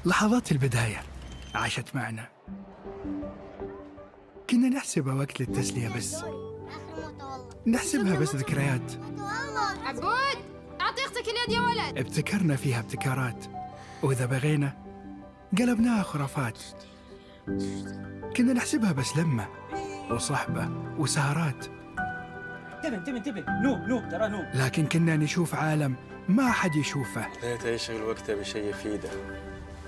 لحظات البداية عاشت معنا، كنا نحسبها وقت للتسلية بس، نحسبها بس ذكريات. عبود أعطي أختك اليد يا ولد. ابتكرنا فيها ابتكارات، وإذا بغينا قلبناها خرافات. كنا نحسبها بس لمة وصحبة وسهرات، انتبه نوب ترى نوب. لكن كنا نشوف عالم ما حد يشوفه. ليته يشغل وقته بشيء يفيده.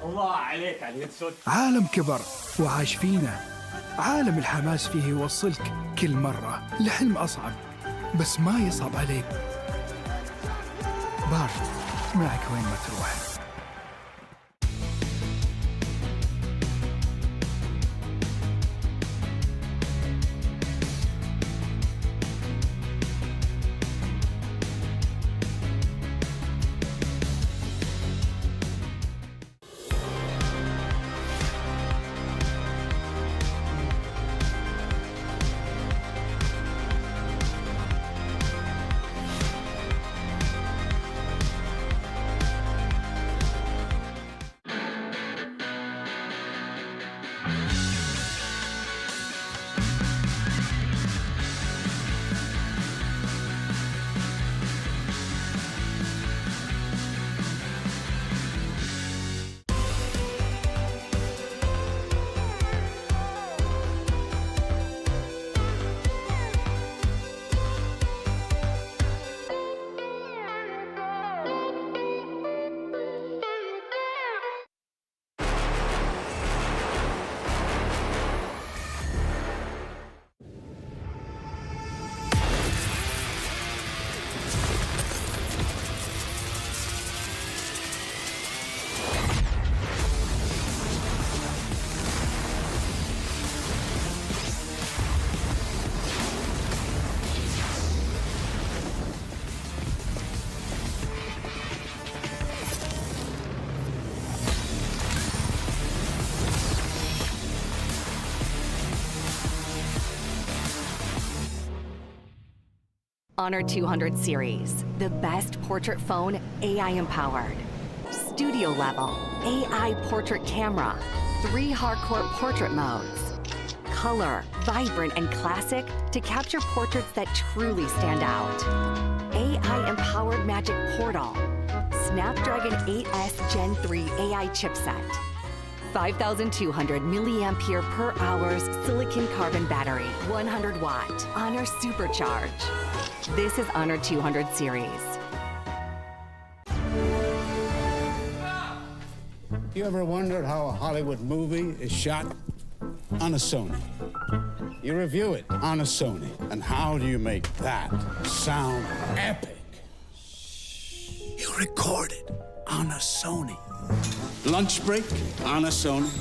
الله عليك على اليد سود. عالم كبر وعاش فينا، عالم الحماس فيه يوصلك كل مرة لحلم أصعب، بس ما يصعب عليك. بارد معك وين ما تروح. Honor 200 series, the best portrait phone AI-empowered. Studio level, AI portrait camera, 3 hardcore portrait modes. Color, vibrant and classic to capture portraits that truly stand out. AI-empowered magic portal. Snapdragon 8S Gen 3 AI chipset. 5,200 milliampere per hours silicon carbon battery, 100 watt, Honor Supercharge. This is Honor 200 series. You ever wondered how a Hollywood movie is shot? On a Sony. You review it on a Sony. And how do you make that sound epic? You record it on a Sony. Lunch break on a Sony.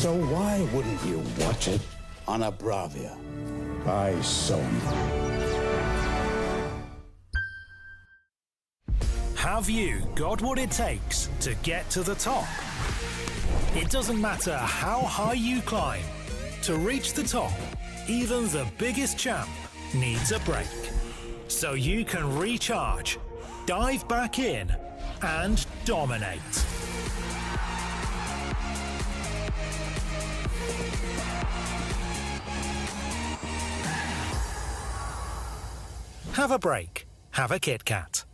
So why wouldn't you watch it on a Bravia by Sony? Have you got what it takes to get to the top? It doesn't matter how high you climb. To reach the top, even the biggest champ needs a break. So you can recharge, dive back in, and dominate. Have a break. Have a Kit Kat.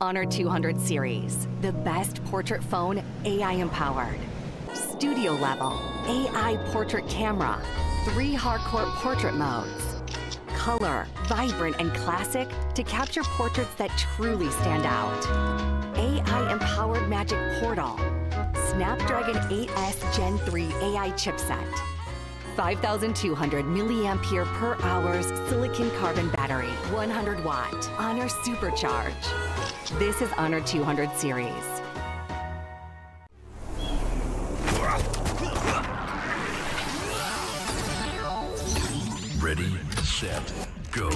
Honor 200 series, the best portrait phone AI empowered. Studio level, AI portrait camera, 3 hardcore portrait modes. Color, vibrant and classic to capture portraits that truly stand out. AI empowered magic portal. Snapdragon 8S Gen 3 AI chipset. 5,200 milliampere per hour silicon carbon battery, 100 watt. Honor Supercharge. This is Honor 200 series. Ready, set, go.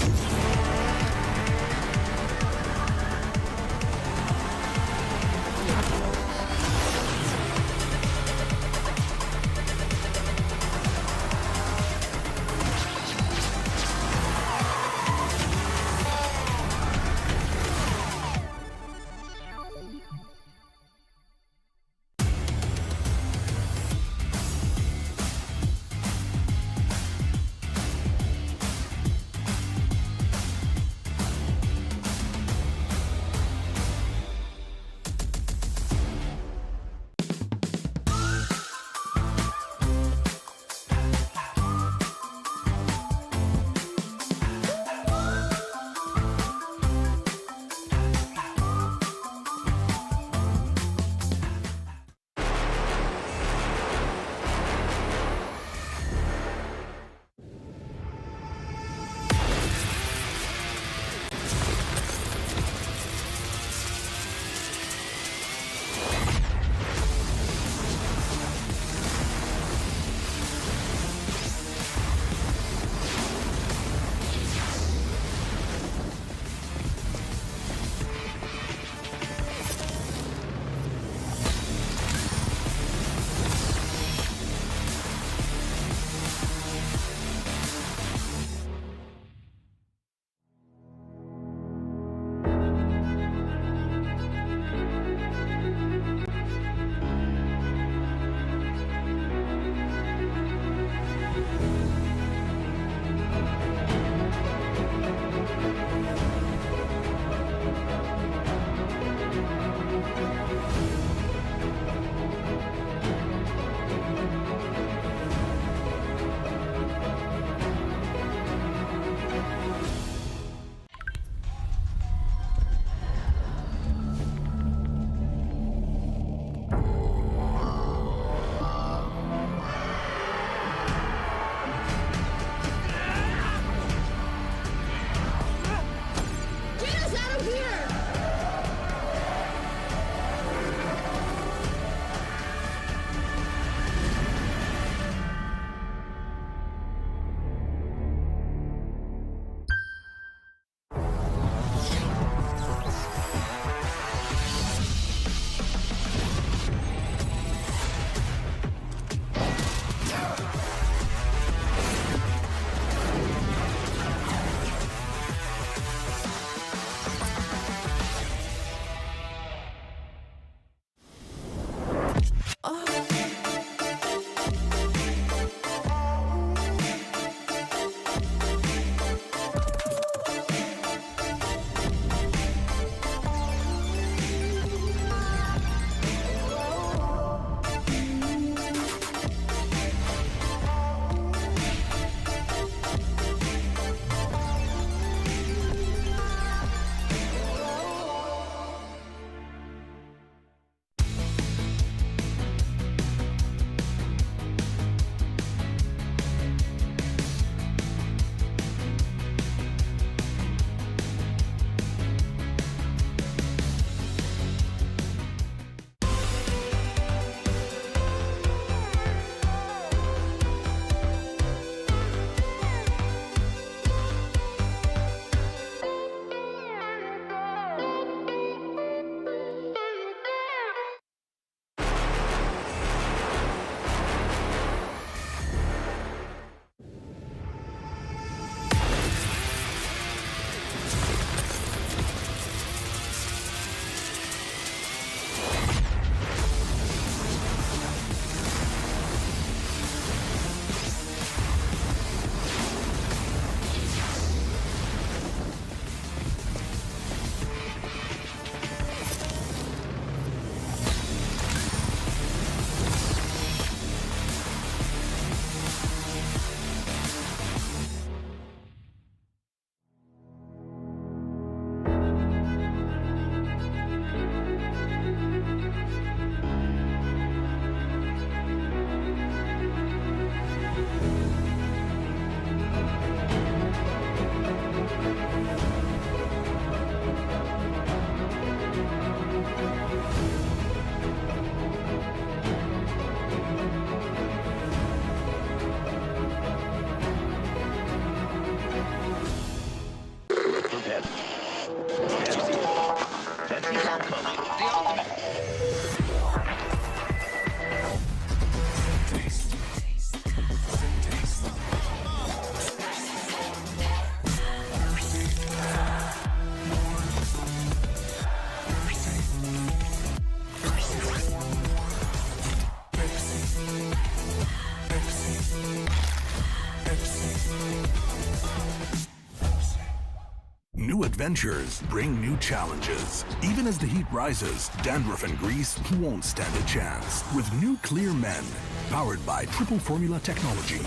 adventures bring new challenges. Even as the heat rises, dandruff and grease won't stand a chance. With new Clear Men, powered by triple formula technology.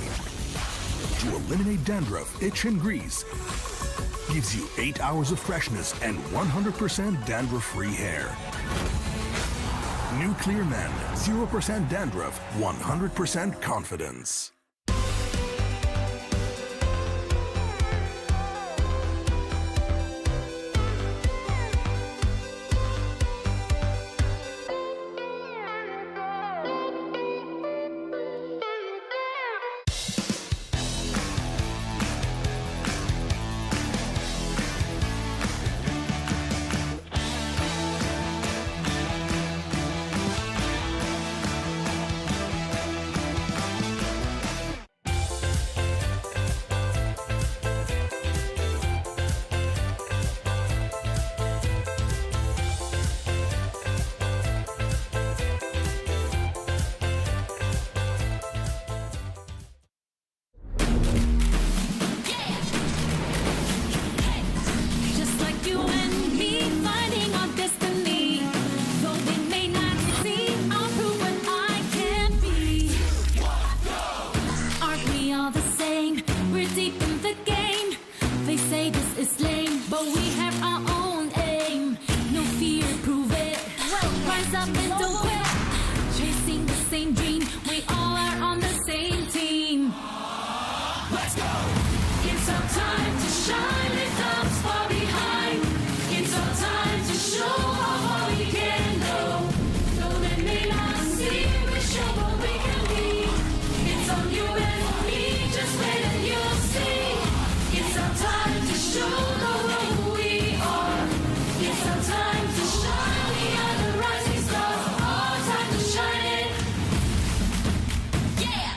To eliminate dandruff, itch, and grease, gives you 8 hours of freshness and 100% dandruff-free hair. New Clear Men, 0% dandruff, 100% confidence. Just like you and me, finding our destiny. Though they may not see, I'll prove what I can be. Aren't we all the same? We're deep in the game. They say this is lame, but we have our own aim. No fear, prove it. Rise up and don't quit. Chasing the same dream, we all are on the same team. Let's go! It's our time to shine, it comes far behind. It's our time to show how far we can go. Though they may not see, we show what we can be. It's on you and me, just wait and you'll see. It's our time to show the world who we are. It's our time to shine, we are the rising stars. Our time to shine it. Yeah!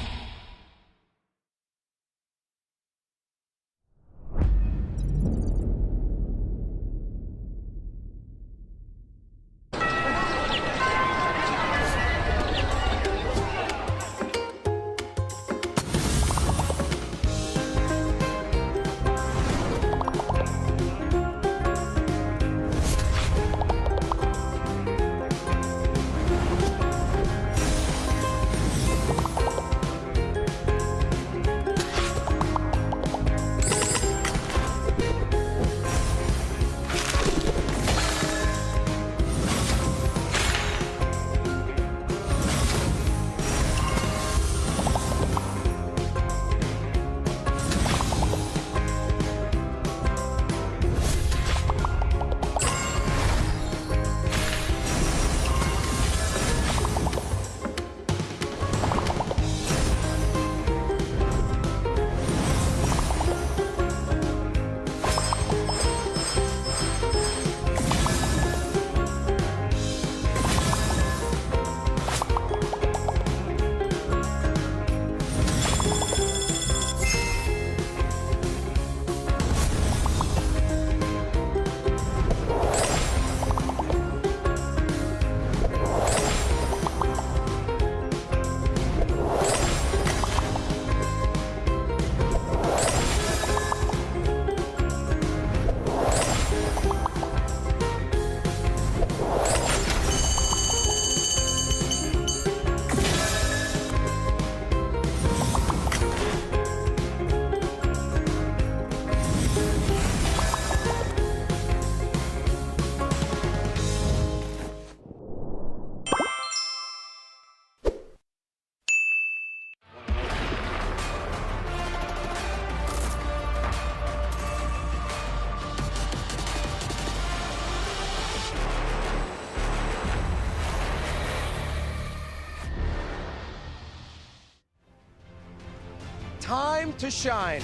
Time to shine.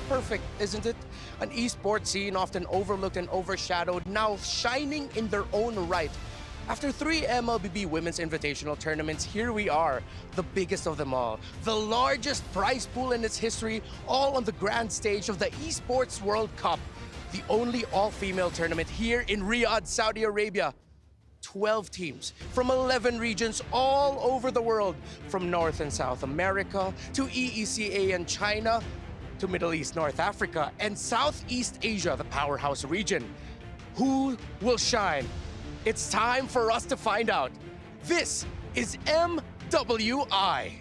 Perfect, isn't it? An esports scene often overlooked and overshadowed, now shining in their own right. After 3 MLBB Women's Invitational Tournaments, here we are, the biggest of them all. The largest prize pool in its history, all on the grand stage of the Esports World Cup. The only all-female tournament here in Riyadh, Saudi Arabia. 12 teams from 11 regions all over the world, from North and South America to EECA and China, to Middle East, North Africa, and Southeast Asia, the powerhouse region. Who will shine? It's time for us to find out. This is MWI.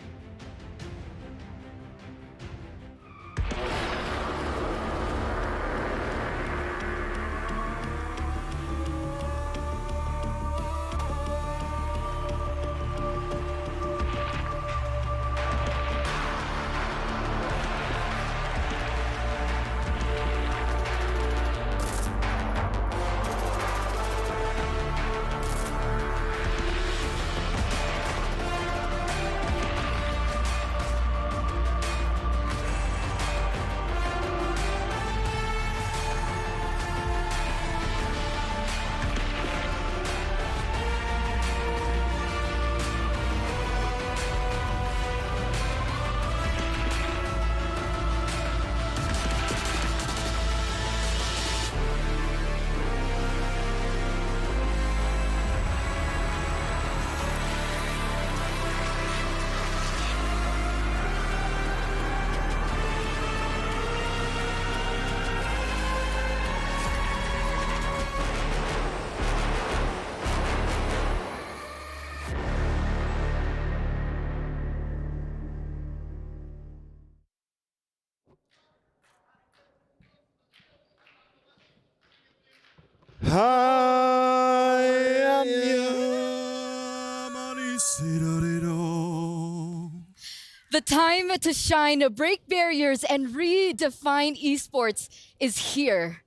The time to shine, break barriers, and redefine esports is here.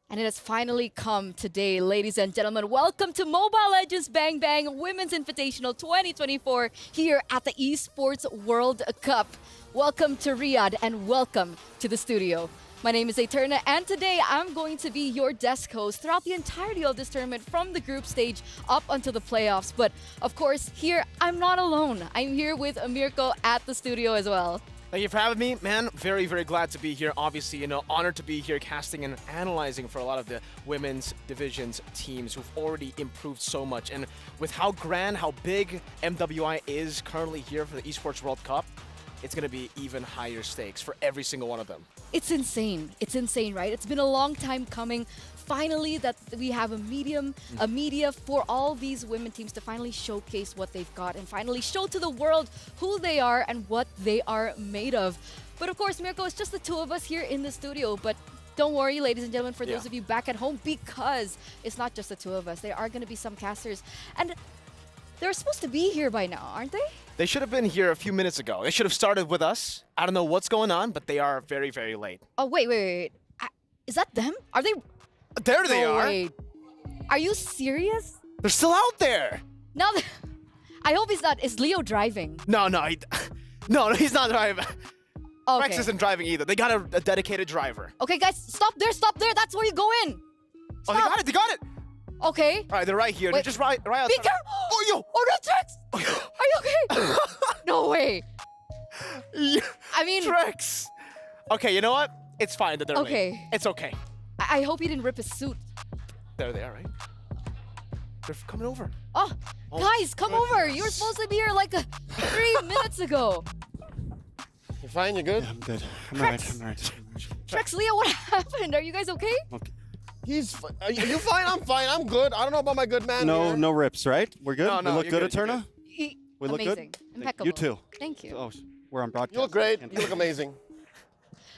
And it has finally come today, ladies and gentlemen. Welcome to Mobile Legends Bang Bang Women's Invitational 2024 here at the Esports World Cup. Welcome to Riyadh and welcome to the studio. My name is Eterna, and today I'm going to be your desk host throughout the entirety of this tournament from the group stage up until the playoffs. But of course, here I'm not alone. I'm here with Mirko at the studio as well. Thank you for having me, man. Very, very glad to be here. Obviously, honored to be here casting and analyzing for a lot of the women's divisions teams who've already improved so much. And with how grand, how big MWI is currently here for the Esports World Cup, it's going to be even higher stakes for every single one of them. It's insane. It's insane, right? It's been a long time coming. Finally, that we have a media for all these women teams to finally showcase what they've got and finally show to the world who they are and what they are made of. But of course, Mirko, it's just the two of us here in the studio. But don't worry, ladies and gentlemen, for those of you back at home, because it's not just the two of us. There are going to be some casters. And they're supposed to be here by now, aren't they? They should have been here a few minutes ago. They should have started with us. I don't know what's going on, but they are very, very late. Oh, wait. Is that them? Are they? There they are. Wait. Are you serious? They're still out there. No, I hope he's not. Is Leo driving? No, he's not driving. Okay. Rex isn't driving either. They got a dedicated driver. Okay, guys, stop there. That's where you go in. Stop. Oh, they got it. Okay. All right, they're right here. Wait. They're just right outside. Be careful. Oh, yo. Oh, no, Trex. Are you okay? No way. I mean, Trex. Okay, you know what? It's fine that they're okay. late. It's okay. I hope he didn't rip his suit. There they are, right? They're coming over. Oh, guys, come over. You were supposed to be here like 3 minutes ago. You fine? You good? Yeah, I'm good. I'm Trex. all right. Trex, Leo, what happened? Are you guys okay? Okay. Are you fine? I'm fine. I'm good. I don't know about my good man here. No rips, right? We're good? No, we look good, you're Eterna? We look Amazing. good? Impeccable. You too. Thank you. Oh, we're on broadcast. You look great. You look amazing.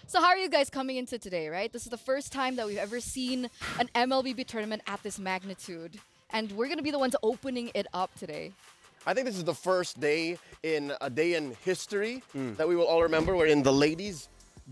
So how are you guys coming into today, right? This is the first time that we've ever seen an MLBB tournament at this magnitude. And we're going to be the ones opening it up today. I think this is the first day in a day in history that we will all remember, wherein the ladies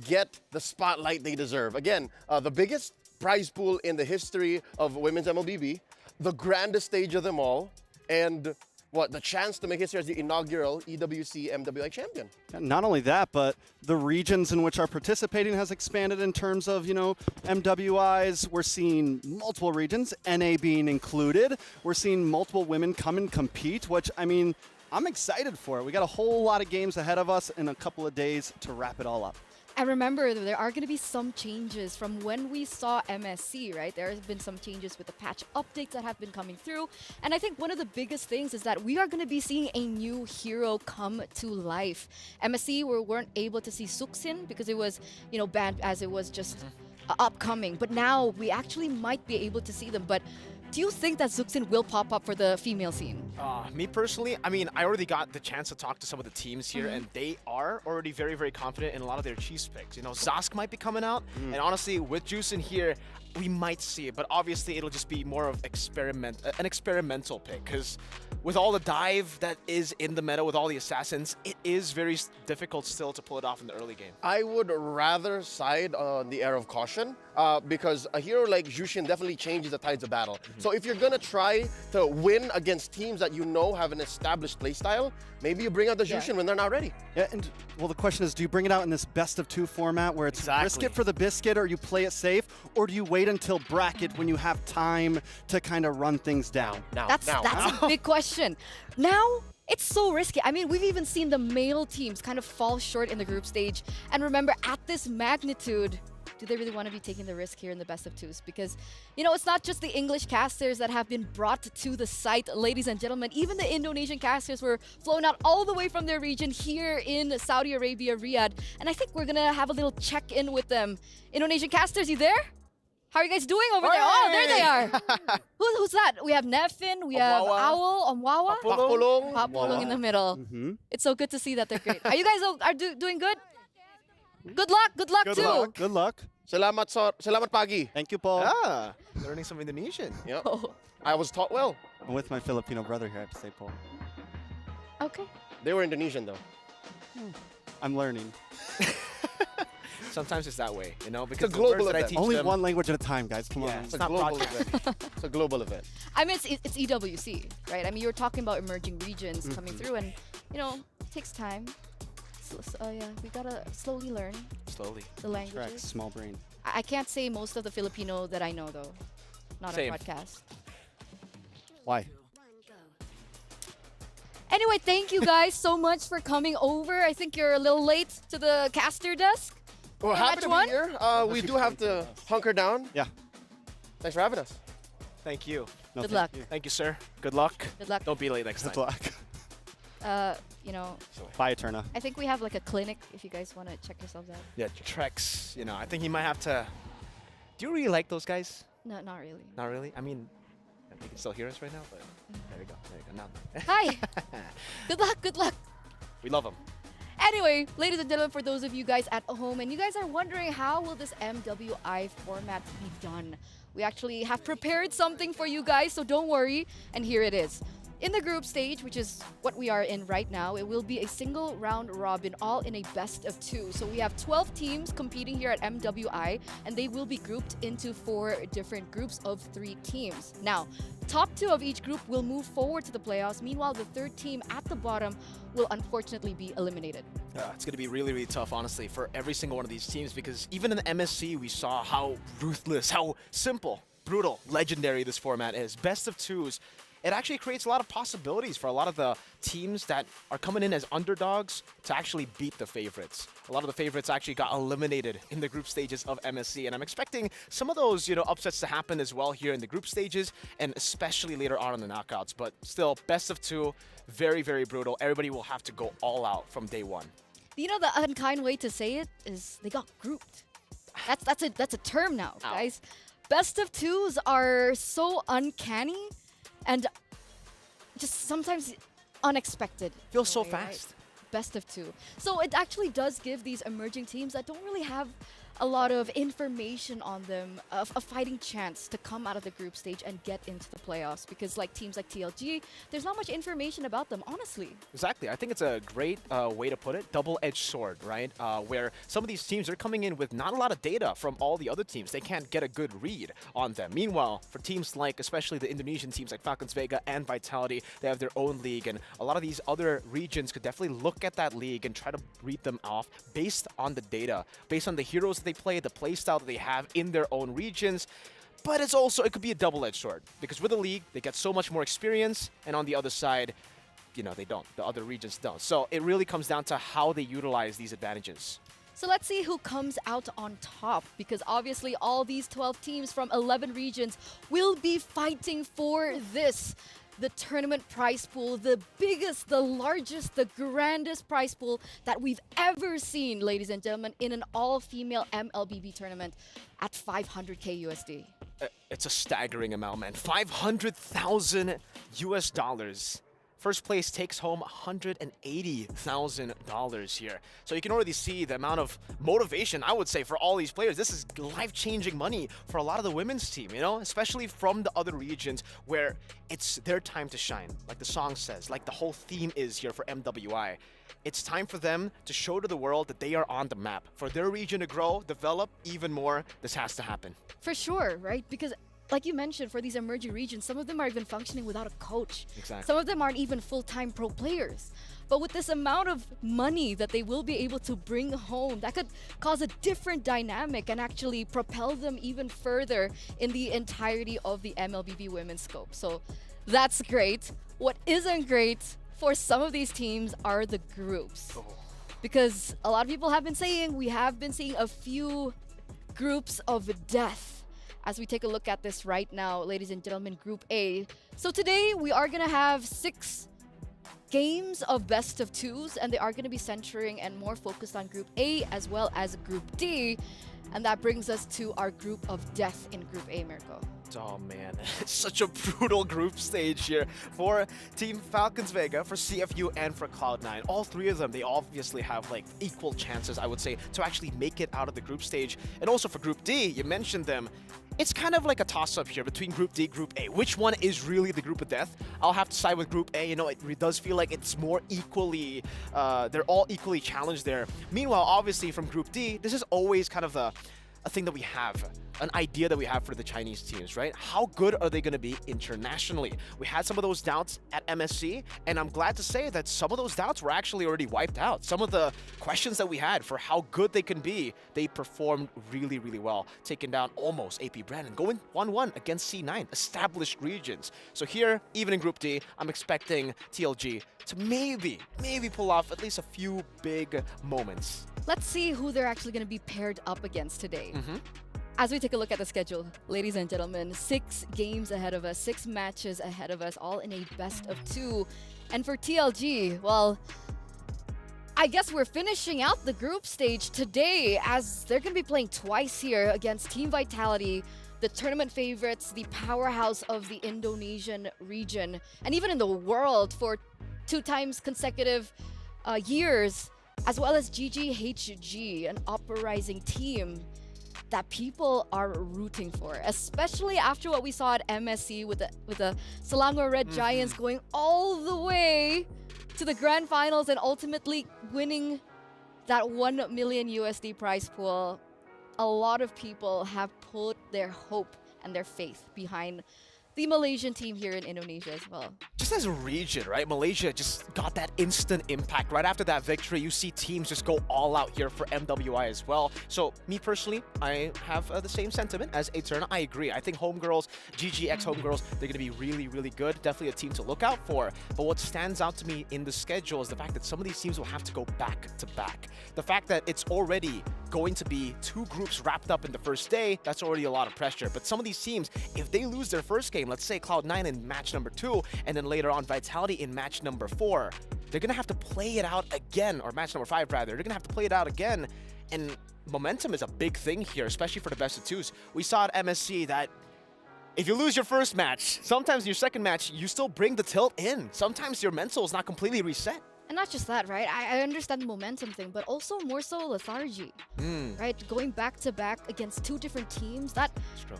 get the spotlight they deserve. Again, the biggest prize pool in the history of women's MLBB, the grandest stage of them all, and the chance to make history as the inaugural EWC MWI champion. And not only that, but the regions in which are participating has expanded in terms of, MWIs. We're seeing multiple regions, NA being included. We're seeing multiple women come and compete, which, I'm excited for it. We got a whole lot of games ahead of us in a couple of days to wrap it all up. And remember, there are going to be some changes from when we saw MSC, right? There have been some changes with the patch updates that have been coming through. And I think one of the biggest things is that we are going to be seeing a new hero come to life. MSC, we weren't able to see Suxin because it was, banned as it was just upcoming. But now we actually might be able to see them. But do you think that Zuxin will pop up for the female scene? Me personally, I mean, I already got the chance to talk to some of the teams here, and they are already very, very confident in a lot of their Chiefs picks. Zosk might be coming out, and honestly, with Juice in here, we might see it, but obviously it'll just be more of an experimental pick, because with all the dive that is in the meta, with all the assassins, it is very difficult still to pull it off in the early game. I would rather side on the air of caution because a hero like Jushin definitely changes the tides of battle. So if you're going to try to win against teams that you know have an established playstyle, maybe you bring out the Jushin when they're not ready. Yeah, and well, the question is, do you bring it out in this best-of-2 format where it's risk it for the biscuit, or you play it safe, or do you wait until bracket when you have time to kind of run things down? That's a big question. Now, it's so risky. I mean, we've even seen the male teams kind of fall short in the group stage. And remember, at this magnitude, do they really want to be taking the risk here in the best of twos? Because, it's not just the English casters that have been brought to the site, ladies and gentlemen. Even the Indonesian casters were flown out all the way from their region here in Saudi Arabia, Riyadh. And I think we're going to have a little check-in with them. Indonesian casters, you there? How are you guys doing over there? Oh, there they are. Who's that? We have Nefin, we have Owl, Omwawa, Papulong in the middle. It's so good to see that they're great. Are you guys doing good? Good luck too. Good luck. Selamat pagi. Thank you, Paul. Ah, learning some Indonesian. Yep. I was taught well. I'm with my Filipino brother here, I have to say, Paul. Okay. They were Indonesian though. I'm learning. Sometimes it's that way, because it's a global event. Only one language at a time, guys. Come on. It's a global event. It's a global event. I mean, it's EWC, right? I mean, you were talking about emerging regions coming through, and it takes time. So yeah, we gotta slowly learn. The languages. Correct. Small brain. I can't say most of the Filipino that I know though. Not Same. a podcast. Why? Anyway, thank you guys so much for coming over. I think you're a little late to the caster desk. We're happy to be here. We do have to hunker down. Yeah. Thanks for having us. Thank you. No, Good luck. Thank you, sir. Good luck. Good luck. Don't be late next time. Good luck. Bye, Eterna. I think we have like a clinic if you guys want to check yourselves out. Yeah, Trex. I think he might have to. Do you really like those guys? No, not really. Not really. I mean, they can still hear us right now, but there we go. There you go. Now. Hi. Good luck. We love them. Anyway, ladies and gentlemen, for those of you guys at home and you guys are wondering how will this MWI format be done, we actually have prepared something for you guys, so don't worry, and here it is. In the group stage, which is what we are in right now, it will be a single round robin, all in a best of 2. So we have 12 teams competing here at MWI, and they will be grouped into 4 different groups of 3 teams. Now, top 2 of each group will move forward to the playoffs. Meanwhile, the third team at the bottom will unfortunately be eliminated. It's going to be really, really tough, honestly, for every single one of these teams, because even in the MSC, we saw how ruthless, how simple, brutal, legendary this format is. Best of 2s. It actually creates a lot of possibilities for a lot of the teams that are coming in as underdogs to actually beat the favorites. A lot of the favorites actually got eliminated in the group stages of MSC, and I'm expecting some of those, upsets to happen as well here in the group stages, and especially later on in the knockouts. But still, best of 2, very, very brutal. Everybody will have to go all out from day one. The unkind way to say it is they got grouped. That's a term now, guys. Best of 2s are so uncanny. And just sometimes unexpected. Feels so fast. Right? Best of 2. So it actually does give these emerging teams that don't really have a lot of information on them a fighting chance to come out of the group stage and get into the playoffs, because teams like TLG, there's not much information about them, honestly. Exactly. I think it's a great way to put it. Double-edged sword, right? Where some of these teams are coming in with not a lot of data from all the other teams. They can't get a good read on them. Meanwhile, for teams like, especially the Indonesian teams like Falcons Vega and Vitality, they have their own league, and a lot of these other regions could definitely look at that league and try to read them off based on the data, based on the heroes that they play, the play style that they have in their own regions. But it could be a double-edged sword, because with the league, they get so much more experience, and on the other side, they don't. The other regions don't. So it really comes down to how they utilize these advantages. So let's see who comes out on top, because obviously all these 12 teams from 11 regions will be fighting for this. The tournament prize pool, the biggest, the largest, the grandest prize pool that we've ever seen, ladies and gentlemen, in an all-female MLBB tournament at 500K USD. It's a staggering amount, man. 500,000 US dollars. First place takes home $180,000 here. So you can already see the amount of motivation, I would say, for all these players. This is life-changing money for a lot of the women's team, you know, especially from the other regions where it's their time to shine, like the song says, like the whole theme is here for MWI. It's time for them to show to the world that they are on the map. For their region to grow, develop even more, this has to happen. For sure, right? Because like you mentioned, for these emerging regions, some of them are even functioning without a coach. Exactly. Some of them aren't even full-time pro players. But with this amount of money that they will be able to bring home, that could cause a different dynamic and actually propel them even further in the entirety of the MLBB women's scope. So that's great. What isn't great for some of these teams are the groups. Because a lot of people have been saying, we have been seeing a few groups of death. As we take a look at this right now, ladies and gentlemen, Group A. So today we are going to have 6 games of best of 2s, and they are going to be centering and more focused on Group A as well as Group D. And that brings us to our group of death in Group A, Mirko. Oh man, it's such a brutal group stage here for Team Falcons Vega, for CFU, and for Cloud9. All three of them, they obviously have like equal chances, I would say, to actually make it out of the group stage. And also for Group D, you mentioned them. It's kind of like a toss-up here between Group D, Group A. Which one is really the group of death? I'll have to side with Group A. You know, it does feel like it's more equally, they're all equally challenged there. Meanwhile, obviously from Group D, this is always kind of a thing that we have, an idea that we have for the Chinese teams, right? How good are they going to be internationally? We had some of those doubts at MSC, and I'm glad to say that some of those doubts were actually already wiped out. Some of the questions that we had for how good they can be, they performed really, really well, taking down almost AP Brandon, going 1-1 against C9, established regions. So here, even in Group D, I'm expecting TLG to maybe pull off at least a few big moments. Let's see who they're actually going to be paired up against today. As we take a look at the schedule, ladies and gentlemen, 6 games ahead of us, 6 matches ahead of us, all in a best of 2. And for TLG, well, I guess we're finishing out the group stage today, as they're going to be playing twice here against Team Vitality, the tournament favorites, the powerhouse of the Indonesian region, and even in the world for 2 times consecutive years, as well as GGHG, an uprising team that people are rooting for, especially after what we saw at MSC with the Selangor Red Giants going all the way to the grand finals and ultimately winning that 1 million USD prize pool. A lot of people have put their hope and their faith behind the Malaysian team here in Indonesia as well. Just as a region, right? Malaysia just got that instant impact. Right after that victory, you see teams just go all out here for MWI as well. So me personally, I have the same sentiment as Eterna. I agree. I think Homegirls, GGX Homegirls, they're going to be really, really good. Definitely a team to look out for. But what stands out to me in the schedule is the fact that some of these teams will have to go back to back. The fact that it's already going to be 2 groups wrapped up in the first day, that's already a lot of pressure. But some of these teams, if they lose their first game, let's say Cloud9 in match number 2, and then later on Vitality in match number 4, they're going to have to play it out again, or match number 5 rather. They're going to have to play it out again, and momentum is a big thing here, especially for the best of 2s. We saw at MSC that if you lose your first match, sometimes in your second match, you still bring the tilt in. Sometimes your mental is not completely reset. And not just that, right? I understand the momentum thing, but also more so lethargy, right? Going back to back against 2 different teams, that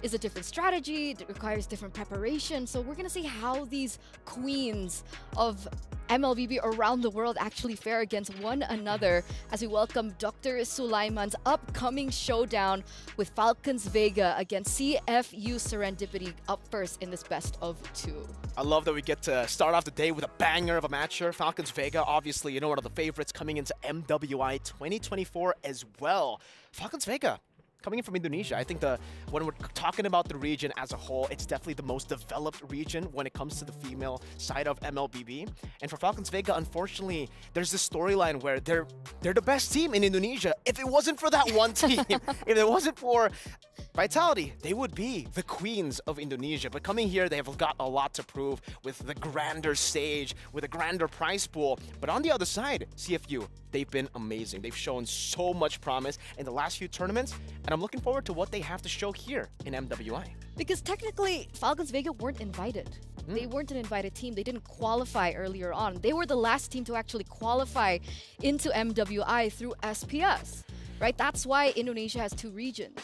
is a different strategy. It requires different preparation. So we're going to see how these queens of MLBB around the world actually fare against one another as we welcome Dr. Sulaiman's upcoming showdown with Falcons Vega against CFU Serendipity up first in this best of 2. I love that we get to start off the day with a banger of a match here. Falcons Vega, obviously, you know, one of the favorites coming into MWI 2024 as well. Falcons Vega, coming in from Indonesia. I think when we're talking about the region as a whole, it's definitely the most developed region when it comes to the female side of MLBB. And for Falcons Vega, unfortunately, there's this storyline where they're the best team in Indonesia. If it wasn't for that one team, if it wasn't for Vitality, they would be the queens of Indonesia. But coming here, they have got a lot to prove with the grander stage, with a grander prize pool. But on the other side, CFU, they've been amazing. They've shown so much promise in the last few tournaments, and I'm looking forward to what they have to show here in MWI. Because technically, Falcons Vega weren't invited. They weren't an invited team. They didn't qualify earlier on. They were the last team to actually qualify into MWI through SPS, right? That's why Indonesia has 2 regions.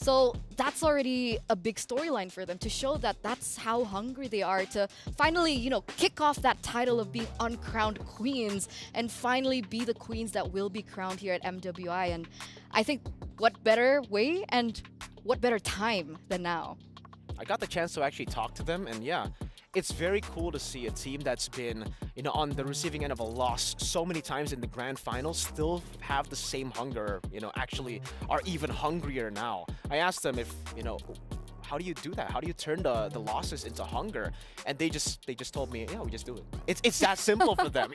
So that's already a big storyline for them to show that that's how hungry they are to finally, kick off that title of being uncrowned queens and finally be the queens that will be crowned here at MWI. And I think what better way and what better time than now? I got the chance to actually talk to them, and yeah, it's very cool to see a team that's been, on the receiving end of a loss so many times in the grand finals still have the same hunger, actually are even hungrier now. I asked them if, how do you do that? How do you turn the losses into hunger? And they just told me, yeah, we just do it. It's that simple for them,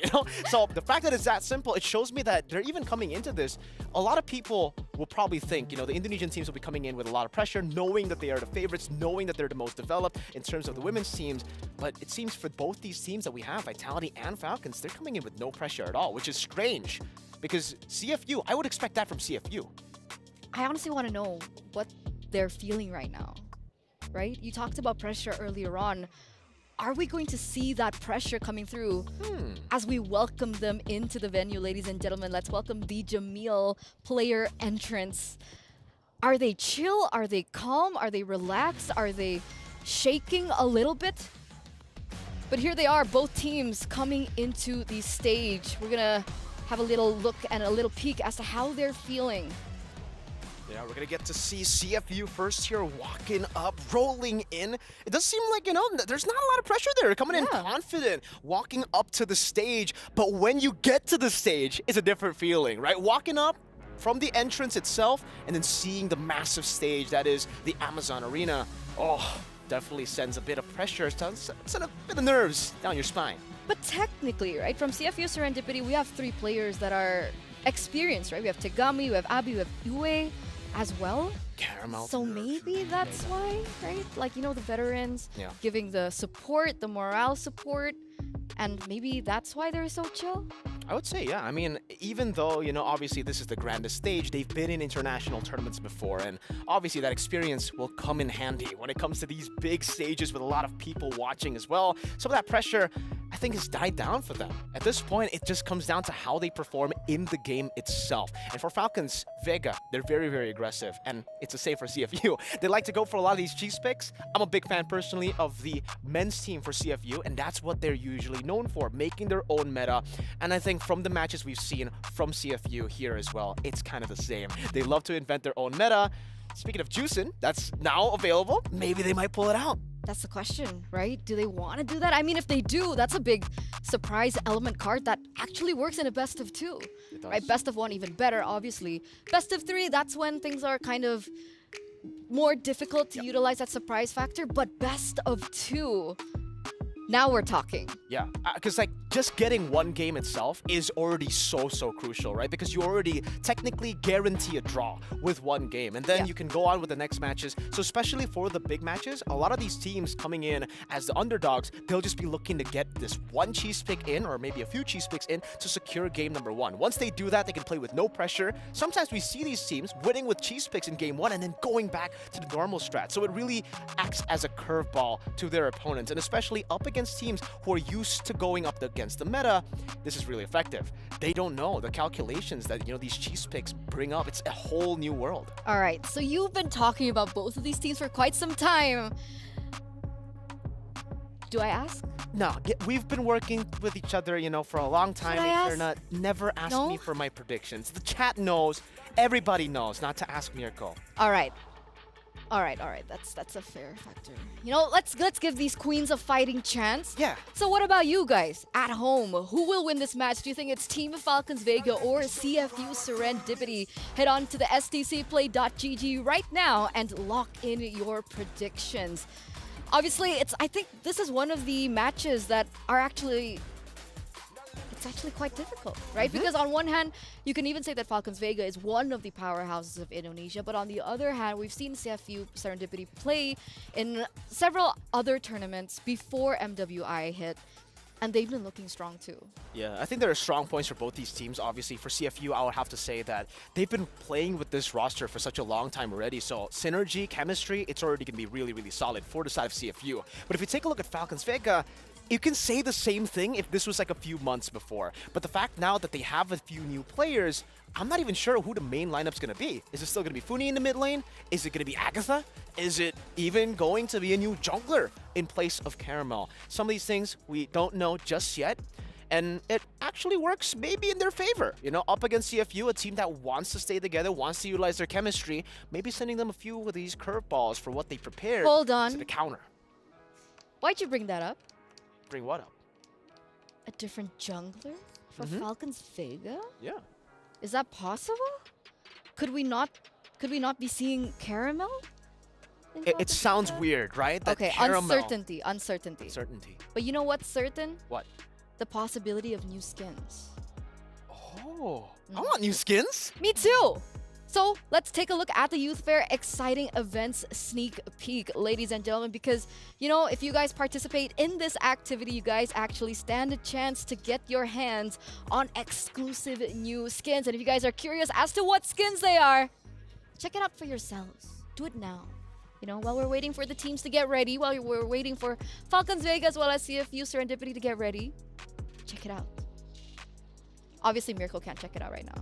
So the fact that it's that simple, it shows me that they're even coming into this. A lot of people will probably think, the Indonesian teams will be coming in with a lot of pressure, knowing that they are the favorites, knowing that they're the most developed in terms of the women's teams. But it seems for both these teams that we have, Vitality and Falcons, they're coming in with no pressure at all, which is strange. Because CFU, I would expect that from CFU. I honestly want to know what they're feeling right now. Right? You talked about pressure earlier on. Are we going to see that pressure coming through as we welcome them into the venue, ladies and gentlemen? Let's welcome the Jamil player entrance. Are they chill? Are they calm? Are they relaxed? Are they shaking a little bit? But here they are, both teams coming into the stage. We're gonna have a little look and a little peek as to how they're feeling. Yeah, we're gonna get to see CFU first here, walking up, rolling in. It does seem like, there's not a lot of pressure there. Coming in confident, walking up to the stage. But when you get to the stage, it's a different feeling, right? Walking up from the entrance itself and then seeing the massive stage that is the Amazon Arena. Oh, definitely sends a bit of pressure, sends a bit of nerves down your spine. But technically, right, from CFU Serendipity, we have 3 players that are experienced, right? We have Tegami, we have Abi, we have Yue as well. Caramel. So maybe that's why, right? Like, the veterans giving the support, the morale support, and maybe that's why they're so chill. I would say, yeah. I mean, even though, obviously this is the grandest stage, they've been in international tournaments before, and obviously that experience will come in handy when it comes to these big stages with a lot of people watching as well. Some of that pressure, I think, has died down for them. At this point, it just comes down to how they perform in the game itself. And for Falcons Vega, they're very, very aggressive, and it's the same for CFU. They like to go for a lot of these cheese picks. I'm a big fan, personally, of the men's team for CFU, and that's what they're usually known for, making their own meta. And I think from the matches we've seen from CFU here as well, it's kind of the same. They love to invent their own meta. Speaking of Juicin, that's now available. Maybe they might pull it out. That's the question, right? Do they want to do that? I mean, if they do, that's a big surprise element card that actually works in a best of 2. Right? Best of 1 even better, obviously. Best of 3, that's when things are kind of more difficult to utilize that surprise factor. But best of 2, now we're talking. Yeah, because just getting one game itself is already so crucial, right? Because you already technically guarantee a draw with one game, and then you can go on with the next matches. So especially for the big matches, a lot of these teams coming in as the underdogs, they'll just be looking to get this one cheese pick in, or maybe a few cheese picks in, to secure game number 1. Once they do that, they can play with no pressure. Sometimes we see these teams winning with cheese picks in game 1 and then going back to the normal strat. So it really acts as a curveball to their opponents, and especially up against teams who are used to going up against the meta, this is really effective. They don't know the calculations that these cheese picks bring up. It's a whole new world. All right, so you've been talking about both of these teams for quite some time. Do I ask? No, we've been working with each other, for a long time. Never ask me for my predictions. The chat knows, everybody knows not to ask Mirko. All right. All right. That's a fair factor. You know, let's give these queens a fighting chance. Yeah. So what about you guys at home? Who will win this match? Do you think it's Team Falcons Vega or CFU Serendipity? Head on to the stcplay.gg right now and lock in your predictions. Obviously, I think this is one of the matches that are actually quite difficult, right? Because on one hand, you can even say that Falcons Vega is one of the powerhouses of Indonesia, but on the other hand, we've seen CFU Serendipity play in several other tournaments before MWI hit, and they've been looking strong too. Yeah, I think there are strong points for both these teams. Obviously, for CFU, I would have to say that they've been playing with this roster for such a long time already. So synergy, chemistry, it's already going to be really, really solid for the side of CFU. But if you take a look at Falcons Vega, you can say the same thing if this was like a few months before. But the fact now that they have a few new players, I'm not even sure who the main lineup's going to be. Is it still going to be Funi in the mid lane? Is it going to be Agatha? Is it even going to be a new jungler in place of Caramel? Some of these things we don't know just yet. And it actually works maybe in their favor. You know, up against CFU, a team that wants to stay together, wants to utilize their chemistry, maybe sending them a few of these curveballs for what they prepared. Hold on. To the counter. Why'd you bring that up? Bring what up? A different jungler for Falcons Vega? Yeah. Is that possible? Could we not be seeing Caramel? It sounds weird, right? That okay, Caramel. Uncertainty. Certainty. But you know what's certain? What? The possibility of new skins. Oh, I want new skins. Me too. So let's take a look at the Youth Fair exciting events sneak peek, ladies and gentlemen, because, you know, if you guys participate in this activity, you guys actually stand a chance to get your hands on exclusive new skins. And if you guys are curious as to what skins they are, check it out for yourselves. Do it now. You know, while we're waiting for the teams to get ready, while we're waiting for Falcons Vega as well as CFU Serendipity to get ready, check it out. Obviously, Miracle can't check it out right now.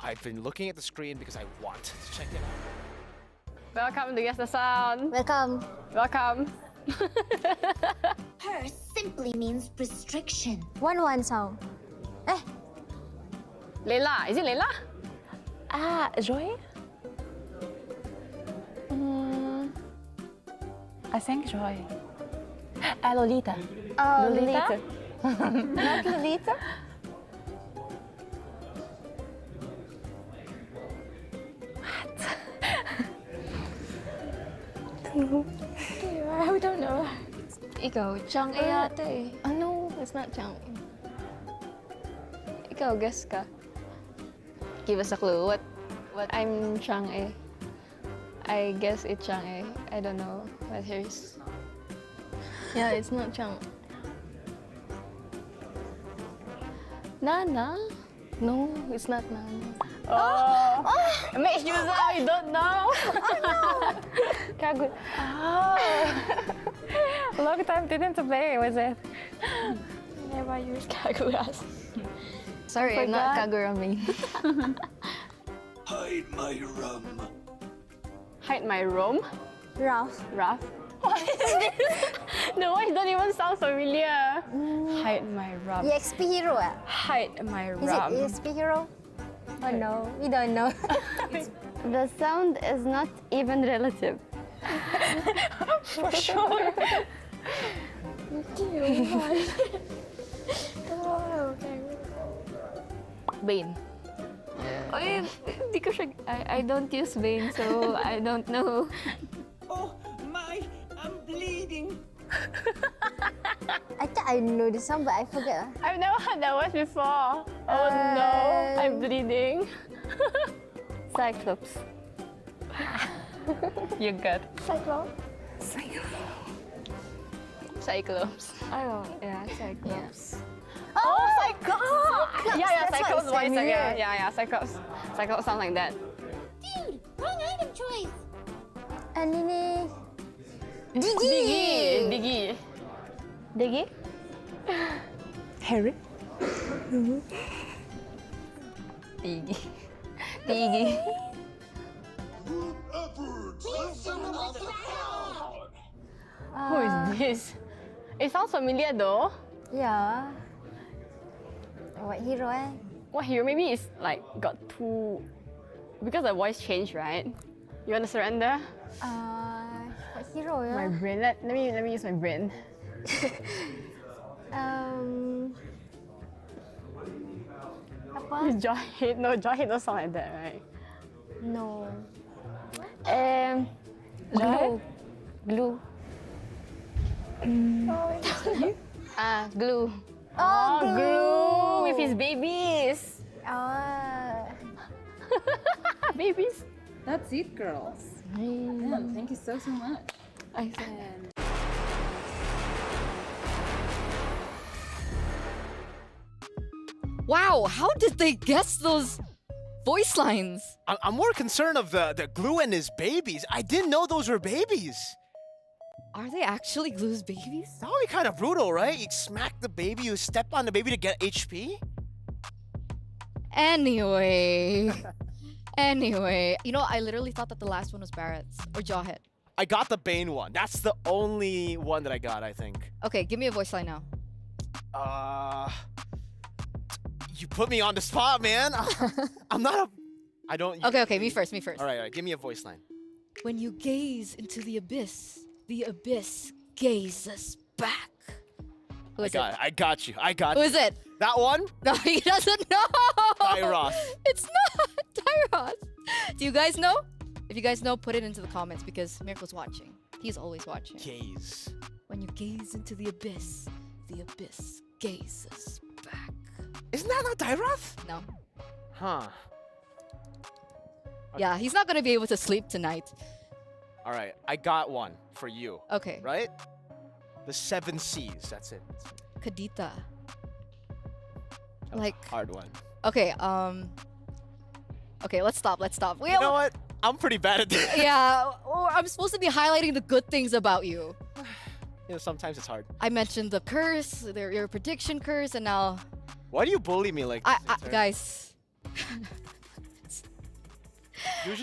I've been looking at the screen because I want to check it out. Welcome to Guess the Sound. Welcome. Welcome. Her simply means restriction. 1-1 sound. Eh. Leila. Is it Leila? Joy? I think Joy. Lolita. Oh, Lolita? Not Lolita? I don't know. Ikaw, Chang A yata eh. Oh no, it's not Chang. Ikaw, guess ka. Give us a clue. What? I'm Chang A. I guess it's Chang A. I don't know what hers. Yeah, it's not Chang. Nana? No, it's not Nana. Oh! Mage user, you don't know? Kagu. Long time didn't play, was it? Never used Kaguras. Sorry, I'm not Kagura main. Hide my rum. Hide my room? Ralph. Ralph? What is this? The voice don't even sound familiar. Hide my rum. EXP hero ah? Hide my Is rum. it EXP hero? Oh no, we don't know. The sound is not even relative. For sure. Bane. Because I don't use Bane, so I don't know. Oh my, I'm bleeding. I think I know this song, but I forget. I've never heard that voice before. Oh no, I'm bleeding. Cyclops. You're good. Cyclops? Cyclops. Oh, yeah, Cyclops. Oh, Cyclops! Yeah, That's Cyclops what it's voice. familiar. Yeah, Cyclops. Cyclops sound like that. Dude, wrong item choice. And ini Diggy. Diggy? Harry? Diggy. Diggy. Who is this? It sounds familiar though. Yeah. What hero What hero? Maybe it's like got two, because the voice changed, right? You want to surrender? What hero ya? My brain. Let me use my brain. Apa? Jahit. No, Jahit don't sound like that, right? No. Jahit? Glue. Glue. Oh, Glue with his babies. Babies. That's it, girls. Yeah, thank you so much. And Wow, how did they guess those voice lines? I'm more concerned of the Glue and his babies. I didn't know those were babies. Are they actually Glue's babies? That would be kind of brutal, right? You smack the baby, you step on the baby to get HP? Anyway. You know, I literally thought that the last one was Barrett's or Jawhead. I got the Bane one. That's the only one that I got, I think. Okay, give me a voice line now. You put me on the spot, man. I'm not a... I don't... Okay, me first. All right, give me a voice line. When you gaze into the abyss gazes back. Who is it? I got you. Who is it? That one? No, he doesn't know. Tyros. It's not Tyros. Do you guys know? If you guys know, put it into the comments because Miracle's watching. He's always watching. Gaze. When you gaze into the abyss gazes back. Isn't that not Tyros? No. Huh. Yeah, he's not gonna be able to sleep tonight. All right, I got one for you. Okay. Right? The 7 C's. That's it. Kadita. Like hard one. Okay, okay, let's stop. You know what? I'm pretty bad at this. Yeah, I'm supposed to be highlighting the good things about you. You know, sometimes it's hard. I mentioned the curse, your prediction curse, and now... Why do you bully me like this? Guys.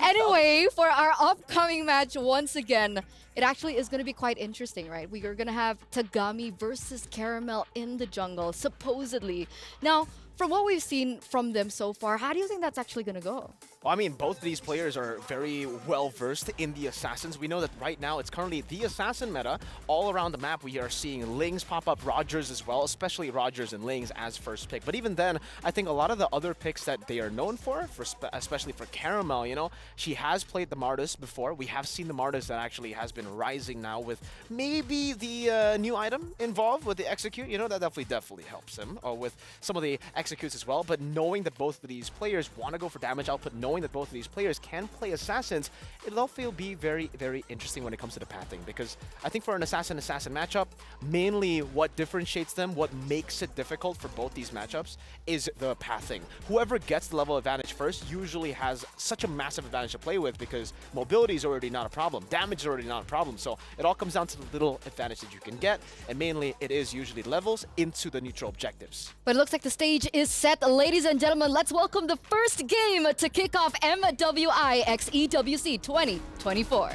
Anyway, for our upcoming match, once again, it actually is going to be quite interesting, right? We are going to have Tagami versus Caramel in the jungle, supposedly. Now, from what we've seen from them so far, how do you think that's actually going to go? Well, I mean, both of these players are very well-versed in the Assassins. We know that right now it's currently the Assassin meta. All around the map, we are seeing Lings pop up, Rogers as well, especially Rogers and Lings as first pick. But even then, I think a lot of the other picks that they are known for especially for Caramel, you know, she has played the Martis before. We have seen the Martis that actually has been rising now with maybe the new item involved with the Execute. You know, that definitely helps him, or with some of the Executes as well. But knowing that both of these players want to go for damage output, knowing that both of these players can play Assassins, it'll also be very, very interesting when it comes to the pathing, because I think for an Assassin-Assassin matchup, mainly what differentiates them, what makes it difficult for both these matchups is the pathing. Whoever gets the level advantage first usually has such a massive advantage to play with because mobility is already not a problem, damage is already not a problem, so it all comes down to the little advantage that you can get, and mainly it is usually levels into the neutral objectives. But it looks like the stage is set. Ladies and gentlemen, let's welcome the first game to kick off MWI X EWC 2024.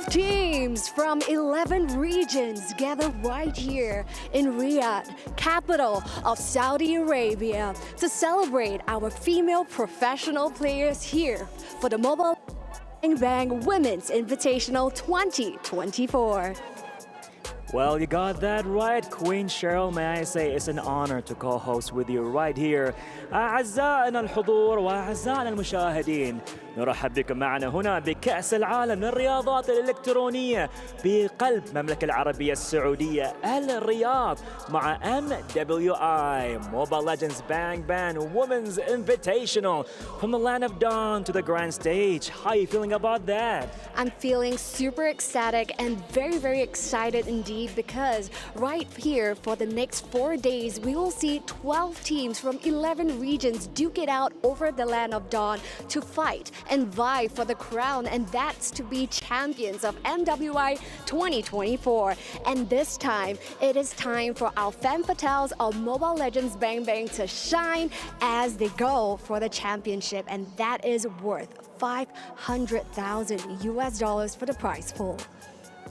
Teams from 11 regions gather right here in Riyadh, capital of Saudi Arabia, to celebrate our female professional players here for the Mobile Bang Women's Invitational 2024. Well, you got that right, Queen Cheryl. May I say it's an honor to co-host with you right here. أعزائنا الحضور وأعزائنا المشاهدين، نرحب بكم معنا هنا بكأس العالم للرياضات الإلكترونية بقلب المملكة العربية السعودية الرياض مع MWI Mobile Legends Bang Bang Women's Invitational from the land of dawn to the grand stage. How are you feeling about that? I'm feeling super ecstatic and very, very excited indeed indeed, because right here for the next 4 days, we will see 12 teams from 11 regions duke it out over the Land of Dawn to fight and vie for the crown, and that's to be champions of MWI 2024. And this time, it is time for our femme fatales of Mobile Legends Bang Bang to shine as they go for the championship, and that is worth $500,000 US for the prize pool.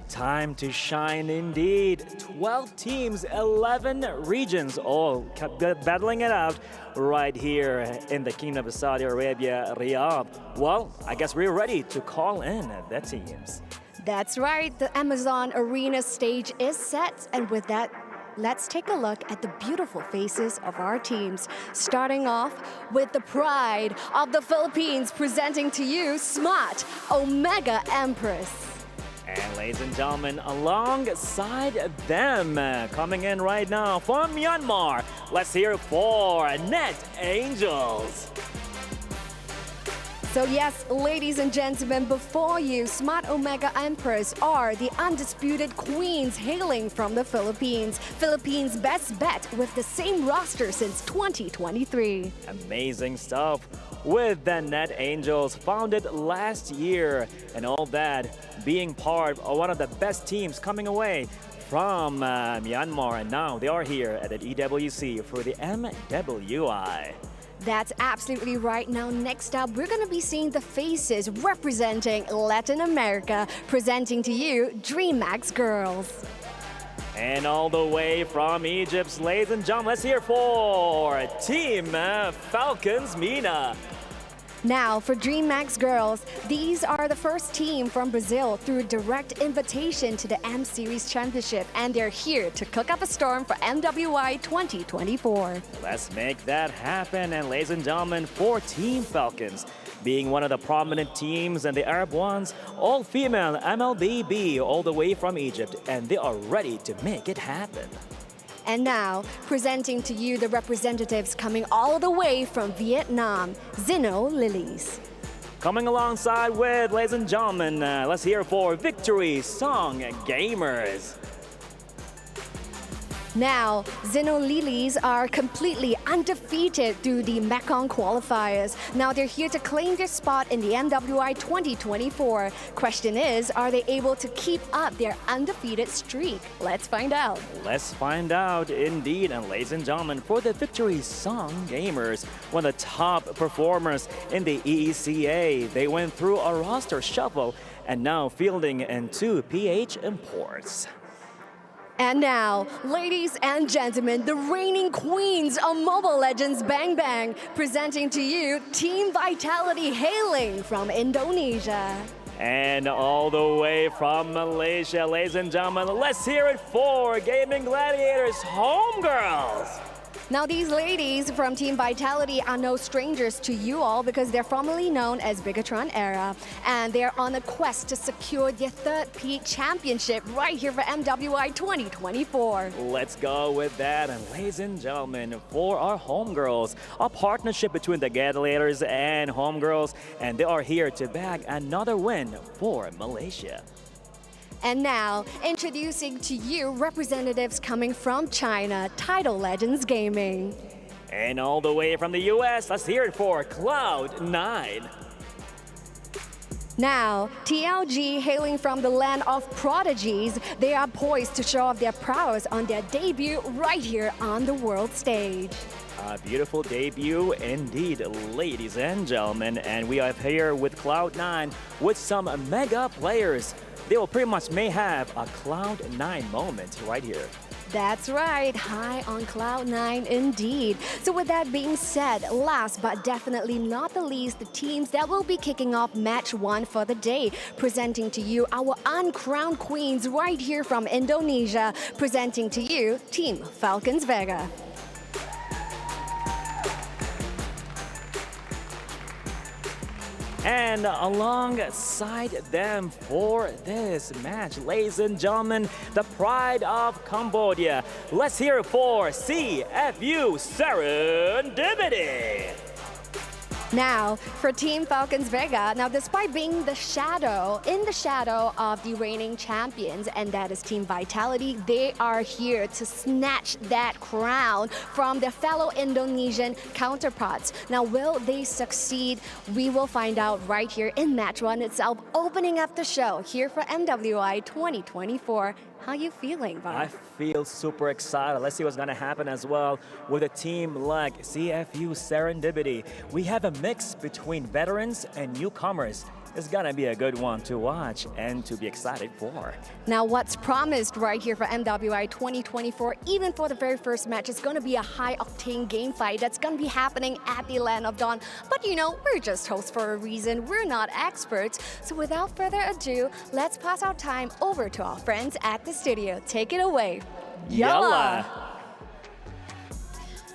Time to shine indeed. 12 teams, 11 regions, all battling it out right here in the Kingdom of Saudi Arabia, Riyadh. Well, I guess we're ready to call in the teams. That's right, the Amazon Arena stage is set, and with that, let's take a look at the beautiful faces of our teams. Starting off with the pride of the Philippines, presenting to you Smart Omega Empress. And ladies and gentlemen, alongside them, coming in right now from Myanmar, let's hear it for Net Angels. So yes, ladies and gentlemen, before you, Smart Omega Empress are the undisputed queens hailing from the Philippines. Philippines' best bet with the same roster since 2023. Amazing stuff with the Net Angels, founded last year, and all that, being part of one of the best teams coming away from Myanmar, and now they are here at the EWC for the MWI. That's absolutely right. Now, next up, we're going to be seeing the faces representing Latin America, presenting to you DreamHack Girls. And all the way from Egypt, ladies and gentlemen, let's hear for Team Falcons Mina. Now, for DreamHack Girls, these are the first team from Brazil through direct invitation to the M Series Championship, and they're here to cook up a storm for MWI 2024. Let's make that happen. And ladies and gentlemen, for Team Falcons, being one of the prominent teams and the Arab ones, all-female MLBB all the way from Egypt, and they are ready to make it happen. And now, presenting to you the representatives coming all the way from Vietnam, Zeno Lilies. Coming alongside with, ladies and gentlemen, let's hear for Victory Song Gamers. Now, Zeno Lilies are completely undefeated through the Mekong qualifiers. Now they're here to claim their spot in the MWI 2024. Question is, are they able to keep up their undefeated streak? Let's find out. Let's find out indeed. And ladies and gentlemen, for the Victory Song Gamers, one of the top performers in the EECA, they went through a roster shuffle and now fielding into PH Imports. And now, ladies and gentlemen, the reigning queens of Mobile Legends Bang Bang, presenting to you Team Vitality hailing from Indonesia. And all the way from Malaysia, ladies and gentlemen, let's hear it for Gaming Gladiators Homegirls. Now, these ladies from Team Vitality are no strangers to you all because they're formerly known as Bigatron Era, and they're on a quest to secure their third peat championship right here for MWI 2024. Let's go with that. And ladies and gentlemen, for our Homegirls, a partnership between the Gladiators and Homegirls, and they are here to bag another win for Malaysia. And now, introducing to you representatives coming from China, Title Legends Gaming. And all the way from the US, let's hear it for Cloud9. Now, TLG hailing from the land of prodigies, they are poised to show off their prowess on their debut right here on the world stage. A beautiful debut indeed, ladies and gentlemen. And we are here with Cloud9 with some mega players. They will pretty much may have a Cloud9 moment right here. That's right, high on Cloud9 indeed. So with that being said, last but definitely not the least, the teams that will be kicking off match 1 for the day, presenting to you our uncrowned queens right here from Indonesia, presenting to you Team Falcons Vega. And alongside them for this match, ladies and gentlemen, the pride of Cambodia. Let's hear it for CFU Serendipity. Now, for Team Falcons Vega, now despite being in the shadow of the reigning champions, and that is Team Vitality, they are here to snatch that crown from their fellow Indonesian counterparts. Now, will they succeed? We will find out right here in match one itself, opening up the show here for MWI 2024. How you feeling, Bob? I feel super excited. Let's see what's going to happen as well with a team like CFU Serendipity. We have a mix between veterans and newcomers. It's going to be a good one to watch and to be excited for. Now, what's promised right here for MWI 2024, even for the very first match, is going to be a high-octane game fight that's going to be happening at the Land of Dawn. But, you know, we're just hosts for a reason. We're not experts. So without further ado, let's pass our time over to our friends at the studio. Take it away. Yalla!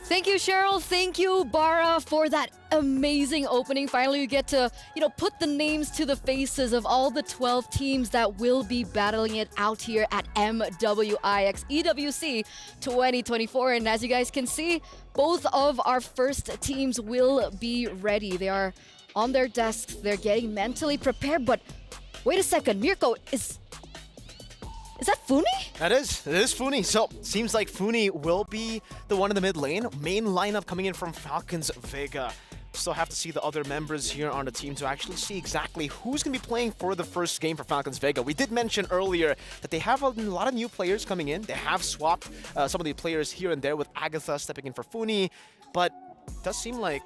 Thank you, Cheryl. Thank you, Bara, for that amazing opening. Finally, we get to, put the names to the faces of all the 12 teams that will be battling it out here at MWI X EWC 2024. And as you guys can see, both of our first teams will be ready. They are on their desks. They're getting mentally prepared. But wait a second, Mirko, is that Funi? It is Funi. So, seems like Funi will be the one in the mid lane. Main lineup coming in from Falcons Vega. Still have to see the other members here on the team to actually see exactly who's going to be playing for the first game for Falcons Vega. We did mention earlier that they have a lot of new players coming in. They have swapped some of the players here and there, with Agatha stepping in for Funi. But it does seem like,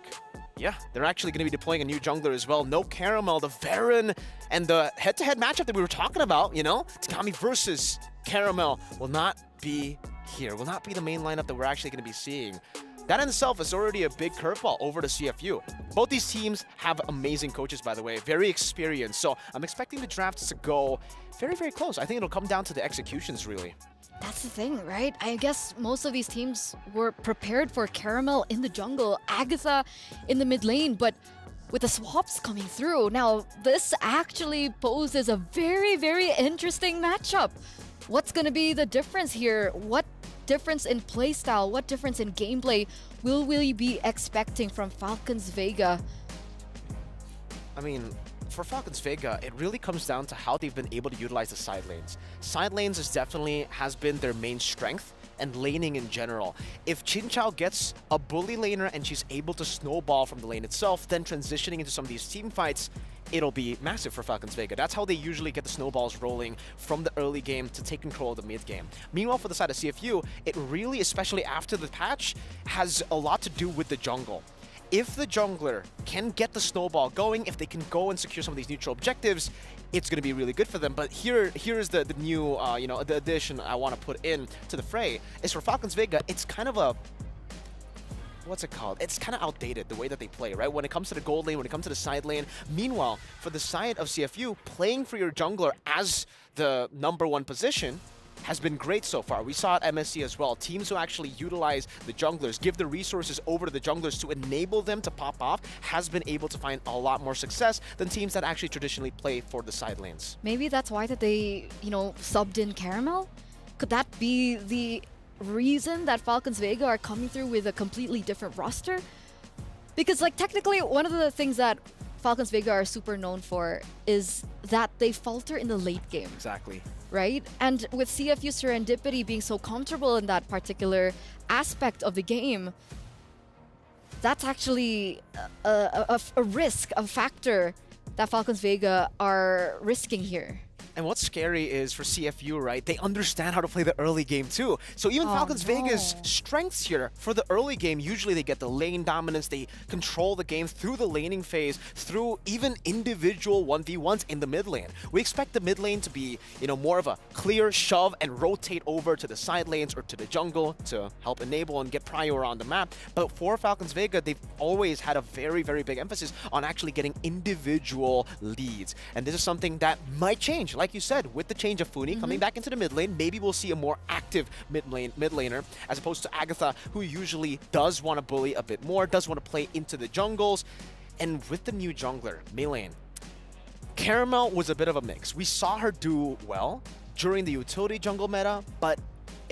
yeah, they're actually going to be deploying a new jungler as well. No Caramel, the Varen, and the head-to-head matchup that we were talking about, Takami versus Caramel will not be here, will not be the main lineup that we're actually going to be seeing. That in itself is already a big curveball over to CFU. Both these teams have amazing coaches, by the way, very experienced. So I'm expecting the drafts to go very, very close. I think it'll come down to the executions, really. That's the thing, right? I guess most of these teams were prepared for Caramel in the jungle, Agatha in the mid lane, but with the swaps coming through, now this actually poses a very, very interesting matchup. What's going to be the difference here? What difference in playstyle, what difference in gameplay will we be expecting from Falcons Vega? I mean, for Falcons Vega, it really comes down to how they've been able to utilize the side lanes. Side lanes has been their main strength, and laning in general. If Chinchao gets a bully laner and she's able to snowball from the lane itself, then transitioning into some of these team fights, it'll be massive for Falcons Vega. That's how they usually get the snowballs rolling from the early game to take control of the mid game. Meanwhile, for the side of CFU, it really, especially after the patch, has a lot to do with the jungle. If the jungler can get the snowball going, if they can go and secure some of these neutral objectives, it's going to be really good for them. But here is the new, the addition I want to put in to the fray is for Falcons Vega. It's kind of a, what's it called? It's kind of outdated, the way that they play, right? When it comes to the gold lane, when it comes to the side lane. Meanwhile, for the side of CFU, playing for your jungler as the #1 position has been great so far. We saw at MSC as well. Teams who actually utilize the junglers, give the resources over to the junglers to enable them to pop off, has been able to find a lot more success than teams that actually traditionally play for the side lanes. Maybe that's why that they, subbed in Caramel? Could that be the reason that Falcons Vega are coming through with a completely different roster? Because technically one of the things that Falcons Vega are super known for is that they falter in the late game. Exactly. Right? And with CFU Serendipity being so comfortable in that particular aspect of the game, that's actually a risk, a factor that Falcons Vega are risking here. And what's scary is for CFU, right? They understand how to play the early game too. So even Falcons Vega's strengths here for the early game, usually they get the lane dominance, they control the game through the laning phase, through even individual 1v1s in the mid lane. We expect the mid lane to be, more of a clear shove and rotate over to the side lanes or to the jungle to help enable and get prior on the map. But for Falcons Vega, they've always had a very, very big emphasis on actually getting individual leads. And this is something that might change. Like you said, with the change of Funi coming back into the mid lane, maybe we'll see a more active mid laner as opposed to Agatha, who usually does want to bully a bit more, does want to play into the jungles. And with the new jungler, Meilane, Caramel was a bit of a mix. We saw her do well during the utility jungle meta, but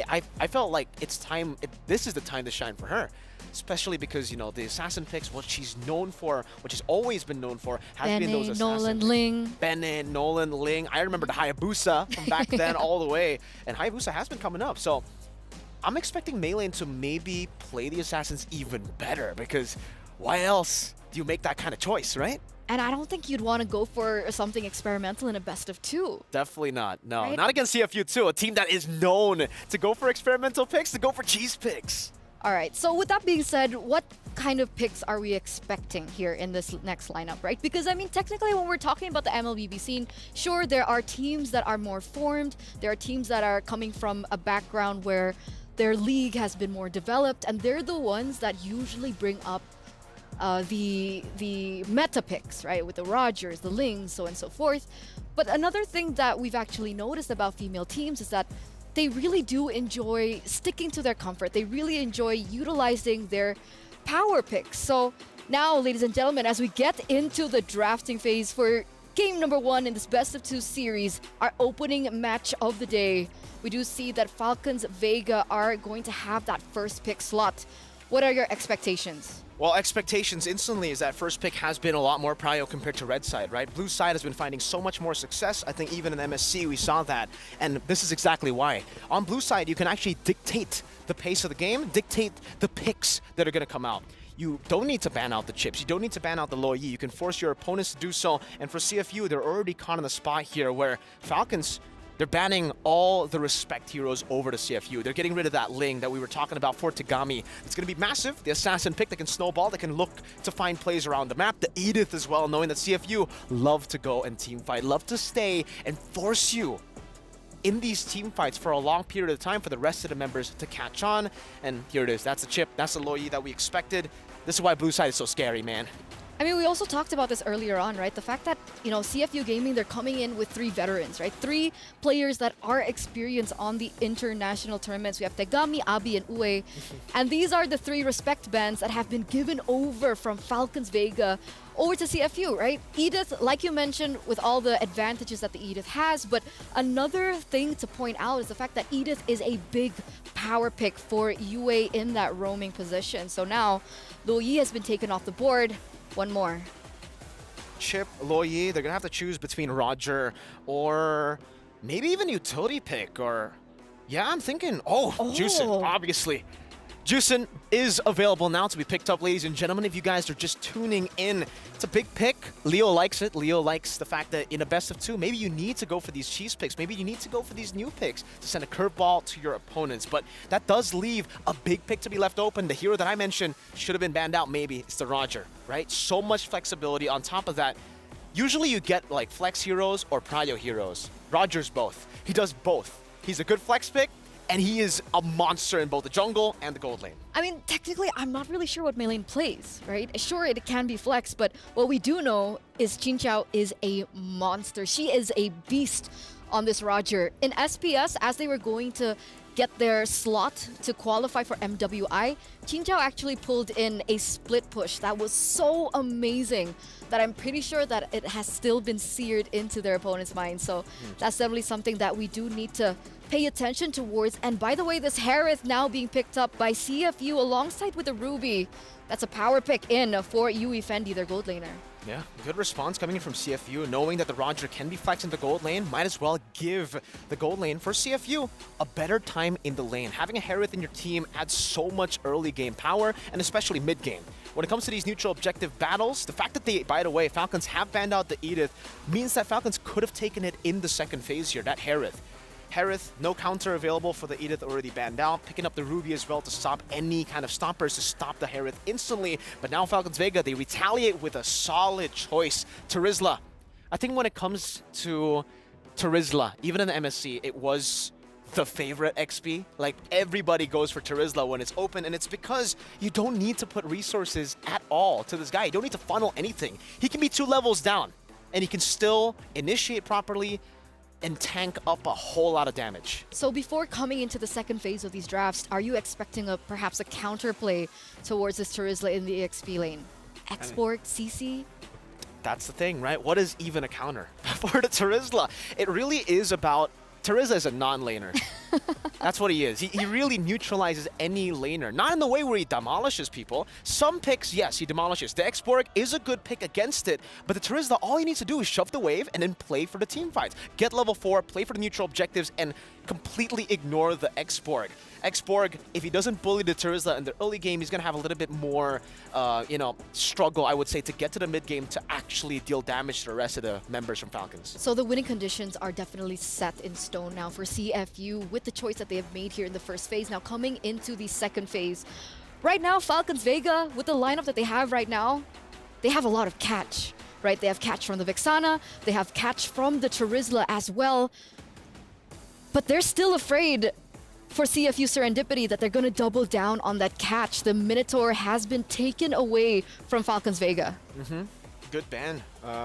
I felt like it's time. This is the time to shine for her. Especially because, you know, the assassin picks, what she's known for, what she's always been known for, has been those assassins. Nolan, Ling. Bennett, Nolan, Ling. I remember the Hayabusa from back then all the way. And Hayabusa has been coming up. So I'm expecting Meilane to maybe play the assassins even better, because why else do you make that kind of choice, right? And I don't think you'd want to go for something experimental in a best of 2. Definitely not. No, right? Not against CFU too, a team that is known to go for experimental picks, to go for cheese picks. All right, so with that being said, what kind of picks are we expecting here in this next lineup, right? Because, I mean, technically when we're talking about the MLBB scene, sure, there are teams that are more formed. There are teams that are coming from a background where their league has been more developed, and they're the ones that usually bring up the meta picks, right? With the Rogers, the Lings, so on and so forth. But another thing that we've actually noticed about female teams is that they really do enjoy sticking to their comfort. They really enjoy utilizing their power picks. So now, ladies and gentlemen, as we get into the drafting phase for game number 1 in this best of 2 series, our opening match of the day, we do see that Falcons Vega are going to have that first pick slot. What are your expectations? Well, expectations instantly is that first pick has been a lot more prio compared to red side, right? Blue side has been finding so much more success. I think even in MSC we saw that, and this is exactly why. On blue side, you can actually dictate the pace of the game, dictate the picks that are going to come out. You don't need to ban out the chips. You don't need to ban out the low yi. You can force your opponents to do so. And for CFU, they're already caught in the spot here where Falcons, they're banning all the respect heroes over to CFU. They're getting rid of that Ling that we were talking about for Tagami. It's going to be massive. The assassin pick that can snowball, that can look to find plays around the map. The Edith as well, knowing that CFU love to go and team fight, love to stay and force you in these team fights for a long period of time for the rest of the members to catch on. And here it is. That's the chip. That's the low yi that we expected. This is why blue side is so scary, man. I mean, we also talked about this earlier on, right? The fact that, you know, CFU Gaming, they're coming in with 3 veterans, right? 3 players that are experienced on the international tournaments. We have Tegami, Abi, and Ue. And these are the 3 respect bands that have been given over from Falcons Vega over to CFU, right? Edith, like you mentioned, with all the advantages that the Edith has, but another thing to point out is the fact that Edith is a big power pick for UA in that roaming position. So now, Lo Yi has been taken off the board. One more. Chip, Lo Yi, they're going to have to choose between Roger or maybe even utility pick or... Yeah, I'm thinking... Juicin, obviously. Juicin is available now to be picked up, ladies and gentlemen. If you guys are just tuning in, it's a big pick. Leo likes it. Leo likes the fact that in a best of 2, maybe you need to go for these cheese picks. Maybe you need to go for these new picks to send a curveball to your opponents. But that does leave a big pick to be left open. The hero that I mentioned should have been banned out, maybe. It's the Roger, right? So much flexibility. On top of that, usually you get like flex heroes or prio heroes. Roger's both. He does both. He's a good flex pick, and he is a monster in both the jungle and the gold lane. I mean, technically, I'm not really sure what Meilane plays, right? Sure, it can be flex, but what we do know is Chinchao is a monster. She is a beast on this Roger. In SPS, as they were going to get their slot to qualify for MWI, Chinchao actually pulled in a split push that was so amazing that I'm pretty sure that it has still been seared into their opponent's mind. So that's definitely something that we do need to pay attention towards. And by the way, this Harith now being picked up by CFU alongside with the Ruby. That's a power pick in for Yui Fendi, their gold laner. Yeah, good response coming in from CFU, knowing that the Roger can be flexed in the gold lane. Might as well give the gold lane for CFU a better time in the lane. Having a Harith in your team adds so much early game power, and especially mid game. When it comes to these neutral objective battles, the fact that they, by the way, Falcons have banned out the Edith means that Falcons could have taken it in the second phase here, that Harith. Harith, no counter available for the Edith, already banned out. Picking up the Ruby as well to stop any kind of stoppers, to stop the Harith instantly. But now Falcons Vega, they retaliate with a solid choice. Terizla. I think when it comes to Terizla, even in the MSC, it was the favorite XP. Like, everybody goes for Terizla when it's open, and it's because you don't need to put resources at all to this guy. You don't need to funnel anything. He can be 2 levels down, and he can still initiate properly and tank up a whole lot of damage. So before coming into the second phase of these drafts, are you expecting perhaps a counterplay towards this Terizla in the EXP lane? Export, CC? That's the thing, right? What is even a counter for the Terizla? It really is about... Terizla is a non-laner. That's what he is. He really neutralizes any laner. Not in the way where he demolishes people. Some picks, yes, he demolishes. The X-Borg is a good pick against it, but the Terizla, all he needs to do is shove the wave and then play for the team fights. Get level 4, play for the neutral objectives, and completely ignore the X-Borg. X-Borg, if he doesn't bully the Terizla in the early game, he's going to have a little bit more, struggle, I would say, to get to the mid game to actually deal damage to the rest of the members from Falcons. So the winning conditions are definitely set in stone now for CFU with the choice that they have made here in the first phase. Now coming into the second phase, right now Falcons Vega, with the lineup that they have right now, they have a lot of catch, right? They have catch from the Vexana, they have catch from the Terizla as well, but they're still afraid for CFU Serendipity that they're going to double down on that catch. The Minotaur has been taken away from Falcons Vega. Good ban,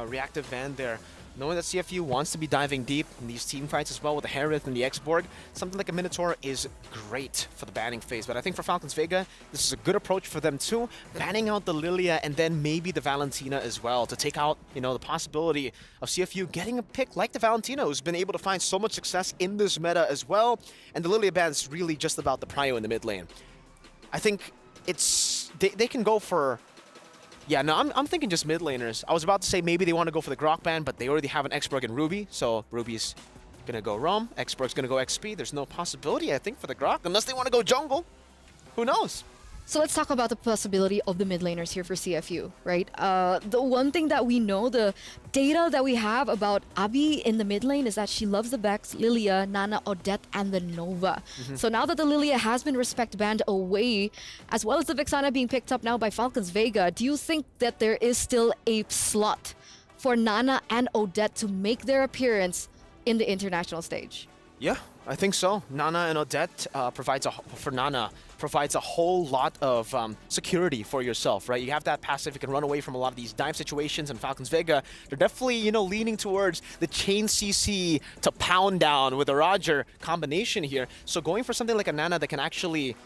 reactive ban there. Knowing that CFU wants to be diving deep in these team fights as well with the Harith and the X-Borg, something like a Minotaur is great for the banning phase. But I think for Falcons Vega, this is a good approach for them too, banning out the Lilia and then maybe the Valentina as well to take out, the possibility of CFU getting a pick like the Valentina, who's been able to find so much success in this meta as well. And the Lilia ban's really just about the prio in the mid lane. I think they can go for... Yeah, no, I'm thinking just mid laners. I was about to say maybe they want to go for the Grok ban, but they already have an X-Borg and Ruby, so Ruby's going to go Rom, X-Borg's going to go XP. There's no possibility, I think, for the Grok, unless they want to go jungle. Who knows? So let's talk about the possibility of the mid laners here for CFU, right? The one thing that we know, the data that we have about Abby in the mid lane is that she loves the Vex, Lilia, Nana, Odette, and the Nova. So now that the Lilia has been respect banned away, as well as the Vexana being picked up now by Falcons Vega, do you think that there is still a slot for Nana and Odette to make their appearance in the international stage? Yeah, I think so. Nana and Odette provides a whole lot of security for yourself, right? You have that passive, you can run away from a lot of these dive situations, and Falcons Vega, they're definitely, leaning towards the chain CC to pound down with a Roger combination here. So going for something like a Nana that can actually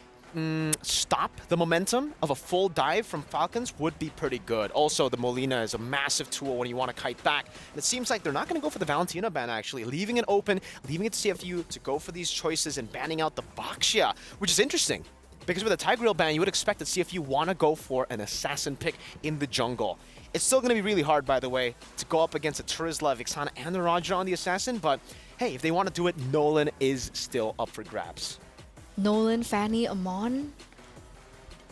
stop the momentum of a full dive from Falcons would be pretty good. Also, the Molina is a massive tool when you want to kite back. And it seems like they're not going to go for the Valentina ban, actually. Leaving it open, leaving it to CFU to go for these choices and banning out the Baxia, which is interesting. Because with a Tigreal ban, you would expect that CFU want to go for an assassin pick in the jungle. It's still going to be really hard, by the way, to go up against a Terizla, Vexana, and the Roger on the assassin. But hey, if they want to do it, Nolan is still up for grabs. Nolan, Fanny, Amon?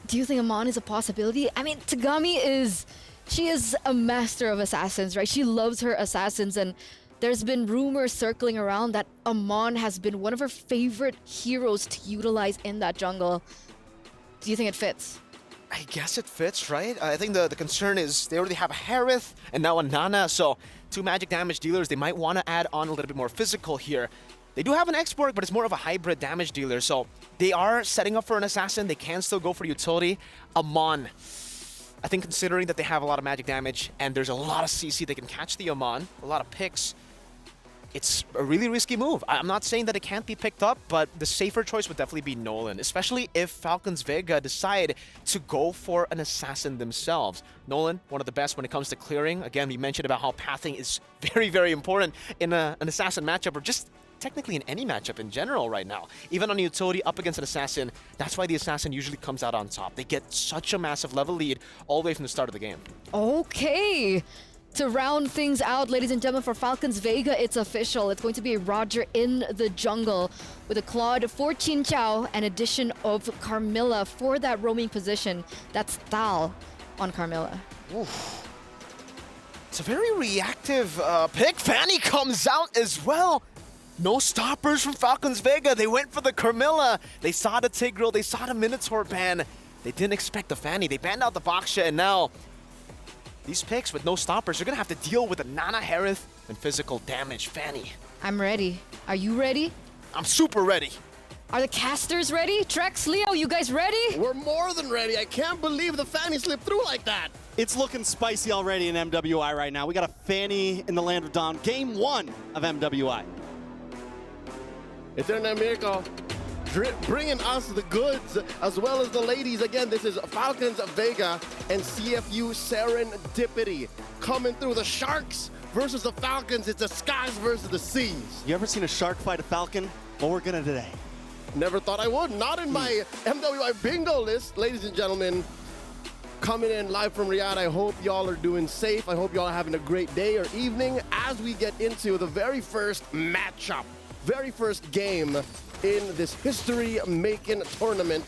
Do you think Amon is a possibility? I mean, Tagami she is a master of assassins, right? She loves her assassins, and there's been rumors circling around that Amon has been one of her favorite heroes to utilize in that jungle. Do you think it fits? I guess it fits, right? I think the concern is they already have a Harith and now a Nana, so 2 magic damage dealers. They might want to add on a little bit more physical here. They do have an X-Borg, but it's more of a hybrid damage dealer, so they are setting up for an assassin. They can still go for utility. Amon, I think considering that they have a lot of magic damage and there's a lot of CC, they can catch the Amon, a lot of picks. It's a really risky move. I'm not saying that it can't be picked up, but the safer choice would definitely be Nolan, especially if Falcons Vega decide to go for an assassin themselves. Nolan, one of the best when it comes to clearing. Again, we mentioned about how pathing is very, very important in an assassin matchup, or just technically in any matchup in general right now. Even on a utility up against an assassin, that's why the assassin usually comes out on top. They get such a massive level lead all the way from the start of the game. Okay. To round things out, ladies and gentlemen, for Falcons Vega, it's official. It's going to be a Roger in the jungle with a Claude for Chin Chow and addition of Carmilla for that roaming position. That's Thal on Carmilla. Oof. It's a very reactive pick. Fanny comes out as well. No stoppers from Falcons Vega. They went for the Carmilla. They saw the Tigreal. They saw the Minotaur ban. They didn't expect the Fanny. They banned out the Baxia, and now these picks with no stoppers, they're going to have to deal with a Nana Harith and physical damage. Fanny. I'm ready. Are you ready? I'm super ready. Are the casters ready? Trex, Leo, you guys ready? We're more than ready. I can't believe the Fanny slipped through like that. It's looking spicy already in MWI right now. We got a Fanny in the Land of Dawn. Game 1 of MWI. Eternal Miracle bringing us the goods as well as the ladies. Again, this is Falcons Vega and CFU Serendipity coming through. The Sharks versus the Falcons. It's the skies versus the seas. You ever seen a shark fight a falcon? Well, we're gonna today. Never thought I would. Not in my MWI bingo list, ladies and gentlemen. Coming in live from Riyadh. I hope y'all are doing safe. I hope y'all are having a great day or evening as we get into the very first matchup, very first game in this history-making tournament.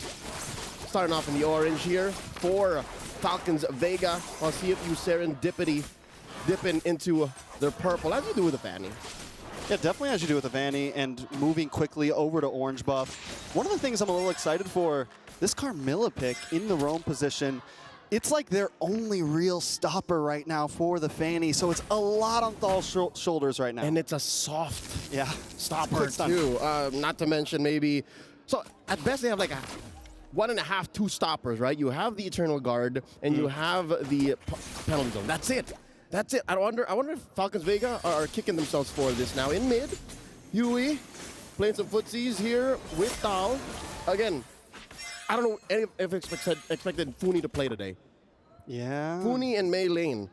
Starting off in the orange here for Falcons Vega. I'll see if you serendipity dipping into their purple, as you do with the Fanny. Yeah, definitely as you do with the Vanny, and moving quickly over to orange buff. One of the things I'm a little excited for, this Carmilla pick in the roam position, it's like their only real stopper right now for the Fanny, so it's a lot on Thal's shoulders right now. And it's a soft stopper Quick too. Not to mention maybe, so at best they have like a 1.5, 2 stoppers, right? You have the Eternal Guard and you have the penalty zone. That's it. That's it. I wonder if Falcons Vega are kicking themselves for this now. In mid, Yui playing some footsies here with Thal. Again, I don't know if expected Funi to play today. Yeah. Funi and Mei Lane.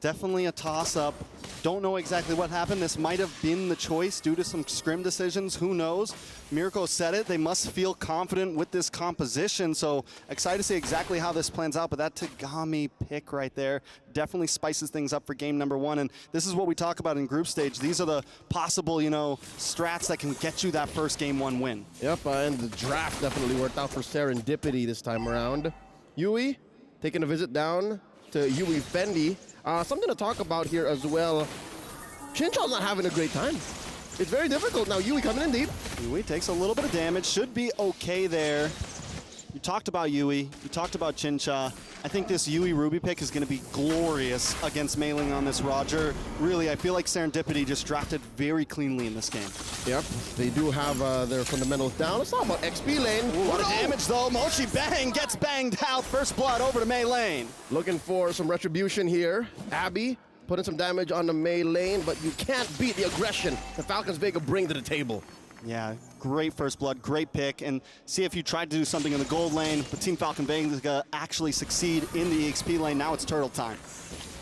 Definitely a toss-up. Don't know exactly what happened. This might have been the choice due to some scrim decisions. Who knows? Mirko said it. They must feel confident with this composition. So excited to see exactly how this plans out. But that Tagami pick right there definitely spices things up for game number 1. And this is what we talk about in group stage. These are the possible, strats that can get you that first game 1 win. Yep, and the draft definitely worked out for serendipity this time around. Yui taking a visit down to Yui Fendi. Something to talk about here as well. Chinchaw's not having a great time. It's very difficult now. Yui coming in deep. Yui takes a little bit of damage. Should be okay there. You talked about Yui. You talked about Chincha. I think this Yui Ruby pick is going to be glorious against Mailing on this Roger. Really, I feel like Serendipity just drafted very cleanly in this game. Yep, they do have their fundamentals down. Let's talk about XP Lane. Ooh, what a damage though. Mochi Bang gets banged out. First blood over to Mei Lane. Looking for some retribution here. Abby putting some damage on the Mei Lane, but you can't beat the aggression the Falcons Vega bring to the table. Yeah, great first blood, great pick. And see if you tried to do something in the gold lane, but Team Falcon Vega actually succeed in the XP lane. Now it's turtle time.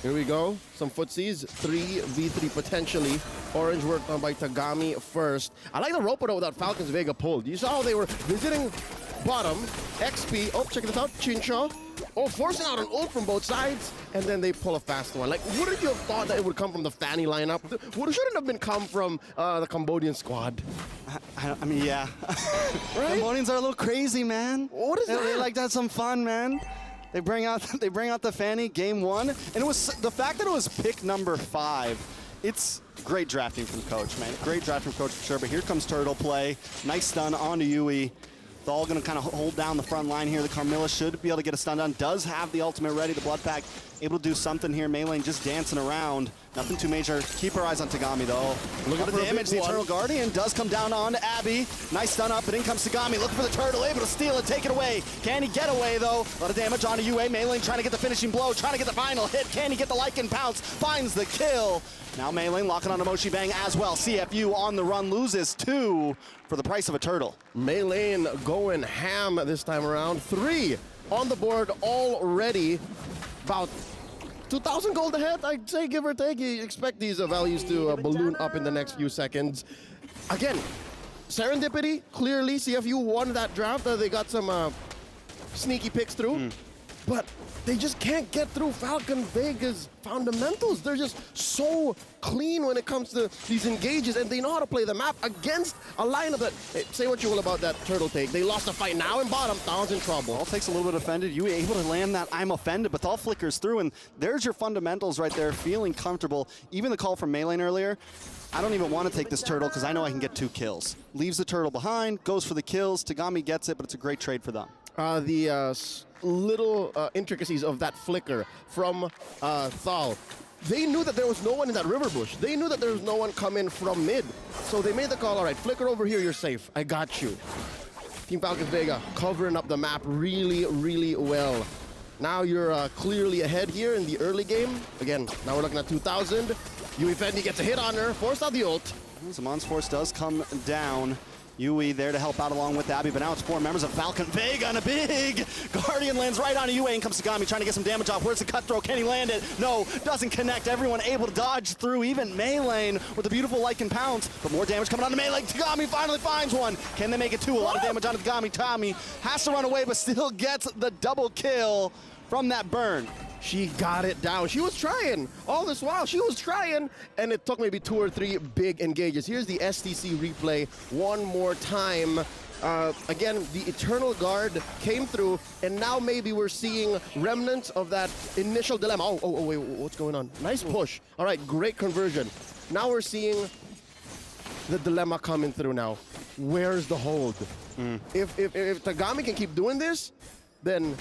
Here we go. Some footsies. 3v3 potentially. Orange worked on by Tagami first. I like the rope though that Falcons Vega pulled. You saw how they were visiting bottom. XP. Oh, check this out. Chincha. Oh, forcing out an ult from both sides, and then they pull a fast one. Like, wouldn't you have thought that it would come from the Fanny lineup? Shouldn't have been come from the Cambodian squad. I mean, yeah. Right? Cambodians are a little crazy, man. What is that? They like to have some fun, man. They bring out the Fanny game 1, and it was the fact that it was pick number 5. It's great drafting from Coach, man. Great drafting from Coach for sure. But here comes turtle play. Nice stun onto Yui. Thal going to kind of hold down the front line here. The Carmilla should be able to get a stun done. Does have the ultimate ready. The Blood Pack able to do something here. Mei Lane just dancing around. Nothing too major. Keep our eyes on Tagami though. Look at the damage. The Eternal Guardian does come down on to Abby. Nice stun up, but in comes Tagami. Looking for the turtle. Able to steal it. Take it away. Can he get away though? A lot of damage onto UA. Mei Lane trying to get the finishing blow. Trying to get the final hit. Can he get the Lycan pounce? Finds the kill. Now Mei Lane locking on to Mochi Bang as well. CFU on the run, loses 2 for the price of a turtle. Mei Lane going ham this time around. 3 on the board already. About 2,000 gold ahead, I'd say, give or take. You expect these values to balloon up in the next few seconds. Again, serendipity, clearly CFU won that draft. They got some sneaky picks through. But they just can't get through Falcon Vega's fundamentals. They're just so clean when it comes to these engages, and they know how to play the map against a lineup that, say what you will about that turtle take. They lost a fight now in bottom. Thal's in trouble. Thal takes a little bit offended. You able to land that I'm offended, but Thal flickers through, and there's your fundamentals right there, feeling comfortable. Even the call from Mei Lane earlier, I don't even want to take this turtle because I know I can get 2 kills. Leaves the turtle behind, goes for the kills. Tagami gets it, but it's a great trade for them. Little intricacies of that flicker from Thal. They knew that there was no one in that river bush. They knew that there was no one coming from mid. So they made the call, all right, flicker over here, you're safe. I got you. Team Falcons Vega covering up the map really, really well. Now you're clearly ahead here in the early game. Again, now we're looking at 2,000. Yui Fendi gets a hit on her, forced out the ult. Zaman's force does come down. Yui there to help out along with Abby, but now it's 4 members of Falcon Vega, and a big Guardian lands right on Yui. In comes Tagami trying to get some damage off. Where's the cut throw? Can he land it? No, doesn't connect. Everyone able to dodge through, even Melee with a beautiful Lycan pounce, but more damage coming on to Melee. Tagami finally finds one. Can they make it 2? A lot of damage onto Tagami. Tagami has to run away, but still gets the double kill from that burn. She got it down. She was trying. All this while, she was trying, and it took maybe 2 or 3 big engages. Here's the STC replay one more time. Again, the Eternal Guard came through, and now maybe we're seeing remnants of that initial dilemma. Oh, wait, what's going on? Nice push. All right, great conversion. Now we're seeing the dilemma coming through now. Where's the hold? If Tagami can keep doing this, then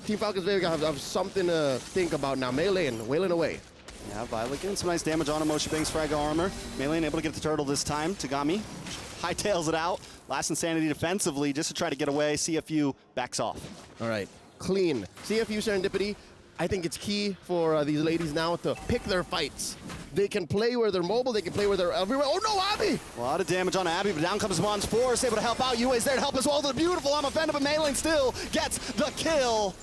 Team Falcons Vega have something to think about now. Melee wailing away. Yeah, Violet getting some nice damage on him. Moshi Bang's frag armor. Melee able to get the turtle this time. Tagami hightails it out. Last Insanity defensively just to try to get away. CFU backs off. All right, clean. CFU Serendipity. I think it's key for these ladies now to pick their fights. They can play where they're mobile, they can play where they're everywhere. Oh no, Abby! A lot of damage on Abby, but down comes Mons Force, able to help out. Yui's there to help as well. The beautiful offended, but Melee still gets the kill.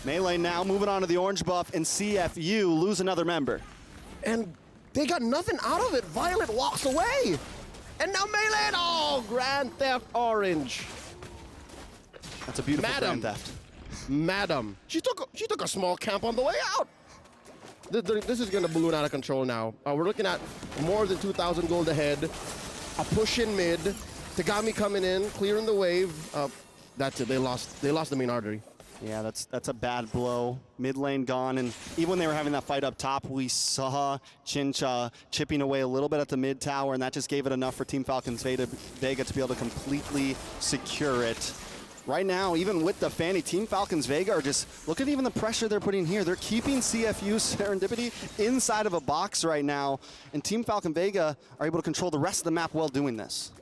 Melee now moving on to the orange buff, and CFU lose another member. And they got nothing out of it. Violet walks away. And now Melee, oh, Grand Theft Orange. That's a beautiful Grand Theft. Madam, she took a small camp on the way out. This is gonna balloon out of control now. We're looking at more than 2,000 gold ahead. A push in mid. Tagami coming in, clearing the wave. That's it. They lost the main artery. Yeah, that's a bad blow. Mid lane gone, and even when they were having that fight up top, we saw Chincha chipping away a little bit at the mid tower, and that just gave it enough for Team Falcons Vega to be able to completely secure it. Right now, even with the Fanny, Team Falcons Vega are just, look at even the pressure they're putting here. They're keeping CFU Serendipity inside of a box right now, and Team Falcon Vega are able to control the rest of the map while doing this.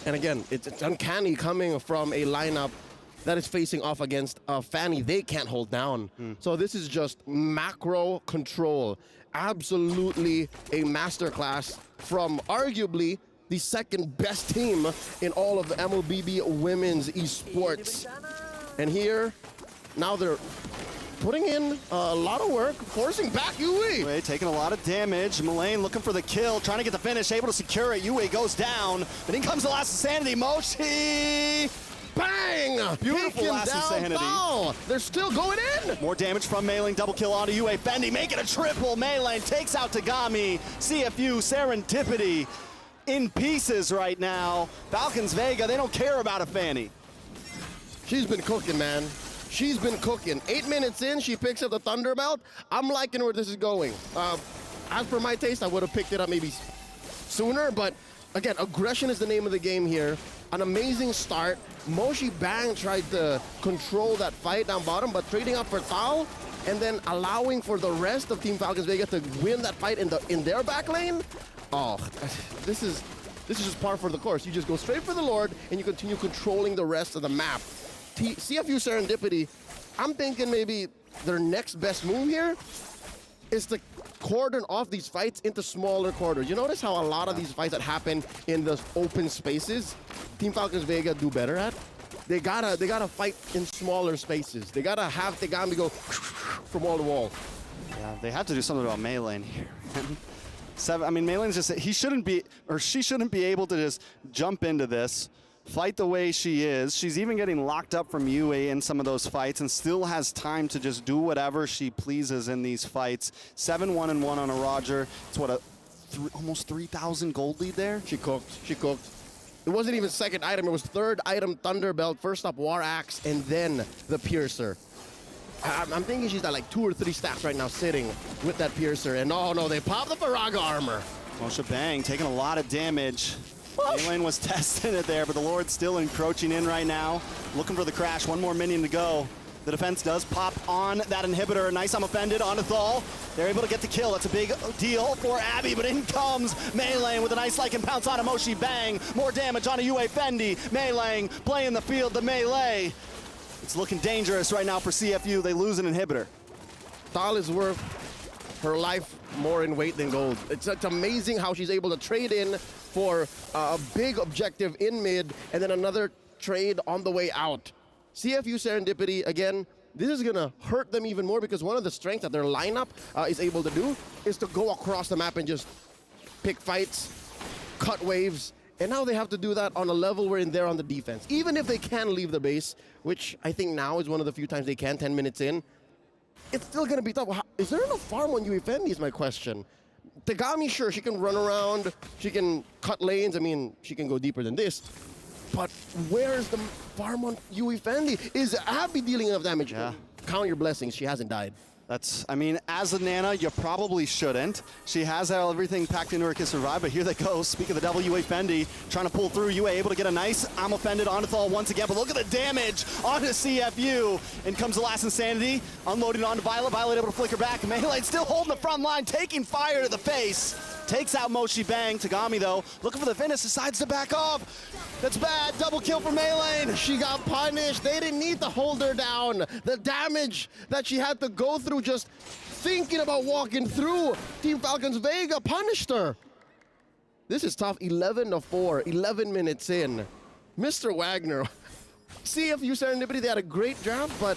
And again, it's uncanny coming from a lineup that is facing off against Fanny they can't hold down. So this is just macro control. Absolutely a masterclass from arguably the second best team in all of the MLBB women's esports. And here, now they're putting in a lot of work, forcing back Yui. Taking a lot of damage. Mullane looking for the kill, trying to get the finish, able to secure it. Yui goes down, but in comes the last Insanity. Moshi! Bang! Beautiful last Insanity. Foul. They're still going in. More damage from Melee, double kill onto Yui. Fendi making a triple. Melee takes out Tagami. CFU Serendipity in pieces right now. Falcons Vega, they don't care about a Fanny. She's been cooking, man. She's been cooking. 8 minutes in, she picks up the Thunderbelt. I'm liking where this is going. As per my taste, I would have picked it up maybe sooner, but again, aggression is the name of the game here. An amazing start. Moshi Bang tried to control that fight down bottom, but trading up for Tal and then allowing for the rest of Team Falcons Vega to win that fight in their back lane. Oh, this is just par for the course. You just go straight for the Lord and you continue controlling the rest of the map. CFU Serendipity, I'm thinking maybe their next best move here is to cordon off these fights into smaller quarters. You notice how a lot of these fights that happen in the open spaces, Team Falcons Vega do better at? They gotta fight in smaller spaces. They gotta have Tagami go from wall to wall. Yeah, they have to do something about Melee here. I mean, Melee's just, he shouldn't be, or she shouldn't be able to just jump into this, fight the way she is. She's even getting locked up from Yui in some of those fights and still has time to just do whatever she pleases in these fights. 7-1-1 on a Roger. It's what, almost 3,000 gold lead there? She cooked. It wasn't even second item, it was third item Thunderbelt, first up War Axe, and then the Piercer. I'm thinking she's at like 2 or 3 stacks right now sitting with that Piercer, and oh no, they popped the Faraga armor. Moshi Bang taking a lot of damage. Elaine was testing it there, but the Lord's still encroaching in right now. Looking for the crash, 1 more minion to go. The defense does pop on that inhibitor. Nice, I'm offended on Athal. They're able to get the kill. That's a big deal for Abby, but in comes Melee with a nice Lycan pounce on Moshi Bang. More damage on a UA Fendi. Melee playing the field to Melee. It's looking dangerous right now for CFU. They lose an inhibitor. Tal is worth her life more in weight than gold. It's amazing how she's able to trade in for a big objective in mid and then another trade on the way out. CFU Serendipity, again, this is going to hurt them even more because one of the strengths that their lineup is able to do is to go across the map and just pick fights, cut waves, and now they have to do that on a level wherein they're on the defense. Even if they can leave the base, which I think now is one of the few times they can, 10 minutes in, it's still going to be tough. Is there enough farm on Uifendi is my question. Tegami, sure, she can run around, she can cut lanes, I mean, she can go deeper than this. But where's the farm on Uifendi? Is Abby dealing enough damage? Yeah. Count your blessings, she hasn't died. That's, I mean, as a Nana, you probably shouldn't. She has everything packed into her to survive, but here they go. Speak of the devil, Yue Fendi trying to pull through. Yue able to get a nice I'm offended onto Thal once again, but look at the damage onto CFU. And comes the last Insanity, unloading onto Violet. Violet able to flicker back. Melee still holding the front line, taking fire to the face. Takes out Moshi Bang. Tagami, though, looking for the finish, decides to back off. That's bad. Double kill for Melee. She got punished. They didn't need to hold her down. The damage that she had to go through just thinking about walking through Team Falcons Vega punished her. This is tough. 11-4, 11 minutes in. Mr. Wagner. CFU Serendipity, they had a great draft, but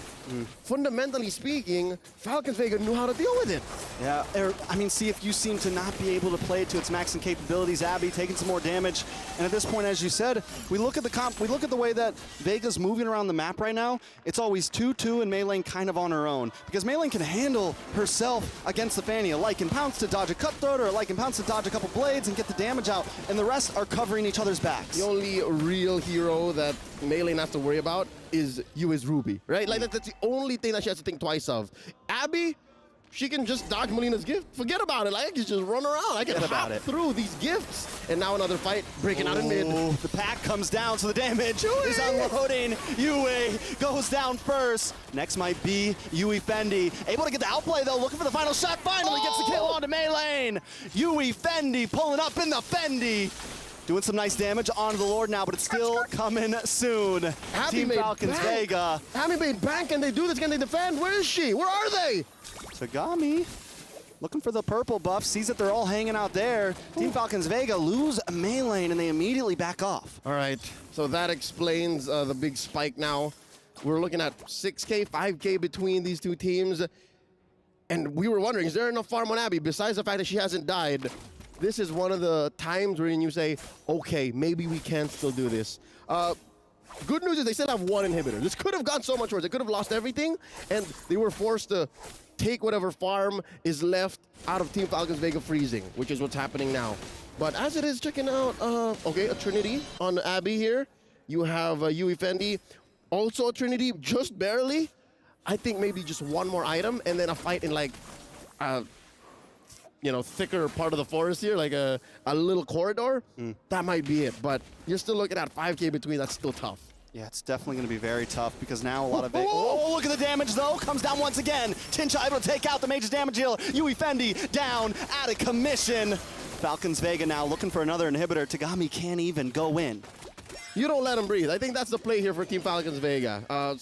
fundamentally speaking, Falcons Vega knew how to deal with it. Yeah, I mean, CFU seemed to not be able to play it to its maximum capabilities. Abby taking some more damage, and at this point, as you said, we look at the way that Vega's moving around the map right now. It's always 2-2 and Meilane kind of on her own, because Meilane can handle herself against the Fanny. A Lycan Pounce to dodge a Cutthroat, or a Lycan Pounce to dodge a couple blades and get the damage out, and the rest are covering each other's backs. The only real hero that Meilane has to worry about is Ruby, right? Like that's the only thing that she has to think twice of. Abby, she can just dodge Molina's gift. Forget about it. Like, I can just run around. I can hop through these gifts. And now another fight, breaking out in mid. The pack comes down, so the damage is unloading. Yue goes down first. Next might be Yue Fendi. Able to get the outplay, though. Looking for the final shot. Finally gets the kill onto Meilane. Yue Fendi pulling up in the Fendi. Doing some nice damage onto the Lord now, but it's still coming soon. Team Falcons Vega. Abby made bank. Can they do this? Can they defend? Where is she? Where are they? Tagami looking for the purple buff, sees that they're all hanging out there. Team Falcons Vega lose a Meilane and they immediately back off. All right, so that explains the big spike now. We're looking at 6K, 5K between these two teams. And we were wondering, is there enough farm on Abby? Besides the fact that she hasn't died, this is one of the times where you say, okay, maybe we can still do this. Good news is they still have one inhibitor. This could have gone so much worse. They could have lost everything, and they were forced to take whatever farm is left out of Team Falcons Vega freezing, which is what's happening now. But as it is, checking out, okay, a Trinity on Abby here. You have Yue Fendi, also a Trinity, just barely. I think maybe just one more item, and then a fight in like, you know, thicker part of the forest here, like a little corridor. That might be it, but you're still looking at 5K between. That's still tough. Yeah, it's definitely going to be very tough because now a lot of it. Oh, look at the damage though. Comes down once again. Tincha able to take out the Mage's damage healer. Yue Fendi down out of commission. Falcons Vega now looking for another inhibitor. Tagami can't even go in. You don't let him breathe. I think that's the play here for Team Falcons Vega.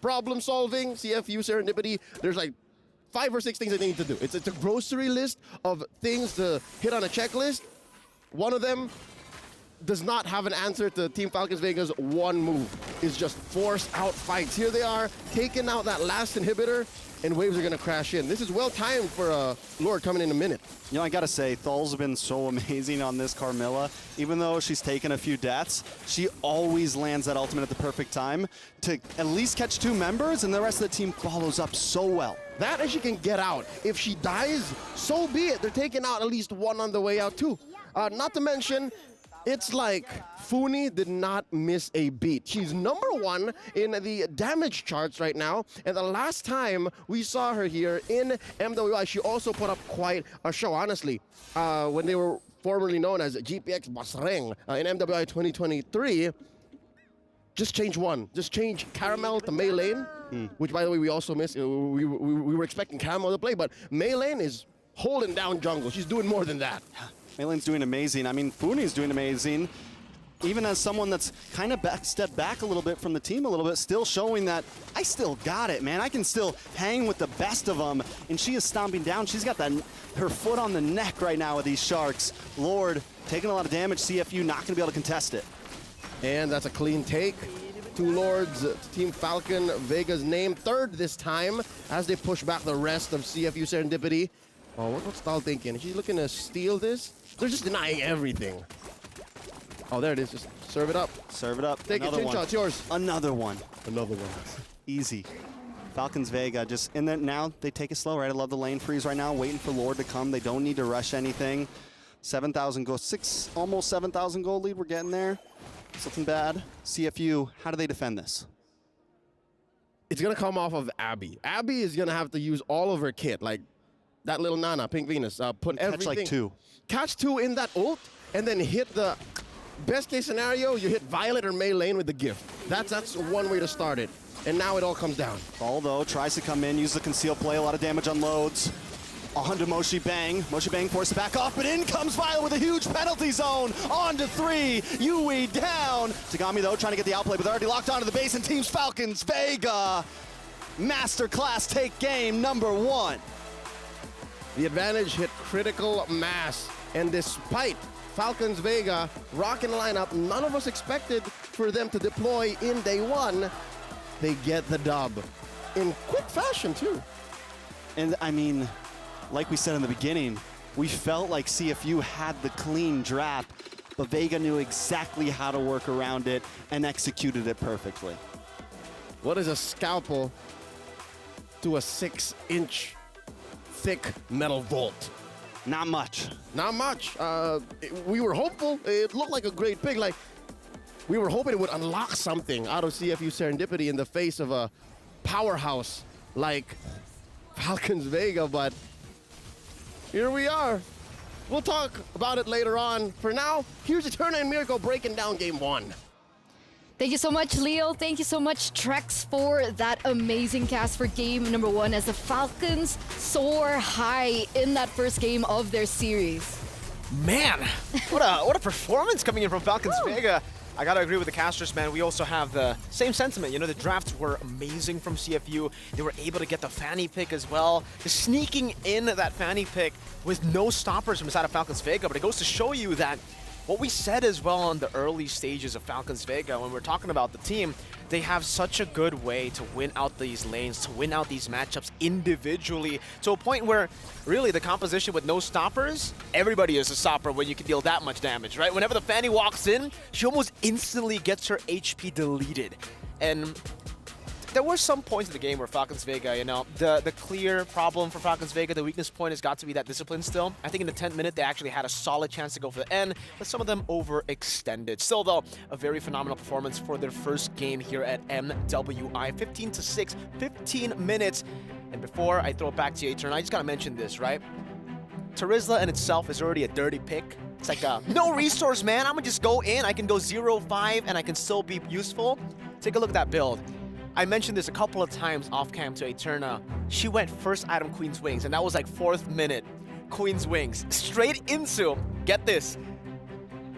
Problem solving, CFU Serendipity. There's like 5 or 6 things that they need to do. It's a grocery list of things to hit on a checklist. One of them does not have an answer to Team Falcons Vega's one move. It's just force out fights. Here they are, taking out that last inhibitor, and waves are gonna crash in. This is well timed for Lord coming in a minute. You know, I gotta say, Thal's been so amazing on this Carmilla. Even though she's taken a few deaths, she always lands that ultimate at the perfect time to at least catch 2 members, and the rest of the team follows up so well. That and she can get out. If she dies, so be it. They're taking out at least one on the way out too. Not to mention, it's like Funi did not miss a beat. She's #1 in the damage charts right now. And the last time we saw her here in MWI, she also put up quite a show, honestly. When they were formerly known as GPX Basreng in MWI 2023, just change one. Just change Caramel to Meilane, which, by the way, we also missed. We were expecting Caramel to play, but Meilane is holding down jungle. She's doing more than that. Meilane's doing amazing. I mean, Funi's doing amazing. even as someone that's kind of stepped back a little bit from the team a little bit, still showing that I still got it, man. I can still hang with the best of them. And she is stomping down. She's got her foot on the neck right now with these Sharks. Lord taking a lot of damage. CFU not going to be able to contest it. And that's a clean take. 2 Lords to Team Falcon Vega's name. 3rd this time as they push back the rest of CFU Serendipity. Oh, what's Stahl thinking? Is she looking to steal this? They're just denying everything. Oh, there it is. Just serve it up. Serve it up. Take it, Chincha. It's yours. Another one. Another one. Easy. Falcons Vega just, and then now they take it slow, right? I love the lane freeze right now, waiting for Lord to come. They don't need to rush anything. 7,000 gold, almost 7,000 gold lead. We're getting there. Something bad. CFU, how do they defend this? It's going to come off of Abby. Abby is going to have to use all of her kit, like that little Nana, Pink Venus, put everything. Catch like 2. Catch 2 in that ult, and then hit the best case scenario, you hit Violet or Mei Lane with the gift. That's one way to start it. And now it all comes down. Although tries to come in, use the conceal play, a lot of damage on loads. Onto Moshi Bang. Moshi Bang forced to back off, but in comes Violet with a huge penalty zone. On to 3. Yui down. Tagami, though, trying to get the outplay, but they're already locked onto the base, and Teams Falcons Vega. Masterclass take game number 1. The advantage hit critical mass, and despite Falcons Vega rocking the lineup, none of us expected for them to deploy in day 1. They get the dub in quick fashion, too. And I mean, like we said in the beginning, we felt like CFU had the clean draft, but Vega knew exactly how to work around it and executed it perfectly. What is a scalpel to a 6-inch thick metal vault? Not much. Not much. We were hopeful. It looked like a great pick. Like, we were hoping it would unlock something out of CFU Serendipity in the face of a powerhouse like Falcons Vega, but here we are. We'll talk about it later on. For now, here's Eterna and Mirko breaking down game 1. Thank you so much, Leo. Thank you so much, Trex, for that amazing cast for game number 1 as the Falcons soar high in that first game of their series. Man, what a performance coming in from Falcons Vega. I gotta agree with the casters, man. We also have the same sentiment. You know, the drafts were amazing from CFU. They were able to get the Fanny pick as well. Just sneaking in that Fanny pick with no stoppers from inside of Falcons Vega. But it goes to show you that what we said as well on the early stages of Falcons Vega when we're talking about the team, they have such a good way to win out these lanes, to win out these matchups individually, to a point where really the composition with no stoppers, everybody is a stopper when you can deal that much damage, right? Whenever the Fanny walks in, she almost instantly gets her HP deleted. And there were some points in the game where Falcons Vega, you know, the clear problem for Falcons Vega, the weakness point has got to be that discipline still. I think in the 10th minute, they actually had a solid chance to go for the end, but some of them overextended. Still, though, a very phenomenal performance for their first game here at MWI. 15-6, 15 minutes. And before I throw it back to you, Eterna, I just got to mention this, right? Terizla in itself is already a dirty pick. It's like, no resource, man. I'm going to just go in. I can go 0-5, and I can still be useful. Take a look at that build. I mentioned this a couple of times off cam to Eterna. She went first item Queen's Wings, and that was like 4th minute. Queen's Wings. Straight into, get this,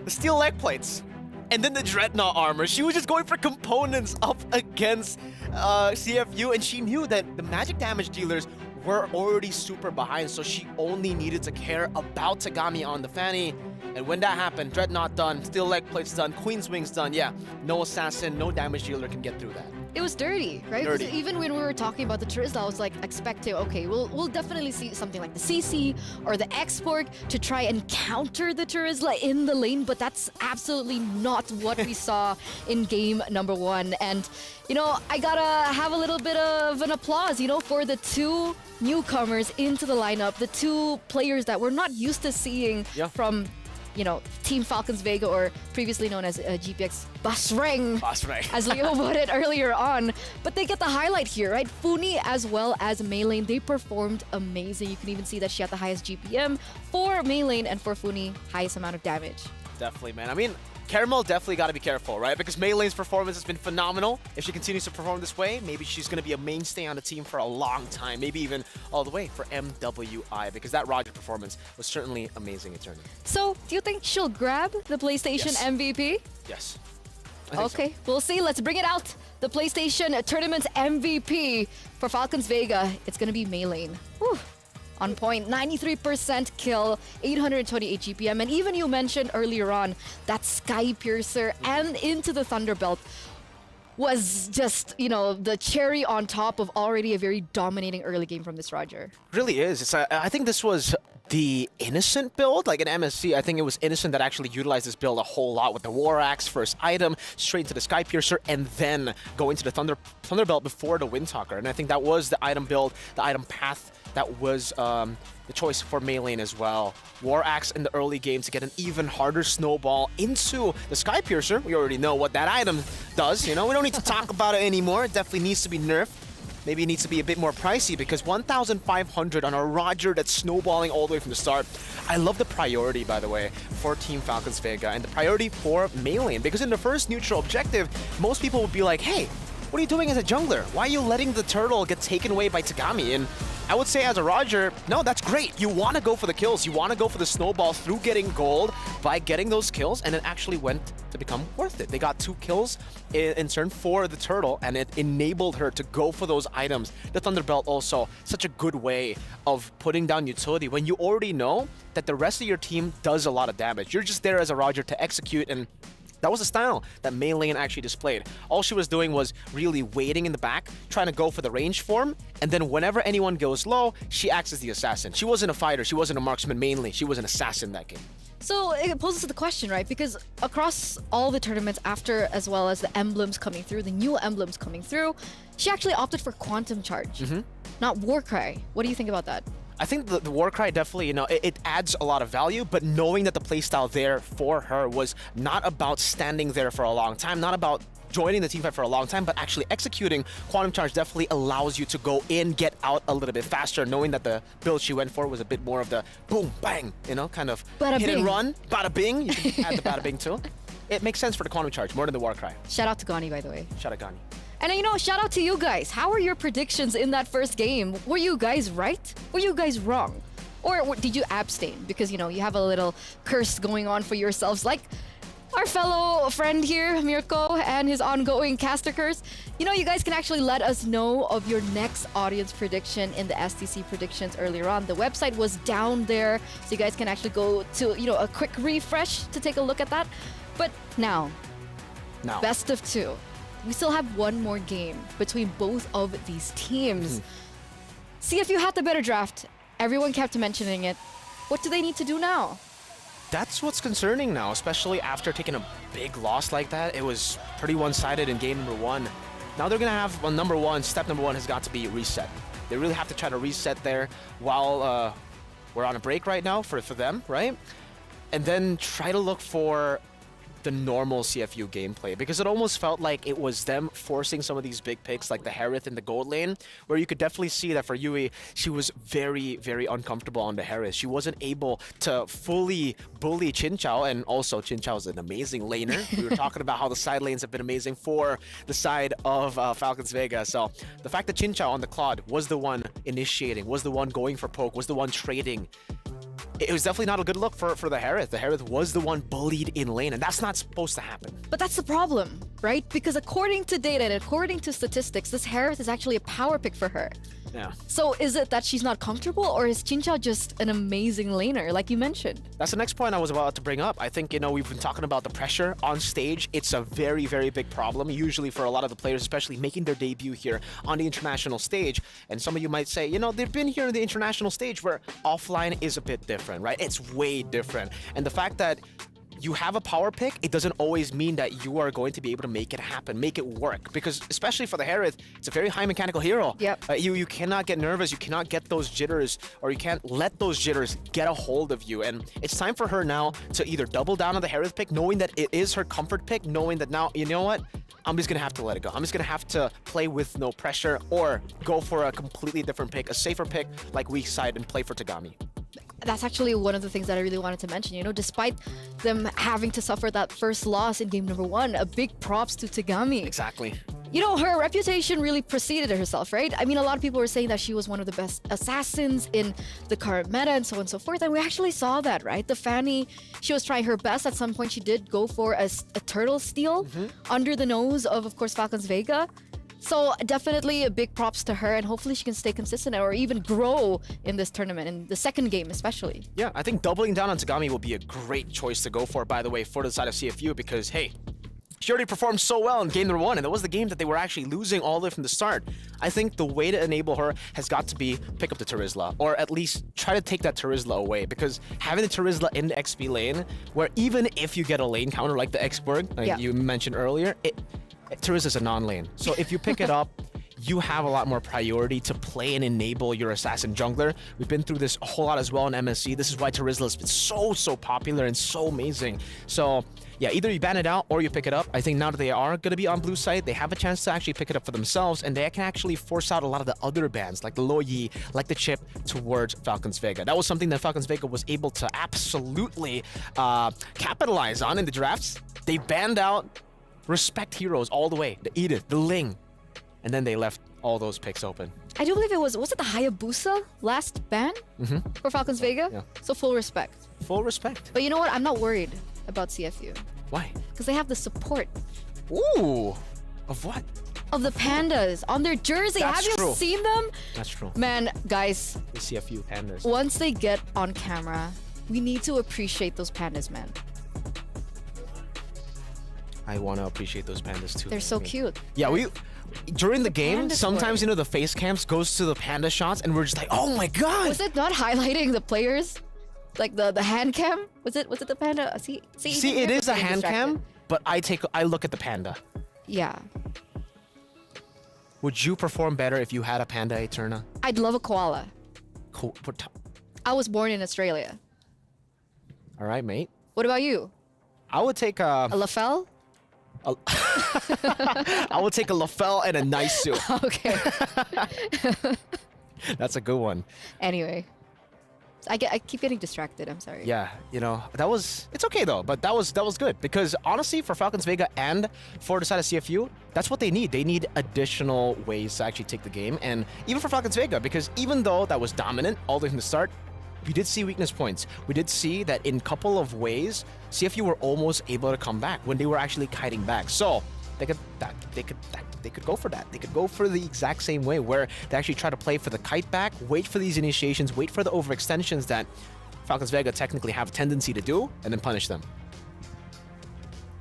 the steel leg plates. And then the Dreadnought armor. She was just going for components up against CFU, and she knew that the magic damage dealers were already super behind, so she only needed to care about Tagami on the Fanny. And when that happened, Dreadnought done, steel leg plates done, Queen's Wings done, yeah, no assassin, no damage dealer can get through that. It was dirty, right? Dirty. Because even when we were talking about the Terizla, I was like expecting, okay, we'll definitely see something like the CC or the Export to try and counter the Terizla in the lane, but that's absolutely not what we saw in game number 1. And, you know, I gotta have a little bit of an applause, you know, for the 2 newcomers into the lineup, the 2 players that we're not used to seeing from, you know, Team Falcons Vega, or previously known as GPX Basreng, as Leo put it earlier on. But they get the highlight here, right? Funi as well as Mei Lane, they performed amazing. You can even see that she had the highest GPM for Mei Lane, and for Funi, highest amount of damage. Definitely, man. I mean, Caramel definitely got to be careful, right? Because Mei Lane's performance has been phenomenal. If she continues to perform this way, maybe she's going to be a mainstay on the team for a long time, maybe even all the way for MWI, because that Roger performance was certainly amazing in tournament. So, do you think she'll grab the PlayStation MVP? Yes. Okay, we'll see. Let's bring it out. The PlayStation Tournament's MVP for Falcons Vega. It's going to be Mei Lane. Whew. On point, 93% kill, 828 GPM. And even you mentioned earlier on that Sky Piercer and into the Thunderbelt was just, you know, the cherry on top of already a very dominating early game from this Roger. Really is. I think this was the Innocent build, like in MSC. I think it was Innocent that actually utilized this build a whole lot with the War Axe first item, straight into the Sky Piercer, and then going to the Thunderbelt before the Windtalker. And I think that was the item build, the item path that was the choice for Mei Lane as well. War Axe in the early game to get an even harder snowball into the Sky Piercer. We already know what that item does, you know? We don't need to talk about it anymore. It definitely needs to be nerfed. Maybe it needs to be a bit more pricey because 1,500 on a Roger that's snowballing all the way from the start. I love the priority, by the way, for Team Falcons Vega and the priority for Mei Lane, because in the first neutral objective, most people would be like, hey, what are you doing as a jungler? Why are you letting the turtle get taken away by Tagami? And I would say as a Roger, no, that's great. You want to go for the kills. You want to go for the snowball through getting gold by getting those kills, and it actually went to become worth it. They got 2 kills in turn for the turtle, and it enabled her to go for those items. The Thunderbelt also, such a good way of putting down utility when you already know that the rest of your team does a lot of damage. You're just there as a Roger to execute, and that was the style that Mei Lane actually displayed. All she was doing was really waiting in the back, trying to go for the range form, and then whenever anyone goes low, she acts as the assassin. She wasn't a fighter, she wasn't a marksman mainly, she was an assassin that game. So it poses the question, right? Because across all the tournaments after, as well as the emblems coming through, the new emblems coming through, she actually opted for Quantum Charge, not Warcry. What do you think about that? I think the Warcry definitely, you know, it adds a lot of value, but knowing that the playstyle there for her was not about standing there for a long time, not about joining the teamfight for a long time, but actually executing Quantum Charge definitely allows you to go in, get out a little bit faster, knowing that the build she went for was a bit more of the boom, bang, you know, kind of bada hit bing. and run, bada bing. You can add the bada bing too. It makes sense for the Quantum Charge more than the Warcry. Shout out to Gani, by the way. Shout out Gani. And you know, shout out to you guys. How were your predictions in that first game? Were you guys right? Were you guys wrong? Or did you abstain? Because, you know, you have a little curse going on for yourselves, like our fellow friend here, Mirko, and his ongoing caster curse. You know, you guys can actually let us know of your next audience prediction in the STC predictions earlier on. The website was down there, so you guys can actually go to, you know, a quick refresh to take a look at that. But now, best of 2. We still have one more game between both of these teams. See if you had the better draft. Everyone kept mentioning it. What do they need to do now? That's what's concerning now, especially after taking a big loss like that. It was pretty one-sided in game number 1. Now they're going to have, well, number 1, step number 1 has got to be reset. They really have to try to reset there while we're on a break right now for them, right? And then try to look for the normal CFU gameplay, because it almost felt like it was them forcing some of these big picks like the Harith in the gold lane, where you could definitely see that for Yui, she was very, very uncomfortable on the Harith. She wasn't able to fully bully Chinchao, and also Chinchao is an amazing laner. We were talking about how the side lanes have been amazing for the side of Falcons Vega. So the fact that Chinchao on the Claude was the one initiating, was the one going for poke, was the one trading, it was definitely not a good look for the Harith. The Harith was the one bullied in lane, and that's not supposed to happen. But that's the problem, right? Because according to data and according to statistics, this Harith is actually a power pick for her. Yeah. So is it that she's not comfortable, or is Chinchao just an amazing laner, like you mentioned? That's the next point I was about to bring up. I think, you know, we've been talking about the pressure on stage. It's a very, very big problem, usually for a lot of the players, especially making their debut here on the international stage. And some of you might say, you know, they've been here on the international stage where offline is a bit different, right? It's way different. And the fact that you have a power pick, it doesn't always mean that you are going to be able to make it happen, make it work. Because especially for the Harith, it's a very high mechanical hero. Yep. You cannot get nervous, you cannot get those jitters, or you can't let those jitters get a hold of you. And it's time for her now to either double down on the Harith pick, knowing that it is her comfort pick, knowing that now, you know what? I'm just going to have to let it go. I'm just going to have to play with no pressure, or go for a completely different pick, a safer pick like weak side, and play for Tagami. that's actually one of the things that I really wanted to mention. You know, despite them having to suffer that first loss in game number 1, a big props to Tagami. Exactly. You know, her reputation really preceded herself, right? I mean, a lot of people were saying that she was one of the best assassins in the current meta and so on and so forth. And we actually saw that, right? The Fanny, she was trying her best. At some point, she did go for a turtle steal under the nose of course, Falcons Vega. So definitely a big props to her, and hopefully she can stay consistent or even grow in this tournament, in the second game especially. Yeah, I think doubling down on Tagami will be a great choice to go for, by the way, for the side of CFU, because, hey, she already performed so well in game number 1, and that was the game that they were actually losing all the way from the start. I think the way to enable her has got to be pick up the Terizla, or at least try to take that Terizla away, because having the Terizla in the XP lane, where even if you get a lane counter like the X-Borg, like you mentioned earlier, Terizla is a non-lane. So if you pick it up, you have a lot more priority to play and enable your assassin jungler. We've been through this a whole lot as well in MSC. This is why Terizla has been so popular and so amazing. So yeah, either you ban it out or you pick it up. I think now that they are going to be on blue side, they have a chance to actually pick it up for themselves, and they can actually force out a lot of the other bans, like the Loyi, like the Chip, towards Falcons Vega. That was something that Falcons Vega was able to absolutely capitalize on in the drafts. They banned out respect heroes all the way, the Edith, the Ling, and then they left all those picks open. I do believe it was it the Hayabusa last ban for Falcons Vega? Yeah. So full respect. Full respect. But you know what? I'm not worried about CFU. Why? Because they have the support. Ooh, of what? Of the pandas on their jersey. That's have true. you seen them? That's true. Man, guys. The CFU pandas. Once they get on camera, we need to appreciate those pandas, man. I want to appreciate those pandas too. They're so cute. Yeah, during the game, pandas sometimes, you know, the face cams goes to the panda shots and we're just like, oh my god! Was it not highlighting the players? Like the hand cam? Was it the panda? See, it is a hand cam, but I look at the panda. Yeah. Would you perform better if you had a panda, Eterna? I'd love a koala. What I was born in Australia. All right, mate. What about you? I would take a Lafelle? I would take a Lafelle and a nice suit. Okay. That's a good one. Anyway. I keep getting distracted. I'm sorry. Yeah, you know, it's okay though, but that was good, because honestly, for Falcons Vega and for the side of CFU, that's what they need. They need additional ways to actually take the game, and even for Falcons Vega, because even though that was dominant all the way from the start, we did see weakness points. We did see that in a couple of ways, CFU were almost able to come back when they were actually kiting back. So they could go for that. They could go for the exact same way, where they actually try to play for the kite back, wait for these initiations, wait for the overextensions that Falcons Vega technically have a tendency to do, and then punish them.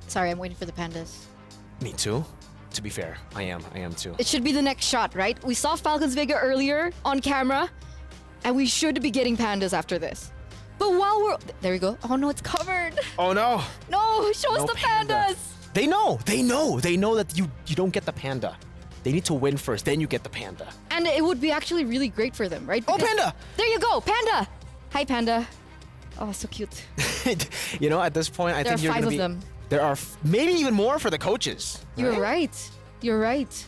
Sorry, I'm waiting for the pandas. Me too. To be fair, I am too. It should be the next shot, right? We saw Falcons Vega earlier on camera, and we should be getting pandas after this. But while there we go. Oh no, it's covered. Oh no. No, show us the pandas. They know that you don't get the panda. They need to win first, then you get the panda. And it would be actually really great for them, right? Oh, panda! There you go, panda! Hi, panda. Oh, so cute. You know, at this point, I think there are 5 of them. There are maybe even more for the coaches. You're right. You're right.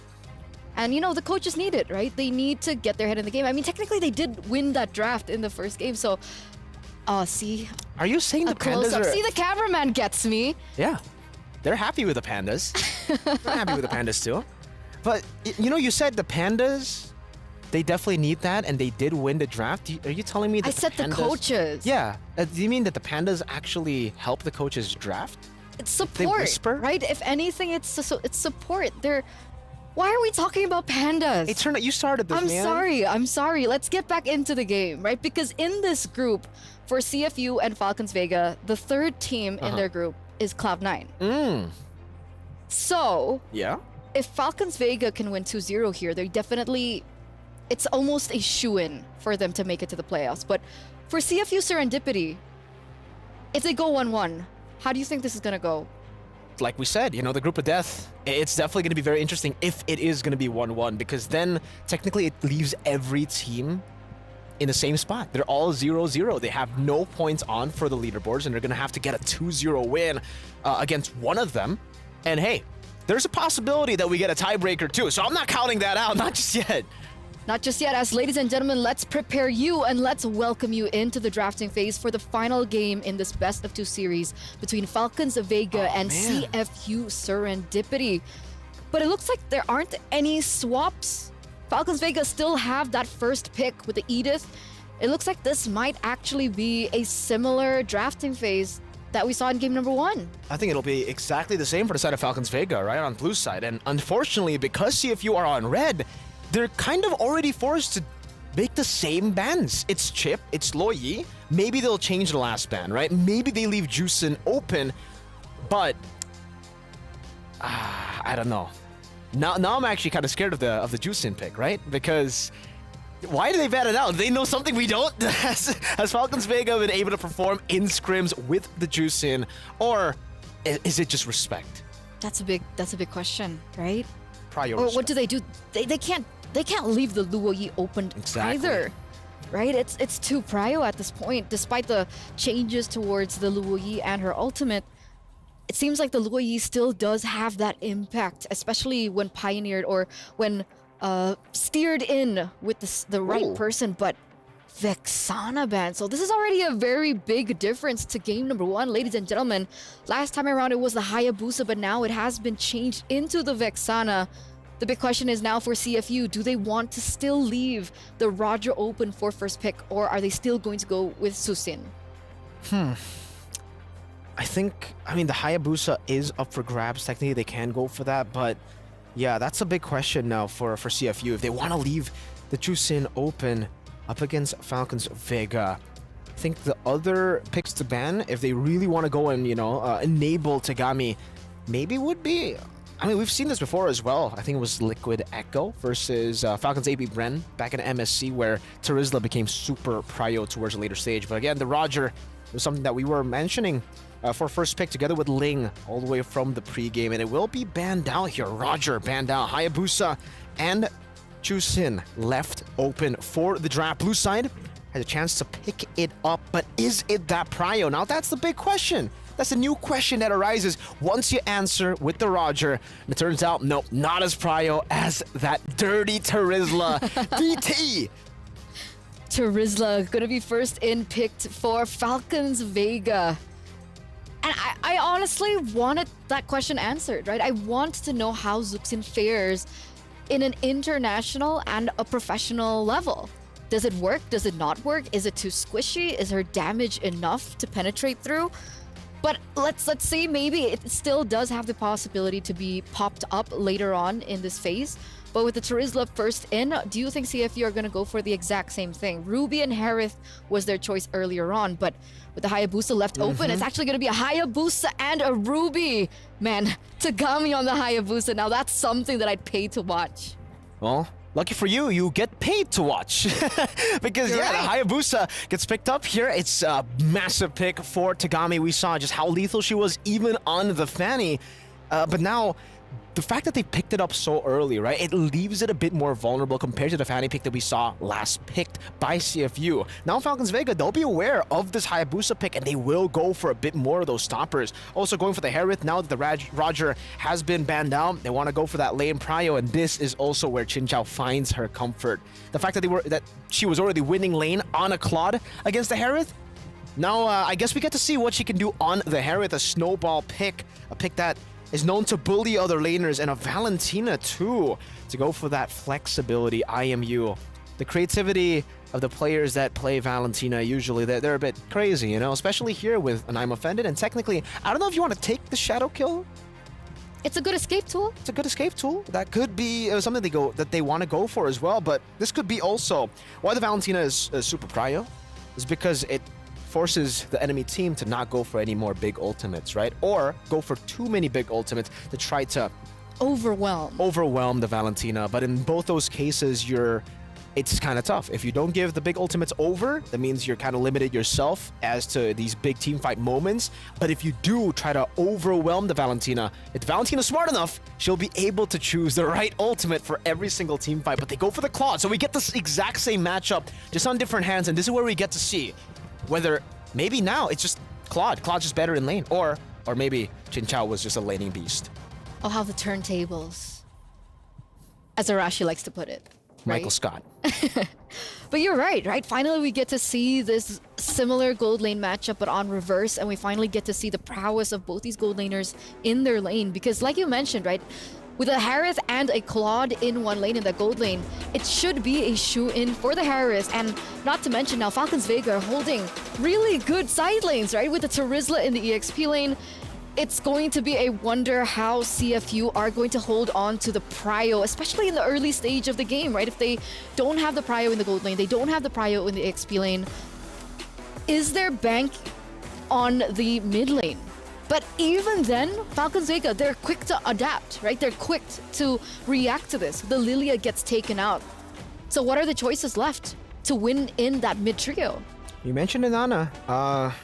And you know, the coaches need it, right? They need to get their head in the game. I mean, technically they did win that draft in the first game, so... see? Are you saying the pandas are... See, the cameraman gets me. Yeah. They're happy with the pandas. They're happy with the pandas too. But, you know, you said the pandas, they definitely need that, and they did win the draft. Are you telling me that I said the coaches. Yeah. Do you mean that the pandas actually help the coaches draft? It's support, they whisper? Right? If anything, it's support. Why are we talking about pandas? Hey, Turner, you started this, man. I'm sorry. Let's get back into the game, right? Because in this group, for CFU and Falcons Vega, the third team in their group is Cloud9. So, yeah, if Falcons Vega can win 2-0 here, they're definitely, it's almost a shoo-in for them to make it to the playoffs. But for CFU Serendipity, if they go 1-1, how do you think this is gonna go? Like we said, you know, the group of death, it's definitely going to be very interesting if it is going to be 1-1, because then technically it leaves every team in the same spot. They're all 0-0. They have no points on for the leaderboards, and they're going to have to get a 2-0 win against one of them. And hey, there's a possibility that we get a tiebreaker too, so I'm not counting that out, not just yet. Not just yet, as ladies and gentlemen, let's prepare you and let's welcome you into the drafting phase for the final game in this best of 2 series between Falcons Vega and CFU Serendipity. But it looks like there aren't any swaps. Falcons Vega still have that first pick with the Edith. It looks like this might actually be a similar drafting phase that we saw in game number 1. I think it'll be exactly the same for the side of Falcons Vega, right, on blue side. And unfortunately, because CFU are on red, they're kind of already forced to make the same bans. It's Chip, it's Loyi. Maybe they'll change the last ban, right? Maybe they leave Juicin open, but I don't know. Now I'm actually kind of scared of the Juicin pick, right? Because why do they ban it out? They know something we don't. Has Falcons Vega been able to perform in scrims with the Juicin, or is it just respect? That's a big question, right? Prior or respect. what do they do? They can't leave the Luoyi open either, right? It's too prio at this point. Despite the changes towards the Luoyi and her ultimate, it seems like the Luoyi still does have that impact, especially when pioneered or when steered in with the right person. But Vexana ban, so this is already a very big difference to game number 1, ladies and gentlemen. Last time around it was the Hayabusa, but now it has been changed into the Vexana. The big question is now for CFU, do they want to still leave the Roger open for first pick, or are they still going to go with Susin? I mean, the Hayabusa is up for grabs. Technically, they can go for that, but yeah, that's a big question now for CFU. If they want to leave the Juicin open up against Falcons Vega, I think the other picks to ban, if they really want to go and, enable Tagami, maybe would be... I mean, we've seen this before as well. I think it was Liquid Echo versus Falcons AB Bren back in MSC, where Terizla became super prio towards a later stage. But again, the Roger was something that we were mentioning for first pick together with Ling all the way from the pregame, and it will be banned out here. Roger banned out. Hayabusa and Juicin left open for the draft. Blue side has a chance to pick it up, but is it that prio? Now that's the big question. That's a new question that arises once you answer with the Roger. And it turns out, nope, not as prio as that dirty Terizla. DT! Terizla gonna be first in picked for Falcons Vega. And I honestly wanted that question answered, right? I want to know how Zuxin fares in an international and a professional level. Does it work? Does it not work? Is it too squishy? Is her damage enough to penetrate through? But let's see, maybe it still does have the possibility to be popped up later on in this phase. But with the Terizla first in, do you think CFU are going to go for the exact same thing? Ruby and Harith was their choice earlier on, but with the Hayabusa left open, it's actually going to be a Hayabusa and a Ruby. Man, Tagami on the Hayabusa. Now that's something that I'd pay to watch. Well, lucky for you, you get paid to watch. Because, the Hayabusa gets picked up here. It's a massive pick for Tagami. We saw just how lethal she was even on the Fanny. But now, the fact that they picked it up so early, right, it leaves it a bit more vulnerable compared to the Fanny pick that we saw last picked by CFU. Now Falcons Vega, they'll be aware of this Hayabusa pick, and they will go for a bit more of those stoppers. Also going for the Harith, now that the Roger has been banned out, they want to go for that lane prio, and this is also where Chinchao finds her comfort. The fact that she was already winning lane on a Claude against the Harith. Now, I guess we get to see what she can do on the Harith, a snowball pick, a pick that is known to bully other laners, and a Valentina too, to go for that flexibility IMU. The creativity of the players that play Valentina, usually they're a bit crazy, especially here with an I'm Offended, and technically, I don't know if you want to take the shadow kill. It's a good escape tool. It's a good escape tool. That could be something that they want to go for as well, but this could be also why the Valentina is super prio, is because it forces the enemy team to not go for any more big ultimates, right? Or go for too many big ultimates to try to overwhelm the Valentina. But in both those cases, it's kind of tough. If you don't give the big ultimates over, that means you're kind of limited yourself as to these big team fight moments. But if you do try to overwhelm the Valentina, if the Valentina's smart enough, she'll be able to choose the right ultimate for every single team fight. But they go for the Claude, so we get this exact same matchup, just on different hands, and this is where we get to see whether maybe now it's just Claude's just better in lane, or maybe Chinchao was just a laning beast. Oh, how the turntables, as Arashi likes to put it. Michael Scott. But you're right? Finally, we get to see this similar gold lane matchup, but on reverse, and we finally get to see the prowess of both these gold laners in their lane. Because like you mentioned, right, with a Harith and a Claude in one lane in the gold lane, it should be a shoe-in for the Harith. And not to mention now, Falcons Vega are holding really good side lanes, right? With the Terizla in the EXP lane, it's going to be a wonder how CFU are going to hold on to the prio, especially in the early stage of the game, right? If they don't have the prio in the gold lane, they don't have the prio in the XP lane, is there bank on the mid lane? But even then, Falcons Vega, they're quick to adapt, right? They're quick to react to this. The Lilia gets taken out. So what are the choices left to win in that mid trio? You mentioned it, Anna.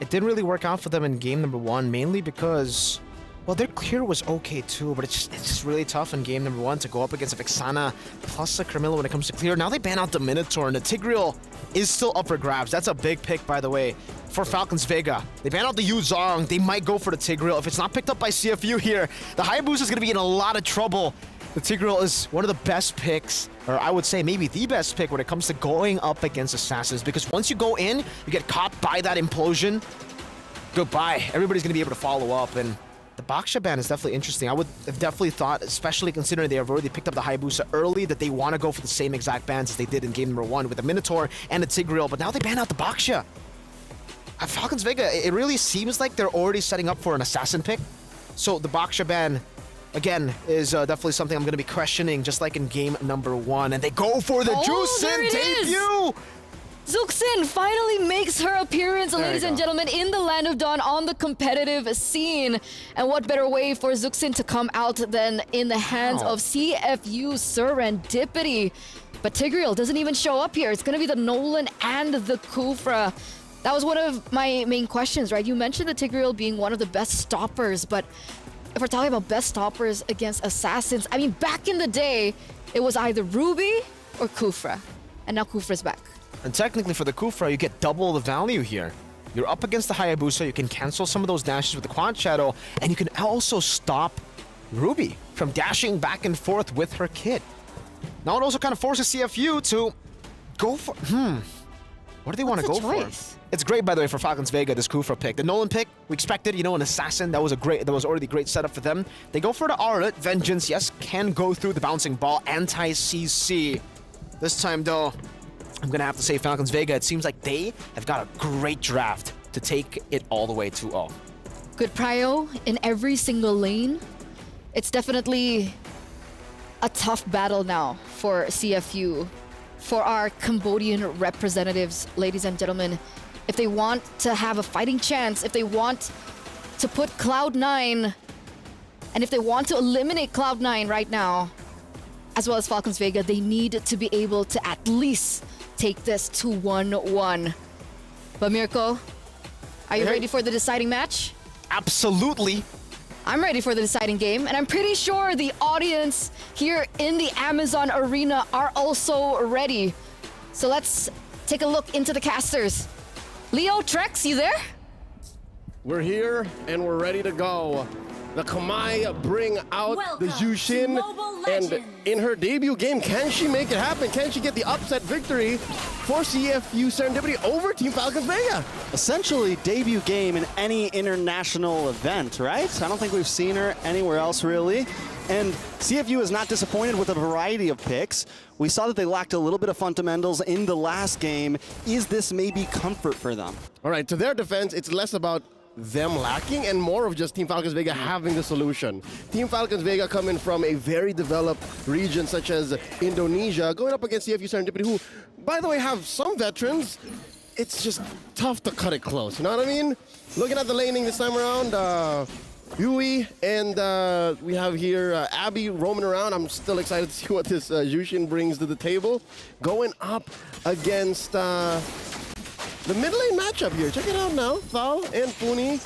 It didn't really work out for them in game number 1, mainly because, well, their clear was okay too, but it's just really tough in game number 1 to go up against a Vexana plus a Carmilla when it comes to clear. Now they ban out the Minotaur, and the Tigreal is still up for grabs. That's a big pick, by the way, for Falcons Vega. They ban out the Yuzong. They might go for the Tigreal. If it's not picked up by CFU here, the Hayabusa is going to be in a lot of trouble. The Tigreal is one of the best picks, or I would say maybe the best pick when it comes to going up against Assassins, because once you go in, you get caught by that implosion, goodbye. Everybody's going to be able to follow up, and the Baksha ban is definitely interesting. I would have definitely thought, especially considering they have already picked up the Hayabusa early, that they want to go for the same exact bans as they did in game number 1 with the Minotaur and the Tigreal, but now they ban out the Baksha. At Falcons Vega, it really seems like they're already setting up for an Assassin pick, so the Baksha ban again, is definitely something I'm going to be questioning, just like in game number 1. And they go for the Juicin debut! Zuxin finally makes her appearance, ladies and gentlemen, in the Land of Dawn on the competitive scene. And what better way for Zuxin to come out than in the hands of CFU Serendipity. But Tigreal doesn't even show up here. It's going to be the Nolan and the Kufra. That was one of my main questions, right? You mentioned the Tigreal being one of the best stoppers, but if we're talking about best stoppers against Assassins, I mean, back in the day, it was either Ruby or Kufra. And now Kufra's back. And technically for the Kufra, you get double the value here. You're up against the Hayabusa, you can cancel some of those dashes with the Quad Shadow, and you can also stop Ruby from dashing back and forth with her kit. Now it also kind of forces CFU to go for... What do they want to go for? It's great, by the way, for Falcons Vega, this Kufra pick. The Nolan pick, we expected, you know, an Assassin. That was already a great setup for them. They go for the Aura. Vengeance, yes, can go through the Bouncing Ball. Anti-CC. This time, though, I'm going to have to say Falcons Vega, it seems like they have got a great draft to take it all the way 2-0. Good prio in every single lane. It's definitely a tough battle now for CFU, for our Cambodian representatives, ladies and gentlemen. If they want to have a fighting chance, if they want to put Cloud9, and if they want to eliminate Cloud9 right now, as well as Falcons Vega, they need to be able to at least take this to 1-1. But Mirko, are you ready for the deciding match? Absolutely. I'm ready for the deciding game, and I'm pretty sure the audience here in the Amazon Arena are also ready. So let's take a look into the casters. Leo, Trex, you there? We're here and we're ready to go. The Kamai bring out the Jushin, and in her debut game, can she make it happen? Can she get the upset victory for CFU Serendipity over Team Falcons Vega? Essentially, debut game in any international event, right? I don't think we've seen her anywhere else, really. And CFU is not disappointed with a variety of picks. We saw that they lacked a little bit of fundamentals in the last game. Is this maybe comfort for them? All right, to their defense, it's less about them lacking and more of just Team Falcons Vega having the solution. Team Falcons Vega coming from a very developed region such as Indonesia, going up against CFU Serendipity, who, by the way, have some veterans. It's just tough to cut it close, you know what I mean? Looking at the laning this time around, Yui, and we have here Abby roaming around. I'm still excited to see what this Jushin brings to the table. Going up against the mid lane matchup here. Check it out now. Thal and Funi.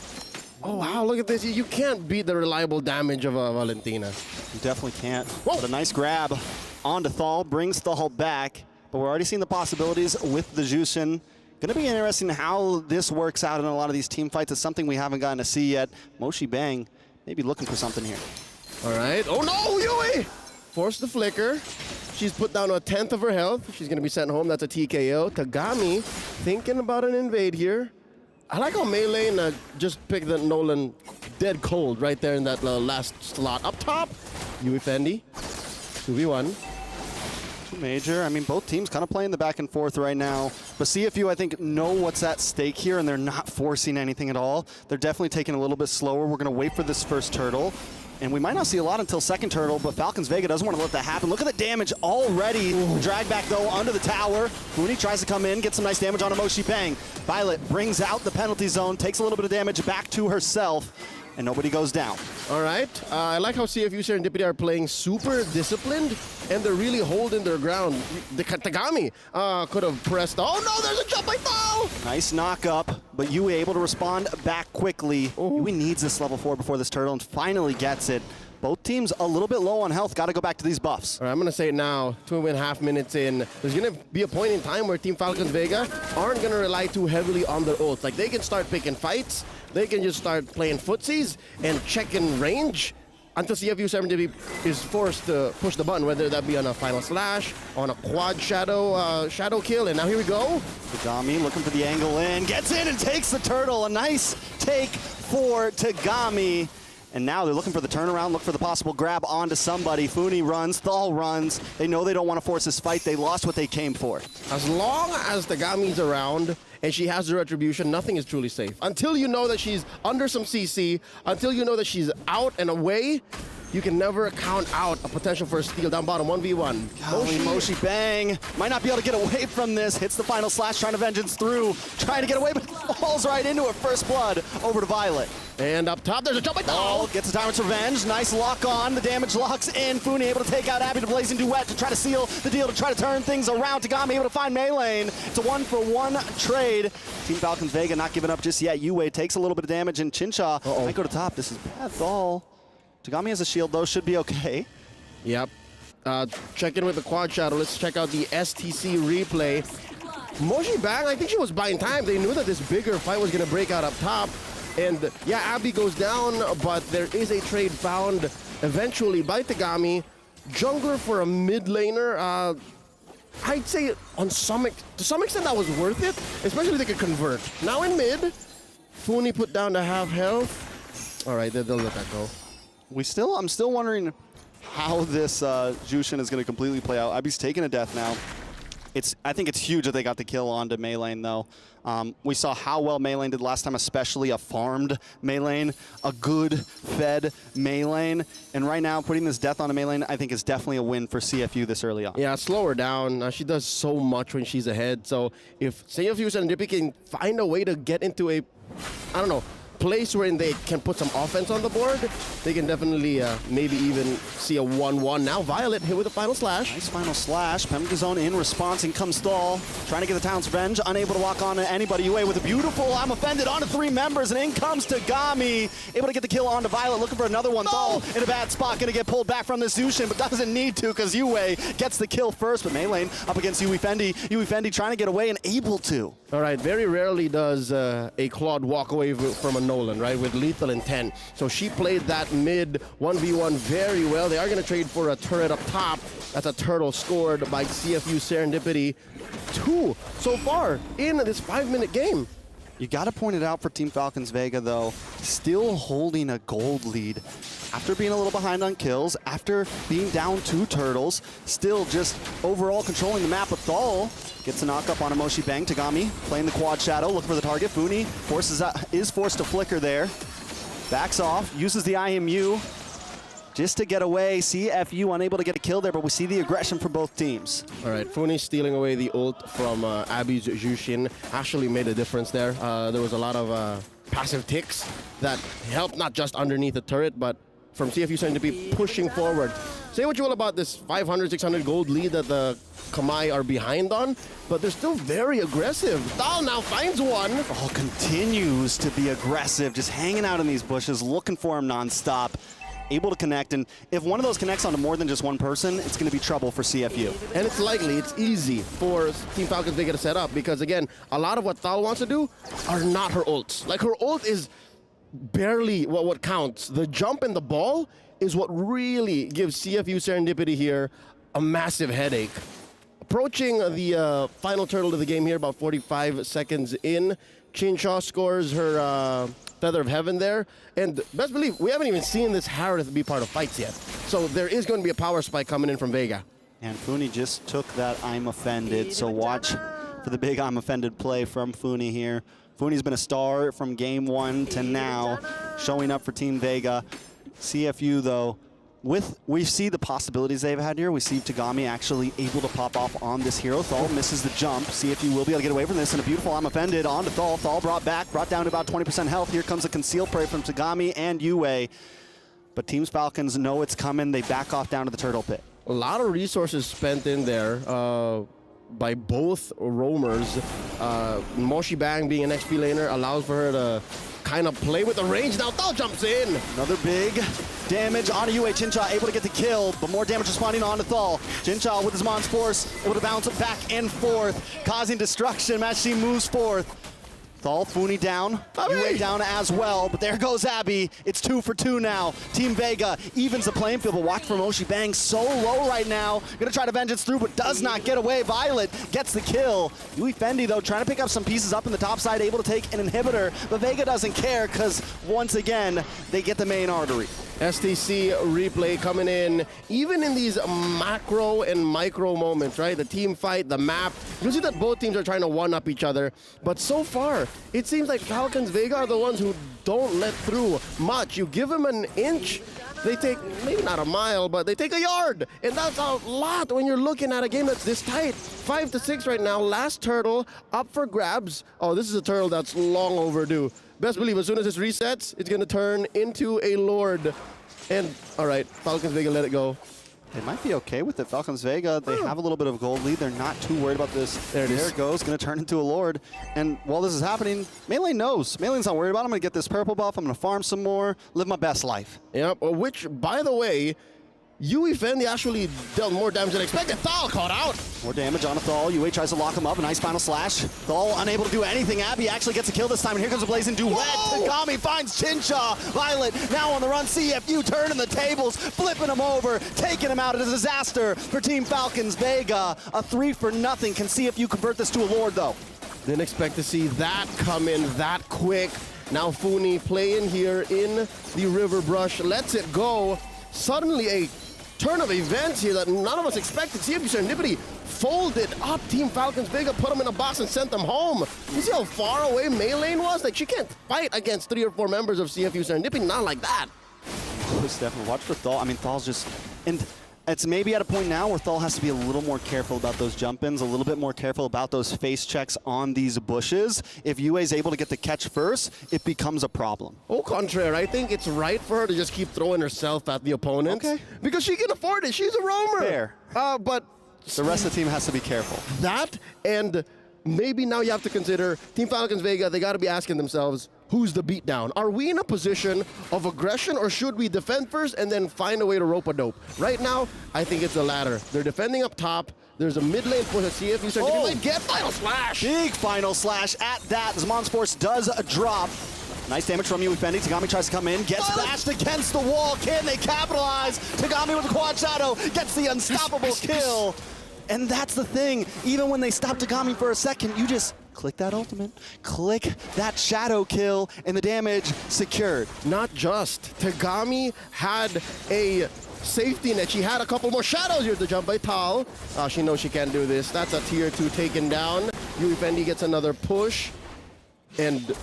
Oh, wow, look at this. You can't beat the reliable damage of Valentina. You definitely can't. Whoa. But a nice grab onto Thal, brings Thal back. But we're already seeing the possibilities with the Jushin. Going to be interesting how this works out in a lot of these team fights. It's something we haven't gotten to see yet. Moshi Bang maybe looking for something here. All right. Oh, no, Yui! Force the flicker. She's put down a 10th of her health. She's going to be sent home. That's a TKO. Tagami thinking about an invade here. I like how Melee just picked the Nolan dead cold right there in that last slot. Up top, Yui Fendi, 2v1. Major. I mean, both teams kind of playing the back and forth right now. But CFU, I think, know what's at stake here, and they're not forcing anything at all. They're definitely taking it a little bit slower. We're going to wait for this first turtle. And we might not see a lot until second turtle, but Falcons Vega doesn't want to let that happen. Look at the damage already. Drag back, though, under the tower. Mooney tries to come in, get some nice damage on Moshi Bang. Violet brings out the penalty zone, takes a little bit of damage back to herself, and nobody goes down. All right. I like how CFU Serendipity are playing super disciplined, and they're really holding their ground. The Tagami could have pressed. Oh, no, there's a jump by Thal! Nice knock up, but Yui able to respond back quickly. Yui needs this level 4 before this turtle and finally gets it. Both teams a little bit low on health. Got to go back to these buffs. All right, I'm going to say it now. 2.5 minutes in. There's going to be a point in time where Team Falcons Vega aren't going to rely too heavily on their ults. Like, they can start picking fights. They can just start playing footsies and checking range until CFU Serendipity is forced to push the button, whether that be on a final slash, on a quad shadow kill. And now here we go. Tagami looking for the angle in. Gets in and takes the turtle. A nice take for Tagami. And now they're looking for the turnaround, look for the possible grab onto somebody. Funi runs, Thal runs. They know they don't want to force this fight. They lost what they came for. As long as Tagami's around and she has her retribution, nothing is truly safe. Until you know that she's under some CC, until you know that she's out and away, you can never count out a potential for a steal down bottom, 1v1. Moshi Bang might not be able to get away from this. Hits the final slash, trying to vengeance through. Trying to get away, but falls right into it. First blood over to Violet. And up top, there's a jump by Thal. Gets the Tyrant's Revenge. Nice lock on. The damage locks in. Funi able to take out Abby to Blazing Duet to try to seal the deal, to try to turn things around. Tagami able to find Melee. It's a 1-for-1 trade. Team Falcons Vega not giving up just yet. Yue takes a little bit of damage, and Chincha might go to top. This is bad. Thal. Tagami has a shield, though. Should be okay. Yep. Check in with the quad shadow. Let's check out the STC replay. Moshi Bang, I think she was buying time. They knew that this bigger fight was going to break out up top. And yeah, Abby goes down, but there is a trade found eventually by Tagami. Jungler for a mid laner. I'd say to some extent that was worth it, especially if they could convert. Now in mid, Funi put down to half health. All right, they'll let that go. I'm still wondering how this Jushin is going to completely play out. Abby's taking a death now. I think it's huge that they got the kill onto Melee, though. We saw how well Melee did last time, especially a farmed Melee, a good fed Melee. And right now, putting this death on a Melee, I think is definitely a win for CFU this early on. Yeah, slow her down. She does so much when she's ahead. So if CFU Serendipity can find a way to get into a, I don't know, place where they can put some offense on the board, they can definitely maybe even see a 1-1. Now Violet hit with a final slash. Nice final slash. Penalty zone in response, in comes Thal. Trying to get the Town's Revenge, unable to lock on to anybody. Yue with a beautiful I'm offended onto 3 members, and in comes Tagami. Able to get the kill onto Violet, looking for another one. Thal in a bad spot, gonna get pulled back from the Zushin, but doesn't need to because Yue gets the kill first, but Melee up against Yui Fendi. Yui Fendi trying to get away and able to. All right, very rarely does a Claude walk away from a Nolan, right, with lethal intent. So she played that mid 1v1 very well. They are going to trade for a turret up top. That's a turtle scored by CFU Serendipity. 2 so far in this 5-minute game. You got to point it out for Team Falcons Vega, though. Still holding a gold lead. After being a little behind on kills, after being down 2 turtles, still just overall controlling the map with Thal. Gets a knock up on Moshi Bang. Tagami playing the quad shadow, looking for the target. Funi is forced to flicker there. Backs off, uses the IMU just to get away. CFU unable to get a kill there, but we see the aggression from both teams. All right, Funi stealing away the ult from Abby's Jushin actually made a difference there. There was a lot of passive ticks that helped not just underneath the turret, but from CFU Serendipity pushing forward. Say what you will about this 500, 600 gold lead that the Kamai are behind on, but they're still very aggressive. Thal now finds one. Oh, continues to be aggressive, just hanging out in these bushes, looking for him nonstop. Able to connect, and if one of those connects onto more than just one person, it's going to be trouble for CFU. And it's likely, it's easy for Team Falcons Vega to set up, because again, a lot of what Thal wants to do are not her ults. Like, her ult is barely what counts. The jump and the ball is what really gives CFU Serendipity here a massive headache. Approaching the final turtle of the game here, about 45 seconds in. Chinshaw scores her Feather of Heaven there. And best believe, we haven't even seen this Harith be part of fights yet. So there is going to be a power spike coming in from Vega. And Funi just took that I'm offended, so watch for the big I'm offended play from Funi here. Funi's been a star from game 1 to now, showing up for Team Vega. CFU, though, we see the possibilities they've had here. We see Tagami actually able to pop off on this hero. Thal misses the jump. CFU will be able to get away from this, and a beautiful I'm offended onto Thal. Thal brought down to about 20% health. Here comes a concealed prey from Tagami and Yue. But Team Falcons know it's coming. They back off down to the turtle pit. A lot of resources spent in there by both roamers. Moshi Bang being an XP laner allows for her to kind of play with the range. Now Thal jumps in. Another big damage onto Yue. Chincha able to get the kill, but more damage responding onto Thal. Chincha with his Mon's Force able to bounce it back and forth, causing destruction. Match team moves forth. Thal, Funi down, Yue down as well, but there goes Abby. It's 2 for 2 now. Team Vega evens the playing field, but watch for Moshi Bang so low right now. Gonna try to vengeance through, but does not get away. Violet gets the kill. Yui Fendi, though, trying to pick up some pieces up in the top side, able to take an inhibitor, but Vega doesn't care because, once again, they get the main artery. STC replay coming in, even in these macro and micro moments, right? The team fight, the map. You see that both teams are trying to one-up each other, but so far, it seems like Falcons Vega are the ones who don't let through much. You give them an inch, they take, maybe not a mile, but they take a yard. And that's a lot when you're looking at a game that's this tight. 5 to 6 right now, last turtle up for grabs. Oh, this is a turtle that's long overdue. Best believe as soon as this resets, it's gonna turn into a Lord. And, all right, Falcons Vega let it go. They might be okay with it. Falcons Vega, they have a little bit of a gold lead. They're not too worried about this. There it goes, gonna turn into a Lord. And while this is happening, Melee knows. Melee's not worried about it. I'm gonna get this purple buff, I'm gonna farm some more, live my best life. Yep, which, by the way, Yui Fendi actually dealt more damage than expected. Thal caught out. More damage on a Thal. Yue tries to lock him up. A nice final slash. Thal unable to do anything. Abby actually gets a kill this time. And here comes a blazing duet. Tagami finds Chinshaw. Violet now on the run. CFU turning the tables, flipping him over, taking him out. It's a disaster for Team Falcons Vega. A 3-0. Can CFU convert this to a Lord, though? Didn't expect to see that come in that quick. Now Funi playing here in the River Brush. Lets it go. Suddenly a turn of events here that none of us expected. CFU Serendipity folded up Team Falcons Vega, put them in a box and sent them home. You see how far away Mei Lane was? Like, she can't fight against 3 or 4 members of CFU Serendipity, not like that. Most definitely. Watch for Thal. I mean, Thal's just... And it's maybe at a point now where Thal has to be a little more careful about those jump-ins, a little bit more careful about those face checks on these bushes. If Yue is able to get the catch first, it becomes a problem. Au contraire, I think it's right for her to just keep throwing herself at the opponent. Okay. Because she can afford it. She's a roamer. Fair. But the rest of the team has to be careful. That, and maybe now you have to consider Team Falcons Vega, they got to be asking themselves, who's the beatdown? Are we in a position of aggression, or should we defend first and then find a way to rope a dope? Right now, I think it's the latter. They're defending up top. There's a mid lane push at CFU. So they might get final slash. Big final slash at that. Zamon's Force does drop. Nice damage from Yui Fendi. Tagami tries to come in, gets bashed against the wall. Can they capitalize? Tagami with the quad shadow gets the unstoppable kill. And that's the thing. Even when they stop Tagami for a second, you just click that ultimate, click that shadow kill, and the damage secured. Not just. Tagami had a safety net. She had a couple more shadows here to jump by Thal. She knows she can't do this. That's a tier 2 taken down. Yui Fendi gets another push. And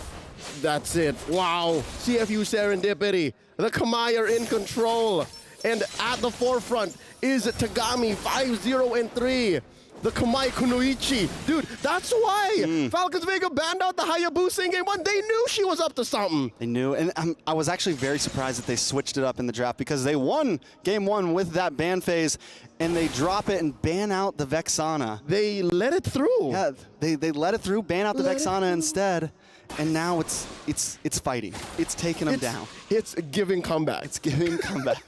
that's it. Wow. CFU Serendipity. The Kamai are in control. And at the forefront is Tagami, 5-0-3. The Kamai Kunoichi. Dude, that's why Falcons Vega banned out the Hayabusa in game 1. They knew she was up to something. They knew, and I was actually very surprised that they switched it up in the draft, because they won game 1 with that ban phase, and they drop it and ban out the Vexana. They let it through. Yeah, they let it through, ban out the Vexana instead, and now it's fighting. It's taking them down. It's giving comeback. It's giving comeback.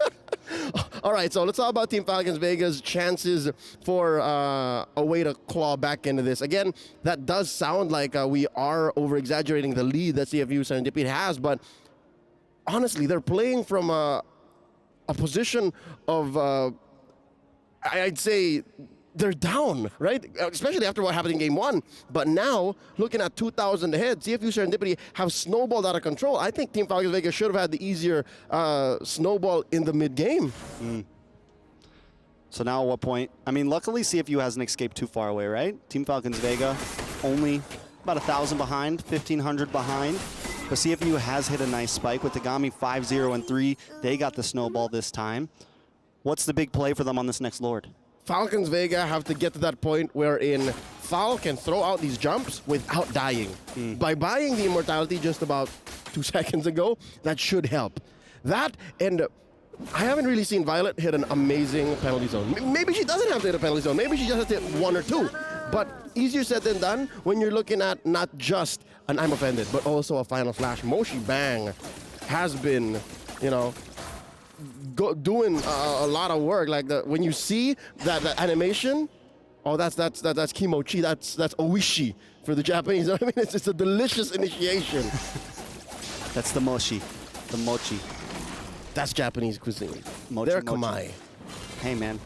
All right, so let's talk about Team Falcons Vega's chances for a way to claw back into this. Again, that does sound like we are over-exaggerating the lead that CFU Serendipity has, but honestly, they're playing from a position of I'd say they're down, right? Especially after what happened in game 1. But now, looking at 2,000 ahead, CFU Serendipity have snowballed out of control. I think Team Falcons Vega should have had the easier snowball in the mid-game. So now at what point? I mean, luckily CFU hasn't escaped too far away, right? Team Falcons Vega only about 1,000 behind, 1,500 behind. But CFU has hit a nice spike with Tagami 5-0 and 3. They got the snowball this time. What's the big play for them on this next Lord? Falcons Vega have to get to that point wherein Fal can throw out these jumps without dying. By buying the immortality just about 2 seconds ago, that should help. That, and I haven't really seen Violet hit an amazing penalty zone. Maybe she doesn't have to hit a penalty zone. Maybe she just has to hit 1 or 2. But easier said than done when you're looking at not just an I'm offended, but also a final flash. Moshi Bang has been, you know, doing a lot of work. Like when you see that animation, oh, that's kimochi. That's oishi for the Japanese. I mean, it's a delicious initiation. That's the mochi, the mochi. That's Japanese cuisine. Mochi, They're mochi. kamai. Hey man,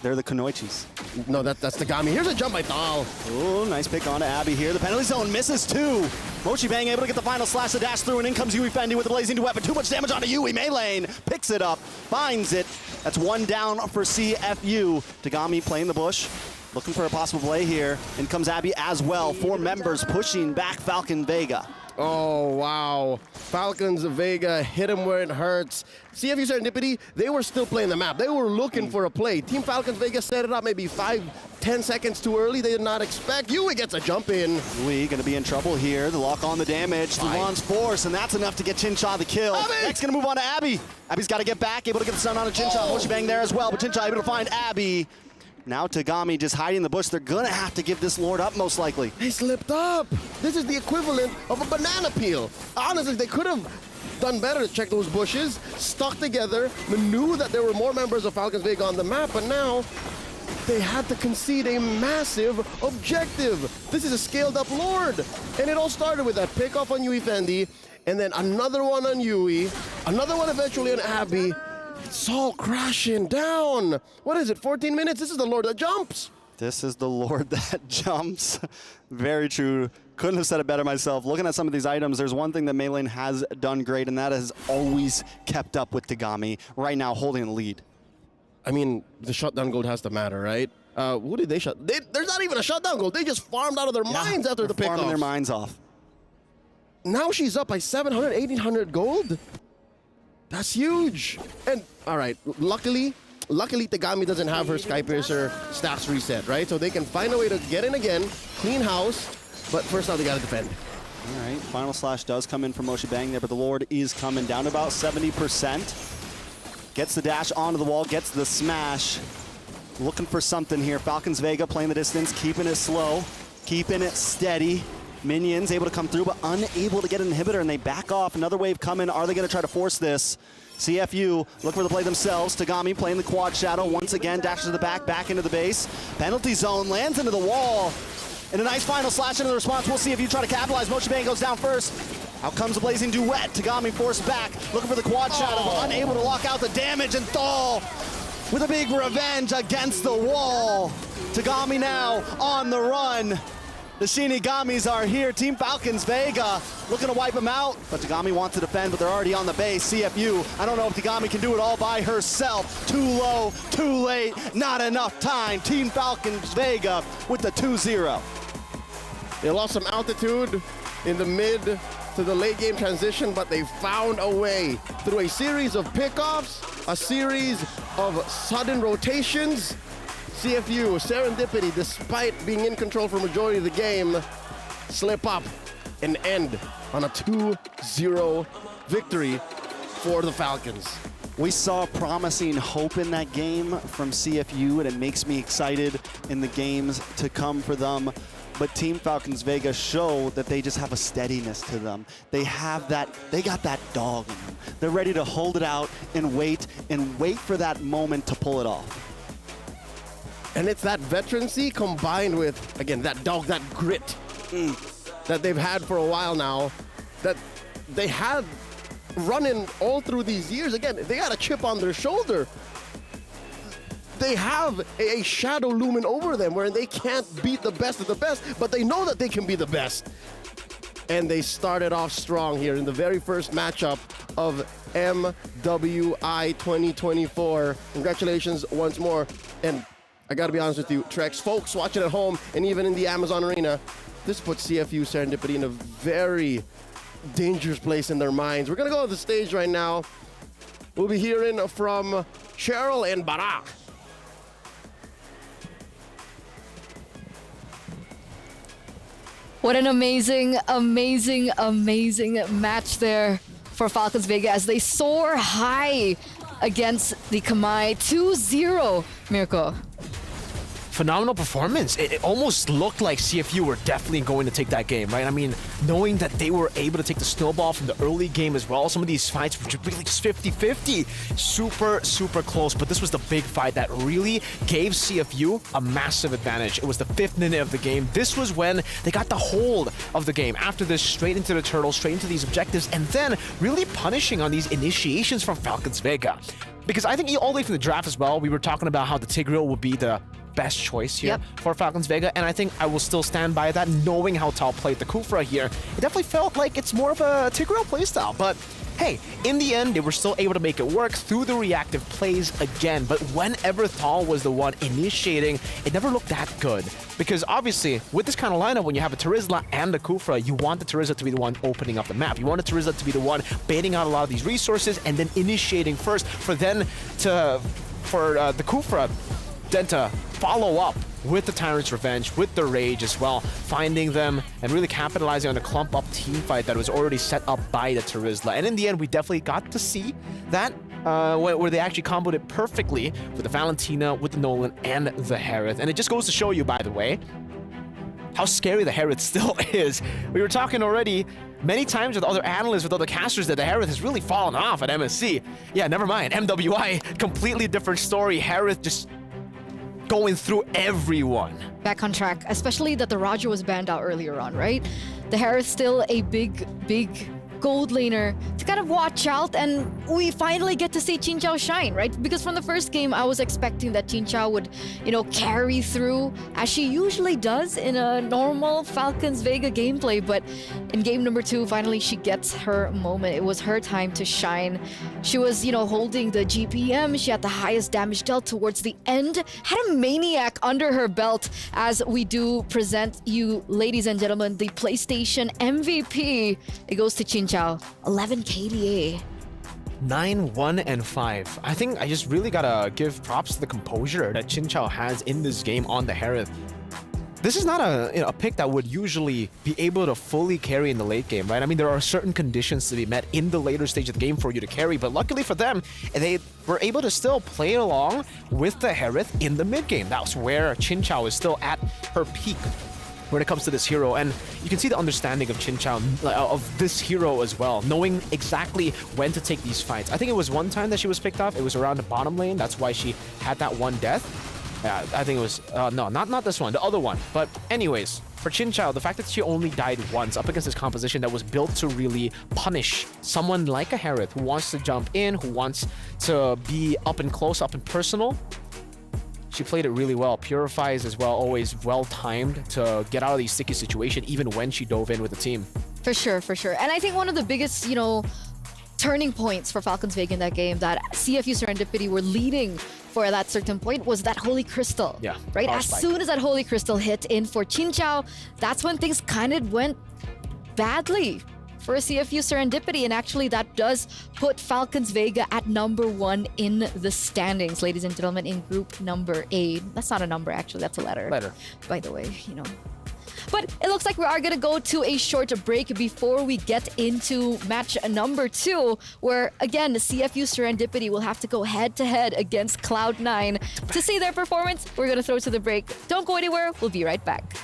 they're the kunoichis. No, that's Tagami. Here's a jump by Thal. Ooh, nice pick on to Abby here. The penalty zone misses too. Mochi Bang able to get the final slash, the dash through, and in comes Yui Fendi with the blazing duet, but too much damage onto Yui. Maylane picks it up, finds it. That's 1 down for CFU. Tagami playing the bush, looking for a possible play here. In comes Abby as well. 4 members pushing back Falcon Vega. Oh, wow. Falcons Vega hit him where it hurts. CFU Serendipity, they were still playing the map. They were looking for a play. Team Falcons Vega set it up maybe 5-10 seconds too early. They did not expect. Yui gets a jump in. Yui gonna be in trouble here. The lock on the damage. Luan's force, and that's enough to get Chinsha the kill. Abby! Next gonna move on to Abby. Abby's gotta get back, able to get the stun on a Chinsha. Mochi Bang there as well, but Chinsha able to find Abby. Now Tagami just hiding in the bush. They're gonna have to give this Lord up most likely. They slipped up. This is the equivalent of a banana peel. Honestly, they could have done better to check those bushes, stuck together, knew that there were more members of Falcons Vega on the map, but now they had to concede a massive objective. This is a scaled up Lord. And it all started with that pickoff on Yui Fendi, and then another one on Yui, another one eventually on Abby. It's all crashing down. What is it, 14 minutes? This is the Lord that jumps. This is the Lord that jumps. Very true. Couldn't have said it better myself. Looking at some of these items, there's one thing that Maylane has done great, and that has always kept up with Tagami. Right now, holding the lead. I mean, the shutdown gold has to matter, right? Who did they shut? There's not even a shutdown gold. They just farmed out of their minds after the pickoff. Farming their minds off. Now she's up by 700, 1,800 gold. That's huge. And all right, luckily Tagami doesn't have her Skypiercer stats reset, right? So they can find a way to get in again, clean house, but first now they gotta defend. All right, final slash does come in from Moshi Bang there, but the Lord is coming down to about 70%. Gets the dash onto the wall, gets the smash. Looking for something here. Falcons Vega playing the distance, keeping it slow, keeping it steady. Minions able to come through, but unable to get an inhibitor, and they back off. Another wave coming. Are they going to try to force this? CFU looking for the play themselves. Tagami playing the quad shadow. Once again, dashes to the back into the base. Penalty zone, lands into the wall. And a nice final slash into the response. We'll see if you try to capitalize. Mochi Bang goes down first. Out comes the blazing duet. Tagami forced back, looking for the quad shadow, but unable to lock out the damage, and Thal with a big revenge against the wall. Tagami now on the run. The Shinigamis are here. Team Falcons Vega looking to wipe them out, but Tagami wants to defend, but they're already on the base. CFU, I don't know if Tagami can do it all by herself. Too low, too late, not enough time. Team Falcons Vega with the 2-0. They lost some altitude in the mid to the late game transition, but they found a way through a series of pickoffs, a series of sudden rotations. CFU, Serendipity, despite being in control for majority of the game, slip up and end on a 2-0 victory for the Falcons. We saw promising hope in that game from CFU, and it makes me excited in the games to come for them. But Team Falcons Vega show that they just have a steadiness to them. They have that, they got that dog in them. They're ready to hold it out and wait for that moment to pull it off. And it's that veterancy combined with, again, that dog, that grit that they've had for a while now, that they had running all through these years. Again, they got a chip on their shoulder. they have a shadow looming over them where they can't beat the best of the best, but they know that they can be the best. And they started off strong here in the very first matchup of MWI 2024. Congratulations once more. And I gotta be honest with you, Trex, folks watching at home and even in the Amazon Arena, this puts CFU Serendipity in a very dangerous place in their minds. We're gonna go to the stage right now. We'll be hearing from Cheryl and Barak. What an amazing, amazing, amazing match there for Falcons Vega as they soar high against the Kamai 2-0, Mirko. Phenomenal performance. It almost looked like CFU were definitely going to take that game, right? I mean, knowing that they were able to take the snowball from the early game as well, some of these fights were really just 50-50. Super, super close, but this was the big fight that really gave CFU a massive advantage. It was the 5th minute of the game. This was when they got the hold of the game. After this, straight into the turtle, straight into these objectives, and then really punishing on these initiations from Falcons Vega. Because I think all the way from the draft as well, we were talking about how the Tigreal would be the best choice here for Falcons Vega, and I think I will still stand by that, knowing how Tal played the Kufra here. It definitely felt like it's more of a Tigreal playstyle, but hey, in the end, they were still able to make it work through the reactive plays again, but whenever Tal was the one initiating, it never looked that good. Because obviously, with this kind of lineup, when you have a Terizla and a Kufra, you want the Terizla to be the one opening up the map. You want the Terizla to be the one baiting out a lot of these resources and then initiating first for the Kufra then to follow up with the Tyrant's Revenge, with the Rage as well, finding them and really capitalizing on the clump-up team fight that was already set up by the Terizla. And in the end, we definitely got to see that where they actually comboed it perfectly with the Valentina, with the Nolan, and the Harith. And it just goes to show you, by the way, how scary the Harith still is. We were talking already many times with other analysts, with other casters, that the Harith has really fallen off at MSC. Yeah, never mind. MWI, completely different story. Harith just going through everyone. Back on track, especially that the Roger was banned out earlier on, right? The Harris still a big gold laner to kind of watch out, and we finally get to see Chinchao shine, right? Because from the first game, I was expecting that Chinchao would, carry through as she usually does in a normal Falcons Vega gameplay, but in game number 2, finally she gets her moment. It was her time to shine. She was, holding the GPM. She had the highest damage dealt towards the end, had a Maniac under her belt as we do present you, ladies and gentlemen, the PlayStation MVP. It goes to Chinchao. 11 KDA. 9-1-5. I think I just really gotta give props to the composure that Chinchao has in this game on the Harith. This is not a pick that would usually be able to fully carry in the late game, right? I mean, there are certain conditions to be met in the later stage of the game for you to carry, but luckily for them, they were able to still play along with the Harith in the mid game. That's where Chinchao is still at her peak when it comes to this hero, and you can see the understanding of Chinchao, of this hero as well, knowing exactly when to take these fights. I think it was one time that she was picked off, it was around the bottom lane, that's why she had that one death. I think it was, no, not this one, the other one. But anyways, for Chinchao, the fact that she only died once up against this composition that was built to really punish someone like a Harith who wants to jump in, who wants to be up and close, up and personal, she played it really well. Purifies as well, always well-timed to get out of these sticky situations, even when she dove in with the team. For sure, for sure. And I think one of the biggest, turning points for Falcons Vega in that game that CFU Serendipity were leading for that certain point was that Holy Crystal. Yeah. Right? As soon as that Holy Crystal hit in for Chinchao, that's when things kind of went badly for CFU Serendipity, and actually that does put Falcons Vega at number 1 in the standings, ladies and gentlemen, in group number 8. That's not a number, actually, that's a letter. By the way, But it looks like we are going to go to a short break before we get into match number 2, where, again, the CFU Serendipity will have to go head-to-head against Cloud9. To see their performance, we're going to throw to the break. Don't go anywhere. We'll be right back.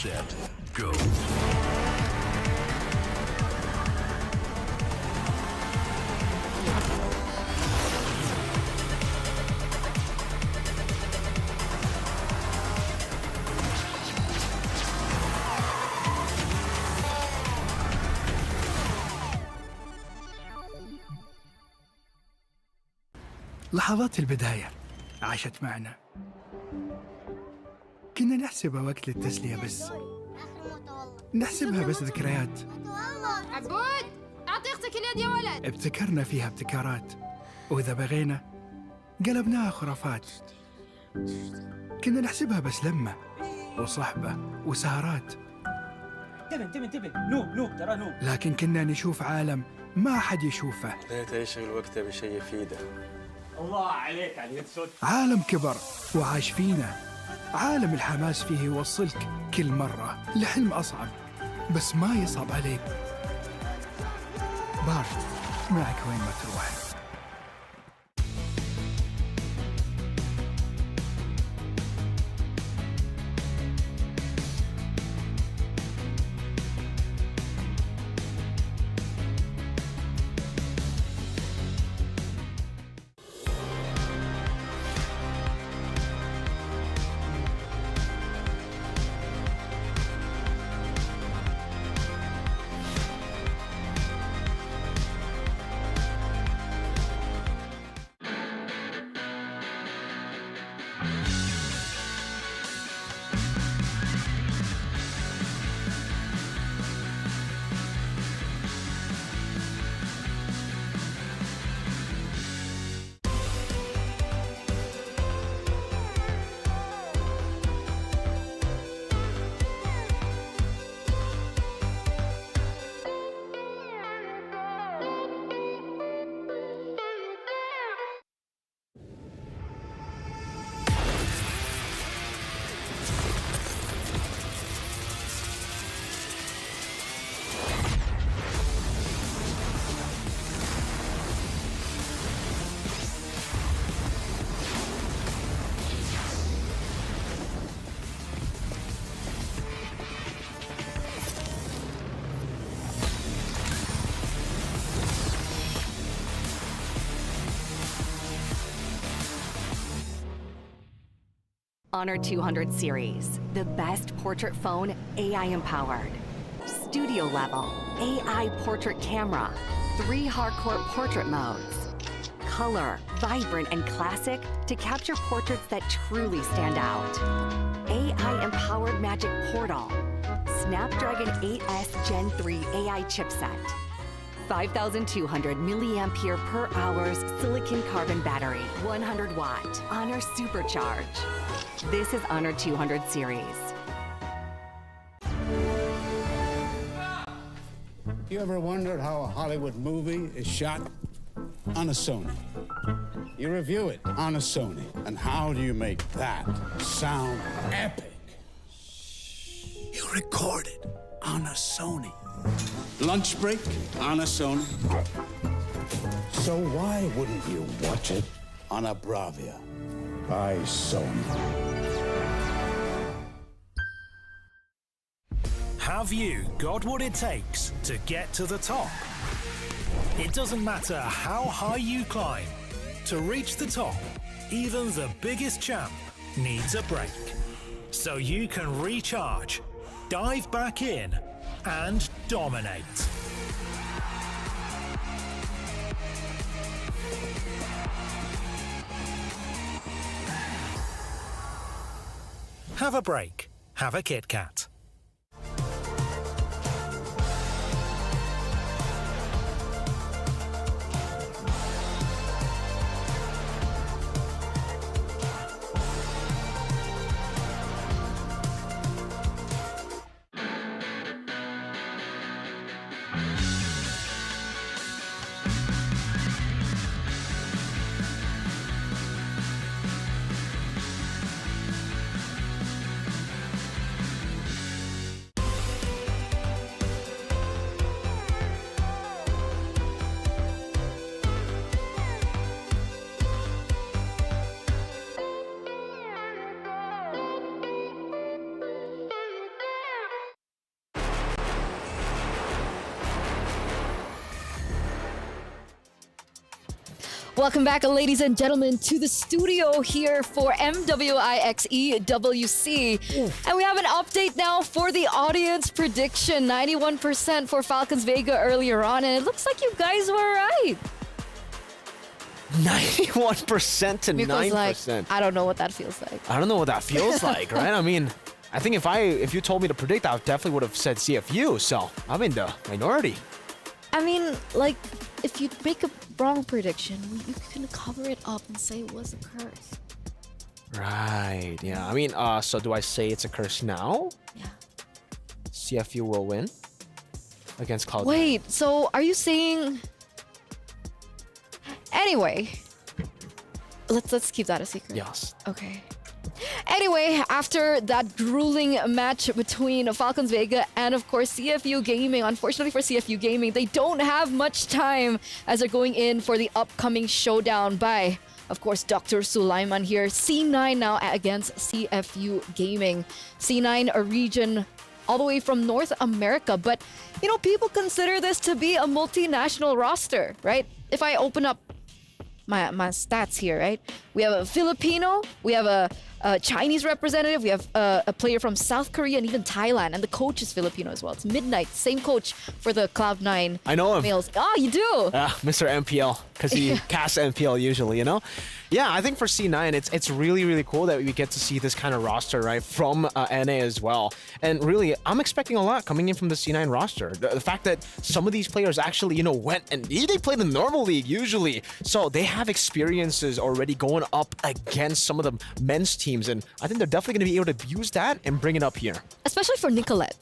set, go. لحظات البداية عاشت معنا. كنا نحسبها وقت للتسلية بس. نحسبها بس ذكريات. عبود أعطي أختك اليد يا ولد. ابتكرنا فيها ابتكارات، وإذا بغينا قلبناها خرافات. كنا نحسبها بس لمة وصحبة وسهرات. انتبه نوب ترى نوب. لكن كنا نشوف عالم ما حد يشوفه. ليت يشغل وقته بشيء يفيده. الله عليك على اليد صوت. عالم كبر وعاش فينا. عالم الحماس فيه يوصلك كل مرة لحلم أصعب، بس ما يصعب عليك. بارد معك وين ما تروح. Honor 200 series, the best portrait phone AI empowered. Studio level, AI portrait camera, 3 hardcore portrait modes. Color, vibrant and classic to capture portraits that truly stand out. AI empowered magic portal. Snapdragon 8S Gen 3 AI chipset. 5,200 milliampere per hour's silicon carbon battery, 100 watt, Honor Supercharge. This is Honor 200 series. You ever wondered how a Hollywood movie is shot? On a Sony. You review it on a Sony. And how do you make that sound epic? You record it on a Sony. Lunch break on a Sony. So why wouldn't you watch it on a Bravia by Sony? Have you got what it takes to get to the top? It doesn't matter how high you climb. To reach the top, even the biggest champ needs a break. So you can recharge, dive back in, and dominate. Have a break. Have a Kit Kat. Welcome back, ladies and gentlemen, to the studio here for MWI X EWC. And we have an update now for the audience prediction. 91% for Falcons Vega earlier on, and it looks like you guys were right. 91% to 9%. Like, I don't know what that feels like. I don't know what that feels like, right? I mean, I think if you told me to predict, I definitely would have said CFU. So I'm in the minority. I mean, like, if you make a wrong prediction, you can cover it up and say it was a curse. Right. Yeah. I mean, so do I say it's a curse now? Yeah. CFU will win against Cloud9. Wait. So are you saying? Anyway, let's keep that a secret. Yes. Okay. Anyway, after that grueling match between Falcons Vega and, of course, CFU Gaming, unfortunately for CFU Gaming, they don't have much time as they're going in for the upcoming showdown by, of course, Dr. Sulaiman here. C9 now against CFU Gaming. C9, a region all the way from North America. But, you know, people consider this to be a multinational roster, right? If I open up my stats here, right? We have a Filipino, we have a Chinese representative, we have a player from South Korea and even Thailand, and the coach is Filipino as well. It's Midnight, same coach for the Cloud9 I know him. males. Oh, you do? Mr. MPL, because he casts MPL usually, you know? Yeah, I think for C9, it's really, really cool that we get to see this kind of roster, right, from NA as well. And really, I'm expecting a lot coming in from the C9 roster. The fact that some of these players actually, you know, went and they played the normal league usually. So they have experiences already going up against some of the men's teams. And I think they're definitely going to be able to use that and bring it up here. Especially for Nicolette,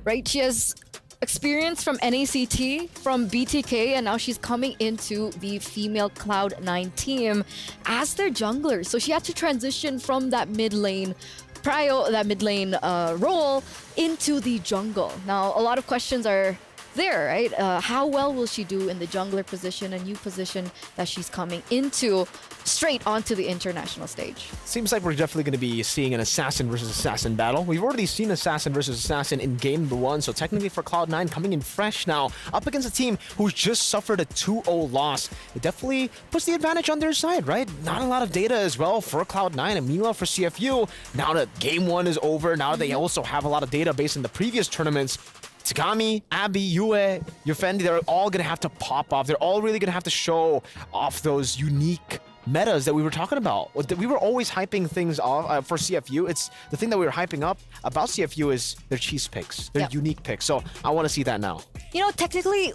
right? She has experience from NACT, from BTK, and now she's coming into the female Cloud9 team as their jungler. So she had to transition from that mid lane role into the jungle. Now, a lot of questions are there, right? How well will she do in the jungler position, a new position that she's coming into, straight onto the international stage? Seems like we're definitely going to be seeing an assassin versus assassin battle. We've already seen assassin versus assassin in game 1, so technically for Cloud9 coming in fresh now, up against a team who just suffered a 2-0 loss. It definitely puts the advantage on their side, right? Not a lot of data as well for Cloud9, and meanwhile for CFU, now that game 1 is over, now they also have a lot of data based on the previous tournaments. Takami, Abby, Yue, Yufendi, they're all going to have to pop off. They're all really going to have to show off those unique metas that we were talking about. We were always hyping things off for CFU. It's the thing that we were hyping up about CFU is their cheese picks, their unique picks. So I want to see that now. You know, technically,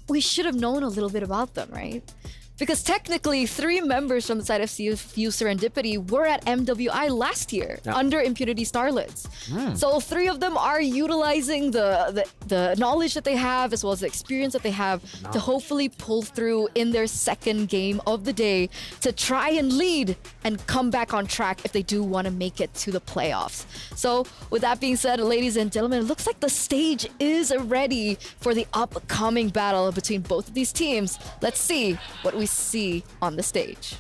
we should have known a little bit about them, right? Because technically, 3 members from the side of CFU Serendipity were at MWI last year under Impunity Starlets. So 3 of them are utilizing the knowledge that they have as well as the experience that they have to hopefully pull through in their second game of the day to try and lead and come back on track if they do want to make it to the playoffs. So with that being said, ladies and gentlemen, it looks like the stage is ready for the upcoming battle between both of these teams. Let's see what we see on the stage.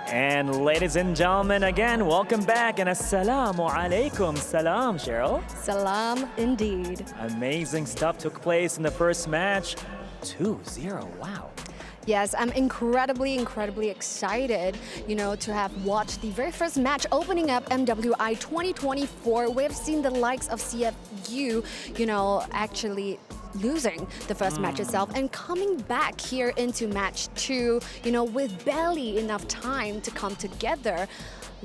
And ladies and gentlemen, again, welcome back and assalamu alaikum. Salam, Cheryl. Salam indeed. Amazing stuff took place in the first match. 2-0, wow. Yes, I'm incredibly excited, you know, to have watched the very first match opening up MWI 2024. We've seen the likes of CFU, you know, actually losing the first match itself and coming back here into match 2, you know, with barely enough time to come together.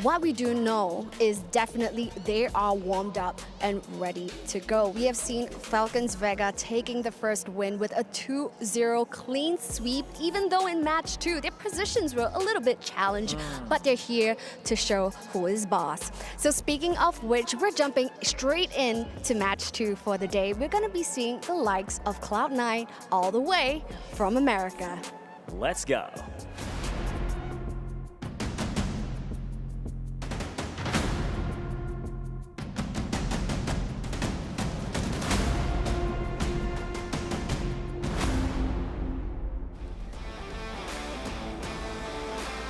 What we do know is definitely they are warmed up and ready to go. We have seen Falcons Vega taking the first win with a 2-0 clean sweep, even though in match 2 their positions were a little bit challenged, but they're here to show who is boss. So speaking of which, we're jumping straight in to match 2 for the day. We're gonna be seeing the likes of Cloud9 all the way from America. Let's go.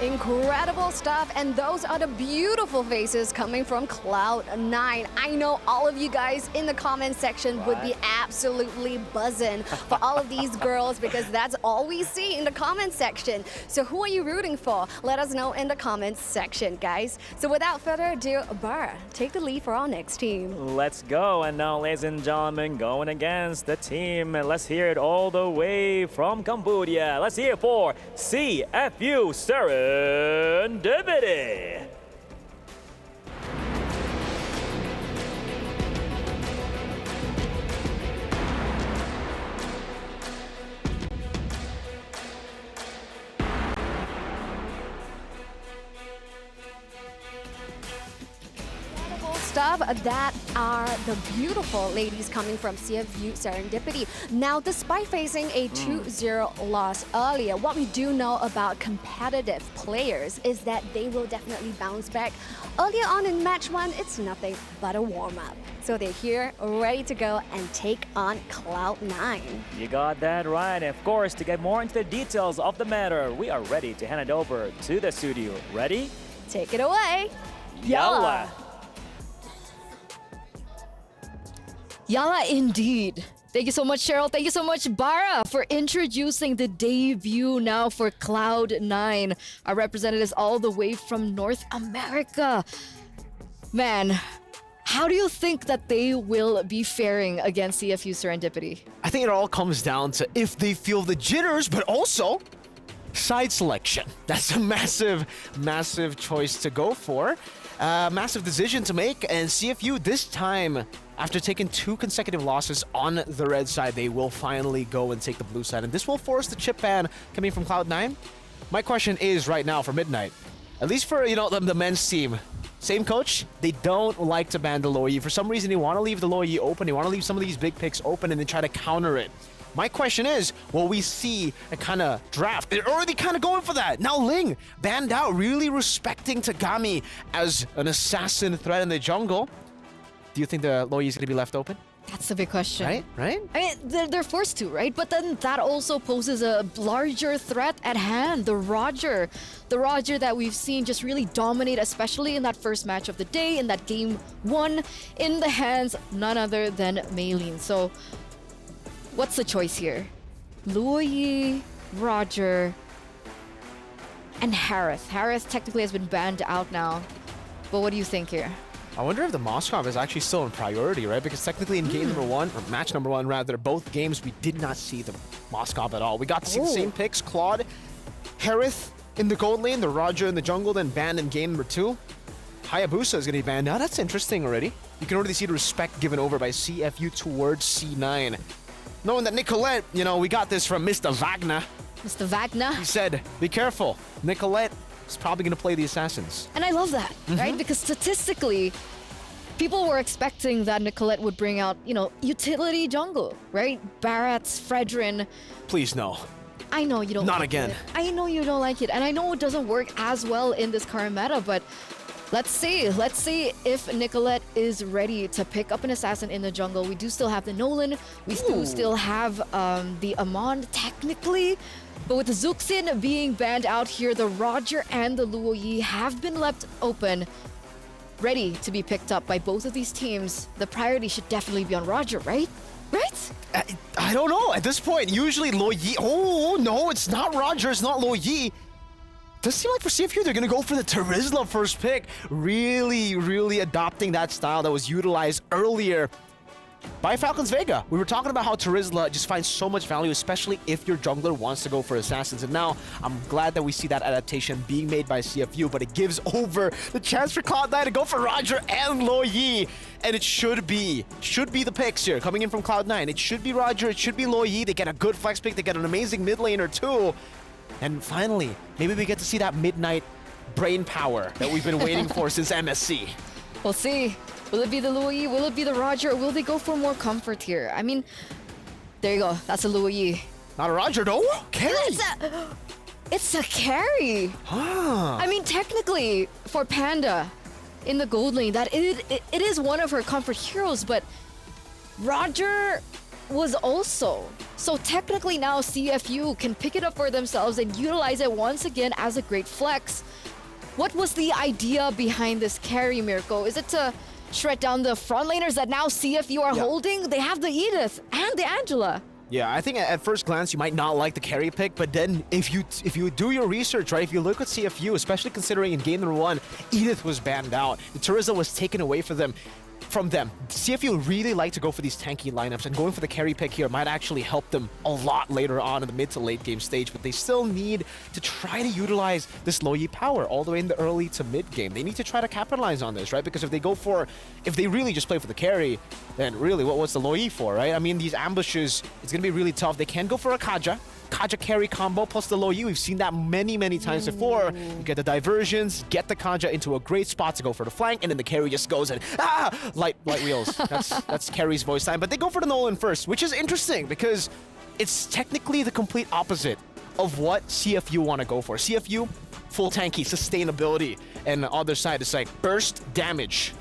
Incredible stuff, and those are the beautiful faces coming from Cloud9. I know all of you guys in the comment section would be absolutely buzzing for all of these girls because that's all we see in the comment section. So who are you rooting for? Let us know in the comments section, guys. So without further ado, Bara, take the lead for our next team. Let's go, and now, ladies and gentlemen, going against the team. Let's hear it all the way from Cambodia. Let's hear it for CFU Serendipity. Stuff that are the beautiful ladies coming from CFU Serendipity. Now, despite facing a 2-0 loss earlier, what we do know about competitive players is that they will definitely bounce back. Earlier on in match 1, it's nothing but a warm-up. So they're here, ready to go and take on Cloud9. You got that right. And of course, to get more into the details of the matter, we are ready to hand it over to the studio. Ready? Take it away. Yalla! Yalla indeed. Thank you so much, Cheryl. Thank you so much, Bara, for introducing the debut now for Cloud9. Our representatives all the way from North America. Man, how do you think that they will be faring against CFU Serendipity? I think it all comes down to if they feel the jitters, but also side selection. That's a massive, massive choice to go for. Massive decision to make, and CFU this time, after taking 2 consecutive losses on the red side, they will finally go and take the blue side, and this will force the chip ban coming from Cloud9. My question is right now for Midnight, at least for, you know, the men's team, same coach, they don't like to ban the low E. For some reason, they want to leave the low E open, they want to leave some of these big picks open and then try to counter it. My question is, will we see a kind of draft? They're already kind of going for that. Now Ling, banned out, really respecting Tagami as an assassin threat in the jungle. Do you think the Loi is going to be left open? That's the big question. Right? I mean, they're forced to, right? But then that also poses a larger threat at hand, the Roger. The Roger that we've seen just really dominate, especially in that first match of the day, in that game 1, in the hands of none other than Maylene. So, what's the choice here? Luoyi, Roger, and Harith. Harith technically has been banned out now. But what do you think here? I wonder if the Moskov is actually still in priority, right? Because technically in game number 1, or match number 1 rather, both games we did not see the Moskov at all. We got to see the same picks, Claude, Harith in the gold lane, the Roger in the jungle, then banned in game number 2. Hayabusa is going to be banned now. That's interesting already. You can already see the respect given over by CFU towards C9. Knowing that Nicolette, you know, we got this from Mr. Wagner. Mr. Wagner? He said, be careful. Nicolette is probably going to play the Assassins. And I love that, right? Because statistically, people were expecting that Nicolette would bring out, you know, utility jungle, right? Barats, Fredrin. Please, no. I know you don't Not like again. it. I know you don't like it. And I know it doesn't work as well in this current meta, but let's see. Let's see if Nicolette is ready to pick up an assassin in the jungle. We do still have the Nolan. We do still have the Amon technically. But with the Zuxin being banned out here, the Roger and the Luoyi have been left open, ready to be picked up by both of these teams. The priority should definitely be on Roger, right? Right? I don't know. At this point, usually Luoyi... Oh, no, it's not Roger. It's not Luoyi. Does seem like for CFU, they're going to go for the Terizla first pick. Really, really adopting that style that was utilized earlier by Falcons Vega. We were talking about how Terizla just finds so much value, especially if your jungler wants to go for Assassins. And now I'm glad that we see that adaptation being made by CFU, but it gives over the chance for Cloud9 to go for Roger and Luoyi. And it should be the picks here coming in from Cloud9. It should be Roger, it should be Luoyi. They get a good flex pick, they get an amazing mid laner too. And finally, maybe we get to see that Midnight brain power that we've been waiting for since MSC. We'll see. Will it be the Luoyi? Will it be the Roger? Or will they go for more comfort here? I mean, there you go. That's a Luoyi. Not a Roger, though. Carry. It's a carry. I mean, technically, for Panda in the gold lane, that it is one of her comfort heroes, but Roger was also. So technically now CFU can pick it up for themselves and utilize it once again as a great flex. What was the idea behind this carry, Mirko? Is it to shred down the front laners that now CFU are holding? They have the Edith and the Angela. Yeah, I think at first glance you might not like the carry pick, but then if you do your research, right, if you look at CFU, especially considering in game number 1, Edith was banned out, the Terizla was taken away from them. CFU really like to go for these tanky lineups, and going for the carry pick here might actually help them a lot later on in the mid to late game stage, but they still need to try to utilize this low Yi power all the way in the early to mid game. They need to try to capitalize on this, right? Because if they really just play for the carry, then really what's the low Yi for, right? I mean, these ambushes, it's going to be really tough. They can go for a Kaja carry combo plus the low Yi. We've seen that many times before. You get the diversions, get the Kaja into a great spot to go for the flank, and then the carry just goes and light wheels. That's carry's voice time. But they go for the Nolan first, which is interesting because it's technically the complete opposite of what CFU want to go for. CFU, full tanky, sustainability, and the other side is like burst damage.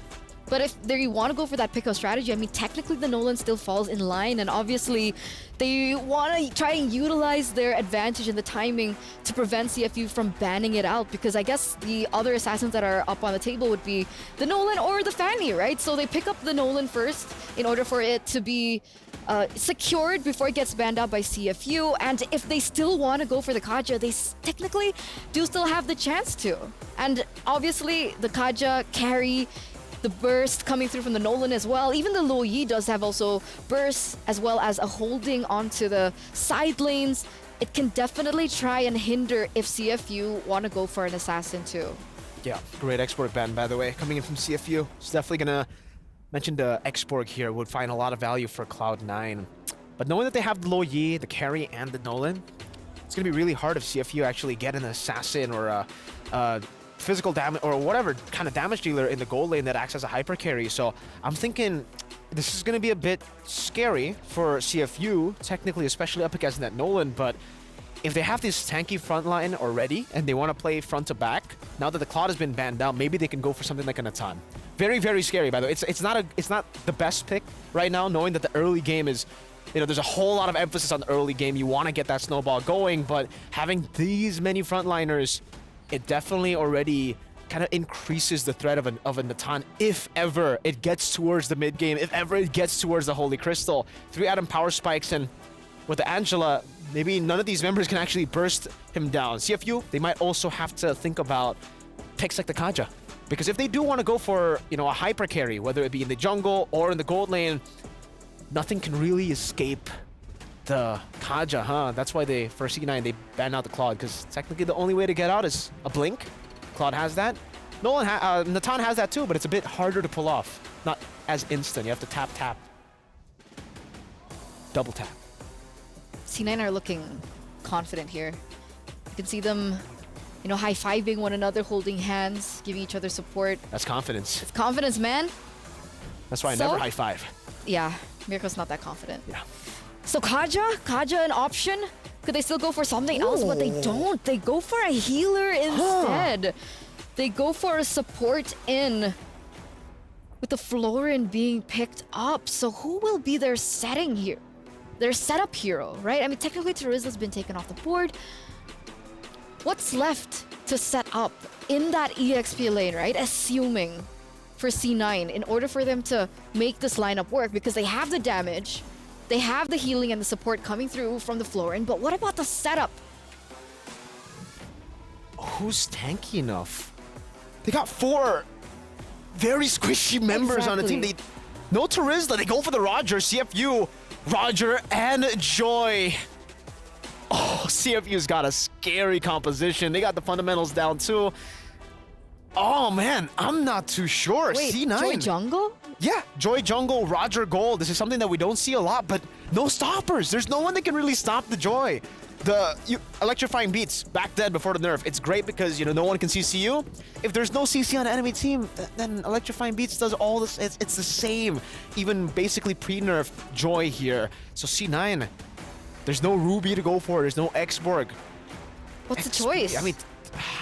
But if they want to go for that pickup strategy, I mean, technically the Nolan still falls in line, and obviously they want to try and utilize their advantage in the timing to prevent CFU from banning it out, because I guess the other assassins that are up on the table would be the Nolan or the Fanny, right? So they pick up the Nolan first in order for it to be secured before it gets banned out by CFU, and if they still want to go for the Kaja, they technically do still have the chance to. And obviously the Kaja carry, the burst coming through from the Nolan as well. Even the Lo Yi does have also bursts as well as a holding onto the side lanes. It can definitely try and hinder if CFU want to go for an assassin too. Yeah, great export ban, by the way, coming in from CFU. It's definitely gonna mention the export here would find a lot of value for Cloud9. But knowing that they have the Lo Yi, the carry, and the Nolan, it's gonna be really hard if CFU actually get an assassin or a physical damage or whatever kind of damage dealer in the gold lane that acts as a hyper carry. So I'm thinking this is going to be a bit scary for CFU, technically, especially up against that Nolan. But if they have this tanky front line already and they want to play front to back, now that the Claude has been banned out, maybe they can go for something like an Atan. Very scary, by the way. It's not the best pick right now, knowing that the early game is, there's a whole lot of emphasis on the early game. You want to get that snowball going, but having these many frontliners, it definitely already kind of increases the threat of an Natan if ever it gets towards the mid game, if ever it gets towards the Holy Crystal. 3 atom power spikes, and with the Angela, maybe none of these members can actually burst him down. CFU, they might also have to think about picks like the Kaja, because if they do want to go for, a hyper carry, whether it be in the jungle or in the gold lane, nothing can really escape the Kaja, huh? That's why for C9 they banned out the Claude, because technically the only way to get out is a blink. Claude has that. Natan has that too, but it's a bit harder to pull off. Not as instant. You have to tap. Double tap. C9 are looking confident here. You can see them, high-fiving one another, holding hands, giving each other support. That's confidence. It's confidence, man. That's why I never high-five. Yeah, Mirko's not that confident. Yeah. So Kaja an option? Could they still go for something else? But they don't. They go for a healer instead. They go for a support in with the Florin being picked up. So who will be their setting here? Their setup hero, right? I mean, technically Terizla's been taken off the board. What's left to set up in that EXP lane, right? Assuming for C9, in order for them to make this lineup work, because they have the damage, they have the healing and the support coming through from the Florin, but what about the setup? Who's tanky enough? They got 4 very squishy members on the team. No Terizla, they go for the Roger, CFU, Roger and Joy. Oh, CFU's got a scary composition. They got the fundamentals down too. Oh man, I'm not too sure. Wait, C9. Joy Jungle? Yeah, Joy Jungle, Roger Gold. This is something that we don't see a lot, but no stoppers. There's no one that can really stop the Joy. The electrifying beats back then before the nerf. It's great because no one can CC you. If there's no CC on the enemy team, then electrifying beats does all this. It's the same. Even basically pre-nerf Joy here. So C9, there's no Ruby to go for. There's no Xborg. What's the choice? I mean,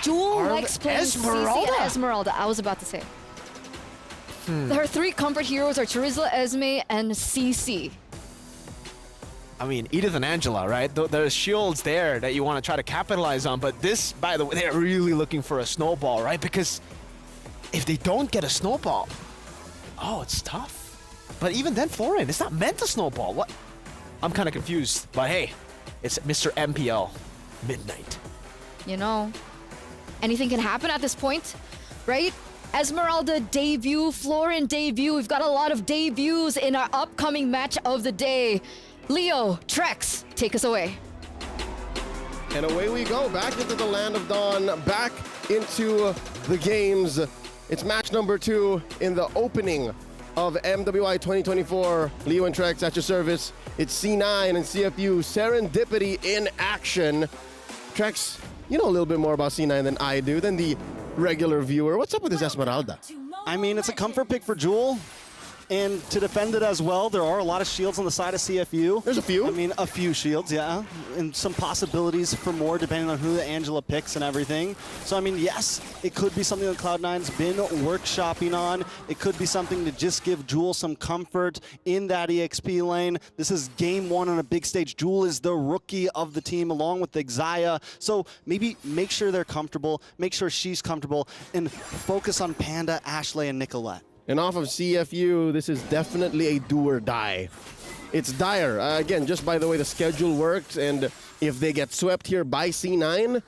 Dual Lex plays CC and Esmeralda. I was about to say. Her 3 comfort heroes are Terizla, Esme, and CC. I mean, Edith and Angela, right? There's shields there that you want to try to capitalize on, but this, by the way, they're really looking for a snowball, right? Because if they don't get a snowball, oh, it's tough. But even then, Florian, it's not meant to snowball. What? I'm kind of confused, but hey, it's Mr. MPL Midnight. You know, anything can happen at this point, right? Esmeralda debut, Florian debut. We've got a lot of debuts in our upcoming match of the day. Leo, Trex, take us away. And away we go, back into the land of dawn, back into the games. It's match number 2 in the opening of MWI 2024. Leo and Trex at your service. It's C9 and CFU Serendipity in action. Trex, you know a little bit more about C9 than I do, than the regular viewer. What's up with this Esmeralda? I mean, it's a comfort pick for Jewel. And to defend it as well, there are a lot of shields on the side of CFU. There's a few. I mean, a few shields, yeah. And some possibilities for more depending on who Angela picks and everything. So, I mean, yes, it could be something that Cloud9's been workshopping on. It could be something to just give Jewel some comfort in that EXP lane. This is game 1 on a big stage. Jewel is the rookie of the team along with Xayah. So maybe make sure they're comfortable, make sure she's comfortable, and focus on Panda, Ashley, and Nicolette. And off of CFU, this is definitely a do or die. It's dire. Again, just by the way the schedule works, and if they get swept here by C9,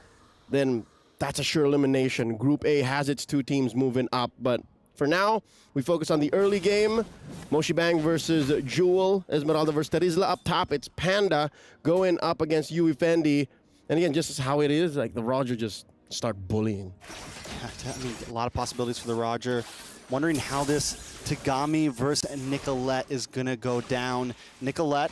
then that's a sure elimination. Group A has its 2 teams moving up, but for now, we focus on the early game. Moshi Bang versus Jewel, Esmeralda versus Terizla up top. It's Panda going up against Yui Fendi. And again, just as how it is, like the Roger just start bullying. Yeah, I mean, a lot of possibilities for the Roger. Wondering how this Tagami versus Nicolette is going to go down. Nicolette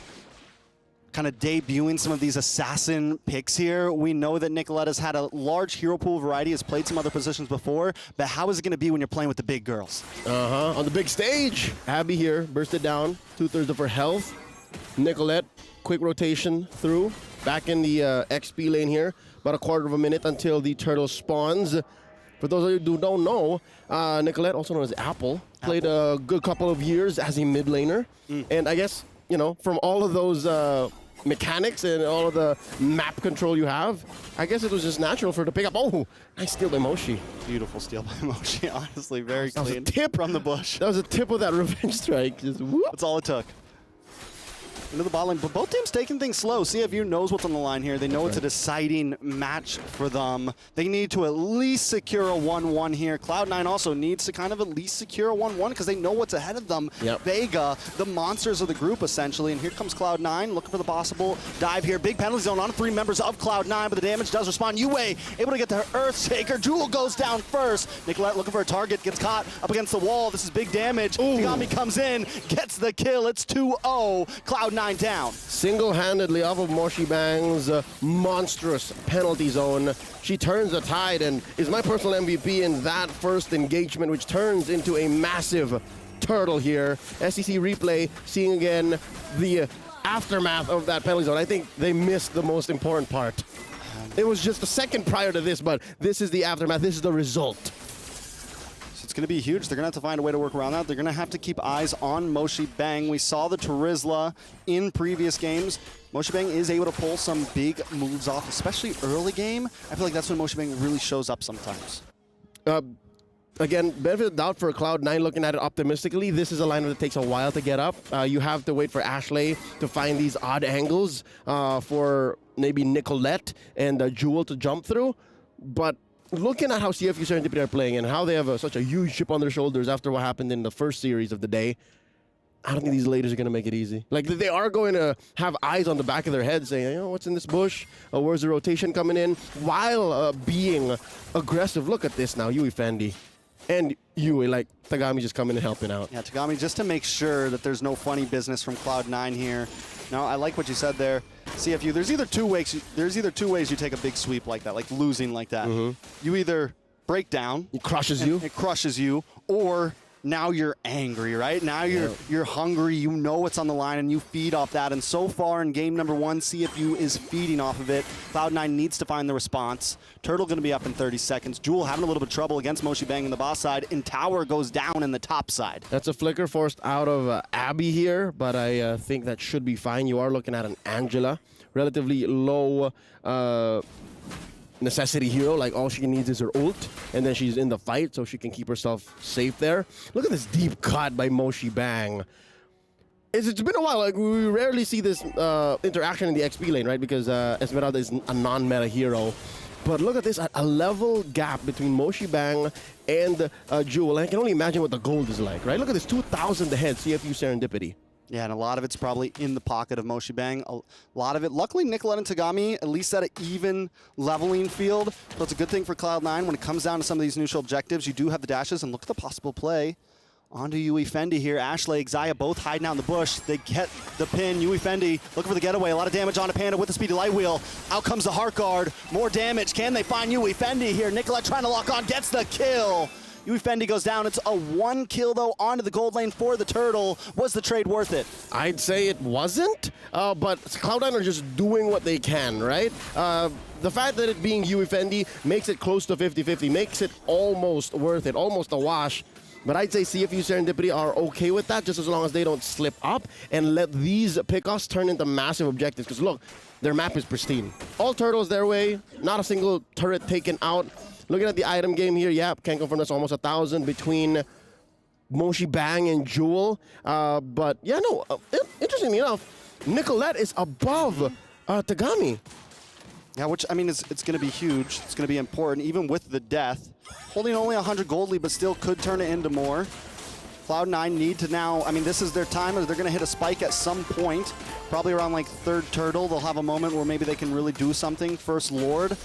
kind of debuting some of these assassin picks here. We know that Nicolette has had a large hero pool variety, has played some other positions before, but how is it going to be when you're playing with the big girls? On the big stage, Abby here, bursted down, 2/3 of her health. Nicolette, quick rotation through, back in the XP lane here. About a quarter of a minute until the turtle spawns. For those of you who don't know, Nicolette, also known as Apple, played a good couple of years as a mid laner. And I guess, you know, from all of those mechanics and all of the map control you have, I guess it was just natural for her to pick up. Oh, nice steal by Moshi. Beautiful steal by Moshi, honestly, very clean. That was a tip from the bush. That was a tip of that revenge strike. Just whoop. That's all it took. Into the bot lane, but both teams taking things slow. CFU knows what's on the line here. They know it's a deciding match for them. They need to at least secure a 1-1 here. Cloud9 also needs to kind of at least secure a 1-1 because they know what's ahead of them. Vega, the monsters of the group, essentially. And here comes Cloud9 looking for the possible dive here. Big penalty zone on 3 members of Cloud9, but the damage does respond. Yue able to get the Earthshaker. Jewel goes down first. Nicolette looking for a target, gets caught up against the wall. This is big damage. Tagami comes in, gets the kill. It's 2-0. Cloud9 down. Single-handedly off of Moshi Bang's monstrous penalty zone. She turns the tide and is my personal MVP in that first engagement, which turns into a massive turtle here. SEC replay, seeing again the aftermath of that penalty zone. I think they missed the most important part. It was just a second prior to this, but this is the aftermath. This is the result. It's going to be huge. They're going to have to find a way to work around that. They're going to have to keep eyes on Moshi Bang. We saw the Terizla in previous games. Moshi Bang is able to pull some big moves off, especially early game. I feel like that's when Moshi Bang really shows up sometimes. Again, benefit of the doubt for Cloud9 looking at it optimistically. This is a lineup that takes a while to get up. You have to wait for Ashley to find these odd angles for maybe Nicolette and Jewel to jump through. But looking at how CFU Serendipity are playing and how they have such a huge chip on their shoulders after what happened in the first series of the day, I don't think these ladies are going to make it easy. Like, they are going to have eyes on the back of their head saying, you know, what's in this bush? Where's the rotation coming in? While being aggressive. Look at this now, Yui Fendi. And Yui, like, Tagami just coming and helping out. Yeah, Tagami, just to make sure that there's no funny business from Cloud9 here. No, I like what you said there. CFU, there's either two ways you take a big sweep like that, like losing like that. You either break down. It crushes you. It crushes you, or now you're angry, right? Now you're hungry, you know what's on the line, and you feed off that. And so far in game number 1, CFU is feeding off of it. Cloud9 needs to find the response. Turtle going to be up in 30 seconds. Jewel having a little bit of trouble against Moshi Bang in the boss side, and Tower goes down in the top side. That's a flicker forced out of Abby here, but I think that should be fine. You are looking at an Angela, relatively low necessity hero. Like, all she needs is her ult, and then she's in the fight, so she can keep herself safe there. Look at this deep cut by Moshi Bang. It's been a while. Like, we rarely see this interaction in the XP lane, right? Because Esmeralda is a non-meta hero. But look at this, a level gap between Moshi Bang and Jewel. And I can only imagine what the gold is like, right? Look at this, 2,000 ahead, CFU Serendipity. Yeah, and a lot of it's probably in the pocket of Moshi Bang. A lot of it. Luckily, Nicolette and Tagami at least at an even leveling field. So it's a good thing for Cloud9 when it comes down to some of these neutral objectives. You do have the dashes, and look at the possible play. Onto Yui Fendi here. Ashley, Xayah both hiding out in the bush. They get the pin. Yui Fendi looking for the getaway. A lot of damage onto Panda with the speedy light wheel. Out comes the Heart Guard. More damage. Can they find Yui Fendi here? Nicolette trying to lock on. Gets the kill. Yui Fendi goes down. It's a 1 kill, though, onto the gold lane for the Turtle. Was the trade worth it? I'd say it wasn't, but Cloud9 are just doing what they can, right? The fact that it being Yui Fendi makes it close to 50-50, makes it almost worth it, almost a wash. But I'd say CFU Serendipity are okay with that, just as long as they don't slip up and let these pickoffs turn into massive objectives. Because look, their map is pristine. All turtles their way, not a single turret taken out. Looking at the item game here, yeah, can't confirm that's almost 1,000 between Moshi Bang and Jewel. But yeah, no, interestingly enough, Nicolette is above Tagami. Yeah, which, I mean, it's going to be huge. It's going to be important, even with the death. Holding only 100 gold lead, but still could turn it into more. Cloud9 need to now, I mean, this is their time. They're going to hit a spike at some point, probably around like 3rd turtle. They'll have a moment where maybe they can really do something. First Lord.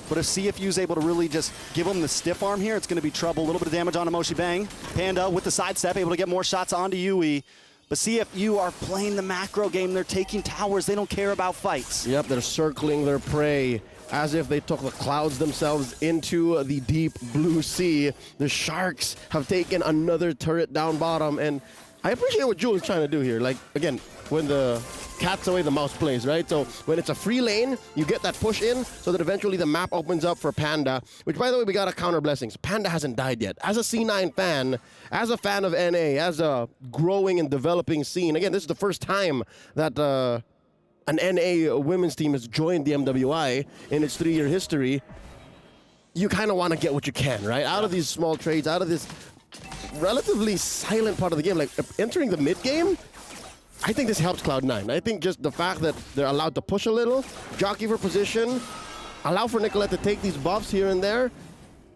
But if CFU is able to really just give them the stiff arm here, it's going to be trouble. A little bit of damage onto Moshi Bang. Panda with the sidestep, able to get more shots onto Yui. But CFU are playing the macro game. They're taking towers. They don't care about fights. Yep, they're circling their prey as if they took the clouds themselves into the deep blue sea. The Sharks have taken another turret down bottom, and I appreciate what Jewel is trying to do here. Like, again, when the cat's away, the mouse plays, right? So when it's a free lane, you get that push in so that eventually the map opens up for Panda, which, by the way, we got to counter blessings. Panda hasn't died yet. As a C9 fan, as a fan of NA, as a growing and developing scene, again, this is the first time that an NA women's team has joined the MWI in its 3-year history. You kind of want to get what you can, right? Out of these small trades, out of this relatively silent part of the game, like entering the mid game, I think this helps Cloud9. I think just the fact that they're allowed to push a little, jockey for position, allow for Nicolette to take these buffs here and there,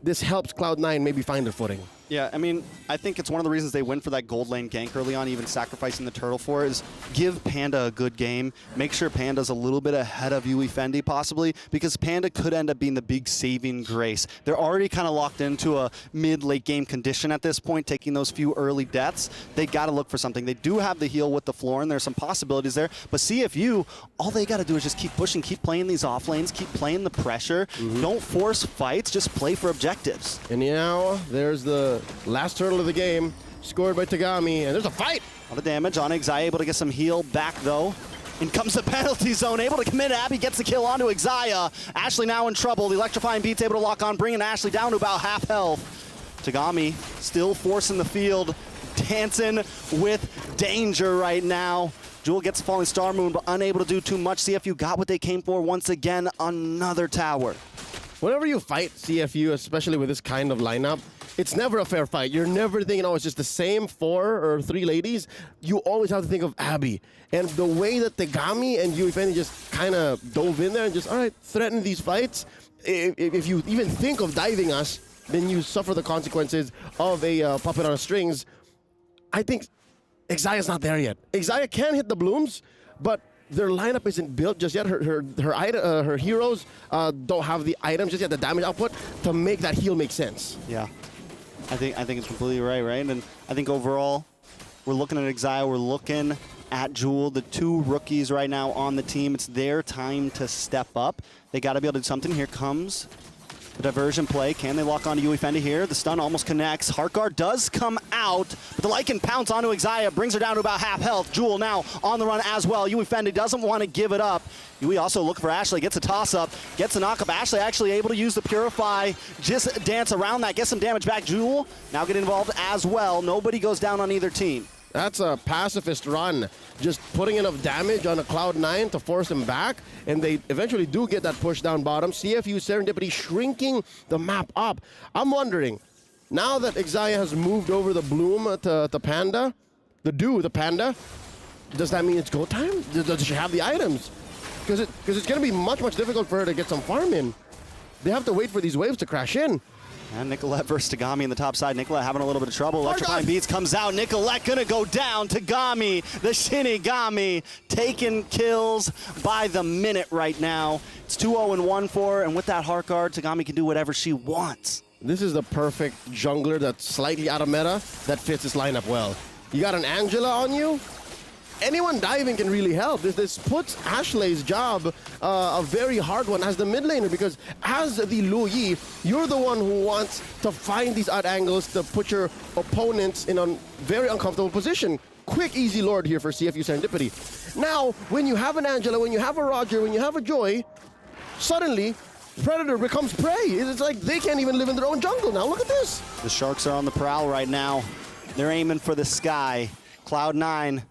this helps Cloud9 maybe find their footing. Yeah, I mean, I think it's one of the reasons they went for that gold lane gank early on, even sacrificing the turtle for it, is give Panda a good game. Make sure Panda's a little bit ahead of Yui Fendi, possibly, because Panda could end up being the big saving grace. They're already kind of locked into a mid-late game condition at this point, taking those few early deaths. They got to look for something. They do have the heal with the floor, and there's some possibilities there. But CFU, all they got to do is just keep pushing, keep playing these off lanes, keep playing the pressure. Don't force fights, just play for objectives. And now there's the last turtle of the game, scored by Tagami, and there's a fight. A lot of damage on Xayah, able to get some heal back though. In comes the penalty zone, able to commit. Abby gets the kill onto Xayah. Ashley now in trouble. The electrifying beat's able to lock on, bringing Ashley down to about half health. Tagami still forcing the field, dancing with danger right now. Jewel gets the falling star moon, but unable to do too much. CFU got what they came for once again, another tower. Whenever you fight CFU, especially with this kind of lineup, it's never a fair fight. You're never thinking, oh, it's just the same 4 or 3 ladies. You always have to think of Abby. And the way that Tagami and Yui Fendi just kind of dove in there and just, all right, threaten these fights. If you even think of diving us, then you suffer the consequences of a puppet on strings. I think Xayah's not there yet. Xayah can hit the blooms, but their lineup isn't built just yet. Her heroes don't have the items just yet, the damage output, to make that heal make sense. Yeah. I think it's completely right? And I think overall, we're looking at Xayah, we're looking at Jewel, the 2 rookies right now on the team. It's their time to step up. They got to be able to do something. Here comes The diversion play, can they lock onto Yui Fendi here? The stun almost connects. Heartguard does come out, but the Lycan pounce onto Xayah, brings her down to about half health. Jewel now on the run as well. Yui Fendi doesn't want to give it up. Yui also looking for Ashley, gets a toss-up, gets a knock-up. Ashley actually able to use the Purify, just dance around that, get some damage back. Jewel now get involved as well. Nobody goes down on either team. That's a pacifist run, just putting enough damage on a Cloud9 to force them back, and they eventually do get that push down bottom. CFU Serendipity shrinking the map up. I'm wondering, now that Xayah has moved over the Bloom to Panda, the Panda, does that mean it's go time? Does she have the items? Because it's going to be much, much difficult for her to get some farm in. They have to wait for these waves to crash in. And Nicolette versus Tagami in the top side. Nicolette having a little bit of trouble. Electrifying Beats comes out. Nicolette gonna go down. Tagami, the Shinigami, taking kills by the minute right now. It's 2-0-1 for her, and with that heart guard, Tagami can do whatever she wants. This is the perfect jungler that's slightly out of meta that fits this lineup well. You got an Angela on you? Anyone diving can really help. This puts Ashley's job a very hard one as the mid laner, because as the Lu Yi, you're the one who wants to find these odd angles to put your opponents in a very uncomfortable position. Quick, easy lord here for CFU Serendipity. Now, when you have an Angela, when you have a Roger, when you have a Joy, suddenly Predator becomes prey. It's like they can't even live in their own jungle now. Look at this. The Sharks are on the prowl right now. They're aiming for the sky. Cloud9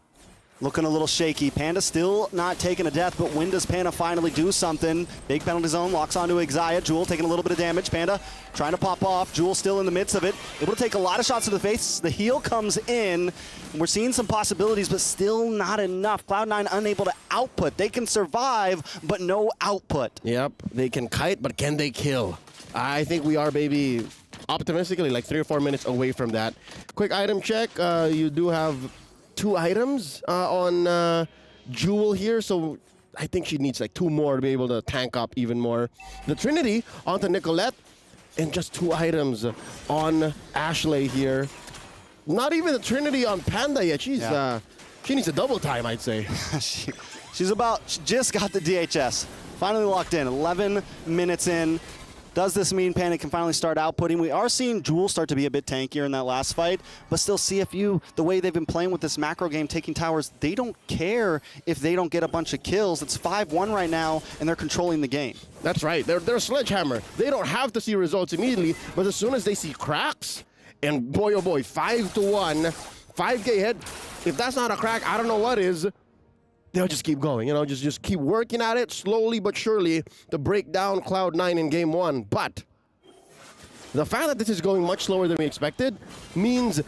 looking a little shaky. Panda still not taking a death, but when does Panda finally do something? Big penalty zone, locks onto Xayah. Jewel taking a little bit of damage. Panda trying to pop off. Jewel still in the midst of it. Able to take a lot of shots to the face. The heal comes in. We're seeing some possibilities, but still not enough. Cloud9 unable to output. They can survive, but no output. Yep, they can kite, but can they kill? I think we are, baby, optimistically like 3 or 4 minutes away from that. Quick item check. You do have 2 items on Jewel here, so I think she needs like 2 more to be able to tank up even more. The Trinity onto Nicolette, and just 2 items on Ashley here. Not even the Trinity on Panda yet. She needs a double time, I'd say. she just got the DHS. Finally locked in, 11 minutes in. Does this mean Panda can finally start outputting? We are seeing Jewel start to be a bit tankier in that last fight, but still CFU, the way they've been playing with this macro game, taking towers, they don't care if they don't get a bunch of kills. It's 5-1 right now, and they're controlling the game. That's right. They're a sledgehammer. They don't have to see results immediately, but as soon as they see cracks, and boy, oh boy, 5-1, 5K head, if that's not a crack, I don't know what is. They'll just keep going, just keep working at it slowly but surely to break down Cloud9 in game 1. But the fact that this is going much slower than we expected means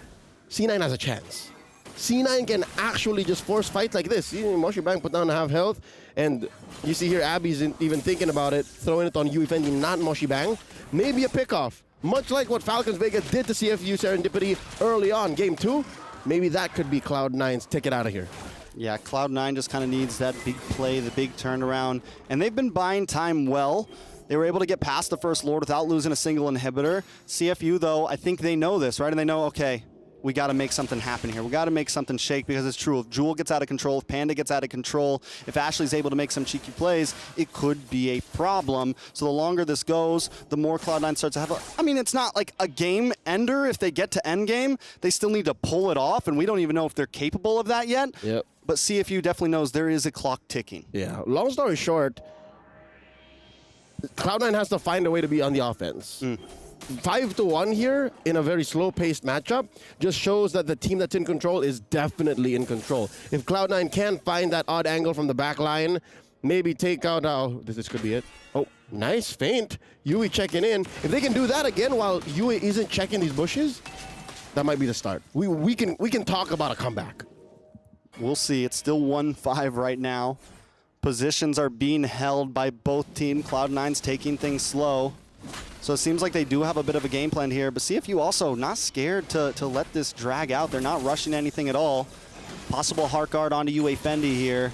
C9 has a chance. C9 can actually just force fights like this. See, Moshi Bang put down half health, and you see here Abby's even thinking about it, throwing it on Yui Fendi, not Moshi Bang. Maybe a pickoff, much like what Falcons Vega did to CFU Serendipity early on, game 2. Maybe that could be Cloud9's ticket out of here. Yeah, Cloud9 just kind of needs that big play, the big turnaround, and they've been buying time well. They were able to get past the first Lord without losing a single inhibitor. CFU, though, I think they know this, right? And they know, okay, we got to make something happen here. We got to make something shake, because it's true. If Jewel gets out of control, if Panda gets out of control, if Ashley's able to make some cheeky plays, it could be a problem. So the longer this goes, the more Cloud9 starts to have I mean, it's not like a game ender if they get to end game. They still need to pull it off, and we don't even know if they're capable of that yet. Yep. But CFU definitely knows there is a clock ticking. Yeah, long story short, Cloud9 has to find a way to be on the offense. 5-1 here in a very slow-paced matchup just shows that the team that's in control is definitely in control. If Cloud9 can find that odd angle from the back line, maybe take out, this could be it. Oh, nice feint. Yui checking in. If they can do that again while Yui isn't checking these bushes, that might be the start. We can talk about a comeback. We'll see. It's still 1-5 right now. Positions are being held by both teams. Cloud9's taking things slow. So it seems like they do have a bit of a game plan here, but CFU also not scared to let this drag out. They're not rushing anything at all. Possible heart guard onto Yui Fendi here.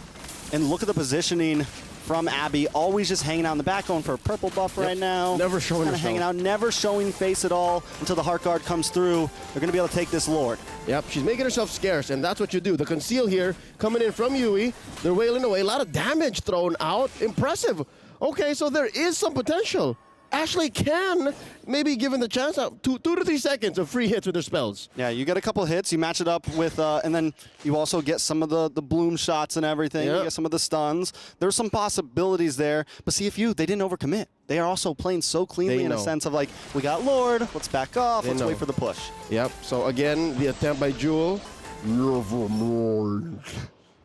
And look at the positioning from Abby, always just hanging out in the back, going for a purple buff right now. Never showing herself. Hanging out, never showing face at all until the heart guard comes through. They're going to be able to take this Lord. Yep, she's making herself scarce, and that's what you do. The conceal here, coming in from Yui, they're wailing away. A lot of damage thrown out. Impressive. Okay, so there is some potential. Ashley can, maybe given the chance, 2 to 3 seconds of free hits with their spells. Yeah, you get a couple hits, you match it up with, and then you also get some of the bloom shots and everything. Yep. You get some of the stuns. There's some possibilities there, but CFU, they didn't overcommit. They are also playing so cleanly in a sense of like, we got Lord, let's back off, let's wait for the push. Yep, so again, the attempt by Jewel.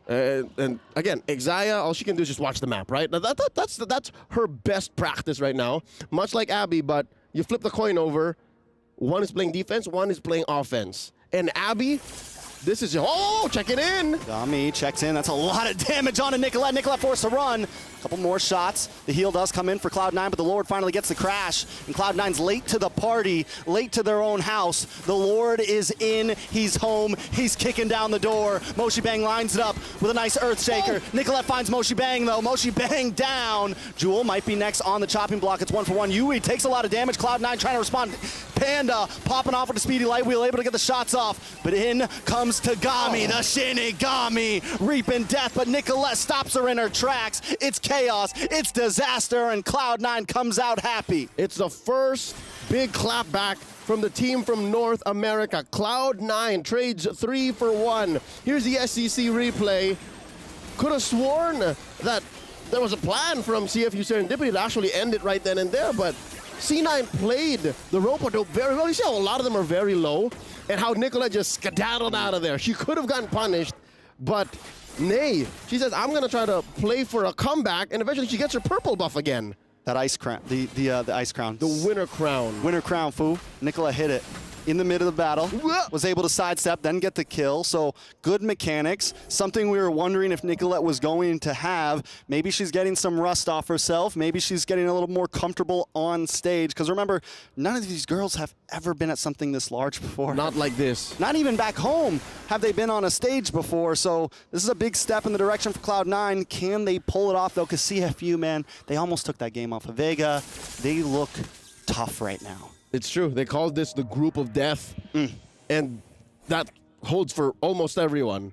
And again, Exaya, all she can do is just watch the map, right? Now that's her best practice right now. Much like Abby, but you flip the coin over. One is playing defense, one is playing offense. And Abby, this is, check it in. Gami checks in. That's a lot of damage on Nicolette. Nicolette forced to run. A couple more shots. The heal does come in for Cloud9, but the Lord finally gets the crash. And Cloud9's late to the party, late to their own house. The Lord is in. He's home. He's kicking down the door. Moshi Bang lines it up with a nice Earthshaker. Nicolette finds Moshi Bang, though. Moshi Bang down. Jewel might be next on the chopping block. It's 1-for-1. Yui takes a lot of damage. Cloud9 trying to respond. Panda popping off with a speedy light wheel, able to get the shots off. But in comes Tagami, the Shinigami, reaping death. But Nicolette stops her in her tracks. It's chaos, it's disaster, and Cloud9 comes out happy. It's the first big clapback from the team from North America. Cloud9 trades 3 for 1. Here's the SEC replay. Could have sworn that there was a plan from CFU Serendipity to actually end it right then and there, but C9 played the rope-a-dope very well. You see how a lot of them are very low, and how Nicolette just skedaddled out of there. She could have gotten punished, but nay, she says, I'm going to try to play for a comeback, and eventually she gets her purple buff again. That ice crown, the ice crown. The winner crown. Winner crown, foo. Nicolette hit it in the mid of the battle, was able to sidestep, then get the kill. So good mechanics. Something we were wondering if Nicolette was going to have. Maybe she's getting some rust off herself. Maybe she's getting a little more comfortable on stage. Because remember, none of these girls have ever been at something this large before. Not like this. Not even back home have they been on a stage before. So this is a big step in the direction for Cloud9. Can they pull it off, though? Because CFU, man, they almost took that game off of Vega. They look tough right now. It's true. They called this the group of death, and that holds for almost everyone.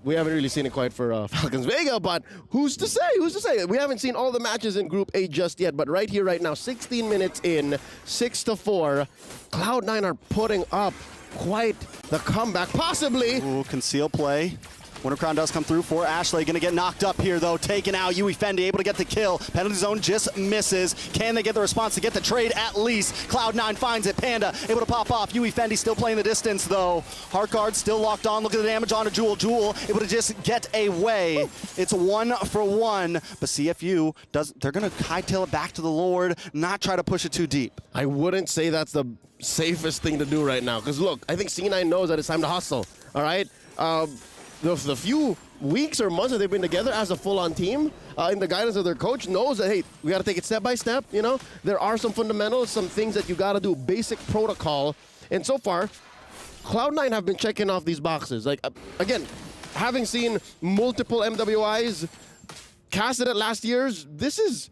We haven't really seen it quite for Falcons Vega, but who's to say? Who's to say? We haven't seen all the matches in Group A just yet, but right here, right now, 16 minutes in, 6-4, Cloud9 are putting up quite the comeback, possibly. Ooh, conceal play. Winter Crown does come through for Ashley. Gonna get knocked up here, though. Taken out. Yui Fendi able to get the kill. Penalty zone just misses. Can they get the response to get the trade at least? Cloud9 finds it. Panda able to pop off. Yui Fendi still playing the distance, though. Heart guard still locked on. Look at the damage on a Jewel. Jewel able to just get away. It's 1 for 1. But CFU, they're gonna hightail it back to the Lord, not try to push it too deep. I wouldn't say that's the safest thing to do right now. Because look, I think C9 knows that it's time to hustle. All right? The few weeks or months that they've been together as a full-on team, in the guidance of their coach, knows that, hey, we got to take it step by step, you know? There are some fundamentals, some things that you got to do, basic protocol. And so far, Cloud9 have been checking off these boxes. Like, again, having seen multiple MWIs casted at last year's, this is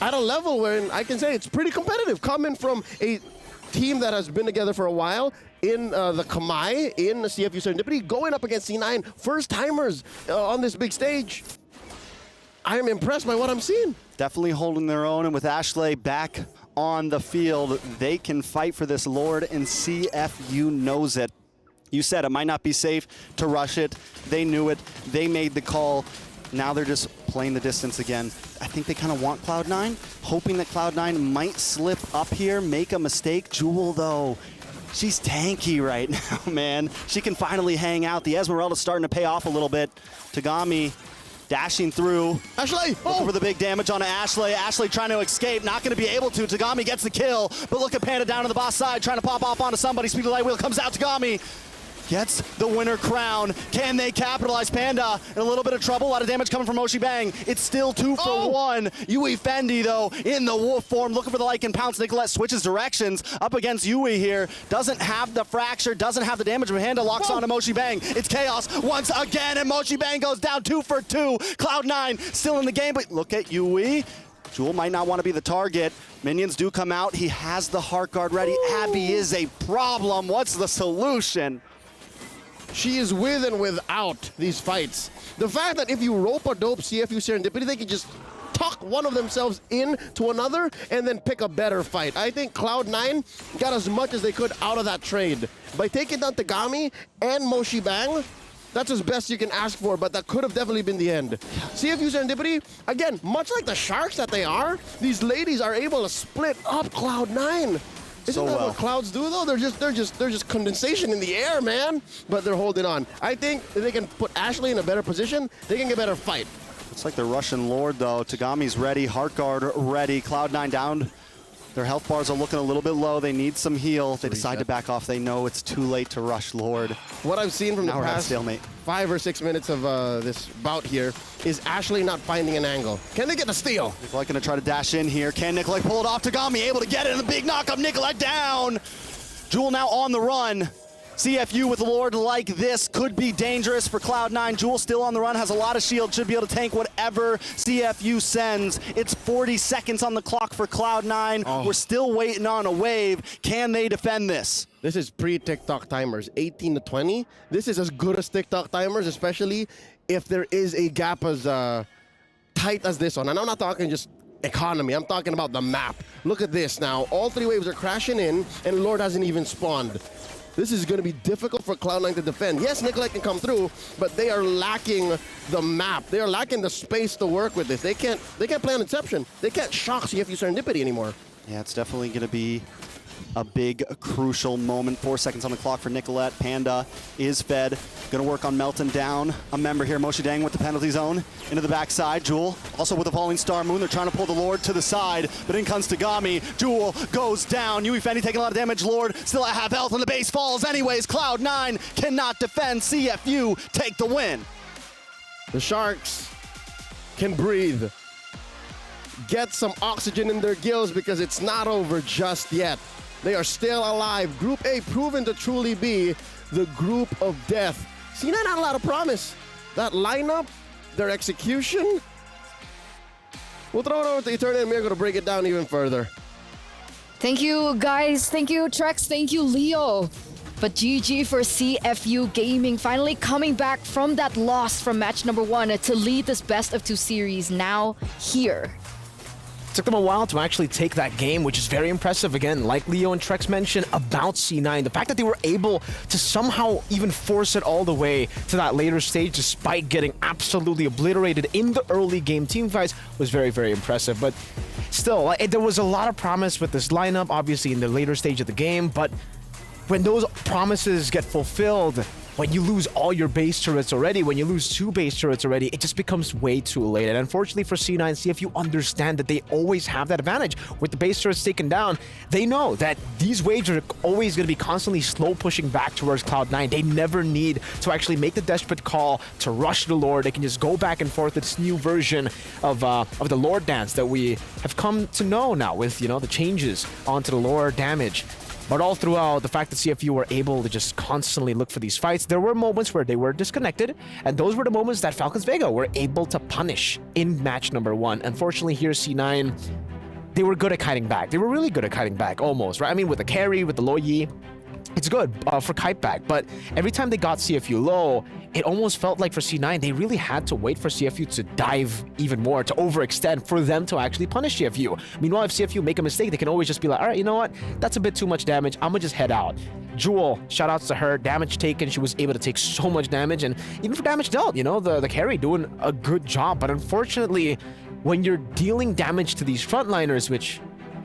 at a level where I can say it's pretty competitive. Coming from a team that has been together for a while, in the Kamai, in the CFU Serendipity, going up against C9, first-timers on this big stage. I am impressed by what I'm seeing. Definitely holding their own, and with Ashley back on the field, they can fight for this Lord, and CFU knows it. You said it might not be safe to rush it. They knew it. They made the call. Now they're just playing the distance again. I think they kind of want Cloud9, hoping that Cloud9 might slip up here, make a mistake. Jewel, though, she's tanky right now, man. She can finally hang out. The Esmeralda's starting to pay off a little bit. Tagami dashing through. Ashley! Looking for the big damage on Ashley. Ashley trying to escape, not going to be able to. Tagami gets the kill, but look at Panda down on the boss side, trying to pop off onto somebody. Speedy light wheel comes out. Tagami gets the winner crown. Can they capitalize? Panda in a little bit of trouble. A lot of damage coming from Moshi Bang. It's still 2 for 1. Yui Fendi, though, in the wolf form, looking for the Lycan pounce. Nicolette switches directions up against Yui here. Doesn't have the fracture, doesn't have the damage, but Panda locks onto Moshi Bang. It's chaos once again, and Moshi Bang goes down 2 for 2. Cloud9 still in the game, but look at Yui. Jewel might not want to be the target. Minions do come out. He has the heart guard ready. Abby is a problem. What's the solution? She is with and without these fights. The fact that if you rope-a-dope CFU Serendipity, they can just tuck one of themselves into another and then pick a better fight. I think Cloud9 got as much as they could out of that trade. By taking down Tagami and Moshi Bang, that's as best you can ask for, but that could have definitely been the end. CFU Serendipity, again, much like the Sharks that they are, these ladies are able to split up Cloud9. Isn't that what Clouds do though? They're just condensation in the air, man. But they're holding on. I think if they can put Ashley in a better position, they can get a better fight. It's like the Russian Lord though. Tagami's ready, Heartguard ready, Cloud9 down. Their health bars are looking a little bit low. They need some heal. They decide to back off. They know it's too late to rush Lord. What I've seen from the past stalemate. 5 or 6 minutes of this bout here is Ashley not finding an angle. Can they get the steal? Nicolette gonna try to dash in here. Can Nicolette pull it off? Tagami able to get it in the big knock-up. Nicolette down. Jewel now on the run. CFU with Lord like this could be dangerous for Cloud9. Jewel still on the run, has a lot of shield, should be able to tank whatever CFU sends. It's 40 seconds on the clock for Cloud9. We're still waiting on a wave. Can they defend this? This is pre-TikTok timers, 18 to 20. This is as good as TikTok timers, especially if there is a gap as tight as this one. And I'm not talking just economy, I'm talking about the map. Look at this now. All 3 waves are crashing in, and Lord hasn't even spawned. This is going to be difficult for Cloud9 to defend. Yes, Nicolette can come through, but they are lacking the map. They are lacking the space to work with this. They can't play on Inception. They can't shock CFU Serendipity anymore. Yeah, it's definitely going to be a big, crucial moment. 4 seconds on the clock for Nicolette. Panda is fed. Going to work on Melton down. A member here, Moshi Dang with the penalty zone. Into the backside. Jewel also with the falling star moon. They're trying to pull the Lord to the side, but in comes Tagami. Jewel goes down. Yui Fendi taking a lot of damage. Lord still at half health, and the base falls anyways. Cloud9 cannot defend. CFU take the win. The Sharks can breathe. Get some oxygen in their gills because it's not over just yet. They are still alive. Group A proven to truly be the group of death. C9 had a lot of promise. That lineup, their execution. We'll throw it over to Eternity and Mirko to break it down even further. Thank you, guys. Thank you, Trex. Thank you, Leo. But GG for CFU Gaming, finally coming back from that loss from match number 1 to lead this best of 2 series now here. Took them a while to actually take that game, which is very impressive. Again, like Leo and Trex mentioned about C9, the fact that they were able to somehow even force it all the way to that later stage despite getting absolutely obliterated in the early game team fights was very, very impressive. But still, there was a lot of promise with this lineup, obviously in the later stage of the game, but when those promises get fulfilled, when you lose all your base turrets already, when you lose 2 base turrets already, it just becomes way too late. And unfortunately for C9, CFU understand that they always have that advantage. With the base turrets taken down, they know that these waves are always going to be constantly slow pushing back towards Cloud9. They never need to actually make the desperate call to rush the Lord. They can just go back and forth with this new version of the Lord dance that we have come to know now with, you know, the changes onto the Lord damage. But all throughout, the fact that CFU were able to just constantly look for these fights, there were moments where they were disconnected, and those were the moments that Falcons Vega were able to punish in match number 1. Unfortunately, here C9, they were good at kiting back. They were really good at kiting back, almost, right? I mean, with the carry, with the low Yi, it's good for kite back, but every time they got CFU low, it almost felt like for C9, they really had to wait for CFU to dive even more, to overextend for them to actually punish CFU. Meanwhile, if CFU make a mistake, they can always just be like, all right, you know what? That's a bit too much damage. I'm gonna just head out. Jewel, shout outs to her, damage taken. She was able to take so much damage, and even for damage dealt, you know, the carry doing a good job. But unfortunately, when you're dealing damage to these frontliners, which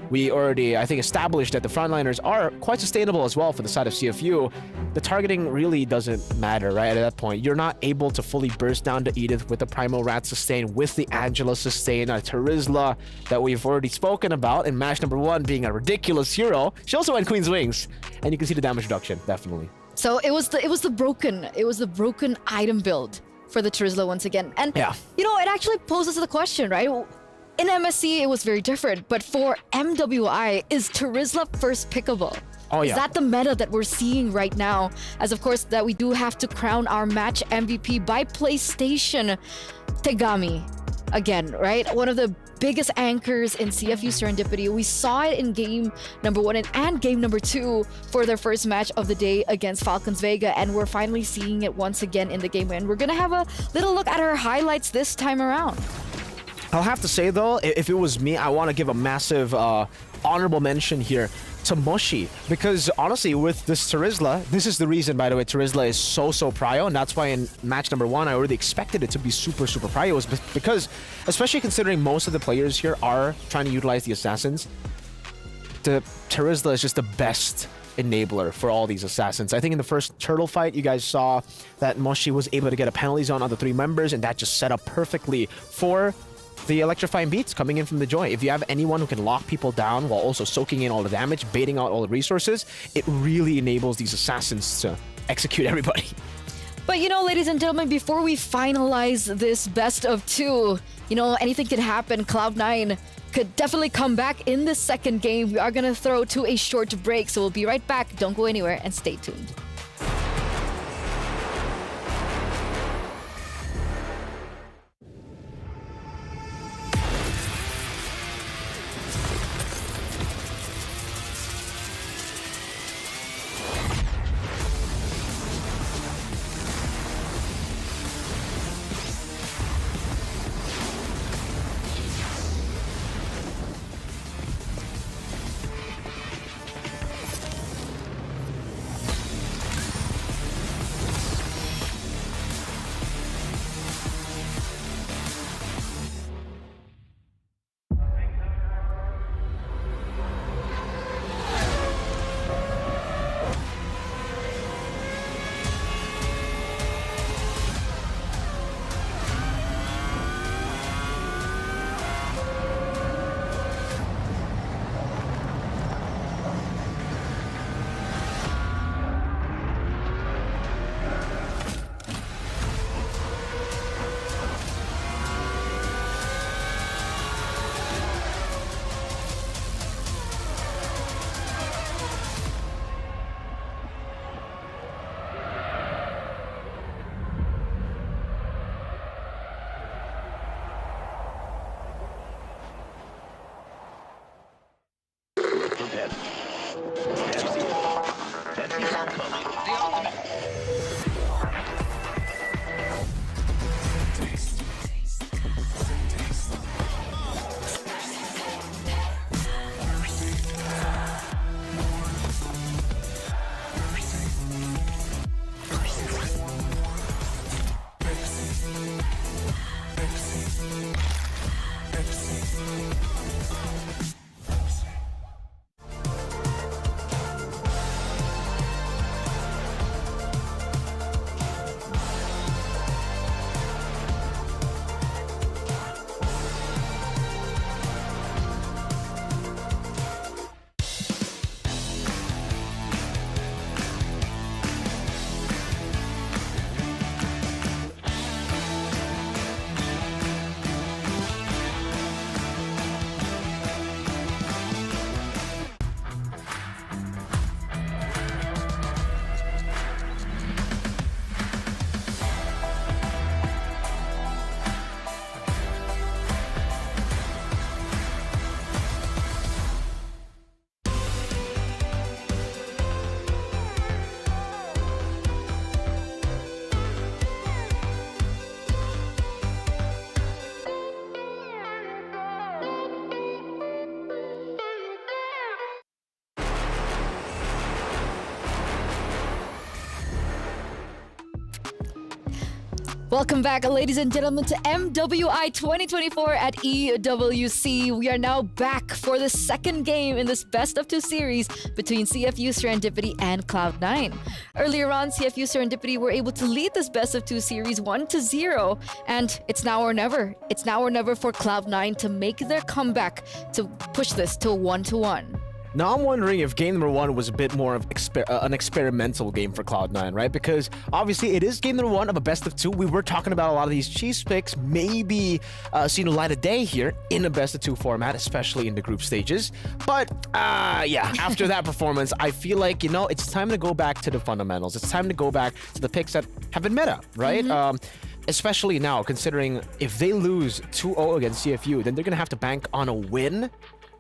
we already, I think, established that the frontliners are quite sustainable as well for the side of CFU. The targeting really doesn't matter, right? At that point, you're not able to fully burst down to Edith with the Primal Rat sustain, with the Angela sustain, a Terizla that we've already spoken about in match number 1 being a ridiculous hero. She also had Queen's Wings, and you can see the damage reduction, definitely. So it was the broken item build for the Terizla once again. And yeah, you know, it actually poses the question, right? In MSC, it was very different, but for MWI, is Terizla first pickable? Oh, yeah. Is that the meta that we're seeing right now? As of course, that we do have to crown our match MVP by PlayStation Tagami. Again, right? One of the biggest anchors in CFU Serendipity. We saw it in game number 1 and game number 2 for their first match of the day against Falcons Vega, and we're finally seeing it once again in the game. And we're gonna have a little look at her highlights this time around. I'll have to say, though, if it was me, I want to give a massive honorable mention here to Moshi, because honestly, with this Terizla, this is the reason, by the way, Terizla is so prio, and that's why in match number 1, I already expected it to be super prio, was because, especially considering most of the players here are trying to utilize the assassins, the Terizla is just the best enabler for all these assassins. I think in the first turtle fight, you guys saw that Moshi was able to get a penalty zone on the 3 members, and that just set up perfectly for the electrifying beats coming in from the Joy. If you have anyone who can lock people down while also soaking in all the damage, baiting out all the resources, it really enables these assassins to execute everybody. But you know, ladies and gentlemen, before we finalize this best of 2, you know, anything can happen. Cloud9 could definitely come back in the second game. We are going to throw to a short break, so we'll be right back. Don't go anywhere and stay tuned. Welcome back, ladies and gentlemen, to MWI 2024 at EWC. We are now back for the second game in this best of 2 series between CFU Serendipity and Cloud9. Earlier on, CFU Serendipity were able to lead this best of 2 series 1-0, and it's now or never. It's now or never for Cloud9 to make their comeback to push this to a 1-1. Now I'm wondering if game number 1 was a bit more of an experimental game for Cloud9, right? Because obviously it is game number 1 of a best of 2. We were talking about a lot of these cheese picks maybe seeing the light of day here in a best of 2 format, especially in the group stages. But yeah, after that performance, I feel like, you know, it's time to go back to the fundamentals. It's time to go back to the picks that have been meta, right? Especially now, considering if they lose 2-0 against CFU, then they're going to have to bank on a win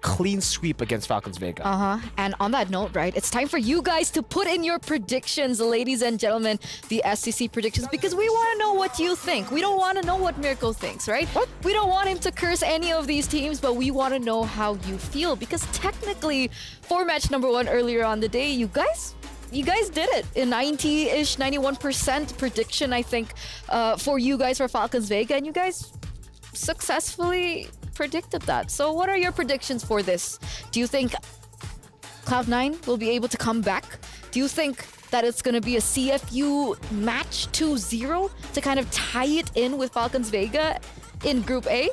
clean sweep against Falcons Vega. And on that note, right, it's time for you guys to put in your predictions, ladies and gentlemen, the SCC predictions, because we want to know what you think. We don't want to know what Miracle thinks, right? What? We don't want him to curse any of these teams, but we want to know how you feel, because technically, for match number 1 earlier on the day, you guys did it. A 90-ish, 91% prediction, I think, for you guys for Falcons Vega, and you guys successfully predicted that. So what are your predictions for this? Do you think Cloud9 will be able to come back? Do you think that it's going to be a CFU match 2-0 to kind of tie it in with Falcons Vega in Group A?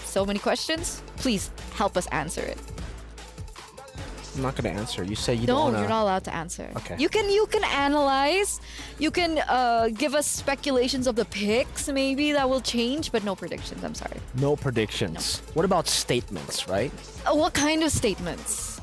So many questions. Please help us answer it. I'm not going to answer. You say you don't want to... No, you're not allowed to answer. Okay. You can analyze. You can give us speculations of the picks maybe that will change, but no predictions. I'm sorry. No predictions. No. What about statements, right? What kind of statements?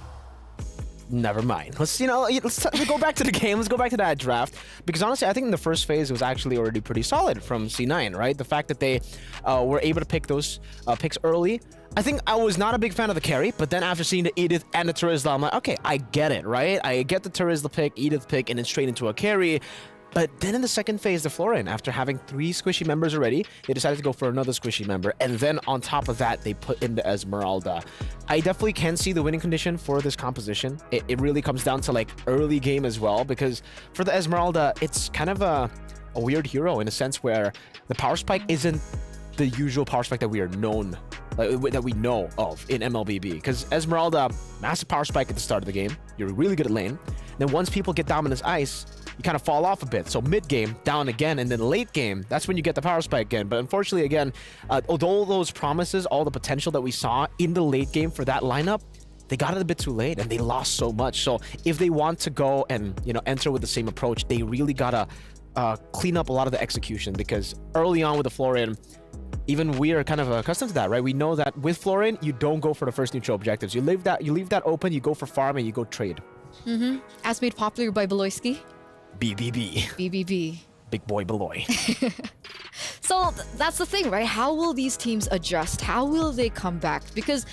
Never mind. Let's go back to the game. Let's go back to that draft. Because honestly, I think in the first phase, it was actually already pretty solid from C9, right? The fact that they were able to pick those picks early. I think I was not a big fan of the carry, but then after seeing the Edith and the Terizla, I'm like, okay, I get it, right? I get the Terizla pick, Edith pick, and then straight into a carry. But then in the second phase, the Florian, after having 3 squishy members already, they decided to go for another squishy member. And then on top of that, they put in the Esmeralda. I definitely can see the winning condition for this composition. It really comes down to like early game as well, because for the Esmeralda, it's kind of a weird hero in a sense where the power spike isn't the usual power spike that we are known, that we know of in MLBB. Because Esmeralda, massive power spike at the start of the game. You're really good at lane. Then once people get Dominus Ice, you kind of fall off a bit. So mid-game, down again, and then late game, that's when you get the power spike again. But unfortunately, again, although those promises, all the potential that we saw in the late game for that lineup, they got it a bit too late and they lost so much. So if they want to go and enter with the same approach, they really gotta clean up a lot of the execution, because early on with the Florian, even we are kind of accustomed to that, right? We know that with Florian, you don't go for the first neutral objectives. You leave that open, you go for farm, and you go trade. As made popular by Beloyski. BBB. BBB. Big boy Beloy. So that's the thing, right? How will these teams adjust? How will they come back? Because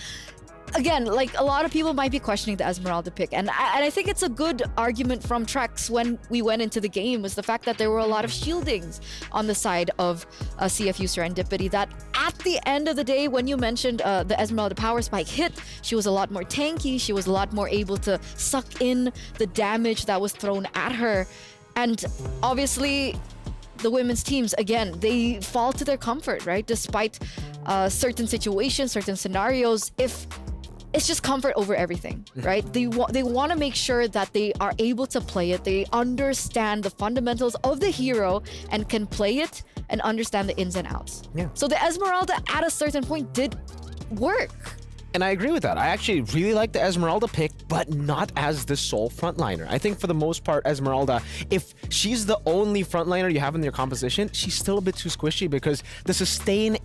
again, like a lot of people might be questioning the Esmeralda pick, and I think it's a good argument from Trex when we went into the game, was the fact that there were a lot of shieldings on the side of CFU Serendipity, that at the end of the day, when you mentioned the Esmeralda power spike hit, she was a lot more tanky, she was a lot more able to suck in the damage that was thrown at her. And obviously the women's teams, again, they fall to their comfort, right? Despite certain situations, certain scenarios, if it's just comfort over everything, right? They want to make sure that they are able to play it. They understand the fundamentals of the hero and can play it and understand the ins and outs. Yeah. So the Esmeralda at a certain point did work. And I agree with that. I actually really like the Esmeralda pick, but not as the sole frontliner. I think for the most part, Esmeralda, if she's the only frontliner you have in your composition, she's still a bit too squishy, because the sustain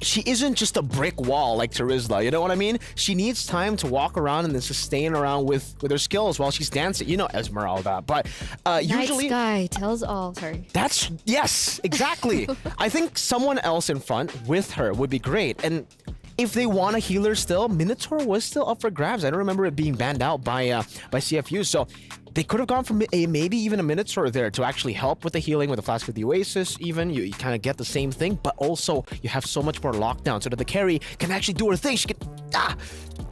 she isn't just a brick wall like Terizla, you know what I mean? She needs time to walk around and then sustain around with her skills while she's dancing. You know Esmeralda, but usually... Night Sky tells all, sorry. Yes, exactly. I think someone else in front with her would be great. And if they want a healer still, Minotaur was still up for grabs. I don't remember it being banned out by CFU, so they could have gone for maybe even a Minotaur there to actually help with the healing, with the Flask of the Oasis even. You kind of get the same thing, but also you have so much more lockdown so that the carry can actually do her thing. She can,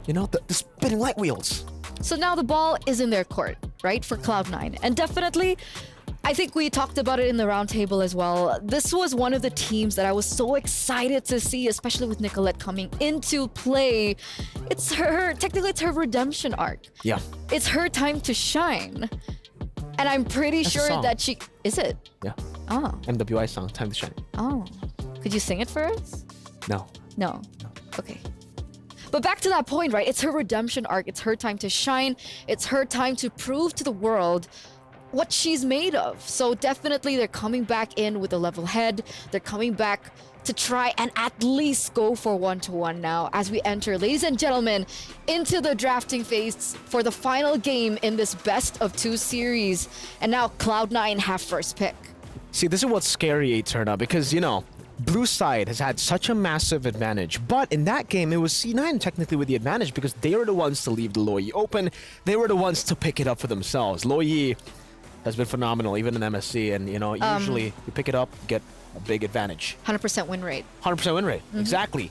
the spinning light wheels. So now the ball is in their court, right, for Cloud9. And definitely, I think we talked about it in the roundtable as well. This was one of the teams that I was so excited to see, especially with Nicolette coming into play. Technically it's her redemption arc. Yeah. It's her time to shine. And I'm pretty That's sure that she... Is it? Yeah. Oh. MWI song, Time to Shine. Oh. Could you sing it for us? No. No. Okay. But back to that point, right? It's her redemption arc. It's her time to shine. It's her time to prove to the world what she's made of. So definitely they're coming back in with a level head. They're coming back to try and at least go for 1-1 now as we enter, ladies and gentlemen, into the drafting phase for the final game in this best of 2 series. And now Cloud9 have first pick. See, this is what's scary, Eterna, because, blue side has had such a massive advantage, but in that game, it was C9 technically with the advantage because they were the ones to leave the Luoyi open. They were the ones to pick it up for themselves. Luoyi has been phenomenal, even in MSC, and usually you pick it up, you get a big advantage. 100% win rate. 100% win rate, exactly.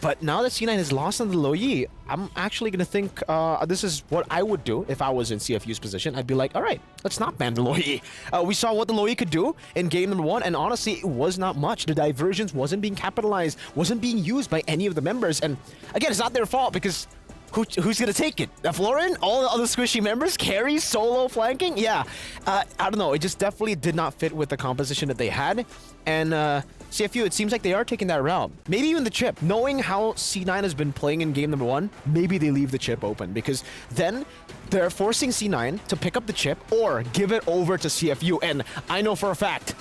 But now that C9 has lost on the Luoyi, I'm actually going to think this is what I would do if I was in CFU's position. I'd be like, all right, let's not ban the Luoyi. We saw what the Luoyi could do in game number 1, and honestly, it was not much. The diversions wasn't being capitalized, wasn't being used by any of the members. And again, it's not their fault because who's going to take it? Florin? All the other squishy members? Carry, solo, flanking? Yeah. I don't know. It just definitely did not fit with the composition that they had. And CFU, it seems like they are taking that route. Maybe even the chip. Knowing how C9 has been playing in game number 1, maybe they leave the chip open because then they're forcing C9 to pick up the chip or give it over to CFU. And I know for a fact,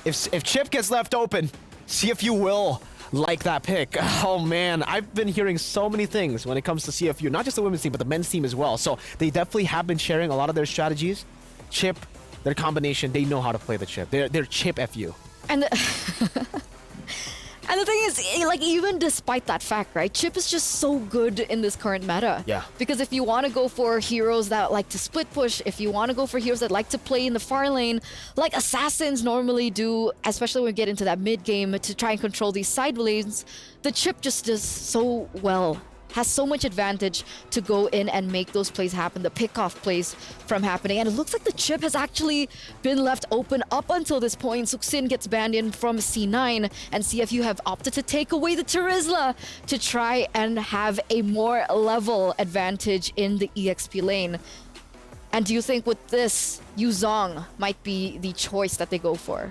if chip gets left open, CFU will like that pick. Oh man, I've been hearing so many things when it comes to CFU, not just the women's team, but the men's team as well. So they definitely have been sharing a lot of their strategies. Chip, their combination, they know how to play the chip. They're chip FU. And and the thing is, like, even despite that fact, right, Chip is just so good in this current meta. Yeah. Because if you want to go for heroes that like to split push, if you want to go for heroes that like to play in the far lane, like assassins normally do, especially when we get into that mid game to try and control these side lanes, the Chip just does so well. Has so much advantage to go in and make those plays happen, the pickoff plays from happening. And it looks like the chip has actually been left open up until this point. Suxin gets banned in from C9, and CFU have opted to take away the Terizla to try and have a more level advantage in the EXP lane. And do you think with this, Yuzong might be the choice that they go for?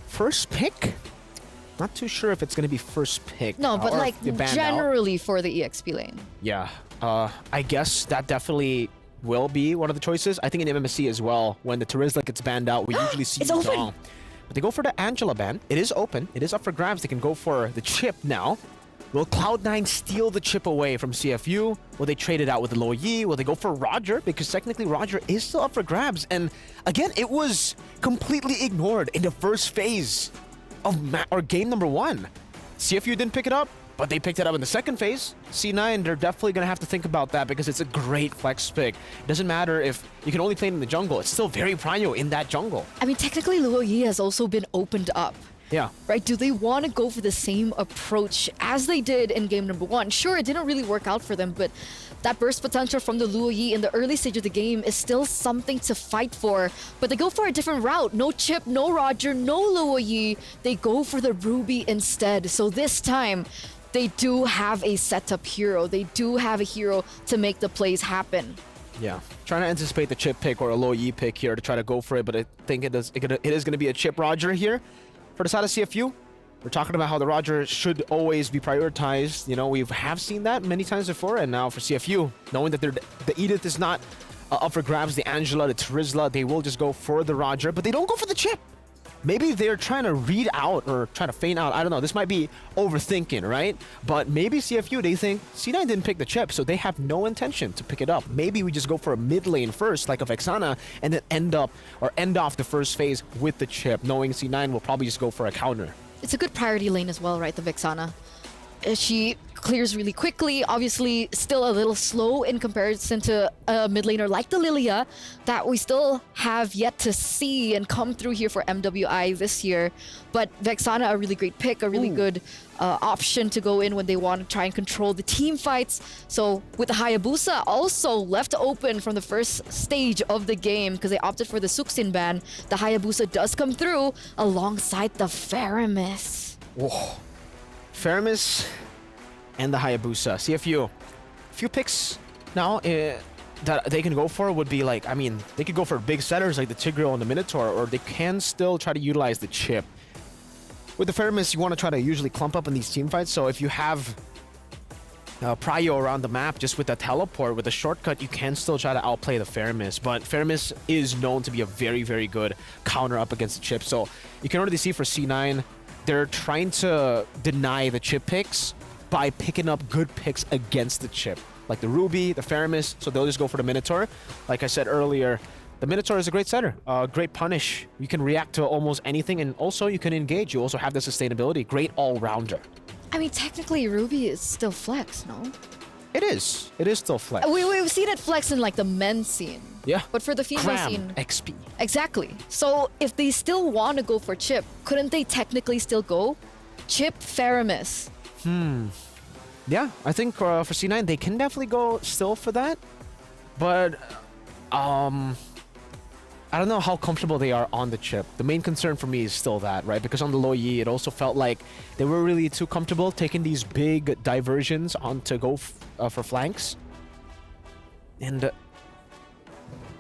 First pick? Not too sure if it's going to be first pick. No, but like generally out. for the EXP lane. Yeah, I guess that definitely will be one of the choices. I think in MMSC as well, when the Terizla gets banned out, we usually see it's open. But they go for the Angela ban. It is open. It is up for grabs. They can go for the chip now. Will Cloud9 steal the chip away from CFU? Will they trade it out with the Luoyi? Will they go for Roger? Because technically Roger is still up for grabs. And again, it was completely ignored in the first phase of game number 1. CFU didn't pick it up, but they picked it up in the second phase. C9, they're definitely going to have to think about that because it's a great flex pick. It doesn't matter if you can only play it in the jungle. It's still very prio in that jungle. I mean, technically Luoyi has also been opened up. Yeah. Right? Do they want to go for the same approach as they did in game number 1? Sure, it didn't really work out for them, but that burst potential from the Luoyi in the early stage of the game is still something to fight for. But they go for a different route. No Chip, no Roger, no Luoyi. They go for the Ruby instead. So this time, they do have a setup hero. They do have a hero to make the plays happen. Yeah, trying to anticipate the Chip pick or a Luoyi pick here to try to go for it, but I think it is going to be a Chip Roger here. For the side of CFU, we're talking about how the Roger should always be prioritized. You know, we have seen that many times before, and now for CFU, knowing that the Edith is not up for grabs, the Angela, the Terizla, they will just go for the Roger, but they don't go for the chip. Maybe they're trying to read out or trying to feign out. I don't know. This might be overthinking, right? But maybe CFU, they think C9 didn't pick the chip, so they have no intention to pick it up. Maybe we just go for a mid lane first, like a Vexana, and then end off the first phase with the chip, knowing C9 will probably just go for a counter. It's a good priority lane as well, right, the Vexana? She clears really quickly, obviously still a little slow in comparison to a mid laner like the Lilia that we still have yet to see and come through here for MWI this year. But Vexana, a really great pick, a really good option to go in when they want to try and control the team fights. So with the Hayabusa also left open from the first stage of the game because they opted for the Suxin ban, the Hayabusa does come through alongside the Faramis. Whoa. Faramis and the Hayabusa. CFU. A few picks now that they can go for would be like, I mean, they could go for big setters like the Tigreal and the Minotaur, or they can still try to utilize the chip. With the Faramis, you want to try to usually clump up in these team fights, so if you have prio around the map just with a teleport, with a shortcut, you can still try to outplay the Faramis, but Faramis is known to be a very, very good counter up against the chip, so you can already see for C9, they're trying to deny the chip picks by picking up good picks against the chip, like the Ruby, the Faramis, so they'll just go for the Minotaur. Like I said earlier, the Minotaur is a great setter, great punish. You can react to almost anything, and also you can engage. You also have the sustainability. Great all-rounder. I mean, technically, Ruby is still flex, no? It is. It is still flex. We've seen it flex in like the men's scene. Yeah. But for the female Cram, scene... XP. Exactly. So if they still want to go for Chip, couldn't they technically still go? Chip, Faramis. Yeah, I think for C9, they can definitely go still for that. But, I don't know how comfortable they are on the Chip. The main concern for me is still that, right? Because on the low Yi, it also felt like they were really too comfortable taking these big diversions on to go for flanks. And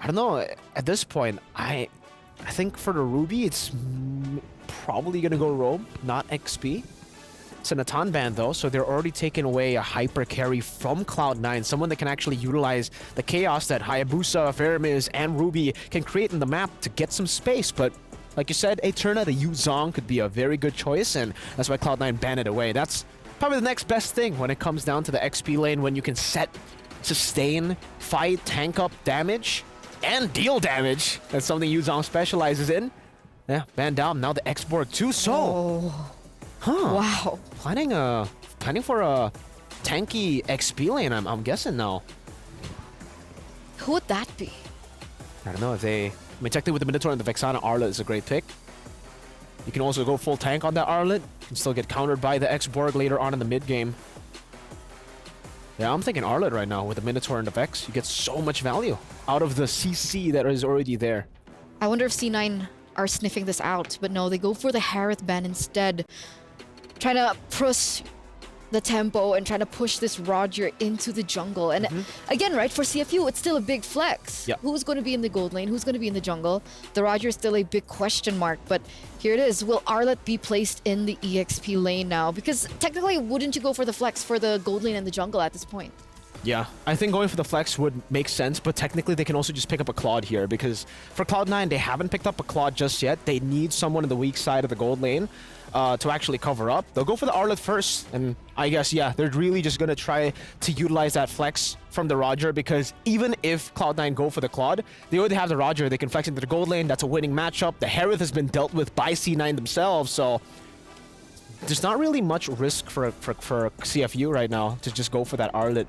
I don't know, at this point, I think for the Ruby, it's probably going to go Robe, not XP. It's a Natan ban though, so they're already taking away a hyper carry from Cloud9, someone that can actually utilize the chaos that Hayabusa, Faramis, and Ruby can create in the map to get some space. But like you said, Eterna, the Yuzong could be a very good choice, and that's why Cloud9 banned it away. That's probably the next best thing when it comes down to the XP lane, when you can set, sustain, fight, tank up damage, and deal damage. That's something Yuzong specializes in. Yeah, banned down. Now the X-Borg too, so... Huh. Wow. Planning for a tanky XP lane, I'm guessing now. Who would that be? I don't know if they... I mean, technically with the Minotaur and the Vexana, Arlet is a great pick. You can also go full tank on that Arlet. You can still get countered by the X-Borg later on in the mid-game. Yeah, I'm thinking Arlet right now with the Minotaur and the Vex. You get so much value out of the CC that is already there. I wonder if C9 are sniffing this out, but no, they go for the Harith ban instead. Trying to push the tempo and trying to push this Roger into the jungle. And again, right, for CFU, it's still a big flex. Yep. Who's going to be in the gold lane? Who's going to be in the jungle? The Roger is still a big question mark, but here it is. Will Arlet be placed in the EXP lane now? Because technically, wouldn't you go for the flex for the gold lane and the jungle at this point? Yeah, I think going for the flex would make sense, but technically they can also just pick up a Claude here, because for Cloud9, they haven't picked up a Claude just yet. They need someone in the weak side of the gold lane to actually cover up. They'll go for the Arlet first, and I guess, yeah, they're really just going to try to utilize that flex from the Roger, because even if Cloud9 go for the Claude, they already have the Roger. They can flex into the gold lane. That's a winning matchup. The Harith has been dealt with by C9 themselves, so there's not really much risk for CFU right now to just go for that Arlet.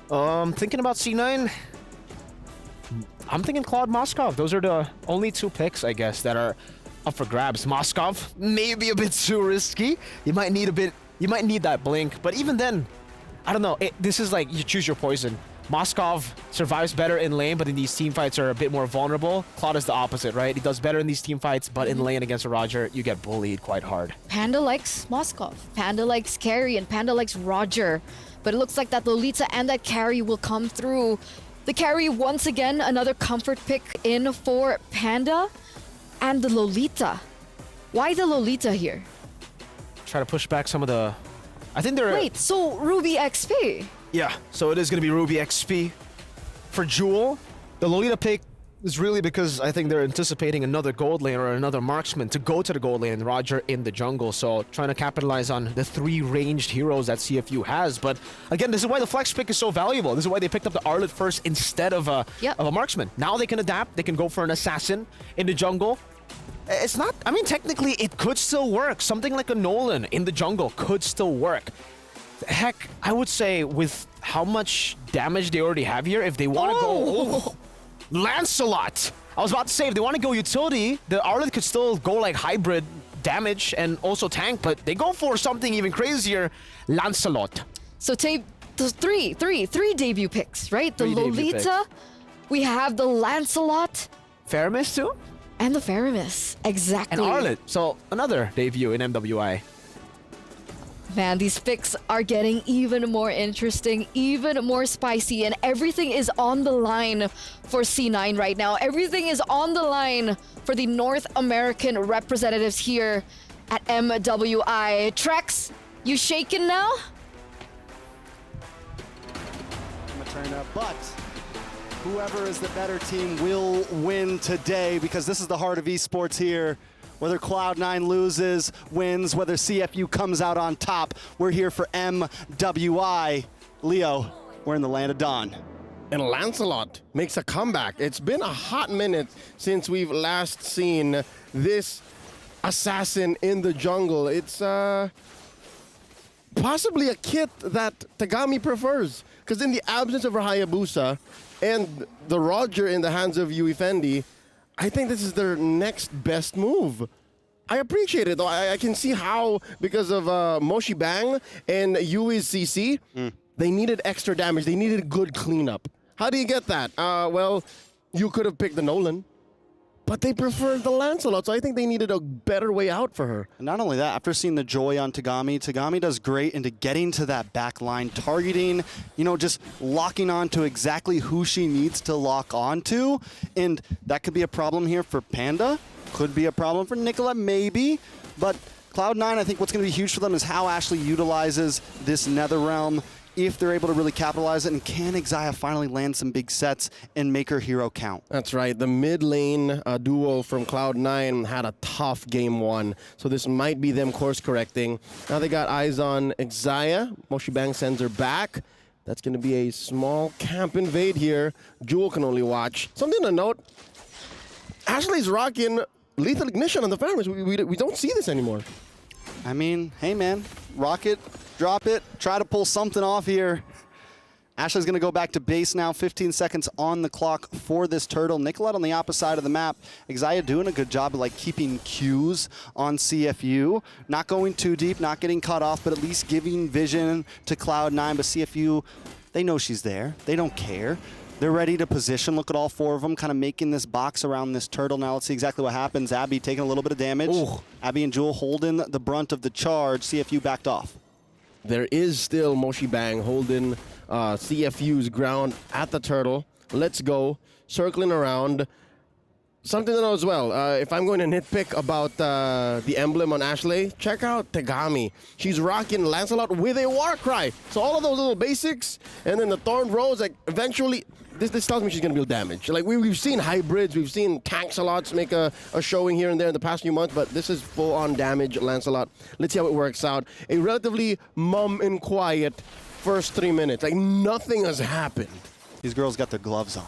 Thinking about C9, I'm thinking Claude Moskov. Those are the only two picks, I guess, that are up for grabs. Moskov, maybe a bit too risky. You might need that blink, but even then, I don't know. This is like you choose your poison. Moskov survives better in lane, but in these team fights are a bit more vulnerable. Claude is the opposite, right? He does better in these team fights, but in lane against a Roger, you get bullied quite hard. Panda likes Moskov. Panda likes Carry, and Panda likes Roger. But it looks like that Lolita and that Carry will come through. The Carry, once again, another comfort pick in for Panda. And the Lolita. Why the Lolita here? Try to push back some of the... I think they're... Wait, so Ruby XP? Yeah, so it is going to be Ruby XP. For Jewel, the Lolita pick is really because I think they're anticipating another gold lane or another marksman to go to the gold lane and Roger in the jungle. So trying to capitalize on the three ranged heroes that CFU has. But again, this is why the flex pick is so valuable. This is why they picked up the Arlet first instead of a marksman. Now they can adapt. They can go for an assassin in the jungle. It's not... I mean, technically, it could still work. Something like a Nolan in the jungle could still work. Heck, I would say with how much damage they already have here, if they want to go... Lancelot! I was about to say, if they want to go utility, the Arlet could still go like hybrid damage and also tank, but they go for something even crazier, Lancelot. So those three debut picks, right? The Lolita, we have the Lancelot. Faramis too? And the Faramis, exactly. And Arlet, so another debut in MWI. Man, these picks are getting even more interesting, even more spicy, and everything is on the line for C9 right now. Everything is on the line for the North American representatives here at MWI. Trex, you shaking now? Materna, but whoever is the better team will win today, because this is the heart of esports here. Whether Cloud9 loses, wins, whether CFU comes out on top, we're here for MWI. Leo, we're in the land of Dawn. And Lancelot makes a comeback. It's been a hot minute since we've last seen this assassin in the jungle. It's possibly a kit that Tagami prefers. Because in the absence of her Hayabusa and the Roger in the hands of Yui Fendi, I think this is their next best move. I appreciate it, though. I can see how, because of Moshi Bang and Yui's CC, they needed extra damage. They needed good cleanup. How do you get that? Well, you could have picked the Nolan, but they preferred the Lancelot, so I think they needed a better way out for her. And not only that, after seeing the joy on Tagami, Tagami does great into getting to that back line, targeting, you know, just locking on to exactly who she needs to lock onto. And that could be a problem here for Panda. Could be a problem for Nicolette, maybe. But Cloud9, I think what's going to be huge for them is how Ashley utilizes this NetherRealm, if they're able to really capitalize it, and can Xayah finally land some big sets and make her hero count? That's right. The mid lane duo from Cloud9 had a tough game one, so this might be them course correcting. Now they got eyes on Xayah. Moshi Bang sends her back. That's going to be a small camp invade here. Jewel can only watch. Something to note, Ashley's rocking Lethal Ignition on the farmers. We don't see this anymore. I mean, hey man, rock it, drop it, try to pull something off here. Ashley's going to go back to base now. 15 seconds on the clock for this turtle. Nicolette on the opposite side of the map. Xayah doing a good job of like keeping cues on CFU. Not going too deep, not getting cut off, but at least giving vision to Cloud9. But CFU, they know she's there. They don't care. They're ready to position. Look at all four of them kind of making this box around this turtle. Now let's see exactly what happens. Abby taking a little bit of damage. Ooh. Abby and Jewel holding the brunt of the charge. CFU backed off. There is still Moshi Bang holding CFU's ground at the turtle. Let's go. Circling around. Something to know as well, if I'm going to nitpick about the emblem on Ashley, check out Tagami. She's rocking Lancelot with a Warcry. So all of those little basics, and then the Thorn Rose, like eventually, this tells me she's going to deal damage. Like we've seen hybrids, we've seen Tanksalots make a showing here and there in the past few months, but this is full-on damage Lancelot. Let's see how it works out. A relatively mum and quiet first 3 minutes. Like nothing has happened. These girls got their gloves on.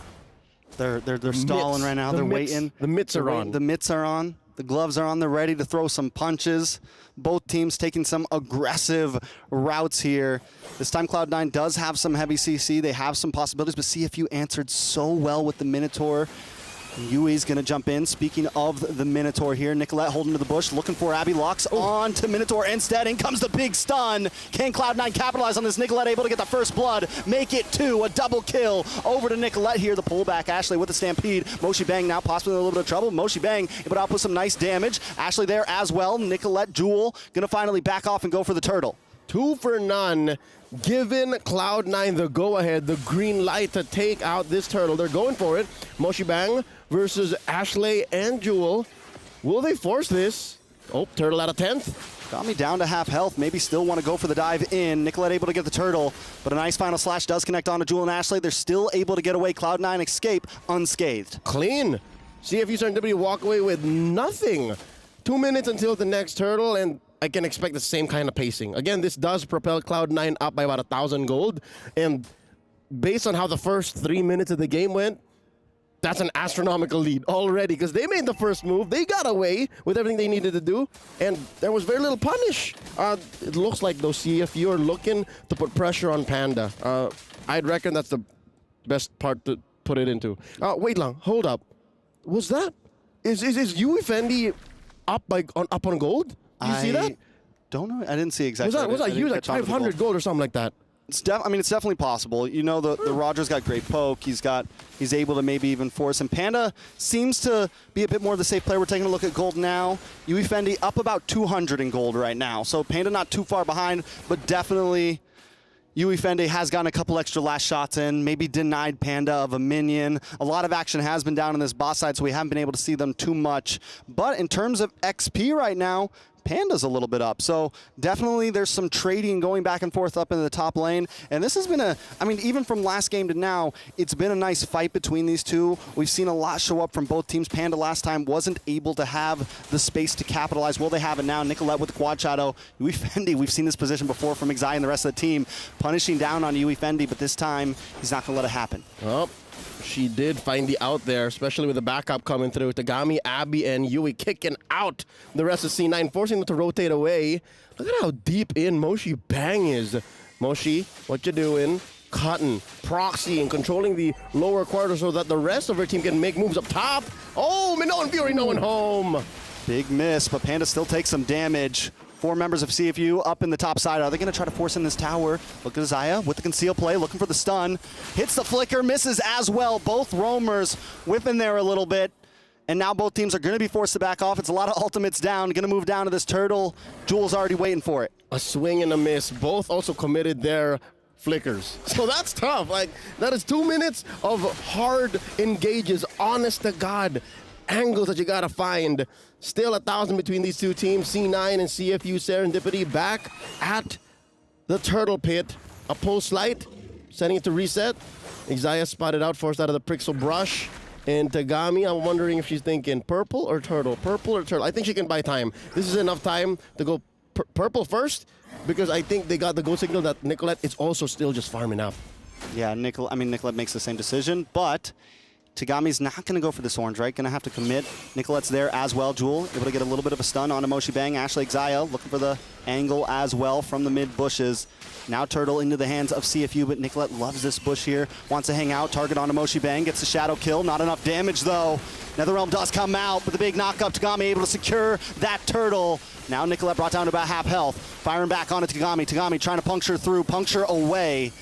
They're stalling right now. They're waiting. The mitts are on. The mitts are on. The gloves are on. They're ready to throw some punches. Both teams taking some aggressive routes here. This time Cloud9 does have some heavy CC. They have some possibilities, but CFU answered so well with the Minotaur. Yui's going to jump in. Speaking of the Minotaur here, Nicolette holding to the bush, looking for Abby, locks on to Minotaur instead. In comes the big stun. Can Cloud9 capitalize on this? Nicolette able to get the first blood, make it two, a double kill over to Nicolette here. The pullback, Ashley with the stampede. Moshi Bang now possibly in a little bit of trouble. Moshi Bang able to output some nice damage. Ashley there as well. Nicolette, Jewel going to finally back off and go for the turtle. 2 for none. Giving Cloud9 the go-ahead, the green light to take out this turtle. They're going for it. Moshi Bang versus Ashley and Jewel. Will they force this? Oh, turtle at a 10th. Got me down to half health. Maybe still want to go for the dive in. Nicolette able to get the turtle, but a nice final slash does connect on to Jewel and Ashley. They're still able to get away. Cloud9 escape unscathed. Clean. CFU starting to walk away with nothing. 2 minutes until the next turtle, and I can expect the same kind of pacing. Again, this does propel Cloud9 up by about 1,000 gold, and based on how the first 3 minutes of the game went, that's an astronomical lead already, because they made the first move. They got away with everything they needed to do, and there was very little punish. It looks like those CFU are looking to put pressure on Panda. I'd reckon that's the best part to put it into. Wait lang, hold up. Was that? Is Yui Fendi up on gold? Did you see that? Don't know. I didn't see exactly. Was that Yui like 500 gold or something like that? It's it's definitely possible. You know, the Roger's got great poke. He's able to maybe even force him. Panda seems to be a bit more of the safe player. We're taking a look at gold now. Yui Fendi up about 200 in gold right now. So Panda not too far behind, but definitely Yui Fendi has gotten a couple extra last shots in, maybe denied Panda of a minion. A lot of action has been down on this boss side, so we haven't been able to see them too much. But in terms of XP right now, Panda's a little bit up. So definitely there's some trading going back and forth up in the top lane. And this has been I mean, even from last game to now, it's been a nice fight between these two. We've seen a lot show up from both teams. Panda last time wasn't able to have the space to capitalize. Well, they have it now. Nicolette with the quad shadow. Yui Fendi, we've seen this position before from Xi and the rest of the team, punishing down on Yui Fendi, but this time he's not going to let it happen. Oh, she did find the out there, especially with the backup coming through. Tagami, Abby, and Yui kicking out the rest of C9, forcing them to rotate away. Look at how deep in Moshi Bang is. Moshi, what you doing? Cotton, proxy, and controlling the lower quarter so that the rest of her team can make moves up top. Oh, Minoan Fury, no one home. Big miss, but Panda still takes some damage. 4 members of CFU up in the top side. Are they going to try to force in this tower? Look at Zaya with the conceal play, looking for the stun. Hits the flicker, misses as well. Both roamers whipping there a little bit. And now both teams are going to be forced to back off. It's a lot of ultimates down. Going to move down to this turtle. Jewel's already waiting for it. A swing and a miss. Both also committed their flickers. So that's tough. Like, that is 2 minutes of hard engages, honest to God, angles that you got to find. Still 1,000 between these two teams. C9 and CFU Serendipity back at the turtle pit. A pulse light, setting it to reset. Xia spotted out, forced out of the Pixel brush. And Tagami, I'm wondering if she's thinking purple or turtle? Purple or turtle? I think she can buy time. This is enough time to go purple first, because I think they got the go signal that Nicolette is also still just farming up. Yeah, Nicolette makes the same decision, but Tagami's not going to go for this orange, right? Going to have to commit. Nicolette's there as well. Jewel able to get a little bit of a stun on Moshi Bang. Ashley Xia looking for the angle as well from the mid bushes. Now Turtle into the hands of CFU, but Nicolette loves this bush here. Wants to hang out. Target on Moshi Bang. Gets the shadow kill. Not enough damage though. NetherRealm does come out, but the big knockup. Tagami able to secure that turtle. Now Nicolette brought down to about half health. Firing back onto Tagami. Tagami trying to puncture through, puncture away.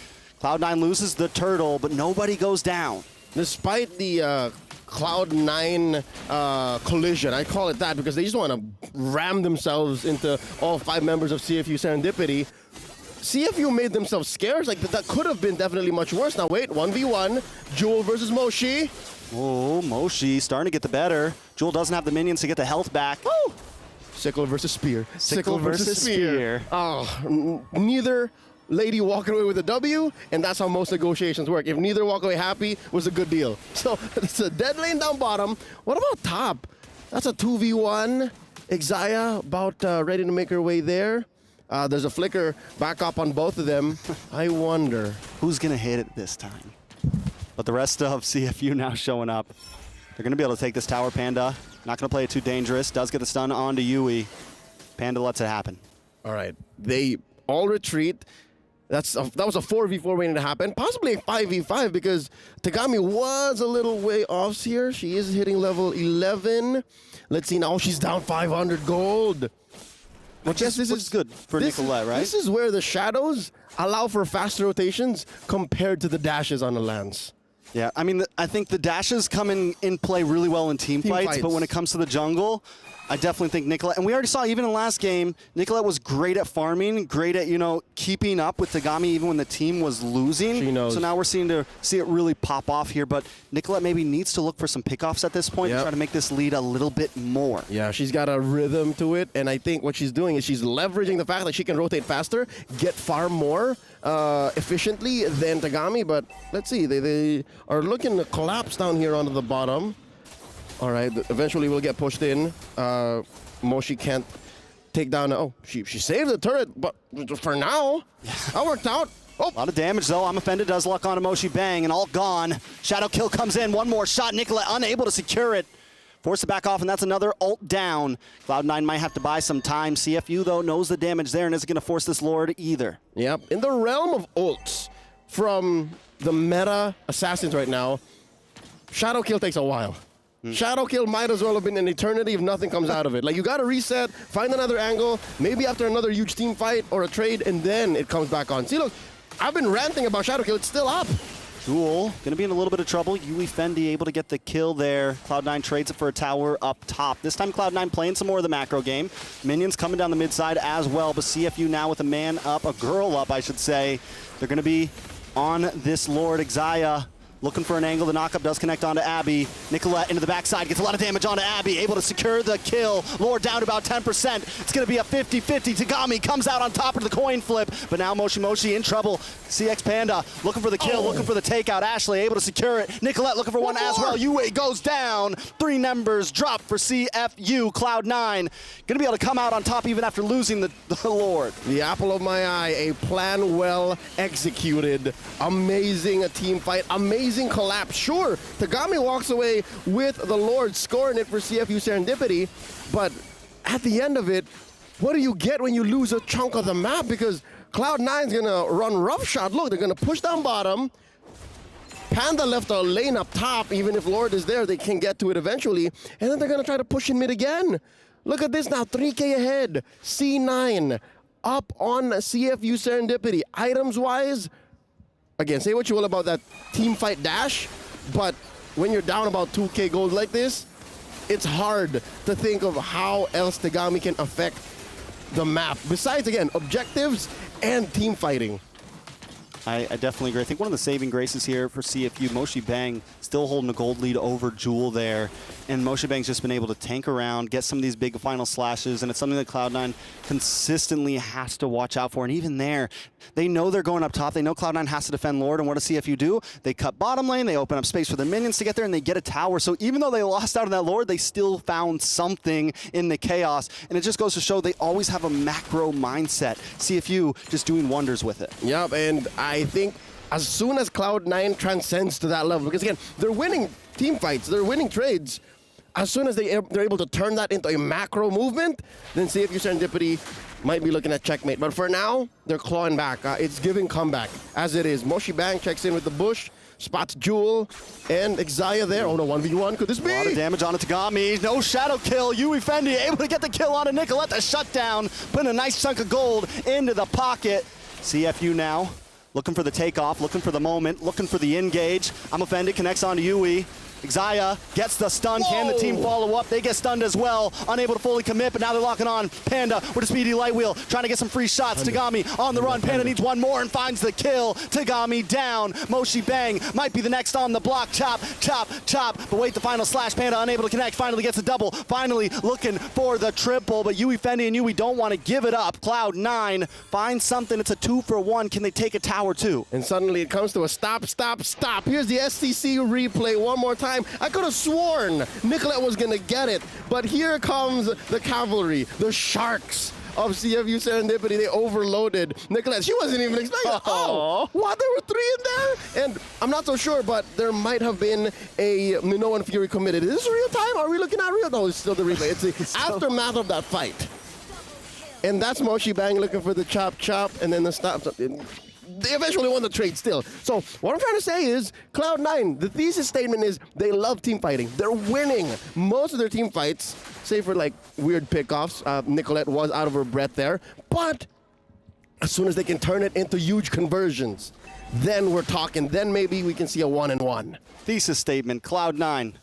Cloud9 loses the turtle, but nobody goes down. Despite the Cloud9 collision, I call it that because they just want to ram themselves into all 5 members of CFU Serendipity. CFU made themselves scarce. Like, that could have been definitely much worse. Now wait, 1v1, Jewel versus Moshi. Oh, Moshi starting to get the better. Jewel doesn't have the minions to get the health back. Woo! Sickle versus Spear. Sickle versus Spear. Oh, neither lady walking away with a W, and that's how most negotiations work. If neither walk away happy, was a good deal. So it's a dead lane down bottom. What about top? That's a 2v1. Xia about ready to make her way there. There's a flicker back up on both of them. I wonder who's going to hit it this time. But the rest of CFU now showing up. They're going to be able to take this tower, Panda. Not going to play it too dangerous. Does get the stun onto Yui. Panda lets it happen. All right. They all retreat. That was a 4v4 waiting to happen. Possibly a 5v5 because Tagami was a little way off here. She is hitting level 11. Let's see now. She's down 500 gold. Which is good for Nicolette, right? This is where the shadows allow for faster rotations compared to the dashes on the lands. Yeah, I mean, I think the dashes come in play really well in team fights, but when it comes to the jungle, I definitely think Nicolette, and we already saw even in last game, Nicolette was great at farming, great at, keeping up with Tagami even when the team was losing. She knows. So now we're seeing it really pop off here, but Nicolette maybe needs to look for some pickoffs at this point and try to make this lead a little bit more. Yeah, she's got a rhythm to it, and I think what she's doing is she's leveraging the fact that she can rotate faster, get far more efficiently than Tagami, but let's see, they are looking to collapse down here onto the bottom. All right, eventually we'll get pushed in. Moshi can't take down. Oh, she saved the turret, but for now, that worked out. Oh. A lot of damage, though. I'm offended. Does luck on Moshi Bang, and all gone. Shadow kill comes in. One more shot. Nicolette unable to secure it. Force it back off, and that's another ult down. Cloud9 might have to buy some time. CFU, though, knows the damage there and isn't going to force this Lord either. Yep. In the realm of ults from the meta assassins right now, Shadow kill takes a while. Shadow kill might as well have been an eternity if nothing comes out of it. Like, you got to reset, find another angle, maybe after another huge team fight or a trade, and then it comes back on. See, look, I've been ranting about Shadow kill. It's still up. Jewel going to be in a little bit of trouble. Yui Fendi able to get the kill there. Cloud9 trades it for a tower up top. This time Cloud9 playing some more of the macro game. Minions coming down the mid side as well, but CFU now with a man up, a girl up, I should say. They're going to be on this Lord. Xia Looking for an angle. The knockup does connect onto Abby. Nicolette into the backside, gets a lot of damage onto Abby, able to secure the kill. Lord down to about 10%. It's going to be a 50-50. Tagami comes out on top of the coin flip, but now Moshi Moshi in trouble. CX Panda looking for the kill, looking for the takeout. Ashley able to secure it. Nicolette looking for one as well. Yue goes down. 3 numbers drop for CFU. Cloud9 going to be able to come out on top even after losing the Lord. The apple of my eye, a plan well executed. Amazing team fight, amazing collapse. Sure, Tagami walks away with the Lord, scoring it for CFU Serendipity, but at the end of it, what do you get when you lose a chunk of the map? Because Cloud9's gonna run roughshod. Look, they're gonna push down bottom. Panda left a lane up top. Even if Lord is there, they can get to it eventually, and then they're gonna try to push in mid again. Look at this now, 3K ahead. C9 up on CFU Serendipity. Items-wise, again, say what you will about that team fight dash, but when you're down about 2K gold like this, it's hard to think of how else Tagami can affect the map. Besides, again, objectives and team fighting. I definitely agree. I think one of the saving graces here for CFU, Moshi Bang still holding a gold lead over Jewel there. And Moshi Bang's just been able to tank around, get some of these big final slashes, and it's something that Cloud9 consistently has to watch out for. And even there, they know they're going up top. They know Cloud9 has to defend Lord, and what does CFU do? They cut bottom lane, they open up space for their minions to get there, and they get a tower. So even though they lost out on that Lord, they still found something in the chaos. And it just goes to show they always have a macro mindset. CFU just doing wonders with it. Yep, and I think as soon as Cloud9 transcends to that level, because again, they're winning team fights, they're winning trades. As soon as they're able to turn that into a macro movement, then CFU Serendipity might be looking at checkmate. But for now, they're clawing back. It's giving comeback, as it is. Moshi Bang checks in with the bush, spots Jewel, and Xayah there. Oh no, 1v1, could this be? A lot of damage on Tagami. No shadow kill. Yui Fendi able to get the kill on Nicolette. The shutdown, putting a nice chunk of gold into the pocket. CFU now looking for the takeoff, looking for the moment, looking for the engage. I'm offended, connects onto Yui. Xayah gets the stun. Whoa. Can the team follow up? They get stunned as well. Unable to fully commit, but now they're locking on. Panda with a speedy light wheel, trying to get some free shots. Tagami on the run. Panda needs one more and finds the kill. Tagami down. Moshi Bang might be the next on the block. Chop, chop, chop. But wait, the final slash. Panda unable to connect. Finally gets a double. Finally looking for the triple, but Yui Fendi and Yui don't want to give it up. Cloud9 finds something. It's a 2-for-1. Can they take a tower too? And suddenly it comes to a stop, stop, stop. Here's the SCC replay one more time. I could have sworn Nicolette was going to get it, but here comes the cavalry, the sharks of CFU Serendipity. They overloaded Nicolette. She wasn't even expecting it. Oh, what? There were 3 in there? And I'm not so sure, but there might have been a Minoan Fury committed. Is this real time? Are we looking at real? No, it's still the replay. It's the aftermath of that fight. And that's Moshi Bang looking for the chop, chop, and then the stop. They eventually won the trade still. So what I'm trying to say is Cloud9, the thesis statement is they love team fighting. They're winning most of their team fights, save for like weird pickoffs. Nicolette was out of her breath there. But as soon as they can turn it into huge conversions, then we're talking. Then maybe we can see a 1-1. Thesis statement, Cloud9,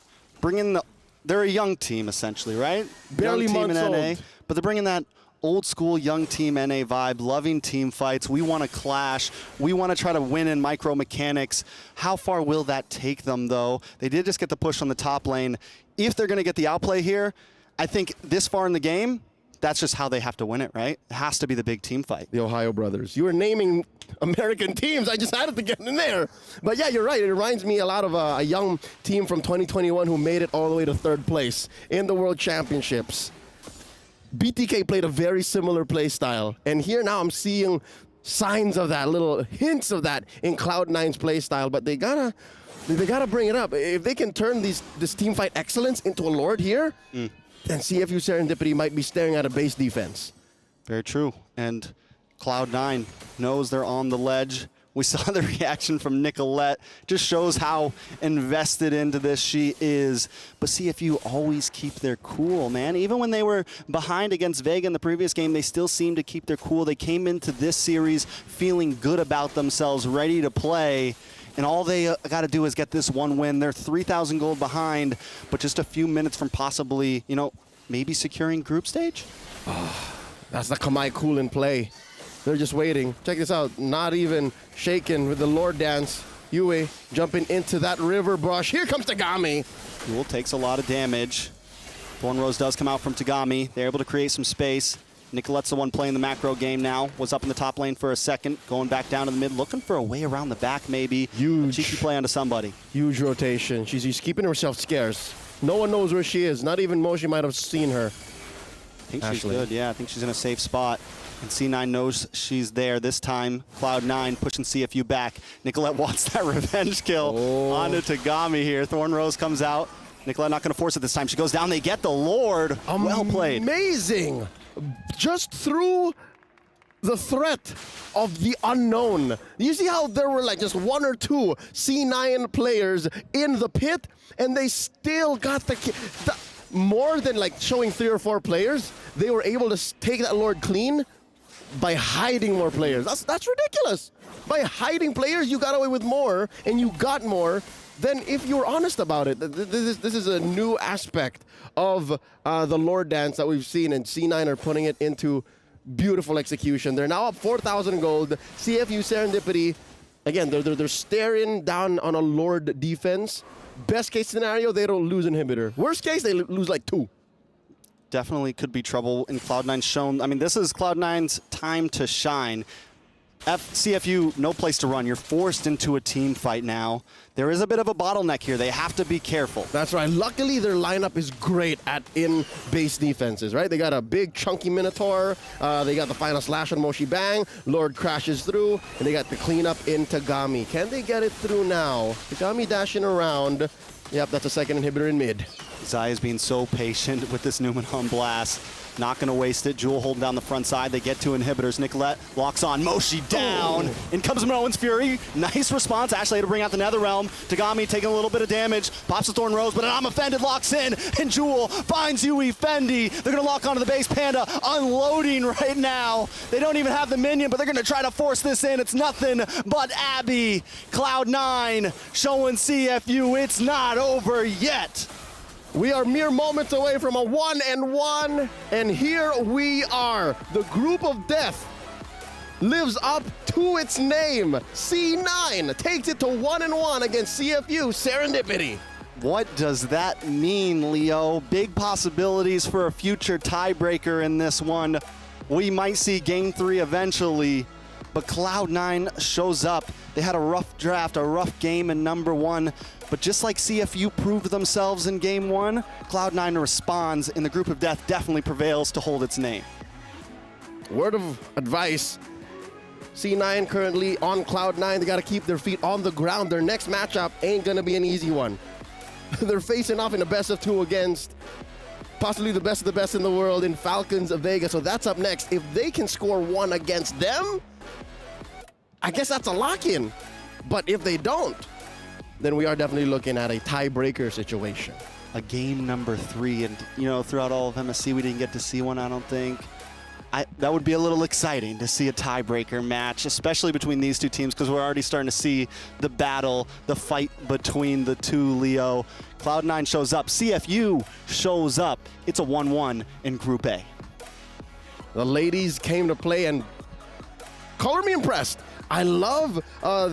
they're a young team essentially, right? Barely young team months in NA, old. but they're bringing that old school young team NA vibe, loving team fights. We want to clash. We want to try to win in micro mechanics. How far will that take them though? They did just get the push on the top lane. If they're going to get the outplay here, I think this far in the game, that's just how they have to win it, right? It has to be the big team fight. The Ohio brothers. You were naming American teams. I just had it to get in there. But yeah, you're right. It reminds me a lot of a young team from 2021 who made it all the way to 3rd place in the World Championships. BTK played a very similar play style, and here now I'm seeing signs of that, little hints of that in Cloud9's play style, but they gotta bring it up. If they can turn this team fight excellence into a Lord here, then CFU Serendipity might be staring at a base defense. Very true, and Cloud9 knows they're on the ledge. We saw the reaction from Nicolette. Just shows how invested into this she is. But CFU always keep their cool, man. Even when they were behind against Vega in the previous game, they still seemed to keep their cool. They came into this series feeling good about themselves, ready to play. And all they got to do is get this one win. They're 3,000 gold behind, but just a few minutes from possibly, maybe securing group stage. That's the Kamai cool in play. They're just waiting. Check this out. Not even shaken with the Lord dance. Yue jumping into that river brush. Here comes Tagami. Jewel takes a lot of damage. Thorn Rose does come out from Tagami. They're able to create some space. Nicolette's the one playing the macro game now. Was up in the top lane for a second, going back down to the mid, looking for a way around the back maybe. Huge. A cheeky play onto somebody. Huge rotation. She's keeping herself scarce. No one knows where she is. Not even Moshi might have seen her. I think she's good, yeah. I think she's in a safe spot. And C9 knows she's there. This time, Cloud9 pushing CFU back. Nicolette wants that revenge kill onto Tagami here. Thorn Rose comes out. Nicolette not going to force it this time. She goes down. They get the Lord. Well played. Amazing. Just through the threat of the unknown. You see how there were like just one or two C9 players in the pit, and they still got the more than like showing 3 or 4 players. They were able to take that Lord clean by hiding more players. That's ridiculous. By hiding players, you got away with more, and you got more than if you were honest about it. This is a new aspect of the Lord dance that we've seen, and C9 are putting it into beautiful execution. They're now up 4,000 gold. CFU Serendipity, again, they're staring down on a Lord defense. Best case scenario, they don't lose inhibitor. Worst case, they lose like 2. Definitely could be trouble in Cloud9's shown. I mean, this is Cloud9's time to shine. CFU, no place to run. You're forced into a team fight now. There is a bit of a bottleneck here. They have to be careful. That's right. Luckily, their lineup is great at in-base defenses, right? They got a big, chunky Minotaur. They got the final slash on Moshi Bang. Lord crashes through, and they got the cleanup in Tagami. Can they get it through now? Tagami dashing around. Yep, that's a second inhibitor in mid. Zaya's being so patient with this Numenon blast. Not going to waste it. Jewel holding down the front side. They get 2 inhibitors. Nicolette locks on. Moshi down. In comes Minoan's Fury. Nice response. Ashley to bring out the Netherrealm. Tagami taking a little bit of damage. Pops the Thorn Rose, but I'm offended. Locks in. And Jewel finds Yui Fendi. They're going to lock onto the base. Panda unloading right now. They don't even have the minion, but they're going to try to force this in. It's nothing but Abby. Cloud9 showing CFU it's not over yet. We are mere moments away from a 1-1, and here we are. The group of death lives up to its name. C9 takes it to 1-1 against CFU Serendipity. What does that mean, Leo? Big possibilities for a future tiebreaker in this one. We might see Game 3 eventually, but Cloud9 shows up. They had a rough draft, a rough game in number 1. But just like CFU proved themselves in Game 1, Cloud9 responds, and the group of death definitely prevails to hold its name. Word of advice, C9 currently on Cloud9. They got to keep their feet on the ground. Their next matchup ain't going to be an easy one. They're facing off in a best of 2 against possibly the best of the best in the world in Falcons of Vegas. So that's up next. If they can score 1 against them, I guess that's a lock-in. But if they don't, then we are definitely looking at a tiebreaker situation. A game number 3, and you know, throughout all of MSC, we didn't get to see one, I don't think. That would be a little exciting to see a tiebreaker match, especially between these 2 teams, because we're already starting to see the battle, the fight between the 2, Leo. Cloud9 shows up, CFU shows up. It's a 1-1 in Group A. The ladies came to play, and color me impressed. I love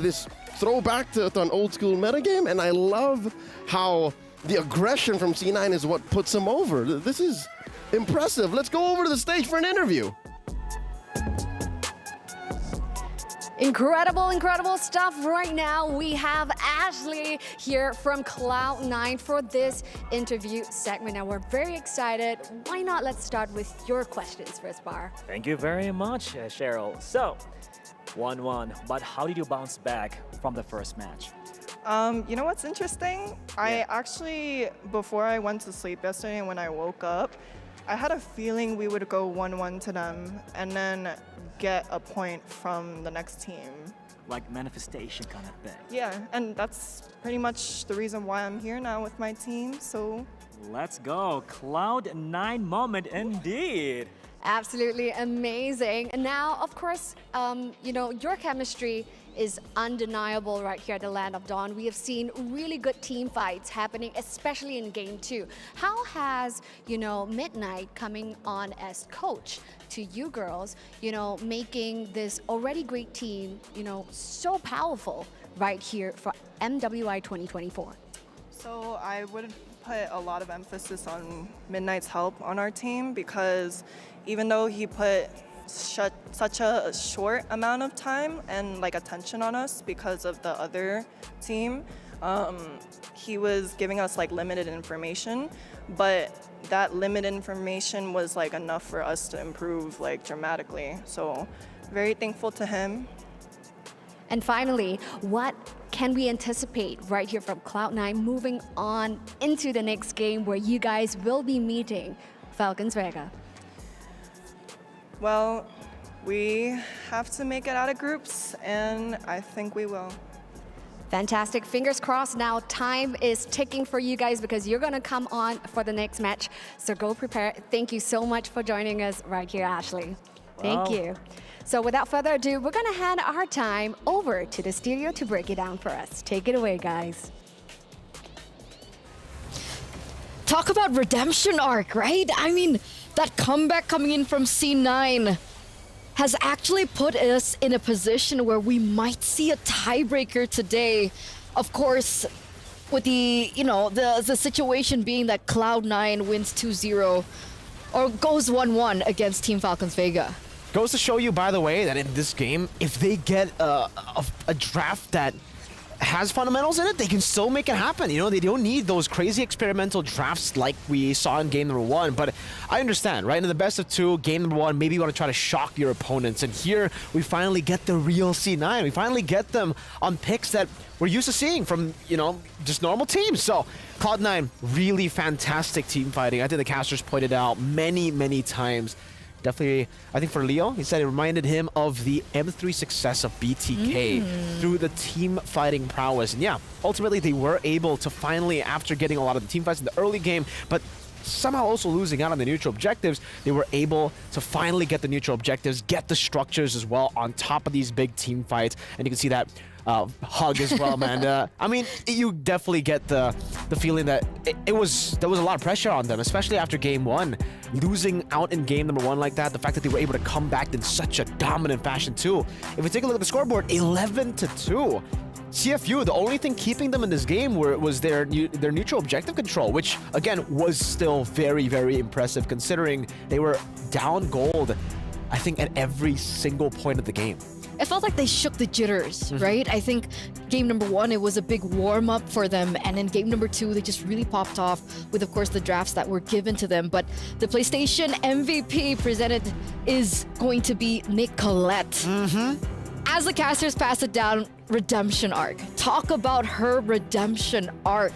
this throwback to an old school metagame, and I love how the aggression from C9 is what puts them over. This is impressive. Let's go over to the stage for an interview. Incredible, incredible stuff right now. We have Ashley here from Cloud9 for this interview segment, and we're very excited. Why not let's start with your questions first, Bar. Thank you very much, Cheryl. So, 1-1, but how did you bounce back from the first match? You know what's interesting? I actually, before I went to sleep yesterday and when I woke up, I had a feeling we would go 1-1 to them and then get a point from the next team. Like manifestation kind of thing. Yeah, and that's pretty much the reason why I'm here now with my team, so. Let's go, Cloud9 moment indeed. Absolutely amazing. And now, of course, you know, your chemistry is undeniable right here at the Land of Dawn. We have seen really good team fights happening, especially in Game 2. How has, you know, Midnight coming on as coach to you girls, you know, making this already great team, you know, so powerful right here for MWI 2024? So I would put a lot of emphasis on Midnight's help on our team, because even though he put such a short amount of time and like attention on us because of the other team, he was giving us like limited information, but that limited information was like enough for us to improve like dramatically. So very thankful to him. And finally, what can we anticipate right here from Cloud9 moving on into the next game where you guys will be meeting Falcons Vega? Well, we have to make it out of groups, and I think we will. Fantastic. Fingers crossed. Now time is ticking for you guys because you're going to come on for the next match. So go prepare. Thank you so much for joining us right here, Ashley. Thank you. So without further ado, we're going to hand our time over to the studio to break it down for us. Take it away, guys. Talk about redemption arc, right? I mean, that comeback coming in from C9 has actually put us in a position where we might see a tiebreaker today. Of course, with the, the situation being that Cloud9 wins 2-0 or goes 1-1 against Team Falcons Vega. Goes to show you, by the way, that in this game, if they get a draft that has fundamentals in it, they can still make it happen. They don't need those crazy experimental drafts like we saw in game number 1. But I understand, right? In the best of 2, game number 1, maybe you want to try to shock your opponents. And here, we finally get the real C9. We finally get them on picks that we're used to seeing from, just normal teams. So Cloud9, really fantastic team fighting. I think the casters pointed out many, many times. Definitely, I think for Leo, he said it reminded him of the M3 success of BTK through the team fighting prowess. And yeah, ultimately they were able to finally, after getting a lot of the team fights in the early game, but somehow also losing out on the neutral objectives, they were able to finally get the neutral objectives, get the structures as well on top of these big team fights. And you can see that hug as well, man. I mean, you definitely get the feeling that there was a lot of pressure on them, especially after game 1. Losing out in game number 1 like that, the fact that they were able to come back in such a dominant fashion too. If we take a look at the scoreboard, 11-2. CFU, the only thing keeping them in this game was their neutral objective control, which again was still very, very impressive considering they were down gold, I think, at every single point of the game. It felt like they shook the jitters, right? I think game number 1, it was a big warm-up for them. And in game number 2, they just really popped off with, of course, the drafts that were given to them. But the PlayStation MVP presented is going to be Nicolette. As the casters pass it down, redemption arc. Talk about her redemption arc.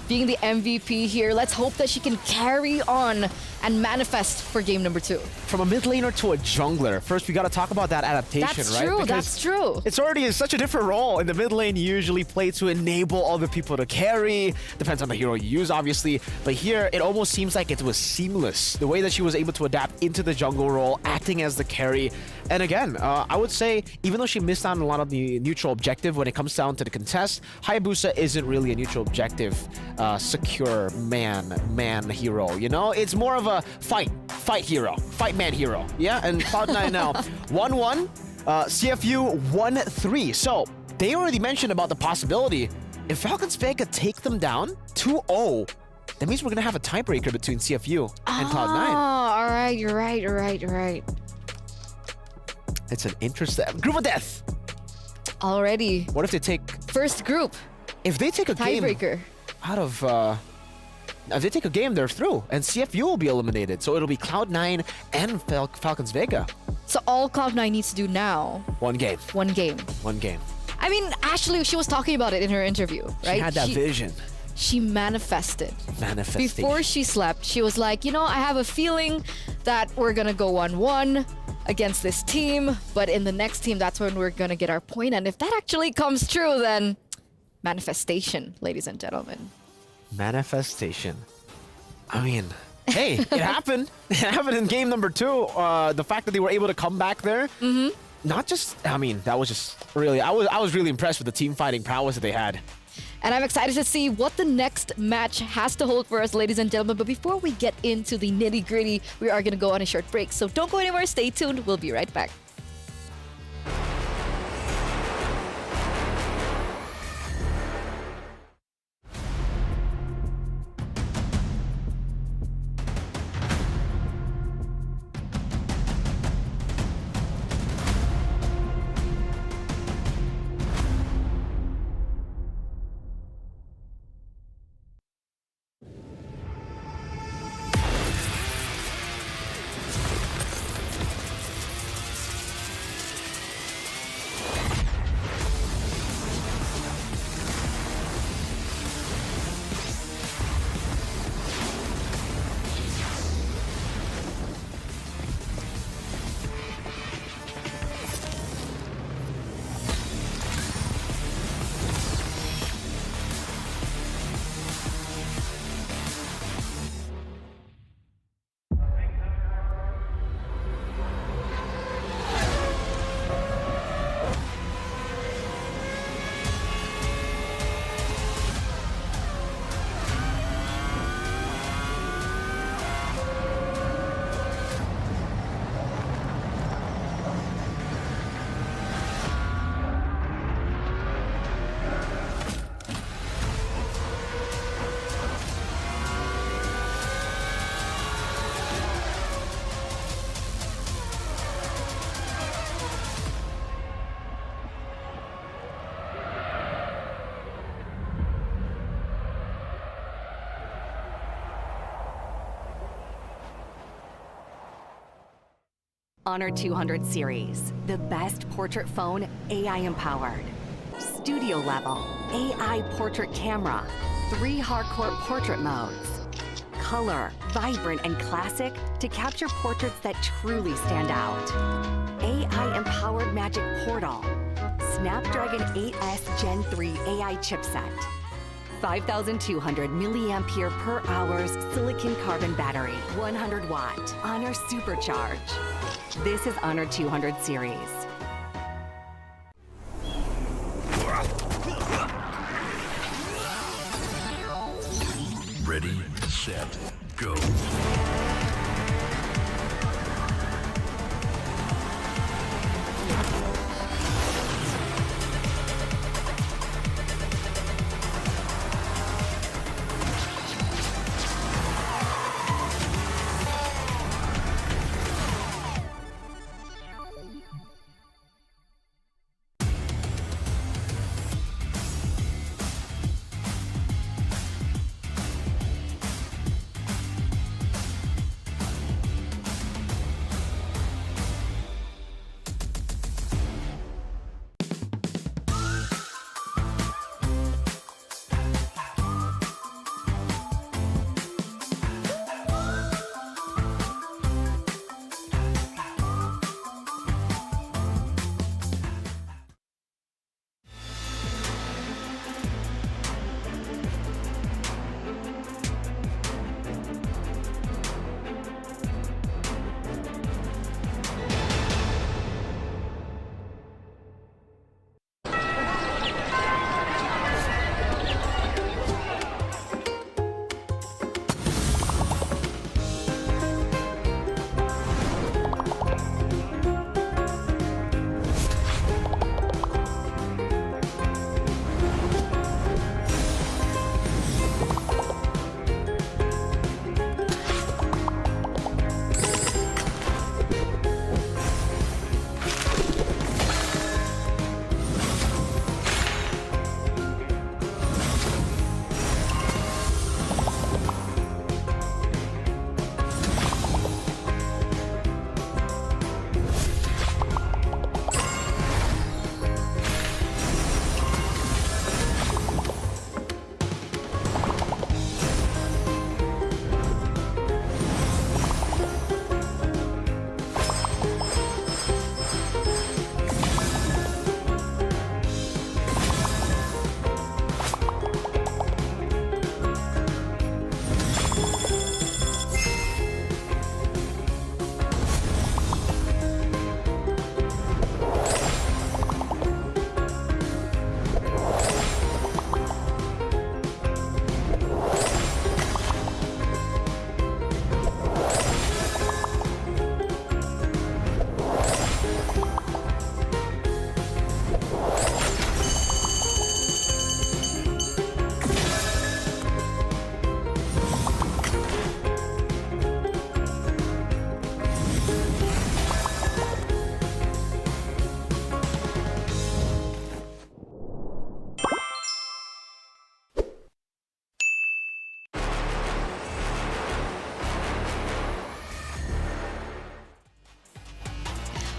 Being the MVP here, let's hope that she can carry on and manifest for game number 2. From a mid laner to a jungler, first we got to talk about that adaptation, that's right? True, because that's true. It's already such a different role. In the mid lane, you usually play to enable other people to carry. Depends on the hero you use, obviously. But here, it almost seems like it was seamless. The way that she was able to adapt into the jungle role, acting as the carry. And again, I would say, even though she missed out on a lot of the neutral objective when it comes down to the contest, Hayabusa isn't really a neutral objective secure man hero, It's more of a fight hero, fight man hero. Yeah, and Cloud9 now 1-1, CFU 1-3. So they already mentioned about the possibility if Falcons Vega take them down 2-0, that means we're gonna have a tiebreaker between CFU and Cloud9. All right, you're right. It's an interesting group of death. Already. What if they take first group? If they take a tiebreaker game out of if they take a game, they're through, and CFU will be eliminated. So it'll be Cloud9 and Falcons Vega. So all Cloud9 needs to do now. One game. I mean, Ashley, she was talking about it in her interview, right? She had that vision. She manifested. Manifestation. Before she slept, she was like, I have a feeling that we're gonna go 1-1 against this team, but in the next team, that's when we're gonna get our point. And if that actually comes true, then manifestation, ladies and gentlemen. Manifestation. I mean, hey, it happened. It happened in game number 2. The fact that they were able to come back there, not just, I mean, that was just really, I was really impressed with the team fighting prowess that they had. And I'm excited to see what the next match has to hold for us, ladies and gentlemen. But before we get into the nitty-gritty, we are going to go on a short break. So don't go anywhere. Stay tuned. We'll be right back. Honor 200 series, the best portrait phone AI empowered. Studio level, AI portrait camera, 3 hardcore portrait modes. Color, vibrant and classic to capture portraits that truly stand out. AI empowered magic portal. Snapdragon 8S Gen 3 AI chipset. 5,200 milliampere per hour's silicon carbon battery, 100 watt, Honor Supercharge. This is Honor 200 series. Ready, set, go.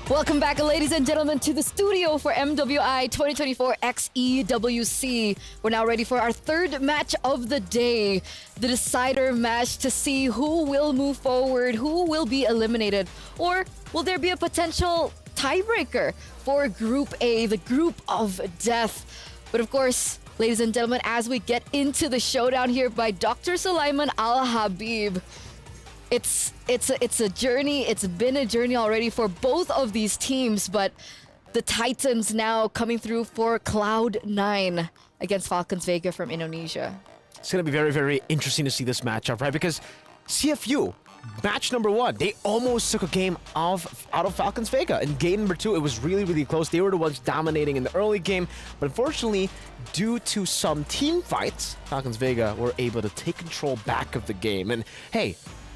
Welcome back, ladies and gentlemen, to the studio for MWI 2024 X EWC. We're now ready for our third match of the day, the decider match to see who will move forward, who will be eliminated, or will there be a potential tiebreaker for Group A, the group of death. But of course, ladies and gentlemen, as we get into the showdown here by Dr. Sulaiman Al Habib, it's a journey. It's been a journey already for both of these teams, but the Titans now coming through for Cloud9 against Falcons Vega from Indonesia. It's going to be very, very interesting to see this matchup, right? Because CFU, match number 1, they almost took a game out of Falcons Vega. In game number 2, it was really, really close. They were the ones dominating in the early game, but unfortunately, due to some team fights, Falcons Vega were able to take control back of the game. And hey,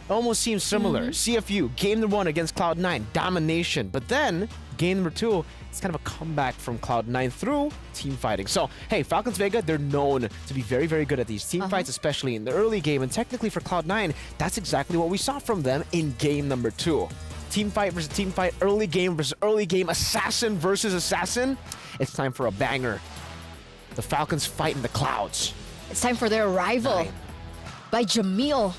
almost seems similar. CFU, game number 1 against Cloud9, domination. But then, game number 2, it's kind of a comeback from Cloud9 through team fighting. So, hey, Falcons Vega, they're known to be very, very good at these team fights, especially in the early game. And technically for Cloud9, that's exactly what we saw from them in game number 2. team fight versus team fight, early game versus early game, assassin versus assassin. It's time for a banger. The Falcons fight in the clouds. It's time for their arrival by Jamil.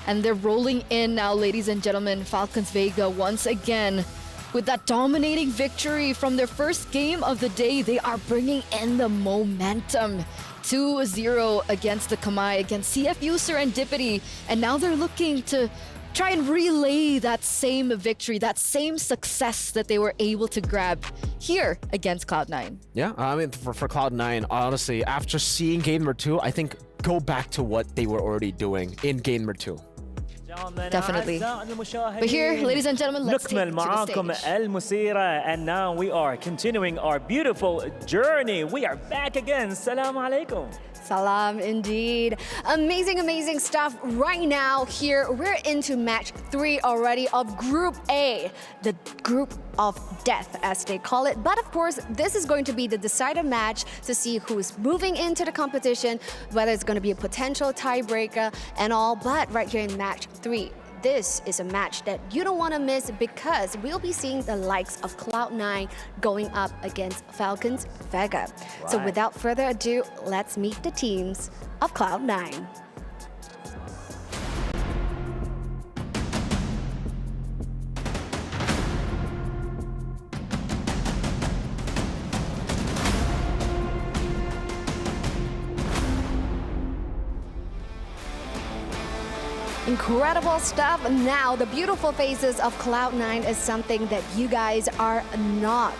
And they're rolling in now, ladies and gentlemen. Falcons Vega once again with that dominating victory from their first game of the day. They are bringing in the momentum. 2-0 against the Kamai, against CFU Serendipity. And now they're looking to try and relay that same victory, that same success that they were able to grab here against Cloud9. Yeah, I mean, for Cloud9, honestly, after seeing game number 2, I think go back to what they were already doing in game number 2. Definitely. But here, ladies and gentlemen, let's take it to the stage. المثيرة. And now we are continuing our beautiful journey. We are back again. Assalamu alaikum. Salam indeed. Amazing, amazing stuff right now here. We're into match 3 already of Group A, the group of death as they call it. But of course, this is going to be the decider match to see who's moving into the competition, whether it's going to be a potential tiebreaker and all. But right here in match 3, this is a match that you don't want to miss because we'll be seeing the likes of Cloud9 going up against Falcons Vega. So without further ado, let's meet the teams of Cloud9. Incredible stuff. Now, the beautiful faces of Cloud9 is something that you guys are not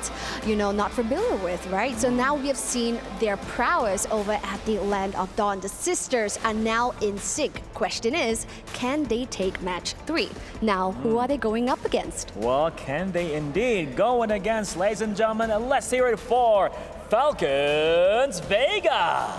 familiar with, right? So now we have seen their prowess over at the Land of Dawn. The sisters are now in sync. Question is, can they take match 3? Now, who are they going up against? Well, can they indeed? Going against, ladies and gentlemen, and let's hear it for Falcons Vega.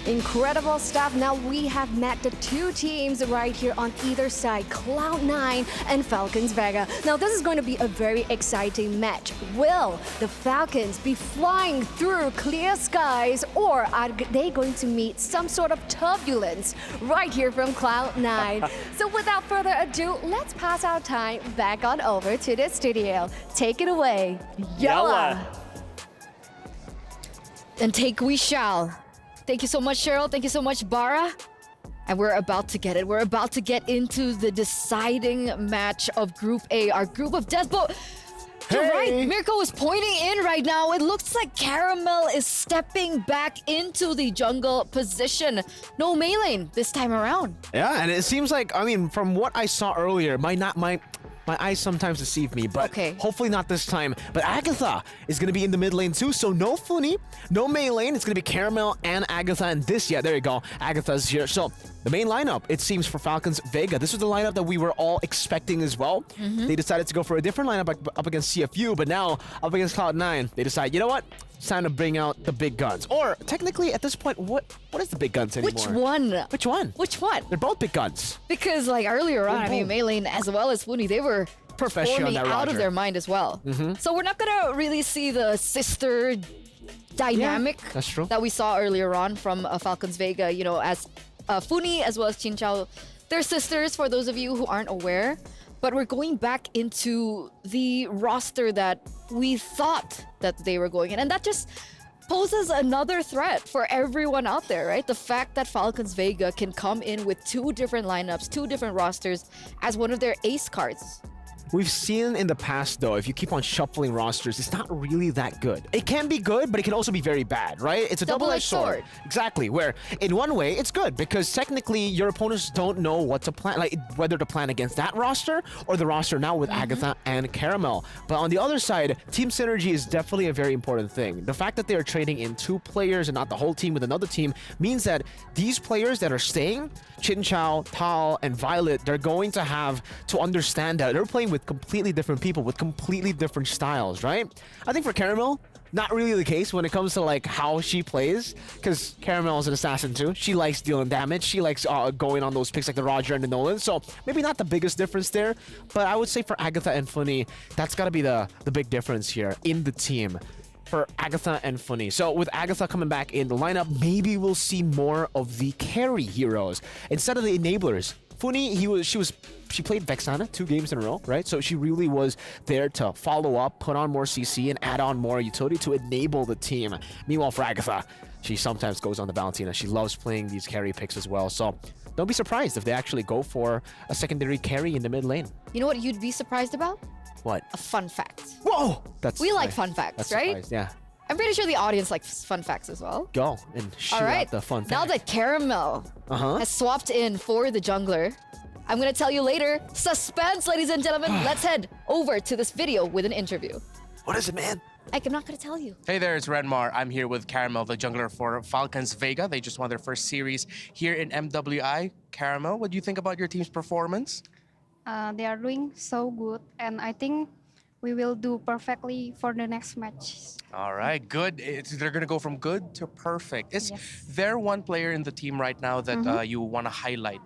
Incredible stuff. Now we have met the 2 teams right here on either side, Cloud9 and Falcons Vega. Now this is going to be a very exciting match. Will the Falcons be flying through clear skies, or are they going to meet some sort of turbulence right here from Cloud9? So without further ado, let's pass our time back on over to the studio. Take it away, Yalla! And take we shall. Thank you so much, Cheryl. Thank you so much, Bara. And we're about to get it. We're about to get into the deciding match of Group A, our group of death. But you're right, Mirko is pointing in right now. It looks like Caramel is stepping back into the jungle position. No Mei lane this time around. Yeah, and it seems like, I mean, from what I saw earlier, my eyes sometimes deceive me, but hopefully not this time. But Agatha is going to be in the mid lane too, so no Funi, no Mei lane. It's going to be Caramel and Agatha, and this, there you go, Agatha's here. So the main lineup, it seems, for Falcons Vega, this was the lineup that we were all expecting as well. They decided to go for a different lineup up against CFU, but now up against Cloud9, they decide, you know what? It's time to bring out the big guns. Or technically, at this point, what is the big guns anymore? Which one? Which one? Which one? They're both big guns. Because like earlier on, I mean, Mei lane as well as Funi, they were performing out of their mind as well. So we're not gonna really see the sister dynamic that we saw earlier on from Falcons Vega, as Funi as well as Chin Chao. They're sisters, for those of you who aren't aware. But we're going back into the roster that we thought that they were going in. And that just poses another threat for everyone out there, right? The fact that Falcons Vega can come in with 2 different lineups, 2 different rosters as one of their ace cards. We've seen in the past, though, if you keep on shuffling rosters, it's not really that good. It can be good, but it can also be very bad, right? It's a double-edged sword. Exactly, where in one way, it's good because technically your opponents don't know what to plan, like whether to plan against that roster or the roster now with Agatha and Caramel. But on the other side, team synergy is definitely a very important thing. The fact that they are trading in 2 players and not the whole team with another team means that these players that are staying, Chin Chao, Tal, and Violet, they're going to have to understand that they're playing with completely different people with completely different styles, right? I think for Caramel, not really the case when it comes to like how she plays, because Caramel is an assassin too. She likes dealing damage. She likes going on those picks like the Roger and the Nolan. So maybe not the biggest difference there, but I would say for Agatha and Funny, that's got to be the big difference here in the team for Agatha and Funny. So with Agatha coming back in the lineup, maybe we'll see more of the carry heroes instead of the enablers. Funny, she played Vexana 2 games in a row, right? So she really was there to follow up, put on more CC, and add on more utility to enable the team. Meanwhile, for Agatha, she sometimes goes on the Valentina. She loves playing these carry picks as well. So don't be surprised if they actually go for a secondary carry in the mid lane. You know what you'd be surprised about? What? A fun fact. Whoa! We like fun facts, right? Surprised, yeah. I'm pretty sure the audience likes fun facts as well. Go and shoot out the fun fact. Now that Caramel has swapped in for the jungler, I'm going to tell you later. Suspense, ladies and gentlemen. Let's head over to this video with an interview. What is it, man? I'm not going to tell you. Hey there, it's Renmar. I'm here with Caramel, the jungler for Falcons Vega. They just won their first series here in MWI. Caramel, what do you think about your team's performance? They are doing so good, and I think we will do perfectly for the next match. All right, good. They're going to go from good to perfect. Is there one player in the team right now that you want to highlight?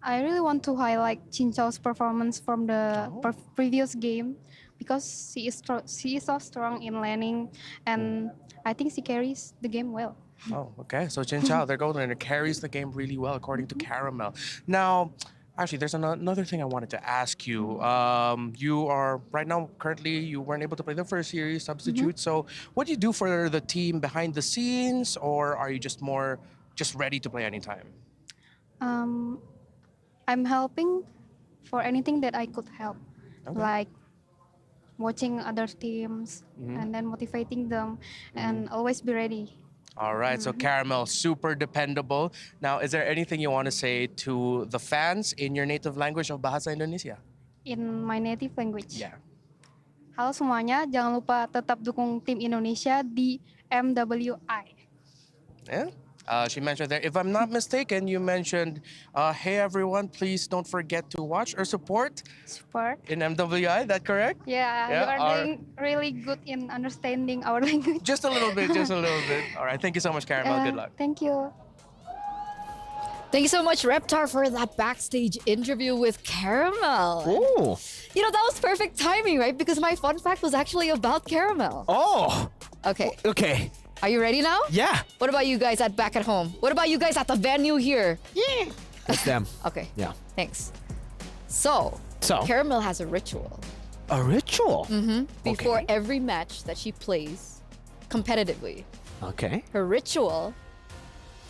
I really want to highlight Chinchao's performance from the previous game because she is so strong in laning, and I think she carries the game well. Oh, okay. So Chinchao, their gold laner, carries the game really well according to Caramel. Now, actually, there's another thing I wanted to ask you. You are, right now, currently, you weren't able to play the first series, substitute. So what do you do for the team behind the scenes, or are you just ready to play anytime? I'm helping for anything that I could help, like watching other teams and then motivating them and always be ready. All right, so Caramel, super dependable. Now, is there anything you want to say to the fans in your native language of Bahasa Indonesia? In my native language? Yeah. Halo semuanya, jangan lupa tetap dukung tim Indonesia di MWI. Yeah. She mentioned there, if I'm not mistaken, you mentioned, hey everyone, please don't forget to watch or support in MWI, that correct? Yeah, you are doing really good in understanding our language. Just a little bit, just a little bit. All right, thank you so much, Caramel. Good luck. Thank you. Thank you so much, Reptar, for that backstage interview with Caramel. Ooh. You know, that was perfect timing, right? Because my fun fact was actually about Caramel. Oh. Okay. Okay. Are you ready now? Yeah. What about you guys back at home? What about you guys at the venue here? Yeah. It's them. Okay. Yeah. Thanks. So, Caramel has a ritual. A ritual? Before every match that she plays competitively. Okay. Her ritual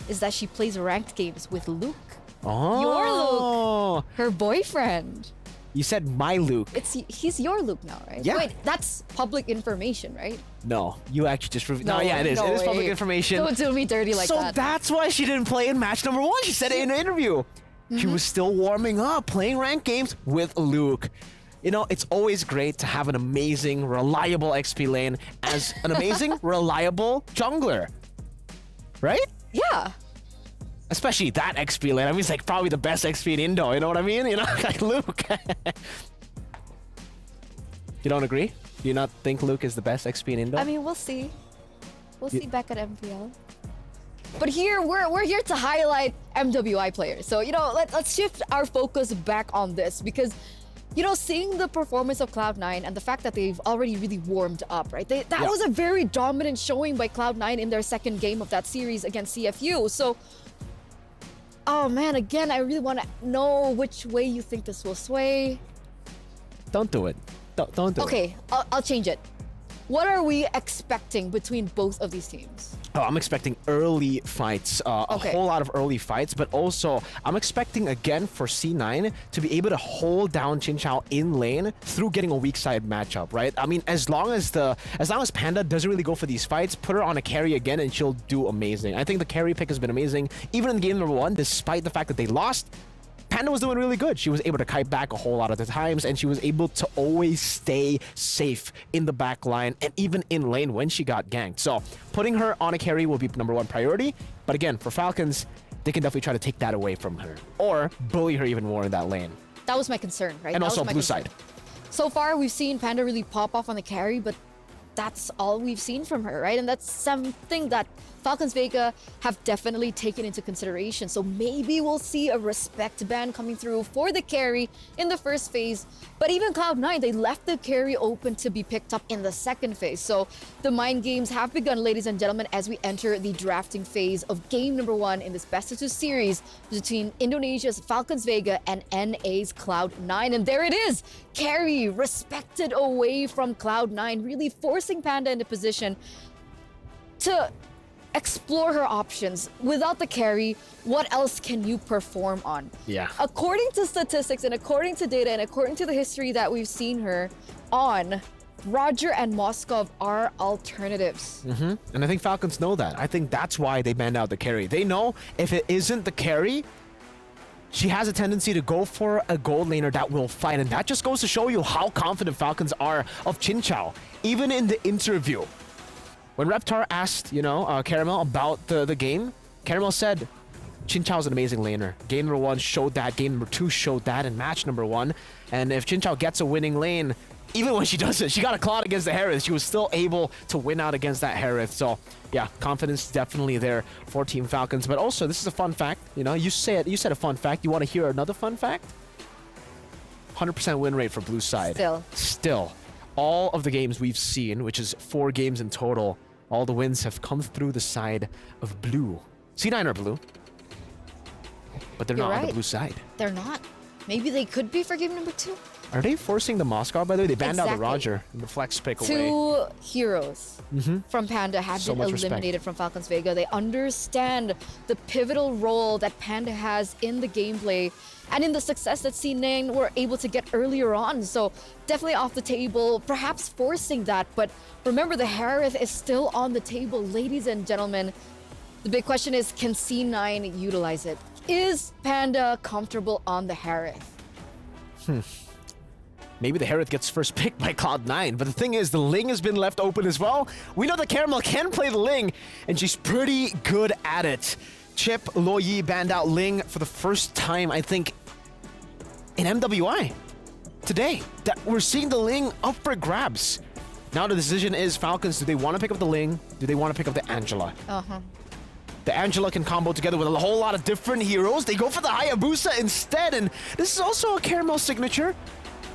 is that she plays ranked games with Luke. Oh. Your Luke. Her boyfriend. You said my Luke. He's your Luke now, right? Yeah. Wait, that's public information, right? No, you actually just proved. No, yeah, it is. No It is way. public information. Don't do me dirty like that. So that's why she didn't play in match number 1. She said it in an interview. She was still warming up, playing ranked games with Luke. You know, it's always great to have an amazing, reliable XP lane as an amazing, reliable jungler. Right? Yeah. Especially that XP lane. I mean, it's like probably the best XP in Indo. You know what I mean? You know, like Luke. You don't agree? Do you not think Luke is the best XP in Indo? I mean, we'll see. We'll see back at MPL. But here, we're here to highlight MWI players. So, you know, let's shift our focus back on this because, you know, seeing the performance of Cloud9 and the fact that they've already really warmed up, right? That was a very dominant showing by Cloud9 in their second game of that series against CFU. So, oh man, again, I really want to know which way you think this will sway. Don't do it. Don't do it. Okay, I'll change it. What are we expecting between both of these teams? Oh, I'm expecting early fights, a whole lot of early fights, but also I'm expecting again for C9 to be able to hold down Chinchao in lane through getting a weak side matchup, right? I mean, as long as Panda doesn't really go for these fights, put her on a carry again and she'll do amazing. I think the carry pick has been amazing. Even in game number 1, despite the fact that they lost, Panda was doing really good. She was able to kite back a whole lot of the times, and she was able to always stay safe in the back line and even in lane when she got ganked. So putting her on a carry will be number 1 priority. But again, for Falcons, they can definitely try to take that away from her or bully her even more in that lane. That was my concern, right? And that also was my blue concern. side. So far, we've seen Panda really pop off on the carry, but that's all we've seen from her, right? And that's something that Falcons Vega have definitely taken into consideration. So maybe we'll see a respect ban coming through for the carry in the first phase. But even Cloud9, they left the carry open to be picked up in the second phase. So the mind games have begun, ladies and gentlemen, as we enter the drafting phase of game number 1 in this best of 2 series between Indonesia's Falcons Vega and NA's Cloud9. And there it is, carry respected away from Cloud9, really forcing Panda into position to explore her options. Without the carry, what else can you perform on? Yeah. According to statistics and according to data and according to the history that we've seen her on, Roger and Moskov are alternatives. And I think Falcons know that. I think that's why they banned out the carry. They know if it isn't the carry, she has a tendency to go for a gold laner that will fight. And that just goes to show you how confident Falcons are of Chinchao. Even in the interview, when Reptar asked, Caramel about the game, Caramel said, Chinchao's an amazing laner. Game number 1 showed that. Game number 2 showed that in match number 1. And if Chinchao gets a winning lane, even when she doesn't, she got a Claude against the Harith. She was still able to win out against that Harith. So, yeah, confidence definitely there for Team Falcons. But also, this is a fun fact. You said a fun fact. You want to hear another fun fact? 100% win rate for blue side. Still. All of the games we've seen, which is 4 games in total, all the wins have come through the side of blue. C9 are blue, but they're not on the blue side. They're not. Maybe they could be for game number 2. Are they forcing the Moscow, by the way? They banned out the Roger and the flex pick away. 2 heroes from Panda have been eliminated from Falcons Vega. They understand the pivotal role that Panda has in the gameplay and in the success that C9 were able to get earlier on. So definitely off the table, perhaps forcing that. But remember, the Harith is still on the table, ladies and gentlemen. The big question is, can C9 utilize it? Is Panda comfortable on the Harith? Maybe the Harith gets first pick by Cloud9, but the thing is, the Ling has been left open as well. We know that Caramel can play the Ling, and she's pretty good at it. Chip Loyi banned out Ling for the first time, I think, in MWI today. That we're seeing the Ling up for grabs. Now the decision is, Falcons, do they want to pick up the Ling? Do they want to pick up the Angela? The Angela can combo together with a whole lot of different heroes. They go for the Hayabusa instead, and this is also a Caramel signature.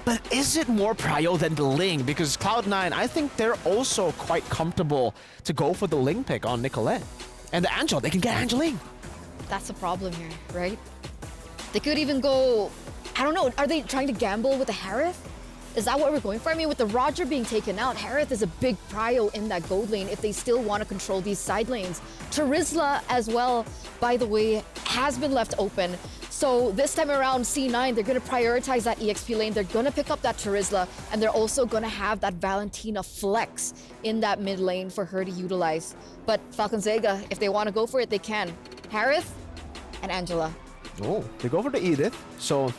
But is it more prio than the Ling? Because Cloud9, I think they're also quite comfortable to go for the Ling pick on Nicolette. And the Angela, they can get Angeline. That's a problem here, right? They could even go, I don't know, are they trying to gamble with the Harith? Is that what we're going for? I mean, with the Roger being taken out, Harith is a big prio in that gold lane if they still want to control these side lanes. Terizla as well, by the way, has been left open. So this time around, C9, they're going to prioritize that EXP lane. They're going to pick up that Terizla, and they're also going to have that Valentina flex in that mid lane for her to utilize. But Falcons Vega, if they want to go for it, they can. Harith and Angela. Oh, they go for the Edith. So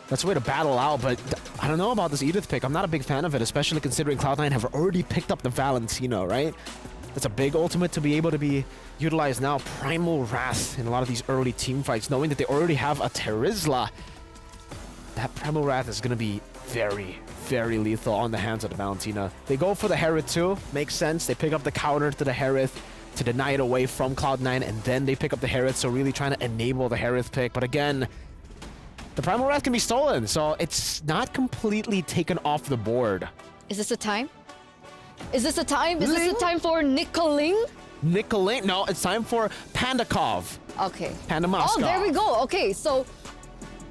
that's a way to battle out, but I don't know about this Edith pick. I'm not a big fan of it, especially considering Cloud9 have already picked up the Valentina, right? That's a big ultimate to be able to be utilized now. Primal Wrath in a lot of these early team fights, knowing that they already have a Terizla. That Primal Wrath is going to be very, very lethal on the hands of the Valentina. They go for the Harith too. Makes sense. They pick up the counter to the Harith to deny it away from Cloud9, and then they pick up the Harith, so really trying to enable the Harith pick. But again, the Primal Wrath can be stolen, so it's not completely taken off the board. Is this the time? Is this the time? Is this the time for Nicoling? Nicoling? No, it's time for Pandakov. Okay. Panda Moscow. Oh, there we go. Okay, so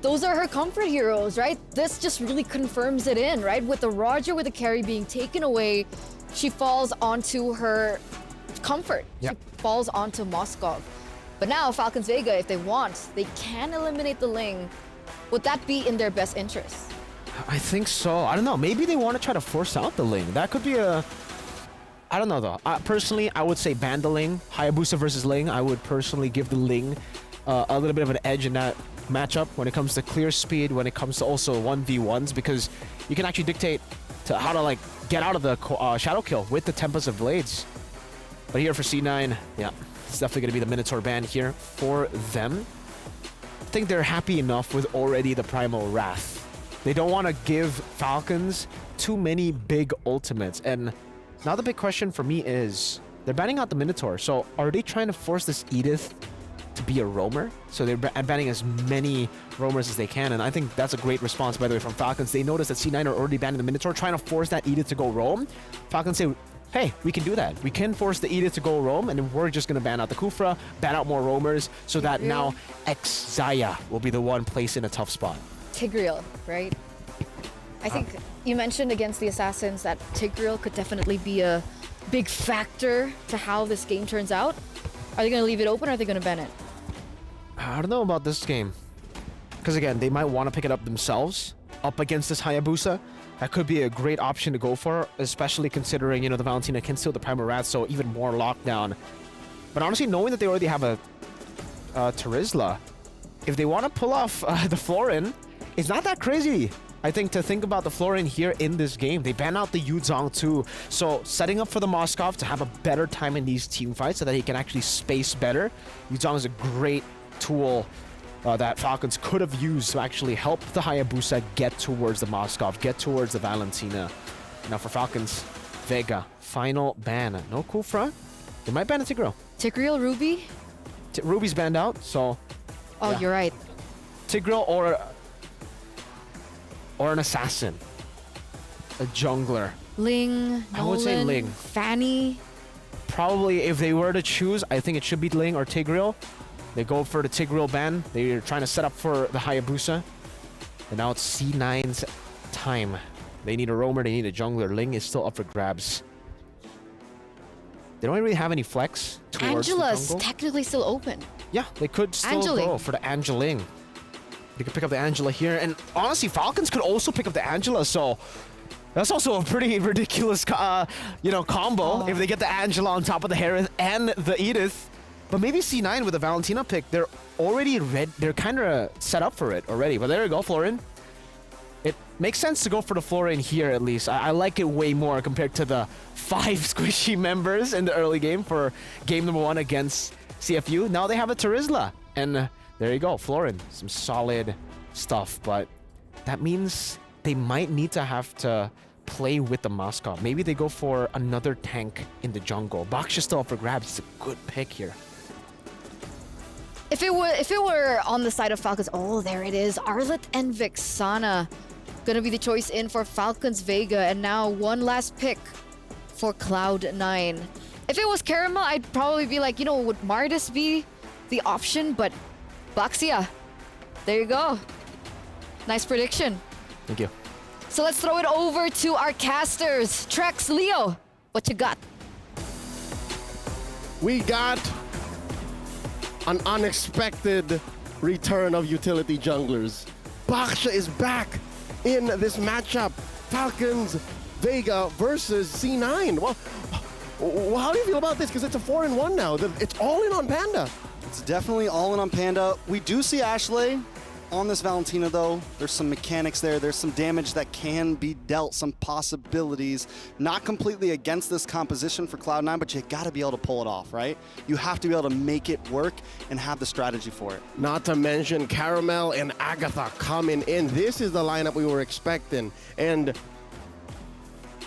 those are her comfort heroes, right? This just really confirms it in, right? With the Roger with the carry being taken away, she falls onto her comfort. Yep. She falls onto Moskov. But now Falcons Vega, if they want, they can eliminate the Ling. Would that be in their best interest? I think so. I don't know. Maybe they want to try to force out the Ling. That could be a... I don't know, though. Personally, I would say ban the Ling. Hayabusa versus Ling. I would personally give the Ling a little bit of an edge in that matchup when it comes to clear speed, when it comes to also 1v1s, because you can actually dictate to how to, like, get out of the shadow kill with the Tempest of Blades. But here for C9, yeah, it's definitely going to be the Minotaur ban here for them. I think they're happy enough with already the Primal Wrath. They don't want to give Falcons too many big ultimates, and Now the big question for me is, they're banning out the Minotaur, so are they trying to force this Edith to be a roamer? So they're banning as many roamers as they can, and I think that's a great response, by the way, from Falcons. They noticed that C9 are already banning the Minotaur, trying to force that Edith to go roam. Falcons say, hey, we can do that. We can force the Edith to go roam, and then we're just going to ban out the Kufra, ban out more roamers, so that now Xayah will be the one placed in a tough spot. Tigreal, right? I think you mentioned against the Assassins that Tigreal could definitely be a big factor to how this game turns out. Are they going to leave it open, or are they going to ban it? I don't know about this game. Because again, they might want to pick it up themselves up against this Hayabusa. That could be a great option to go for, especially considering, you know, the Valentina can steal the Primal Wrath, so even more lockdown. But honestly, knowing that they already have a Terizla, if they want to pull off the Florin, it's not that crazy. I think to think about the Florin here in this game. They ban out the Yuzong too. So setting up for the Moskov to have a better time in these team fights so that he can actually space better. Yuzong is a great tool that Falcons could have used to actually help the Hayabusa get towards the Moskov, get towards the Valentina. Now for Falcons, Vega, final ban. No Kufra. They might ban a Tigreal. Tigreal, Ruby? Ruby's banned out, so... Oh, yeah. You're right. Tigreal or an assassin. A jungler. Ling, Nolan, I would say Ling. Fanny. Probably, if they were to choose, I think it should be Ling or Tigreal. They go for the Tigreal ban. They're trying to set up for the Hayabusa. And now it's C9's time. They need a roamer, they need a jungler. Ling is still up for grabs. They don't really have any flex towards Angela's the jungle. technically still open. Yeah, they could still go for the Angeling. They could pick up the Angela here. And honestly, Falcons could also pick up the Angela, so that's also a pretty ridiculous combo if they get the Angela on top of the Harith and the Edith. But maybe C9 with the Valentina pick, they're already they're kind of set up for it already. But there you go, Florin. It makes sense to go for the Florin here, at least. I like it way more compared to the 5 squishy members in the early game for game number 1 against CFU. Now they have a Terizla. And there you go, Florin. Some solid stuff. But that means they might need to have to play with the Moskov. Maybe they go for another tank in the jungle. Baksh is still up for grabs. It's a good pick here. If it were on the side of Falcons, oh, there it is. Arlet and Vexana gonna be the choice in for Falcons Vega, and now one last pick for Cloud9. If it was Caramel, I'd probably be like, would Mardis be the option? But Baxia, there you go. Nice prediction. Thank you. So let's throw it over to our casters. Trex, Leo, what you got? We got an unexpected return of utility junglers. Baksha is back in this matchup. Falcons Vega versus C9. Well, how do you feel about this? Because it's a 4-in-1 now. It's all in on Panda. It's definitely all in on Panda. We do see Ashley on this Valentina, though. There's some mechanics there. There's some damage that can be dealt, some possibilities. Not completely against this composition for Cloud9, but you gotta be able to pull it off, right? You have to be able to make it work and have the strategy for it. Not to mention Caramel and Agatha coming in. This is the lineup we were expecting. And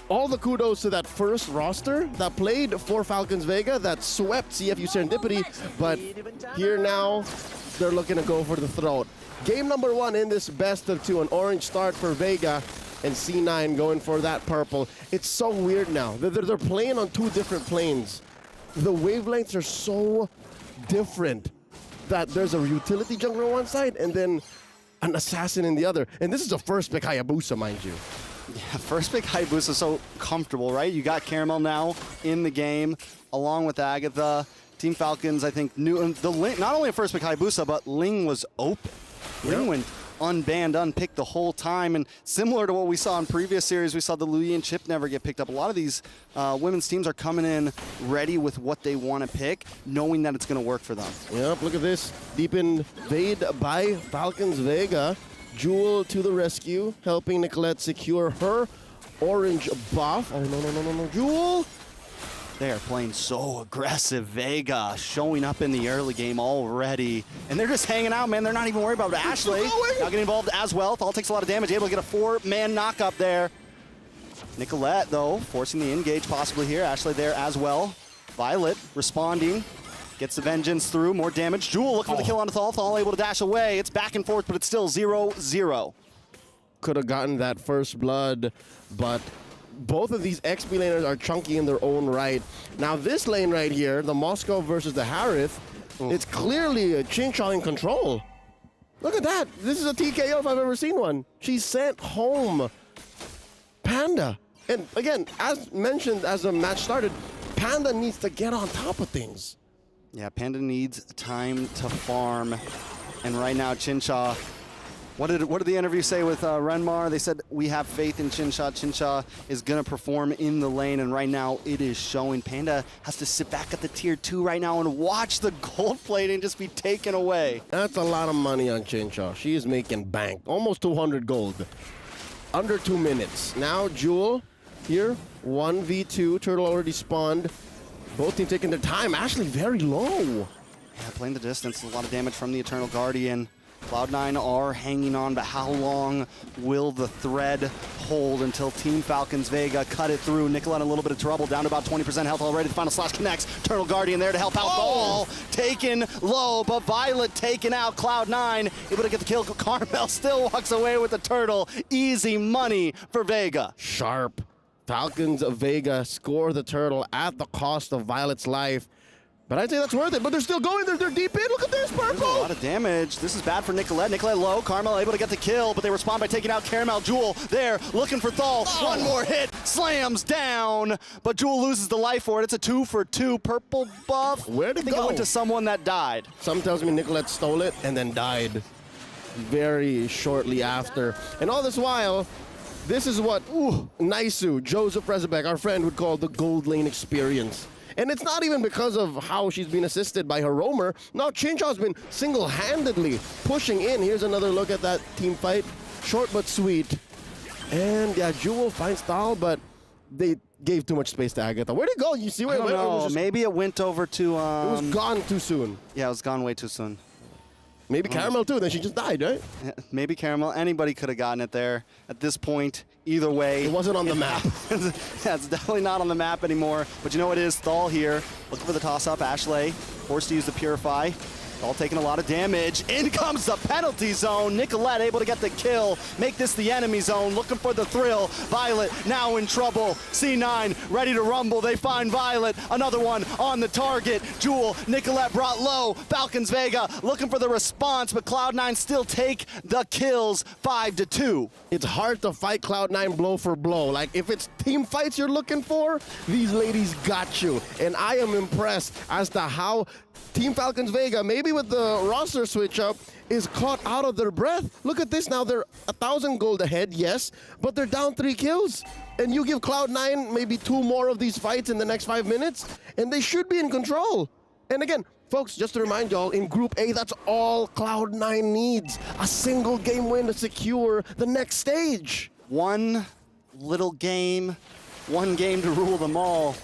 all the kudos to that first roster that played for Falcons Vega that swept CFU Serendipity. But here now, they're looking to go for the throat. Game number 1 in this best of 2, an orange start for Vega, and C9 going for that purple. It's so weird now. They're playing on 2 different planes. The wavelengths are so different that there's a utility jungler on one side and then an assassin in the other. And this is a first pick Hayabusa, mind you. Yeah, first pick Hayabusa, so comfortable, right? You got Caramel now in the game, along with Agatha. Team Falcons, I think, knew the Ling, not only a first pick Hayabusa, but Ling was open. Ling went unbanned, unpicked the whole time, and similar to what we saw in previous series, we saw the Louis and Chip never get picked up. A lot of these women's teams are coming in ready with what they want to pick, knowing that it's going to work for them. Yep, look at this. Deep invade by Falcons Vega. Jewel to the rescue, helping Nicolette secure her orange buff. Oh, no, Jewel! They are playing so aggressive. Vega showing up in the early game already. And they're just hanging out, man. They're not even worried about Ashley. Not getting involved as well. Thaul takes a lot of damage, able to get a 4-man knock up there. Nicolette, though, forcing the engage possibly here. Ashley there as well. Violet responding. Gets the vengeance through. More damage. Jewel looking for the kill on Thal. Thal able to dash away. It's back and forth, but it's still 0-0. Could have gotten that first blood, but both of these XP laners are chunky in their own right. Now this lane right here, the Moscow versus the Harith, it's clearly a Chincha in control. Look at that. This is a TKO if I've ever seen one. She sent home Panda. And again, as mentioned as the match started, Panda needs to get on top of things. Yeah, Panda needs time to farm. And right now, Chincha, what did the interview say with Renmar? They said, we have faith in Chincha. Chincha is going to perform in the lane, and right now it is showing. Panda has to sit back at the tier 2 right now and watch the gold plating just be taken away. That's a lot of money on Chincha. She is making bank. Almost 200 gold. Under 2 minutes. Now Jewel here, 1v2. Turtle already spawned. Both teams taking their time. Ashley very low. Yeah, playing the distance. A lot of damage from the Eternal Guardian. Cloud9 are hanging on, but how long will the thread hold until Team Falcons Vega cut it through? Nicolette in a little bit of trouble, down to about 20% health already. The final slash connects. Eternal Guardian there to help out. Ball taken low, but Violet taken out. Cloud9 able to get the kill. Carmel still walks away with the turtle. Easy money for Vega. Sharp. Falcons of Vega score the turtle at the cost of Violet's life. But I'd say that's worth it, but they're still going. They're deep in. Look at this, Purple. There's a lot of damage. This is bad for Nicolette. Nicolette low. Carmel able to get the kill, but they respond by taking out Caramel. Jewel there looking for Thal. One more hit. Slams down, but Jewel loses the life for it. It's a 2-for-2 purple buff. Where'd it I think go? It went to someone that died. Some tells me Nicolette stole it and then died very shortly after. And all this while, this is what Naisu, Joseph Rezabek, our friend, would call the gold lane experience. And it's not even because of how she's been assisted by her roamer. No, Chincha's been single-handedly pushing in. Here's another look at that team fight. Short but sweet. And yeah, Jewel finds Thal, but they gave too much space to Agatha. Where'd it go? You see where it went? No, maybe it went over to... it was gone too soon. Yeah, it was gone way too soon. Maybe Caramel too, then she just died, right? Yeah, maybe Caramel. Anybody could have gotten it there. At this point, either way. It wasn't on the map. Yeah, it's definitely not on the map anymore. But you know what it is? Thal here, looking for the toss-up. Ashley forced to use the Purify. Thal taking a lot of damage. In comes the penalty zone. Nicolette able to get the kill. Make this the enemy zone. Looking for the thrill. Violet now in trouble. C9 ready to rumble. They find Violet. Another one on the target. Jewel, Nicolette brought low. Falcons Vega looking for the response, but Cloud9 still take the kills 5-2. It's hard to fight Cloud9 blow for blow. Like, if it's team fights you're looking for, these ladies got you. And I am impressed as to how Team Falcons Vega, maybe with the roster switch up, is caught out of their breath. Look at this now. They're 1,000 gold ahead, yes, but they're down 3 kills. And you give Cloud9 maybe 2 more of these fights in the next 5 minutes, and they should be in control. And again, folks, just to remind y'all, in Group A, that's all Cloud9 needs. A single game win to secure the next stage. One little game, one game to rule them all.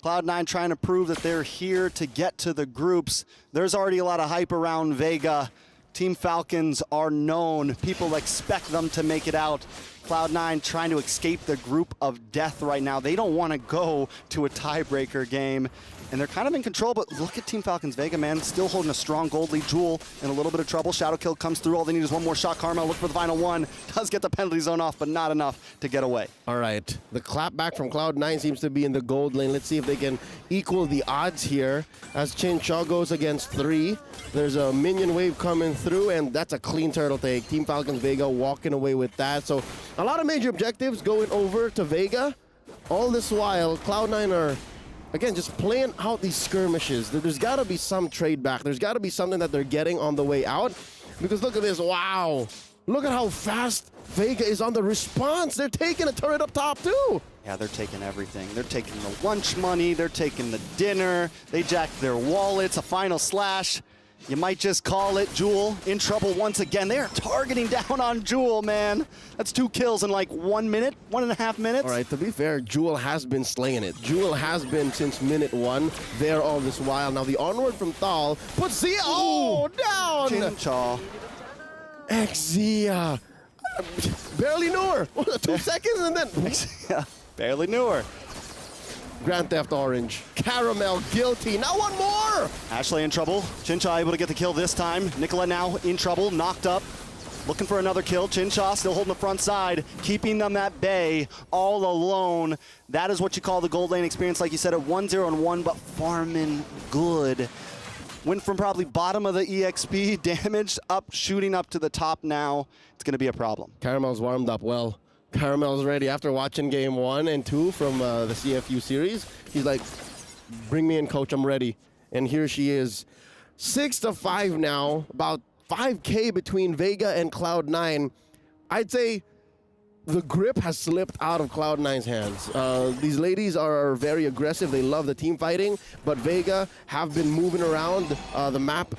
Cloud9 trying to prove that they're here to get to the groups. There's already a lot of hype around Vega. Team Falcons are known. People expect them to make it out. Cloud9 trying to escape the group of death right now. They don't want to go to a tiebreaker game. And they're kind of in control, but look at Team Falcons Vega, man. Still holding a strong gold lead. Jewel in a little bit of trouble. Shadow kill comes through. All they need is one more shot. Carmel look for the final one. Does get the penalty zone off, but not enough to get away. All right. The clapback from Cloud9 seems to be in the gold lane. Let's see if they can equal the odds here as Chincha goes against 3. There's a minion wave coming through, and that's a clean turtle take. Team Falcons Vega walking away with that. So a lot of major objectives going over to Vega. All this while, Cloud9 are, again, just playing out these skirmishes. There's got to be some trade back. There's got to be something that they're getting on the way out. Because look at this. Wow. Look at how fast Vega is on the response. They're taking a turret up top, too. Yeah, they're taking everything. They're taking the lunch money. They're taking the dinner. They jacked their wallets. A final slash. You might just call it. Jewel in trouble once again. They are targeting down on Jewel, man. That's 2 kills in like 1 minute, 1.5 minutes. All right, to be fair, Jewel has been slaying it. Jewel has been since minute 1 there all this while. Now the onward from Thal puts Zia down. Chincha. X Zia. Barely knew her. 2 seconds and then. Yeah. Barely knew her. Grand Theft Orange. Caramel guilty. Now one more! Ashley in trouble. Chincha able to get the kill this time. Nicolette now in trouble, knocked up. Looking for another kill. Chincha still holding the front side, keeping them at bay all alone. That is what you call the gold lane experience, like you said, at 1-0-1, but farming good. Went from probably bottom of the EXP damaged up, shooting up to the top now. It's going to be a problem. Caramel's warmed up well. Caramel's ready after watching game 1 and 2 from the CFU series. He's like, bring me in, coach, I'm ready. And here she is. 6-5 now, about 5K between Vega and Cloud9. I'd say the grip has slipped out of Cloud9's hands. These ladies are very aggressive. They love the team fighting, but Vega have been moving around the map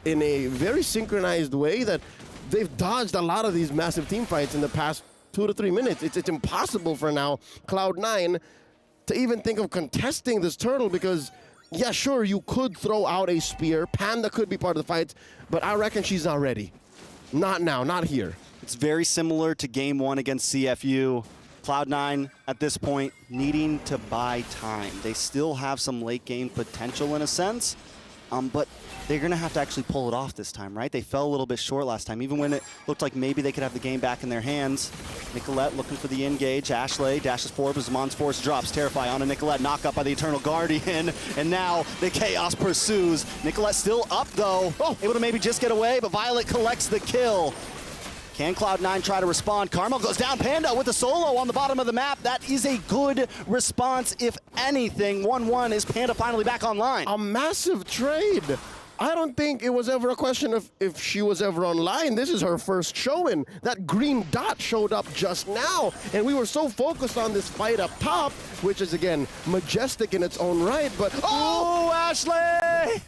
in a very synchronized way that they've dodged a lot of these massive team fights in the past 2 to 3 minutes. It's impossible for now Cloud9 to even think of contesting this turtle because, yeah, sure, you could throw out a spear. Panda could be part of the fight, but I reckon she's not ready. Not now, not here. It's very similar to game 1 against CFU. Cloud9 at this point needing to buy time. They still have some late game potential in a sense, but they're going to have to actually pull it off this time, right? They fell a little bit short last time, even when it looked like maybe they could have the game back in their hands. Nicolette looking for the engage. Ashley dashes forward, but Zamon's force drops. Terrify on a Nicolette, knock up by the Eternal Guardian, and now the chaos pursues. Nicolette still up, though. Able to maybe just get away, but Violet collects the kill. Can Cloud9 try to respond? Carmel goes down. Panda with the solo on the bottom of the map. That is a good response, if anything. 1-1 is Panda finally back online. A massive trade. I don't think it was ever a question of if she was ever online. This is her first showing. That green dot showed up just now, and we were so focused on this fight up top, which is, again, majestic in its own right, but... Oh, Ashley!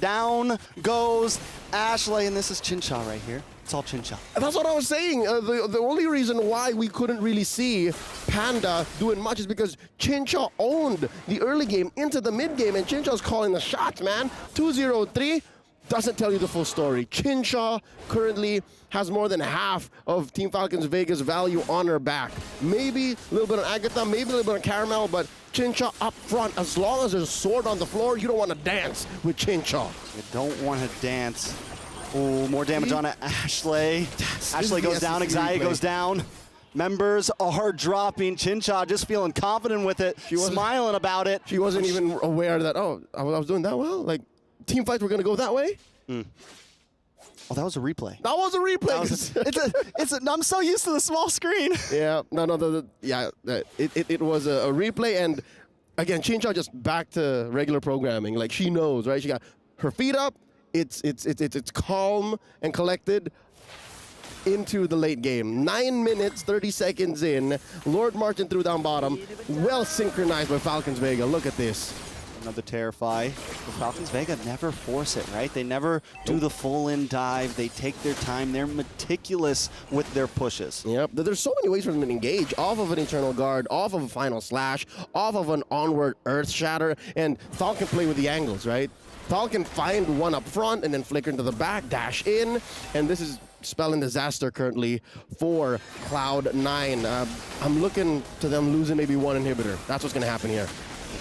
Down goes Ashley, and this is Chincha right here. It's all Chincha. That's what I was saying. The only reason why we couldn't really see Panda doing much is because Chincha owned the early game into the mid game, and Chincha's calling the shots, man. 2-0-3 doesn't tell you the full story. Chincha currently has more than half of Team Falcons Vega's value on her back. Maybe a little bit on Agatha, maybe a little bit on Caramel, but Chincha up front. As long as there's a sword on the floor, you don't want to dance with Chincha. You don't want to dance. Oh, more damage on Ashley. Ashley goes down, Xayah goes down. Members are dropping. Chincha just feeling confident with it, smiling about it. She wasn't even aware that, oh, I was doing that well? Like, team fights were going to go that way? Oh, that was a replay. That was a replay. I'm so used to the small screen. Yeah, it was a replay, and again, Chincha just back to regular programming. Like, she knows, right? She got her feet up. It's calm and collected into the late game. 9 minutes, 30 seconds in. Lord marching through down bottom. Well synchronized by Falcons Vega. Look at this. Another Terrify. The Falcons Vega never force it, right? They never do the full-in dive. They take their time. They're meticulous with their pushes. Yep. There's so many ways for them to engage. Off of an Eternal Guard, off of a Final Slash, off of an Onward Earth Shatter, and Thal can play with the angles, right? Thal can find one up front and then flicker into the back, dash in, and this is spelling disaster currently for Cloud9. I'm looking to them losing maybe one inhibitor. That's what's going to happen here.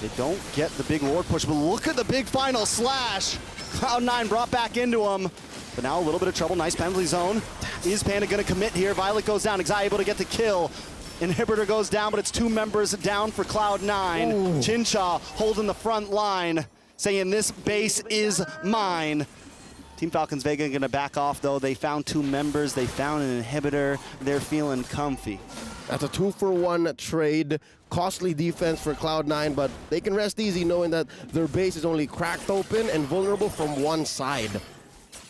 They don't get the big Lord push, but look at the big Final Slash. Cloud9 brought back into him, but now a little bit of trouble. Nice penalty zone. Is Panda going to commit here? Violet goes down. Xayah able to get the kill. Inhibitor goes down, but it's 2 members down for Cloud9. Chincha holding the front line, saying this base is mine. Team Falcons Vega going to back off, though. They found 2 members. They found an inhibitor. They're feeling comfy. That's a 2-for-1 trade. Costly defense for Cloud9, but they can rest easy knowing that their base is only cracked open and vulnerable from one side.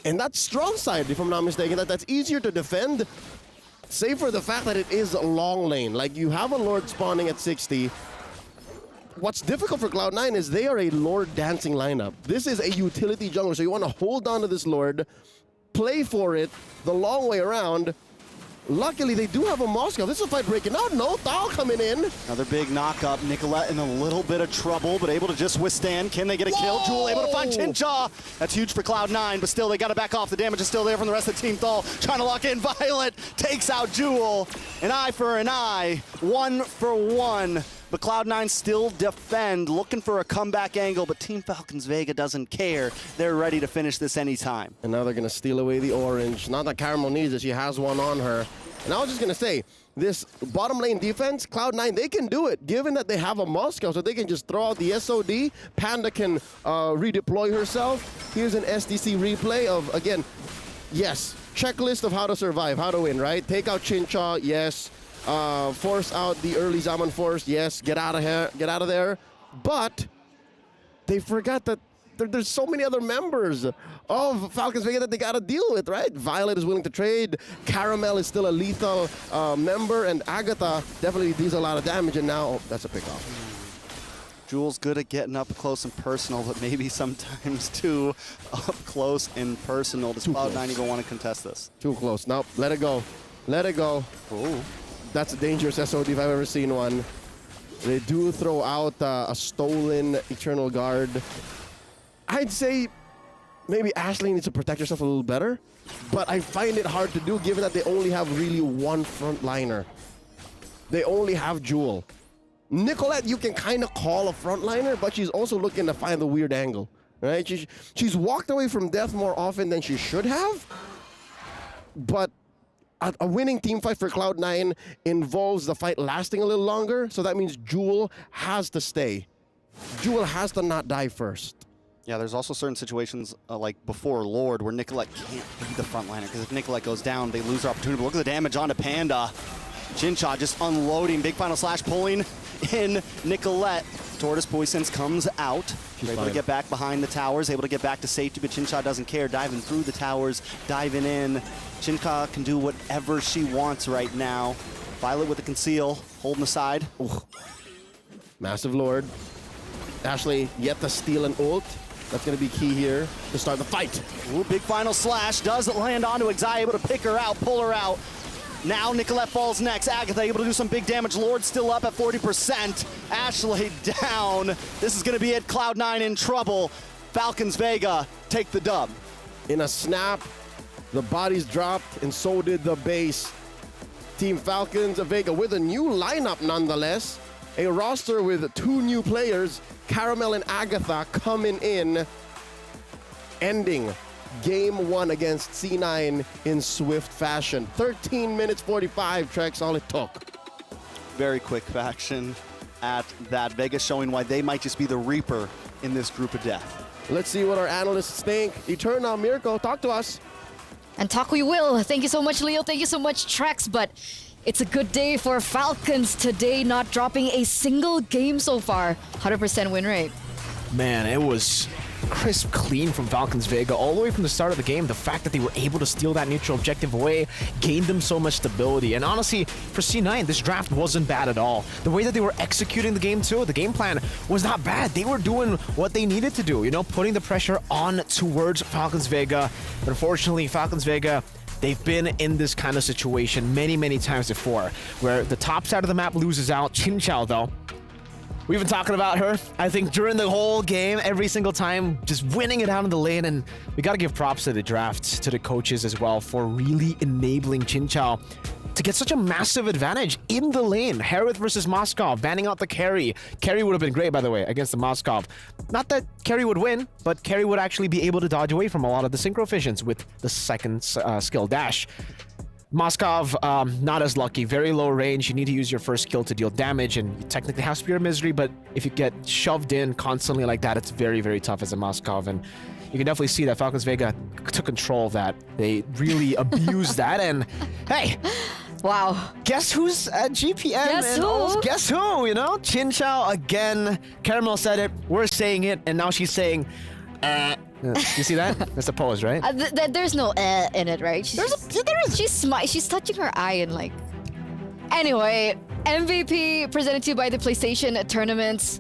And that's strong side, if I'm not mistaken. That's easier to defend, save for the fact that it is a long lane. Like, you have a Lord spawning at 60. What's difficult for Cloud9 is they are a Lord dancing lineup. This is a utility jungler, so you want to hold on to this Lord, play for it the long way around, Luckily, they do have a Moscow. This is a fight breaking out. No, Thal coming in. Another big knock-up. Nicolette in a little bit of trouble, but able to just withstand. Can they get a kill? Jewel able to find Chincha. That's huge for Cloud9, but still they got to back off. The damage is still there from the rest of the team. Thal trying to lock in. Violet takes out Jewel. An eye for an eye. 1 for 1. But Cloud9 still defend, looking for a comeback angle, but Team Falcons Vega doesn't care. They're ready to finish this anytime. And now they're going to steal away the orange. Not that Caramel needs it. She has one on her. And I was just going to say, this bottom lane defense, Cloud9, they can do it, given that they have a Moscow, so they can just throw out the SOD. Panda can redeploy herself. Here's an SDC replay of, again, yes, checklist of how to survive, how to win, right? Take out Chincha, yes. Force out the early Zaman Force, yes. Get out of here, get out of there. But they forgot that there's so many other members of Falcons Vega that they got to deal with, right? Violet is willing to trade. Caramel is still a lethal member, and Agatha definitely deals a lot of damage, and now that's a pickoff. Jewel's good at getting up close and personal, but maybe sometimes too up close and personal. Does Cloud9 even want to contest this? Too close. Nope, let it go. Let it go. Ooh. That's a dangerous SOD if I've ever seen one. They do throw out a stolen Eternal Guard. I'd say maybe Ashley needs to protect herself a little better, but I find it hard to do given that they only have really one frontliner. They only have Jewel. Nicolette, you can kind of call a frontliner, but she's also looking to find the weird angle, right? She's walked away from death more often than she should have, but a winning team fight for Cloud9 involves the fight lasting a little longer, so that means Jewel has to stay. Jewel has to not die first. Yeah, there's also certain situations like before Lord where Nicolette can't be the frontliner, because if Nicolette goes down, they lose their opportunity. But look at the damage onto Panda. Chincha just unloading, big final slash pulling in Nicolette. Tortoise Poisons comes out. She's able to get back behind the towers, able to get back to safety, but Chincha doesn't care. Diving through the towers, diving in. Chincha can do whatever she wants right now. Violet with the conceal, holding the side. Ooh. Massive Lord. Ashley yet to steal an ult. That's going to be key here to start the fight. Ooh, big final slash. Does land onto Exai, able to pick her out, pull her out. Now Nicolette falls next. Agatha able to do some big damage. Lord still up at 40%. Ashley down. This is going to be it. Cloud9 in trouble. Falcons Vega take the dub. In a snap, the bodies dropped, and so did the base. Team Falcons Vega with a new lineup nonetheless. A roster with 2 new players, Caramel and Agatha coming in, ending Game 1 against C9 in swift fashion. 13 minutes 45, Trex, all it took. Very quick faction at that. Vegas showing why they might just be the Reaper in this group of death. Let's see what our analysts think. Eternal, Mirko, talk to us. And talk we will. Thank you so much, Leo. Thank you so much, Trex. But it's a good day for Falcons today, not dropping a single game so far. 100% win rate. Man, it was crisp clean from Falcons Vega all the way from the start of the game. The fact that they were able to steal that neutral objective away gained them so much stability. And honestly, for C9, this draft wasn't bad at all. The way that they were executing the game too, the game plan was not bad. They were doing what they needed to do, you know, putting the pressure on towards Falcons Vega. But unfortunately, Falcons Vega, they've been in this kind of situation many, many times before, where the top side of the map loses out. Chinchao, though, we've been talking about her, I think, during the whole game, every single time, just winning it out in the lane. And we got to give props to the draft, to the coaches as well, for really enabling Chinchao to get such a massive advantage in the lane. Harith versus Moskov, banning out the carry. Carry would have been great, by the way, against the Moskov. Not that Carry would win, but Carry would actually be able to dodge away from a lot of the synchro fissions with the second skill dash. Moskov, not as lucky. Very low range. You need to use your first skill to deal damage, and you technically have Spear of Misery, but if you get shoved in constantly like that, it's very, very tough as a Moskov. And you can definitely see that Falcons Vega took control of that. They really abused that, and hey, wow. Guess who's at GPM? Guess who, you know? Chinchao again. Caramel said it. We're saying it, and now she's saying, You see that? That's a pose, right? There's no in it, right? There is. She's touching her eye and like. Anyway, MVP presented to you by the PlayStation Tournaments.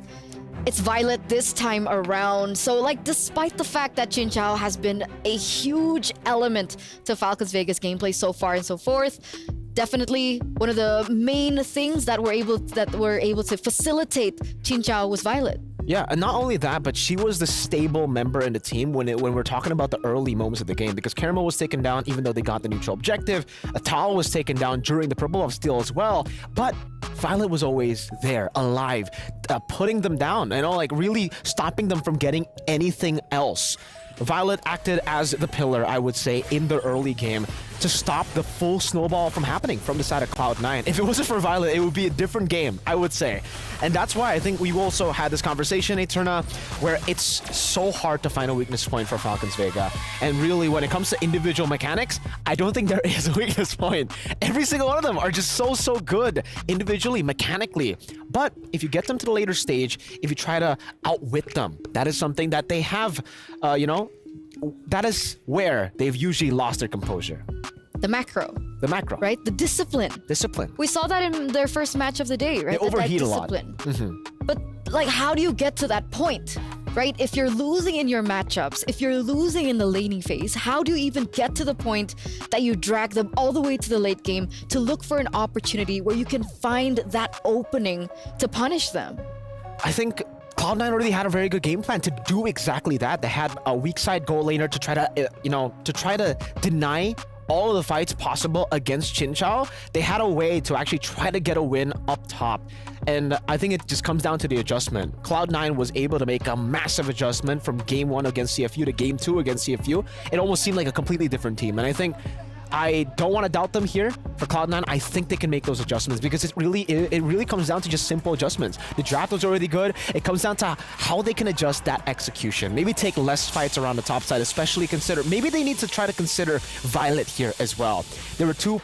It's Violet this time around. So, like, despite the fact that Chinchao has been a huge element to Falcons Vegas gameplay so far and so forth, definitely one of the main things that were able to facilitate Chinchao was Violet. Yeah, and not only that, but she was the stable member in the team when we're talking about the early moments of the game, because Caramel was taken down even though they got the neutral objective. Atal was taken down during the purple buff steal as well, but Violet was always there, alive, putting them down, like really stopping them from getting anything else. Violet acted as the pillar, I would say, in the early game to stop the full snowball from happening from the side of Cloud9. If it wasn't for Violet, it would be a different game, I would say. And that's why I think we also had this conversation, Eterna, where it's so hard to find a weakness point for Falcons Vega. And really, when it comes to individual mechanics, I don't think there is a weakness point. Every single one of them are just so good individually, mechanically. But if you get them to the later stage, if you try to outwit them, that is something that they have, that is where they've usually lost their composure. The macro. Right? The discipline. We saw that in their first match of the day, right? They overheat a lot. But like, how do you get to that point, right? If you're losing in your matchups, if you're losing in the laning phase, how do you even get to the point that you drag them all the way to the late game to look for an opportunity where you can find that opening to punish them? I think Cloud9 already had a very good game plan to do exactly that. They had a weak side goal laner to try to deny all of the fights possible against Chinchao. They had a way to actually try to get a win up top. And I think it just comes down to the adjustment. Cloud9 was able to make a massive adjustment from game 1 against CFU to game 2 against CFU. It almost seemed like a completely different team. And I think I don't want to doubt them here for Cloud9. I think they can make those adjustments because it really comes down to just simple adjustments. The draft was already good. It comes down to how they can adjust that execution. Maybe take less fights around the top side, especially maybe they need to try to consider Violet here as well. There were 2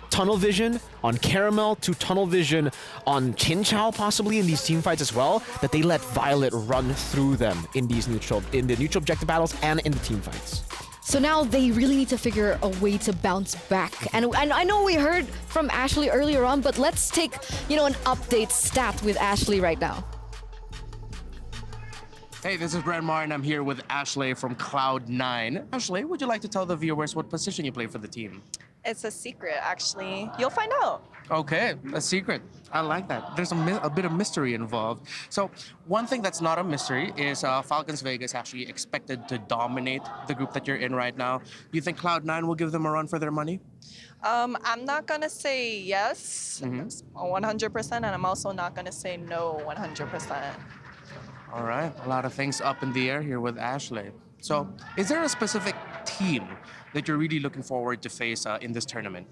tunnel vision on Caramel, 2 tunnel vision on Chinchao possibly in these team fights as well, that they let Violet run through them in the neutral objective battles and in the team fights. So now they really need to figure a way to bounce back. And I know we heard from Ashley earlier on, but let's take, an update stat with Ashley right now. Hey, this is Brent Martin. I'm here with Ashley from Cloud9. Ashley, would you like to tell the viewers what position you play for the team? It's a secret, actually. You'll find out. Okay, a secret. I like that. There's a bit of mystery involved. So one thing that's not a mystery is Falcons Vega is actually expected to dominate the group that you're in right now. Do you think Cloud9 will give them a run for their money? I'm not going to say yes 100%, and I'm also not going to say no 100%. All right, a lot of things up in the air here with Ashley. So is there a specific team that you're really looking forward to face in this tournament?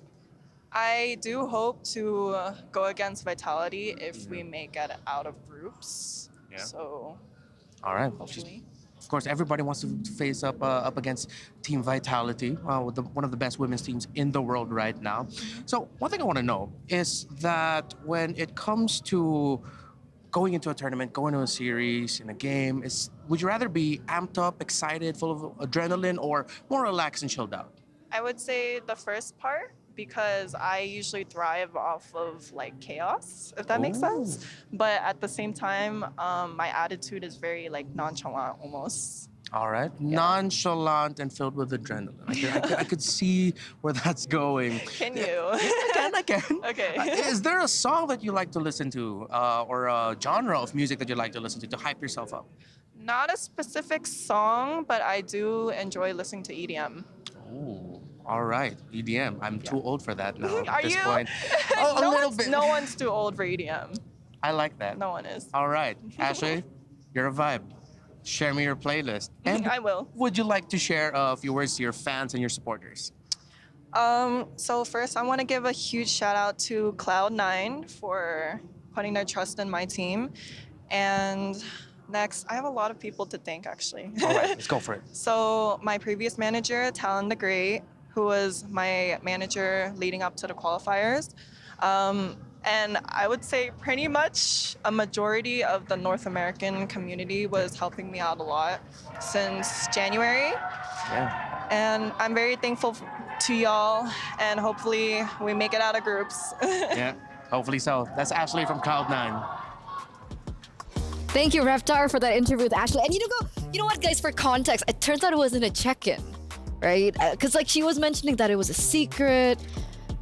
I do hope to go against Vitality if we make it out of groups. Yeah. So, all right. Hopefully. Of course, everybody wants to face up against Team Vitality, one of the best women's teams in the world right now. So one thing I want to know is that when it comes to going into a tournament, going to a series, in a game, would you rather be amped up, excited, full of adrenaline, or more relaxed and chilled out? I would say the first part, because I usually thrive off of like chaos, if that makes sense. But at the same time, my attitude is very like nonchalant almost. All right, nonchalant and filled with adrenaline. I could see where that's going. Can you? I can. Okay. Is there a song that you like to listen to, or a genre of music that you like to listen to hype yourself up? Not a specific song, but I do enjoy listening to EDM. Ooh. All right, EDM. I'm too old for that now Are at this you? point. Oh, a little bit. No one's too old for EDM. I like that. No one is. All right, Ashley, you're a vibe. Share me your playlist. And I will. Would you like to share a few words to your fans and your supporters? So first, I want to give a huge shout out to Cloud9 for putting their trust in my team. And next, I have a lot of people to thank, actually. All right, let's go for it. So my previous manager, Talon the Great, who was my manager leading up to the qualifiers. And I would say pretty much a majority of the North American community was helping me out a lot since January. Yeah. And I'm very thankful to y'all, and hopefully we make it out of groups. Yeah, hopefully so. That's Ashley from Cloud9. Thank you, Reptar, for that interview with Ashley. And you know what, guys, for context, it turns out it wasn't a check-in, right? Because like she was mentioning that it was a secret.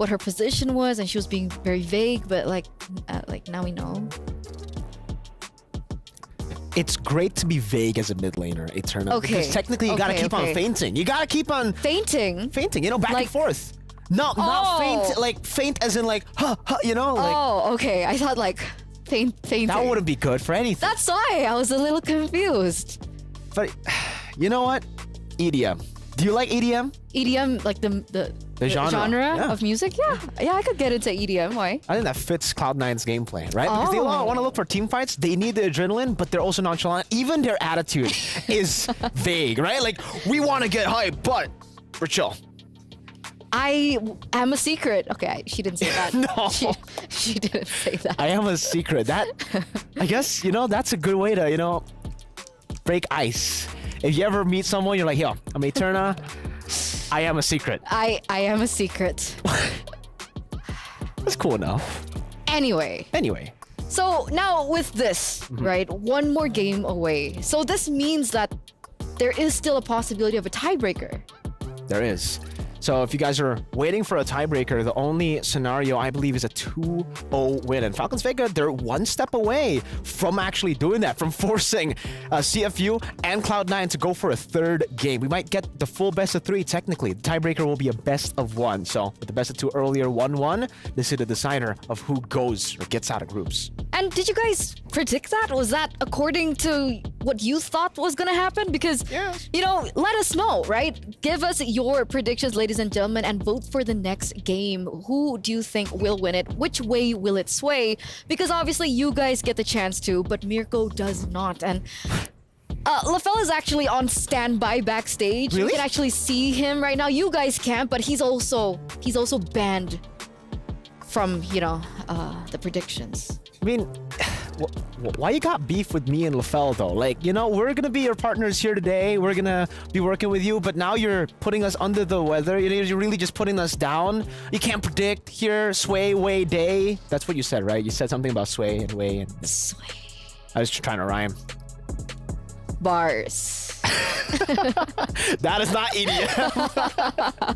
what her position was, and she was being very vague. But like now we know. It's great to be vague as a mid laner, Eterna. Okay. Because technically you gotta keep on feinting. You gotta keep on feinting, you know, back and forth. No, not faint, like faint as in like, you know, like. Oh, okay. I thought like fainting. That wouldn't be good for anything. That's why I was a little confused. But you know what? EDM. Do you like EDM? EDM, like the genre of music? Yeah, I could get into EDM. Why? I think that fits Cloud9's gameplay, right? Because they want to look for team fights. They need the adrenaline, but they're also nonchalant. Even their attitude is vague, right? Like, we want to get hype, but we're chill. I am a secret. Okay, she didn't say that. No. She didn't say that. I am a secret. That, I guess, you know, that's a good way to, you know, break ice. If you ever meet someone, you're like, yo, I'm Eterna. I am a secret. I am a secret. That's cool enough. Anyway. So now with this, right, one more game away. So this means that there is still a possibility of a tiebreaker. There is. So if you guys are waiting for a tiebreaker, the only scenario I believe is a 2-0 win. And Falcons Vega, they're one step away from actually doing that, from forcing CFU and Cloud9 to go for a third game. We might get the full best of 3 technically. The tiebreaker will be a best of 1. So with the best of 2 earlier 1-1, this is the decider of who goes or gets out of groups. And did you guys predict that? Was that according to what you thought was going to happen? Because, you know, let us know, right? Give us your predictions, ladies and gentlemen, and vote for the next game. Who do you think will win it? Which way will it sway? Because obviously you guys get the chance to, but Mirko does not. And LaFell is actually on standby backstage. Really? You can actually see him right now. You guys can't, but he's also banned from, you know, the predictions. I mean, why you got beef with me and LaFell though? Like, you know, we're gonna be your partners here today. We're gonna be working with you, but now you're putting us under the weather. You're really just putting us down. You can't predict here, sway, way, day. That's what you said, right? You said something about sway and way. And sway. I was trying to rhyme. Bars. That is not EDM.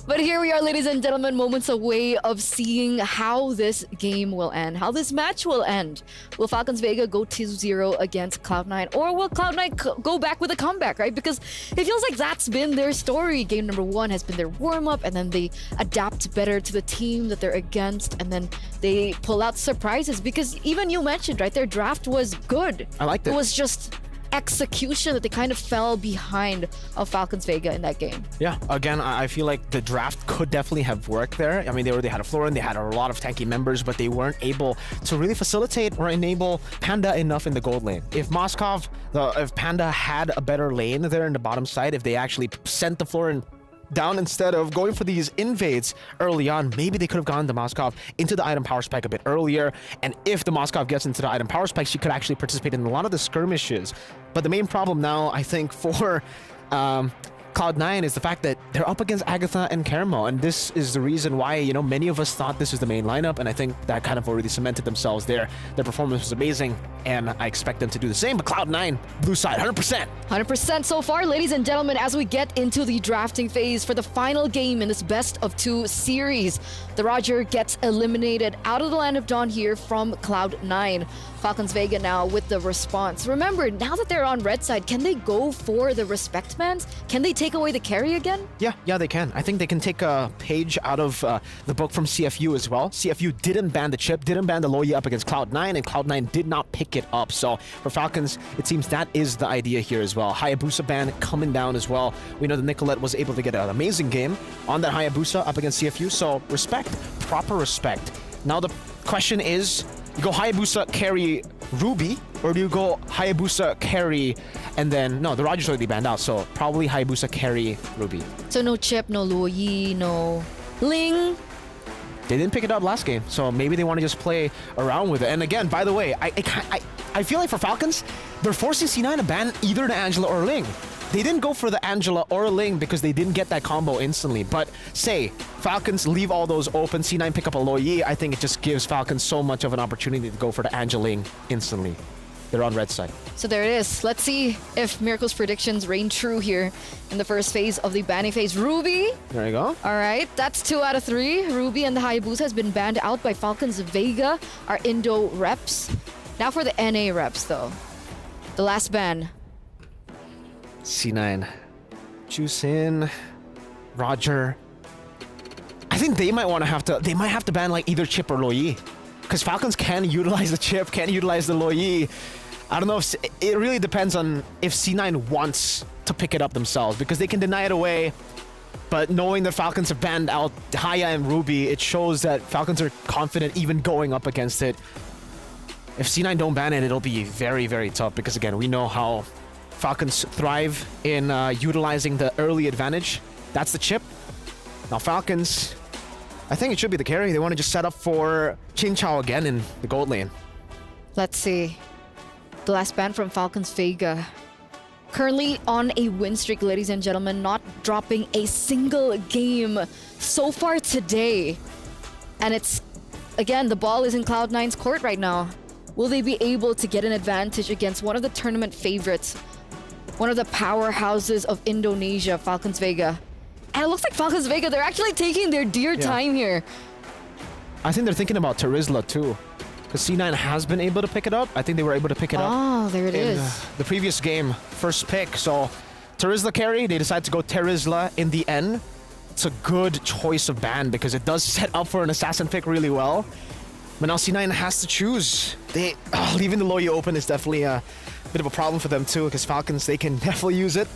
But here we are, ladies and gentlemen, moments away of seeing how this game will end, how this match will end. Will Falcons Vega go 2-0 against Cloud9, or will Cloud9 go back with a comeback, right? Because it feels like that's been their story. Game number 1 has been their warm-up, and then they adapt better to the team that they're against, and then they pull out surprises. Because even you mentioned, right, their draft was good. I liked it. It was just execution that they kind of fell behind of Falcons Vega in that game. Yeah, again, I feel like the draft could definitely have worked there. I mean, they had a Florin, they had a lot of tanky members, but they weren't able to really facilitate or enable Panda enough in the gold lane. If if Panda had a better lane there in the bottom side, if they actually sent the Florin down instead of going for these invades early on, maybe they could have gone the Moskov into the item power spike a bit earlier. And if the Moskov gets into the item power spike, she could actually participate in a lot of the skirmishes. But the main problem now, I think, for Cloud9 is the fact that they're up against Agatha and Caramel, and this is the reason why, you know, many of us thought this was the main lineup, and I think that kind of already cemented themselves there. Their performance was amazing, and I expect them to do the same. But Cloud9, blue side, 100%. 100% so far, ladies and gentlemen, as we get into the drafting phase for the final game in this best of 2 series. The Roger gets eliminated out of the Land of Dawn here from Cloud9. Falcons Vega now with the response. Remember, now that they're on red side, can they go for the respect bans? Can they take away the carry again? Yeah, they can. I think they can take a page out of the book from CFU as well. CFU didn't ban the chip, didn't ban the Loyi up against Cloud9, and Cloud9 did not pick it up. So for Falcons, it seems that is the idea here as well. Hayabusa ban coming down as well. We know that Nicolette was able to get an amazing game on that Hayabusa up against CFU. So respect, proper respect. Now the question is, you go Hayabusa carry Ruby, or do you go Hayabusa carry and then, no, the Roger's already banned out, so probably Hayabusa carry Ruby. So no chip, no Loyi, no Ling. They didn't pick it up last game, so maybe they want to just play around with it. And again, by the way, I feel like for Falcons, they're forcing C9 to ban either the Angela or Ling. They didn't go for the Angela or Ling because they didn't get that combo instantly. But say Falcons leave all those open, C9 pick up a Loyi, I think it just gives Falcons so much of an opportunity to go for the Angela Ling instantly. they're on red side. So there it is. Let's see if Miracle's predictions reign true here in the first phase of the banning phase. Ruby. There you go. All right, that's 2 out of 3. Ruby and the Hayabusa has been banned out by Falcons Vega, our Indo reps. Now for the NA reps, though. The last ban. C9. Juicin, Roger. I think they might have to ban like either Chip or Loyi. Because Falcons can utilize the Chip, can utilize the Loyi. I don't know if it really depends on if C9 wants to pick it up themselves, because they can deny it away. But knowing the Falcons have banned out Haya and Ruby, it shows that Falcons are confident even going up against it. If C9 don't ban it, it'll be very, very tough, because again, we know how Falcons thrive in utilizing the early advantage. That's the Chip. Now Falcons, I think it should be the carry. They want to just set up for Chin Chao again in the gold lane. Let's see. The last ban from Falcons Vega. Currently on a win streak, ladies and gentlemen, not dropping a single game so far today. And it's, again, the ball is in Cloud9's court right now. Will they be able to get an advantage against one of the tournament favorites? One of the powerhouses of Indonesia, Falcons Vega. And it looks like Falcons Vega, they're actually taking their dear time here. I think they're thinking about Terizla too. Because C9 has been able to pick it up. I think they were able to pick it up. Oh, there it is. The previous game, first pick. So Terizla carry, they decide to go Terizla in the end. It's a good choice of ban because it does set up for an assassin pick really well. But now C9 has to choose. Leaving the Loyi open is definitely a bit of a problem for them too, because Falcons, they can definitely use it.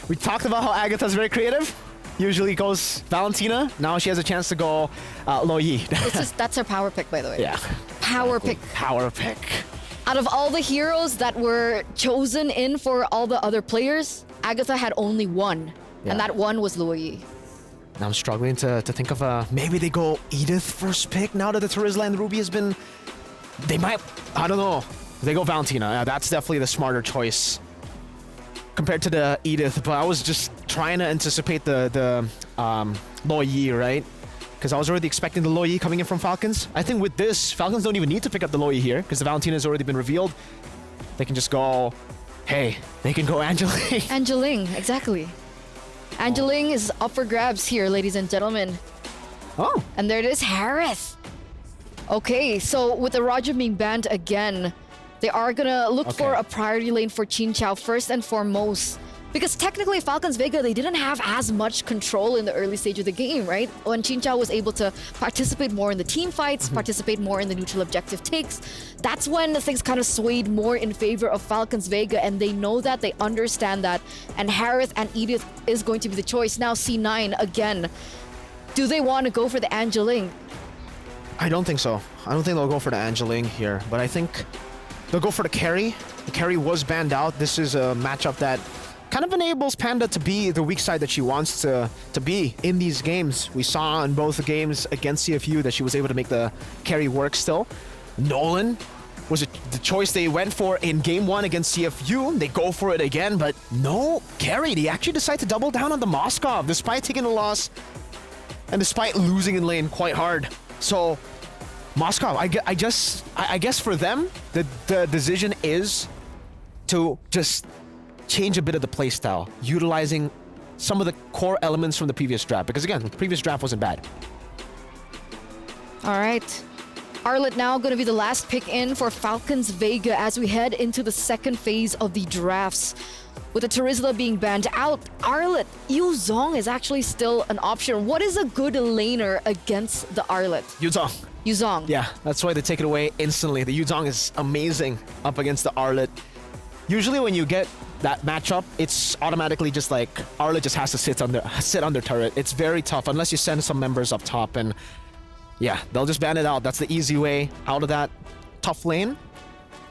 We talked about how Agatha's very creative. Usually goes Valentina. Now she has a chance to go Loyi. That's her power pick, by the way. Yeah. Power pick. Power pick. Out of all the heroes that were chosen in for all the other players, Agatha had only one. Yeah. And that one was Loyi. Now I'm struggling to think of maybe they go Edith first pick now that the Terizla and Ruby has been... They might... I don't know. They go Valentina. That's definitely the smarter choice compared to the Edith. But I was just trying to anticipate the Loyi, right? Because I was already expecting the Loyi coming in from Falcons. I think with this, Falcons don't even need to pick up the Loyi here because the Valentina has already been revealed. They can just go... Hey, they can go Angeling. Angeling, exactly. Angeling is up for grabs here, ladies and gentlemen. Oh. And there it is, Harris. Okay, so with the Roger being banned again, they are gonna look for a priority lane for Chin Chao first and foremost. Because technically, Falcons Vega, they didn't have as much control in the early stage of the game, right? When Chin Chao was able to participate more in the team fights, participate more in the neutral objective takes, that's when things kind of swayed more in favor of Falcons Vega, and they know that, they understand that, and Harith and Edith is going to be the choice. Now C9 again. Do they want to go for the Angeling? I don't think so. I don't think they'll go for the Angeling here, but I think they'll go for the carry. The carry was banned out. This is a matchup that kind of enables Panda to be the weak side that she wants to be in these games. We saw in both the games against CFU that she was able to make the carry work still. Nolan was the choice they went for in game 1 against CFU. They go for it again, but no carry. They actually decide to double down on the Moskov despite taking a loss and despite losing in lane quite hard. So Moskov, I guess for them, the decision is to just change a bit of the playstyle, utilizing some of the core elements from the previous draft. Because again, the previous draft wasn't bad. All right. Arlet now going to be the last pick in for Falcons Vega as we head into the second phase of the drafts. With the Terizla being banned out, Arlet, Yu Zong is actually still an option. What is a good laner against the Arlet? Yu Zong. Yu Zong. Yeah, that's why they take it away instantly. The Yu Zong is amazing up against the Arlet. Usually when you get that matchup, it's automatically just like Arlet just has to sit under turret. It's very tough unless you send some members up top, and yeah, they'll just ban it out. That's the easy way out of that tough lane.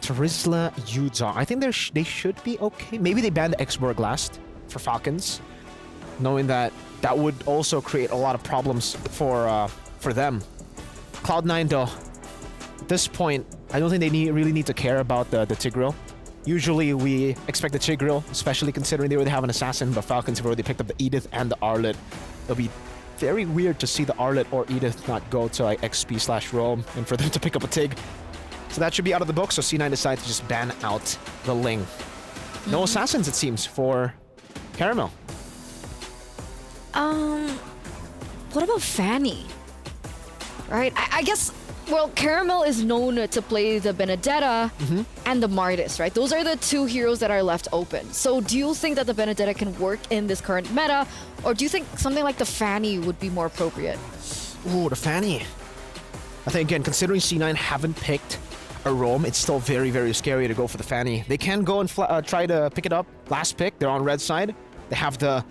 Terizla, Yu Zong. I think they should be okay. Maybe they ban the X-Borg last for Falcons, knowing that that would also create a lot of problems for them. Cloud9 though, at this point, I don't think they really need to care about the Tigreal. Usually we expect the Tigreal, especially considering they already have an assassin, but Falcons have already picked up the Edith and the Arlet. It'll be very weird to see the Arlet or Edith not go to like XP/Roam and for them to pick up a Tig. So that should be out of the book, so C9 decides to just ban out the Ling. No assassins, it seems, for Caramel. What about Fanny? Right, I guess, well, Caramel is known to play the Benedetta and the Martis, right? Those are the two heroes that are left open. So do you think that the Benedetta can work in this current meta, or do you think something like the Fanny would be more appropriate? Ooh, the Fanny. I think, again, considering C9 haven't picked a roam, it's still very, very scary to go for the Fanny. They can go and try to pick it up. Last pick, they're on red side. They have the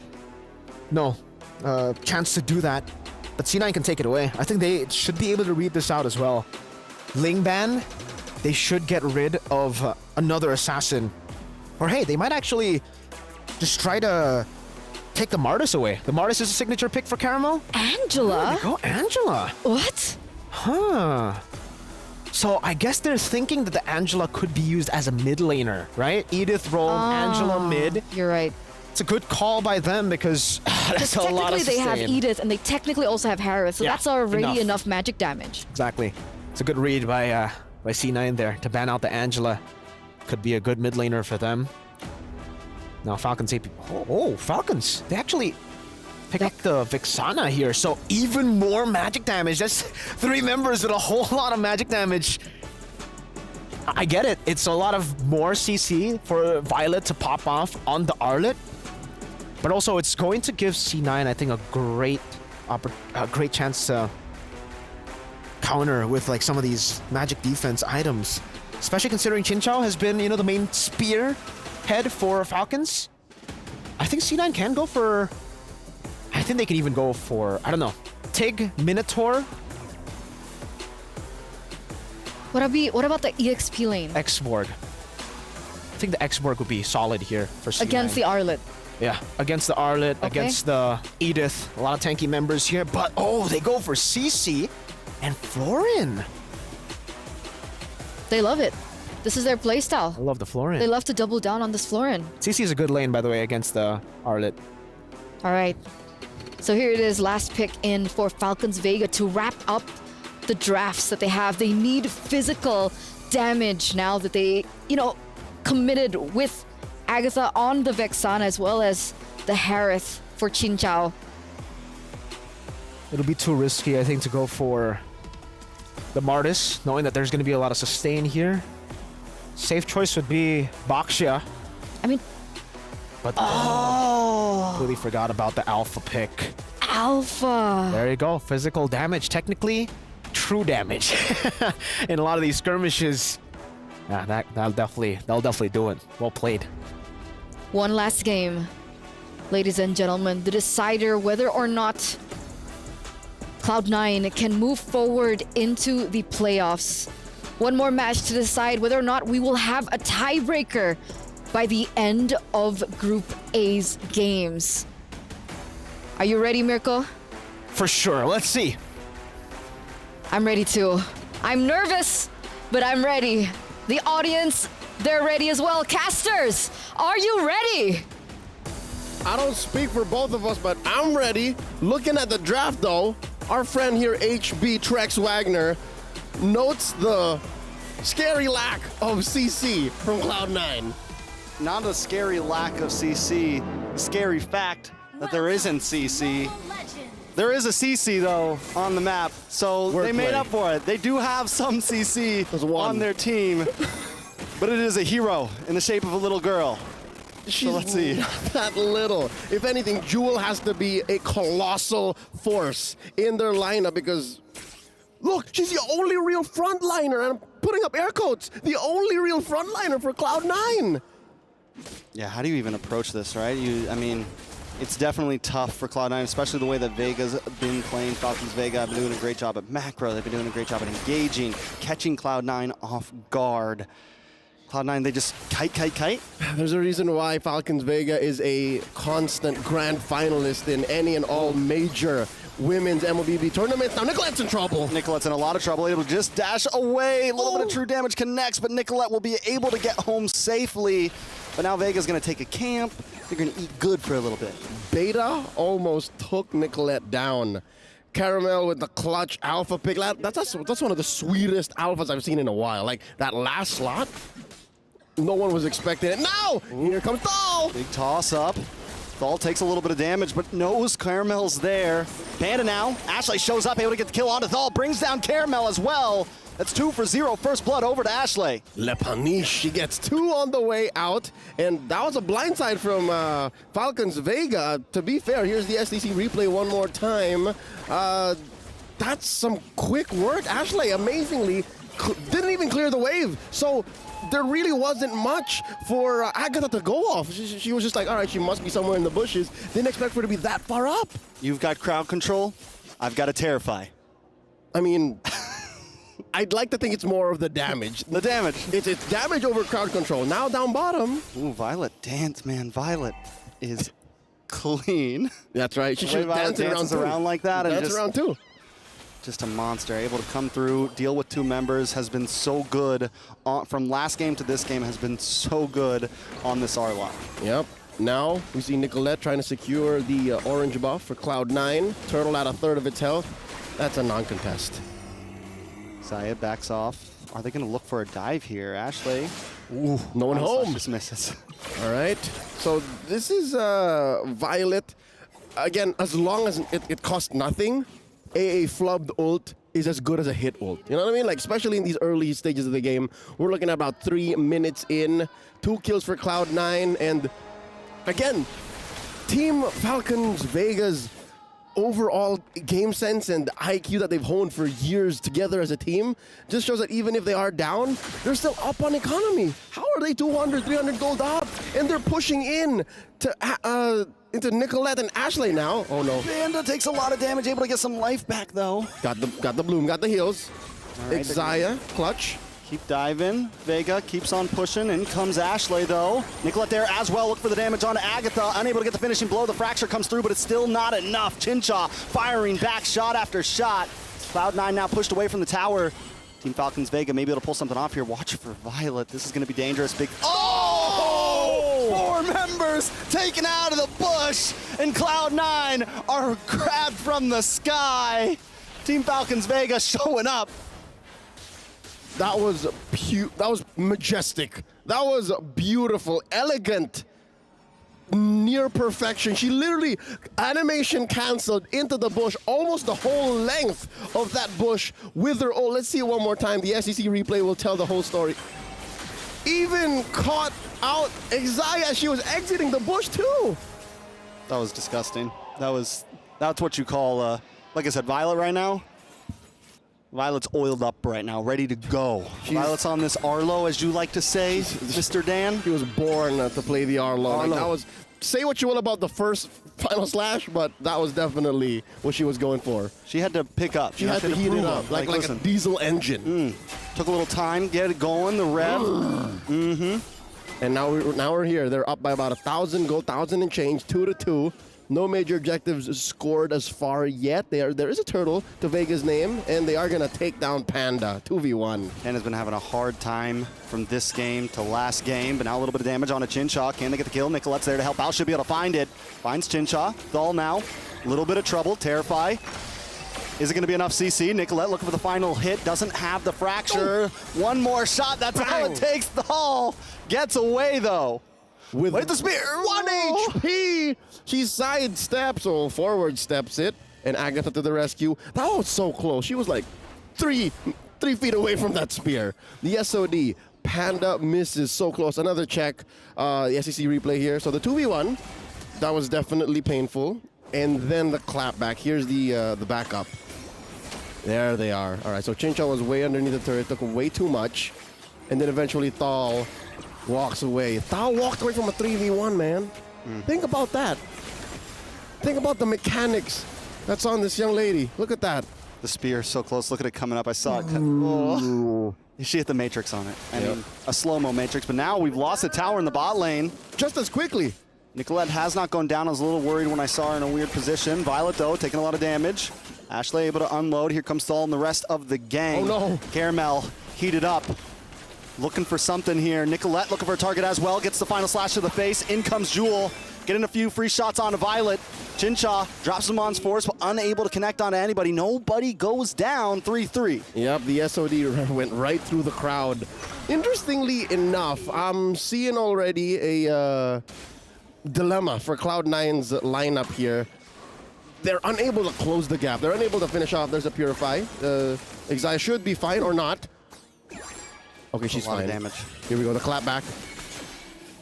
chance to do that. But C9 can take it away. I think they should be able to read this out as well. Ling ban, they should get rid of another assassin. Or hey, they might actually just try to take the Martis away. The Martis is a signature pick for Caramel. Angela? There you go, Angela. What? Huh. So I guess they're thinking that the Angela could be used as a mid laner, right? Edith roam, Angela mid. You're right. It's a good call by them because that's a lot of technically they have sustain. Edith and they technically also have Harith, so Yeah, that's already enough. enough magic damage. Exactly. It's a good read by C9 there to ban out the Angela. Could be a good mid laner for them. Now Falcons AP. Oh, Falcons. They actually pick up the Vixana here, so even more magic damage. That's 3 members with a whole lot of magic damage. I get it. It's a lot of more CC for Violet to pop off on the Arlet. But also, it's going to give C9, I think, a great chance to counter with like some of these magic defense items. Especially considering Chinchao has been, the main spear head for Falcons. I think C9 can go for... I think they can even go for, I don't know, Tig, Minotaur. What about the EXP lane? X-Borg. I think the X-Borg would be solid here for C9. Against the Arlet. Yeah, against the Arlet, Okay. against the Edith. A lot of tanky members here, but they go for CC and Florin. They love it. This is their playstyle. I love the Florin. They love to double down on this Florin. CC is a good lane, by the way, against the Arlet. All right. So here it is, last pick in for Falcons Vega to wrap up the drafts that they have. They need physical damage now that they, committed with Agatha on the Vexana as well as the Harith for Chinchao. It'll be too risky, I think, to go for the Martis, knowing that there's going to be a lot of sustain here. Safe choice would be Baxia. I mean... But completely forgot about the Alpha pick. Alpha! There you go. Physical damage. Technically, true damage. In a lot of these skirmishes. Yeah, that'll definitely do it. Well played. One last game. Ladies and gentlemen, the decider whether or not Cloud9 can move forward into the playoffs. One more match to decide whether or not we will have a tiebreaker by the end of Group A's games. Are you ready, Mirko? For sure. Let's see. I'm ready too. I'm nervous, but I'm ready. The audience, they're ready as well. Casters, are you ready? I don't speak for both of us, but I'm ready. Looking at the draft, though, our friend here, HB Trex Wagner, notes the scary lack of CC from Cloud9. Not a scary lack of CC, scary fact that there isn't CC. There is a CC, though, on the map, so they made up for it. They do have some CC on their team, but it is a hero in the shape of a little girl. So let's see. Not that little. If anything, Jewel has to be a colossal force in their lineup because, look, she's the only real frontliner, and I'm putting up air quotes, the only real frontliner for Cloud9. Yeah, how do you even approach this, right? I mean, it's definitely tough for Cloud9, especially the way that Vega's been playing. Falcons Vega have been doing a great job at macro. They've been doing a great job at engaging, catching Cloud9 off guard. Cloud9, they just kite. There's a reason why Falcons Vega is a constant grand finalist in any and all major women's MLBB tournaments. Now Nicolette's in trouble. Nicolette's in a lot of trouble. Able to just dash away. A little bit of true damage connects, but Nicolette will be able to get home safely. But now Vega's going to take a camp. They're going to eat good for a little bit. Beta almost took Nicolette down. Caramel with the clutch alpha pick. That's one of the sweetest alphas I've seen in a while. Like that last slot, no one was expecting it. Now, here comes Thal. Big toss up. Thal takes a little bit of damage, but knows Caramel's there. Panda now. Ashley shows up, able to get the kill onto Thal. Brings down Caramel as well. That's 2 for 0. First blood over to Ashley. Le Paniche, she gets 2 on the way out. And that was a blindside from Falcons Vega. To be fair, here's the SDC replay one more time. That's some quick work. Ashley, amazingly, didn't even clear the wave. So there really wasn't much for Agatha to go off. She was just like, all right, she must be somewhere in the bushes. Didn't expect for her to be that far up. You've got crowd control. I've got to terrify. I mean, I'd like to think it's more of the damage. The damage. It's damage over crowd control. Now down bottom. Ooh, Violet dance, man. Violet is clean. That's right. She should dance around like that. Dance around too. Just a monster, able to come through, deal with 2 members, has been so good. From last game to this game, has been so good on this R-Lock. Yep. Now we see Nicolette trying to secure the orange buff for Cloud9. Turtle at 1/3 of its health. That's a non-contest. Zaya backs off. Are they going to look for a dive here? Ashley. Ooh, no one home. Just misses. All right. So this is Violet. Again, as long as it costs nothing, a flubbed ult is as good as a hit ult. You know what I mean? Like, especially in these early stages of the game. We're looking at about 3 minutes in. 2 kills for Cloud9. And again, Team Falcons Vega's overall game sense and IQ that they've honed for years together as a team just shows that even if they are down, they're still up on economy. How are they 200, 300 gold up? And they're pushing in to into Nicolette and Ashley now. Oh no. Panda takes a lot of damage, able to get some life back though. Got the bloom, got the heals. Right, Xayah, clutch. Keep diving. Vega keeps on pushing. In comes Ashley, though. Nicolette there as well. Look for the damage on Agatha. Unable to get the finishing blow. The fracture comes through, but it's still not enough. Chincha firing back shot after shot. Cloud9 now pushed away from the tower. Team Falcons Vega may be able to pull something off here. Watch for Violet. This is going to be dangerous. Big. Oh! 4 members taken out of the bush, and Cloud9 are grabbed from the sky. Team Falcons Vega showing up. That was majestic. That was beautiful, elegant, near perfection. She literally animation canceled into the bush, almost the whole length of that bush with her. Oh, let's see it one more time. The SEC replay will tell the whole story. Even caught out Xayah. She was exiting the bush too. That was disgusting. That's what you call, like I said, Violet right now. Violet's oiled up right now, ready to go. Violet's on this Arlo, as you like to say, Mr. Dan. She was born to play the Arlo. Like, that was, say what you will about the first Final Slash, but that was definitely what she was going for. She had to pick up. She had to heat it up, like a diesel engine. Took a little time, get it going, the rev. And now we're here. They're up by about 1,000 gold, 1,000 and change, 2-2. No major objectives scored as far yet. There is a turtle to Vega's name, and they are going to take down Panda, 2v1. Panda's been having a hard time from this game to last game, but now a little bit of damage on a Chincha. Can they get the kill? Nicolette's there to help out. Should be able to find it. Finds Chincha. Thal now. A little bit of trouble. Terrify. Is it going to be enough CC? Nicolette looking for the final hit. Doesn't have the fracture. One more shot. That's how it takes. Thal gets away, though. With the spear. 1 HP. She sidesteps or forward steps it, and Agatha to the rescue. That was so close. She was like 3 feet away from that spear. The SOD. Panda misses so close. Another check. The SEC replay here. So the 2v1, that was definitely painful. And then the clap back. Here's the backup. There they are. All right, so Chincha was way underneath the turret. Took way too much. And then eventually Thal walks away. Thal walked away from a 3v1, man. Think about that. Think about the mechanics that's on this young lady. Look at that. The spear so close. Look at it coming up. I saw it. Oh. She hit the matrix on it. I mean, a slow-mo matrix. But now we've lost the tower in the bot lane. Just as quickly. Nicolette has not gone down. I was a little worried when I saw her in a weird position. Violet, though, taking a lot of damage. Ashley able to unload. Here comes Thal and the rest of the gang. Oh, no. Caramel heated up. Looking for something here. Nicolette looking for a target as well. Gets the final slash to the face. In comes Jewel. Getting a few free shots onto Violet. Chincha drops him on Force, but unable to connect on anybody. Nobody goes down. 3-3. Yep, the SOD went right through the crowd. Interestingly enough, I'm seeing already a dilemma for Cloud9's lineup here. They're unable to close the gap. They're unable to finish off. There's a Purify. Exile should be fine or not. Okay, she's fine. Damage. Here we go, the clap back.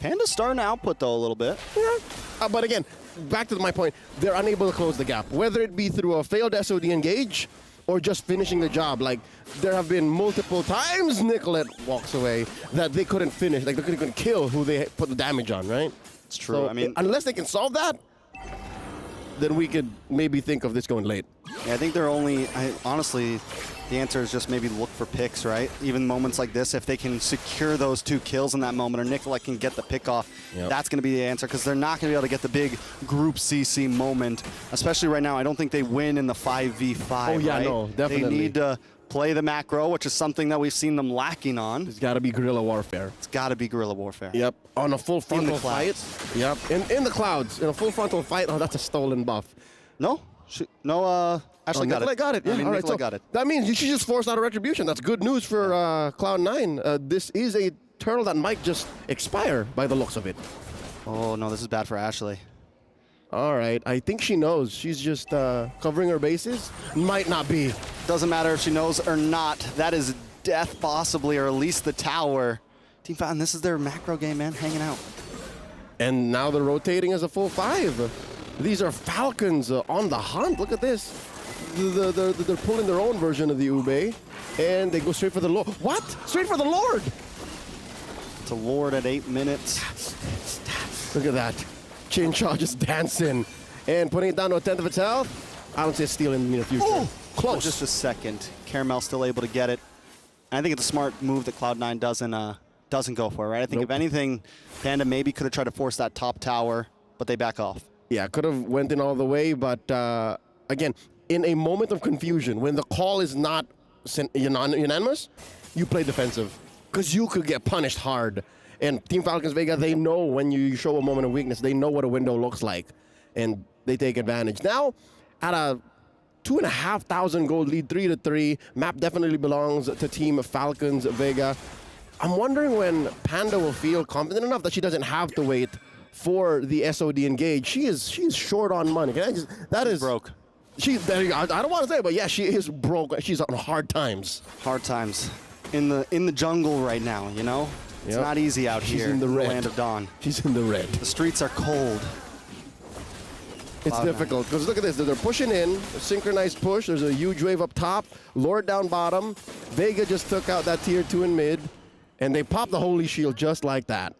Panda's starting to output though a little bit. Yeah. But again, back to my point, they're unable to close the gap. Whether it be through a failed SOD engage or just finishing the job. Like, there have been multiple times Nicolette walks away that they couldn't finish. Like, they couldn't kill who they put the damage on, right? It's true. So, I mean, unless they can solve that, then we could maybe think of this going late. Yeah, I think they're only, honestly, the answer is just maybe look for picks, right? Even moments like this, if they can secure those 2 kills in that moment, or Nicolette can get the pick off, that's going to be the answer, because they're not going to be able to get the big group CC moment, especially right now. I don't think they win in the 5v5, Oh, yeah, right? no, definitely. They need to play the macro, which is something that we've seen them lacking on. It's got to be guerrilla warfare. It's got to be guerrilla warfare. Yep, on a full frontal fight. Yep, in the clouds, in a full frontal fight. Oh, that's a stolen buff. No, Ashley got Nicolette it. got it. Yeah, I mean, all right, Nicolette so got it. that means she just forced out a retribution. That's good news for Cloud9. This is a turtle that might just expire by the looks of it. Oh, no, this is bad for Ashley. All right, I think she knows. She's just covering her bases. Might not be. Doesn't matter if she knows or not. That is death possibly, or at least the tower. Team Falcon, this is their macro game, man, hanging out. And now they're rotating as a full 5. These are Falcons on the hunt. Look at this. They're pulling their own version of the Ube, and they go straight for the Lord. What? Straight for the Lord? It's a Lord at 8 minutes. Look at that. Chincha just dancing and putting it down to a 10th of its health. I don't see a steal in the near future. Ooh, close. For just a second. Caramel still able to get it. I think it's a smart move that Cloud9 doesn't go for, right? I think if anything, Panda maybe could have tried to force that top tower, but they back off. Yeah, could have went in all the way, but again, in a moment of confusion, when the call is not unanimous, you play defensive, because you could get punished hard. And Team Falcons Vega, they know when you show a moment of weakness, they know what a window looks like, and they take advantage. Now, at a 2,500 gold lead, 3-3, map definitely belongs to Team Falcons Vega. I'm wondering when Panda will feel confident enough that she doesn't have to wait for the SOD engage. She's short on money. She's broke. I don't want to say it, but yeah, she is broke. She's on hard times. Hard times. In the jungle right now, you know? It's not easy out She's here in the red. Land of Dawn. She's in the red. The streets are cold. It's difficult, because look at this. They're pushing in, a synchronized push. There's a huge wave up top, Lord down bottom. Vega just took out that tier 2 in mid, and they popped the Holy Shield just like that.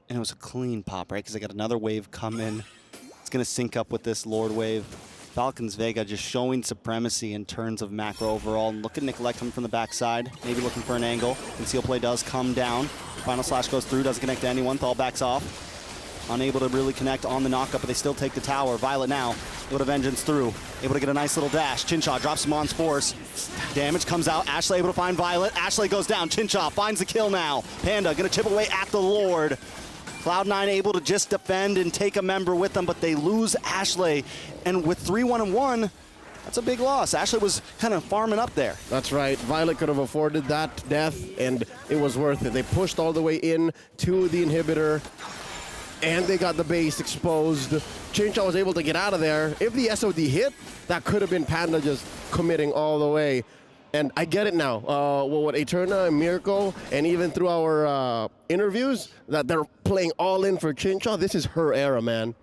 And it was a clean pop, right? Because they got another wave coming. It's going to sync up with this Lord wave. Falcons Vega just showing supremacy in terms of macro overall. And look at Nicolette coming from the backside, maybe looking for an angle. Conceal play does come down. Final slash goes through, doesn't connect to anyone. Thal backs off. Unable to really connect on the knockup, but they still take the tower. Violet now, able to vengeance through. Able to get a nice little dash. Chincha drops him on Force. Damage comes out. Ashley able to find Violet. Ashley goes down. Chincha finds the kill now. Panda gonna chip away at the Lord. Cloud9 able to just defend and take a member with them, but they lose Ashley. And with 3-1-1, that's a big loss. Ashley was kind of farming up there. That's right. Violet could have afforded that death, and it was worth it. They pushed all the way in to the inhibitor, and they got the base exposed. Chincha was able to get out of there. If the SOD hit, that could have been Panda just committing all the way. And I get it now. What Eterna and Miracle, and even through our interviews, that they're playing all in for Chincha. This is her era, man.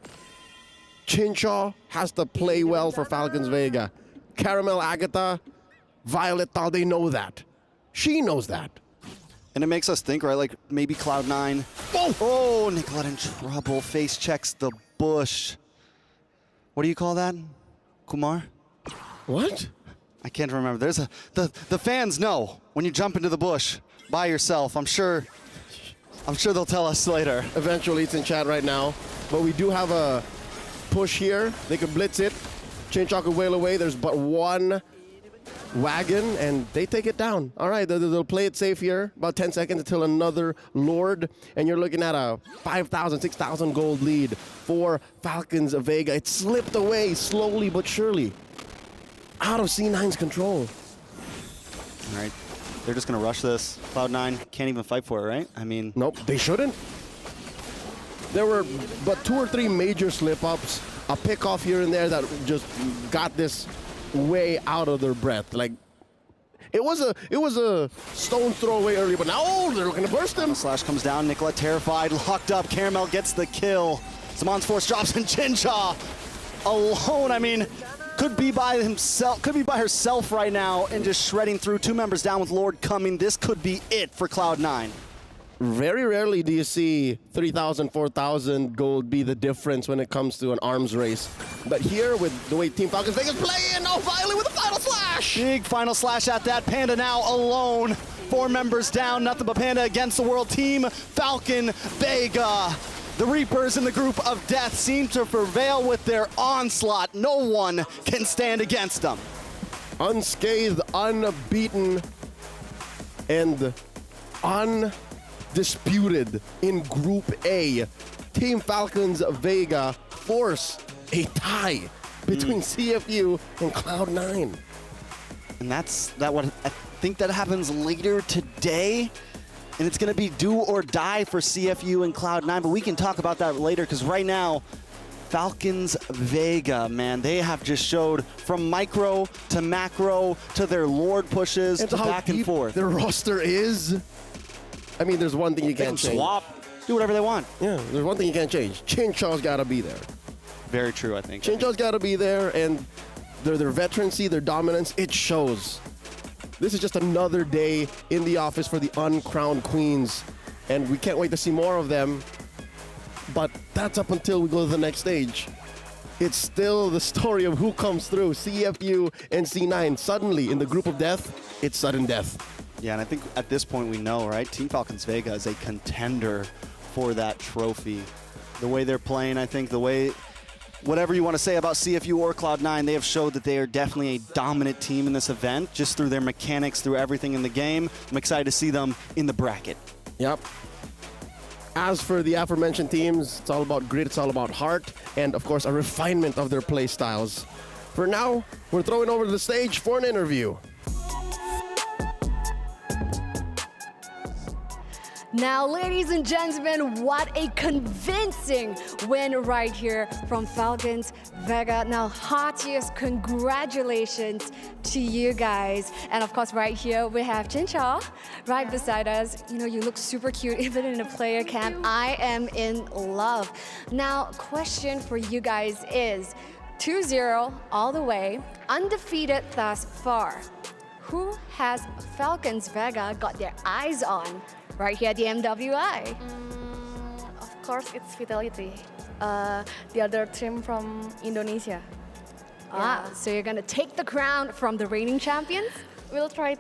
Chincha has to play well for Falcons Vega. Caramel, Agatha, Violet, Thal, they know that. She knows that. And it makes us think, right, like maybe Cloud9. Oh, Nicolette in trouble. Face checks the bush. What do you call that, Kumar? What? I can't remember. There's the fans know when you jump into the bush by yourself. I'm sure they'll tell us later. Eventually, it's in chat right now. But we do have a push here. They could blitz it. Chincha could wail away. There's but one wagon, and they take it down. All right, they'll play it safe here. About 10 seconds until another Lord, and you're looking at a 5,000, 6,000 gold lead for Falcons Vega. It slipped away slowly but surely out of C9's control. All right, they're just going to rush this. Cloud9 can't even fight for it, right? I mean... Nope, they shouldn't. There were but 2 or 3 major slip-ups, a pick-off here and there that just got this way out of their breath. Like, it was a stone throw away earlier, but now they're looking to burst him. Slash comes down, Nicola terrified, locked up. Caramel gets the kill. Samon's force drops, and Chincha alone. I mean, could be by himself, could be by herself right now, and just shredding through. 2 members down with Lord coming. This could be it for Cloud9. Very rarely do you see 3,000, 4,000 gold be the difference when it comes to an arms race. But here, with the way Team Falcons Vegas playing, oh, Violet with a final slash! Big final slash at that. Panda now alone. 4 members down, nothing but Panda against the world. Team Falcon Vega. The Reapers in the group of death seem to prevail with their onslaught. No one can stand against them. Unscathed, unbeaten, and undisputed in Group A. Team Falcons Vega force a tie between CFU and Cloud9. And that's what I think that happens later today. And it's going to be do or die for CFU and Cloud9, but we can talk about that later because right now, Falcons Vega, man, they have just showed from micro to macro to their Lord pushes and to back and forth. Their roster is. I mean, there's one thing you can't change. Swap, do whatever they want. Yeah, there's one thing you can't change. Chincha's got to be there. Very true, I think. Chincha's got to be there, and their veterancy, their dominance, it shows. This is just another day in the office for the uncrowned queens, and we can't wait to see more of them. But that's up until we go to the next stage. It's still the story of who comes through, CFU and C9. Suddenly, in the group of death, it's sudden death. Yeah, and I think at this point we know, right? Team Falcons Vega is a contender for that trophy. The way they're playing, I think the way, whatever you want to say about CFU or Cloud9, they have showed that they are definitely a dominant team in this event, just through their mechanics, through everything in the game. I'm excited to see them in the bracket. Yep. As for the aforementioned teams, it's all about grit, it's all about heart, and of course a refinement of their play styles. For now, we're throwing over to the stage for an interview. Now, ladies and gentlemen, what a convincing win right here from Falcons Vega. Now, heartiest congratulations to you guys. And of course, right here, we have Chincha right beside us. You know, you look super cute even in a player camp. I am in love. Now, question for you guys is 2-0 all the way, undefeated thus far. Who has Falcons Vega got their eyes on right here at the MWI? Of course, it's Vitality, the other team from Indonesia. So you're gonna take the crown from the reigning champions? We'll try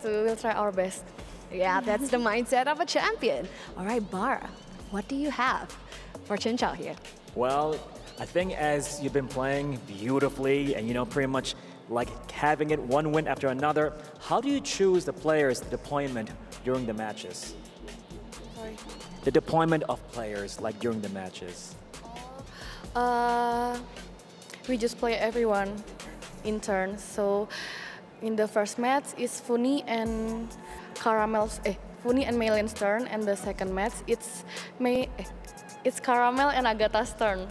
our best. Yeah, that's the mindset of a champion. All right, Bara, what do you have for Chincha here? Well, I think as you've been playing beautifully and, you know, pretty much like having it one win after another, how do you choose the players' deployment during the matches? Sorry? The deployment of players, like during the matches. We just play everyone in turn. So in the first match, it's Funi and Maylin's turn, and the second match, it's Caramel and Agatha's turn.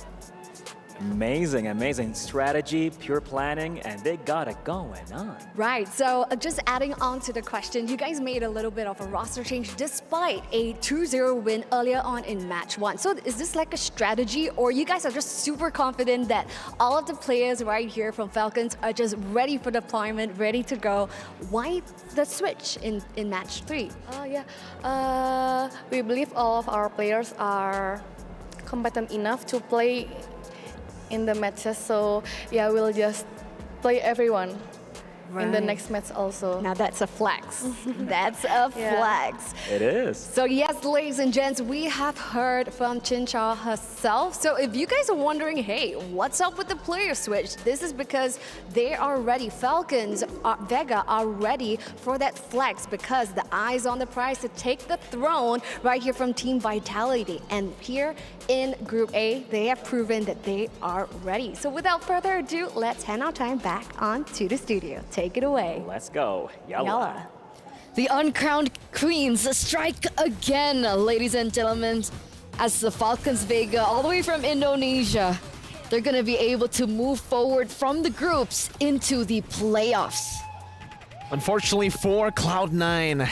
Amazing, amazing strategy, pure planning, and they got it going on. Right, so just adding on to the question, you guys made a little bit of a roster change despite a 2-0 win earlier on in match 1. So is this like a strategy, or you guys are just super confident that all of the players right here from Falcons are just ready for deployment, ready to go? Why the switch in match 3? We believe all of our players are competent enough to play in the matches, so yeah, we'll just play everyone in the next match also. Now that's a flex. That's a flex. It is. So yes, ladies and gents, we have heard from Chin Chao herself. So if you guys are wondering, hey, what's up with the player switch? This is because they are ready. Falcons, Vega are ready for that flex because the eyes on the prize to take the throne right here from Team Vitality. And here in Group A, they have proven that they are ready. So without further ado, let's hand our time back on to the studio. Take it away. Let's go. Yalla. The uncrowned queens strike again, ladies and gentlemen, as the Falcons Vega, all the way from Indonesia, they're going to be able to move forward from the groups into the playoffs. Unfortunately for Cloud9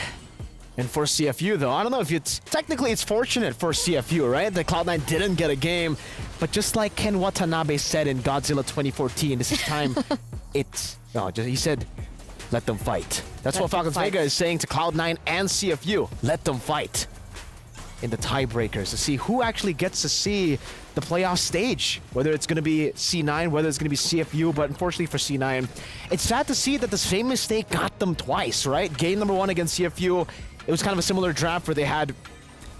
and for CFU, though, I don't know if technically it's fortunate for CFU, right? That Cloud9 didn't get a game, but just like Ken Watanabe said in Godzilla 2014, this is time he said, let them fight. That's what Falcons Vega is saying to Cloud9 and CFU. Let them fight in the tiebreakers to see who actually gets to see the playoff stage, whether it's going to be C9, whether it's going to be CFU, but unfortunately for C9, it's sad to see that the same mistake got them twice, right? Game number 1 against CFU, it was kind of a similar draft where they had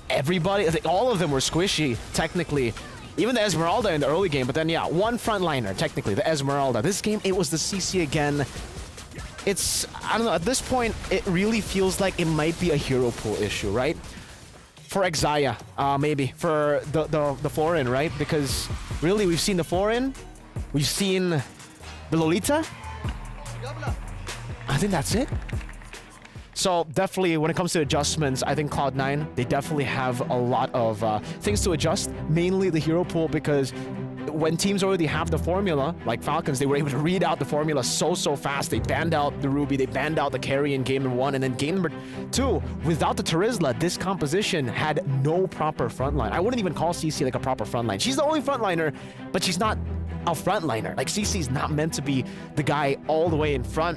everybody, I think all of them were squishy, technically. Even the Esmeralda in the early game, but then yeah, one frontliner, technically, the Esmeralda. This game, it was the CC again. I don't know, at this point, it really feels like it might be a hero pool issue, right? For Exaya, maybe, for the foreign, right? Because really, we've seen the foreign, we've seen the Lolita. I think that's it. So definitely, when it comes to adjustments, I think Cloud9, they definitely have a lot of things to adjust, mainly the hero pool, because when teams already have the formula, like Falcons, they were able to read out the formula so fast. They banned out the Ruby, they banned out the carry in game number 1, and then game number 2, without the Terizla, this composition had no proper frontline. I wouldn't even call CC like a proper frontline. She's the only frontliner, but she's not a frontliner. Like, CC's not meant to be the guy all the way in front.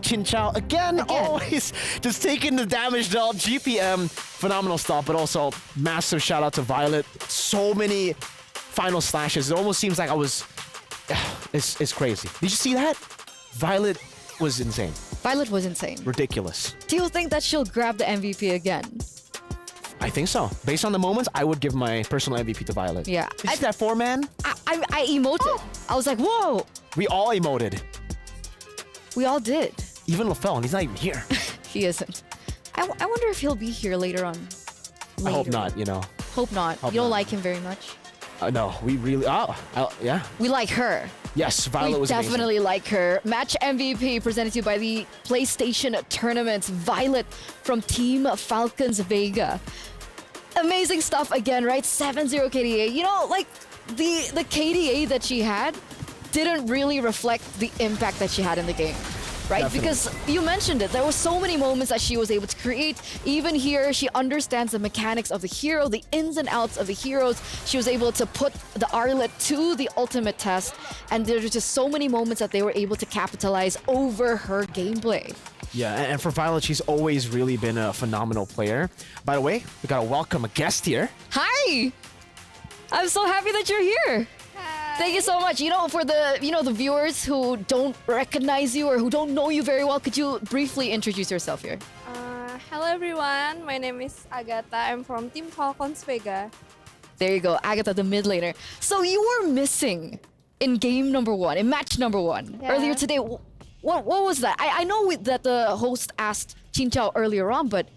Chin Chao again, always just taking the damage dealt. GPM, phenomenal stuff, but also massive shout out to Violet. So many final slashes. It almost seems like it's crazy. Did you see that? Violet was insane. Violet was insane. Ridiculous. Do you think that she'll grab the MVP again? I think so. Based on the moments, I would give my personal MVP to Violet. Yeah. Did you see that 4-man? I emoted. I was like, whoa. We all emoted. We all did. Even LaFell, and he's not even here. He isn't. I wonder if he'll be here later on. I hope not, you know. Hope not. You don't like him very much? No, we really... yeah. We like her. Yes, Violet was amazing. We definitely like her. Match MVP presented to you by the PlayStation Tournaments. Violet from Team Falcons Vega. Amazing stuff again, right? 7-0 KDA. You know, like, the KDA that she had didn't really reflect the impact that she had in the game. Right? Definitely. Because you mentioned it, there were so many moments that she was able to create. Even here, she understands the mechanics of the hero, the ins and outs of the heroes. She was able to put the Arlet to the ultimate test, and there were just so many moments that they were able to capitalize over her gameplay. Yeah, and for Violet, she's always really been a phenomenal player. By the way, we gotta welcome a guest here. Hi! I'm so happy that you're here. Thank you so much. You know, for the the viewers who don't recognize you or who don't know you very well, could you briefly introduce yourself here? Hello everyone, my name is Agatha. I'm from Team Falcons Vega. There you go, Agatha, the mid laner. So you were missing in game number 1, in match number 1, earlier today. What was that? I know that the host asked Chin Chao earlier on, but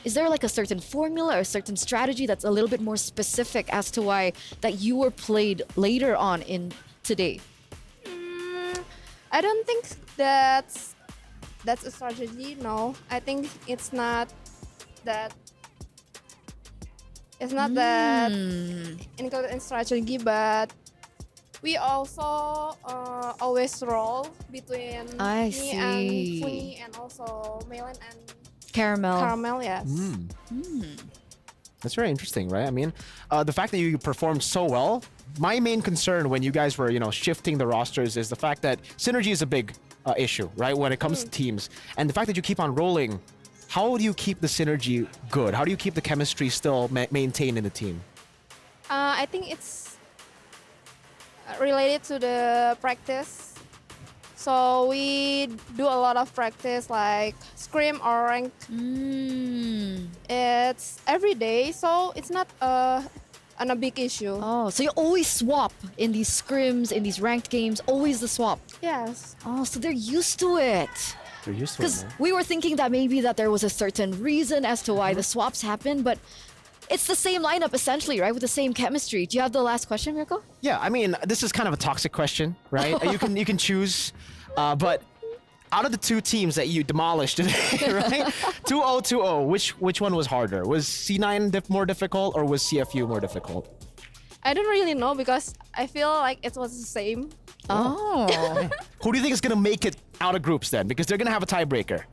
is there like a certain formula or a certain strategy that's a little bit more specific as to why that you were played later on in today? I don't think that's a strategy. No, I think it's not that. It's not that included in strategy, but we also always roll between me and Funi and also Melon and Caramel, yes. That's very interesting, right? I mean, the fact that you performed so well, my main concern when you guys were, shifting the rosters is the fact that synergy is a big issue, right? When it comes to teams. And the fact that you keep on rolling, how do you keep the synergy good? How do you keep the chemistry still maintained in the team? I think it's related to the practice. So we do a lot of practice like scrim or ranked. It's every day, so it's not a big issue. Oh, so you always swap in these scrims, in these ranked games, always the swap. Yes. Oh, so they're used to it. They're used to it, Because man. we were thinking that maybe that there was a certain reason as to why the swaps happened, but it's the same lineup essentially, right? With the same chemistry. Do you have the last question, Mirko? Yeah, I mean, this is kind of a toxic question, right? you can choose, but out of the two teams that you demolished today, right? 2-0, 2-0. Which one was harder? Was C9 more difficult or was CFU more difficult? I don't really know because I feel like it was the same. Oh. Who do you think is gonna make it out of groups then? Because they're gonna have a tiebreaker.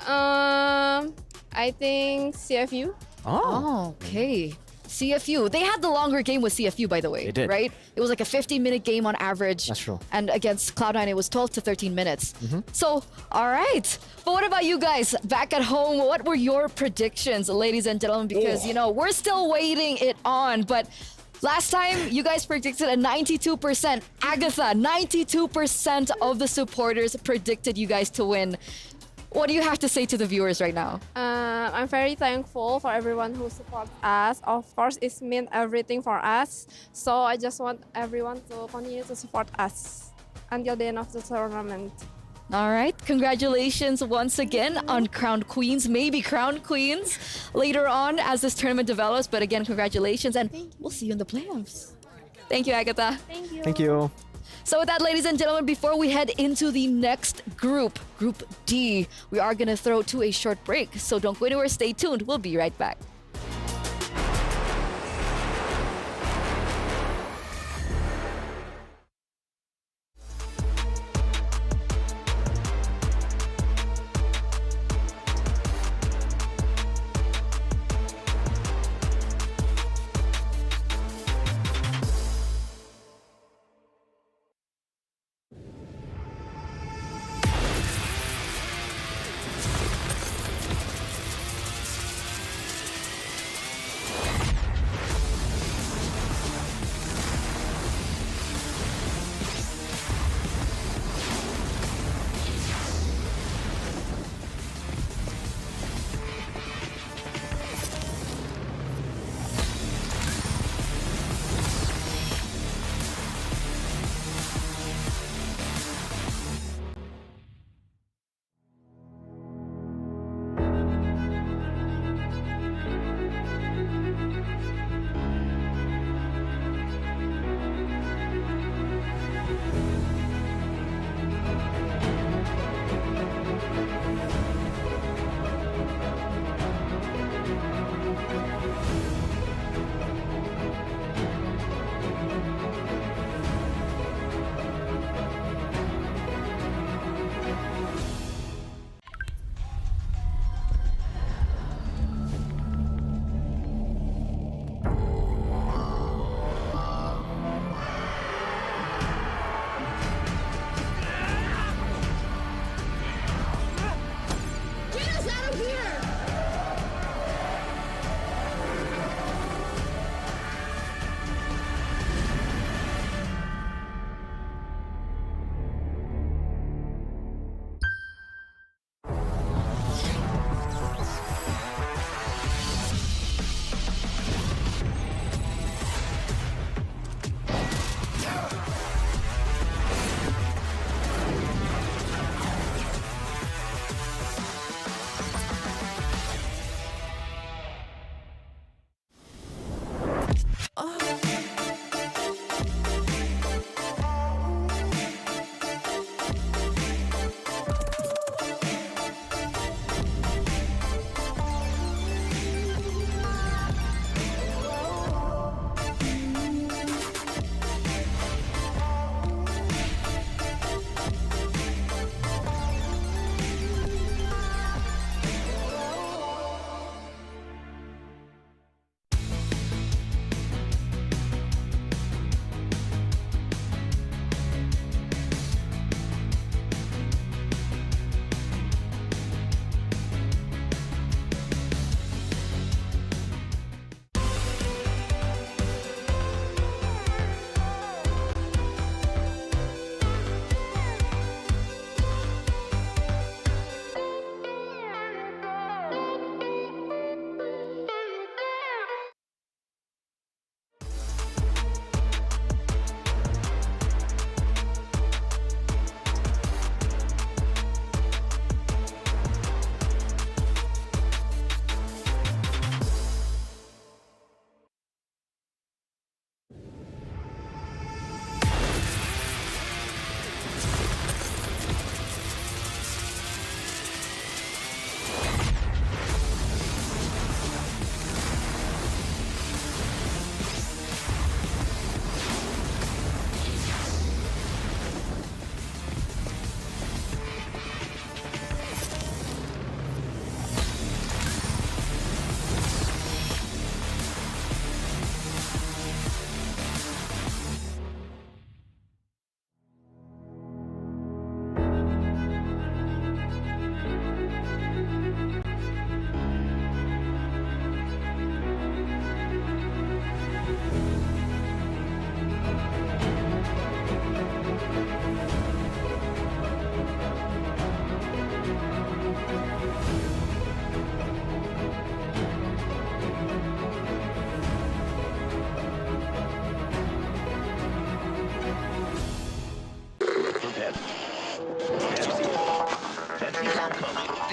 I think CFU. Oh, okay. CFU. They had the longer game with CFU, by the way. They did. Right? It was like a 15-minute game on average. That's true. And against Cloud9, it was 12 to 13 minutes. So, all right. But what about you guys back at home? What were your predictions, ladies and gentlemen? Because, you know, we're still waiting it on. But last time, you guys predicted a 92%. Agatha, 92% of the supporters predicted you guys to win. What do you have to say to the viewers right now? I'm very thankful for everyone who supports us. Of course, it means everything for us. So I just want everyone to continue to support us until the end of the tournament. All right. Congratulations once again on Crowned Queens, maybe Crowned Queens later on as this tournament develops. But again, congratulations, and we'll see you in the playoffs. Thank you, Agatha. Thank you. Thank you. So with that, ladies and gentlemen, before we head into the next group, Group D, we are going to throw to a short break. So don't go anywhere. Stay tuned. We'll be right back.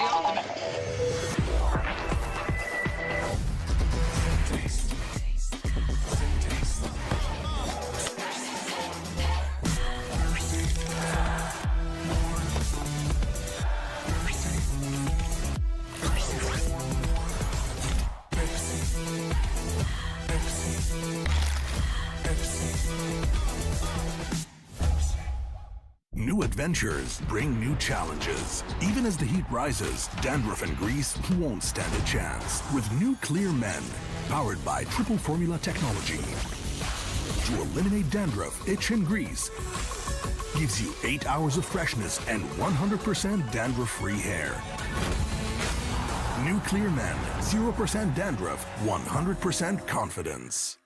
the ultimate. New adventures bring new challenges. Even as the heat rises, dandruff and grease won't stand a chance. With new Clear Men, powered by triple formula technology. To eliminate dandruff, itch, and grease, gives you 8 hours of freshness and 100% dandruff-free hair. New Clear Men, 0% dandruff, 100% confidence.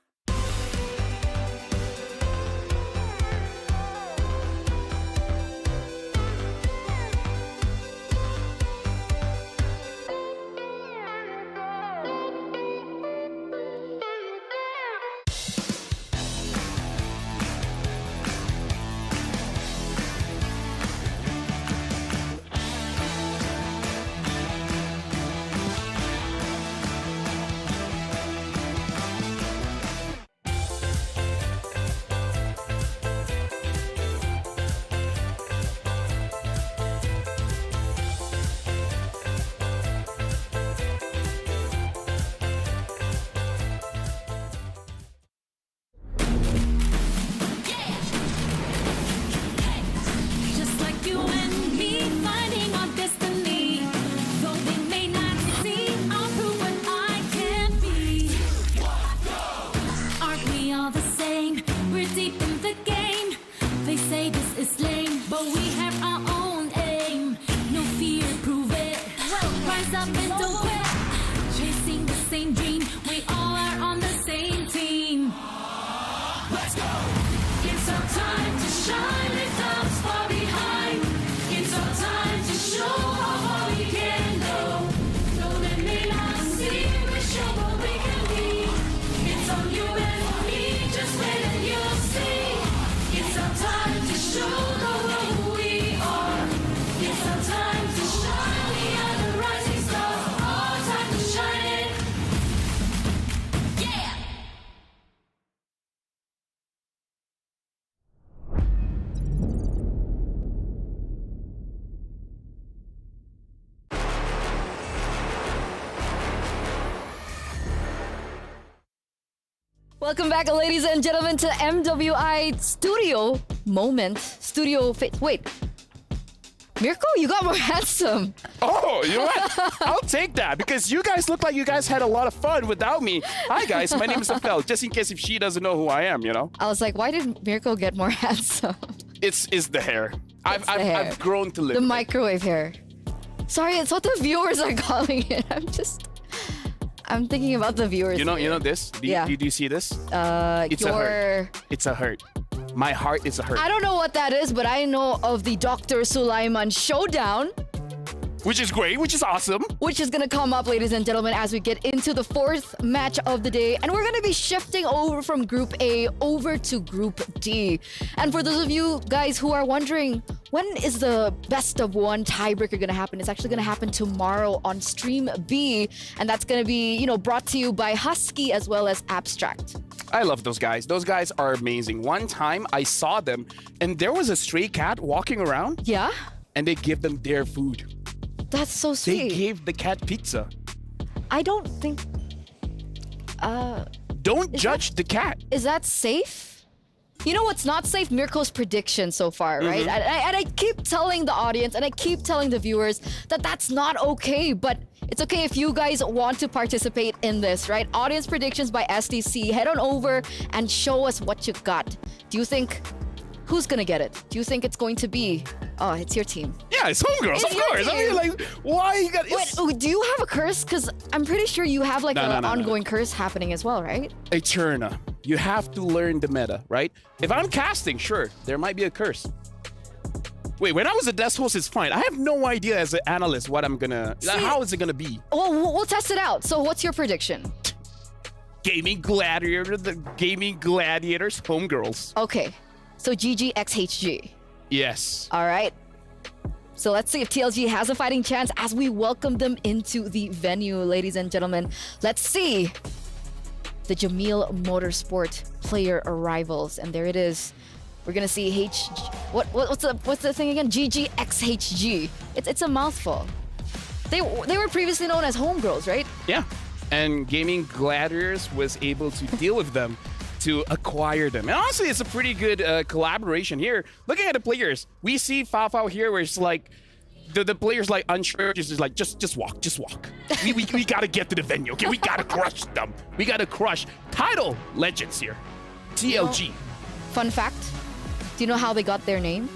Welcome back, ladies and gentlemen, to MWI Studio Moment. Wait. Mirko, you got more handsome. Oh, you know what? I'll take that because you guys look like you guys had a lot of fun without me. Hi, guys. My name is Afel. Just in case if she doesn't know who I am, you know? I was like, why did Mirko get more handsome? It's the hair. I've grown to live The with it. microwave hair. Sorry, it's what the viewers are calling it. I'm thinking about the viewers. You know this? Do you see this? It's a hurt. It's a hurt. My heart is a hurt. I don't know what that is, but I know of the Dr. Sulaiman Showdown. Which is great, which is awesome. Which is going to come up, ladies and gentlemen, as we get into the fourth match of the day. And we're going to be shifting over from Group A over to Group D. And for those of you guys who are wondering, when is the best of one tiebreaker going to happen? It's actually going to happen tomorrow on Stream B. And that's going to be, brought to you by Husky as well as Abstract. I love those guys. Those guys are amazing. One time I saw them and there was a stray cat walking around. Yeah? And they give them their food. That's so sweet. They gave the cat pizza. I don't think... Don't judge the cat. Is that safe? You know what's not safe? Mirko's prediction so far, right? And I keep telling the audience and I keep telling the viewers that that's not okay. But it's okay if you guys want to participate in this, right? Audience predictions by SDC. Head on over and show us what you got. Do you think... Who's gonna get it? Do you think it's going to be... Oh, it's your team. Yeah, it's Homegirls, of course. I mean, like, why you got... Wait, do you have a curse? Because I'm pretty sure you have like an ongoing curse happening as well, right? Eterna, you have to learn the meta, right? If I'm casting, sure, there might be a curse. Wait, when I was a desk host, it's fine. I have no idea as an analyst what I'm gonna... how is it gonna be? Well, we'll test it out. So what's your prediction? Gaming Gladiators, Homegirls. Okay. So GG XHG. Yes. All right. So let's see if TLG has a fighting chance as we welcome them into the venue, ladies and gentlemen. Let's see the Jamil Motorsport player arrivals, and there it is. We're gonna see what's the thing again? GGXHG. It's a mouthful. They were previously known as Homegirls, right? Yeah, and Gaming Gladiators was able to deal with them to acquire them. And honestly, it's a pretty good collaboration here. Looking at the players, we see Fao here where it's like, the players like unsure, just like, just walk. We gotta get to the venue, okay? We gotta crush them. We gotta crush title legends here. TLG. You know, fun fact, do you know how they got their name?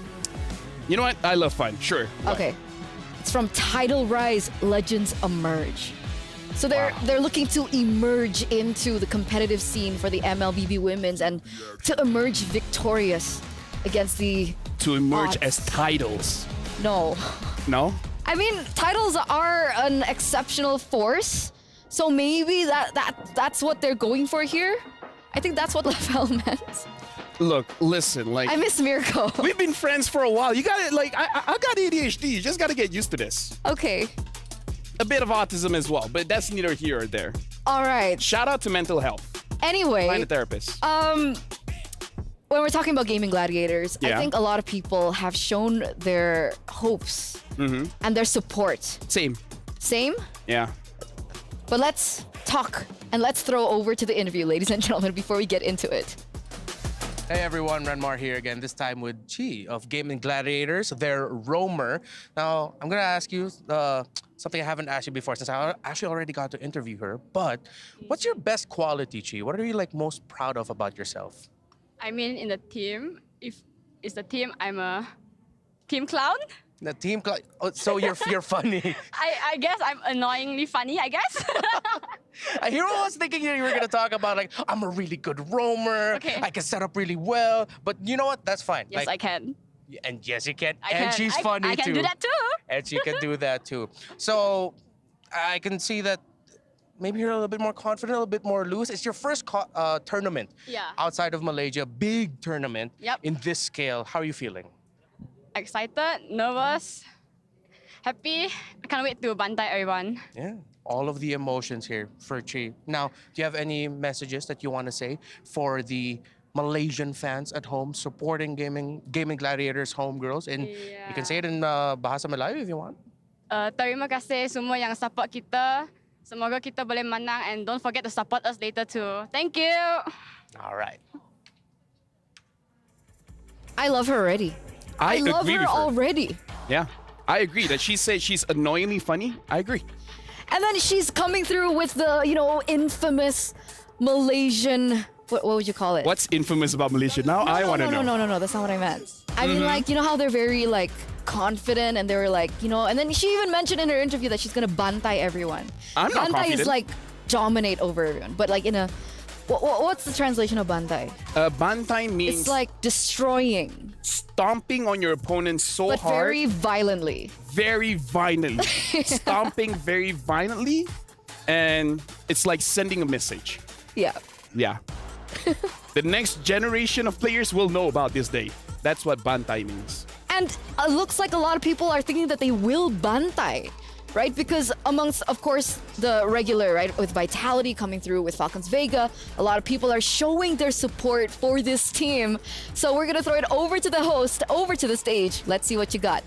You know what? I love fun, sure. Okay. It's from Title Rise Legends Emerge. So they're looking to emerge into the competitive scene for the MLBB women's and to emerge victorious against the To emerge odds. as titles. No. No? I mean, titles are an exceptional force, so maybe that's what they're going for here. I think that's what Lafel meant. Look, listen, like... I miss Mirko. We've been friends for a while. You gotta, like, I got ADHD. You just gotta get used to this. Okay. A bit of autism as well, but that's neither here or there. All right. Shout out to mental health. Anyway. Find a therapist. When we're talking about Gaming Gladiators, I Yeah. think a lot of people have shown their hopes and their support. Same. Same? Yeah. But let's talk and let's throw over to the interview, ladies and gentlemen, before we get into it. Hey everyone, Renmar here again, this time with Chi of Gaming Gladiators, their roamer. Now, I'm gonna ask you something I haven't asked you before since I actually already got to interview her, but what's your best quality, Chi? What are you like most proud of about yourself? I mean, in the team, if it's the team, I'm a team clown. The team, oh, so you're funny. I guess I'm annoyingly funny, I guess. I hear I was thinking you were gonna talk about like, I'm a really good roamer, Okay. I can set up really well, but you know what, that's fine. Yes, Like, I can. And yes, you can. I and can. she's funny I too. can do that too. And she can do that too. So I can see that maybe you're a little bit more confident, a little bit more loose. It's your first tournament Yeah. outside of Malaysia, big tournament Yep. in this scale. How are you feeling? Excited, nervous, happy. I can't wait to bantai everyone. Yeah, all of the emotions here for Chi. Now, do you have any messages that you want to say for the Malaysian fans at home supporting Gaming Gladiators homegirls? And you can say it in Bahasa Melayu if you want. Terima kasih semua yang support kita. Semoga kita boleh menang and don't forget to support us later too. Thank you. All right. I love her already. I love agree her with her. already. Yeah, I agree that she said she's annoyingly funny. I agree. And then she's coming through with the, infamous Malaysian, what would you call it? What's infamous about Malaysia now? I want to know. No, that's not what I meant. I mean, like, you know how they're very, like, confident and they were like, and then she even mentioned in her interview that she's gonna bantai everyone. I'm not bantai is confident. like dominate over everyone, but like in a, what's the translation of bantai? Bantai means It's like destroying, stomping on your opponent so but hard. very violently. Very violently. Stomping very violently. And it's like sending a message. Yeah. Yeah. The next generation of players will know about this day. That's what bantai means. And it looks like a lot of people are thinking that they will bantai, right? Because amongst, of course, the regular, right, with Vitality coming through with Falcons Vega, a lot of people are showing their support for this team. So we're going to throw it over to the host, over to the stage. Let's see what you got.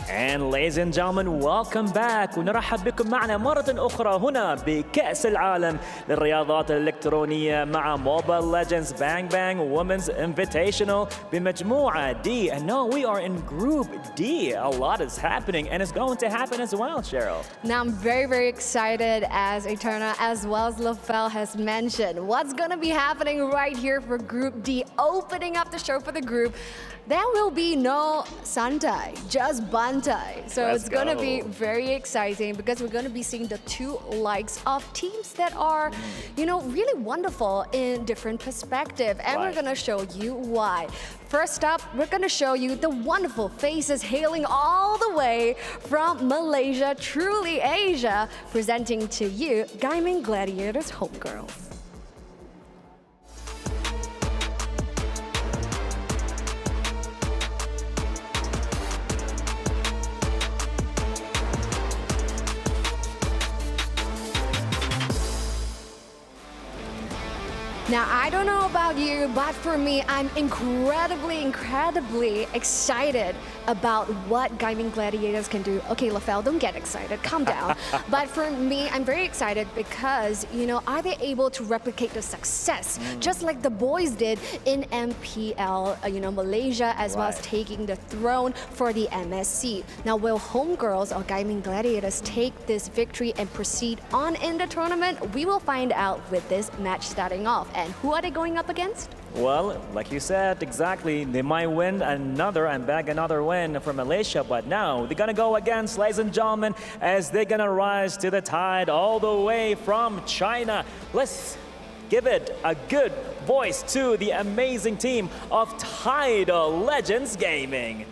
And ladies and gentlemen, welcome back ونرحب بكم معنا مرة أخرى هنا بكأس العالم للرياضات الإلكترونية مع Mobile Legends Bang Bang Women's Invitational بمجموعة D. And now we are in Group D. A lot is happening and it's going to happen as well, Cheryl. Now I'm very, very excited as Eterna as well as Lafel has mentioned. What's going to be happening right here for Group D, opening up the show for the group. There will be no Santai, just Bantai. So Let's it's going to go. be very exciting because we're going to be seeing the two likes of teams that are, really wonderful in different perspective. And we're Right. going to show you why. First up, we're going to show you the wonderful faces hailing all the way from Malaysia, truly Asia, presenting to you Gaming Gladiators Homegirls. Now, I don't know about you, but for me, I'm incredibly excited about what Gaming Gladiators can do. Okay, LaFell, don't get excited, calm down. But for me, I'm very excited because, you know, are they able to replicate the success, just like the boys did in MPL, you know, Malaysia, as well as taking the throne for the MSC. Now, will homegirls or Gaming Gladiators take this victory and proceed on in the tournament? We will find out with this match starting off. And who are they going up against? Well, like you said, exactly. They might win another and bag another win from Malaysia, but now they're gonna go against, ladies and gentlemen, as they're gonna rise to the tide all the way from China. Let's give it a good voice to the amazing team of Tidal Legends Gaming.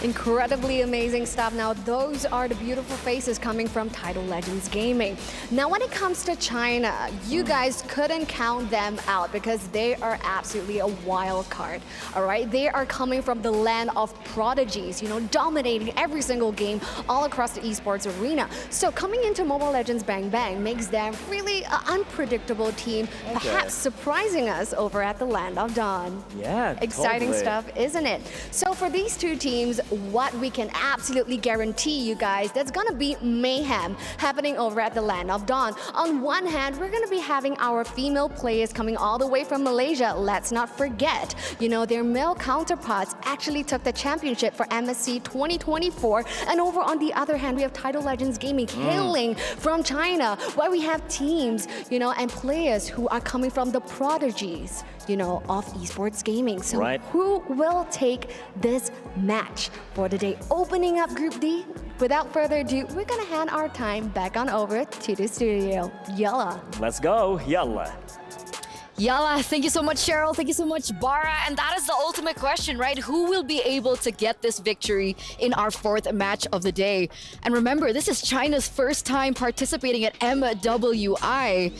Incredibly amazing stuff. Now, those are the beautiful faces coming from Tidal Legends Gaming. Now, when it comes to China, you guys couldn't count them out because they are absolutely a wild card, all right? They are coming from the land of prodigies, you know, dominating every single game all across the esports arena. So coming into Mobile Legends Bang Bang makes them really an unpredictable team, perhaps surprising us over at the Land of Dawn. Yeah, exciting totally. stuff, isn't it? So for these two teams, what we can absolutely guarantee you guys, there's gonna be mayhem happening over at the Land of Dawn. On one hand, we're gonna be having our female players coming all the way from Malaysia. Let's not forget, you know, their male counterparts actually took the championship for MSC 2024. And over on the other hand, we have Tidal Legends Gaming hailing from China, where we have teams, you know, and players who are coming from the prodigies, you know, of esports gaming. So who will take this match for the day? Opening up Group D, without further ado, we're gonna hand our time back on over to the studio. Yalla. Let's go, yalla. Yalla, thank you so much, Cheryl. Thank you so much, Bara. And that is the ultimate question, right? Who will be able to get this victory in our fourth match of the day? And remember, this is China's first time participating at MWI.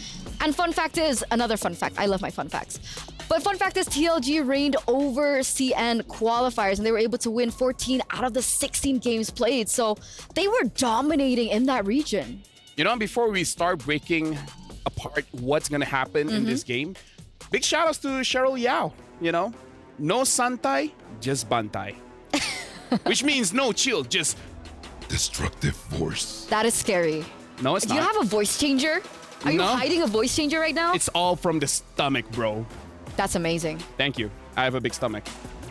And fun fact is, another fun fact, I love my fun facts. But fun fact is TLG reigned over CN qualifiers and they were able to win 14 out of the 16 games played. So they were dominating in that region. You know, before we start breaking apart what's going to happen in this game, big shout outs to Cheryl Yao. You know, no Santai, just Bantai. Which means no chill, just destructive force. That is scary. No, it's not. Do you have a voice changer? Are you hiding a voice changer right now? It's all from the stomach, bro. That's amazing. Thank you. I have a big stomach.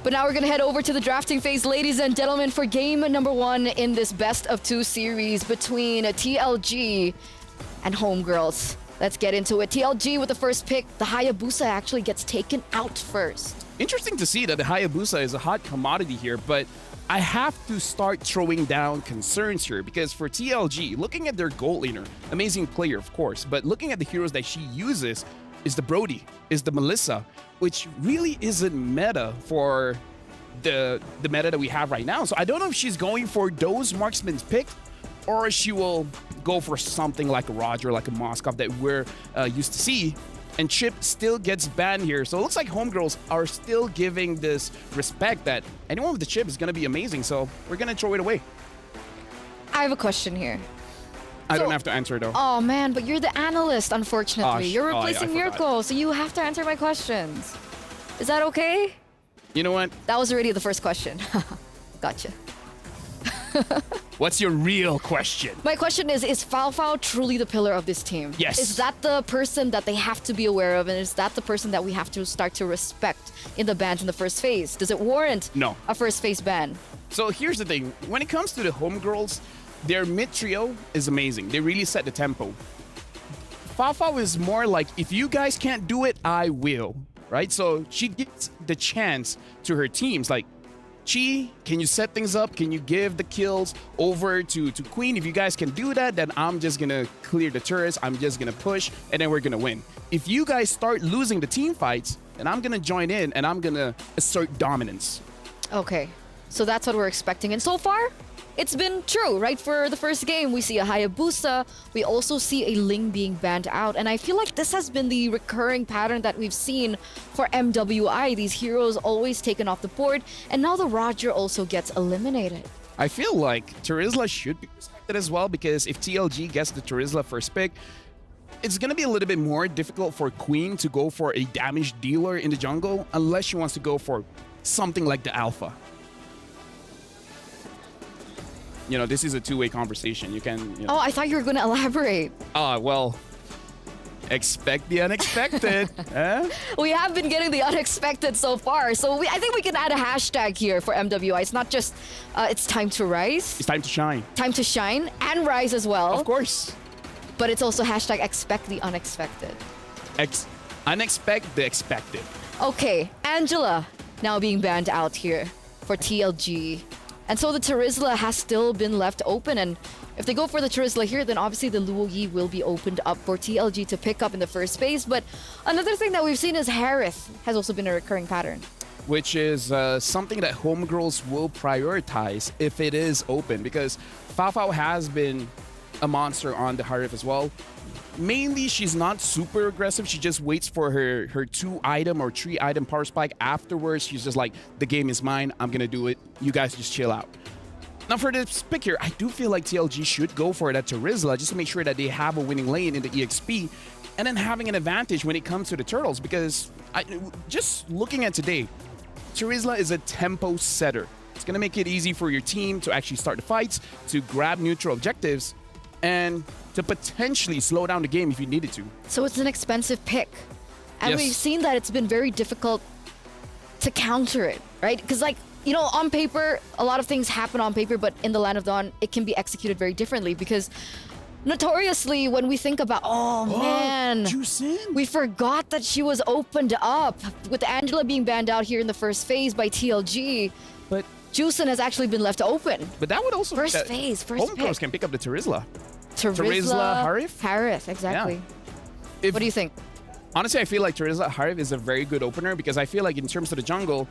But now we're going to head over to the drafting phase, ladies and gentlemen, for game number 1 in this best of 2 series between TLG and Homegirls. Let's get into it. TLG with the first pick. The Hayabusa actually gets taken out first. Interesting to see that the Hayabusa is a hot commodity here, but I have to start throwing down concerns here because for TLG, looking at their gold laner, amazing player, of course, but looking at the heroes that she uses, is the Brody, is the Melissa, which really isn't meta for the meta that we have right now. So I don't know if she's going for those marksmen's picked or she will go for something like a Roger, like a Moskov that we're used to see. And Chip still gets banned here. So it looks like Homegirls are still giving this respect that anyone with the chip is going to be amazing. So we're going to throw it away. I have a question here. I don't have to answer though. Oh man, but you're the analyst, unfortunately. You're replacing I Mirko, so you have to answer my questions. Is that okay? You know what? That was already the first question. Gotcha. What's your real question? My question is Fao Fao truly the pillar of this team? Yes. Is that the person that they have to be aware of, and is that the person that we have to start to respect in the bans in the first phase? Does it warrant a first phase ban? So here's the thing. When it comes to the Homegirls, their mid trio is amazing. They really set the tempo. Fao Fao is more like, if you guys can't do it, I will, right? So she gives the chance to her teams, like, Chi, can you set things up? Can you give the kills over to Queen? If you guys can do that, then I'm just gonna clear the turrets, I'm just gonna push, and then we're gonna win. If you guys start losing the team fights, then I'm gonna join in and I'm gonna assert dominance. Okay, so that's what we're expecting. And so far, it's been true, right? For the first game, we see a Hayabusa. We also see a Ling being banned out. And I feel like this has been the recurring pattern that we've seen for MWI. These heroes always taken off the board. And now the Roger also gets eliminated. I feel like Terizla should be respected as well, because if TLG gets the Terizla first pick, it's going to be a little bit more difficult for Queen to go for a damage dealer in the jungle unless she wants to go for something like the Alpha. You know, this is a two-way conversation. You can... You know. Oh, I thought you were going to elaborate. Well, expect the unexpected. We have been getting the unexpected so far. So I think we can add a hashtag here for MWI. It's not just, it's time to rise. It's time to shine. Time to shine and rise as well. Of course. But it's also hashtag expect the unexpected. Unexpect the expected. Okay, Angela now being banned out here for TLG. And so the Terizla has still been left open. And if they go for the Terizla here, then obviously the Luo Yi will be opened up for TLG to pick up in the first phase. But another thing that we've seen is Harith has also been a recurring pattern. Which is something that homegirls will prioritize if it is open, because Fafao has been a monster on the Harith as well. Mainly, she's not super aggressive. She just waits for her 2-item or 3-item power spike. Afterwards, she's just like, the game is mine. I'm going to do it. You guys just chill out. Now, for this pick here, I do feel like TLG should go for it at Terizla just to make sure that they have a winning lane in the EXP and then having an advantage when it comes to the Turtles, because just looking at today, Terizla is a tempo setter. It's going to make it easy for your team to actually start the fights, to grab neutral objectives, and to potentially slow down the game if you needed to. So it's an expensive pick. And Yes. we've seen that it's been very difficult to counter it, right? Because like, you know, on paper, a lot of things happen on paper, but in the Land of Dawn, it can be executed very differently because notoriously, when we think about, oh man, we forgot that she was opened up with Angela being banned out here in the first phase by TLG. But Juicin has actually been left open. But that would also first phase, first homegirls pick. can pick up the Terizla. Terizla, Harith? Harith, exactly. Yeah. What do you think? Honestly, I feel like Terizla Harith is a very good opener because I feel like in terms of the jungle,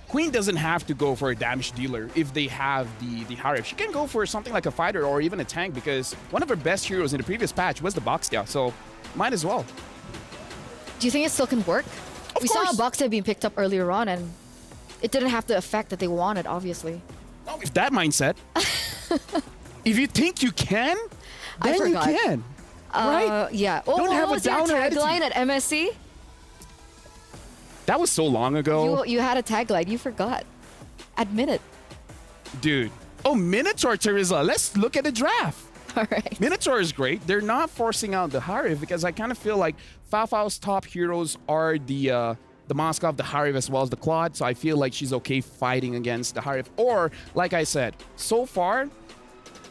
Queen doesn't have to go for a damage dealer if they have the Harith. She can go for something like a fighter or even a tank because one of her best heroes in the previous patch was the Boxtia, so might as well. Do you think it still can work? We saw a Boxtia being picked up earlier on and it didn't have the effect that they wanted, obviously. No, with that mindset, if you think you can, then you can. Right? Yeah. Don't what have a was your downer tagline attitude. at MSC? That was so long ago. You had a tagline. You forgot. Admit it. Dude. Oh, Minotaur Terizla. Let's look at the draft. All right. Minotaur is great. They're not forcing out the Harith because I kind of feel like Fafao's top heroes are the Moskov, the Harith, as well as the Claude. So I feel like she's okay fighting against the Harith. Or, like I said, so far,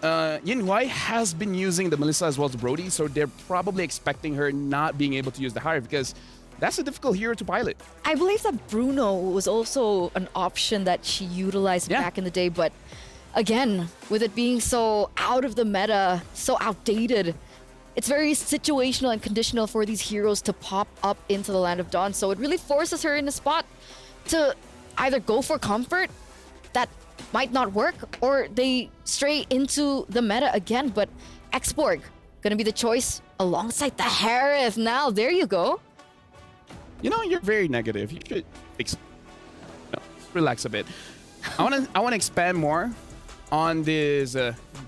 Yinhuai has been using the Melissa as well as the Brody. So they're probably expecting her not being able to use the Harith because that's a difficult hero to pilot. I believe that Bruno was also an option that she utilized back in the day, but again, with it being so out of the meta, so outdated, it's very situational and conditional for these heroes to pop up into the Land of Dawn. So it really forces her in a spot to either go for comfort that might not work, or they stray into the meta again. But Xborg gonna be the choice alongside the Harith. Now, there you go. You know, you're very negative. You should relax a bit. I want to expand more on this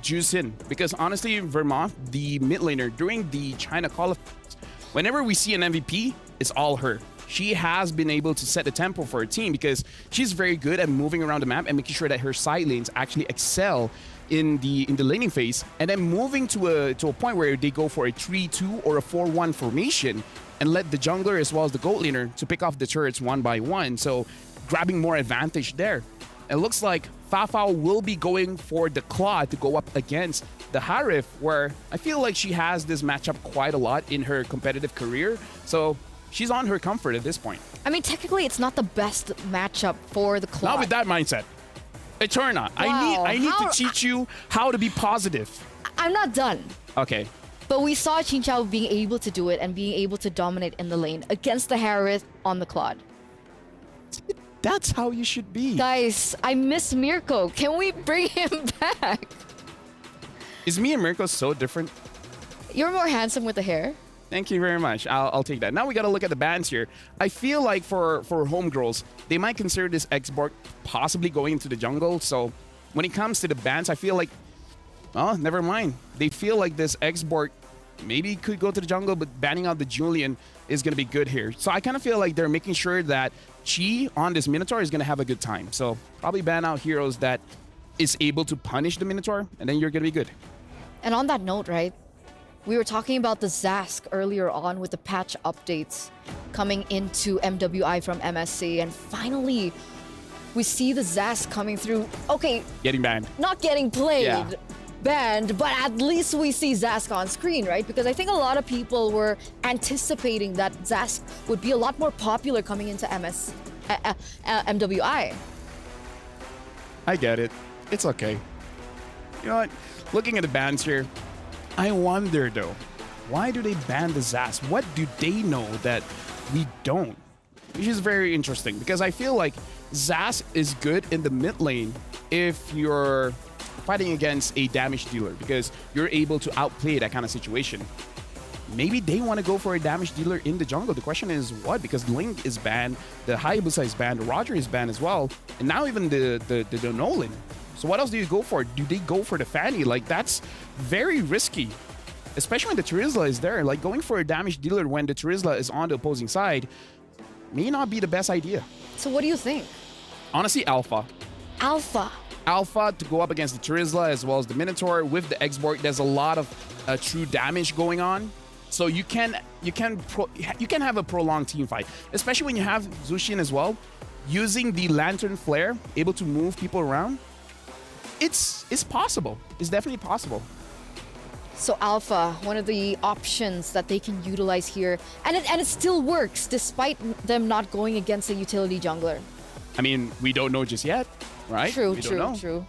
Juicin because honestly, Vermont, the mid laner during the China qualifiers, whenever we see an MVP, it's all her. She has been able to set the tempo for her team because she's very good at moving around the map and making sure that her side lanes actually excel in the laning phase, and then moving to a point where they go for a 3-2 or a 4-1 formation and let the jungler as well as the gold laner to pick off the turrets one by one. So grabbing more advantage there. It looks like Fafao will be going for the Claw to go up against the Harith, where I feel like she has this matchup quite a lot in her competitive career. So she's on her comfort at this point. I mean, technically, it's not the best matchup for the Claw. Not with that mindset. Eterna, Wow. I need to teach you how to be positive. I'm not done. Okay. But we saw Chinchao being able to do it and being able to dominate in the lane against the Harith on the Claude. That's how you should be. Guys, I miss Mirko. Can we bring him back? Is me and Mirko so different? You're more handsome with the hair. Thank you very much. I'll take that. Now we got to look at the bans here. I feel like for homegirls, they might consider this X-Borg possibly going into the jungle. So when it comes to the bans, I feel like, oh, never mind. They feel like this X-Borg maybe could go to the jungle, but banning out the Julian is going to be good here. So I kind of feel like they're making sure that Chi on this Minotaur is going to have a good time. So probably ban out heroes that is able to punish the Minotaur, and then you're going to be good. And on that note, right, we were talking about the Zask earlier on with the patch updates coming into MWI from MSC, and finally we see the Zask coming through. Okay, getting banned. Not getting played, Yeah. banned, but at least we see Zask on screen, right? Because I think a lot of people were anticipating that Zask would be a lot more popular coming into MWI. I get it. It's okay. You know what? Looking at the bans here, I wonder though, why do they ban the Zask? What do they know that we don't? Which is very interesting because I feel like Zask is good in the mid lane if you're fighting against a damage dealer because you're able to outplay that kind of situation. Maybe they want to go for a damage dealer in the jungle. The question is what? Because Link is banned, the Hayabusa is banned, the Roger is banned as well, and now even the Nolan. So what else do you go for? Do they go for the Fanny? Like, that's very risky, especially when the Terizla is there. Like, going for a damage dealer when the Terizla is on the opposing side may not be the best idea. So what do you think? Honestly, Alpha. Alpha. Alpha to go up against the Terizla as well as the Minotaur with the X-Borg. There's a lot of true damage going on. So you can have a prolonged team fight, especially when you have Zushin as well, using the Lantern Flare, able to move people around. It's possible. It's definitely possible. So Alpha, one of the options that they can utilize here, and it still works despite them not going against a utility jungler. I mean, we don't know just yet, right? True, we don't know. True.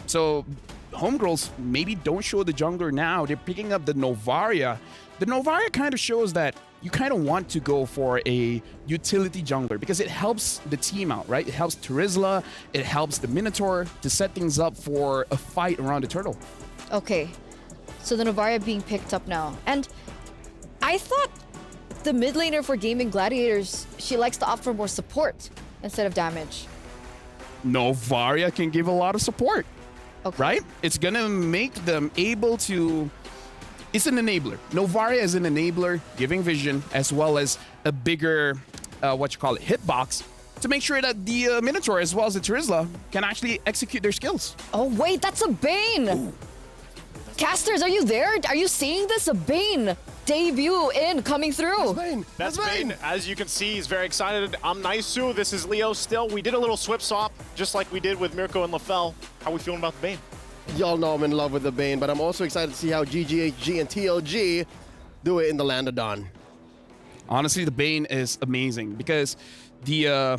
So homegirls maybe don't show the jungler now. They're picking up the Novaria. The Novaria kind of shows that you kind of want to go for a utility jungler because it helps the team out, right? It helps Terizla, it helps the Minotaur to set things up for a fight around the turtle. Okay, so the Novaria being picked up now. And I thought the mid laner for Gaming Gladiators, she likes to opt for more support instead of damage. Novaria can give a lot of support, right? It's gonna make them able to... It's an enabler. Novaria is an enabler, giving vision, as well as a bigger, hitbox to make sure that the Minotaur, as well as the Terizla, can actually execute their skills. Oh, wait, that's a Bane! Ooh. Casters, are you there? Are you seeing this? A Bane debut coming through. That's Bane. As you can see, he's very excited. I'm Naisu. This is Leo still. We did a little swip swap, just like we did with Mirko and LaFell. How are we feeling about the Bane? Y'all know I'm in love with the Bane, but I'm also excited to see how GGHG and TLG do it in the Land of Dawn. Honestly, the Bane is amazing because the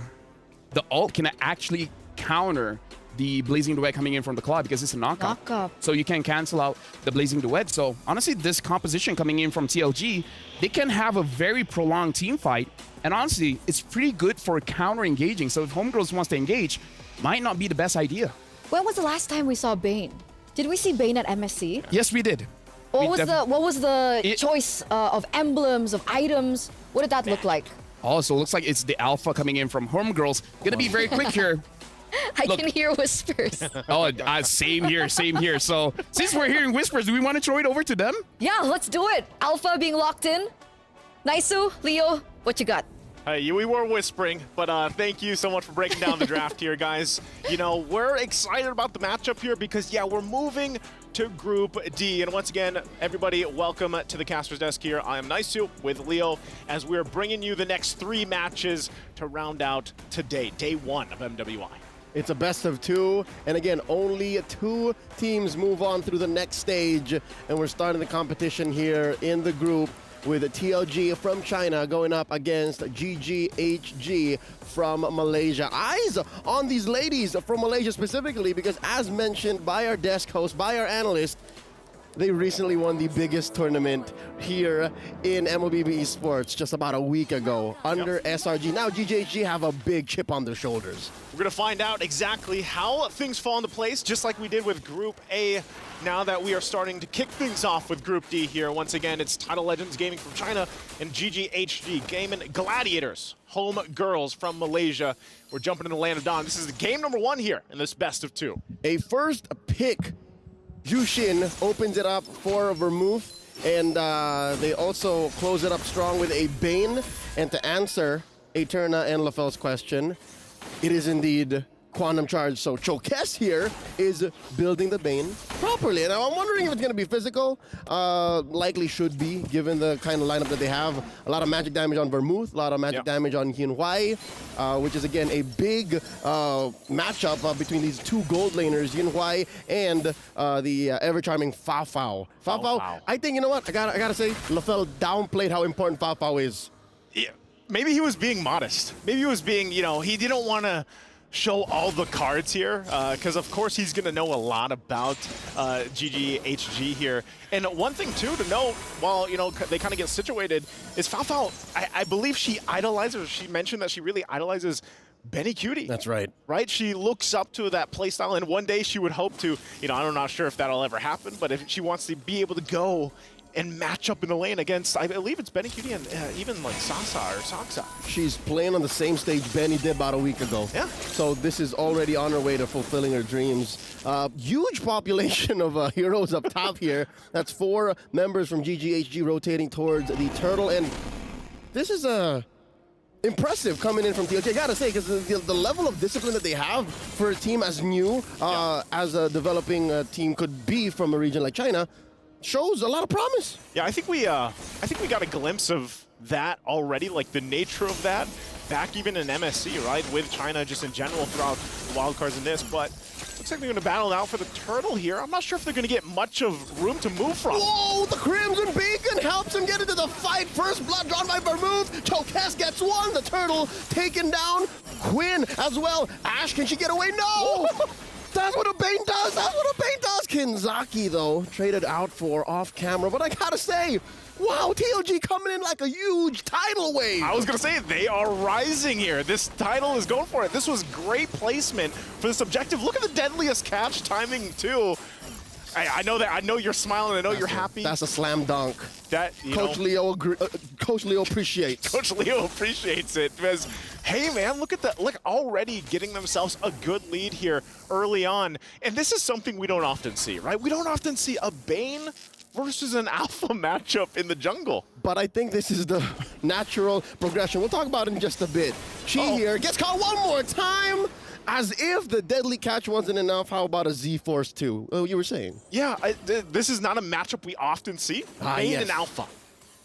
ult can actually counter the Blazing Duet coming in from the Claw because it's a knockup. So you can cancel out the Blazing Duet. So honestly, this composition coming in from TLG, they can have a very prolonged team fight. And honestly, it's pretty good for counter engaging. So if Homegirls wants to engage, might not be the best idea. When was the last time we saw Bane? Did we see Bane at MSC? Yes, we did. What was the choice of emblems, of items? What did that look like? Oh, so it looks like it's the Alpha coming in from Homegirls. Gonna be very quick here. I can hear whispers. Same here. So since we're hearing whispers, do we want to throw it over to them? Yeah, let's do it. Alpha being locked in. Naisu, Leo, what you got? Hey, we were whispering, but thank you so much for breaking down the draft here, guys. You know, we're excited about the matchup here because, yeah, we're moving to Group D. And once again, everybody, welcome to the Caster's Desk here. I am Naisu with Leo as we're bringing you the next 3 matches to round out today, day 1 of MWI. It's a best of 2, and again, only 2 teams move on through the next stage, and we're starting the competition here in the group with TLG from China going up against GGHG from Malaysia. Eyes on these ladies from Malaysia specifically because, as mentioned by our desk host, by our analyst, they recently won the biggest tournament here in MLBB Esports just about a week ago under SRG. Now GGHG have a big chip on their shoulders. We're going to find out exactly how things fall into place, just like we did with Group A, now that we are starting to kick things off with Group D here. Once again, it's Title Legends Gaming from China and GGHG Gaming Gladiators, home girls from Malaysia. We're jumping into the land of Dawn. This is the game number 1 here in this best of 2. A first pick, Jushin opens it up for Vermouth, and they also close it up strong with a Bane. And to answer Eterna and LaFell's question, it is indeed Quantum Charge. So Chokes here is building the Bane properly. And I'm wondering if it's going to be physical. Likely should be, given the kind of lineup that they have. A lot of magic damage on Vermouth, a lot of magic damage on Yinhuai, which is, again, a big matchup between these two gold laners, Yinhuai and the ever-charming Fa Fao. Fa Fao, I think, you know what? I gotta say, LaFell downplayed how important Fa Fao is. Yeah, maybe he was being modest. Maybe he was being, you know, he didn't want to show all the cards here, because of course he's going to know a lot about GGHG here. And one thing too to know, while you know they kind of get situated, is Fa Fao, I believe she idolizes, she mentioned that she really idolizes Benny Cutie. That's right. Right? She looks up to that playstyle, and one day she would hope to, you know, I'm not sure if that'll ever happen, but if she wants to be able to go and match up in the lane against, I believe it's Benny Cutie and even like Sasa or Saksa. She's playing on the same stage Benny did about a week ago. Yeah. So this is already on her way to fulfilling her dreams. Huge population of heroes up top here. That's 4 members from GGHG rotating towards the Turtle. And this is impressive coming in from TLG. I gotta say, because the level of discipline that they have for a team as new as a developing team could be from a region like China, shows a lot of promise. Yeah, I think we got a glimpse of that already, like the nature of that back even in MSC, right? With China just in general throughout the wildcards in this, but looks like they're going to battle it out for the Turtle here. I'm not sure if they're going to get much of room to move from. Whoa, the Crimson Beacon helps him get into the fight. First blood drawn by Vermouth. Chokes gets one. The Turtle taken down. Quinn as well. Ash, can she get away? No! That's what a Bane does! That's what a Bane does! Kinzaki, though, traded out for off-camera. But I gotta say, wow, TLG coming in like a huge tidal wave! I was gonna say, they are rising here. This title is going for it. This was great placement for this objective. Look at the deadliest catch timing, too. I know that. I know you're smiling. I know you're happy. That's a slam dunk. That Coach Leo appreciates. Coach Leo appreciates it because, hey man, look at that! Look, already getting themselves a good lead here early on, and this is something we don't often see, right? We don't often see a Bane versus an Alpha matchup in the jungle. But I think this is the natural progression. We'll talk about it in just a bit. Chi here gets caught one more time. As if the deadly catch wasn't enough, how about a Z-Force 2? Oh, you were saying? Yeah, this is not a matchup we often see. Bane and Alpha.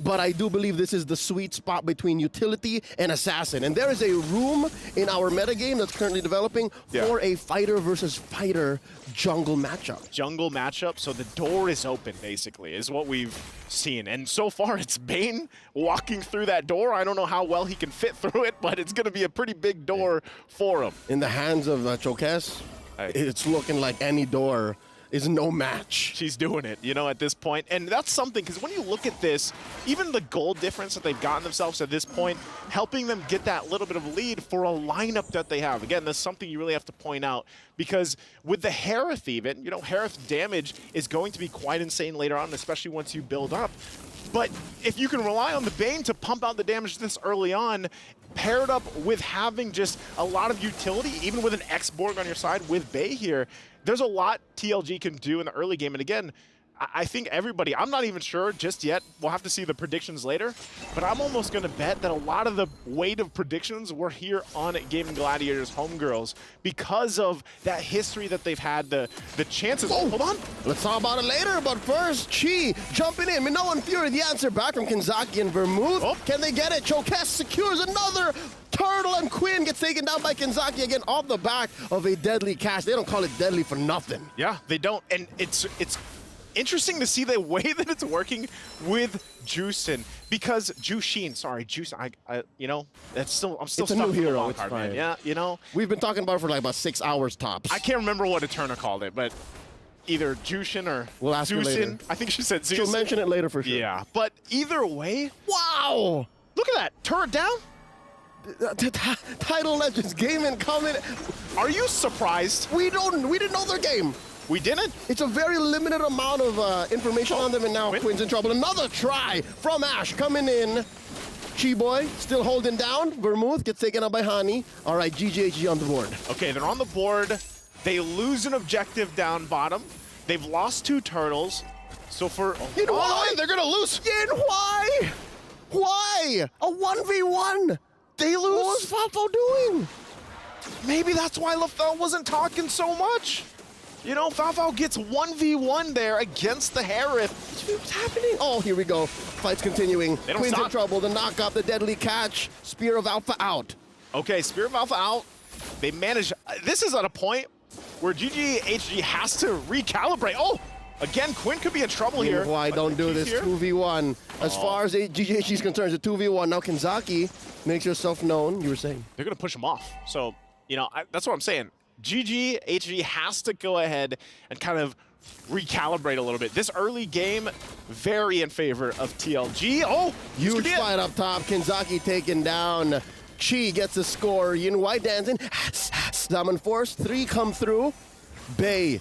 But I do believe this is the sweet spot between utility and assassin. And there is a room in our metagame that's currently developing for a fighter versus fighter jungle matchup. Jungle matchup, so the door is open, basically, is what we've seen. And so far, it's Bane walking through that door. I don't know how well he can fit through it, but it's going to be a pretty big door for him. In the hands of Chokes, it's looking like any door is no match. She's doing it, you know, at this point. And that's something, because when you look at this, even the gold difference that they've gotten themselves at this point, helping them get that little bit of lead for a lineup that they have. Again, that's something you really have to point out, because with the Harith even, you know, Harith damage is going to be quite insane later on, especially once you build up. But if you can rely on the Bane to pump out the damage this early on, paired up with having just a lot of utility, even with an X-Borg on your side with Bay here, there's a lot TLG can do in the early game. And again, I think everybody, I'm not even sure just yet. We'll have to see the predictions later. But I'm almost going to bet that a lot of the weight of predictions were here on Gaming Gladiators Homegirls because of that history that they've had, the chances. Oh, hold on. Let's talk about it later. But first, Chi jumping in. Minoa and Fury, the answer back from Kinzaki and Vermouth. Can they get it? Chokes secures another. Turtle and Quinn gets taken down by Kinzaki again off the back of a deadly catch. They don't call it deadly for nothing. Yeah, they don't. And it's interesting to see the way that it's working with Jushin, because Jushin, sorry, Jushin, you know, that's still, I'm still it's a stuck new with hero. the It's card, fine. man. Yeah, you know, we've been talking about it for like about 6 hours tops. I can't remember what Eterna called it, but either Jushin or We'll ask her later. Zusin. I think she said Zusin. She'll mention it later for sure. Yeah, but either way, wow! Look at that, turret down. Title Legends game incoming. Are you surprised? We didn't know their game. We didn't? It's a very limited amount of information on them, and now Quinn's in trouble. Another try from Ash coming in. Chi Boy still holding down. Vermouth gets taken out by Hani. All right, GGHG on the board. Okay, they're on the board. They lose an objective down bottom. They've lost 2 turtles. So for they're gonna lose. Yin, why? Why? A 1v1. They lose. What was Fafo doing? Maybe that's why LaFell wasn't talking so much. You know, Fafo gets 1v1 there against the Harith. What's happening? Oh, here we go. Fight's continuing. Quinn's in trouble. The knock up, the deadly catch. Spear of Alpha out. Okay, Spear of Alpha out. They manage. This is at a point where GGHG has to recalibrate. Oh, again, Quinn could be in trouble here. Why don't do this? 2v1. As far as GGHG is concerned, it's a 2v1. Now Kenzaki makes yourself known. You were saying they're gonna push him off. So you know that's what I'm saying. GGHG has to go ahead and kind of recalibrate a little bit. This early game, very in favor of TLG. Oh, huge fight up top. Kenzaki taken down. Chi gets a score. Yin White dancing. Summon Force. 3 come through. Bay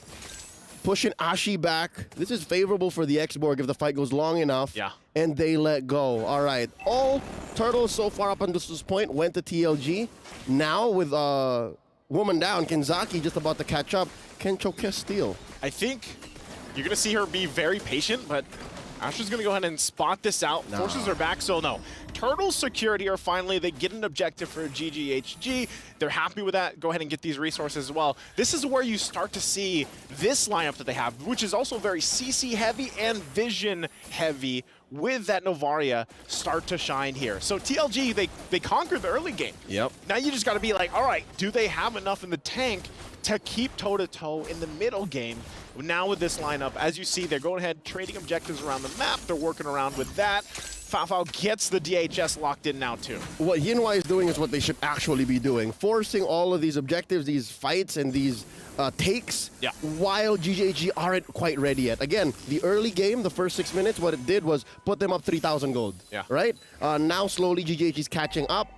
pushing Ashi back. This is favorable for the X-Borg if the fight goes long enough. Yeah. And they let go. All right. All turtles so far up until this point went to TLG. Now with woman down, Kenzaki just about to catch up. Kencho Castile. I think you're going to see her be very patient, but Asher's going to go ahead and spot this out. Forces her back, so no. Turtles secured here finally. They get an objective for GGHG. They're happy with that. Go ahead and get these resources as well. This is where you start to see this lineup that they have, which is also very CC heavy and vision heavy, with that Novaria start to shine here. So TLG, they conquered the early game. Yep. Now you just got to be like, all right, do they have enough in the tank to keep toe-to-toe in the middle game? Now with this lineup, as you see, they're going ahead trading objectives around the map. They're working around with that. Fafao gets the DHS locked in now too. What Yinwai is doing is what they should actually be doing. Forcing all of these objectives, these fights, and these takes while GGHG aren't quite ready yet. Again, the early game, the first 6 minutes, what it did was put them up 3,000 gold. Yeah. Right? Now slowly GGHG is catching up.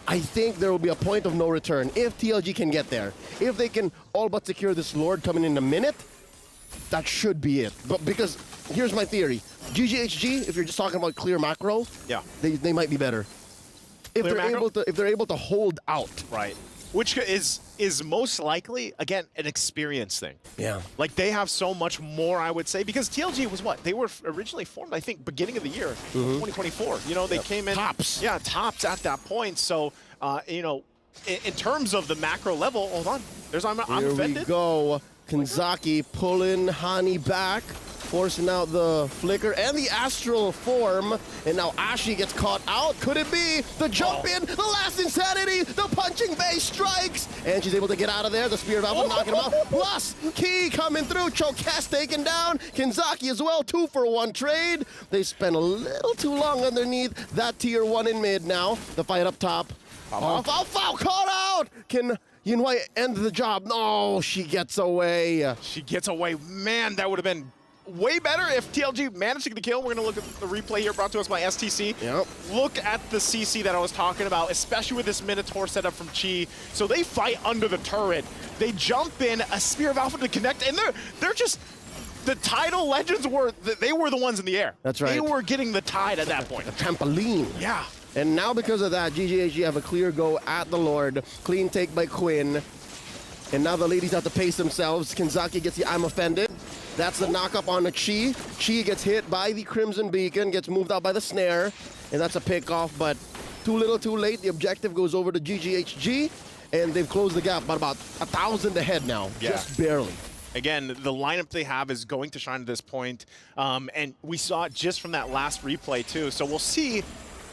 I think there will be a point of no return if TLG can get there. If they can all but secure this Lord coming in a minute, that should be it. But because here's my theory. GGHG, if you're just talking about clear macro, they might be better. If they're able to hold out. Right. Which is most likely, again, an experience thing. Yeah. Like, they have so much more, I would say, because TLG was what? They were originally formed, I think, beginning of the year, 2024. You know, they came in. Tops. Yeah, tops at that point. So, you know, in terms of the macro level, hold on. I'm Here offended. we go. Kenzaki pulling Hani back, forcing out the flicker and the astral form. And now Ashi gets caught out. Could it be the jump in, the last insanity, the punching base strikes? And she's able to get out of there. The Spear of Alpha knocking him out. Plus, Key coming through. Chokes taken down. Kenzaki as well, 2-for-1 trade. They spent a little too long underneath that tier 1 in mid now. The fight up top. Foul caught out. Can Yinwei end the job? No, she gets away. She gets away. Man, that would have been way better if TLG managed to get the kill. We're going to look at the replay here brought to us by STC. Yep. Look at the CC that I was talking about, especially with this Minotaur setup from Chi. So they fight under the turret. They jump in, a Spear of Alpha to connect, and they're just... The title legends they were the ones in the air. That's right. They were getting the tide at that point. A trampoline. Yeah. And now because of that, GGHG have a clear go at the Lord. Clean take by Quinn. And now the ladies have to pace themselves. Kenzaki gets the I'm offended. That's the knock-up on the Chi. Chi gets hit by the Crimson Beacon, gets moved out by the snare. And that's a pick-off, but too little too late. The objective goes over to GGHG. And they've closed the gap by about 1,000 ahead now. Yeah. Just barely. Again, the lineup they have is going to shine at this point. And we saw it just from that last replay, too. So we'll see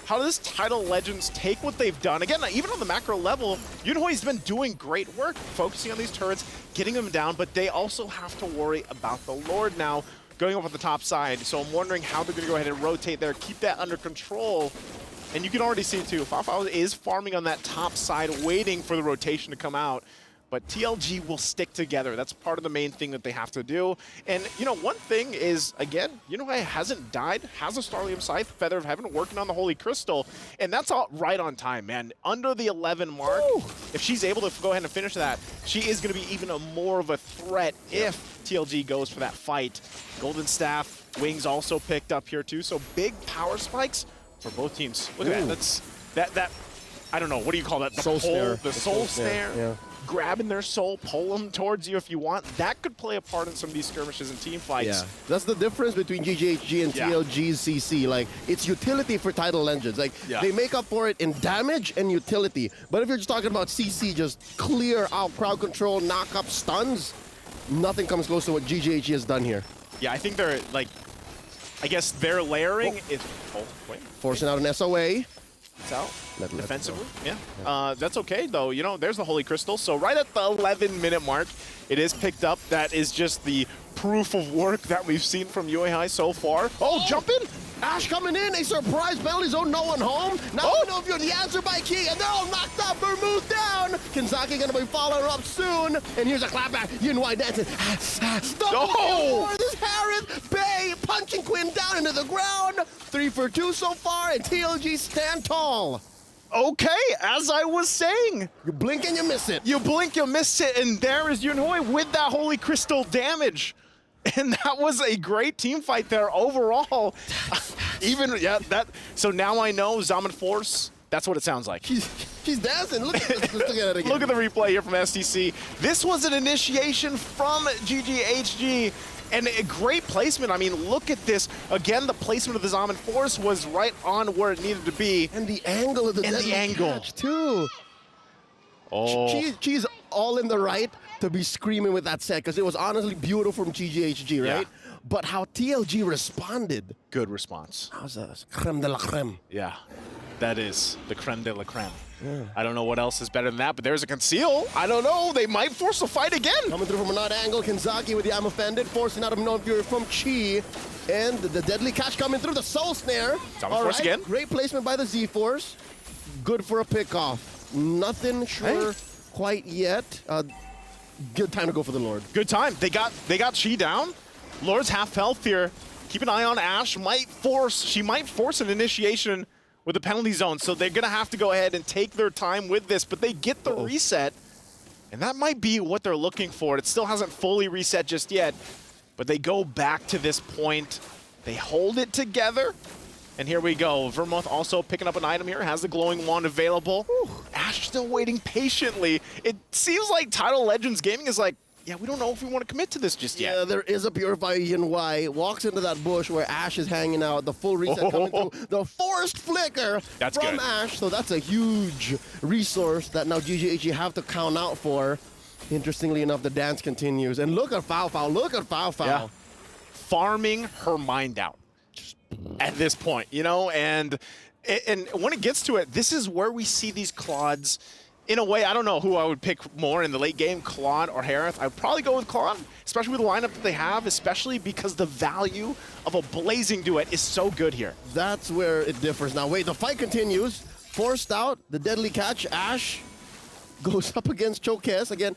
how does Title Legends take what they've done. Again, even on the macro level, Yunhoi's been doing great work, focusing on these turrets, getting them down, but they also have to worry about the Lord now going up on the top side. So I'm wondering how they're going to go ahead and rotate there, keep that under control. And you can already see, too, Fafao is farming on that top side, waiting for the rotation to come out. but TLG will stick together. That's part of the main thing that they have to do. And, you know, one thing is, again, Unihai hasn't died, has a Starlium Scythe, Feather of Heaven, working on the Holy Crystal, and that's all right on time, man. Under the 11 mark, if she's able to go ahead and finish that, she is going to be even more of a threat if TLG goes for that fight. Golden Staff, Wings also picked up here too, so big power spikes for both teams. Look at that. That's I don't know, what do you call that? The soul snare. The soul snare. Yeah. Grabbing their soul, pull them towards you if you want. That could play a part in some of these skirmishes and team fights. Yeah, that's the difference between GGHG and TLG's CC. Like, it's utility for Tidal Legends. Like, they make up for it in damage and utility. But if you're just talking about CC, just clear out crowd control, knock up stuns, nothing comes close to what GGHG has done here. Yeah, I think they're, like, I guess their layering is... Oh, wait. Forcing out an SOA. It's out defensively. Yeah. That's okay, though. You know, there's the Holy Crystal. So right at the 11-minute mark, it is picked up. That is just the proof of work that we've seen from UAHI so far. Oh, jump in! Ash coming in, a surprise penalty zone, no one home. Now we know if you're the answer by Key, and they're all knocked out, Vermouth down. Kinzaki gonna be following her up soon. And here's a clapback, Yunhai dancing. This Harith Bay punching Quinn down into the ground. 3 for 2 so far, and TLG stand tall. Okay, as I was saying. You blink and you miss it. You blink, you miss it, and there is Yunhai with that Holy Crystal damage. And that was a great team fight there overall. So now I know Zaman Force, that's what it sounds like. She's dancing. Look at this. Look at it again. Look at the replay here from STC. This was an initiation from GGHG. And a great placement. I mean, look at this. Again, the placement of the Zaman Force was right on where it needed to be. And the angle of the catch, too. Oh. She's all in the right to be screaming with that set, because it was honestly beautiful from GGHG, right? Yeah. But how TLG responded. Good response. That was a creme de la creme. Yeah, that is the creme de la creme. Yeah. I don't know what else is better than that, but there's a conceal. I don't know. They might force a fight again. Coming through from an odd angle, Kinzaki with the I'm offended, forcing out of known fury from Chi. And the deadly catch coming through, the soul snare. All right, again. Great placement by the Z-Force. Good for a pickoff. Nothing sure quite yet. Good time to go for the Lord. Good time. They got Chi down. Lord's half health here. Keep an eye on Ash. She might force an initiation with the penalty zone, so they're gonna have to go ahead and take their time with this, but they get the reset, and that might be what they're looking for. It still hasn't fully reset just yet, but they go back to this point. They hold it together, and here we go. Vermouth also picking up an item here, has the glowing wand available. Ash still waiting patiently. It seems like Tidal Legends Gaming is like, yeah, we don't know if we want to commit to this just yet. Yeah, there is a Purify Yunhai. Walks into that bush where Ash is hanging out. The full reset coming through. The forced flicker from Ash. So that's a huge resource that now GGHG have to count out for. Interestingly enough, the dance continues. And look at Foul Foul. Look at Foul Foul. Yeah. Farming her mind out at this point, you know? And when it gets to it, this is where we see these Claudes. In a way, I don't know who I would pick more in the late game, Claude or Harith. I'd probably go with Claude, especially with the lineup that they have, especially because the value of a blazing duet is so good here. That's where it differs. Now, wait, the fight continues. Forced out, the deadly catch. Ash goes up against Chokes. Again,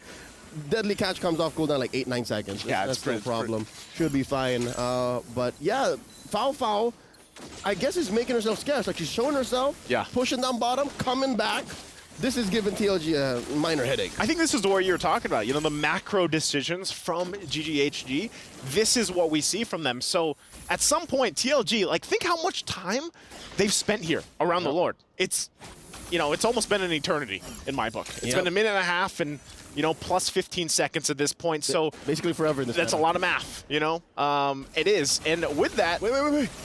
deadly catch comes off cooldown like 8-9 seconds. Yeah, that's no problem. Should be fine. But yeah, Foul, I guess is making herself scarce. Like, she's showing herself, pushing down bottom, coming back. This is giving TLG a minor headache. I think this is what you're talking about. You know, the macro decisions from GGHG. This is what we see from them. So at some point, TLG, like, think how much time they've spent here around the Lord. It's, you know, it's almost been an eternity in my book. It's been a minute and a half and, you know, plus 15 seconds at this point. So basically forever in this That's a lot of math, you know? It is. And with that... Wait.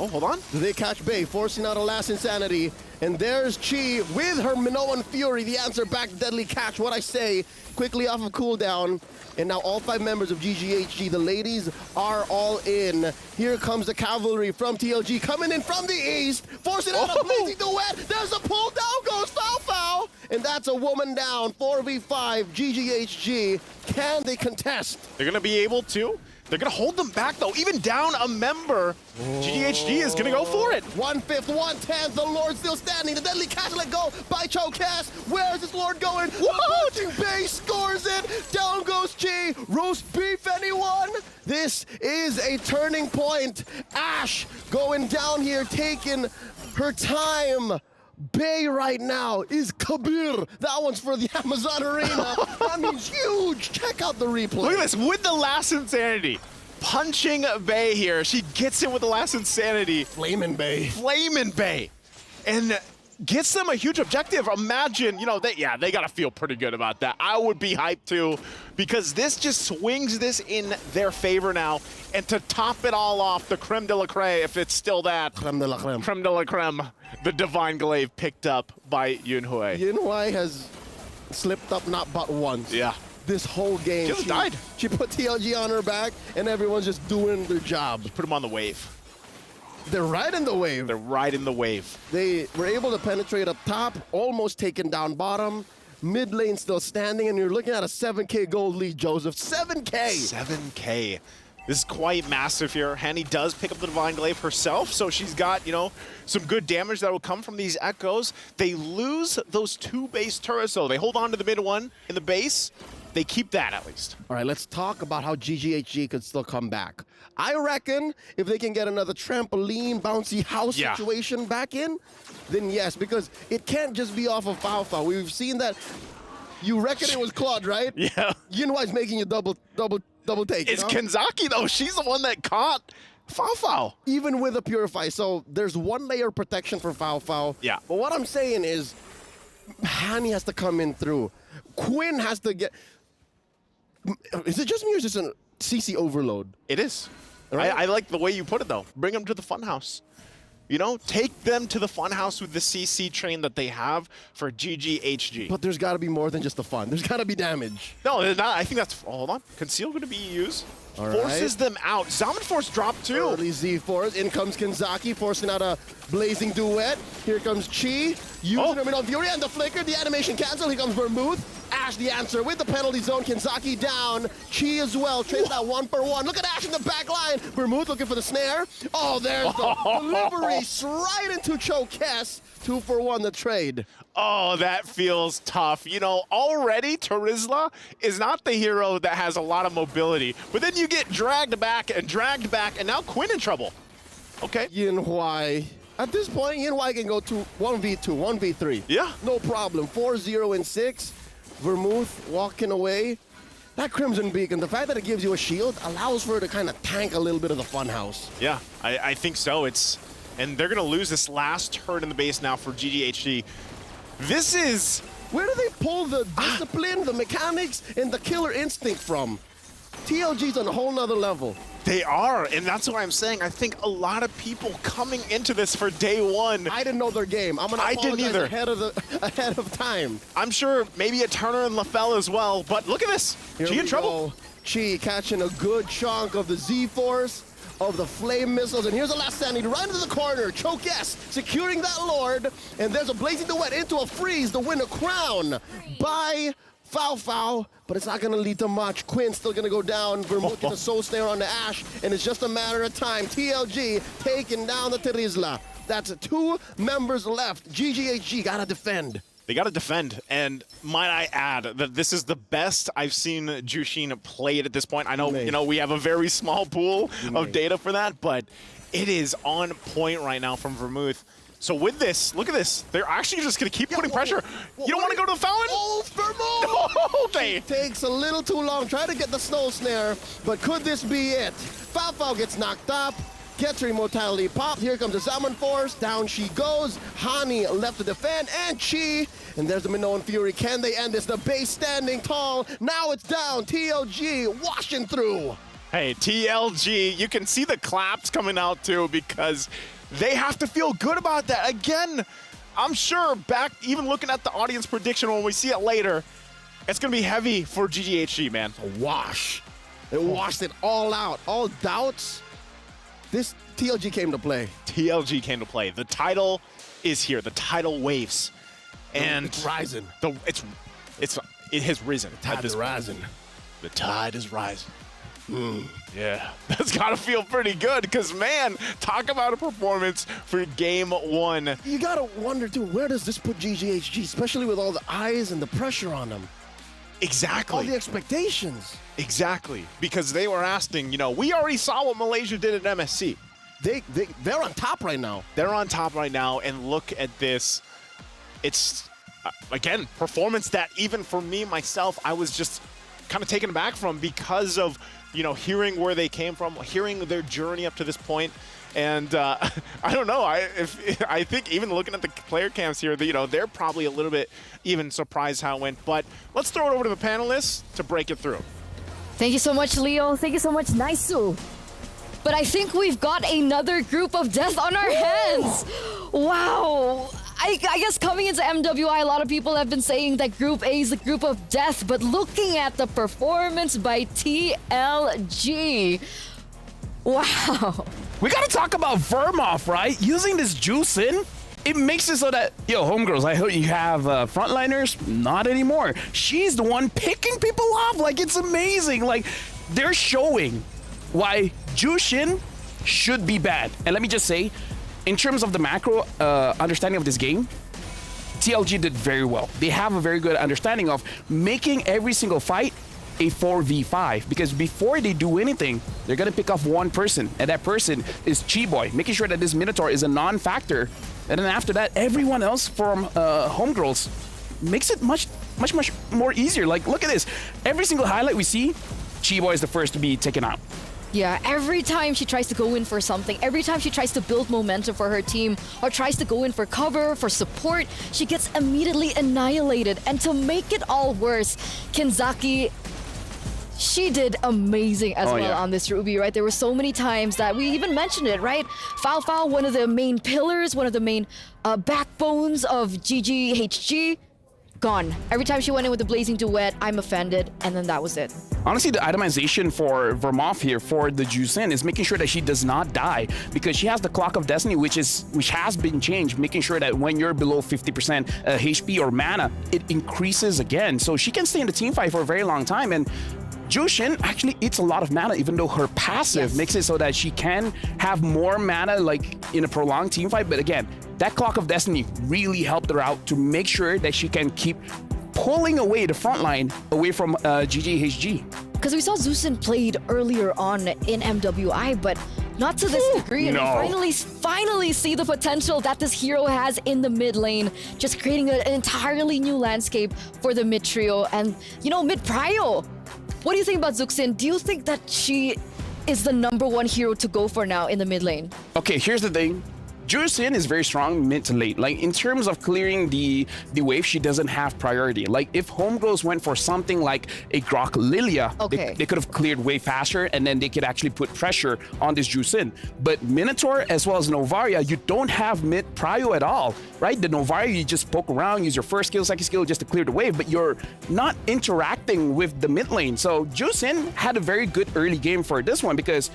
Oh, hold on. They catch Bay, forcing out a last insanity. And there's Chi with her Minoan Fury. The answer back, deadly catch. What I say, quickly off of cooldown. And now all 5 members of GGHG, the ladies are all in. Here comes the cavalry from TLG coming in from the east, forcing out a blazing duet. There's a pull down, goes Foul. And that's a woman down, 4v5, GGHG. Can they contest? They're going to be able to. They're going to hold them back, though. Even down a member, GGHG is going to go for it. 1/5, 1/10. The Lord still standing. The deadly catch let go by Chokes. Where is this Lord going? Watching Bay scores it. Down goes Chi. Roast beef, anyone? This is a turning point. Ash going down here, taking her time. Bay right now is Kabir. That one's for the Amazon Arena. That means huge. Check out the replay. Look at this, with the last Insanity. Punching Bay here. She gets in with the last Insanity. Flamin' Bay. Flamin' Bay. And gets them a huge objective. Imagine, you know, they got to feel pretty good about that. I would be hyped too, because this just swings this in their favor now. And to top it all off, the creme de la creme, if it's still that. Creme de la creme. Creme de la creme. The Divine Glaive picked up by Yunhui. Yunhui has slipped up not but once. Yeah. This whole game. She died. She put TLG on her back, and everyone's just doing their job. Just put them on the wave. They're right in the wave. They're right in the wave. They were able to penetrate up top, almost taken down bottom. Mid lane still standing, and you're looking at a 7K gold lead, Joseph. 7K! 7K. This is quite massive here. Hanny does pick up the Divine Glaive herself, so she's got, you know, some good damage that will come from these echoes. They lose those 2 base turrets, though. They hold on to the mid one in the base. They keep that, at least. All right, let's talk about how GGHG could still come back. I reckon if they can get another trampoline, bouncy house situation back in, then yes, because it can't just be off of Fao. We've seen that. You reckon it was Claude, right? Yeah. Yunhui's making you double take. It's Kenzaki, though. She's the one that caught Fao. Even with a Purify. So there's 1 layer of protection for Fao. Yeah. But what I'm saying is, Hani has to come in through. Quinn has to get... Is it just me or is this a CC overload? It is. Right? I like the way you put it, though. Bring them to the funhouse. You know, take them to the funhouse with the CC train that they have for GGHG. But there's got to be more than just the fun. There's got to be damage. No, there's not. I think that's... Oh, hold on. Conceal going to be used. All Forces them out. Zaman Force drop too. Early Z-Force. In comes Kenzaki, forcing out a blazing duet. Here comes Chi. Using her middle Fury and the flicker. The animation cancel. Here comes Vermouth. Ash the answer with the penalty zone. Kenzaki down. Chi as well. Trades that 1-for-1. Look at Ash in the back line. Vermouth looking for the snare. Oh, there's the delivery right into Chokes. 2-for-1 the trade. Oh, that feels tough. You know, already Terizla is not the hero that has a lot of mobility, but then you get dragged back, and now Quinn in trouble. Okay. Yunhui. At this point, Yunhui can go to 1v2, 1v3. Yeah. No problem. 4-0 and 6. Vermouth walking away. That Crimson Beacon, the fact that it gives you a shield allows for her to kind of tank a little bit of the funhouse. Yeah, I think so. And they're going to lose this last turret in the base now for GGHG. This is... Where do they pull the discipline, the mechanics, and the killer instinct from? TLG's on a whole nother level. They are, and that's why I'm saying I think a lot of people coming into this for day one. I didn't know their game. I'm gonna apologize ahead of time. I'm sure maybe a Turner and LaFell as well, but look at this. Here Chi in trouble. Chi catching a good chunk of the Z-Force, of the flame missiles, and here's the last standing right into the corner. Chokes securing that Lord, and there's a blazing duet into a freeze to win a crown by Fao, but it's not going to lead to much. Quinn's still going to go down. Vermouth gets a soul snare on the Ash, and it's just a matter of time. TLG taking down the Terizla. That's 2 members left. GGHG got to defend. They got to defend, and might I add that this is the best I've seen Jushin played at this point. I know, you know, we have a very small pool of data for that, but it is on point right now from Vermouth. So with this, look at this. They're actually just going to keep putting pressure. You don't want to go to the fountain? Oh, Vermouth! Okay. Takes a little too long. Try to get the snow snare, but could this be it? Fao gets knocked up. Gets her immortality pop. Here comes the Zaman Force. Down she goes. Hani left to defend. And Chi. And there's the Minoan Fury. Can they end this? The base standing tall. Now it's down. TLG washing through. Hey, TLG, you can see the claps coming out too because they have to feel good about that. Again, I'm sure back, even looking at the audience prediction when we see it later, it's going to be heavy for GGHG, man. A wash. It washed it all out. All doubts. This TLG came to play. TLG came to play. The title is here. The title waves. And it's rising. It has risen. The tide is rising. The tide is rising. Yeah, that's got to feel pretty good because, man, talk about a performance for game one. You got to wonder, too, where does this put GGHG, especially with all the eyes and the pressure on them? Exactly. All the expectations. Exactly, because they were asking, you know, we already saw what Malaysia did at MSC. They're on top right now. They're on top right now, and look at this. It's, again, performance that even for me, myself, I was just kind of taken aback from because of, you know, hearing where they came from, hearing their journey up to this point. And I don't know, I think even looking at the player cams here, you know, they're probably a little bit even surprised how it went. But let's throw it over to the panelists to break it through. Thank you so much, Leo. Thank you so much, Naisu. But I think we've got another group of death on our hands. Wow. I guess coming into MWI, a lot of people have been saying that Group A is the group of death, but looking at the performance by TLG, wow. We gotta talk about Vermov, right? Using this juice in, it makes it so that, yo, homegirls, I hope you have frontliners. Not anymore. She's the one picking people off. Like, it's amazing. Like, they're showing why Jushin should be bad. And let me just say, in terms of the macro understanding of this game, TLG did very well. They have a very good understanding of making every single fight a 4v5, because before they do anything, they're gonna pick off one person, and that person is Chiboy, making sure that this Minotaur is a non-factor. And then after that, everyone else from homegirls makes it much more easier. Like, look at this. Every single highlight we see, Chiboy is the first to be taken out. Yeah, every time she tries to go in for something, every time she tries to build momentum for her team or tries to go in for cover, for support, she gets immediately annihilated. And to make it all worse, Kinzaki, she did amazing as well on this Ruby, right? There were so many times that we even mentioned it, right? Fao, one of the main pillars, one of the main backbones of GGHG, gone. Every time she went in with the Blazing Duet, I'm offended, and then that was it. Honestly, the itemization for Vermov here for the Juicin is making sure that she does not die, because she has the Clock of Destiny, which has been changed, making sure that when you're below 50% HP or mana, it increases again. So she can stay in the team fight for a very long time. And Jushin actually eats a lot of mana, even though her passive makes it so that she can have more mana like in a prolonged team fight. But again, that Clock of Destiny really helped her out to make sure that she can keep pulling away the front line away from GGHG. Because we saw Zusin played earlier on in MWI, but not to this degree. And we finally see the potential that this hero has in the mid lane, just creating an entirely new landscape for the mid trio. And, you know, mid prio. What do you think about Zuxin? Do you think that she is the #1 hero to go for now in the mid lane? Okay, here's the thing. Juicin is very strong mid to late. Like, in terms of clearing the wave, she doesn't have priority. Like, if homegirls went for something like a Grok Lilia, they could have cleared way faster, and then they could actually put pressure on this Juicin. But Minotaur as well as Novaria, you don't have mid prio at all, right? The Novaria, you just poke around, use your first skill, second skill just to clear the wave, but you're not interacting with the mid lane. So Juicin had a very good early game for this one, because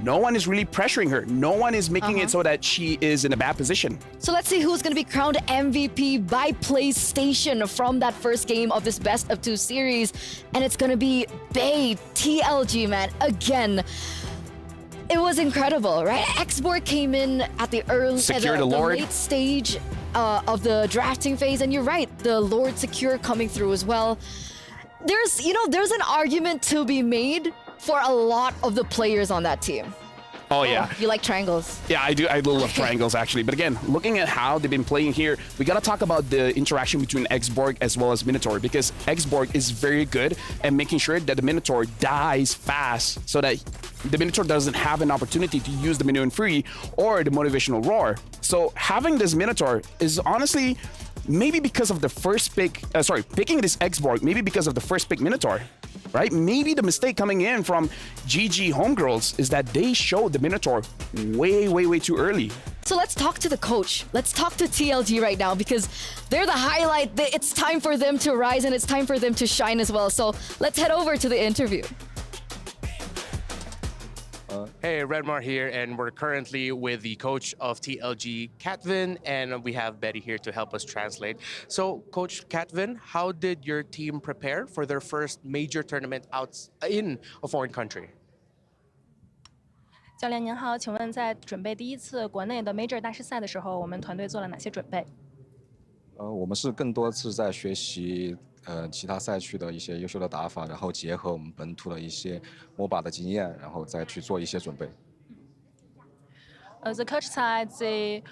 no one is really pressuring her. No one is making it so that she is in a bad position. So let's see who's going to be crowned MVP by PlayStation from that first game of this best of 2 series. And it's going to be Bay TLG, man. Again, it was incredible, right? Xborg came in at the late stage of the drafting phase. And you're right, the Lord Secure coming through as well. There's an argument to be made for a lot of the players on that team. Oh, yeah. You like triangles? Yeah, I do. I love triangles, actually. But again, looking at how they've been playing here, we got to talk about the interaction between Xborg as well as Minotaur, because Xborg is very good at making sure that the Minotaur dies fast so that the Minotaur doesn't have an opportunity to use the Minion Free or the Motivational Roar. So having this Minotaur is honestly maybe because of the first pick, picking this Xborg, maybe because of the first pick Minotaur, right? Maybe the mistake coming in from GG Homegirls is that they showed the Minotaur way too early. So let's talk to the coach. Let's talk to TLG right now, because they're the highlight. It's time for them to rise and it's time for them to shine as well. So let's head over to the interview. Hey, Redmar here, and we're currently with the coach of TLG, Katvin, and we have Betty here to help us translate. So, Coach Katvin, how did your team prepare for their first major tournament out in a foreign country? 教练您好，请问在准备第一次国内的 Major 大师赛的时候，我们团队做了哪些准备？我们是更多是在学习其他赛区的一些优秀的打法，然后结合我们本土的一些MOBA的经验，然后再去做一些准备。The coach said they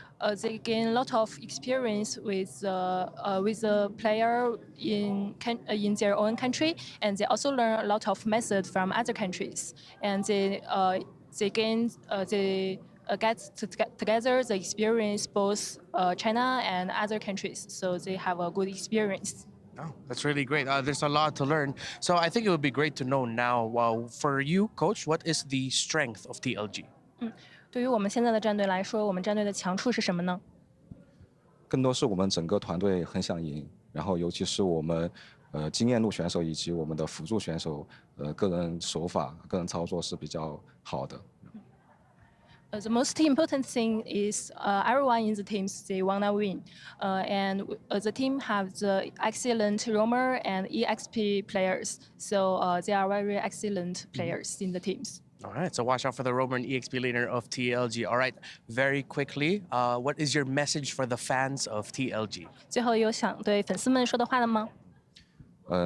gain a lot of experience with the player in their own country, and they also learn a lot of methods from other countries, and they get together the experience both China and other countries, so they have a good experience. Oh, that's really great. There's a lot to learn. So I think it would be great to know now, for you, Coach, what is the strength of TLG? 对于我们现在的战队来说，我们战队的强处是什么呢？更多是我们整个团队很想赢，然后尤其是我们经验路选手以及我们的辅助选手，个人手法、个人操作是比较好的。The most important thing is everyone in the teams they wanna win, and the team have the excellent roamer and EXP players, so they are very excellent players in the teams. All right, so watch out for the roamer and EXP leader of TLG. All right, very quickly, what is your message for the fans of TLG? 最后有想对粉丝们说的话了吗？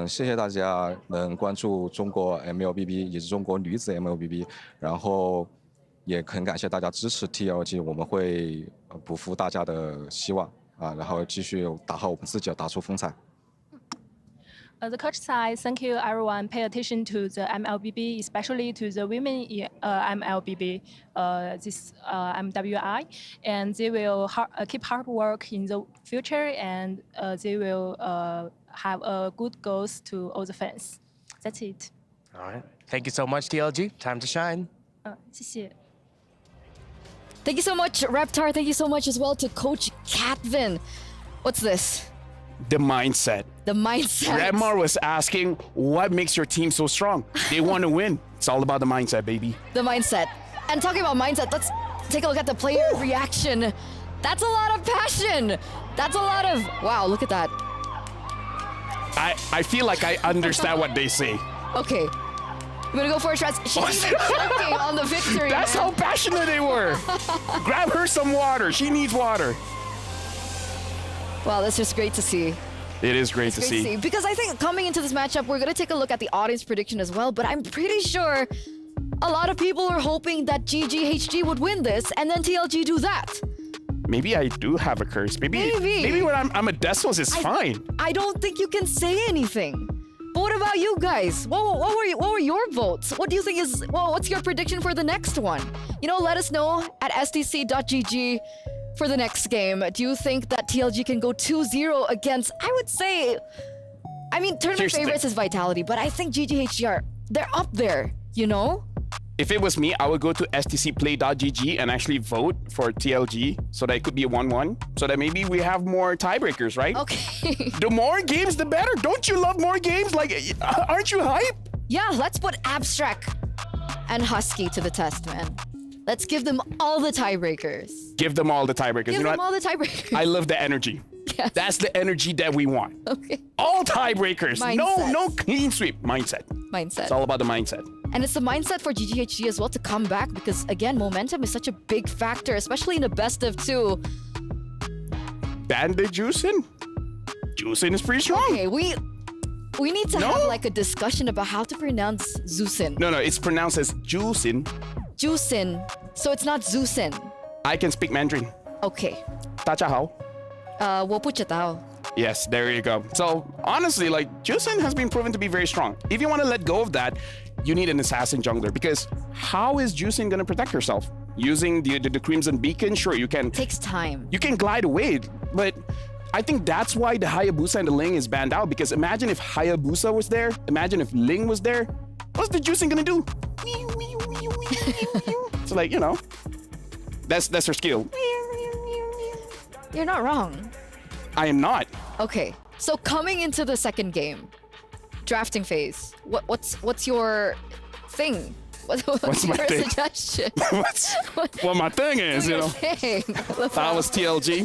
谢谢大家能关注中国 MLBB 也是中国女子 MLBB， 然后也很感谢大家支持 TLG， 我们会不负大家的希望啊，然后继续打好我们自己，打出风采。The coach said, thank you everyone, pay attention to the MLBB, especially to the women MLBB, this MWI, and they will keep hard work in the future, and they will have good goals to all the fans. That's it. All right, thank you so much, TLG. Time to shine. 谢谢。Thank you so much, Reptar. Thank you so much as well to Coach Catvin. What's this? The mindset. The mindset. Redmar was asking, what makes your team so strong? They want to win. It's all about the mindset, baby. The mindset. And talking about mindset, let's take a look at the player reaction. That's a lot of passion. That's a lot of, wow, look at that. I feel like I understand what they say. Okay. You gonna go for a shot? She's even choking on the victory. That's how passionate they were. Grab her some water. She needs water. Wow, that's just great to see. It is great to see. Because I think coming into this matchup, we're going to take a look at the audience prediction as well, but I'm pretty sure a lot of people are hoping that GGHG would win this and then TLG do that. Maybe I do have a curse. Maybe when I'm a Decimals, it's fine. I don't think you can say anything. But what about you guys? What were your votes? What do you think is, what's your prediction for the next one? You know, let us know at stc.gg. For the next game, do you think that TLG can go 2-0 against, I would say, I mean, tournament favorites is Vitality, but I think GGHG they're up there, you know? If it was me, I would go to stcplay.gg and actually vote for TLG so that it could be a 1-1, so that maybe we have more tiebreakers, right? Okay. The more games, the better. Don't you love more games? Like, aren't you hype? Yeah, let's put Abstract and Husky to the test, man. Let's give them all the tiebreakers. Give them all the tiebreakers. Give them all the tiebreakers. I love the energy. Yes. That's the energy that we want. Okay. All tiebreakers. Mindset. No clean sweep. Mindset. Mindset. It's all about the mindset. And it's the mindset for GGHG as well to come back because, again, momentum is such a big factor, especially in a best of two. Bandit Juicin? Juicin is pretty strong. Okay, we need to have like a discussion about how to pronounce Zusin. No, it's pronounced as Juicin. Juicin. So it's not Zusin. I can speak Mandarin. Okay. 大家好. 我不知道. Yes, there you go. So honestly, like Juicin has been proven to be very strong. If you want to let go of that, you need an assassin jungler because how is Juicin going to protect herself? Using the Crimson Beacon, sure, you can. Takes time. You can glide away, but I think that's why the Hayabusa and the Ling is banned out because imagine if Hayabusa was there, imagine if Ling was there, what's the Juicin going to do? So like, you know, that's her skill. You're not wrong. I am not. Okay, so coming into the second game, drafting phase. What's your thing? What's my your thing? suggestion? What my thing is, you know. If I was TLG,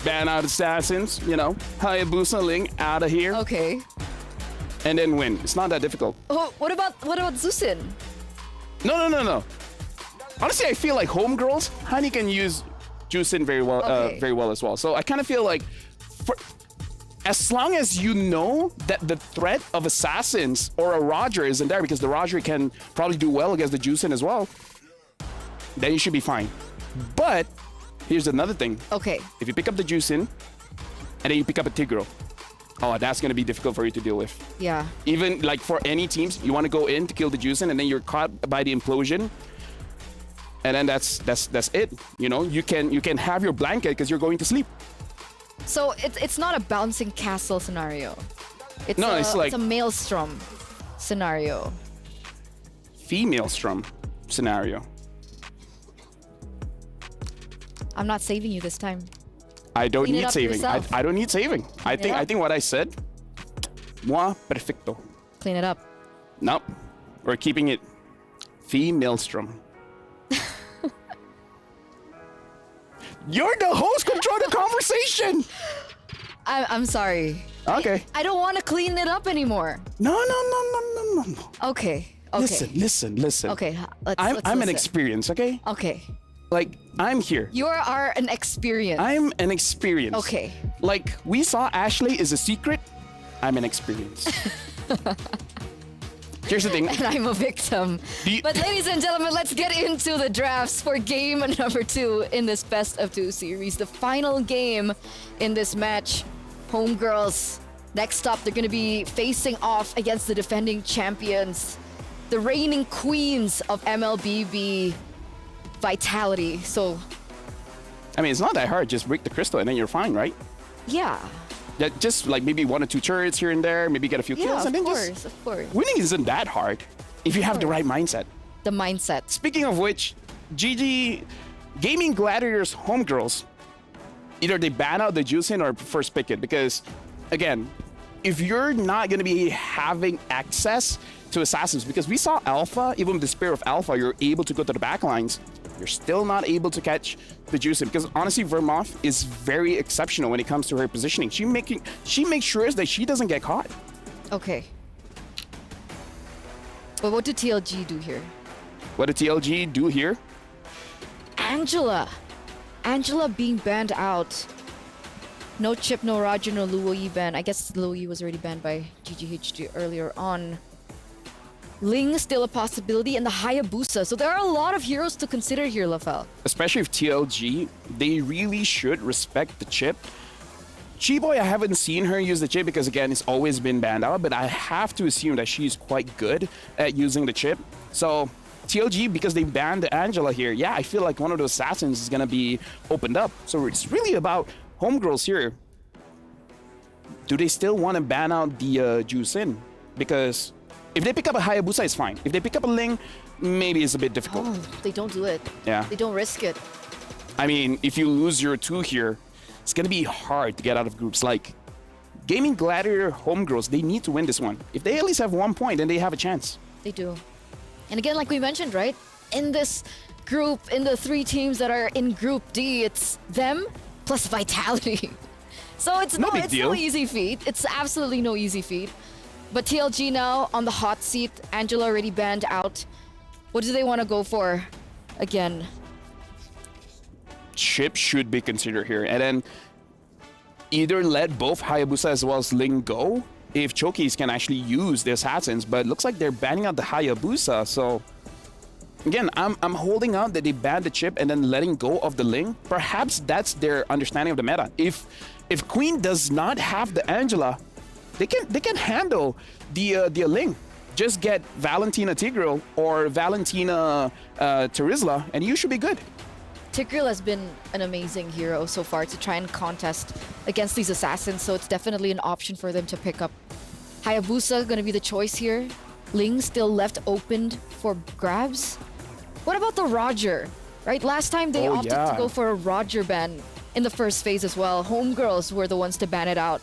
ban out assassins, you know, Hayabusa Ling out of here. Okay. And then win. It's not that difficult. Oh, what about Zusin? No. honestly, I feel like homegirls, Honey can use Juicin very well as well. So I kind of feel like, as long as you know that the threat of assassins or a Roger isn't there, because the Roger can probably do well against the Juicin as well, then you should be fine. But here's another thing. Okay. If you pick up the Juicin and then you pick up a Tigreal, oh, that's going to be difficult for you to deal with. Yeah. Even like for any teams, you want to go in to kill the Juicin and then you're caught by the implosion. And then that's it. You know, you can have your blanket because you're going to sleep. So it's not a bouncing castle scenario. It's like a maelstrom scenario. Female strum scenario. I'm not saving you this time. I don't Clean it need up saving. yourself. I don't need saving. I think what I said, moi perfecto. Clean it up. Nope. We're keeping it female strum. You're the host. Control the conversation. I'm sorry. Okay. I don't want to clean it up anymore. No. Okay. Listen. Okay. I'm listen. an experience. Okay. Okay. Like, I'm here. You are an experience. I'm an experience. Okay. Like, we saw Ashley is a secret. I'm an experience. Here's the thing. And I'm a victim. But ladies and gentlemen, let's get into the drafts for game number 2 in this best of 2 series. The final game in this match. Homegirls, next up, they're going to be facing off against the defending champions, the reigning queens of MLBB Vitality. So, I mean, it's not that hard. Just break the crystal and then you're fine, right? yeah. Just like maybe 1 or 2 turrets here and there, maybe get a few kills, Yeah, and then of course. winning isn't that hard if you have the right mindset. The mindset. Speaking of which, GG Gaming Gladiators Homegirls, either they ban out the Juicin or first pick it, because again, if you're not going to be having access to assassins, because we saw Alpha, even with the Spear of Alpha, you're able to go to the back lines. You're still not able to catch the Juicin, because honestly, Vermoth is very exceptional when it comes to her positioning. She makes sure that she doesn't get caught. Okay. But what did TLG do here? What did TLG do here? Angela being banned out. No Chip, no Roger, no Luo Yi ban. I guess Luo Yi was already banned by GGHG earlier on. Ling still a possibility, and the Hayabusa. So there are a lot of heroes to consider here, Lafel. Especially if TLG, they really should respect the chip. Chiboy, I haven't seen her use the chip because, again, it's always been banned out, but I have to assume that she's quite good at using the chip. So TLG, because they banned Angela here, yeah, I feel like one of those assassins is going to be opened up. So it's really about homegirls here. Do they still want to ban out the Juicin? Because if they pick up a Hayabusa, it's fine. If they pick up a Ling, maybe it's a bit difficult. Oh, they don't do it. Yeah. They don't risk it. I mean, if you lose your 2 here, it's going to be hard to get out of groups. Like, Gaming Gladiator Homegirls, they need to win this one. If they at least have 1 point, then they have a chance. They do. And again, like we mentioned, right? In this group, in the 3 teams that are in Group D, it's them plus Vitality. So it's no easy feat. It's absolutely no easy feat. But TLG now on the hot seat. Angela already banned out. What do they want to go for again? Chip should be considered here. And then either let both Hayabusa as well as Ling go if Chokis can actually use the assassins. But it looks like they're banning out the Hayabusa. So again, I'm holding out that they banned the chip and then letting go of the Ling. Perhaps that's their understanding of the meta. If Queen does not have the Angela, they can handle the Ling. Just get Valentina Tigreal or Valentina Terizla, and you should be good. Tigreal has been an amazing hero so far to try and contest against these assassins, so it's definitely an option for them to pick up. Hayabusa going to be the choice here. Ling still left opened for grabs. What about the Roger? Right, last time they opted to go for a Roger ban in the first phase as well. Homegirls were the ones to ban it out.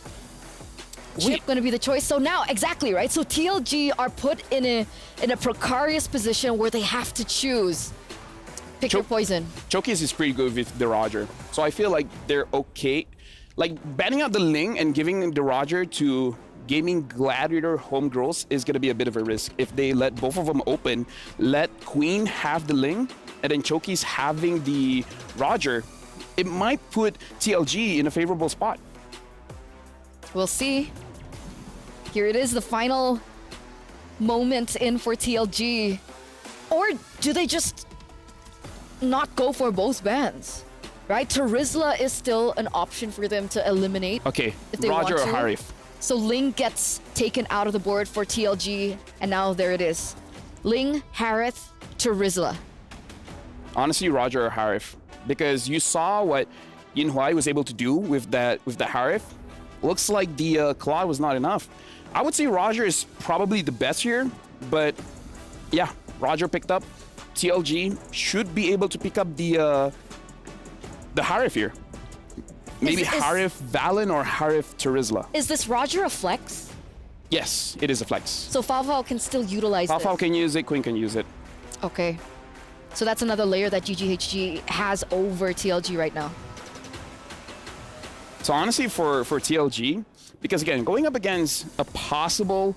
Chip going to be the choice. So now, exactly, right? So TLG are put in a precarious position where they have to choose. Pick your poison. Chokis is pretty good with the Roger. So I feel like they're okay. Like, banning out the Ling and giving the Roger to Gaming Gladiator Homegirls is going to be a bit of a risk. If they let both of them open, let Queen have the Ling, and then Choki's having the Roger, it might put TLG in a favorable spot. We'll see. Here it is, the final moment in for TLG. Or do they just not go for both bans? Right? Terizla is still an option for them to eliminate. Okay, if they Roger want or to. Harif. So Ling gets taken out of the board for TLG, and now there it is. Ling, Harith, Terizla. Honestly, Roger or Harif, because you saw what Yinhuai was able to do with the Harif. Looks like the Claw was not enough. I would say Roger is probably the best here, but yeah, Roger picked up. TLG should be able to pick up the Harif here. Maybe Harif Valen or Harif Terizla. Is this Roger a flex? Yes, it is a flex. So Favao can still utilize it. Favao can use it, Queen can use it. Okay. So that's another layer that GGHG has over TLG right now. So honestly, for TLG, because again, going up against a possible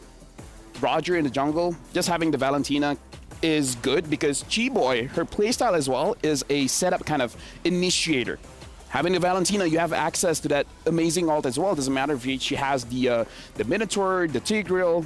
Roger in the jungle, just having the Valentina is good because G-Boy, her playstyle as well, is a setup kind of initiator. Having the Valentina, you have access to that amazing ult as well. Doesn't matter if she has the Minotaur, the Tigreal.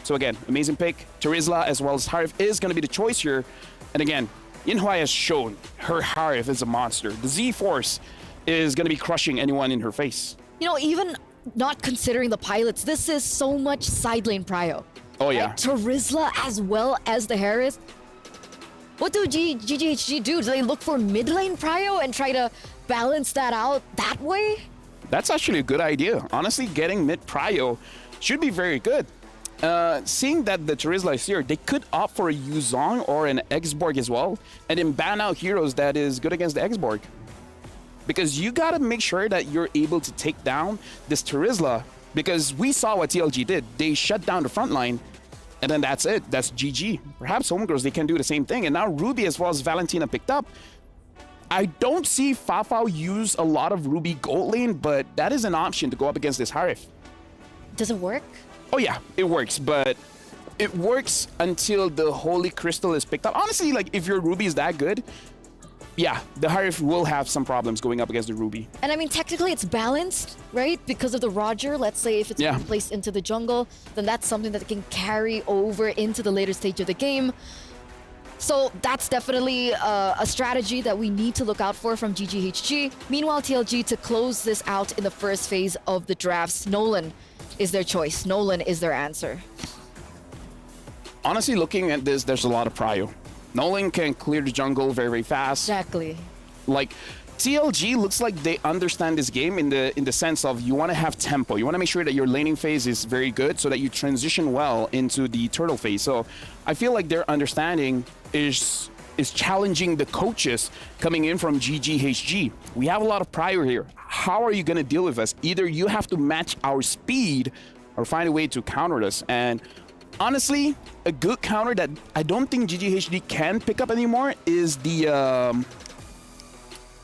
So again, amazing pick. Terizla as well as Harif is going to be the choice here. And again, Yinhuai has shown her Harif is a monster. The Z-Force is going to be crushing anyone in her face. You know, even not considering the pilots, this is so much side lane prio. Oh yeah. Right? Terizla as well as the Harris. What do GGHG do? Do they look for mid lane prio and try to balance that out that way? That's actually a good idea. Honestly, getting mid prio should be very good. Seeing that the Terizla is here, they could opt for a Yuzong or an X-Borg as well, and then ban out heroes that is good against the X-Borg. Because you gotta make sure that you're able to take down this Terizla, because we saw what TLG did. They shut down the front line, and then that's it. That's GG. Perhaps Homegirls, they can do the same thing. And now Ruby as well as Valentina picked up. I don't see Fafao use a lot of Ruby gold lane, but that is an option to go up against this Harif. Does it work? Oh yeah, it works, but it works until the Holy Crystal is picked up. Honestly, like if your Ruby is that good, yeah, the Harif will have some problems going up against the Ruby. And I mean, technically it's balanced, right? Because of the Roger, let's say if it's being placed into the jungle, then that's something that can carry over into the later stage of the game. So that's definitely a strategy that we need to look out for from GGHG. Meanwhile, TLG, to close this out in the first phase of the drafts, Nolan is their choice. Nolan is their answer. Honestly, looking at this, there's a lot of prio. Nolan can clear the jungle very, very fast. Exactly. Like, TLG looks like they understand this game in the sense of you want to have tempo. You want to make sure that your laning phase is very good so that you transition well into the turtle phase. So I feel like their understanding is challenging the coaches coming in from GGHG. We have a lot of prio here. How are you going to deal with us? Either you have to match our speed or find a way to counter us. And honestly, a good counter that I don't think GGHD can pick up anymore is the,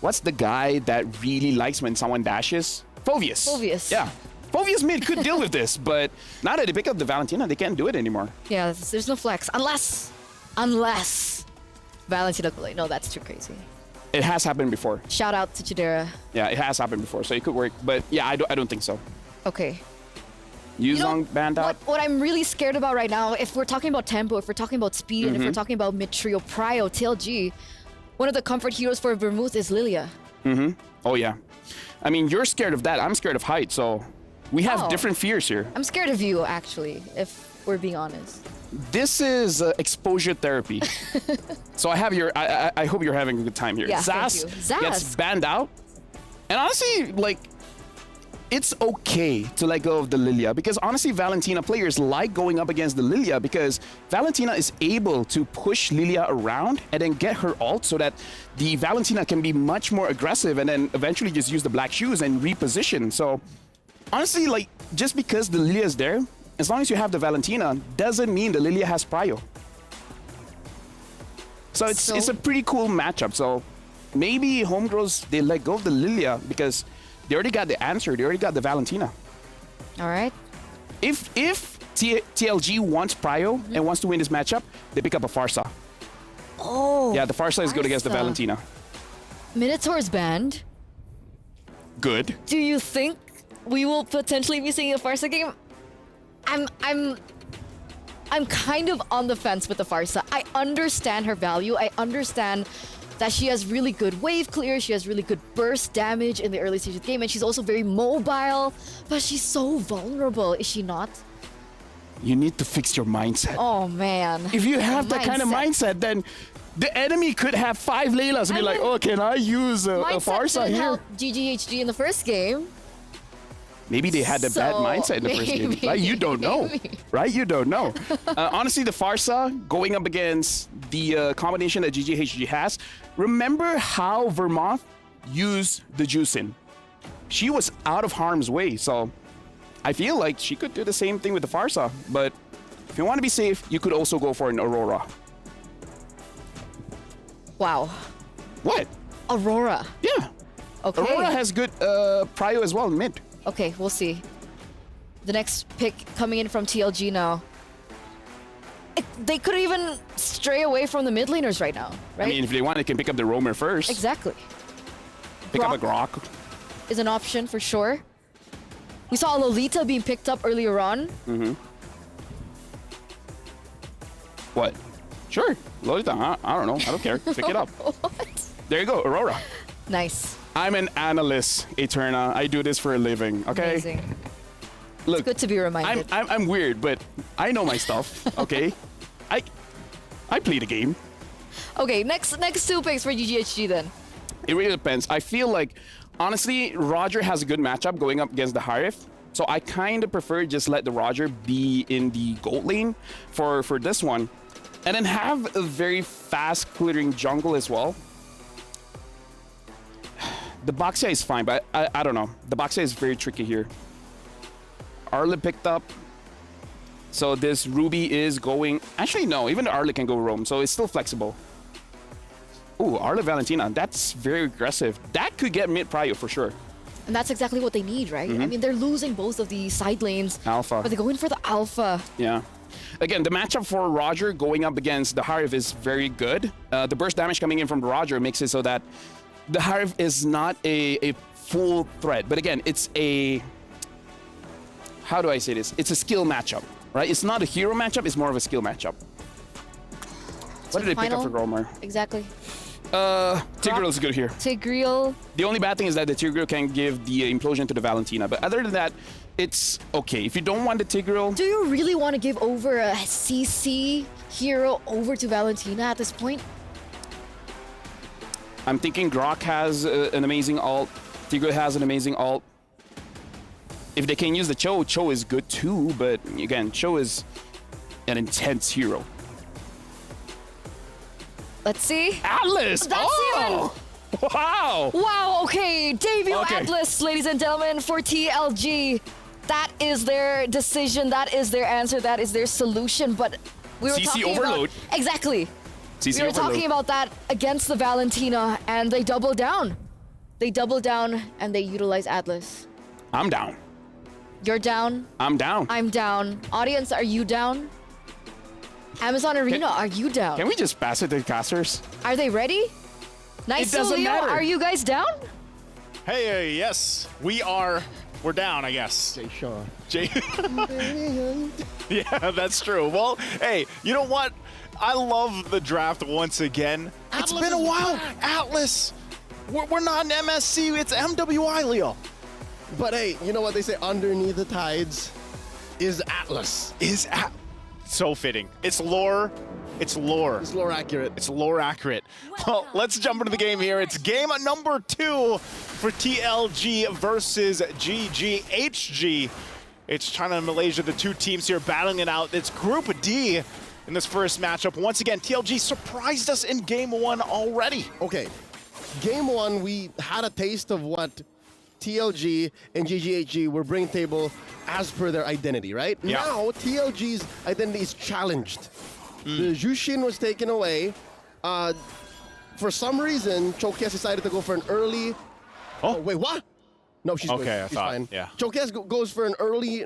what's the guy that really likes when someone dashes? Phoveus. Phoveus. Yeah. Phoveus mid could deal with this, but now that they pick up the Valentina, they can't do it anymore. Yeah, there's no flex. Unless Valentina, no, that's too crazy. It has happened before. Shout out to Chidera. Yeah, it has happened before, so it could work. But yeah, I don't think so. Okay. Yuzong banned out. What I'm really scared about right now, if we're talking about tempo, if we're talking about speed, and if we're talking about mid-trio prio, TLG, one of the comfort heroes for Vermouth is Lilia. Oh, yeah. I mean, you're scared of that. I'm scared of height, so we have different fears here. I'm scared of you, actually, if we're being honest. This is exposure therapy. So I have your. I hope you're having a good time here. Yeah, Zaz thank you. Zaz gets banned out, and honestly, like, it's okay to let go of the Lilia because honestly, Valentina players like going up against the Lilia because Valentina is able to push Lilia around and then get her ult so that the Valentina can be much more aggressive and then eventually just use the black shoes and reposition. So honestly, like, just because the Lilia is there, as long as you have the Valentina, doesn't mean the Lilia has prio. So it's a pretty cool matchup. So maybe Homegirls, they let go of the Lilia because they already got the answer. They already got the Valentina. All right. If TLG wants prio and wants to win this matchup, they pick up a Farsa. Oh. Yeah, the Farsa is good against the Farsa. Valentina. Minotaur's banned. Good. Do you think we will potentially be seeing a Farsa game? I'm kind of on the fence with the Farsa. I understand her value. I understand that she has really good wave clear. She has really good burst damage in the early stage of the game, and she's also very mobile. But she's so vulnerable, is she not? You need to fix your mindset. Oh man. If you have that kind of mindset, then the enemy could have 5 Laylas and be like, oh, can I use a Farsa here? Helped GGHG in the first game. Maybe they had a bad mindset in the first game, right? You don't know, right? You don't know. Honestly, the Farsa going up against the combination that GGHG has, remember how Vermont used the Juicin? She was out of harm's way, so I feel like she could do the same thing with the Farsa, but if you want to be safe, you could also go for an Aurora. Wow. What? Aurora. Yeah. Okay. Aurora has good prio as well, mid. Okay, we'll see. The next pick coming in from TLG now. They could even stray away from the mid laners right now, right? I mean, if they want, they can pick up the Roamer first. Exactly. Pick up a Grok. Is an option for sure. We saw Lolita being picked up earlier on. Mm-hmm. What? Sure. Lolita, I don't know. I don't care. Pick it up. What? There you go, Aurora. Nice. I'm an analyst, Eterna. I do this for a living, okay? Amazing. Look, it's good to be reminded. I'm weird, but I know my stuff, okay? I play the game. Okay, next 2 picks for GGHG then. It really depends. I feel like, honestly, Roger has a good matchup going up against the Harif. So I kind of prefer just let the Roger be in the gold lane for this one. And then have a very fast clearing jungle as well. The Boxia is fine, but I don't know. The Boxia is very tricky here. Arla picked up. So this Ruby is going... Actually, no. Even the Arla can go roam, so it's still flexible. Ooh, Arla Valentina. That's very aggressive. That could get mid prio for sure. And that's exactly what they need, right? I mean, they're losing both of the side lanes. Alpha. But they're going for the alpha. Yeah. Again, the matchup for Roger going up against the Harif is very good. The burst damage coming in from the Roger makes it so that the Harif is not a full threat. But again, it's a... How do I say this? It's a skill matchup, right? It's not a hero matchup, it's more of a skill matchup. What did they pick up for Gromar? Exactly. Tigreal is good here. Tigreal. The only bad thing is that the Tigreal can give the implosion to the Valentina. But other than that, it's okay. If you don't want the Tigreal... Do you really want to give over a CC hero over to Valentina at this point? I'm thinking Grok has an amazing ult. Tigreal has an amazing ult. If they can use the Cho, Cho is good too. But again, Cho is an intense hero. Let's see. Atlas! Oh! Wow! Wow, okay. Debut Atlas, ladies and gentlemen, for TLG. That is their decision. That is their answer. That is their solution. But we were CC talking overload. about... Exactly. CC we were overload. talking about that against the Valentina, and they doubled down. They doubled down, and they utilized Atlas. I'm down. You're down. I'm down. I'm down. Audience, are you down? Amazon Arena, are you down? Can we just pass it to the casters? Are they ready? Nice, It doesn't Leo, matter. are you guys down? Hey, yes, we are. We're down, I guess. Jay Shaw. Yeah, that's true. Well, hey, you know what? I love the draft once again. It's been a while. Atlas. We're not an MSC. It's MWI, Leo. But hey, you know what they say? Underneath the tides is Atlas. So fitting. It's lore. It's lore. It's lore accurate. It's lore accurate. Well, let's jump into the game here. It's game number 2 for TLG versus GGHG. It's China and Malaysia, the two teams here battling it out. It's Group D in this first matchup. Once again, TLG surprised us in game 1 already. Okay, game 1, we had a taste of what TLG and GGHG were bringing to the table as per their identity, right? Yeah. Now, TLG's identity is challenged. The Jushin was taken away. For some reason, Chokias decided to go for an early... Oh, wait, what? No, she's good. Okay, I She's thought, fine. yeah. Chokias goes for an early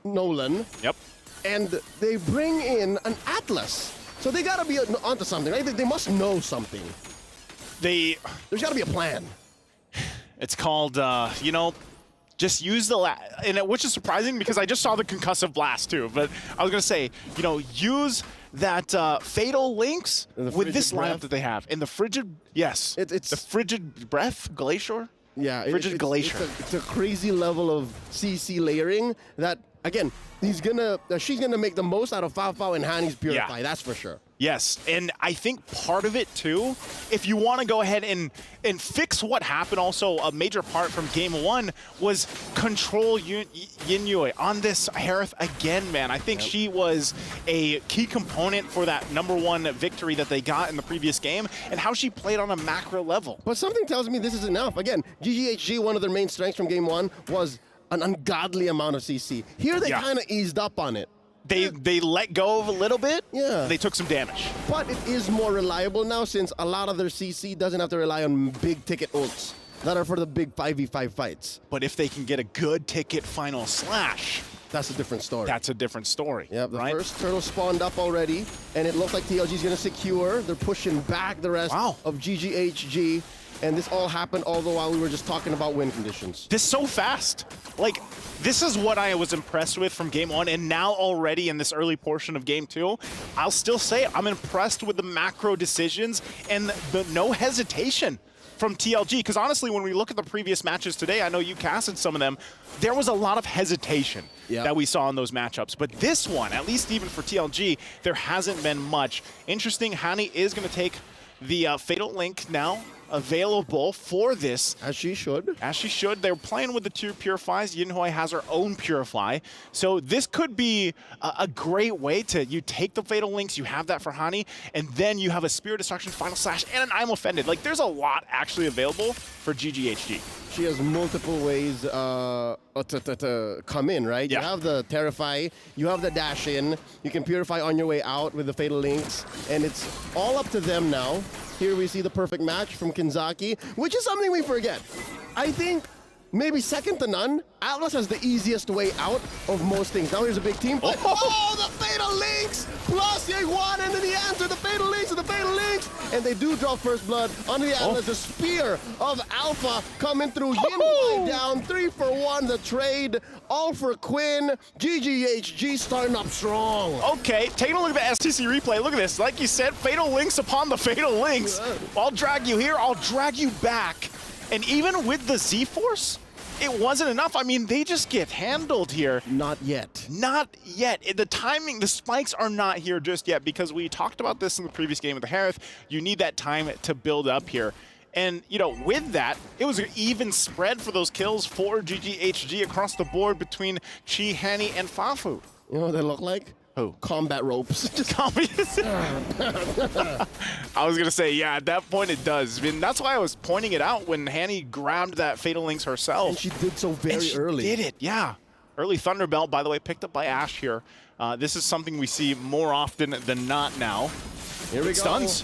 Nolan. Yep. And they bring in an Atlas. So they gotta be onto something, right? They must know something. There's gotta be a plan. It's called, you know, just use which is surprising because I just saw the concussive blast too. But I was gonna say, you know, use that fatal links with this lineup that they have. In the frigid, yes, it's the frigid breath glacier. Yeah, frigid glacier. It's a crazy level of CC layering that, again, she's gonna make the most out of Fafao and Hani's Purify. That's for sure. Yes, and I think part of it too, if you want to go ahead and fix what happened, also a major part from game 1 was control Yinyue on this Harith again, man. I think she was a key component for that #1 victory that they got in the previous game, and how she played on a macro level. But something tells me this is enough. Again, GGHG, one of their main strengths from game 1 was an ungodly amount of CC. Here they kind of eased up on it. They let go of a little bit. Yeah. They took some damage. But it is more reliable now since a lot of their CC doesn't have to rely on big ticket ults that are for the big 5v5 fights. But if they can get a good ticket final slash, that's a different story. That's a different story. Yeah, the first turtle spawned up already, and it looks like TLG's gonna secure. They're pushing back the rest of GGHG. And this all happened all the while we were just talking about win conditions. This so fast. Like, this is what I was impressed with from game 1, and now already in this early portion of game 2, I'll still say I'm impressed with the macro decisions and the no hesitation from TLG. Because honestly, when we look at the previous matches today, I know you casted some of them, there was a lot of hesitation that we saw in those matchups. But this one, at least even for TLG, there hasn't been much. Interesting, Hani is going to take the Fatal Link now, available for this. As she should. As she should. They're playing with the 2 Purifies. Yinhui has her own Purify. So this could be a great way to, you take the Fatal Links, you have that for Hani, and then you have a Spirit Destruction, Final Slash, and an I'm Offended. Like, there's a lot actually available for GGHG. She has multiple ways to come in, right? You have the Terrify, you have the Dash In, you can Purify on your way out with the Fatal Links, and it's all up to them now. Here we see the perfect match from Kinzaki, which is something we forget. I think maybe second to none, Atlas has the easiest way out of most things. Now here's a big team fight. Oh, the Fatal Links! Plus Yeguan, and then the answer, the Fatal Links and the Fatal Links! And they do draw first blood onto the Atlas. The Spear of Alpha coming through. Yinhui down, 3 for 1. The trade, all for Quinn. GGHG starting up strong. Okay, taking a look at the STC replay. Look at this. Like you said, Fatal Links upon the Fatal Links. I'll drag you here, I'll drag you back. And even with the Z-Force, it wasn't enough. I mean, they just get handled here. Not yet. Not yet. The timing, the spikes are not here just yet, because we talked about this in the previous game with the Harith. You need that time to build up here. And, you know, with that, it was an even spread for those kills for GGHG across the board between Chi, Hani, and Fafu. You know what they look like? Who? Combat ropes. I was going to say, yeah, at that point it does. I mean, that's why I was pointing it out when Hani grabbed that Fatal Links herself. And she did so very early. She did it, yeah. Early Thunderbelt, by the way, picked up by Ash here. This is something we see more often than not now. Here we go. Stuns.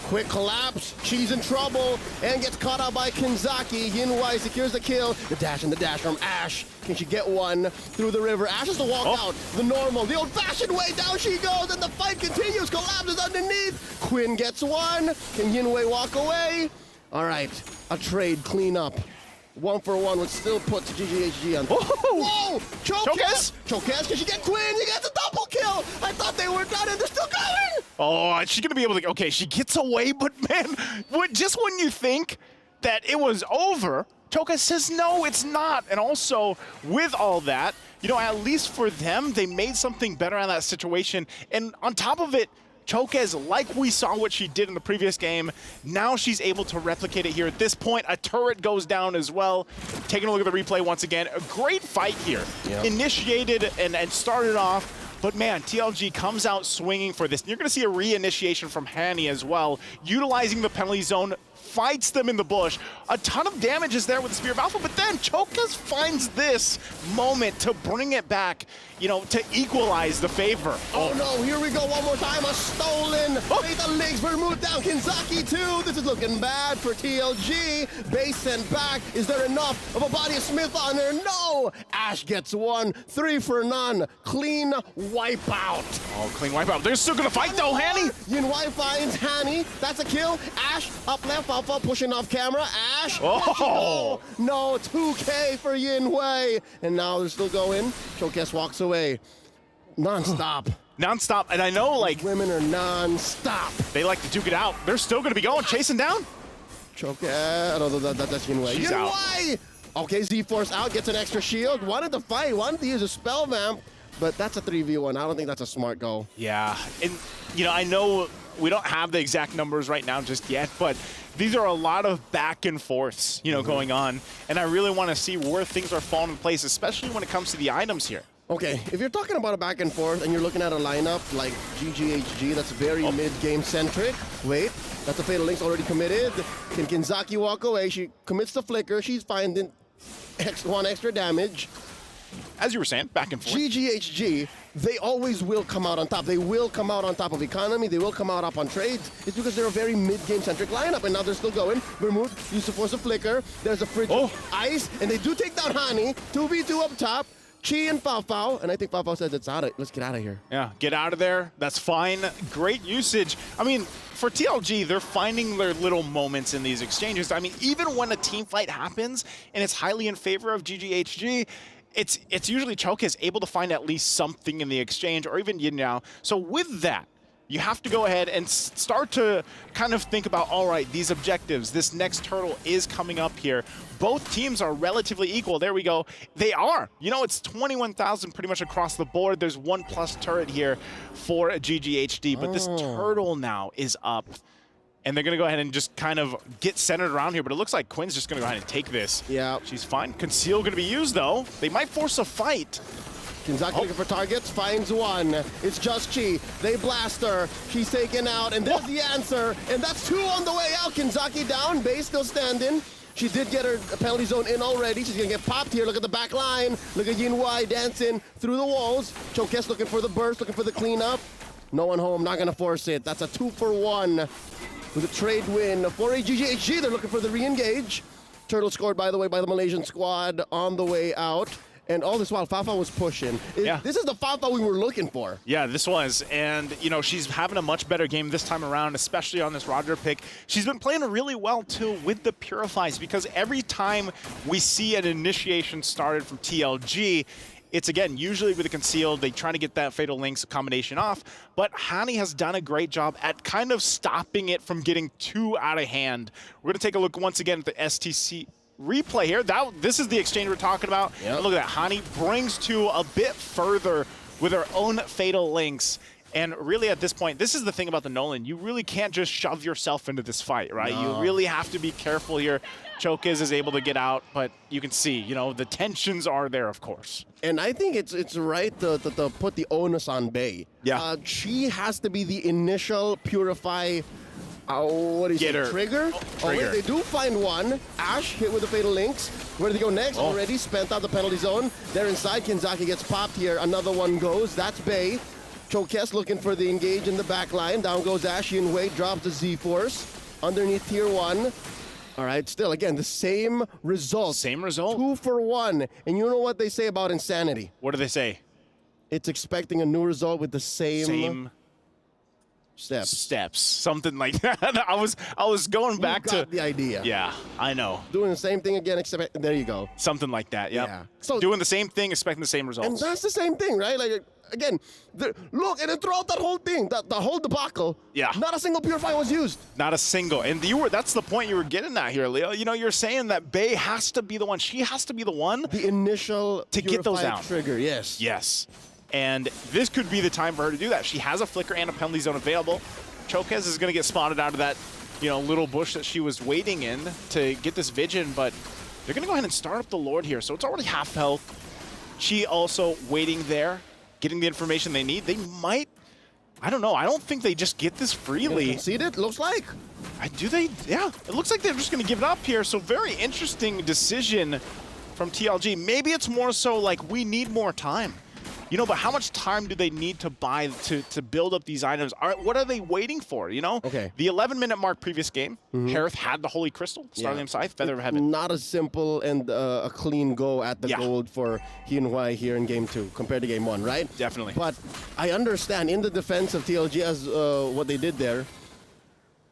Quick collapse, she's in trouble, and gets caught out by Kinzaki. Yinhui secures the kill. The dash and the dash from Ash. Can she get one through the river? Ash has to walk out the normal, the old-fashioned way. Down she goes, and the fight continues. Collapses underneath. Quinn gets one. Can Yinhui walk away? All right, a trade cleanup. 1 for 1, which still puts GGHG on. Whoa! Chokes! Chokes, can she get Quinn? She gets a double kill! I thought they were done, and they're still going! Oh, she's going to be able to... Okay, she gets away, but man, just when you think that it was over, Choka says, no, it's not. And also, with all that, you know, at least for them, they made something better out of that situation. And on top of it, Chokez, like we saw what she did in the previous game, now she's able to replicate it here. At this point, a turret goes down as well. Taking a look at the replay once again, a great fight here. Yeah. Initiated and started off, but man, TLG comes out swinging for this. And you're going to see a reinitiation from Hani as well, utilizing the penalty zone fights them in the bush. A ton of damage is there with the Spear of Alpha, but then Chokez finds this moment to bring it back, you know, to equalize the favor. Oh no, here we go one more time. A stolen Fatal Links, Vermouth down, Kinzaki too. This is looking bad for TLG. Base sent back. Is there enough of a body of Smith on her? No! Ash gets one, 3 for none. Clean wipeout. Oh, clean wipeout. They're still gonna fight though, Hanny. Yinwei finds Hanny. That's a kill. Ash up left, Alpha pushing off camera. Ash. Oh! No, 2K for Yinwei. And now they're still going. Chokez walks away. Non-stop. Non-stop, and I know, like... Women are non-stop. They like to duke it out. They're still gonna be going, chasing down. Chokez. No, that's Yinwei. She's Yinwei! out. Okay, Z-Force out, gets an extra shield. Wanted to fight, wanted to use a spell vamp, but that's a 3v1. I don't think that's a smart go. Yeah, and you know, I know we don't have the exact numbers right now just yet, but these are a lot of back and forths, you know, going on, and I really want to see where things are falling in place, especially when it comes to the items here. Okay, if you're talking about a back and forth and you're looking at a lineup like GGHG, that's very mid-game centric. Wait, that's a Fatal Link's already committed. Can Kinzaki walk away? She commits the flicker. She's finding one extra damage. As you were saying, back and forth. GGHG, they always will come out on top. They will come out on top of economy. They will come out up on trades. It's because they're a very mid-game centric lineup, and now they're still going. Vermouth used to force a flicker. There's a fridge of ice, and they do take down Hani. 2v2 up top. Chi and Fao, and I think Fao says it's out. Let's get out of here. Yeah, get out of there. That's fine. Great usage. I mean, for TLG, they're finding their little moments in these exchanges. I mean, even when a team fight happens and it's highly in favor of GGHG, it's usually Chokez able to find at least something in the exchange, or even Yin Yao. So with that, you have to go ahead and start to kind of think about, all right, these objectives, this next hurdle is coming up here. Both teams are relatively equal. There we go. They are. You know, it's 21,000 pretty much across the board. There's 1+ turret here for GGHD, but this turtle now is up. And they're going to go ahead and just kind of get centered around here, but it looks like Quinn's just going to go ahead and take this. Yeah. She's fine. Conceal going to be used, though. They might force a fight. Kinzaki looking for targets, finds one. It's just Chi. They blast her. She's taken out, and there's the answer. And that's 2 on the way out. Kinzaki down, Base still standing. She did get her penalty zone in already. She's gonna get popped here. Look at the back line. Look at Yinwei dancing through the walls. Chokez looking for the burst, looking for the cleanup. No one home, not gonna force it. That's a 2 for 1 with a trade win for GGHG. They're looking for the re-engage. Turtle scored, by the way, by the Malaysian squad on the way out. And all this while, Fafa was pushing. This is the Fafa we were looking for. Yeah, this was. And, you know, she's having a much better game this time around, especially on this Roger pick. She's been playing really well, too, with the Purifies, because every time we see an initiation started from TLG, it's, again, usually with a concealed, they try to get that Fatal Links combination off, but Hani has done a great job at kind of stopping it from getting too out of hand. We're going to take a look once again at the STC replay here. This is the exchange we're talking about. Yep. And look at that. Hani brings to a bit further with her own Fatal Links. And really at this point, this is the thing about the Nolan. You really can't just shove yourself into this fight, right? No. You really have to be careful here. Chokez is able to get out, but you can see, you know, the tensions are there, of course. And I think it's right to put the onus on Bay. Yeah. She has to be the initial Purify what do you say, trigger? Oh, wait, they do find one. Ash hit with the Fatal Links. Where do they go next? Already spent out the penalty zone. They're inside. Kinzaki gets popped here. Another one goes. That's Bay. Chokez looking for the engage in the back line. Down goes Ash. Yinwei drops the Z-Force. Underneath tier 1. All right, still, again, the same result. Same result. 2 for 1. And you know what they say about insanity? What do they say? It's expecting a new result with the same steps, something like that. I was going back to the idea. Yeah, I know. Doing the same thing again, except there you go. Something like that. Yep. Yeah. So doing the same thing, expecting the same results. And that's the same thing, right? Like again, look, and then throughout that whole thing, the whole debacle. Yeah. Not a single Purify was used. Not a single. And that's the point you were getting at here, Leo. You know, you're saying that Bay has to be the one. She has to be the one. The initial to get those out. Trigger. Yes. Yes. And this could be the time for her to do that. She has a flicker and a penalty zone available. Chokez is going to get spotted out of that, you know, little bush that she was waiting in to get this Vision, but they're going to go ahead and start up the Lord here. So it's already half health. She also waiting there, getting the information they need. They might, I don't know. I don't think they just get this freely. Concede it, looks like. Do they? Yeah, it looks like they're just going to give it up here. So very interesting decision from TLG. Maybe it's more so like we need more time. You know, but how much time do they need to buy to build up these items? What are they waiting for, you know? Okay. The 11-minute mark previous game, Harith had the Holy Crystal, Starlight Scythe, Feather of Heaven. Not a simple and a clean go at the gold for ENG here in Game 2 compared to Game 1, right? Definitely. But I understand in the defense of TLG as what they did there.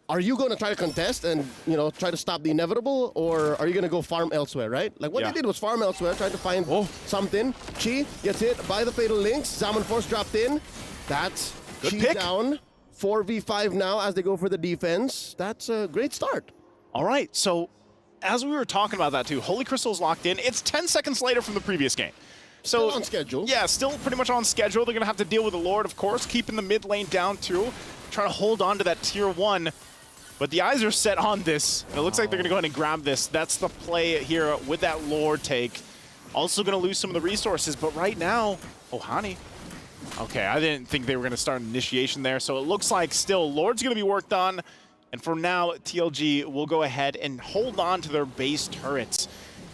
Are you going to try to contest and, you know, try to stop the inevitable, or are you going to go farm elsewhere, right? Like what they did was farm elsewhere, trying to find something. Chi gets hit by the Fatal Links. Zaman Force dropped in. That's Good Chi pick. down. 4v5 now as they go for the defense. That's a great start. All right, so as we were talking about that too, Holy Crystal's locked in. It's 10 seconds later from the previous game. So still on schedule. Yeah, still pretty much on schedule. They're going to have to deal with the Lord, of course, keeping the mid lane down too, trying to hold on to that tier 1. But the eyes are set on this, and it looks like they're going to go ahead and grab this. That's the play here with that Lord take. Also going to lose some of the resources, but right now, Hani. Okay, I didn't think they were going to start an initiation there, so it looks like still Lord's going to be worked on. And for now, TLG will go ahead and hold on to their base turrets.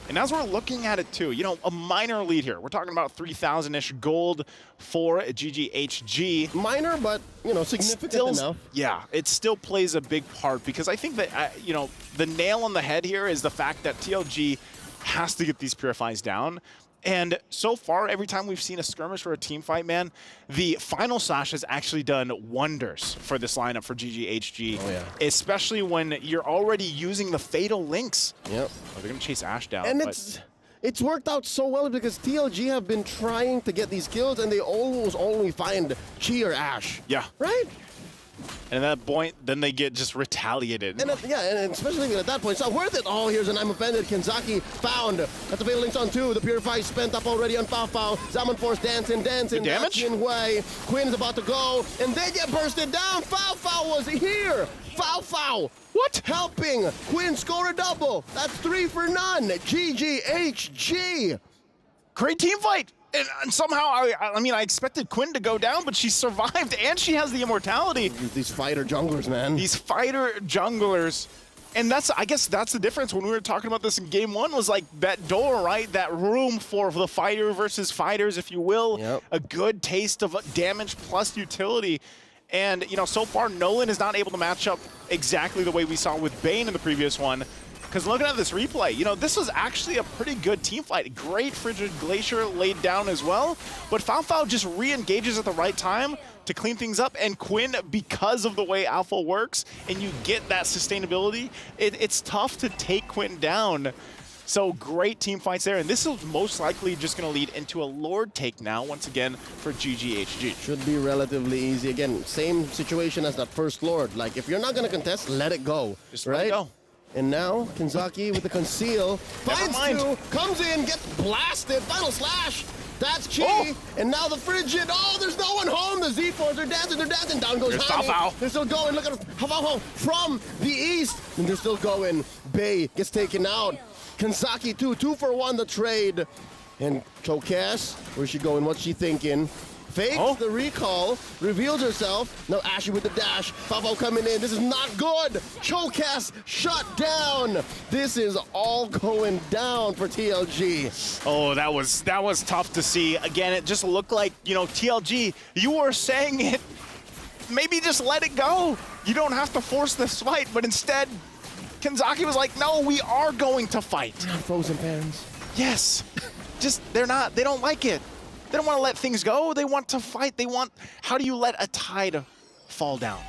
And as we're looking at it too, you know, a minor lead here. We're talking about 3,000-ish gold for GGHG. Minor, but, you know, significant enough. Yeah, it still plays a big part because I think that, you know, the nail on the head here is the fact that TLG has to get these Purifies down. And so far, every time we've seen a skirmish or a team fight, man, the final slash has actually done wonders for this lineup for GGHG. Oh, yeah. Especially when you're already using the Fatal Links. Yep. Oh, they're going to chase Ashe down. And but it's worked out so well because TLG have been trying to get these kills, and they almost only find Chi or Ashe. Yeah. Right? And at that point, then they get just retaliated. And and especially at that point, it's not worth it. Oh, here's an I'm offended. Kenzaki found. Got the Fatal Links on 2. The Purify spent up already on Fao. Zaman Force dancing. Good damage? Way. Quinn's about to go, and they get bursted down. Fao was here. Fao. What? Helping Quinn score a double. That's 3 for none. GGHG. Great team fight. And somehow, I mean, I expected Quinn to go down, but she survived, and she has the immortality. These fighter junglers, man. These fighter junglers. And I guess that's the difference when we were talking about this in Game 1 was like that door, right? That room for the fighter versus fighters, if you will. Yep. A good taste of damage plus utility. And, you know, so far, Nolan is not able to match up exactly the way we saw with Bane in the previous one. Because looking at this replay, you know, this was actually a pretty good team fight. Great Frigid Glacier laid down as well. But Fao just re-engages at the right time to clean things up. And Quinn, because of the way Alpha works, and you get that sustainability, it's tough to take Quinn down. So great team fights there. And this is most likely just going to lead into a Lord take now, once again, for GGHG. Should be relatively easy. Again, same situation as that first Lord. Like, if you're not going to contest, let it go. Just right? let it go. And now, Kenzaki with the conceal, finds 2, comes in, gets blasted, final slash. That's Chi, and now the Frigid. Oh, there's no one home. The Z4s, they're dancing. Down goes Hani. They're still going. Look at Fao from the east, and they're still going. Bay gets taken out. Kenzaki 2 for 1 the trade. And Cho'Cass, where's she going? What's she thinking? Fakes the recall, reveals herself. Now Ashe with the dash. Fao coming in. This is not good. Cho'Cass shut down. This is all going down for TLG. Oh, that was tough to see. Again, it just looked like, you know, TLG, you were saying it. Maybe just let it go. You don't have to force this fight, but instead, Kenzaki was like, no, we are going to fight. Frozen fans. Yes. Just, they don't like it. They don't want to let things go. They want to fight. How do you let a tide fall down?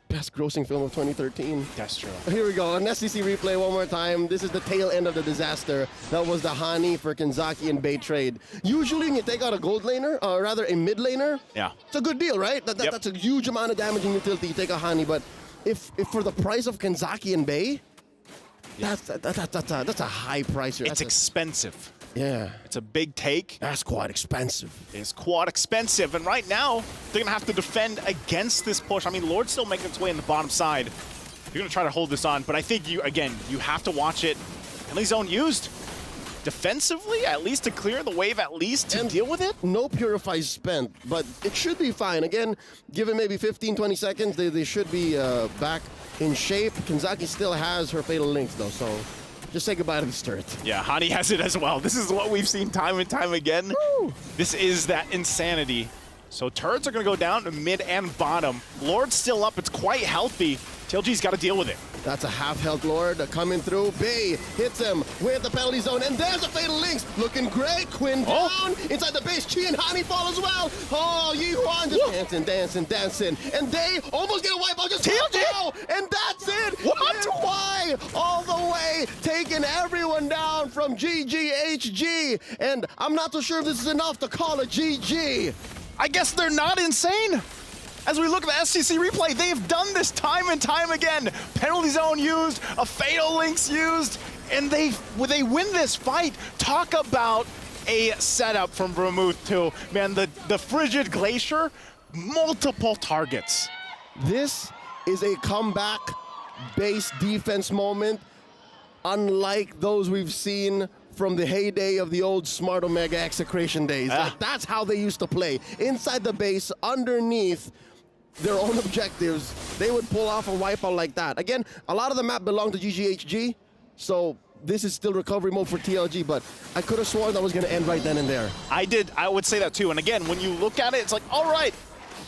Best grossing film of 2013. That's true. Here we go, an SCC replay one more time. This is the tail end of the disaster. That was the Hani for Kenzaki and Bay trade. Usually when you take out a gold laner, or rather a mid laner, it's a good deal, right? That's a huge amount of damage and utility. You take a Hani, but if for the price of Kenzaki and Bay, that's a high price here. It's expensive. Yeah. It's a big take. That's quite expensive. It's quite expensive. And right now, they're going to have to defend against this push. I mean, Lord's still making its way in the bottom side. You're going to try to hold this on. But I think, you have to watch it. At least zone used. Defensively, at least to clear the wave, at least to deal with it. No Purifies spent, but it should be fine. Again, given maybe 15, 20 seconds, they should be back in shape. Kanzaki still has her Fatal Links, though, so just say goodbye to this turret. Yeah, Hani has it as well. This is what we've seen time and time again. Woo. This is that insanity. So turrets are going to go down to mid and bottom. Lord's still up. It's quite healthy. TLG's got to deal with it. That's a half-health Lord coming through. Bay hits him with the penalty zone, and there's a Fatal Links. Looking great. Quinn down. Inside the base, Chi and Hani fall as well. Oh, Yi-Hwan just dancing. And they almost get a wipe out. Just TLG! And that's it. What? Why? All the way, taking everyone down from GGHG. And I'm not so sure if this is enough to call a GG. I guess they're not insane. As we look at the STC replay, they have done this time and time again. Penalty zone used, a Fatal Links used, and they win this fight. Talk about a setup from Vermouth too. Man, the Frigid Glacier, multiple targets. This is a comeback-based defense moment, unlike those we've seen from the heyday of the old Smart Omega Execration days. Like, that's how they used to play. Inside the base, underneath their own objectives, they would pull off a wipeout like that. Again, a lot of the map belonged to GGHG, so this is still recovery mode for TLG, but I could have sworn that was going to end right then and there. I would say that too. And again, when you look at it, it's like, all right,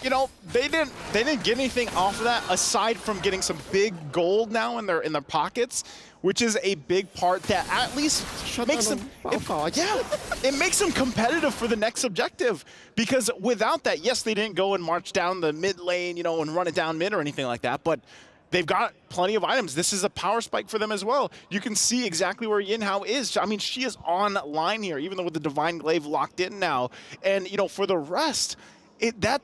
you know, they didn't get anything off of that aside from getting some big gold now in their pockets, which is a big part that at least makes them, it makes them competitive for the next objective. Because without that, yes, they didn't go and march down the mid lane, you know, and run it down mid or anything like that, but they've got plenty of items. This is a power spike for them as well. You can see exactly where Yinhao is. I mean, she is on line here, even though with the Divine Glaive locked in now. And, you know, for the rest, that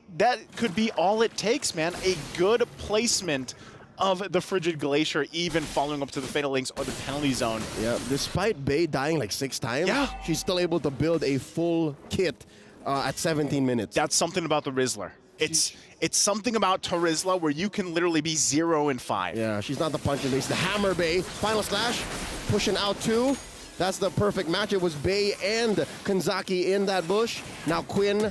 could be all it takes, man. A good placement of the Frigid Glacier, even following up to the Fatal Links or the penalty zone. Yeah, despite Bay dying like 6 times, she's still able to build a full kit at 17 minutes. That's something about the Rizzler. It's something about Terizla where you can literally be 0 and 5. Yeah, she's not the punching base. The Hammer Bay, final slash, pushing out 2. That's the perfect match. It was Bay and Kanzaki in that bush. Now Quinn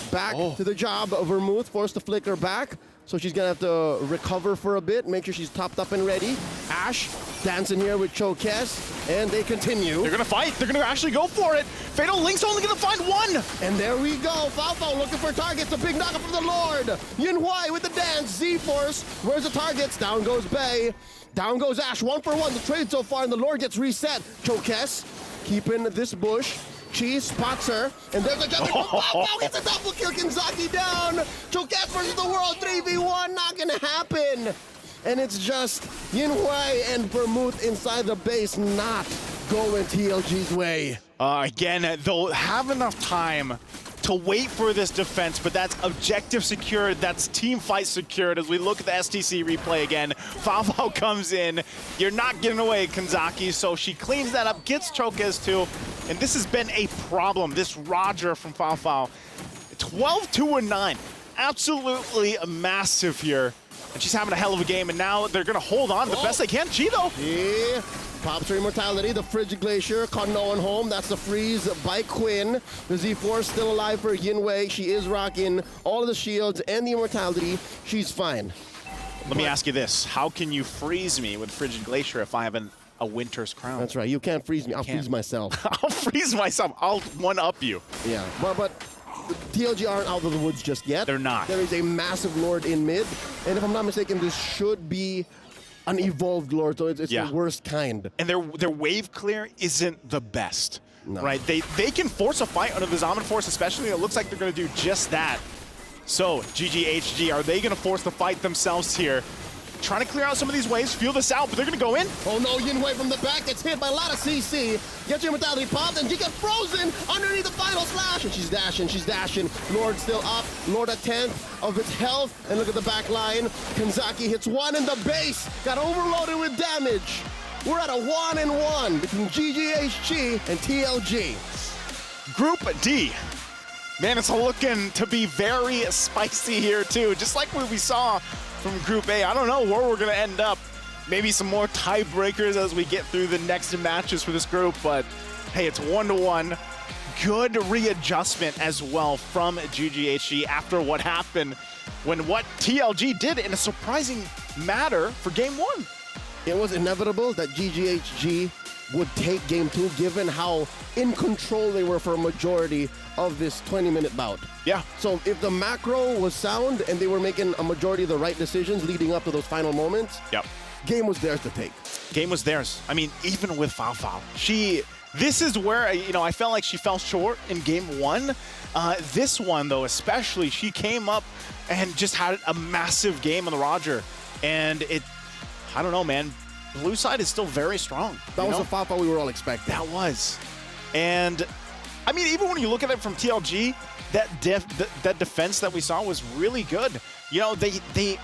back to the job. Vermouth forced to flicker back. So she's gonna have to recover for a bit, make sure she's topped up and ready. Ash dancing here with Chokes, and they continue. They're gonna fight. They're gonna actually go for it. Fatal Link's only gonna find 1. And there we go. Falfo looking for targets. A big knockup from the Lord. Yunhui with the dance. Z-Force. Where's the targets? Down goes Bay. Down goes Ash. 1 for 1. The trade so far, and the Lord gets reset. Chokes keeping this bush. Chi spots her, and there's a jump. Oh, gets a double kill. Kanzaki down. Chokes versus the world. 3v1. Not gonna happen. And it's just Yinhui and Vermouth inside the base, not going TLG's way. Again, they'll have enough time to wait for this defense, but that's objective secured, that's team fight secured. As we look at the STC replay again, Falfo comes in. You're not getting away, Kanzaki, so she cleans that up, gets Chokes too, and this has been a problem. This Roger from Falfo, 12-2-9, absolutely massive here. And she's having a hell of a game, and now they're gonna hold on the best they can. Cheeto! Yeah, pops her immortality. The Frigid Glacier caught no one home. That's the freeze by Quinn. The Z-Force still alive for Yinhui. She is rocking all of the shields and the immortality. She's fine. Let me ask you this. How can you freeze me with Frigid Glacier if I have a Winter's Crown? That's right. You can't freeze me. I'll freeze myself. I'll freeze myself. I'll one-up you. Yeah, but TLG aren't out of the woods just yet. They're not. There is a massive Lord in mid, and if I'm not mistaken, this should be an evolved Lord, so it's the worst kind. And their wave clear isn't the best, right? They can force a fight under the Zaman Force, especially. It looks like they're going to do just that. So, GGHG, are they going to force the fight themselves here? Trying to clear out some of these waves, feel this out, but they're going to go in. Oh no, Yinhui from the back gets hit by a lot of CC. Gets your mentality popped, and she gets frozen underneath the final slash. And she's dashing. Lord still up. Lord at 10th of its health. And look at the back line. Kanzaki hits 1 in the base. Got overloaded with damage. We're at a 1-1 between GGHG and TLG. Group D. Man, it's looking to be very spicy here too. Just like what we saw from Group A. I don't know where we're going to end up. Maybe some more tiebreakers as we get through the next matches for this group, but hey, it's 1-1. Good readjustment as well from GGHG after what happened when what TLG did in a surprising manner for game 1. It was inevitable that GGHG would take game 2 given how in control they were for a majority of this 20-minute bout. Yeah. So if the macro was sound and they were making a majority of the right decisions leading up to those final moments, yep, game was theirs to take. Game was theirs. I mean, even with Fao, this is where, I felt like she fell short in game 1. This one, though, especially, she came up and just had a massive game on the Roger. And I don't know, man. Blue side is still very strong. That was the Fao we were all expecting. That was. And, I mean, even when you look at it from TLG, that defense that we saw was really good. They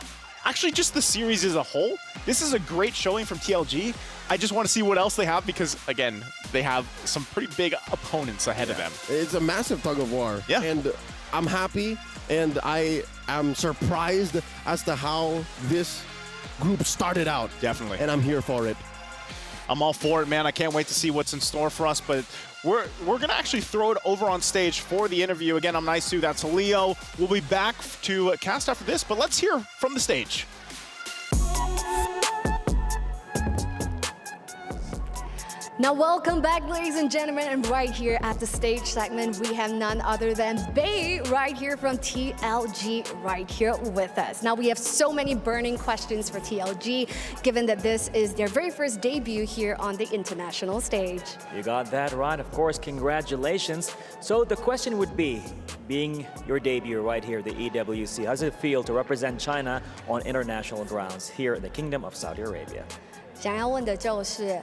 actually, just the series as a whole, this is a great showing from TLG. I just want to see what else they have because, again, they have some pretty big opponents ahead of them. It's a massive tug of war. Yeah. And I'm happy and I am surprised as to how this group started out. Definitely. And I'm here for it. I'm all for it, man. I can't wait to see what's in store for us, but we're going to actually throw it over on stage for the interview. Again, I'm Nice Sue, that's Leo. We'll be back to cast after this, but let's hear from the stage. Now welcome back, ladies and gentlemen, and right here at the stage segment, we have none other than Bei right here from TLG right here with us. Now we have so many burning questions for TLG, given that this is their very first debut here on the international stage. You got that right, of course, congratulations. So the question would be, being your debut right here, the EWC, how does it feel to represent China on international grounds here in the Kingdom of Saudi Arabia? 想要问的就是，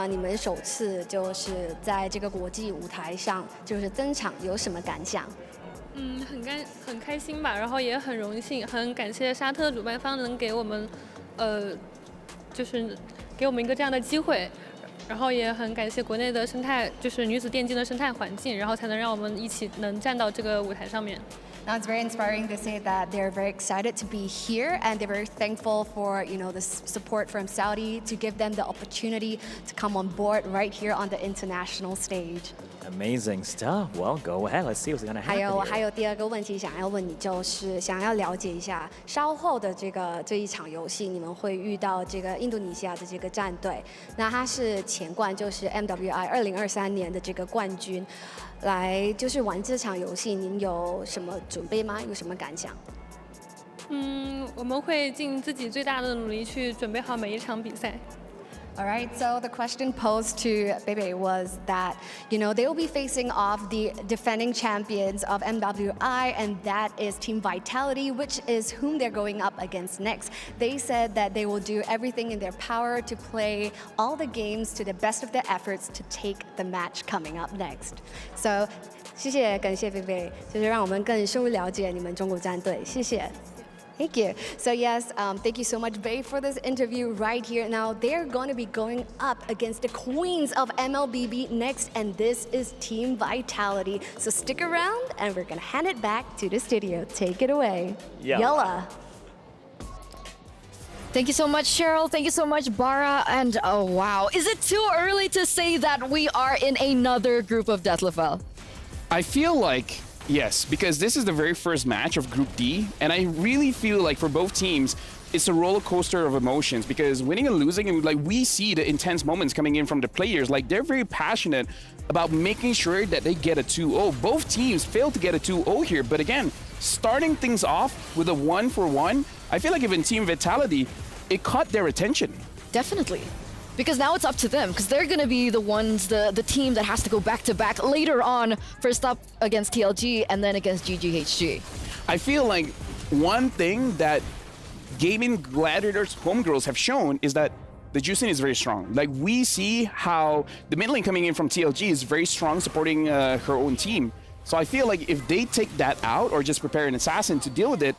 你们首次就是在这个国际舞台上就是登场，有什么感想？很开心吧，然后也很荣幸，很感谢沙特主办方能给我们，就是给我们一个这样的机会，然后也很感谢国内的生态，就是女子电竞的生态环境，然后才能让我们一起能站到这个舞台上面。 Now it's very inspiring to say that they're very excited to be here and they're very thankful for the support from Saudi to give them the opportunity to come on board right here on the international stage. Amazing stuff. Well, go ahead. Let's see what's going to happen. 还有第二个问题想要问你，就是想要了解一下稍后的这一场游戏，你们会遇到这个印度尼西亚的这个战队，那他是前冠，就是 MWI 2023年的这个冠军。 来就是玩这场游戏，您有什么准备吗？有什么感想？我们会尽自己最大的努力去准备好每一场比赛。 All right, so the question posed to Bebe was that, they will be facing off the defending champions of MWI, and that is Team Vitality, which is whom they're going up against next. They said that they will do everything in their power to play all the games to the best of their efforts to take the match coming up next. So, 谢谢，感谢贝贝，就是让我们更深入了解你们中国战队，谢谢。 Thank you. So yes, thank you so much, Bei, for this interview right here. Now they're going to be going up against the queens of MLBB next, and this is Team Vitality. So stick around, and we're going to hand it back to the studio. Take it away. Yalla. Thank you so much, Cheryl. Thank you so much, Bara. And oh wow, is it too early to say that we are in another group of Deathlevel? I feel like yes, because this is the very first match of Group D, and I really feel like for both teams, it's a roller coaster of emotions because winning and losing, and like we see the intense moments coming in from the players, like they're very passionate about making sure that they get a 2-0. Both teams failed to get a 2-0 here, but again, starting things off with a 1-for-1, I feel like even Team Vitality, it caught their attention. Definitely. Because now it's up to them, because they're going to be the ones, the team that has to go back-to-back later on, first up against TLG and then against GGHG. I feel like one thing that Gaming Gladiators homegirls have shown is that the juicing is very strong. Like we see how the mid lane coming in from TLG is very strong, supporting her own team. So I feel like if they take that out or just prepare an assassin to deal with it,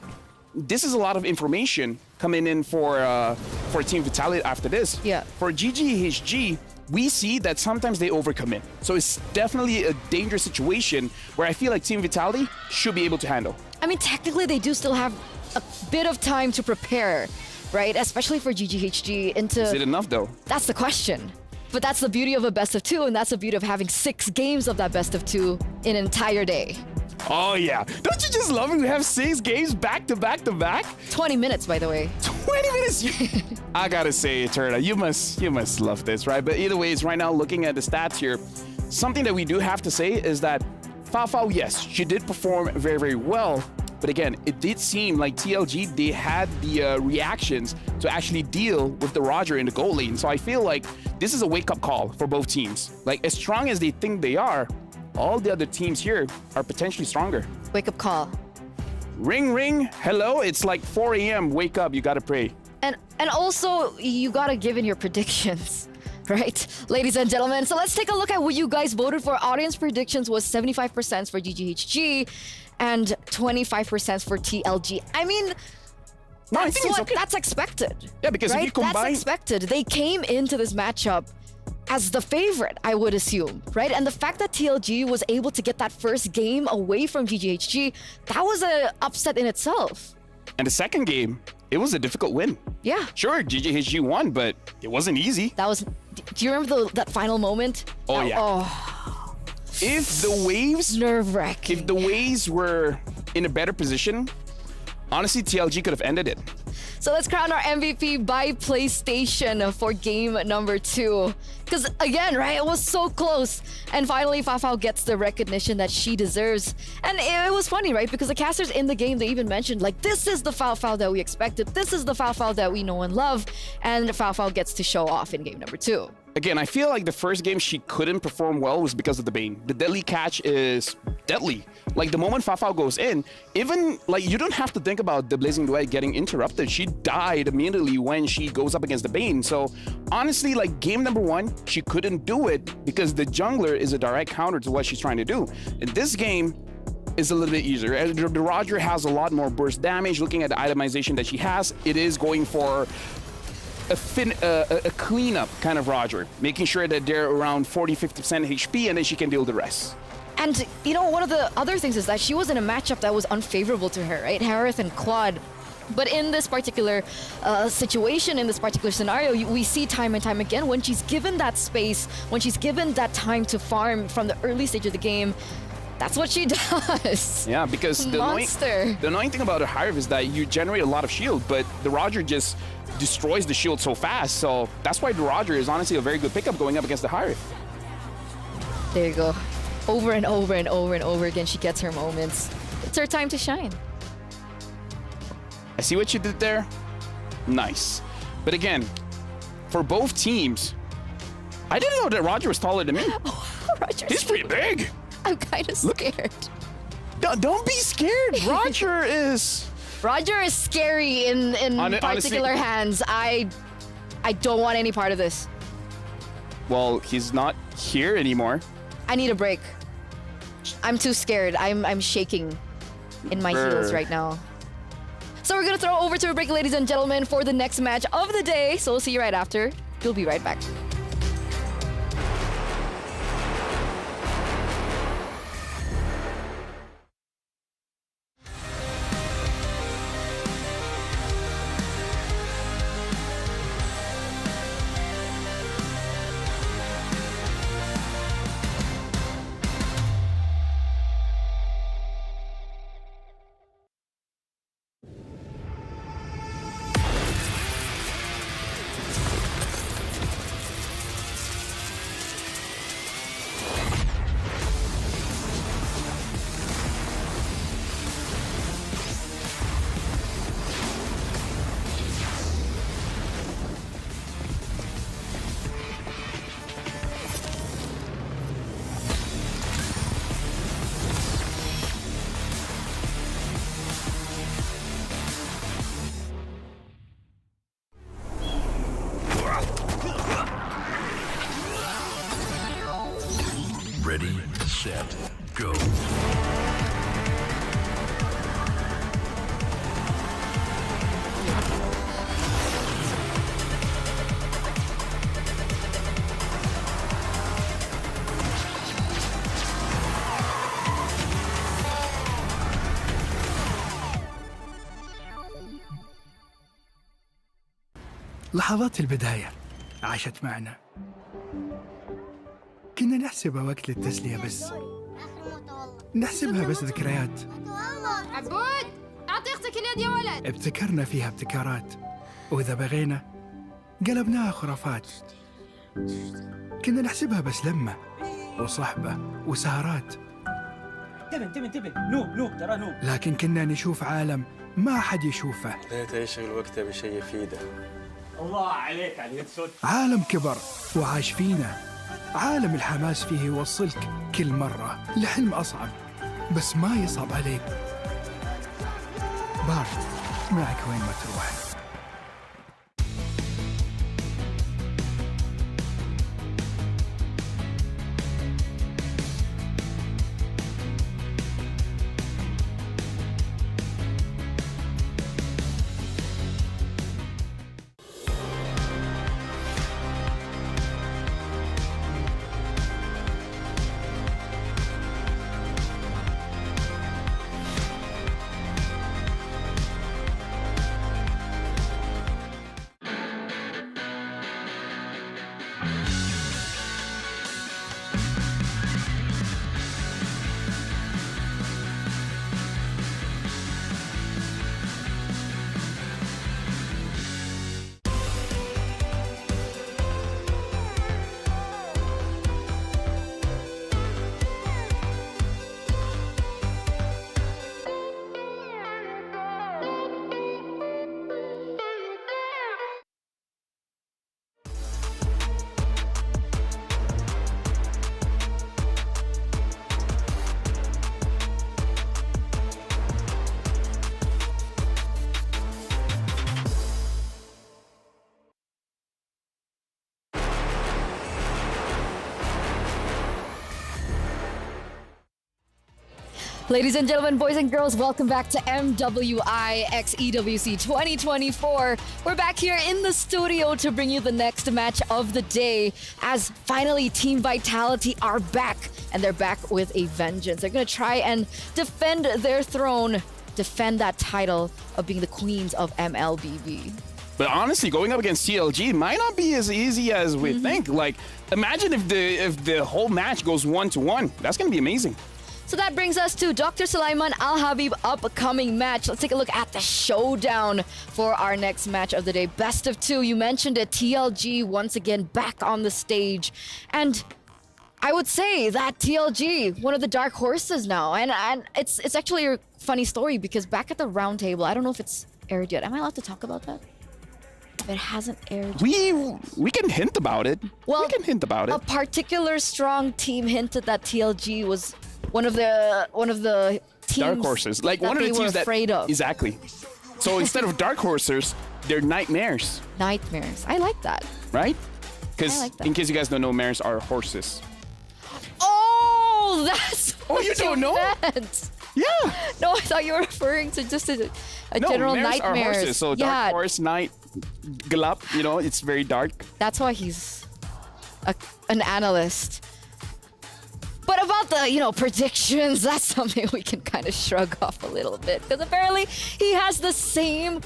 this is a lot of information coming in for Team Vitality after this. Yeah. For GGHG, we see that sometimes they overcommit. So it's definitely a dangerous situation where I feel like Team Vitality should be able to handle. I mean, technically, they do still have a bit of time to prepare, right? Especially for GGHG into... Is it enough, though? That's the question. But that's the beauty of a best of two, and that's the beauty of having 6 games of that best of two in an entire day. Oh, yeah. Don't you just love it? We have 6 games back to back to back. 20 minutes, by the way. 20 minutes. I gotta say, Eterna, you must love this, right? But either ways, right now, looking at the stats here, something that we do have to say is that Fafao, yes, she did perform very, very well. But again, it did seem like TLG, they had the reactions to actually deal with the Roger in the goal lane. So I feel like this is a wake-up call for both teams. Like, as strong as they think they are, all the other teams here are potentially stronger. Wake-up call. Ring, ring, hello, it's like 4 a.m., wake up, you gotta pray. And also, you gotta give in your predictions, right? Ladies and gentlemen, so let's take a look at what you guys voted for. Audience predictions was 75% for GGHG and 25% for TLG. I mean, that's expected. Yeah, because right? if you combine... That's expected. They came into this matchup as the favorite, I would assume, right? And the fact that TLG was able to get that first game away from GGHG, that was an upset in itself. And the second game, it was a difficult win. Yeah. Sure, GGHG won, but it wasn't easy. That was... Do you remember that final moment? Oh, yeah. Oh. If the Waves... Nerve-wracking. If the Waves were in a better position, honestly, TLG could have ended it. So let's crown our MVP by PlayStation for game number 2. Because again, right, it was so close. And finally, Fafao gets the recognition that she deserves. And it was funny, right? Because the casters in the game, they even mentioned, like, this is the Fafao that we expected. This is the Fafao that we know and love. And Fafao gets to show off in game number 2. Again, I feel like the first game she couldn't perform well was because of the Bane. The deadly catch is deadly. Like, the moment Fafao goes in, even, like, you don't have to think about the Blazing Duet getting interrupted. She died immediately when she goes up against the Bane. So, honestly, like, game number 1, she couldn't do it because the jungler is a direct counter to what she's trying to do. In this game, is a little bit easier. The Roger has a lot more burst damage. Looking at the itemization that she has, it is going for a cleanup kind of Roger, making sure that they're around 40-50% HP, and then she can deal the rest. And, you know, one of the other things is that she was in a matchup that was unfavorable to her, right? Harith and Claude. But in this particular situation, in this particular scenario, we see time and time again, when she's given that space, when she's given that time to farm from the early stage of the game, that's what she does. Yeah, because the annoying thing about a Harith is that you generate a lot of shield, but the Roger just destroys the shield so fast. So that's why the Roger is honestly a very good pickup going up against the Harith. There you go. Over and over and over and over again, she gets her moments. It's her time to shine. I see what you did there. Nice. But again, for both teams, I didn't know that Roger was taller than me. He's pretty big. I'm kind of scared. Don't be scared. Roger is scary in particular hands. I don't want any part of this. Well, he's not here anymore. I need a break. I'm too scared. I'm shaking in my heels right now. So we're gonna throw over to a break, ladies and gentlemen, for the next match of the day. So we'll see you right after. We'll be right back. Ready, set, go. لحظات البداية عاشت معنا. كنا نحسبها وقت للتسلية بس نحسبها بس ذكريات عبود أعطي أختك اليد يا ولد. ابتكرنا فيها ابتكارات، وإذا بغينا قلبناها خرافات. كنا نحسبها بس لمة وصحبة وسهرات، انتبه نوب ترى نوب. لكن كنا نشوف عالم ما حد يشوفه. ليت يشغل وقته بشيء يفيده. الله عليك على اليد سود. عالم كبر وعاش فينا، عالم الحماس فيه يوصلك كل مرة لحلم أصعب، بس ما يصعب عليك. بارد معك وين ما تروح. Ladies and gentlemen, boys and girls, welcome back to MWI X EWC 2024. We're back here in the studio to bring you the next match of the day, as finally Team Vitality are back, and they're back with a vengeance. They're going to try and defend their throne, defend that title of being the queens of MLBB. But honestly, going up against TLG might not be as easy as we think. Like, imagine if the whole match goes 1-1. That's going to be amazing. So that brings us to Dr. Sulaiman Al Habib upcoming match. Let's take a look at the showdown for our next match of the day. Best of two, you mentioned it. TLG once again back on the stage. And I would say that TLG, one of the dark horses now. And it's actually a funny story because back at the round table, I don't know if it's aired yet. Am I allowed to talk about that? It hasn't aired. We can hint about it. Well, we can hint about it. A particular strong team hinted that TLG was one of the teams dark horses, like one of the teams that afraid of. Exactly. So instead of dark horses, they're nightmares. Nightmares. I like that. Right? Because like that. in case you guys don't know, mares are horses. Oh, that's what you don't know? meant. Yeah. No, I thought you were referring to just a No, general mares nightmares. are horses. So dark horse, night, glap. You know, it's very dark. That's why he's an analyst. But about the, predictions, that's something we can kind of shrug off a little bit. Because apparently he has the same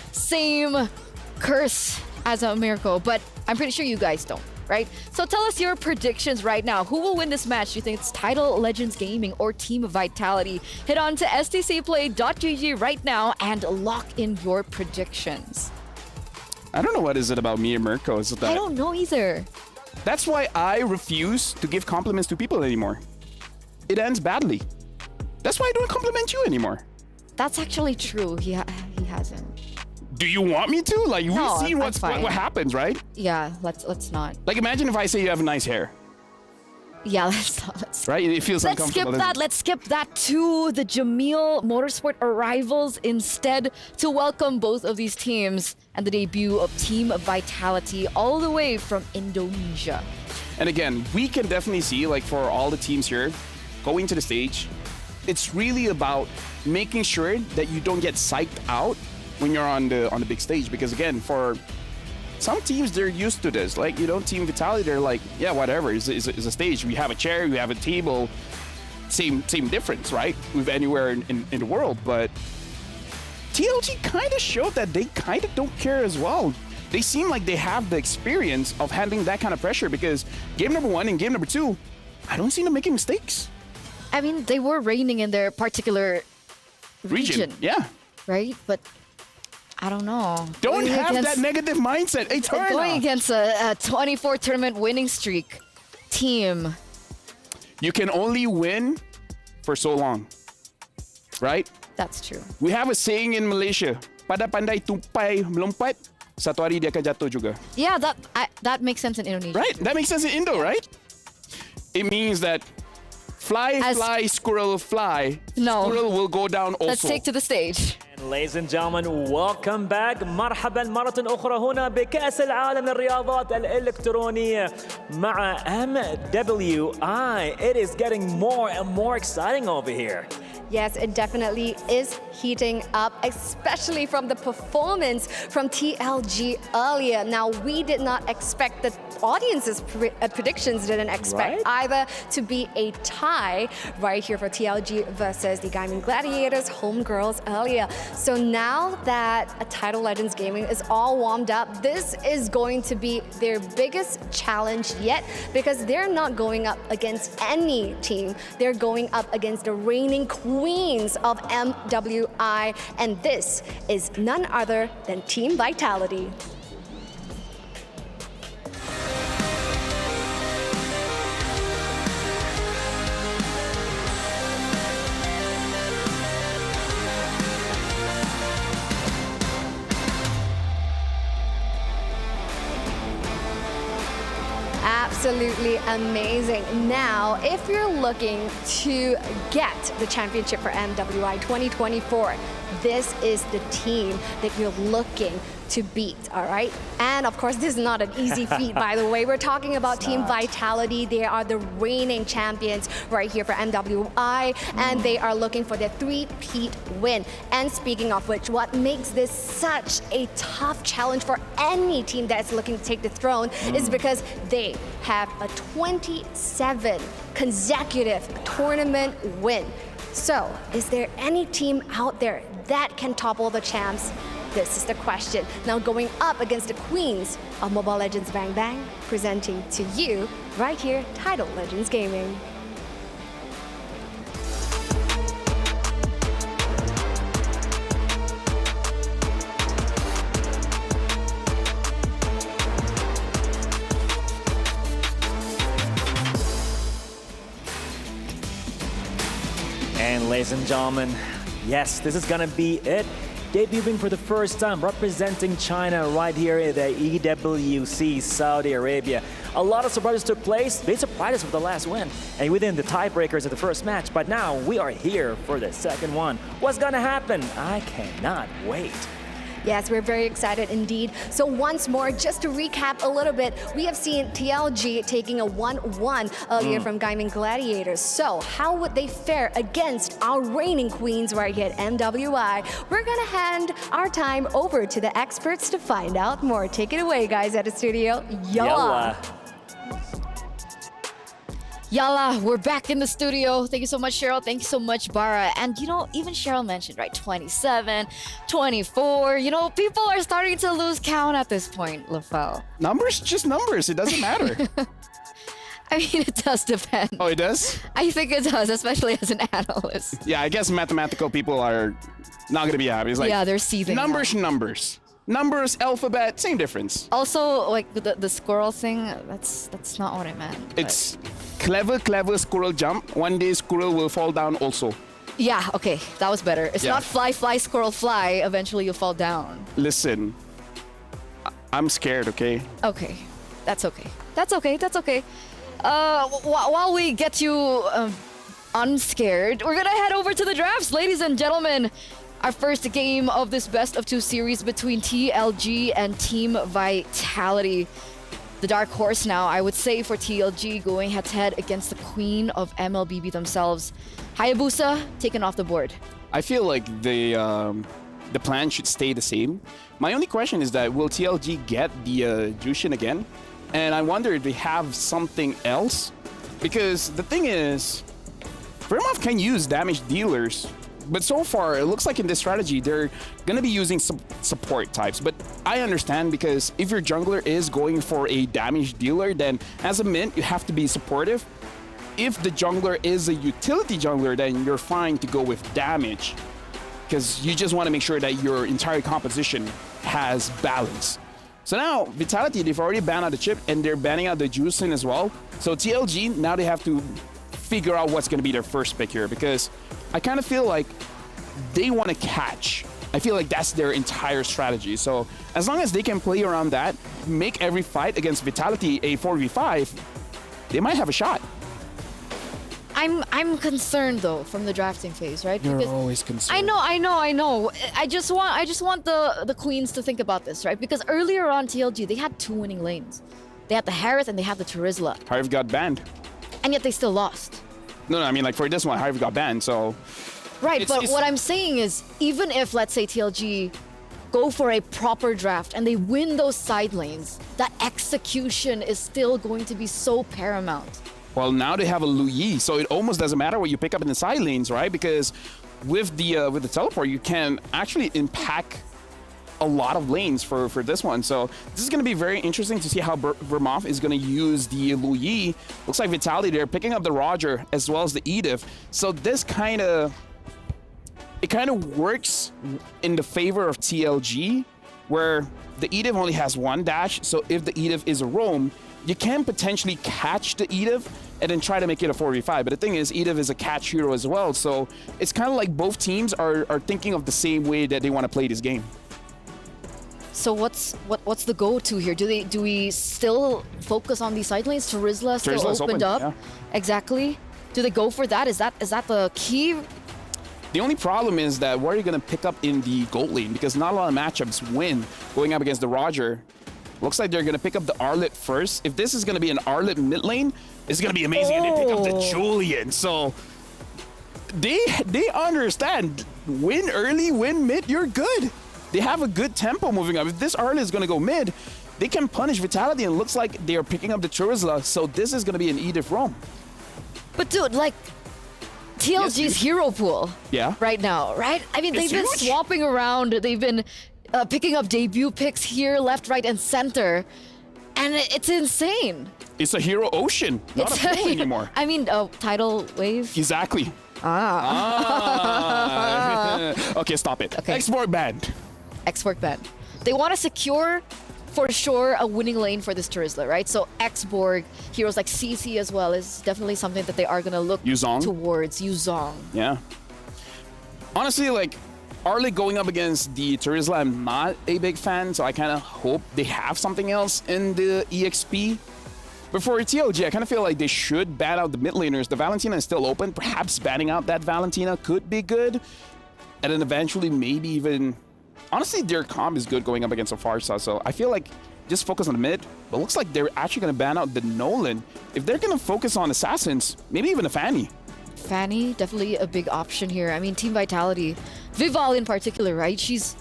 curse as Mirko. But I'm pretty sure you guys don't, right? So tell us your predictions right now. Who will win this match? Do you think it's Title Legends Gaming or Team Vitality? Head on to stcplay.gg right now and lock in your predictions. I don't know what is it about me and Mirko. Is that I don't know either. That's why I refuse to give compliments to people anymore. It ends badly. That's why I don't compliment you anymore. That's actually true. He hasn't. Do you want me to? Like, No, we've seen that's fine. what happens, right? Yeah, let's not. Like, imagine if I say you have nice hair. Yeah, let's not. Right? It feels Let's uncomfortable. skip that. Let's skip that to the Jameel Motorsport arrivals instead to welcome both of these teams and the debut of Team Vitality all the way from Indonesia. And again, we can definitely see, like, for all the teams here going to the stage, it's really about making sure that you don't get psyched out when you're on the big stage. Because again, for some teams, they're used to this. Like, Team Vitality, they're like, yeah, whatever, it's a stage. We have a chair, we have a table, same difference, right? With anywhere in the world. But TLG kind of showed that they kind of don't care as well. They seem like they have the experience of handling that kind of pressure, because game number 1 and game number 2, I don't see them making mistakes. I mean, they were reigning in their particular region. Yeah. Right? But I don't know. Don't have that negative mindset. Hey, going against a 24 tournament winning streak team. You can only win for so long. Right? That's true. We have a saying in Malaysia, pada pandai tupai melompat, satu hari dia akan jatuh juga. Yeah, that makes sense in Indonesia. Right? That makes sense in Indo, right? It means that fly, squirrel, fly. No. Squirrel will go down also. Let's take to the stage. Ladies and gentlemen, welcome back. مرحبا مرة أخرى هنا بكأس العالم للرياضات الإلكترونية مع MWI. It is getting more and more exciting over here. Yes, it definitely is heating up, especially from the performance from TLG earlier. Now, we did not expect, the audience's predictions didn't expect either to be a tie right here for TLG versus the Gaimin Gladiators homegirls earlier. So now that Title Legends Gaming is all warmed up, this is going to be their biggest challenge yet, because they're not going up against any team. They're going up against the reigning queens of MWI, and this is none other than Team Vitality. Absolutely amazing. Now, if you're looking to get the championship for MWI 2024, this is the team that you're looking to beat, all right? And of course, this is not an easy feat, by the way. We're talking about Team Vitality. They are the reigning champions right here for MWI, and they are looking for their three-peat win. And speaking of which, what makes this such a tough challenge for any team that's looking to take the throne is because they have a 27 consecutive tournament win. So, is there any team out there that can topple the champs? This is the question. Now going up against the queens of Mobile Legends Bang Bang, presenting to you right here, Title Legends Gaming. And ladies and gentlemen, yes, this is gonna be it. Debuting for the first time, representing China right here at the EWC, Saudi Arabia. A lot of surprises took place. They surprised us with the last win and within the tiebreakers of the first match. But now we are here for the second one. What's gonna happen? I cannot wait. Yes, we're very excited indeed. So once more, just to recap a little bit, we have seen TLG taking a 1-1 earlier from Gaimin Gladiators. So how would they fare against our reigning queens right here at MWI? We're gonna hand our time over to the experts to find out more. Take it away, guys, at the studio. Yalla! Yalla, we're back in the studio. Thank you so much, Cheryl. Thank you so much, Bara. And you know, even Cheryl mentioned, right, 27, 24. You know, people are starting to lose count at this point, Lafel. Numbers, just numbers. It doesn't matter. I mean, it does depend. Oh, it does? I think it does, especially as an analyst. Yeah, I guess mathematical people are not going to be happy. It's like, yeah, they're seething. Numbers. Numbers, alphabet, same difference. Also, like the squirrel thing, that's not what I meant. It's clever squirrel jump. One day squirrel will fall down also. Yeah, okay, that was better. It's not fly, squirrel, fly. Eventually you'll fall down. Listen, I'm scared, okay? Okay, that's okay. That's okay. While we get you unscared, we're gonna head over to the drafts, ladies and gentlemen. Our first game of this best of two series between TLG and Team Vitality. The dark horse now, I would say, for TLG, going head-to-head against the queen of MLBB themselves. Hayabusa taken off the board. I feel like the plan should stay the same. My only question is that will TLG get the Jushin again? And I wonder if they have something else. Because the thing is, Vermov can use damage dealers. But so far, it looks like in this strategy, they're going to be using some support types. But I understand, because if your jungler is going for a damage dealer, then as a mid, you have to be supportive. if the jungler is a utility jungler, then you're fine to go with damage, because you just want to make sure that your entire composition has balance. So now, Vitality, they've already banned out the chip, and they're banning out the Juicing as well. So TLG, now they have to figure out what's going to be their first pick here, because I kind of feel like they want to catch. I feel like that's their entire strategy. So as long as they can play around that, make every fight against Vitality a 4v5, they might have a shot. I'm concerned though from the drafting phase, right? You're always concerned. I know. I just want the queens to think about this, right? Because earlier on TLG, they had 2 winning lanes. They had the Harith and they had the Terizla. Harith got banned. And yet they still lost. No, I mean, like for this one, Harith got banned, so... Right, but what I'm saying is, even if, let's say, TLG go for a proper draft and they win those side lanes, that execution is still going to be so paramount. Well, now they have a Lu Yi, so it almost doesn't matter what you pick up in the side lanes, right? Because with the teleport, you can actually impact a lot of lanes for this one. So this is going to be very interesting to see how Vermouth is going to use the Lu Yi. Looks like Vitality, they're picking up the Roger as well as the Edith. So this kind of works in the favor of TLG, where the Edith only has 1 dash. So if the Edith is a roam, you can potentially catch the Edith and then try to make it a 4v5. But the thing is, Edith is a catch hero as well. So it's kind of like both teams are thinking of the same way that they want to play this game. So what's the go-to here? Do we still focus on these side lanes? Terizla still opened up. Yeah. Exactly. Do they go for that? Is that the key? The only problem is that what are you going to pick up in the gold lane? Because not a lot of matchups win going up against the Roger. Looks like they're going to pick up the Arlet first. If this is going to be an Arlet mid lane, it's going to be amazing. And they pick up the Julian. So they understand. Win early, win mid, you're good. They have a good tempo moving up. If this Arlet is going to go mid, they can punish Vitality, and it looks like they are picking up the Terizla. So this is going to be an Edith roam. But dude, like, TLG's hero pool right now, right? I mean, they've been swapping around. They've been picking up debut picks here, left, right, and center. And it's insane. It's a hero ocean, not a pool anymore. I mean, tidal wave. Exactly. Okay, stop it. Okay. Export banned. Export banned. They want to secure, for sure, a winning lane for this Terizla, right? So X-Borg, heroes like CC as well, is definitely something that they are going to look towards. Yuzong. Yeah. Honestly, like, Arlet going up against the Terizla, I'm not a big fan, so I kind of hope they have something else in the EXP. But for TLG, I kind of feel like they should ban out the mid laners. The Valentina is still open. Perhaps banning out that Valentina could be good. And then eventually maybe even... Honestly, their comp is good going up against a Farsa, so I feel like just focus on the mid. But it looks like they're actually going to ban out the Nolan. If they're going to focus on Assassins, maybe even a Fanny. Fanny, definitely a big option here. I mean, Team Vitality, Vival in particular, right? She's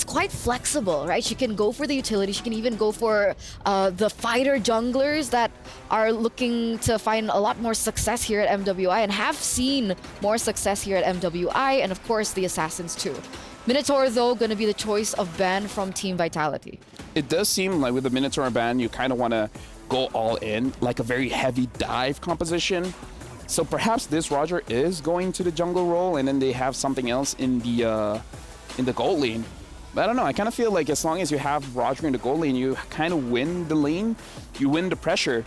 quite flexible, right? She can go for the utility. She can even go for the fighter junglers that are looking to find a lot more success here at MWI and have seen more success here at MWI, and of course the Assassins too. Minotaur, though, going to be the choice of ban from Team Vitality. It does seem like with the Minotaur ban, you kind of want to go all in, like a very heavy dive composition. So perhaps this Roger is going to the jungle role, and then they have something else in the gold lane. But I don't know, I kind of feel like as long as you have Roger in the gold lane, you kind of win the lane, you win the pressure.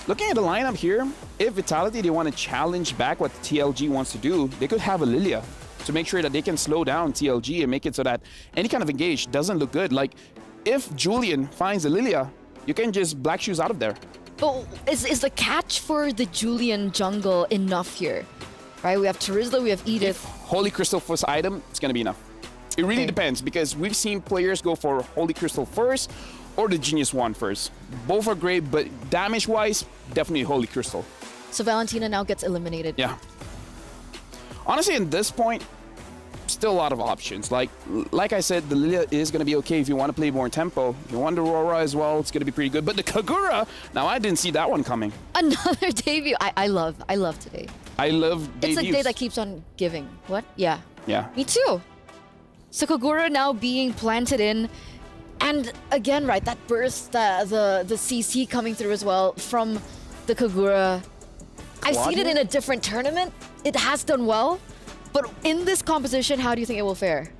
Looking at the lineup here, if Vitality, they want to challenge back what TLG wants to do, they could have a Lilia to make sure that they can slow down TLG and make it so that any kind of engage doesn't look good. Like, if Julian finds a Lilia, you can just Black Shoes out of there. But is the catch for the Julian jungle enough here? Right, we have Terizla, we have Edith. If Holy Crystal first item, it's going to be enough. It really depends, because we've seen players go for Holy Crystal first or the Genius Wand first. Both are great, but damage-wise, definitely Holy Crystal. So Valentina now gets eliminated. Yeah. Honestly, at this point, still a lot of options. Like I said, the Lilia is going to be okay if you want to play more tempo. If you want the Aurora as well, it's going to be pretty good. But the Kagura, now I didn't see that one coming. Another debut. I love today. I love debuts. It's a day that keeps on giving. What? Yeah. Yeah. Me too. So Kagura now being planted in, and again, right, that burst, the CC coming through as well from the Kagura. I've seen it in a different tournament. It has done well. But in this composition, how do you think it will fare?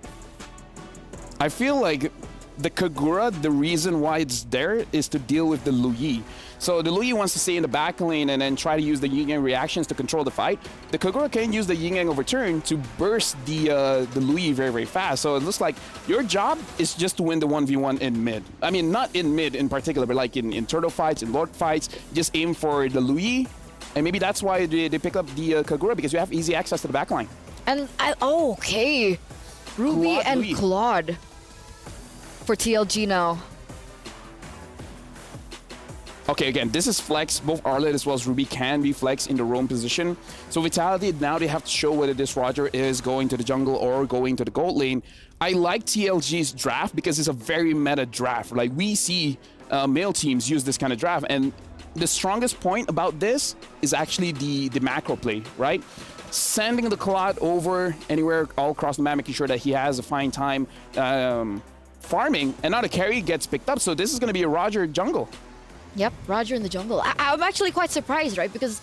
I feel like the Kagura, the reason why it's there is to deal with the Lu Yi. So the Lu Yi wants to stay in the back lane and then try to use the Yin Yang reactions to control the fight. The Kagura can use the Yin Yang overturn to burst the Lu Yi very, very fast. So it looks like your job is just to win the 1v1 in mid. I mean, not in mid in particular, but like in turtle fights, in lord fights, just aim for the Lu Yi. And maybe that's why they pick up the Kagura, because you have easy access to the back line. And okay. Ruby Claude and Louis. Claude for TLG now. Okay, again, this is flex. Both Arlet as well as Ruby can be flex in the roam position. So Vitality, now they have to show whether this Roger is going to the jungle or going to the gold lane. I like TLG's draft because it's a very meta draft. Like, we see male teams use this kind of draft. And the strongest point about this is actually the macro play, right? Sending the Claude over anywhere all across the map, making sure that he has a fine time farming. And now the carry gets picked up. So this is going to be a Roger jungle. Yep, Roger in the jungle. I'm actually quite surprised, right? Because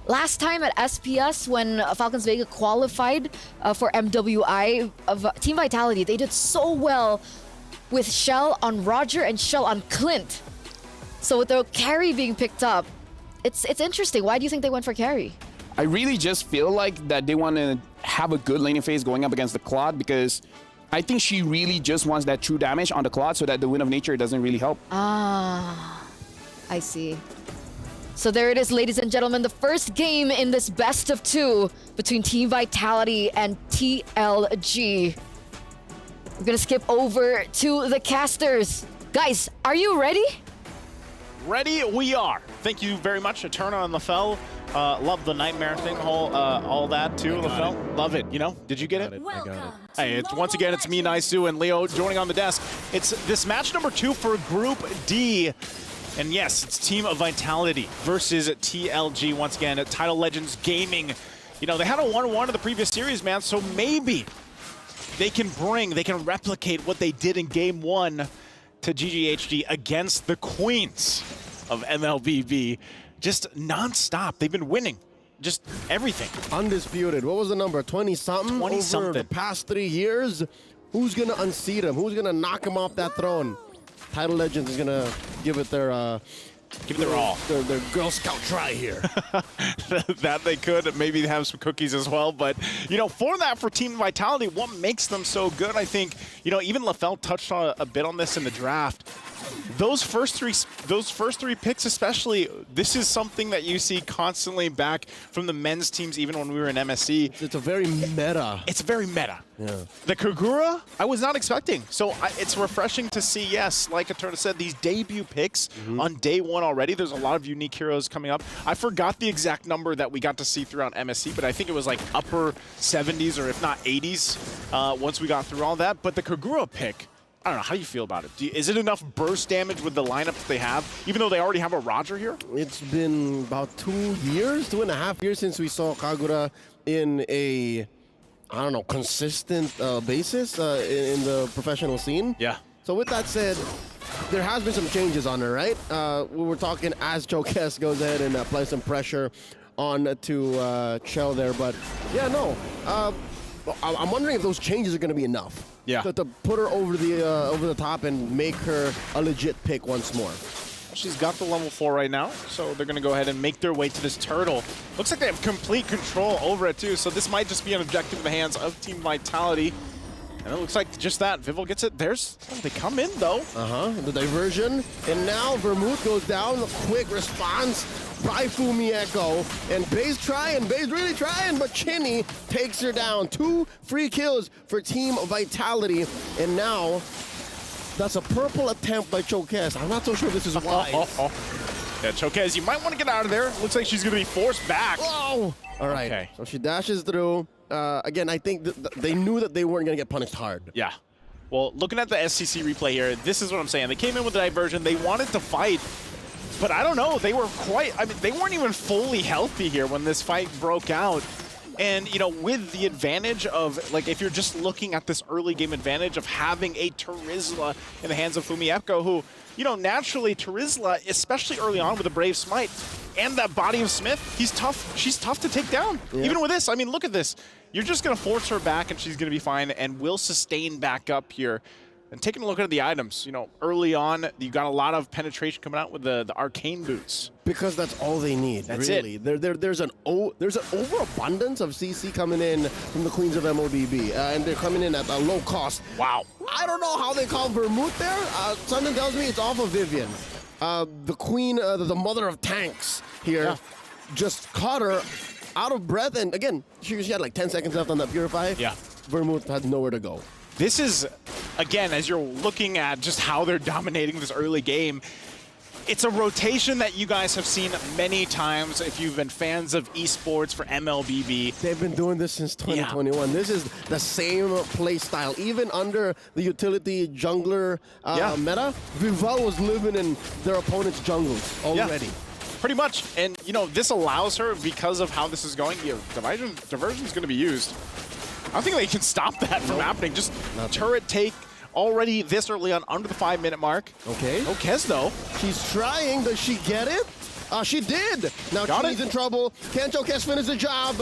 last time at SPS, when Falcons Vega qualified for MWI of Team Vitality, they did so well with Shell on Roger and Shell on Clint. So with the carry being picked up, it's interesting. Why do you think they went for carry? I really just feel like that they want to have a good laning phase going up against the Claude, because I think she really just wants that true damage on the Claude so that the Wind of Nature doesn't really help. Ah, I see. So there it is, ladies and gentlemen, the first game in this best of two between Team Vitality and TLG. We're gonna skip over to the casters. Guys, are you ready? Ready we are. Thank you very much, Eterna and LaFell. Love the nightmare thing, all that too, LaFell. Love it, you know? Did you get it? I got it. Hey, once again, it's me, Naisu, and Leo joining on the desk. It's this match number 2 for Group D. And yes, it's Team Vitality versus TLG once again at Title Legends Gaming. You know, they had a 1-1 in the previous series, man, so maybe they can replicate what they did in Game 1 to GGHD against the Queens of MLBB. Just non-stop. They've been winning. Just everything. Undisputed. What was the number? 20-something? 20-something. Over the past 3 years? Who's going to unseat him? Who's going to knock him off that throne? Title Legends is going to give it their all. Their Girl Scout try here. That they could maybe have some cookies as well, but you know, for Team Vitality, what makes them so good, I think, you know, even LaFell touched on a bit on this in the draft. Those first three picks especially, this is something that you see constantly back from the men's teams, even when we were in MSC. It's a very meta. It's very meta. Yeah. The Kagura, I was not expecting. So it's refreshing to see, yes, like Eterna said, these debut picks on day 1 already. There's a lot of unique heroes coming up. I forgot the exact number that we got to see throughout MSC, but I think it was like upper 70s or if not 80s once we got through all that. But the Kagura pick, I don't know, how do you feel about it? Is it enough burst damage with the lineup that they have, even though they already have a Roger here? It's been about 2 years, 2.5 years since we saw Kagura in a, I don't know, consistent basis in the professional scene. Yeah. So with that said, there has been some changes on her, right? We were talking as Chokes goes ahead and applies some pressure on to Chell there, but yeah, no. I'm wondering if those changes are going to be enough. Yeah. To put her over the top and make her a legit pick once more. She's got the level 4 right now, so they're going to go ahead and make their way to this turtle. Looks like they have complete control over it too, so this might just be an objective in the hands of Team Vitality. And it looks like just that. Vivil gets it. They come in though. The diversion. And now Vermouth goes down. A quick response by Fumi Echo. And Bay's really trying, but Chinny takes her down. 2 free kills for Team Vitality. And now that's a purple attempt by Chokes. I'm not so sure this is wise. Yeah, Chokes, you might want to get out of there. Looks like she's going to be forced back. Whoa! All right. Okay. So she dashes through. Again, I think they knew that they weren't going to get punished hard. Yeah. Well, looking at the SCC replay here, this is what I'm saying. They came in with the diversion. They wanted to fight, but I don't know. They were they weren't even fully healthy here when this fight broke out. And, you know, with the advantage of, like, if you're just looking at this early game advantage of having a Terizla in the hands of Fumieko, who, you know, naturally Terizla, especially early on with the Brave Smite and that body of Smith, he's tough. She's tough to take down. Yeah. Even with this, I mean, look at this. You're just going to force her back and she's going to be fine and will sustain back up here. And taking a look at the items, you know, early on, you got a lot of penetration coming out with the arcane boots. Because that's all they need, that's really. There's an overabundance of CC coming in from the Queens of MLBB, and they're coming in at a low cost. Wow. I don't know how they call Vermouth there. Something tells me it's off of Vivian. The queen, the mother of tanks here, just caught her out of breath. And again, she had like 10 seconds left on that Purify. Yeah. Vermouth had nowhere to go. This is, again, as you're looking at just how they're dominating this early game, it's a rotation that you guys have seen many times if you've been fans of esports for MLBB. They've been doing this since 2021. Yeah. This is the same play style. Even under the utility jungler meta, Vival was living in their opponent's jungles already. Yeah. Pretty much. And, you know, this allows her, because of how this is going, diversion's going to be used. I don't think they can stop that from happening. Just turret take already this early on, under the 5-minute mark. Okay. No Kez, though. She's trying. Does she get it? She did. Now she's in trouble. Can Chokes finish the job?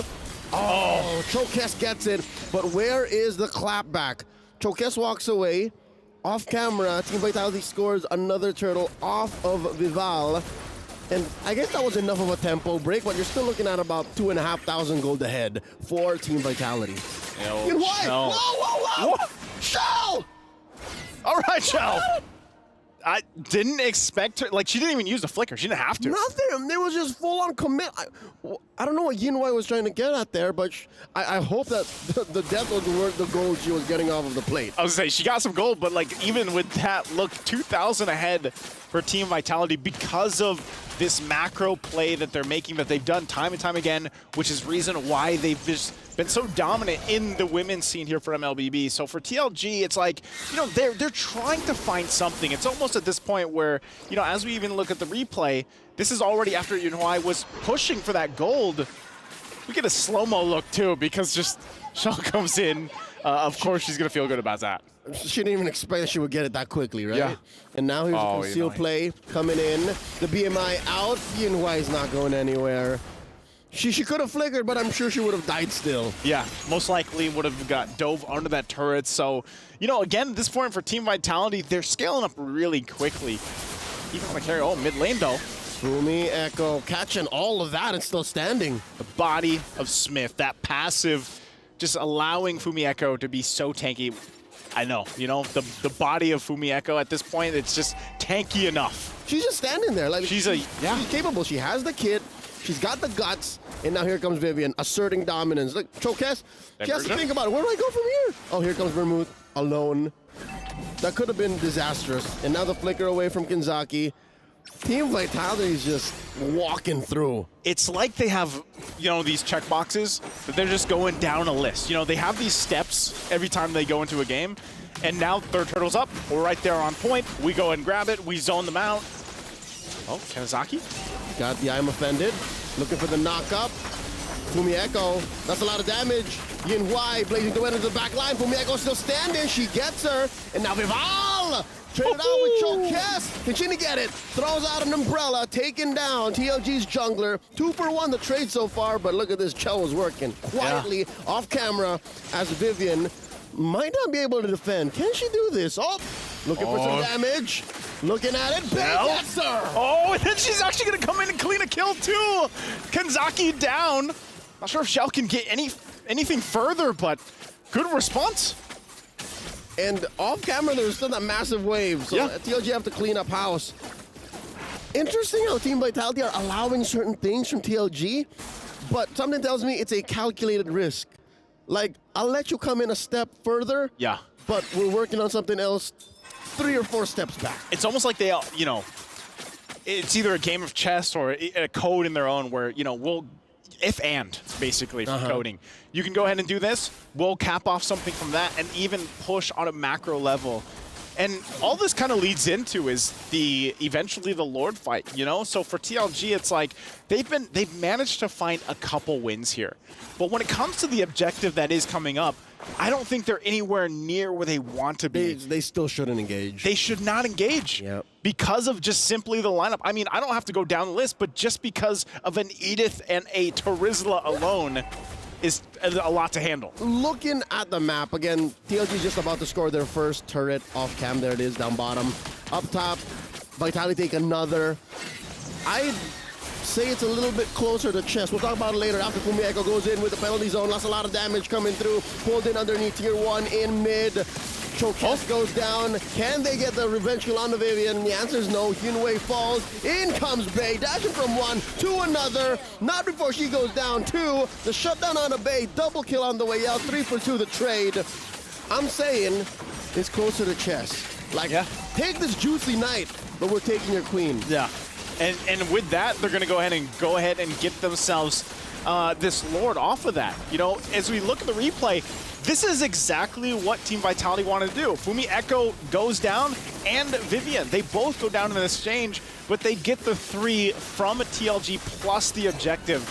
Oh, Chokes gets it. But where is the clapback? Chokes walks away. Off camera, Team Vitality scores another turtle off of Vival. And I guess that was enough of a tempo break, but you're still looking at about 2,500 gold ahead for Team Vitality. Whoa, whoa! Shell! All right, Shell. I didn't expect her. Like, she didn't even use the flicker. She didn't have to. Nothing. It was just full-on commit. I don't know what Yinwei was trying to get at there, but I hope that the death was worth the gold she was getting off of the plate. I was going to say, she got some gold, but, like, even with that, look, 2,000 ahead for Team Vitality because of this macro play that they're making, that they've done time and time again, which is reason why they've just been so dominant in the women's scene here for MLBB. So for TLG, it's like, you know, they're trying to find something. It's almost at this point where, you know, as we even look at the replay, this is already after Yunhoi was pushing for that gold. We get a slow-mo look too, because just Shell comes in. Of course, she's gonna feel good about that. She didn't even expect that she would get it that quickly, right? Yeah. And now here's a concealed play coming in. The BMI out. Yinhua is not going anywhere. She could have flickered, but I'm sure she would have died still. Yeah, most likely would have got dove under that turret. So, you know, again, this point for Team Vitality, they're scaling up really quickly. Even on the carry, mid lane though. Fumieko catching all of that and still standing. The body of Smith, that passive, just allowing Fumieko to be so tanky. I know, you know, the body of Fumieko at this point, it's just tanky enough. She's just standing there. Like she's capable. She has the kit. She's got the guts. And now here comes Vivian, asserting dominance. Look, Chokes, she has to think about it. Where do I go from here? Oh, here comes Vermouth, alone. That could have been disastrous. And now the flicker away from Kinzaki. Team Vitality is just walking through. It's like they have, you know, these check boxes that they're just going down a list. You know, they have these steps every time they go into a game. And now third turtle's up. We're right there on point. We go and grab it. We zone them out. Oh, Kanazaki. Got the I'm offended. Looking for the knock-up. Fumieko, that's a lot of damage. Yinhua blazing the way into the back line. Fumieko still standing. She gets her. And now Vival traded out with Chokes. Can she get it? Throws out an umbrella, taking down TLG's jungler. 2 for 1 the trade so far, but look at this. Chell was working quietly off camera as Vivian might not be able to defend. Can she do this? Oh, looking for some damage. Looking at it, big gets her. Oh, and then she's actually going to come in and clean a kill too. Kanzaki down. Not sure if Shell can get anything further, but good response. And off camera, there was still that massive wave. So TLG have to clean up house. Interesting how Team Vitality are allowing certain things from TLG, but something tells me it's a calculated risk. Like, I'll let you come in a step further, but we're working on something else 3 or 4 steps back. It's almost like they, you know, it's either a game of chess or a code in their own where, you know, we'll, if and, basically, for coding. You can go ahead and do this, we'll cap off something from that, and even push on a macro level. And all this kind of leads into is eventually the Lord fight, you know? So for TLG, it's like they've managed to find a couple wins here. But when it comes to the objective that is coming up, I don't think they're anywhere near where they want to be. They still shouldn't engage. They should not engage because of just simply the lineup. I mean, I don't have to go down the list, but just because of an Edith and a Terizla alone is a lot to handle. Looking at the map, again, TLG is just about to score their first turret off cam. There it is, down bottom. Up top, Vitality take another. I'd say it's a little bit closer to chest. We'll talk about it later after Fumi Echo goes in with the penalty zone. Lost a lot of damage coming through. Pulled in underneath tier 1 in mid. Chokes goes down. Can they get the revenge kill on the Vivian? The answer is no. Hyunwei falls. In comes Bay, dashing from one to another. Not before she goes down. 2. The shutdown on the Bay. Double kill on the way out. 3 for 2 the trade. I'm saying it's closer to chess. Like, take this juicy knight, but we're taking your queen. Yeah. And with that, they're going to go ahead and get themselves this Lord off of that. You know, as we look at the replay, this is exactly what Team Vitality wanted to do. Fumi Echo goes down, and Vivian. They both go down in the exchange, but they get the 3 from a TLG plus the objective.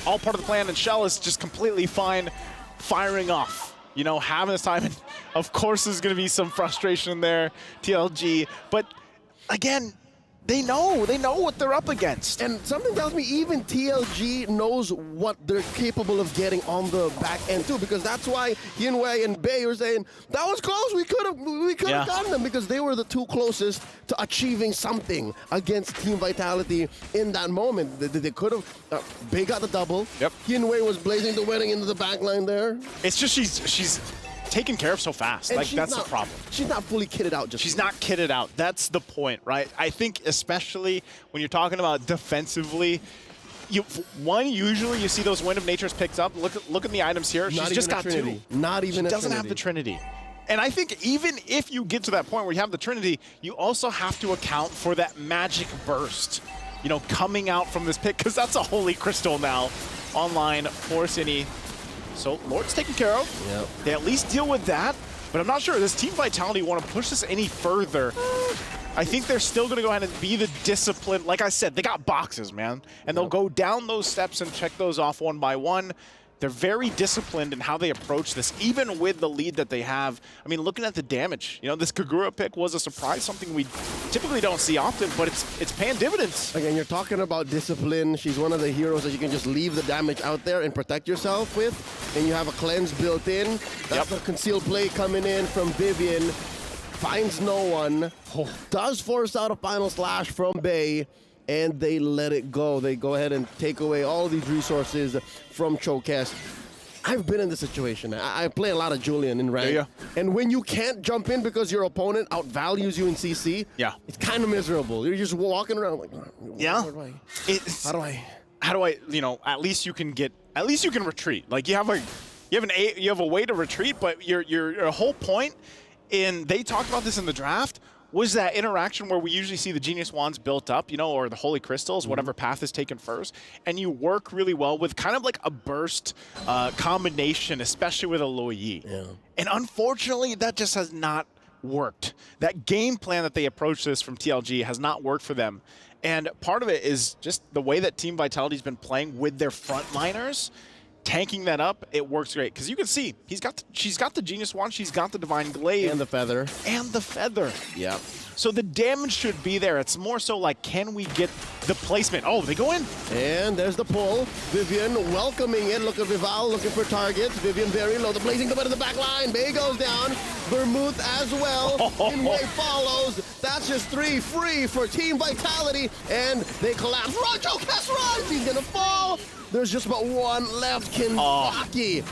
All part of the plan, and Shell is just completely fine firing off. You know, having this time, and of course there's going to be some frustration there, TLG. But again, they know what they're up against. And something tells me even TLG knows what they're capable of getting on the back end too, because that's why Hyunwei and Bay are saying, that was close, we could have gotten them, because they were the 2 closest to achieving something against Team Vitality in that moment. They could have, Bay got the double. Hyunwei was blazing the wedding into the back line there. It's just she's taken care of so fast. And like, that's the problem. She's not fully kitted out just She's yet. not kitted out. That's the point, right? I think especially when you're talking about defensively, usually you see those Wind of Nature's picked up. Look at the items here. She's just got 2. Not even she doesn't have the Trinity. And I think even if you get to that point where you have the Trinity, you also have to account for that magic burst, you know, coming out from this pit, because that's a holy crystal now online for Cine. So Lord's taken care of. They at least deal with that. But I'm not sure. Does Team Vitality want to push this any further? I think they're still going to go ahead and be the discipline. Like I said, they got boxes, man. And they'll go down those steps and check those off one by one. They're very disciplined in how they approach this, even with the lead that they have. I mean, looking at the damage, you know, this Kagura pick was a surprise, something we typically don't see often, but it's paying dividends. Again, you're talking about discipline. She's one of the heroes that you can just leave the damage out there and protect yourself with, and you have a cleanse built in. That's the concealed play coming in from Vivian. Finds no one. Does force out a final slash from Bay, and they let it go. They go ahead and take away all these resources from Chokes. I've been in this situation. I play a lot of Julian in rank. And when you can't jump in because your opponent outvalues you in CC, it's kind of miserable. You're just walking around like, how do I, you know, at least you can retreat. Like you have a way to retreat, but your whole point they talked about this in the draft, was that interaction where we usually see the Genius Wands built up, you know, or the Holy Crystals, whatever path is taken first, and you work really well with kind of like a burst combination, especially with a Luo Yi. And unfortunately, that just has not worked. That game plan that they approach this from TLG has not worked for them. And part of it is just the way that Team Vitality's been playing with their frontliners. Tanking that up, it works great. Because you can see, she's got the Genius Wand, she's got the Divine Glaive. And the Feather. And the Feather. So the damage should be there. It's more so like, can we get the placement? Oh, they go in. And there's the pull. Vivian welcoming it. Look at Vival looking for targets. Vivian very low. The blazing the back line. Bay goes down. Vermouth as well. Inway follows. That's just 3 free for Team Vitality. And they collapse. Rojo Kess runs. He's going to fall. There's just about one left. Kinzaki,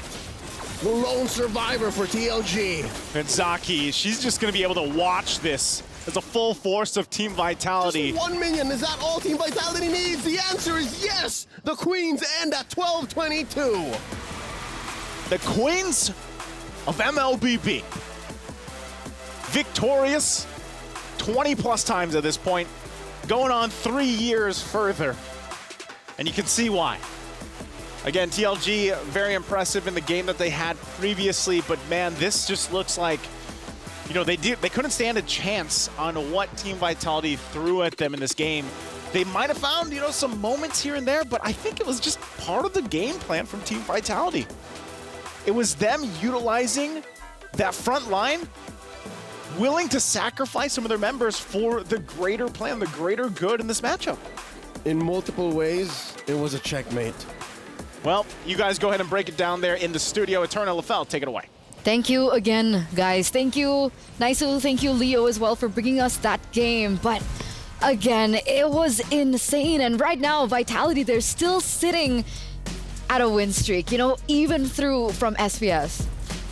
the lone survivor for TLG. Kinzaki, she's just going to be able to watch this as a full force of Team Vitality. Just 1 minion, is that all Team Vitality needs? The answer is yes. The Queens end at 12-22. The Queens of MLBB. Victorious 20+ times at this point. Going on 3 years further. And you can see why. Again, TLG, very impressive in the game that they had previously, but man, this just looks like you know, they couldn't stand a chance on what Team Vitality threw at them in this game. They might have found, you know, some moments here and there, but I think it was just part of the game plan from Team Vitality. It was them utilizing that front line, willing to sacrifice some of their members for the greater plan, the greater good in this matchup. In multiple ways, it was a checkmate. Well, you guys go ahead and break it down there in the studio. Eternal LFL, take it away. Thank you again, guys. Thank you, Naisu. Thank you, Leo, as well, for bringing us that game. But again, it was insane. And right now, Vitality, they're still sitting at a win streak, you know, even through from SPS.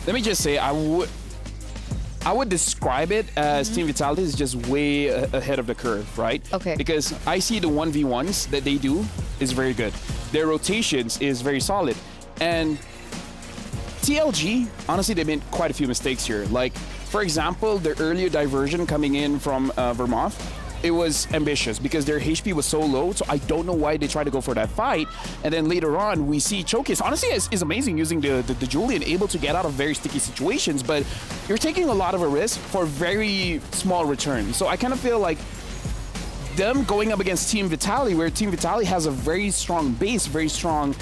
Let me just say, I would describe it as Team Vitality is just way ahead of the curve, right? Okay. Because I see the 1v1s that they do is very good. Their rotations is very solid. And TLG, honestly, they made quite a few mistakes here. Like, for example, the earlier diversion coming in from Vermont, it was ambitious because their HP was so low, so I don't know why they tried to go for that fight. And then later on, we see Chokis. Honestly, is amazing using the Julian, able to get out of very sticky situations, but you're taking a lot of a risk for very small return. So I kind of feel like them going up against Team Vitality, where Team Vitality has a very strong base, very strong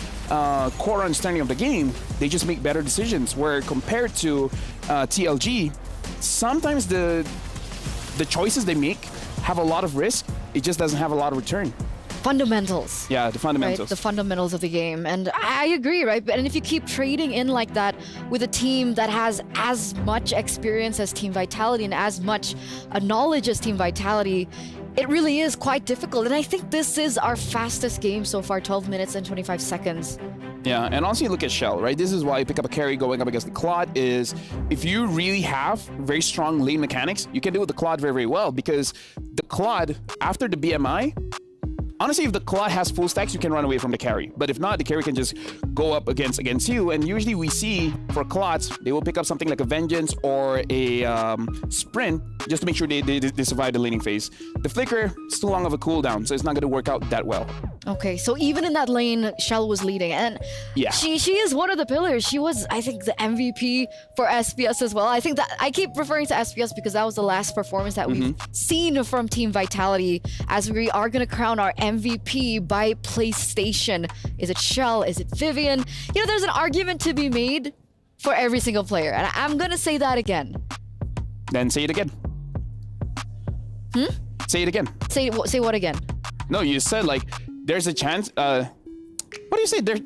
core understanding of the game, they just make better decisions. Where compared to TLG, sometimes the choices they make have a lot of risk, it just doesn't have a lot of return. Fundamentals. Yeah, the fundamentals. Right? The fundamentals of the game. And I agree, right? And if you keep trading in like that with a team that has as much experience as Team Vitality and as much knowledge as Team Vitality, it really is quite difficult. And I think this is our fastest game so far, 12 minutes and 25 seconds. Yeah, and also you look at Shell, right? This is why you pick up a carry going up against the Claude is if you really have very strong lane mechanics, you can do with the Claude very, very well because the Claude, after the BMI, honestly, if the Claude has full stacks, you can run away from the carry. But if not, the carry can just go up against you. And usually we see for Claudes, they will pick up something like a Vengeance or a Sprint just to make sure they survive the laning phase. The Flicker is too long of a cooldown, so it's not going to work out that well. Okay, so even in that lane, Shell was leading. And yeah, she is one of the pillars. She was, I think, the MVP for SPS as well. I think that I keep referring to SPS because that was the last performance that we've seen from Team Vitality, as we are going to crown our MVP by PlayStation. Is it Shell? Is it Vivian? You know, there's an argument to be made for every single player. And I'm going to say that again. Then say it again. Say it again. Say what again? No, you said like there's a chance. What do you say? There's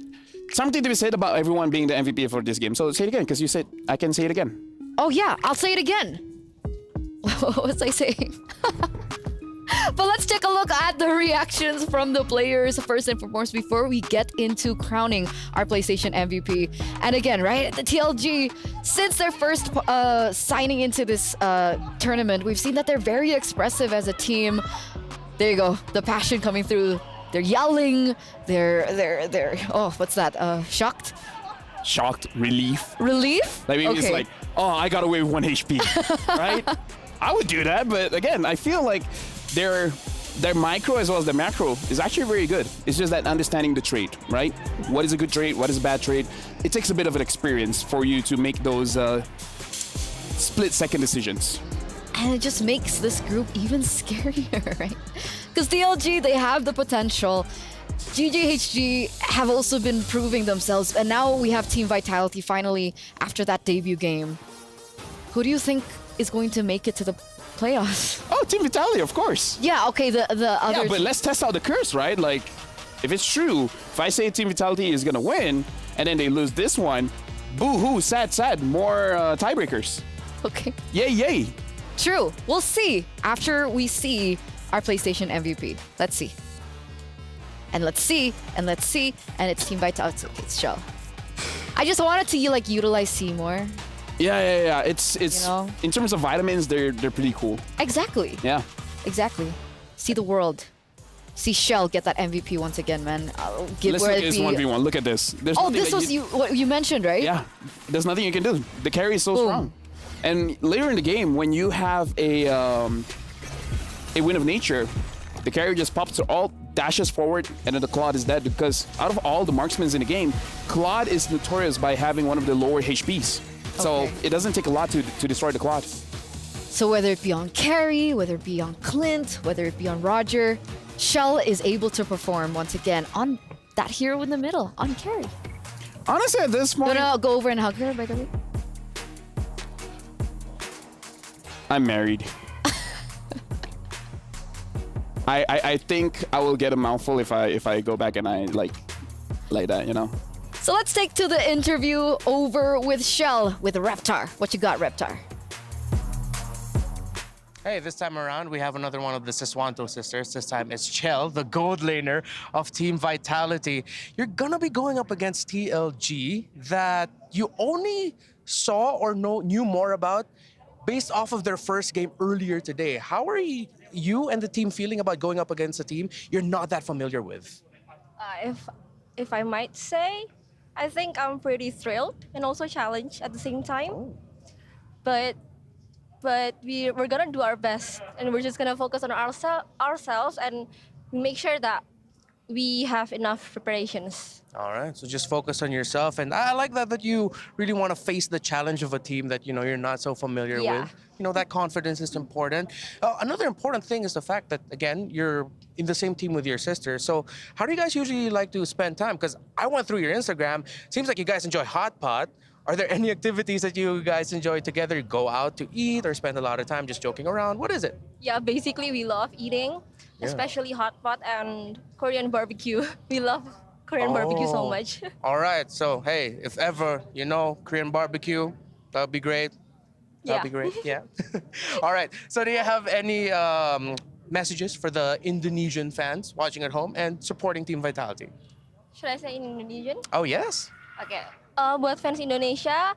something to be said about everyone being the MVP for this game. So say it again, because you said I can say it again. Oh yeah, I'll say it again. What was I saying? But let's take a look at the reactions from the players first and foremost before we get into crowning our PlayStation MVP. And again, right, the TLG, since their first signing into this tournament, we've seen that they're very expressive as a team. There you go, the passion coming through. They're yelling. They're oh, what's that? Shocked? Shocked, relief. Relief? Like maybe it's like, oh, I got away with 1 HP, right? I would do that, but again, I feel like their micro as well as their macro is actually very good. It's just that understanding the trade, right? What is a good trade? What is a bad trade? It takes a bit of an experience for you to make those split-second decisions. And it just makes this group even scarier, right? Because TLG, they have the potential. GGHG have also been proving themselves. And now we have Team Vitality finally after that debut game. Who do you think is going to make it to the playoffs? Oh, Team Vitality, of course. Yeah, okay, the other... Yeah, but let's test out the curse, right? Like, if it's true, if I say Team Vitality is going to win, and then they lose this one, boo-hoo, sad, more tiebreakers. Okay. Yay, yay. True. We'll see after we see our PlayStation MVP. Let's see. And let's see, and let's see, and it's Team Vitality. It's Shell. I just wanted to like utilize C more. Yeah. It's you know? In terms of vitamins, they're pretty cool. Exactly. Yeah. Exactly. See the world. See Shell get that MVP once again, man. Let's look at this 1v1. Look at this. This was what you mentioned, right? Yeah. There's nothing you can do. The carry is so strong. And later in the game, when you have a Wind of Nature, the carry just pops to ult, dashes forward, and then the Claude is dead because out of all the marksmen in the game, Claude is notorious by having one of the lower HPs. So it doesn't take a lot to destroy the Claude. So whether it be on Carrie, whether it be on Clint, whether it be on Roger, Shell is able to perform once again on that hero in the middle, on Carrie. Honestly, at this point... I'll go over and hug her, by the way. I'm married. I think I will get a mouthful if I go back and I like that, you know? So let's take to the interview over with Shell with Reptar. What you got, Reptar? Hey, this time around, we have another one of the Siswanto sisters. This time it's Chell, the gold laner of Team Vitality. You're gonna be going up against TLG that you only saw or knew more about based off of their first game earlier today. How are you and the team feeling about going up against a team you're not that familiar with? If I might say, I think I'm pretty thrilled and also challenged at the same time. But we're gonna do our best, and we're just gonna focus on ourselves and make sure that we have enough preparations. All right, so just focus on yourself, and I like that you really want to face the challenge of a team that you're not so familiar with. That confidence is important. Another important thing is the fact that, again, you're in the same team with your sister. So how do you guys usually like to spend time? Because I went through your Instagram. Seems like you guys enjoy hot pot. Are there any activities that you guys enjoy together? Go out to eat or spend a lot of time just joking around? What is it? Yeah, basically we love eating, especially hot pot and Korean barbecue. We love Korean barbecue so much. All right, so hey, if ever Korean barbecue, that would be great. That'd be great, yeah. All right, so do you have any messages for the Indonesian fans watching at home and supporting Team Vitality? Should I say in Indonesian? Oh, yes. Okay. Buat fans Indonesia,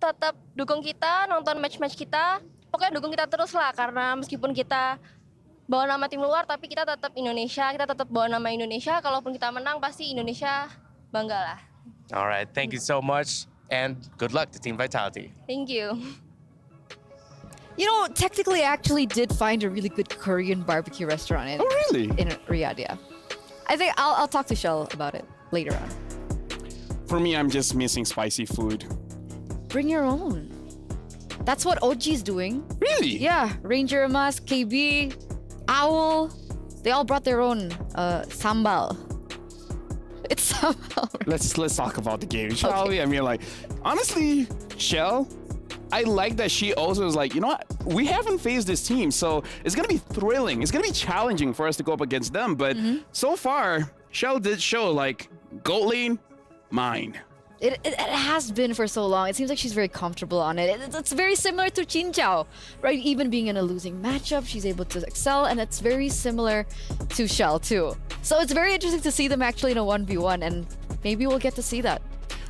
tetap dukung kita, nonton match-match kita. Pokoknya dukung kita terus lah, karena meskipun kita bawa nama tim luar, tapi kita tetap Indonesia, kita tetap bawa nama Indonesia. Kalaupun kita menang, pasti Indonesia bangga lah. All right, thank you so much, and good luck to Team Vitality. Thank you. Technically, I actually did find a really good Korean barbecue restaurant in Riyadh, yeah. I think I'll talk to Shell about it later on. For me, I'm just missing spicy food. Bring your own. That's what OG's doing. Really? Yeah, Ranger Mas, KB, Owl, they all brought their own sambal. It's sambal. Let's talk about the game, shall we? I mean, honestly, Shell, I like that she also is like, you know what? We haven't faced this team, so it's gonna be thrilling. It's gonna be challenging for us to go up against them. But so far, Shell did show gold lane, mine. It has been for so long. It seems like she's very comfortable on it. It's very similar to Chin Chao, right? Even being in a losing matchup, she's able to excel, and it's very similar to Shell too. So it's very interesting to see them actually in a 1v1, and maybe we'll get to see that.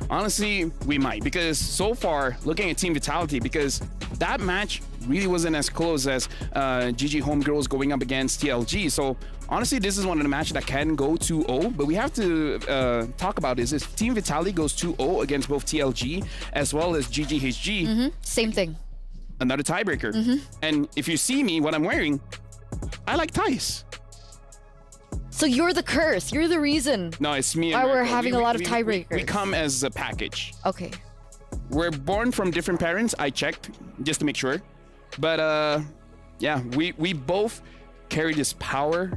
Honestly, we might, because so far, looking at Team Vitality, because that match really wasn't as close as GG Homegirls going up against TLG. So honestly, this is one of the matches that can go 2-0, but we have to talk about this. If Team Vitality goes 2-0 against both TLG as well as GGHG, same thing. Another tiebreaker. And if you see me, what I'm wearing, I like ties. So you're the curse. You're the reason. No, it's me. Why we're having a lot of tiebreakers. We come as a package. Okay. We're born from different parents. I checked just to make sure. But yeah, we both carry this power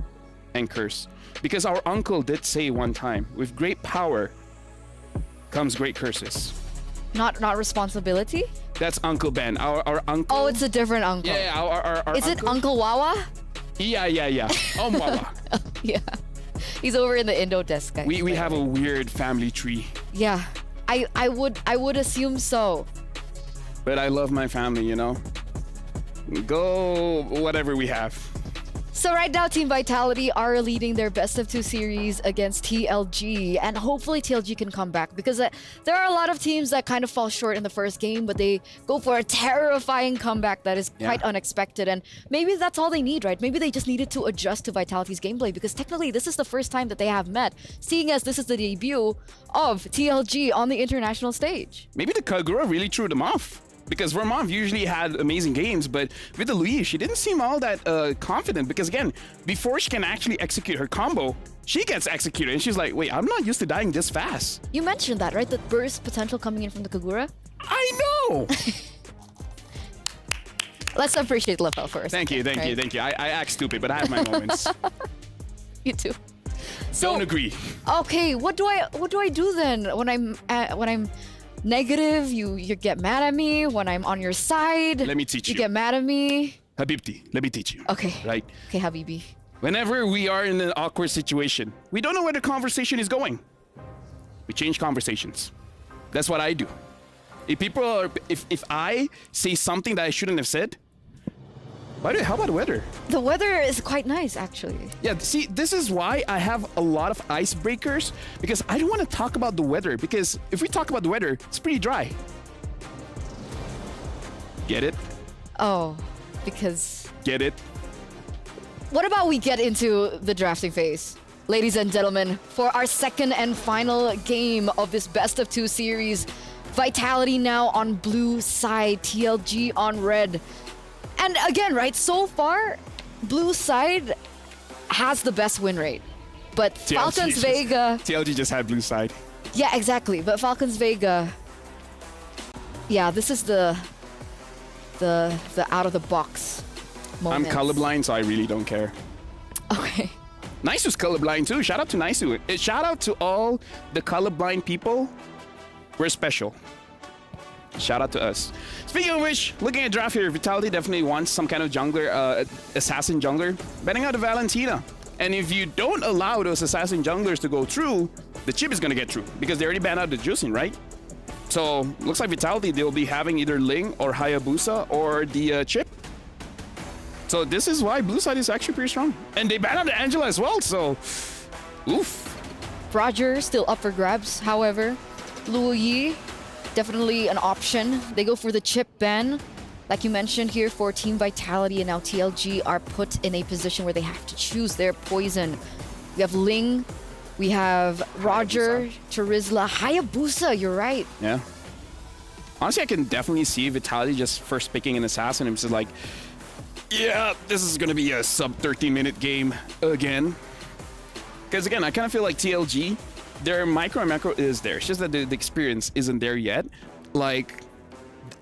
and curse. Because our uncle did say one time, with great power comes great curses. Not responsibility? That's Uncle Ben. Our uncle. Oh, it's a different uncle. Yeah, our Is it Uncle Wawa? Yeah. Wawa. Yeah. He's over in the Indo desk, guys. We have a weird family tree. Yeah. I would assume so. But I love my family, Go whatever we have. So right now, Team Vitality are leading their best-of-2 series against TLG, and hopefully TLG can come back, because there are a lot of teams that kind of fall short in the first game, but they go for a terrifying comeback that is quite unexpected, and maybe that's all they need, right? Maybe they just needed to adjust to Vitality's gameplay, because technically this is the first time that they have met, seeing as this is the debut of TLG on the international stage. Maybe the Kagura really threw them off. Because Vermont usually had amazing games, but with the Louise, she didn't seem all that confident. Because again, before she can actually execute her combo, she gets executed. And she's like, wait, I'm not used to dying this fast. You mentioned that, right? The burst potential coming in from the Kagura? I know! Let's appreciate Lefel first. Thank you. I act stupid, but I have my moments. You too. Don't agree. Okay, what do I do then when I'm negative? You get mad at me. When I'm on your side, Let me teach you. You get mad at me. Habibti, let me teach you. Okay. Right? Okay, Habibi. Whenever we are in an awkward situation, we don't know where the conversation is going. We change conversations. That's what I do. If I say something that I shouldn't have said, by the way, how about the weather? The weather is quite nice, actually. Yeah, see, this is why I have a lot of icebreakers, because I don't want to talk about the weather, because if we talk about the weather, it's pretty dry. Get it? Oh, because... Get it? What about we get into the drafting phase? Ladies and gentlemen, for our second and final game of this best of 2 series, Vitality now on blue side, TLG on red. And again, right, so far, blue side has the best win rate. But Falcons Vega... TLG just had blue side. Yeah, exactly. But Falcons Vega... Yeah, this is the out-of-the-box moment. I'm colorblind, so I really don't care. Okay. Naisu's colorblind too. Shout out to Naisu. Shout out to all the colorblind people. We're special. Shout out to us. Speaking of which, looking at draft here, Vitality definitely wants some kind of jungler, assassin jungler, betting out of Valentina. And if you don't allow those assassin junglers to go through, the chip is going to get through because they already banned out the juicing, right? So looks like Vitality, they'll be having either Ling or Hayabusa or the chip. So this is why blue side is actually pretty strong. And they banned out the Angela as well, so oof. Roger still up for grabs, however. Luo Yi, definitely an option. They go for the chip ban. Like you mentioned here, for Team Vitality and now TLG are put in a position where they have to choose their poison. We have Ling, we have Roger, Charizla, Hayabusa, you're right. Yeah. Honestly, I can definitely see Vitality just first picking an assassin and just like, yeah, this is going to be a sub 13-minute game again. Because again, I kind of feel like TLG, their micro and macro is there. It's just that the experience isn't there yet. Like,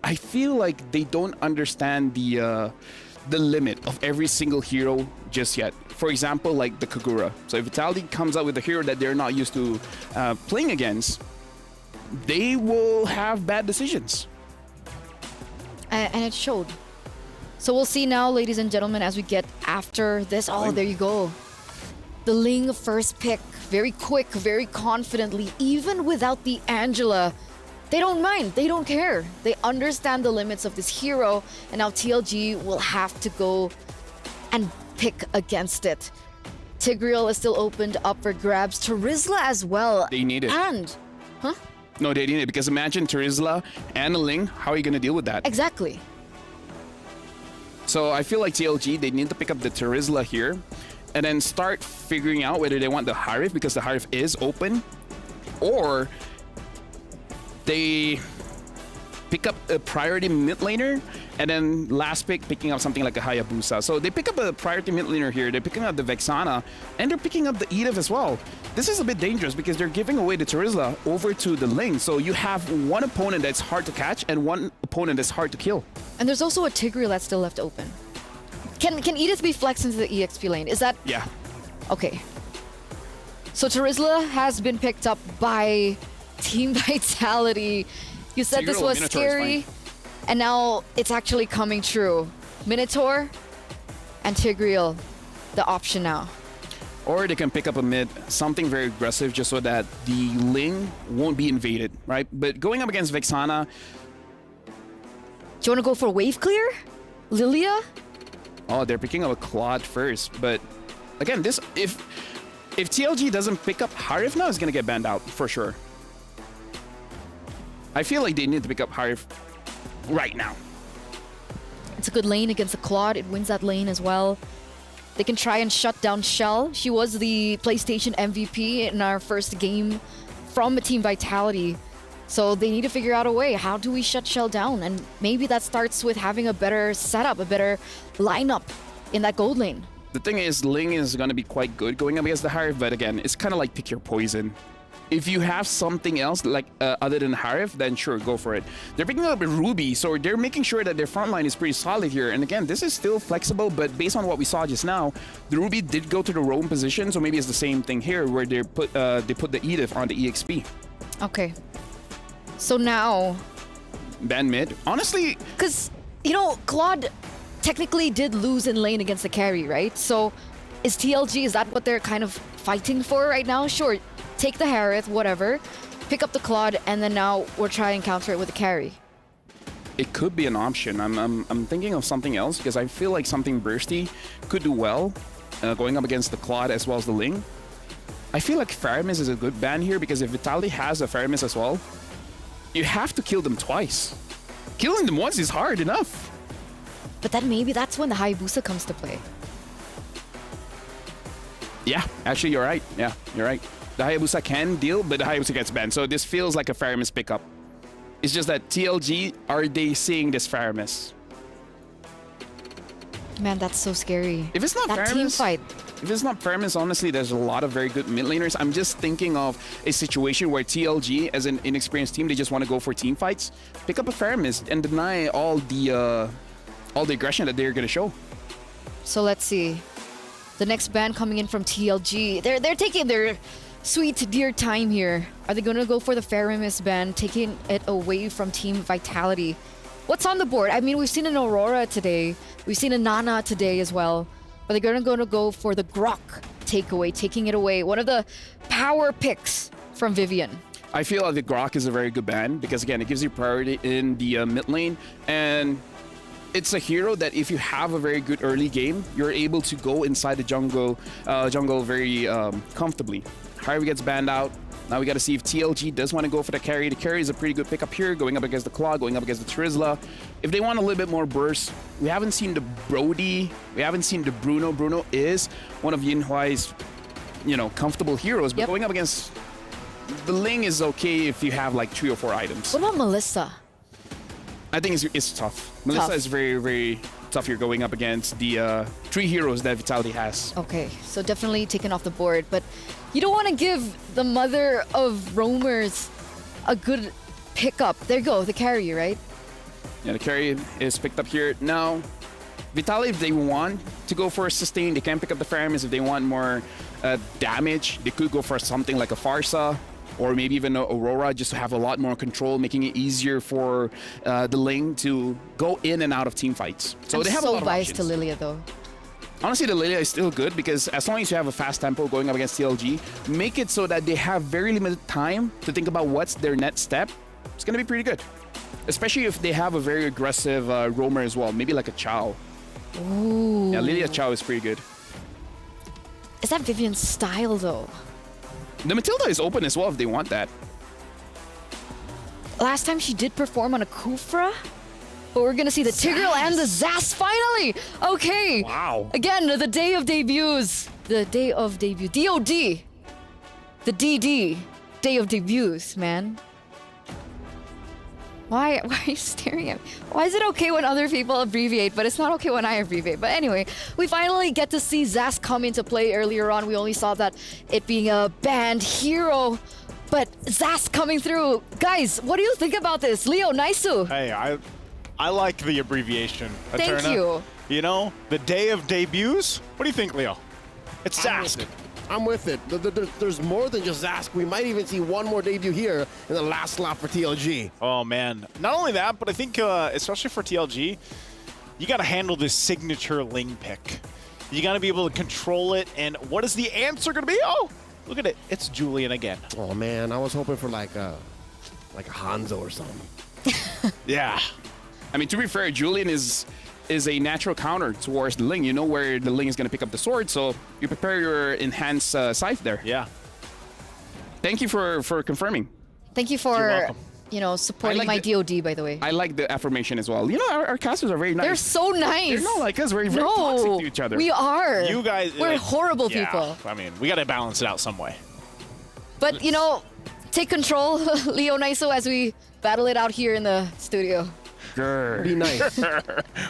I feel like they don't understand the limit of every single hero just yet. For example, like the Kagura. So if Vitality comes out with a hero that they're not used to playing against, they will have bad decisions. And it showed. So we'll see now, ladies and gentlemen, as we get after this. Oh, there you go. The Ling first pick, very quick, very confidently, even without the Angela. They don't mind, they don't care. They understand the limits of this hero, and now TLG will have to go and pick against it. Tigreal is still opened up for grabs. Charizla as well. They need it. And, huh? No, they need it, because imagine Charizla and a Ling, how are you going to deal with that? Exactly. So I feel like TLG, they need to pick up the Charizla here and then start figuring out whether they want the Harif, because the Harif is open, or they pick up a priority mid laner and then last pick picking up something like a Hayabusa. So they pick up a priority mid laner here, they're picking up the Vexana, and they're picking up the Edith as well. This is a bit dangerous because they're giving away the Charizla over to the Ling. So you have one opponent that's hard to catch and one opponent that's hard to kill. And there's also a Tigreal that's still left open. Can Edith be flexed into the EXP lane? Is that... Yeah. Okay. So Charizla has been picked up by Team Vitality. You said this was scary, and now it's actually coming true. Minotaur and Tigreal, the option now. Or they can pick up a mid, something very aggressive, just so that the Ling won't be invaded, right? But going up against Vexana... Do you want to go for wave clear? Lilia? Oh, they're picking up a Claude first, but again, this if TLG doesn't pick up Harif now, it's gonna get banned out for sure. I feel like they need to pick up Harif right now. It's a good lane against the Claude. It wins that lane as well. They can try and shut down Shell. She was the PlayStation MVP in our first game from Team Vitality. So they need to figure out a way. How do we shut Shell down? And maybe that starts with having a better setup, a better lineup in that gold lane. The thing is, Ling is going to be quite good going up against the Harif, but again, it's kind of like pick your poison. If you have something else like other than Harif, then sure, go for it. They're picking up a Ruby, so they're making sure that their front line is pretty solid here. And again, this is still flexible, but based on what we saw just now, the Ruby did go to the roam position, so maybe it's the same thing here where they put the Edith on the EXP. Okay. So now... Ban mid. Honestly... Because, you know, Claude technically did lose in lane against the carry, right? So is TLG, is that what they're kind of fighting for right now? Sure. Take the Harith, whatever, pick up the Claude, and then now we're trying to counter it with a carry. It could be an option. I'm thinking of something else because I feel like something bursty could do well going up against the Claude as well as the Ling. I feel like Faramis is a good ban here because if Vitality has a Faramis as well, you have to kill them twice. Killing them once is hard enough. But then maybe that's when the Hayabusa comes to play. Yeah, actually you're right. Yeah, you're right. The Hayabusa can deal, but the Hayabusa gets banned. So this feels like a Faramis pickup. It's just that TLG, are they seeing this Faramis? Man, that's so scary. If it's not that Faramis, team fight. If it's not Faramis, honestly, there's a lot of very good mid laners. I'm just thinking of a situation where TLG, as an inexperienced team, they just want to go for team fights. Pick up a Faramis and deny all the aggression that they're going to show. So let's see. The next ban coming in from TLG. They're taking their sweet dear time here. Are they going to go for the Faramis ban, taking it away from Team Vitality? What's on the board? I mean, we've seen an Aurora today. We've seen a Nana today as well. But they're going to go for the Grok takeaway, taking it away. One of the power picks from Vivian. I feel like the Grok is a very good ban because, again, it gives you priority in the mid lane. And it's a hero that if you have a very good early game, you're able to go inside the jungle very comfortably. Harvey gets banned out. Now we got to see if TLG does want to go for the carry. The carry is a pretty good pickup here, going up against the Claw, going up against the Trizla. If they want a little bit more burst, we haven't seen the Brody, we haven't seen the Bruno. Bruno is one of Yinhuai's, comfortable heroes, but going up against the Ling is okay if you have like 3 or 4 items. What about Melissa? I think it's tough. Melissa is very, very tough here going up against the 3 heroes that Vitality has. Okay, so definitely taken off the board, but you don't want to give the mother of roamers a good pickup. There you go, the carry, right? Yeah, the carry is picked up here. Now, Vitality, if they want to go for a sustain, they can pick up the Faramis. If they want more damage, they could go for something like a Farsa or maybe even Aurora, just to have a lot more control, making it easier for the Ling to go in and out of team fights. So they have a lot of biased options. to Lilia, though. Honestly, the Lilia is still good because as long as you have a fast tempo going up against TLG, make it so that they have very limited time to think about what's their next step. It's going to be pretty good. Especially if they have a very aggressive roamer as well, maybe like a Chow. Ooh. Yeah, Lilia Chow is pretty good. Is that Vivian's style, though? The Matilda is open as well if they want that. Last time she did perform on a Kufra, but we're gonna see the Tigreal and the Zas finally! Okay! Wow. Again, the day of debuts. The day of debut. DOD. The DD. Day of debuts, man. Why are you staring at me? Why is it okay when other people abbreviate, but it's not okay when I abbreviate? But anyway, we finally get to see Zas come into play earlier on. We only saw that it being a banned hero, but Zas coming through. Guys, what do you think about this? Leo, Naisu. Hey, I like the abbreviation. Thank Eterna. you. You know, the day of debuts. What do you think, Leo? It's Zask. I'm with it. There's more than just Zask. We might even see one more debut here in the last slot for TLG. Oh, man. Not only that, but I think, especially for TLG, you got to handle this signature Ling pick. You got to be able to control it. And what is the answer going to be? Oh, look at it. It's Julian again. Oh, man. I was hoping for like a Hanzo or something. Yeah. I mean, to be fair, Julian is a natural counter towards the Ling. You know where the Ling is going to pick up the sword, so you prepare your enhanced scythe there. Yeah. Thank you for confirming. Thank you for, supporting like my DOD, by the way. I like the affirmation as well. You know, our casters are very nice. They're so nice. They're not like us. We're very toxic to each other. We are. You guys. We're horrible yeah, people. I mean, we got to balance it out some way. But, take control, Leo Naiso, as we battle it out here in the studio. Sure. Be nice.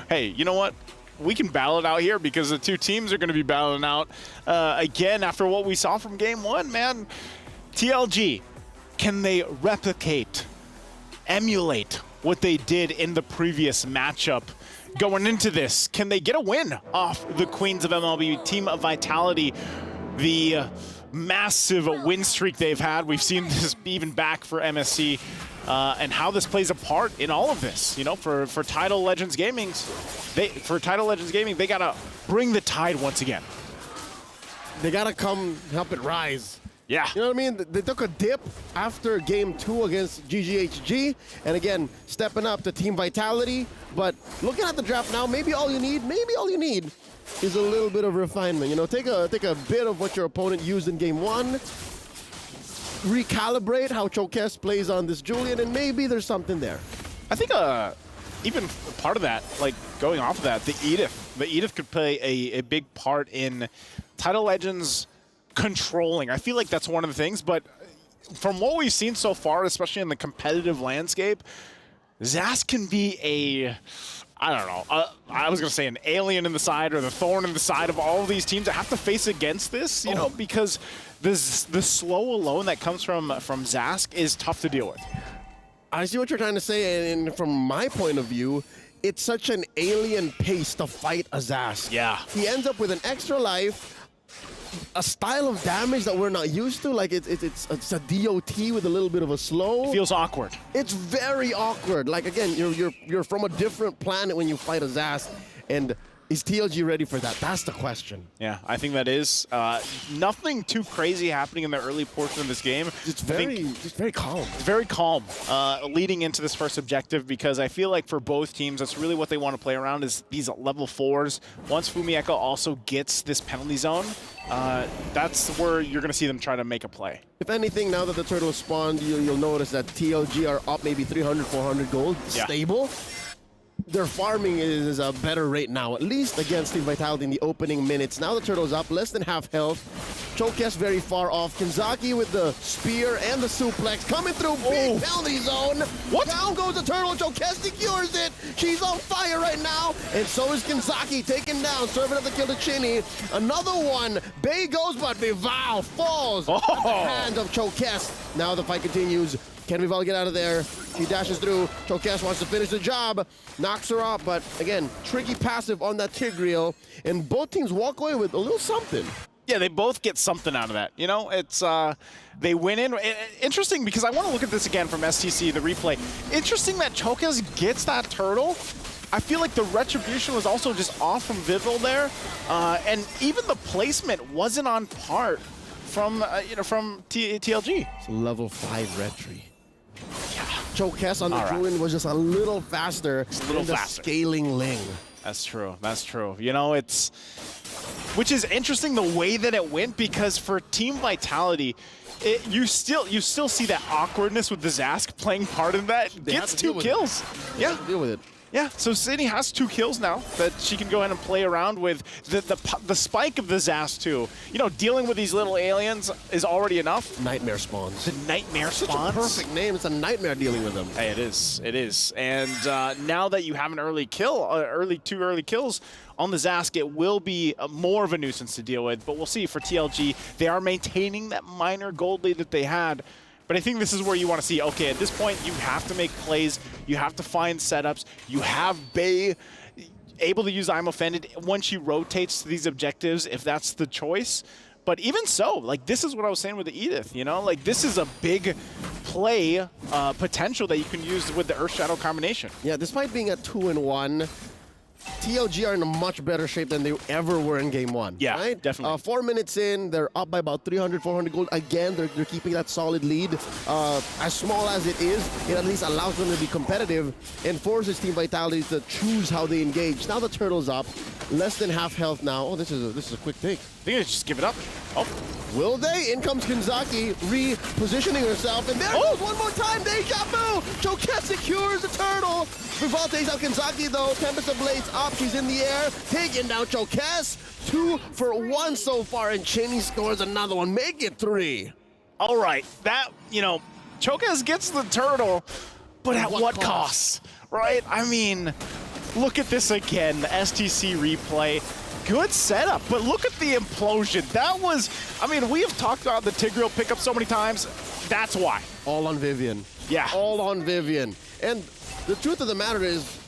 Hey, you know what? We can battle it out here because the two teams are going to be battling out again after what we saw from game 1, man. TLG, can they replicate, emulate what they did in the previous matchup? Going into this, can they get a win off the Queens of MLBB, Team of Vitality, the massive win streak they've had? We've seen this even back for MSC, and how this plays a part in all of this. You know, for Tidal Legends Gaming, they gotta bring the tide once again. They gotta come help it rise. Yeah. You know what I mean? They took a dip after game 2 against GGHG, and again, stepping up to Team Vitality. But looking at the draft now, maybe all you need is a little bit of refinement. You know, take a bit of what your opponent used in game 1, recalibrate how Chokes plays on this Julian, and maybe there's something there. I think even part of that, like going off of that, the Edith could play a big part in Tidal Legends controlling. I feel like that's one of the things, but from what we've seen so far, especially in the competitive landscape, Zas can be I don't know, I was going to say an alien in the side or the thorn in the side of all of these teams that have to face against this, you know, because the slow alone that comes from Zask is tough to deal with. I see what you're trying to say, and from my point of view, it's such an alien pace to fight a Zask. Yeah. He ends up with an extra life, a style of damage that we're not used to. Like it's a DOT with a little bit of a slow. It feels awkward. It's very awkward. Like again, you're from a different planet when you fight a Zas, and is TLG ready for that? That's the question. Yeah, I think that is. Nothing too crazy happening in the early portion of this game. It's very calm. It's very calm leading into this first objective, because I feel like for both teams, that's really what they want to play around is these level 4s. Once Fumieko also gets this penalty zone, that's where you're going to see them try to make a play. If anything, now that the turtles spawned, you'll notice that TLG are up maybe 300, 400 gold, stable. Their farming is a better rate now, at least against Team Vitality in the opening minutes. Now the turtles up, less than half health. Chokes very far off. Kinzaki with the spear and the suplex coming through big penalty zone. What? Down goes the turtle. Chokes secures it. She's on fire right now. And so is Kinzaki taken down, serving up the kill to Chinny. Another one. Bay goes, but Vival falls at the hands of Chokes. Now the fight continues. Can Vival get out of there? She dashes through. Chokes wants to finish the job. Knocks her off, but again, tricky passive on that Tigreal. And both teams walk away with a little something. Yeah, they both get something out of that. You know, it's they win in. Interesting, because I want to look at this again from STC, the replay. Interesting that Chokes gets that turtle. I feel like the retribution was also just off from Vival there, and even the placement wasn't on par from from TLG. It's level 5 retri. Chokes on the Druid was just a little faster than the scaling Ling. That's true. That's true. You know, which is interesting the way that it went, because for Team Vitality, you still see that awkwardness with the Zask playing part in that. Gets 2 kills. Yeah, deal with it. Yeah, so Sydney has 2 kills now that she can go ahead and play around with. The spike of the Zas too. You know, dealing with these little aliens is already enough. Nightmare spawns. The nightmare spawns. Such a perfect name. It's a nightmare dealing with them. Hey, it is. It is. And now that you have an early kill, two early kills on the Zask, it will be more of a nuisance to deal with. But we'll see for TLG. They are maintaining that minor gold lead that they had. But I think this is where you want to see, okay, at this point, you have to make plays. You have to find setups. You have Bay able to use I'm Offended when she rotates to these objectives, if that's the choice. But even so, like, this is what I was saying with the Edith, you know? Like, this is a big play potential that you can use with the Earth Shadow combination. Yeah, despite being at 2-1, TLG are in a much better shape than they ever were in game 1. Yeah, right? definitely. 4 minutes in, they're up by about 300, 400 gold. Again, they're keeping that solid lead. As small as it is, it at least allows them to be competitive and forces Team Vitality to choose how they engage. Now the turtle's up, less than half health now. Oh, this is a quick take. I think they just give it up. Oh. Will they? In comes Kinzaki, repositioning herself, and there goes one more time, Deja Vu! Chokes secures the turtle! Vival takes out Kinzaki though, Tempest of Blades up, she's in the air, taking down Chokes. 2 for 1 so far, and Cheney scores another one, make it 3. All right, that, you know, Chokes gets the turtle, but at what cost? Right? I mean, look at this again, the STC replay. good setup, but look at the implosion. That was, I mean, we have talked about the Tigreal pickup so many times. That's why. All on Vivian. Yeah. All on Vivian. And the truth of the matter is,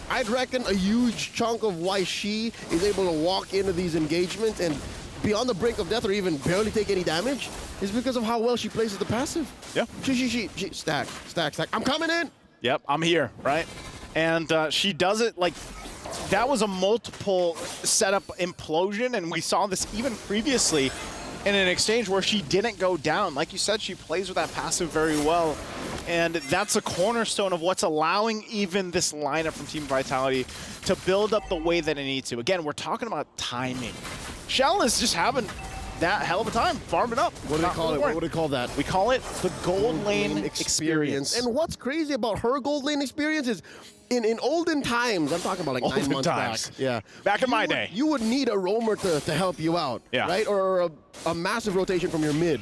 I'd reckon a huge chunk of why she is able to walk into these engagements and be on the brink of death or even barely take any damage is because of how well she plays the passive. Yeah. She stack. I'm coming in. Yep, I'm here, right? And she does it like, that was a multiple setup implosion, and we saw this even previously in an exchange where she didn't go down. Like you said, she plays with that passive very well, and that's a cornerstone of what's allowing even this lineup from Team Vitality to build up the way that it needs to. Again, we're talking about timing. Shell is just having that hell of a time farming up. What do they call it? What would they call that? We call it the gold lane experience. And what's crazy about her gold lane experience is in olden times, I'm talking about like Olden 9 months times. back. Yeah. Back in my day. You would need a roamer to help you out. Yeah. Right? Or a massive rotation from your mid.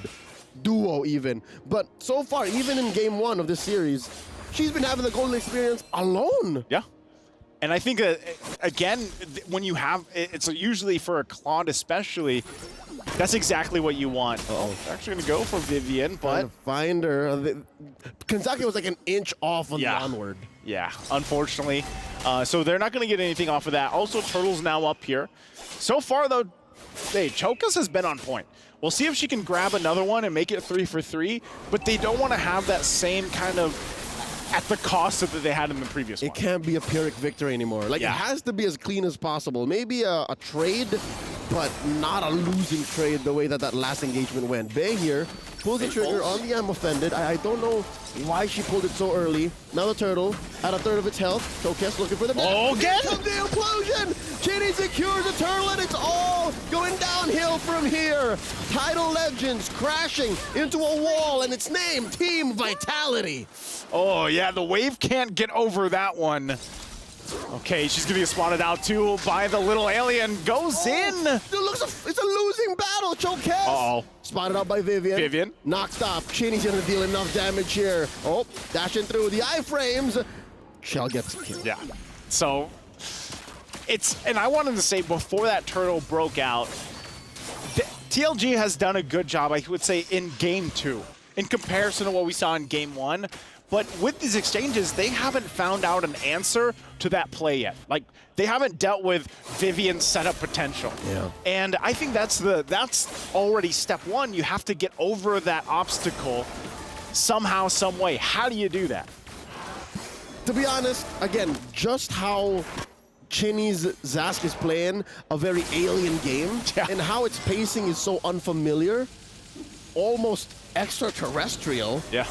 Duo even. But so far, even in game 1 of this series, she's been having the golden experience alone. Yeah. And I think, again, when you have, it's usually for a Claude especially, that's exactly what you want. Uh-oh. They're actually going to go for Vivian, but... Find her. Kanzaki was like an inch off on the onward. Yeah, unfortunately. So they're not going to get anything off of that. Also, Turtle's now up here. So far, though, hey, Chokas has been on point. We'll see if she can grab another one and make it 3 for 3, but they don't want to have that same kind of at the cost that they had in the previous one. It can't be a Pyrrhic victory anymore. Like, it has to be as clean as possible. Maybe a trade, but not a losing trade the way that last engagement went. Bay here pulls the trigger on the I'm offended. I don't know why she pulled it so early. Now the turtle at a third of its health. Showcase looking for the again? The implosion! Chinny secures the turtle and it's all going downhill from here. Tidal Legends crashing into a wall and it's named Team Vitality. Oh, yeah, the wave can't get over that one. Okay, she's gonna get spotted out too by the little alien. Goes in. It's a losing battle, Chokes. Uh-oh. Spotted out by Vivian. Vivian. Knocked off. Chinny's gonna deal enough damage here. Oh, dashing through the iframes. Shell gets the kill. Yeah. So, and I wanted to say before that turtle broke out, TLG has done a good job, I would say, in game 2 in comparison to what we saw in game 1. But with these exchanges, they haven't found out an answer to that play yet. Like, they haven't dealt with Vivian's setup potential. Yeah. And I think that's already step 1. You have to get over that obstacle somehow, some way. How do you do that? To be honest, again, just how Chinny's Zask is playing a very alien game and how its pacing is so unfamiliar, almost extraterrestrial. Yeah.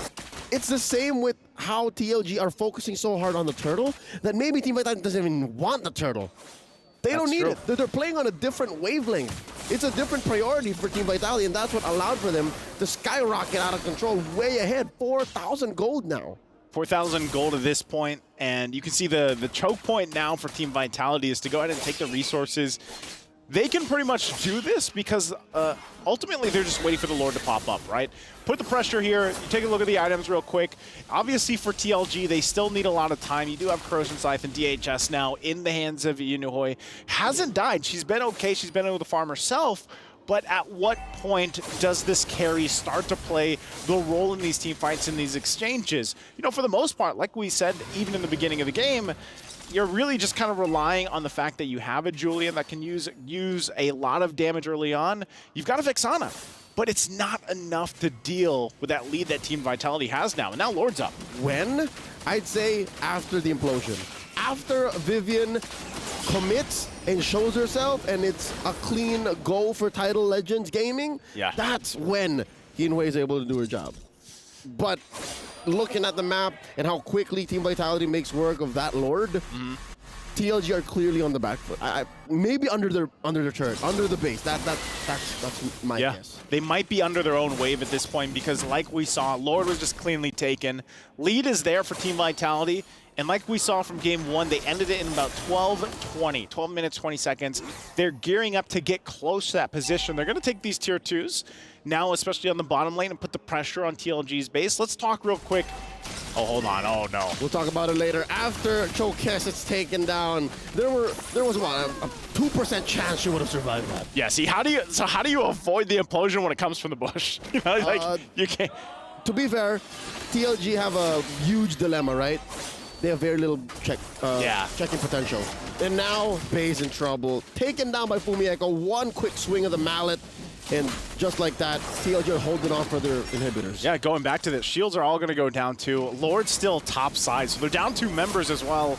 It's the same with how TLG are focusing so hard on the turtle that maybe Team Vitality doesn't even want the turtle. They don't need it. They're playing on a different wavelength. It's a different priority for Team Vitality, and that's what allowed for them to skyrocket out of control way ahead. 4,000 gold now. 4,000 gold at this point, and you can see the choke point now for Team Vitality is to go ahead and take the resources. They can pretty much do this because ultimately they're just waiting for the Lord to pop up, right? Put the pressure here. You take a look at the items real quick. Obviously for TLG, they still need a lot of time. You do have Corrosion Scythe and DHS now in the hands of Yunuhoi. Hasn't died. She's been okay. She's been able to farm herself. But at what point does this carry start to play the role in these team fights, in these exchanges? You know, for the most part, like we said, even in the beginning of the game, you're really just kind of relying on the fact that you have a Julian that can use a lot of damage early on. You've got a Vexana, but it's not enough to deal with that lead that Team Vitality has now. And now Lord's up. When? I'd say after the implosion. After Vivian commits and shows herself and it's a clean go for Tidal Legends Gaming, that's when Yunuhoi is able to do her job. But looking at the map and how quickly Team Vitality makes work of that Lord, TLG are clearly on the back foot. Maybe under their turret, under the base. That's my guess. They might be under their own wave at this point because like we saw, Lord was just cleanly taken. Lead is there for Team Vitality. And like we saw from game 1, they ended it in about 12 minutes, 20 seconds. They're gearing up to get close to that position. They're going to take these tier 2s now, especially on the bottom lane, and put the pressure on TLG's base. Let's talk real quick Oh, hold on. Oh, no. We'll talk about it later. After Chokes is taken down, there was what, a 2% chance she would have survived that. Yeah, see, how do you avoid the implosion when it comes from the bush? You know, like, you can't. To be fair, TLG have a huge dilemma, right? They have very little checking potential. And now Bei's in trouble. Taken down by Fumieko, one quick swing of the mallet. And just like that, TLG are holding on for their inhibitors. Yeah, going back to this, shields are all going to go down too. Lord's still top side, so they're down 2 members as well.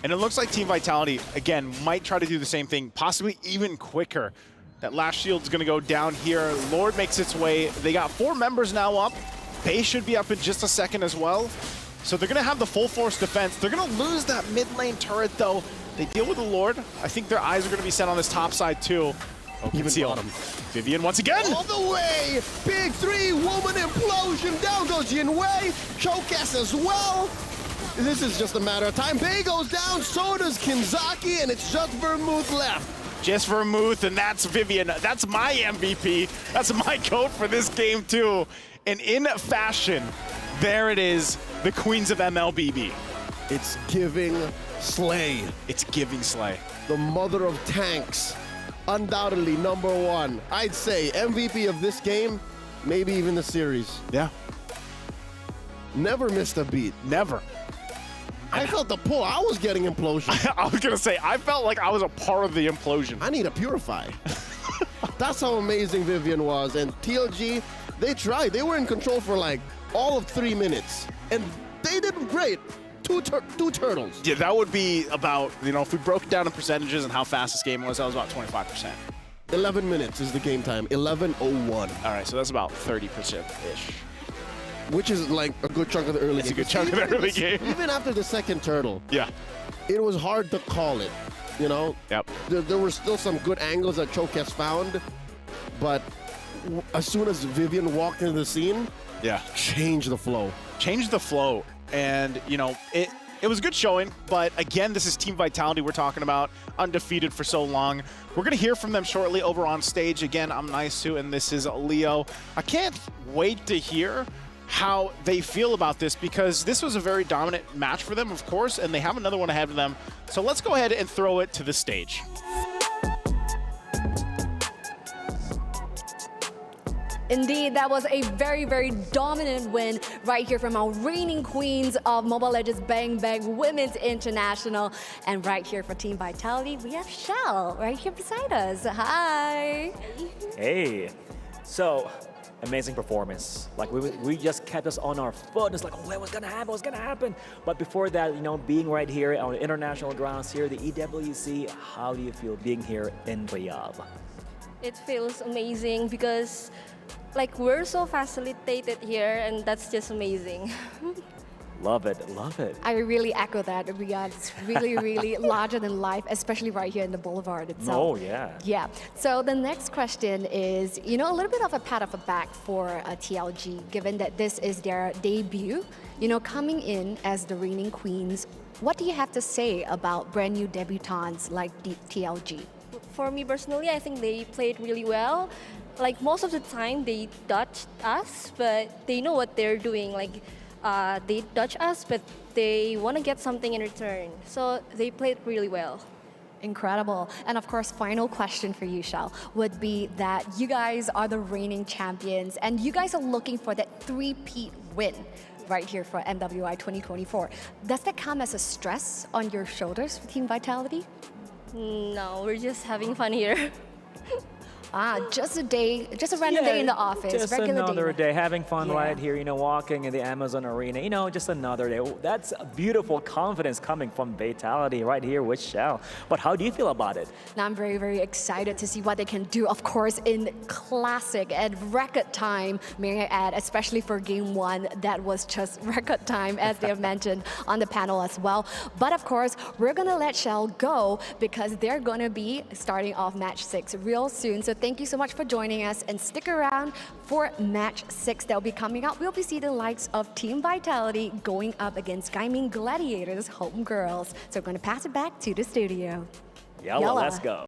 And it looks like Team Vitality, again, might try to do the same thing, possibly even quicker. That last shield's going to go down here. Lord makes its way. They got 4 members now up. Bei should be up in just a second as well. So they're going to have the full force defense. They're going to lose that mid lane turret, though. They deal with the Lord. I think their eyes are going to be set on this top side, too. Even bottom. Vivian once again. All the way. Big 3-woman implosion. Down goes Jinwei. Chokes as well. This is just a matter of time. Bei goes down. So does Kinzaki. And it's just Vermouth left. Just Vermouth, and that's Vivian. That's my MVP. That's my GOAT for this game, too. And in fashion, there it is. The Queens of MLBB. It's giving Slay. It's giving Slay. The mother of tanks. Undoubtedly #1. I'd say MVP of this game, maybe even the series. Yeah. Never missed a beat. Never. I felt the pull. I was getting implosion. I was going to say, I felt like I was a part of the implosion. I need a Purify. That's how amazing Vivian was. And TLG, they tried. They were in control for like all of 3 minutes. And they did great. Two turtles. Yeah, that would be about, you know, if we broke it down in percentages and how fast this game was, that was about 25%. 11 minutes is the game time. 11:01. All right, so that's about 30%-ish. Which is like a good chunk of the early game. It's a good chunk of the early game. Even after the second turtle. Yeah. It was hard to call it, you know? Yep. There were still some good angles that Chokes found, but as soon as Vivian walked into the scene, yeah, changed the flow. Changed the flow. And, you know, it was a good showing, but again, this is Team Vitality we're talking about, undefeated for so long. We're going to hear from them shortly over on stage. Again, I'm Naisu, and this is Leo. I can't wait to hear how they feel about this, because this was a very dominant match for them, of course, and they have another one ahead of them. So let's go ahead and throw it to the stage. Indeed, that was a very, very dominant win right here from our reigning queens of Mobile Legends Bang Bang Women's International. And right here for Team Vitality, we have Shell right here beside us. Hi. Hey. So, amazing performance. Like we just kept us on our foot. It's like, oh, what's gonna happen? What's gonna happen? But before that, you know, being right here on the international grounds here, the EWC, how do you feel being here in Riyadh? It feels amazing because like we're so facilitated here, and that's just amazing. Love it, love it. I really echo that. Riyadh is really, really larger than life, especially right here in the boulevard itself. Oh, yeah. Yeah. So the next question is, you know, a little bit of a pat on the back for TLG, given that this is their debut, you know, coming in as the reigning queens. What do you have to say about brand new debutantes like TLG? For me personally, I think they played really well. Like most of the time, they dodged us, but they know what they're doing. Like they dodge us, but they want to get something in return. So they played really well. Incredible. And of course, final question for you, Shell, would be that you guys are the reigning champions, and you guys are looking for that 3-peat win right here for MWI 2024. Does that come as a stress on your shoulders for Team Vitality? No, we're just having fun here. Just a day, just a random day in the office. Just regular another day, having fun Yeah. right here, you know, walking in the Amazon Arena, you know, just another day. That's a beautiful confidence coming from Vitality right here with Shell. But how do you feel about it? Now I'm very, very excited to see what they can do, of course, in classic and record time, may I add, especially for game 1, that was just record time, as they have mentioned on the panel as well. But of course, we're gonna let Shell go because they're gonna be starting off match 6 real soon. So thank you so much for joining us, and stick around for match 6 that will be coming up. We'll be seeing the likes of Team Vitality going up against Gaming Gladiators Homegirls. So I'm gonna pass it back to the studio. Yalla, let's go.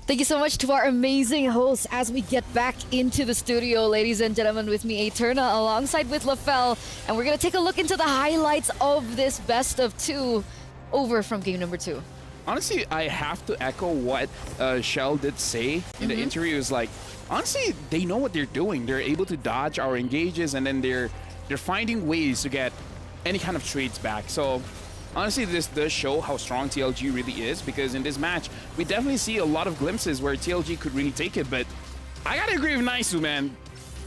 Thank you so much to our amazing hosts as we get back into the studio, ladies and gentlemen, with me, Eterna, alongside with LaFell. And we're going to take a look into the highlights of this best of two over from game number 2. Honestly, I have to echo what Shell did say in the interview. Is like, honestly, they know what they're doing. They're able to dodge our engages, and then they're finding ways to get any kind of trades back. So honestly, this does show how strong TLG really is, because in this match, we definitely see a lot of glimpses where TLG could really take it. But I gotta agree with Naisu, man.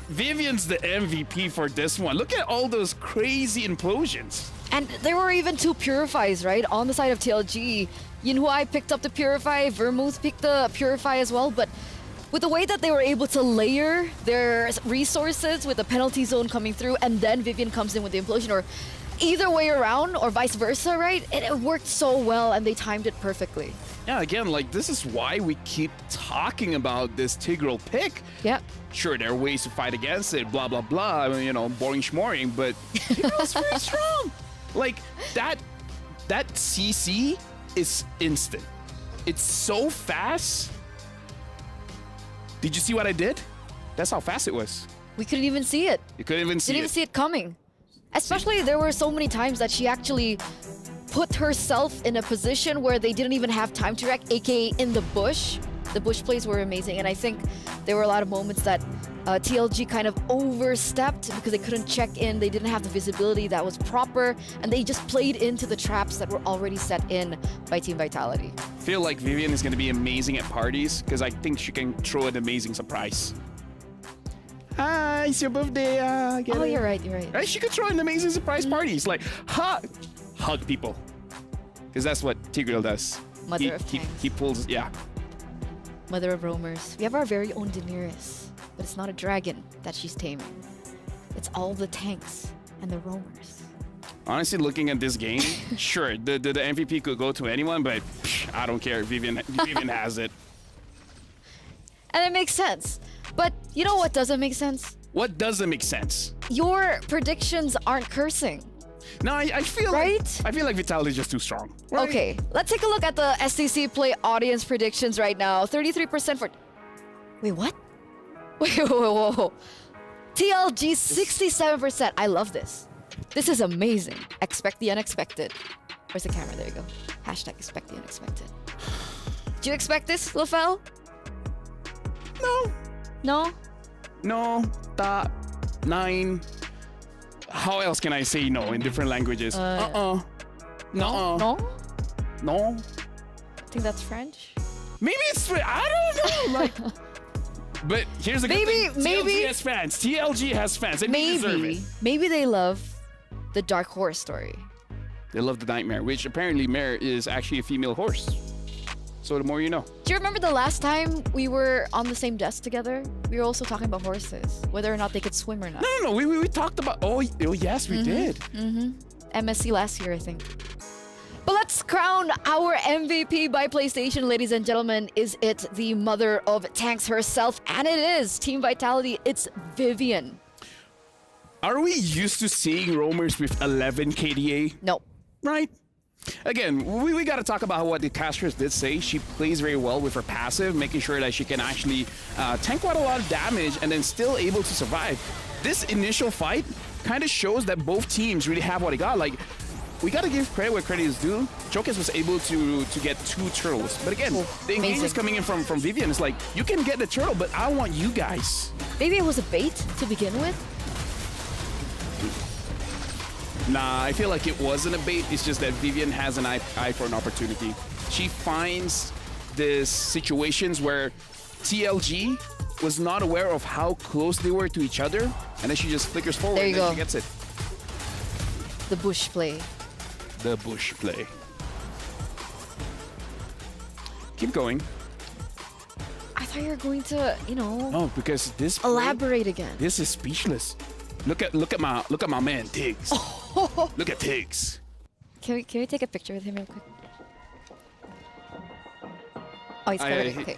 Vivian's the MVP for this one. Look at all those crazy implosions. And there were even 2 Purifies, right? On the side of TLG. Yinhuai picked up the Purify, Vermouth picked the Purify as well, but with the way that they were able to layer their resources with the penalty zone coming through, and then Vivian comes in with the implosion, or either way around, or vice versa, right? It worked so well, and they timed it perfectly. Yeah, again, like, this is why we keep talking about this Tigreal pick. Yep. Sure, there are ways to fight against it, blah, blah, blah, I mean, you know, boring schmoring, but Tigreal's very strong. Like, that CC is instant. It's so fast. Did you see what I did? That's how fast it was. We couldn't even see it. You couldn't even see Didn't even see it coming. Especially, there were so many times that she actually put herself in a position where they didn't even have time to react, aka in the bush. The bush plays were amazing, and I think there were a lot of moments that TLG kind of overstepped because they couldn't check in, they didn't have the visibility that was proper, and they just played into the traps that were already set in by Team Vitality. I feel like Vivian is going to be amazing at parties, because I think she can throw an amazing surprise. Hi, it's your birthday. Oh, you're right, you're right. Right? She could throw an amazing surprise parties, like hug people, because that's what Tigreal does. Mother of tanks. He pulls, yeah. Mother of roamers. We have our very own Daenerys, but it's not a dragon that she's taming. It's all the tanks and the roamers. Honestly, looking at this game, sure, the MVP could go to anyone, but I don't care. Vivian has it. And it makes sense. But you know what doesn't make sense? What doesn't make sense? Your predictions aren't cursing. No, I feel right? Like, I feel like Vitality is just too strong. Right? Okay, let's take a look at the STC Play audience predictions right now. 33% for... Wait, what? Wait, whoa. TLG, 67%. I love this. This is amazing. Expect the unexpected. Where's the camera? There you go. Hashtag expect the unexpected. Do you expect this, LaFell? No. No? No. Top 9. How else can I say no in different languages? No? No. I think that's French. Maybe it's French. I don't know. Like, but here's the good thing. TLG has fans. TLG has fans. And they deserve it. Maybe they love the Dark Horse story. They love the Nightmare, which apparently Mare is actually a female horse. So the more you know. Do you remember the last time we were on the same desk together? We were also talking about horses, whether or not they could swim or not. No. We talked about. Oh yes, we did. MSC last year, I think. But let's crown our MVP by PlayStation, ladies and gentlemen. Is it the mother of tanks herself? And it is Team Vitality. It's Vivian. Are we used to seeing roamers with 11 KDA? No. Right? Again, we got to talk about what the casters did say. She plays very well with her passive, making sure that she can actually tank quite a lot of damage and then still able to survive. This initial fight kind of shows that both teams really have what they got. Like, we got to give credit where credit is due. Chokes was able to get 2 turtles. But again, the engage is coming in from Vivian. It's like, you can get the turtle, but I want you guys. Maybe it was a bait to begin with? Nah, I feel like it wasn't a bait. It's just that Vivian has an eye for an opportunity. She finds these situations where TLG was not aware of how close they were to each other, and then she just flickers forward and then she gets it. The bush play. The bush play. Keep going. I thought you were going to, you know... No, because this... Elaborate again. This is speechless. Look at my man, Tiggs. Look at Tiggs. Can we take a picture with him real quick? Oh, he's coming. Okay.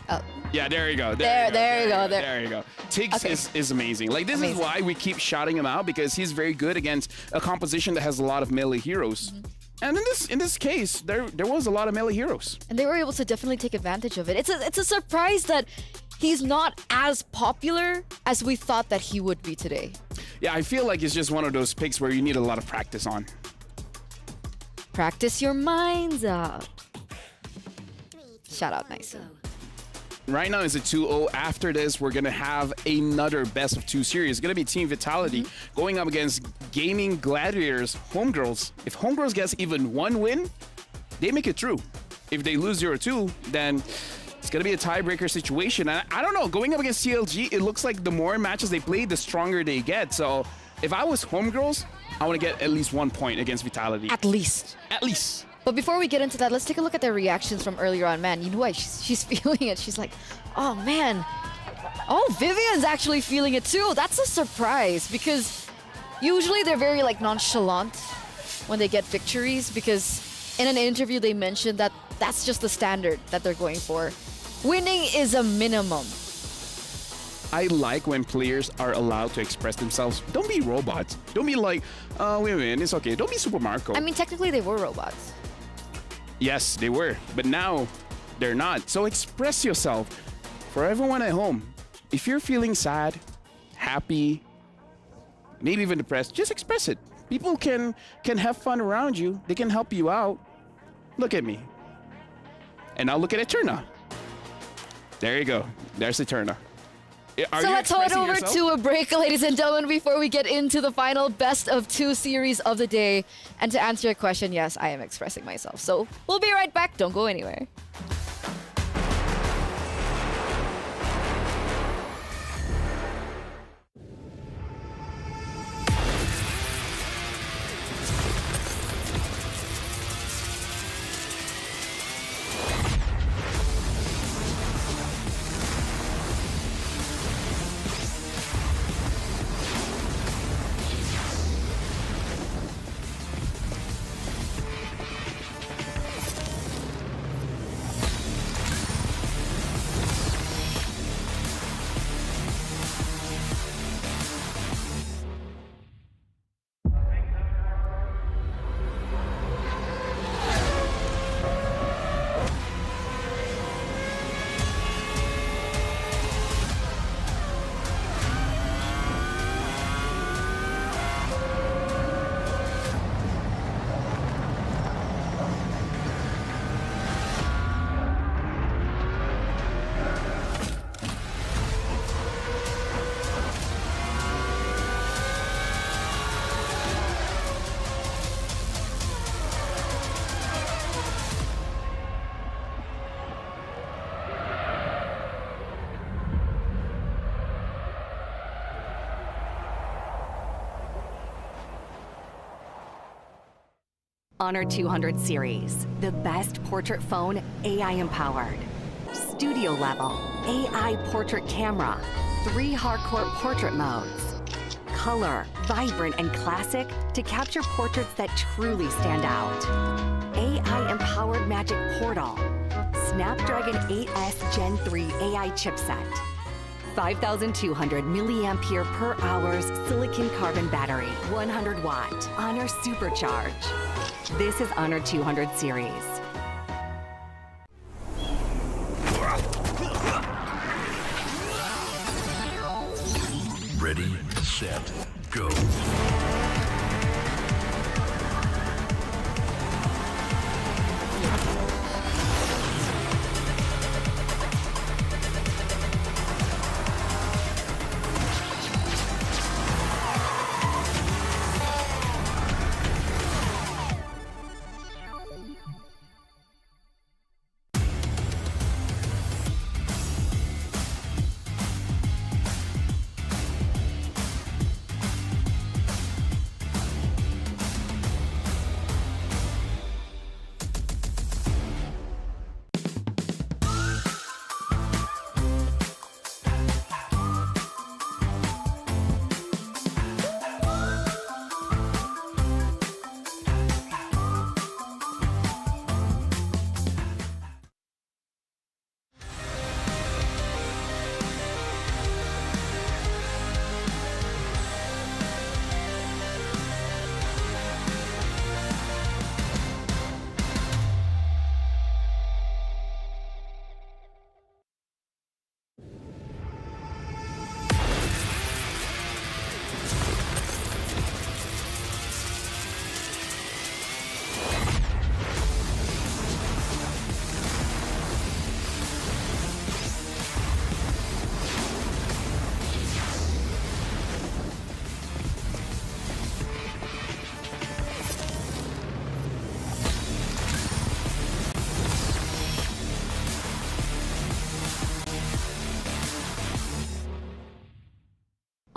Yeah, there you go. There you go. There you go. Tiggs is amazing. Like, this is why we keep shouting him out, because he's very good against a composition that has a lot of melee heroes. And in this case, there was a lot of melee heroes. And they were able to definitely take advantage of it. It's a surprise that he's not as popular as we thought that he would be today. Yeah, I feel like it's just one of those picks where you need a lot of practice on. Practice your minds out. Shout out, Nice. Right now it's a 2-0. After this, we're going to have another best of 2 series. It's going to be Team Vitality going up against Gaming Gladiators Homegirls. If Homegirls gets even 1 win, they make it through. If they lose 0-2, then it's going to be a tiebreaker situation. And I don't know, going up against CLG, it looks like the more matches they play, the stronger they get. So if I was Homegirls, I want to get at least 1 point against Vitality. At least. At least. But before we get into that, let's take a look at their reactions from earlier on. Man, you know what? She's feeling it. She's like, oh, man. Oh, Vivian's actually feeling it, too. That's a surprise, because usually they're very, like, nonchalant when they get victories, because in an interview they mentioned that that's just the standard that they're going for. Winning is a minimum. I like when players are allowed to express themselves. Don't be robots. Don't be like, wait a minute, it's okay. Don't be Super Marco. I mean, technically they were robots. Yes, they were, but now they're not. So express yourself. For everyone at home, if you're feeling sad, happy, maybe even depressed, just express it. People can have fun around you. They can help you out. Look at me. And now look at Eterna. There you go. There's Eterna. So let's head over to a break, ladies and gentlemen, before we get into the final best of 2 series of the day. And to answer your question, yes, I am expressing myself. So we'll be right back. Don't go anywhere. Honor 200 series, the best portrait phone AI empowered. Studio level, AI portrait camera, 3 hardcore portrait modes. Color, vibrant and classic to capture portraits that truly stand out. AI empowered magic portal. Snapdragon 8S Gen 3 AI chipset. 5,200 milliampere per hours silicon carbon battery, 100 watt, Honor Supercharge. This is Honor 200 series. Ready, set, go.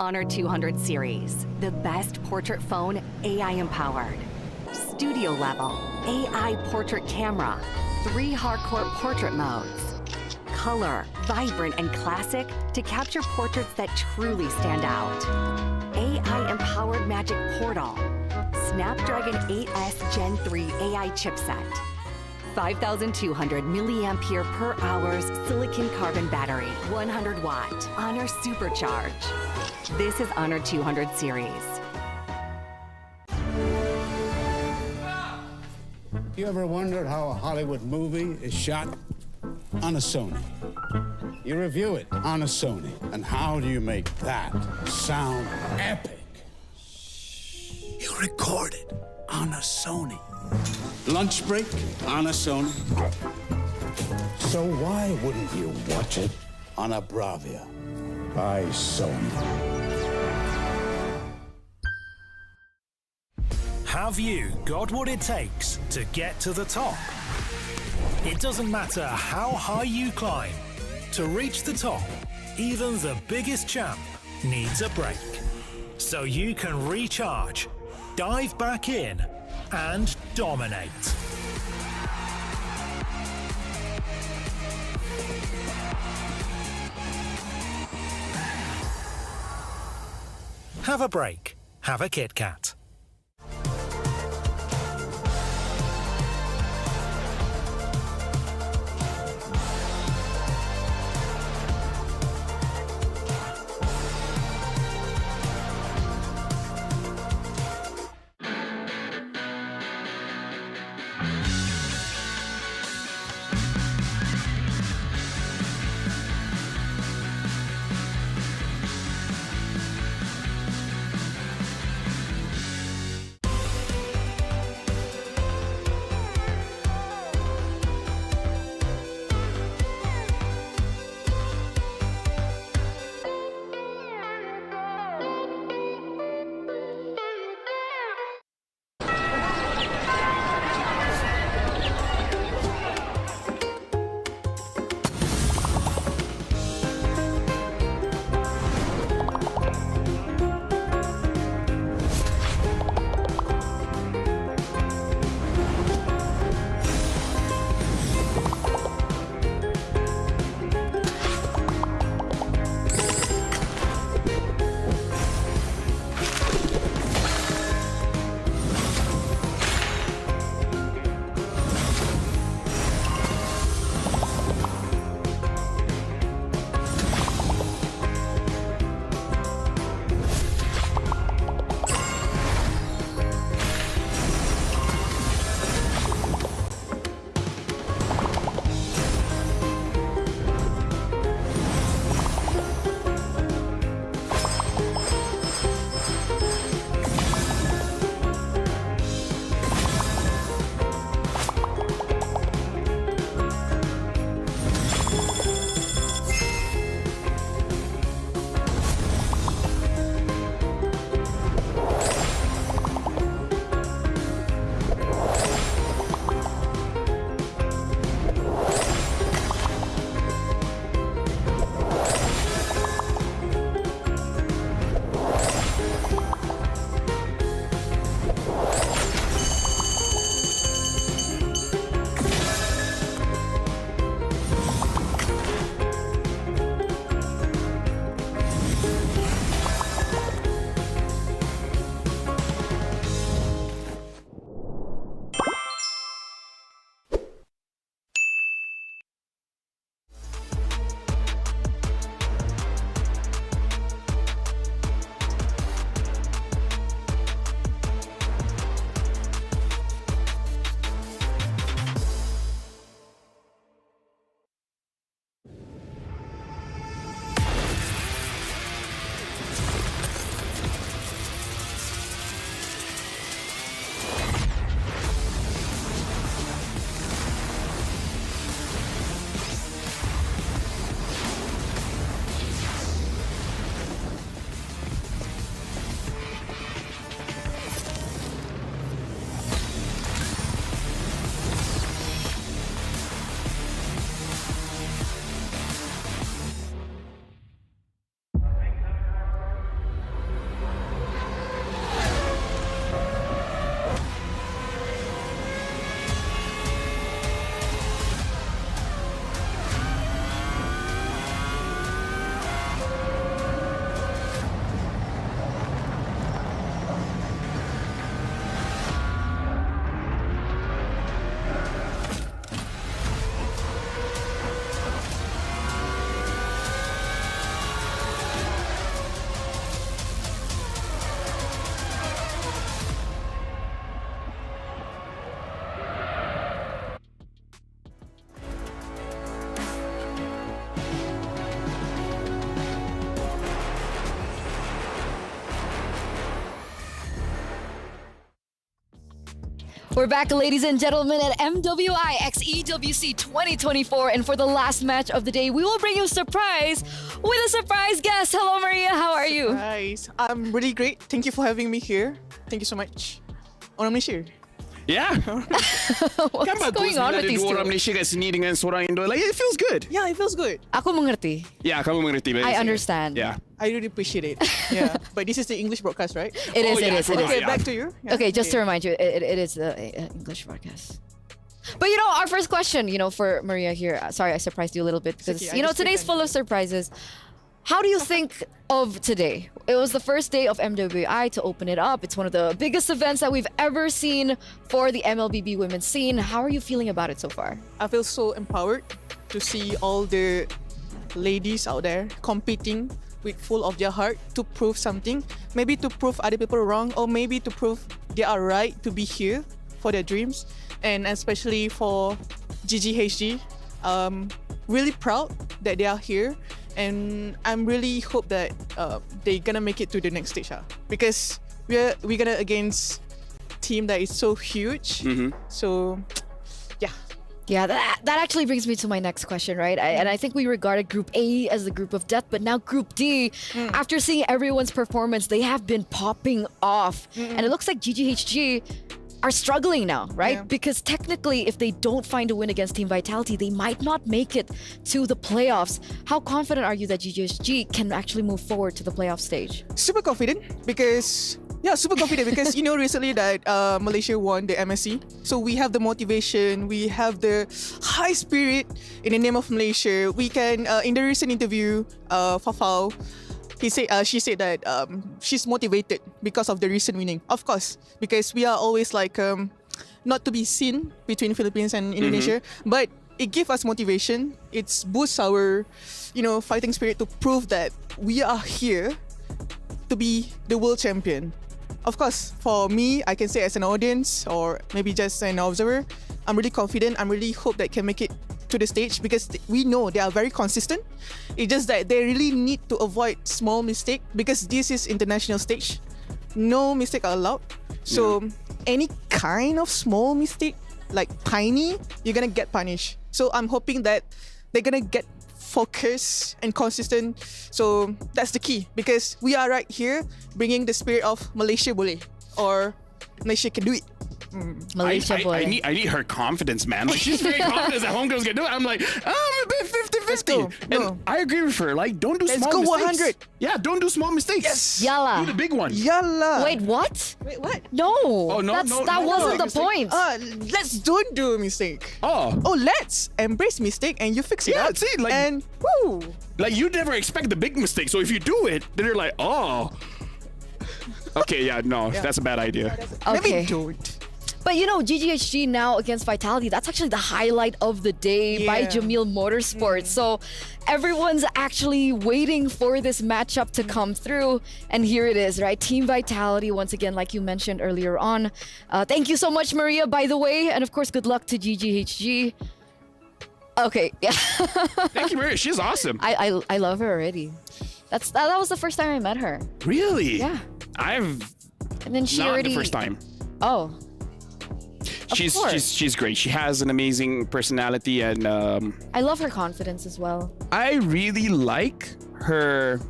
Honor 200 series, the best portrait phone AI empowered. Studio level, AI portrait camera, 3 hardcore portrait modes. Color, vibrant and classic to capture portraits that truly stand out. AI empowered magic portal. Snapdragon 8S Gen 3 AI chipset. 5,200 milliampere per hour's silicon carbon battery, 100 watt, Honor Supercharge. This is Honor 200 series. You ever wondered how a Hollywood movie is shot? On a Sony. You review it on a Sony. And how do you make that sound epic? You record it on a Sony. Lunch break on a Sony. So why wouldn't you watch it on a Bravia by Sony? Have you got what it takes to get to the top? It doesn't matter how high you climb. To reach the top, even the biggest champ needs a break. So you can recharge, dive back in, and dominate. Have a break. Have a Kit Kat. We're back, ladies and gentlemen, at MWI X EWC 2024. And for the last match of the day, we will bring you a surprise with a surprise guest. Hello, Maria. How are you? Surprise. I'm really great. Thank you for having me here. Thank you so much. Orang Malaysia. Yeah. What's going on with these two? Orang Malaysia kat sini dengan seorang Indo. Like, it feels good. Yeah, it feels good. Aku mengerti. Yeah, kamu mengerti. I understand. Yeah. I really appreciate it. Yeah. But this is the English broadcast, right? It is. Okay, back to you. Yeah. Okay, just to remind you, it is the English broadcast. But you know, our first question, you know, for Maria here. Sorry, I surprised you a little bit because okay, you know today's full of surprises. How do you think of today? It was the first day of MWI to open it up. It's one of the biggest events that we've ever seen for the MLBB women's scene. How are you feeling about it so far? I feel so empowered to see all the ladies out there competing with full of their heart to prove something. Maybe to prove other people wrong, or maybe to prove they are right to be here for their dreams. And especially for GGHG, really proud that they are here. And I'm really hope that they're gonna make it to the next stage, because we're gonna against team that is so huge. So Yeah, that actually brings me to my next question, right? And I think we regarded Group A as the group of death, but now Group D, after seeing everyone's performance, they have been popping off. And it looks like GGHG are struggling now, right? Yeah. Because technically, if they don't find a win against Team Vitality, they might not make it to the playoffs. How confident are you that GGHG can actually move forward to the playoff stage? super confident because you know recently that Malaysia won the MSC, so we have the motivation, we have the high spirit in the name of Malaysia. We can in the recent interview, Fafau, she said that she's motivated because of the recent winning. Of course, because we are always like not to be seen between Philippines and Indonesia, but it gives us motivation. It boosts our, fighting spirit to prove that we are here to be the world champion. Of course, for me, I can say as an audience or maybe just an observer, I'm really confident. I'm really hope that can make it to the stage because we know they are very consistent. It's just that they really need to avoid small mistake because this is international stage. No mistake are allowed. So any kind of small mistake, like tiny, you're gonna get punished. So I'm hoping that they're gonna get focused and consistent. So that's the key because we are right here bringing the spirit of Malaysia boleh or Malaysia can do it. Malaysia boy. I need her confidence, man. Like, she's very confident that homegirl's gonna do it. I'm like, I'm a bit 50-50. And I agree with her. Like, don't do small mistakes. Let's go 100. Yeah, don't do small mistakes. Yes. Yalla. Do the big one. Yalla. Wait, what? Wait, what? No. Oh, no, that wasn't the point. Let's don't do a mistake. Oh, let's embrace mistake and you fix it up. See, like, and woo. Like, you never expect the big mistake. So if you do it, then you're like, oh. Okay, that's a bad idea. Maybe don't. But you know, GGHG now against Vitality, that's actually the highlight of the day by Jamil Motorsports. So everyone's actually waiting for this matchup to come through. And here it is, right? Team Vitality, once again, like you mentioned earlier on. Thank you so much, Maria, by the way. And of course, good luck to GGHG. Okay, yeah. Thank you, Maria. She's awesome. I love her already. That was the first time I met her. Really? Yeah. And then she not already... the first time. Oh. She's great. She has an amazing personality and I love her confidence as well. I really like her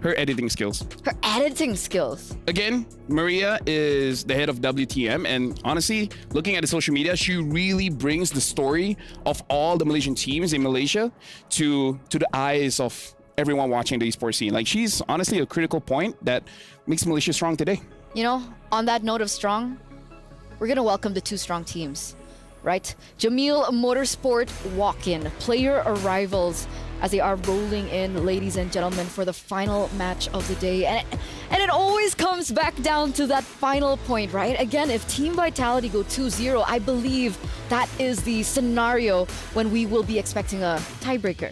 editing skills. Her editing skills. Again, Maria is the head of WTM, and honestly, looking at the social media, she really brings the story of all the Malaysian teams in Malaysia to the eyes of everyone watching the esports scene. Like, she's honestly a critical point that makes Malaysia strong today. You know, on that note of strong, we're gonna welcome the two strong teams, right? Jamil Motorsport walk-in, player arrivals as they are rolling in, ladies and gentlemen, for the final match of the day. And it always comes back down to that final point, right? Again, if Team Vitality go 2-0, I believe that is the scenario when we will be expecting a tiebreaker.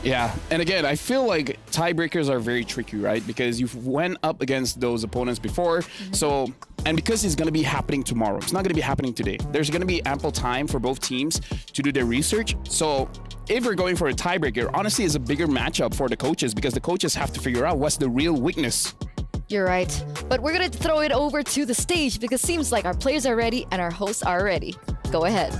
Yeah, and again, I feel like tiebreakers are very tricky, right? Because you've went up against those opponents before, so, and because it's going to be happening tomorrow, it's not going to be happening today. There's going to be ample time for both teams to do their research. So if we're going for a tiebreaker, honestly, it's a bigger matchup for the coaches because the coaches have to figure out what's the real weakness You're right. But we're going to throw it over to the stage because it seems like our players are ready and our hosts are ready. Go ahead.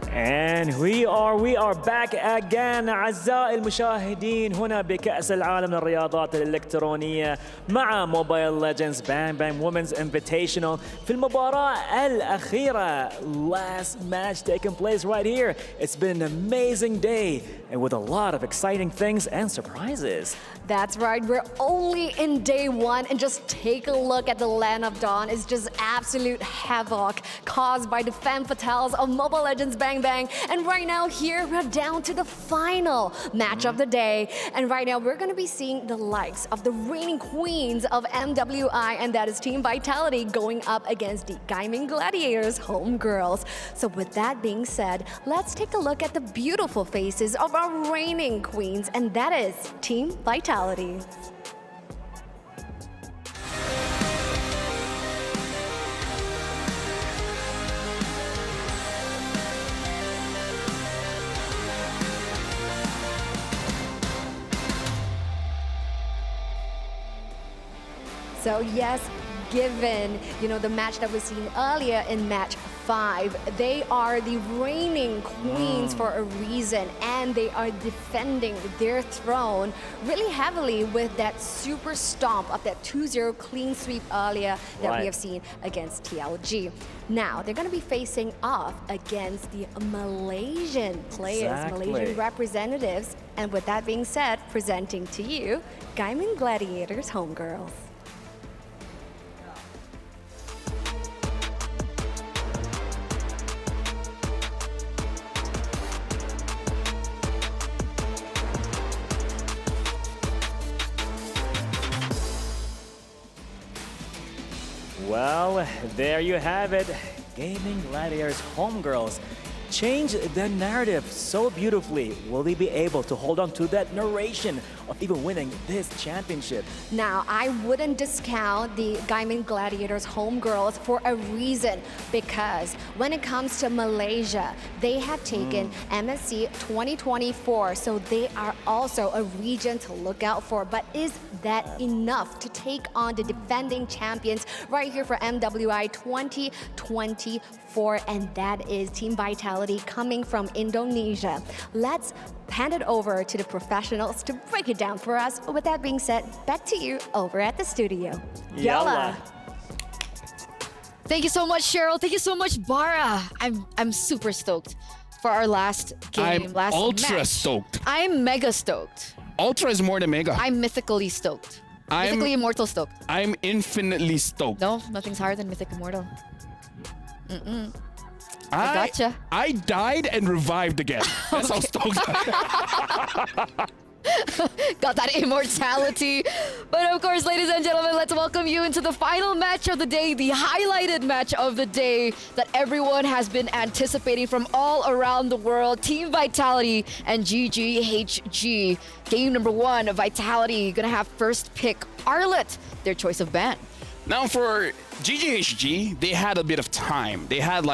And we are back again أعزائي المشاهدين هنا بكأس العالم للرياضات الإلكترونية مع موبايل ليجندز بانج بانج وومنز انفيتيشنال في المباراة الأخيرة. Last match taking place right here. It's been an amazing day and with a lot of exciting things and surprises. That's right, we're only in day one and just take a look at the Land of Dawn. It's just absolute havoc caused by the femme fatales of Mobile Legends Bang Bang. And right now here, we're down to the final match of the day. And right now we're gonna be seeing the likes of the reigning queens of MWI, and that is Team Vitality going up against the Gaming Gladiators homegirls. So with that being said, let's take a look at the beautiful faces of our reigning queens, and that is Team Vitality. So yes, given, the match that we've seen earlier in match 5, they are the reigning queens for a reason, and they are defending their throne really heavily with that super stomp of that 2-0 clean sweep earlier that we have seen against TLG. Now, they're going to be facing off against the Malaysian players, Malaysian representatives. And with that being said, presenting to you, Gaming Gladiators homegirls. Well, there you have it. Gaming Gladiators homegirls change the narrative so beautifully. Will they be able to hold on to that narration of even winning this championship? Now, I wouldn't discount the Gaming Gladiators homegirls for a reason, because when it comes to Malaysia, they have taken MSC 2024, so they are also a region to look out for. But is that enough to take on the defending champions right here for MWI 2024? And that is Team Vitality coming from Indonesia. Let's hand it over to the professionals to break it down for us. With that being said, back to you over at the studio. Yalla. Thank you so much, Cheryl. Thank you so much, Bara. I'm super stoked for our last game, I'm ultra stoked. I'm mega stoked. Ultra is more than mega. I'm mythically stoked. Mythically immortal stoked. I'm infinitely stoked. No, nothing's higher than mythic immortal. I gotcha. I died and revived again. That's how stoked I am. Got that immortality. But of course, ladies and gentlemen, let's welcome you into the final match of the day, the highlighted match of the day that everyone has been anticipating from all around the world. Team Vitality and GGHG. Game number 1, Vitality gonna have first pick Arlet, their choice of ban. Now for GGHG, they had a bit of time. They had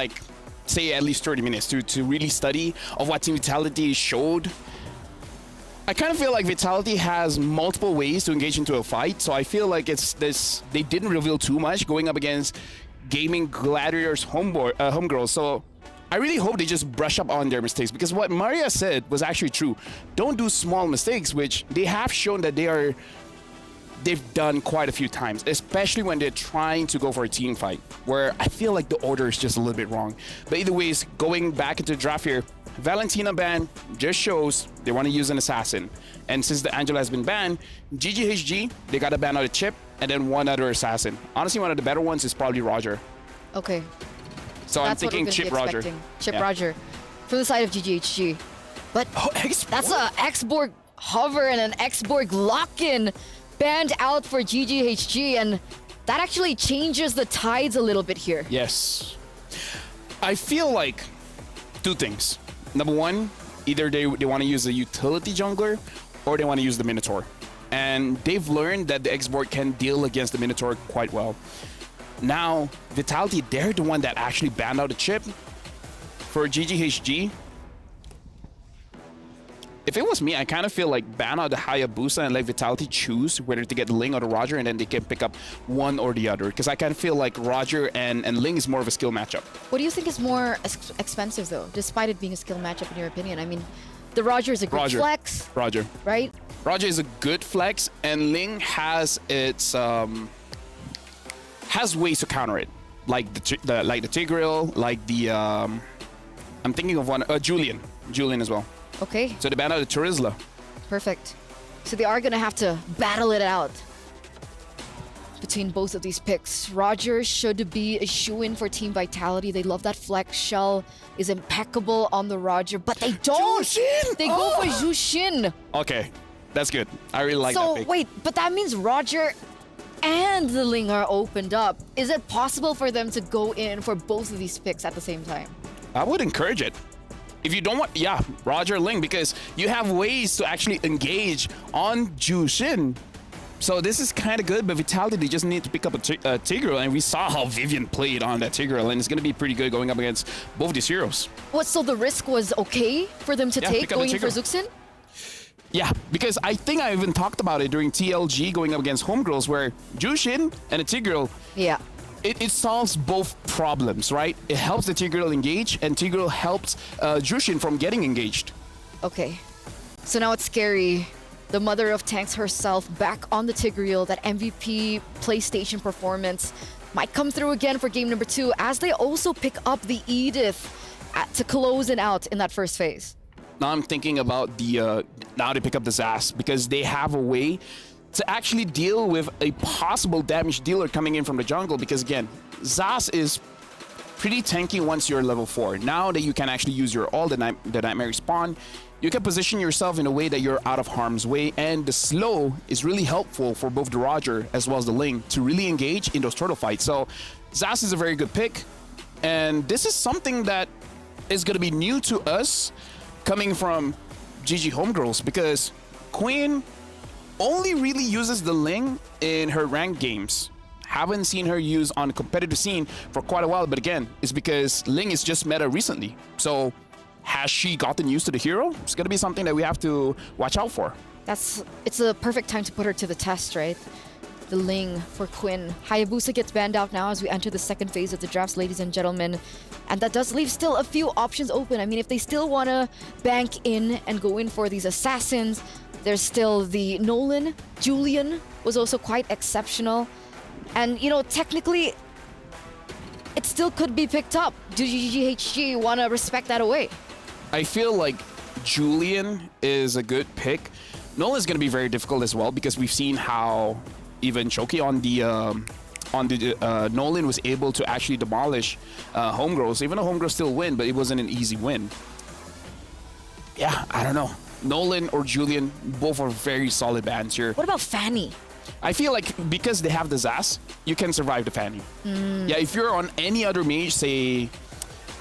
say at least 30 minutes to really study of what Team Vitality showed. I kind of feel like Vitality has multiple ways to engage into a fight, so I feel like they didn't reveal too much going up against Gaming Gladiators homegirls. So I really hope they just brush up on their mistakes, because what Maria said was actually true. Don't do small mistakes, which they have shown that they've done quite a few times, especially when they're trying to go for a team fight, where I feel like the order is just a little bit wrong. But either ways, going back into the draft here, Valentina ban just shows they want to use an assassin. And since the Angela has been banned, GGHG, they got to ban out a Chip and then one other assassin. Honestly, one of the better ones is probably Roger. Okay. So I'm thinking Chip Roger. Chip Roger from the side of GGHG. But that's a X-Borg hover and an X-Borg lock-in banned out for GGHG, and that actually changes the tides a little bit here. Yes. I feel like 2 things. Number 1, either they want to use the utility jungler or they want to use the Minotaur. And they've learned that the X-Borg can deal against the Minotaur quite well. Now, Vitality, they're the one that actually banned out a Chip. For GGHG, if it was me, I kind of feel like ban out the Hayabusa and let Vitality choose whether to get Ling or the Roger, and then they can pick up one or the other. Because I kind of feel like Roger and Ling is more of a skill matchup. What do you think is more expensive, though, despite it being a skill matchup, in your opinion? I mean, the Roger is a good flex, Roger. right? Roger is a good flex, and Ling has its has ways to counter it, like the Tigreal, like the I'm thinking of one, Julian as well. Okay. So they ban out the Terizla. Perfect. So they are gonna have to battle it out between both of these picks. Roger should be a shoo-in for Team Vitality. They love that flex. Shell is impeccable on the Roger, but they don't. Jushin! They go for Jushin. Okay, that's good. I really like that So pick. wait, but that means Roger and the Ling are opened up. Is it possible for them to go in for both of these picks at the same time? I would encourage it. If you don't want, yeah, Roger Ling, because you have ways to actually engage on Jushin. So this is kind of good, but Vitality, they just need to pick up a Tigreal, and we saw how Vivian played on that Tigreal, and it's going to be pretty good going up against both these heroes. What, so the risk was okay for them to take going in for Zuxin? Yeah, because I think I even talked about it during TLG going up against Homegirls, where Jushin and a Tigreal, yeah, it solves both problems, right? It helps the Tigreal engage, and Tigreal helps Jushin from getting engaged. Okay, so now it's scary. The mother of tanks herself back on the Tigreal. That MVP PlayStation performance might come through again for game number 2, as they also pick up the Edith to close it out in that first phase. Now I'm thinking about the now they pick up the Zas, because they have a way to actually deal with a possible damage dealer coming in from the jungle, because again, Zas is pretty tanky once you're level 4. Now that you can actually use your the Nightmare Spawn, you can position yourself in a way that you're out of harm's way, and the slow is really helpful for both the Roger as well as the Ling to really engage in those turtle fights. So Zas is a very good pick, and this is something that is going to be new to us coming from GG Homegirls, because Queen only really uses the Ling in her ranked games. Haven't seen her use on the competitive scene for quite a while, but again, it's because Ling is just meta recently. So has she gotten used to the hero? It's going to be something that we have to watch out for. It's a perfect time to put her to the test, right? The Ling for Quinn. Hayabusa gets banned out now as we enter the second phase of the drafts, ladies and gentlemen. And that does leave still a few options open. I mean, if they still want to bank in and go in for these assassins, there's still the Nolan. Julian was also quite exceptional. And, you know, technically, it still could be picked up. Do GGHG want to respect that away? I feel like Julian is a good pick. Nolan's going to be very difficult as well, because we've seen how even Choki on the Nolan was able to actually demolish Homegirls. Even though Homegirls still win, but it wasn't an easy win. Yeah, I don't know. Nolan or Julian, both are very solid bans here. What about Fanny? I feel like because they have the Zas, you can survive the Fanny. Yeah, if you're on any other mage, say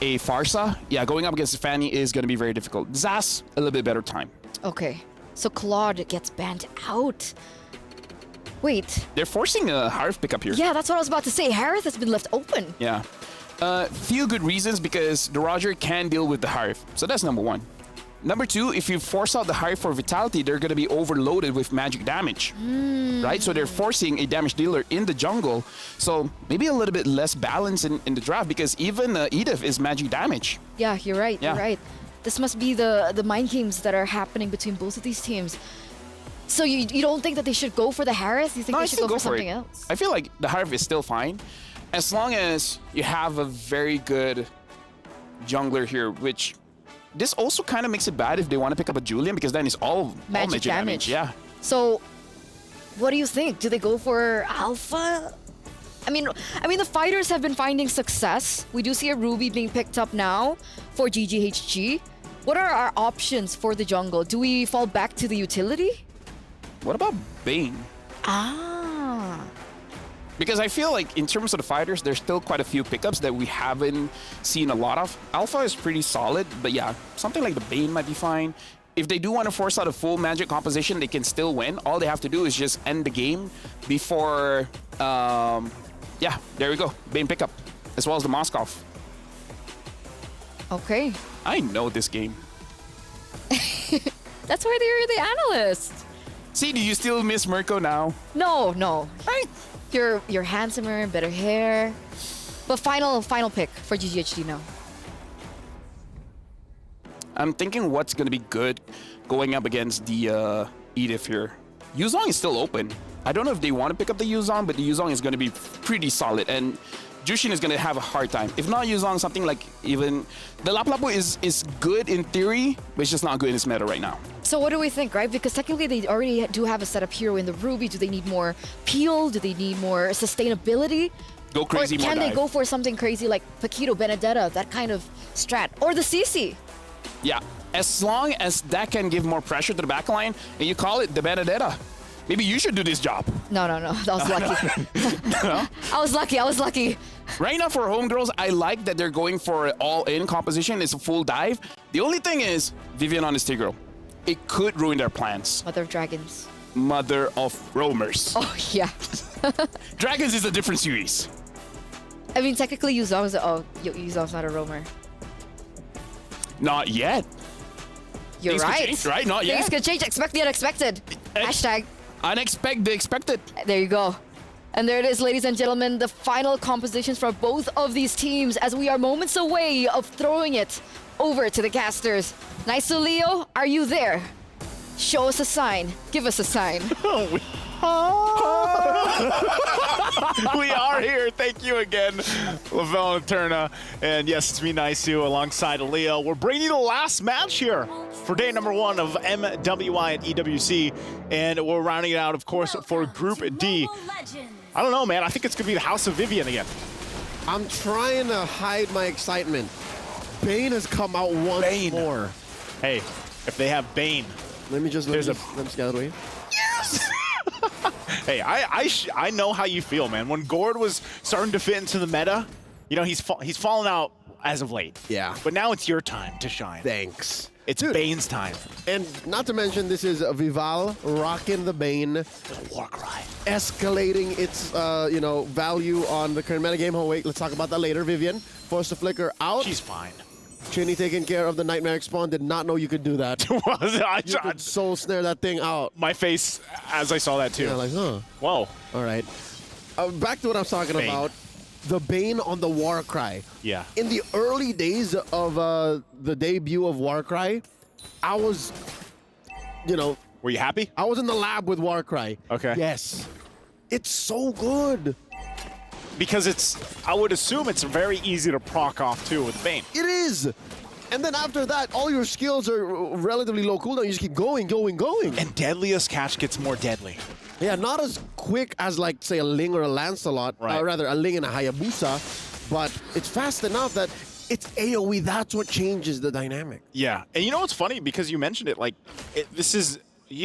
a Farsa, yeah, going up against the Fanny is going to be very difficult. Zas, a little bit better time. Okay, so Claude gets banned out. Wait. They're forcing a Harith pickup here. Yeah, that's what I was about to say. Harith has been left open. Yeah. Few good reasons, because the Roger can deal with the Harith. So that's number 1. Number 2, if you force out the Harith for Vitality, they're going to be overloaded with magic damage. Right? So they're forcing a damage dealer in the jungle. So maybe a little bit less balance in the draft, because even Edith is magic damage. Yeah, you're right. Yeah. You're right. This must be the mind games that are happening between both of these teams. So you don't think that they should go for the Harith? You think they should go for something else? I feel like the Harith is still fine, as long as you have a very good jungler here, which this also kind of makes it bad if they want to pick up a Julian, because then it's all magic damage. Yeah. So what do you think? Do they go for Alpha? I mean, the fighters have been finding success. We do see a Ruby being picked up now for GGHG. What are our options for the jungle? Do we fall back to the utility? What about Bane? Ah. Because I feel like in terms of the fighters, there's still quite a few pickups that we haven't seen a lot of. Alpha is pretty solid, but yeah, something like the Bane might be fine. If they do want to force out a full magic composition, they can still win. All they have to do is just end the game before... yeah, there we go. Bane pickup, as well as the Moskov. Okay. I know this game. That's why they're the analysts. See, do you still miss Mirko now? No, no. You're handsomer, better hair. But final pick for GGHD now. I'm thinking what's going to be good going up against the Edith here. Yuzong is still open. I don't know if they want to pick up the Yuzong, but the Yuzong is going to be pretty solid. And Jushin is going to have a hard time. If not Yuzong, something like even... The Lapu-Lapu is good in theory, but it's just not good in its meta right now. So what do we think, right? Because technically they already do have a setup hero in the Ruby. Do they need more peel? Do they need more sustainability? Go crazy, or can more they dive. go for something crazy like Paquito, Benedetta, that kind of strat? Or the CC? Yeah, as long as that can give more pressure to the backline, and you call it the Benedetta. Maybe you should do this job. No. That was lucky. No? I was lucky. Right now for homegirls, I like that they're going for all-in composition. It's a full dive. The only thing is, Vivian on this Tigro. It could ruin their plans. Mother of Dragons. Mother of Roamers. Oh, yeah. Dragons is a different series. I mean, technically Yuzong's not a roamer. Not yet. You're Things could right. change, right? Not yet. Things could change. Expect the unexpected. Hashtag. Unexpected the expected. There you go. And there it is, ladies and gentlemen, the final compositions for both of these teams as we are moments away of throwing it over to the casters. Nice to Leo, are you there? Show us a sign. Give us a sign. We are here. Thank you again, Lavelle and Turna. And yes, it's me, Naisu, alongside Leo. We're bringing you the last match here for day number 1 of MWI at EWC. And we're rounding it out, of course, for Group D. I don't know, man. I think it's going to be the House of Vivian again. I'm trying to hide my excitement. Bane has come out once more. Hey, if they have Bane. Let me just get out of the way. Yes! Hey, I know how you feel, man. When Gord was starting to fit into the meta, you know, he's fallen out as of late. Yeah. But now it's your time to shine. Thanks. It's Bane's time. And not to mention, this is Vival rocking the Bane. Warcry. Escalating its, value on the current metagame. Oh, wait, let's talk about that later. Vivian, forced to flicker out. She's fine. Chinny taking care of the Nightmare Spawn. Did not know you could do that. You could soul snare that thing out. My face as I saw that too. Yeah, like, huh. Whoa. All right. Back to what I was talking about. The Bane on the Warcry. Yeah. In the early days of the debut of Warcry, I was, Were you happy? I was in the lab with Warcry. Okay. Yes. It's so good. Because I would assume it's very easy to proc off too with Bane. It is. And then after that, all your skills are relatively low cooldown. You just keep going. And deadliest catch gets more deadly. Yeah, not as quick as, like, say, a Ling or a Lancelot. Right. Or rather, a Ling and a Hayabusa. But it's fast enough that it's AoE. That's what changes the dynamic. Yeah. And you know what's funny? Because you mentioned it, this is,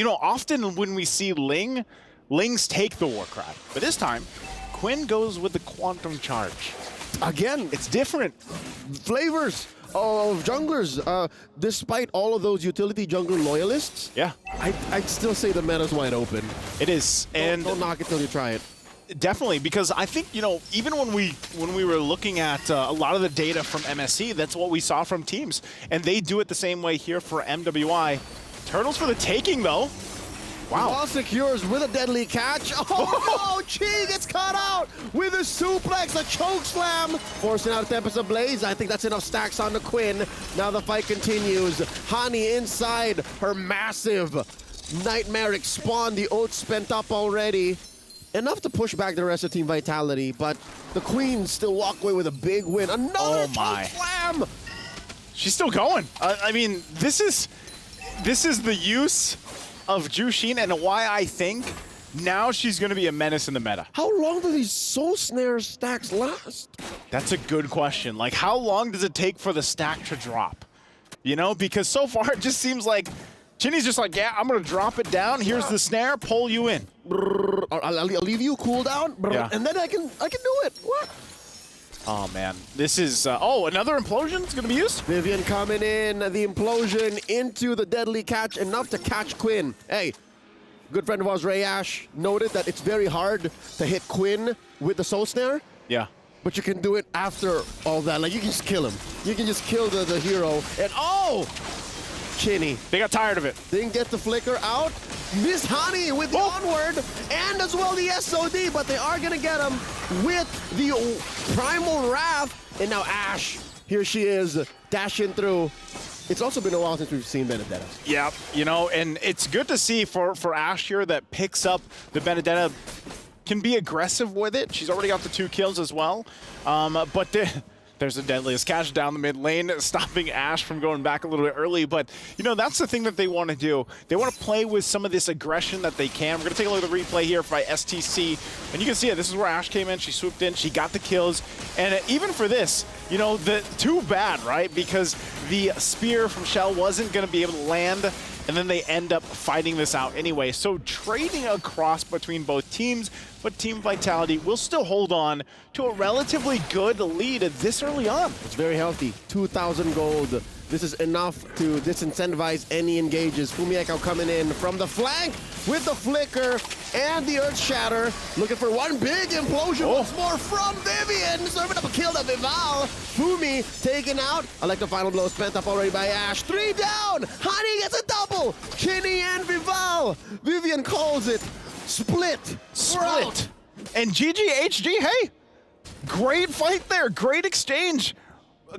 often when we see Lings take the Warcry. But this time, Quinn goes with the Quantum Charge. Again, it's different. Flavors of junglers. Despite all of those utility jungler loyalists, yeah, I'd still say the meta's wide open. It is. And don't knock it till you try it. Definitely, because I think, even when we were looking at a lot of the data from MSC, that's what we saw from teams. And they do it the same way here for MWI. Turtles for the taking, though. Wow. Ball secures with a deadly catch. Oh, no! Chi gets caught out with a suplex, a choke slam. Forcing out Tempest Ablaze. I think that's enough stacks on the Quinn. Now the fight continues. Hani inside her massive nightmaric spawn. The ult spent up already. Enough to push back the rest of Team Vitality, but the Queens still walk away with a big win. Another choke slam! She's still going. I mean, this is the use of Jushin and why I think now she's going to be a menace in the meta. How long do these soul snare stacks last? That's a good question. Like, how long does it take for the stack to drop? Because so far it just seems like Chinny's just like, yeah, I'm going to drop it down. Here's the snare, pull you in. I'll leave you cool down, yeah. And then I can do it. What? Oh, man. This is... another implosion is going to be used? Vivian coming in. The implosion into the deadly catch. Enough to catch Quinn. Hey, good friend of ours, Ray Ash, noted that it's very hard to hit Quinn with the soul snare. Yeah. But you can do it after all that. Like, you can just kill him. You can just kill the hero. And, Chinny. They got tired of it. Didn't get the flicker out. Miss Honey with the onward and as well the SOD, but they are going to get him with the Primal Wrath. And now Ash, here she is, dashing through. It's also been a while since we've seen Benedetta. Yeah, you know, and it's good to see for Ash here that picks up the Benedetta, can be aggressive with it. She's already got the 2 kills as well. But there's the Deadliest Catch down the mid lane, stopping Ash from going back a little bit early. But, you know, that's the thing that they want to do. They want to play with some of this aggression that they can. We're going to take a look at the replay here by STC. And you can see it. This is where Ash came in. She swooped in. She got the kills. And even for this, you know, too bad, right? Because the spear from Shell wasn't going to be able to land. And then they end up fighting this out anyway. So trading across between both teams, but Team Vitality will still hold on to a relatively good lead this early on. It's very healthy. 2,000 gold. This is enough to disincentivize any engages. Fumieko coming in from the flank with the flicker and the Earth Shatter. Looking for one big implosion once more from Vivian. Serving up a kill to Vival. Fumi taken out. I like the final blow spent up already by Ash. 3 down. Honey gets a double. Chinny and Vival. Vivian calls it. Split. And GGHG, hey, great fight there. Great exchange.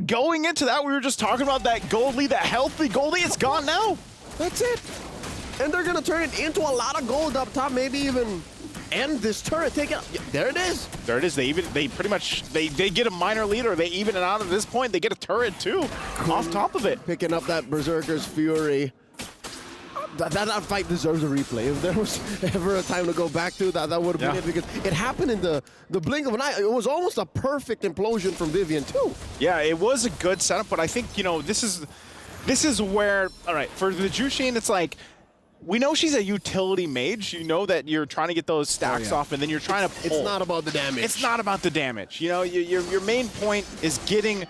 Going into that, we were just talking about that gold lead, that healthy gold lead. It's gone now. That's it. And they're going to turn it into a lot of gold up top, maybe even end this turret. Take it out. Yeah, there it is. There it is. They pretty much get a minor lead, or they even it out at this point. They get a turret too, off top of it. Picking up that Berserker's Fury. That fight deserves a replay. If there was ever a time to go back to that, that would have been it, because it happened in the blink of an eye. It was almost a perfect implosion from Vivian too. Yeah, it was a good setup, but I think, you know, this is where, all right, for the Jushin, it's like, we know she's a utility mage. You know that you're trying to get those stacks off, and then you're trying to pull. It's not about the damage. It's not about the damage. You know, your main point is getting.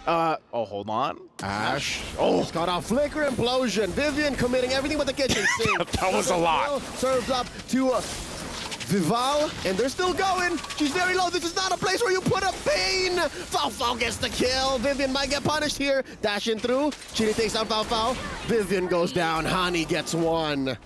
Oh, hold on. Ash. Oh, it's got a flicker implosion. Vivian committing everything but the kitchen sink. That was a lot. Serves up to Vival, and they're still going. She's very low. This is not a place where you put a Bane. Fao gets the kill. Vivian might get punished here. Dashing through. Chini takes out Fao. Vivian goes down. Hani gets 1.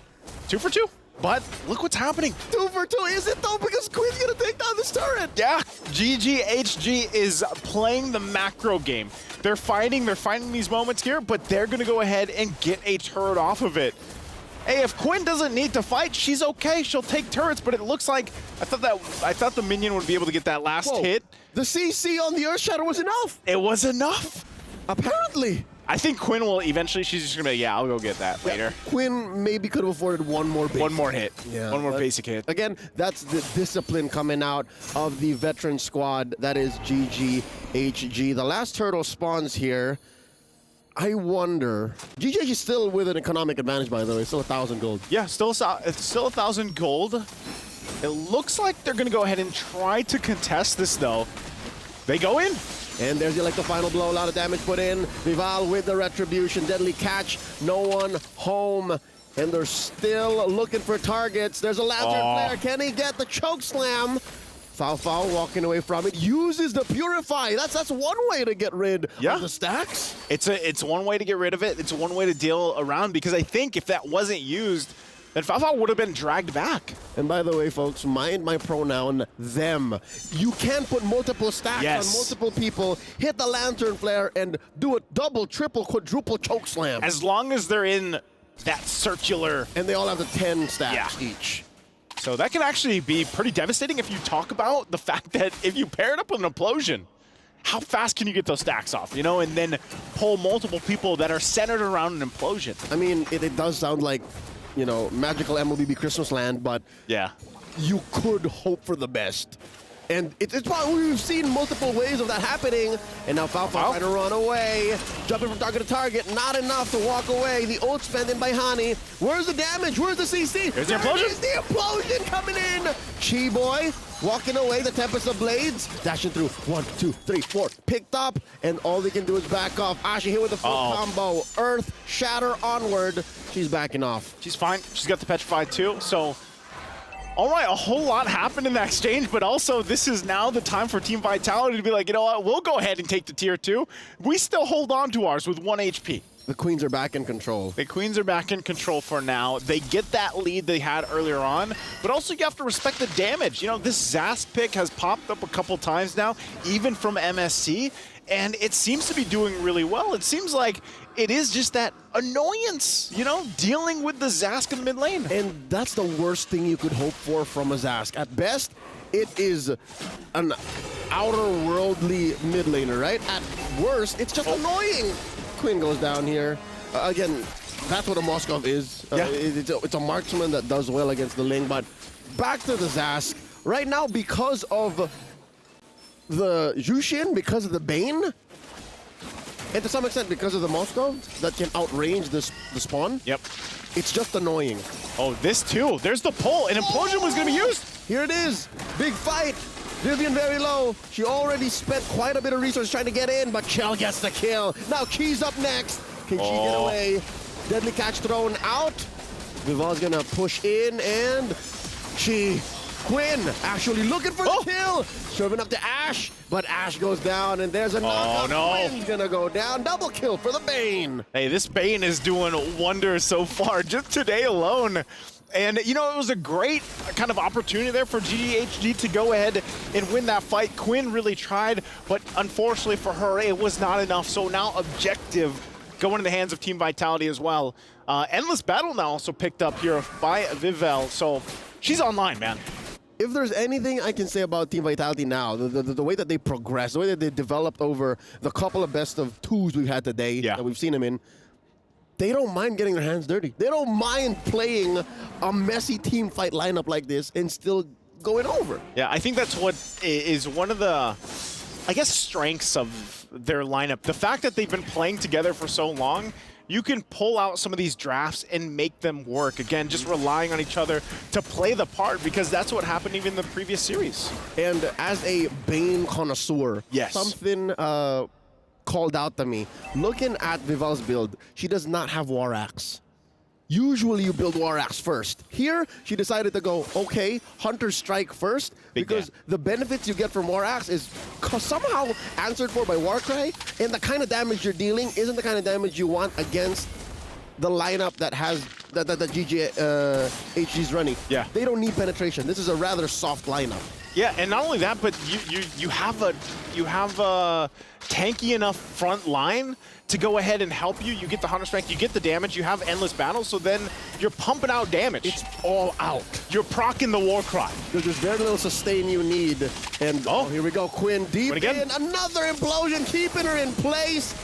2 for 2. But look what's happening. 2 for 2, is it though? Because Queen's gonna take down this turret. Yeah, GGHG is playing the macro game. They're fighting these moments here, but they're gonna go ahead and get a turret off of it. Hey, if Quinn doesn't need to fight, she's okay. She'll take turrets, but it looks like I thought the minion would be able to get that last hit. The CC on the Earth Shadow was enough. It was enough. Apparently. I think Quinn will eventually, she's just gonna be, I'll go get that later. Quinn maybe could have afforded one more basic. One more hit. Yeah, one more basic hit. Again, that's the discipline coming out of the veteran squad. That is GGHG. The last turtle spawns here. I wonder. GGHG is still with an economic advantage, by the way. Still 1,000 gold. Yeah, it's still 1,000 gold. It looks like they're gonna go ahead and try to contest this though. They go in. And there's the final blow, a lot of damage put in. Vival with the retribution, deadly catch, no one home. And they're still looking for targets. There's a lantern flare. Can he get the choke slam? Fao walking away from it, uses the Purify. That's one way to get rid of the stacks. It's one way to get rid of it. It's one way to deal around, because I think if that wasn't used, then Fao would have been dragged back. And by the way, folks, mind my pronoun, them. You can put multiple stacks on multiple people, hit the lantern flare, and do a double, triple, quadruple choke slam. As long as they're in that circular. And they all have the 10 stacks each. So that can actually be pretty devastating if you talk about the fact that if you pair it up with an implosion, how fast can you get those stacks off, you know, and then pull multiple people that are centered around an implosion? I mean, it does sound like, you know, magical MLBB Christmas land, but you could hope for the best. And it's probably, we've seen multiple ways of that happening, and now Fao trying to run away, jumping from target to target, not enough to walk away. The ult spent in by Hani. Where's the damage? Where's the CC? There's the implosion. There's the implosion coming in. Chi Boy walking away, the Tempest of Blades, dashing through. 1, 2, 3, 4, picked up, and all they can do is back off. Ashi hit with the full combo. Earth, Shatter onward. She's backing off. She's fine. She's got the Petrified too, so. All right, a whole lot happened in that exchange, but also this is now the time for Team Vitality to be like, you know what, we'll go ahead and take the tier 2. We still hold on to ours with 1 HP. the Queens are back in control. The Queens are back in control for now. They get that lead they had earlier on, but also you have to respect the damage. You know, this Zast pick has popped up a couple times now, even from MSC, and it seems to be doing really well. It seems like it is just that annoyance, you know, dealing with the Zask in the mid lane. And that's the worst thing you could hope for from a Zask. At best, it is an outer worldly mid laner, right? At worst, it's just annoying. Quinn goes down here. Again, that's what a Moskov is. It's a marksman that does well against the Ling, but back to the Zask. Right now, because of the Jushin, because of the Bane, and to some extent because of the Moskov that can outrange the spawn. Yep. It's just annoying. Oh, this too. There's the pull. An implosion was going to be used. Here it is. Big fight. Vivian very low. She already spent quite a bit of resources trying to get in, but Chell gets the kill. Now Key's up next. Can she get away? Deadly catch thrown out. Vival's gonna push in, and Quinn actually looking for the kill. Serving up to Ashe, but Ashe goes down, and there's a knockout. Oh, no. Quinn's gonna go down. Double kill for the Bane. Hey, this Bane is doing wonders so far, just today alone. And, you know, it was a great kind of opportunity there for GGHG to go ahead and win that fight. Quinn really tried, but unfortunately for her, it was not enough. So now objective going in the hands of Team Vitality as well. Endless Battle now also picked up here by Vivel. So she's online, man. If there's anything I can say about Team Vitality now, the way that they progressed, the way that they developed over the couple of best of twos we've had today that we've seen them in, they don't mind getting their hands dirty. They don't mind playing a messy team fight lineup like this and still going over. Yeah, I think that's what is one of the, I guess, strengths of their lineup. The fact that they've been playing together for so long, you can pull out some of these drafts and make them work. Again, just relying on each other to play the part, because that's what happened even in the previous series. And as a Bane connoisseur, something called out to me. Looking at Vival's build, she does not have War Axe. Usually you build War Axe first. Here, she decided to go, okay, Hunter Strike first, because the benefits you get from War Axe is somehow answered for by Warcry, and the kind of damage you're dealing isn't the kind of damage you want against the lineup that has that GGHG's running. Yeah. They don't need penetration. This is a rather soft lineup. Yeah, and not only that, but you have a tanky enough front line to go ahead and help you. You get the Hunter Strike, you get the damage, you have Endless Battle, so then you're pumping out damage. It's all out. You're proccing the Warcry. There's very little sustain you need. And here we go, Quinn deep in. Another implosion, keeping her in place.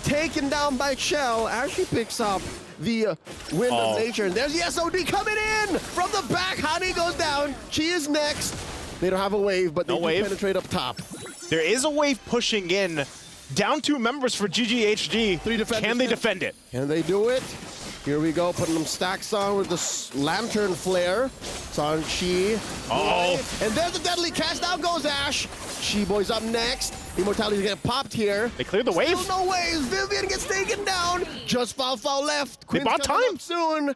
Taken down by Chell as she picks up the Wind of Nature. And there's the SOD coming in from the back. Honey goes down. She is next. They don't have a wave, but they do penetrate up top. There is a wave pushing in. Down 2 members for GGHG. 3 defenders. Can they defend it? Can they do it? Here we go, putting them stacks on with the Lantern Flare. Sanchi. And there's the deadly catch. Now goes Ashe. She boys up next. Immortality's getting popped here. They cleared the wave. Still no waves. Vivian gets taken down. Just foul left. They bought time soon.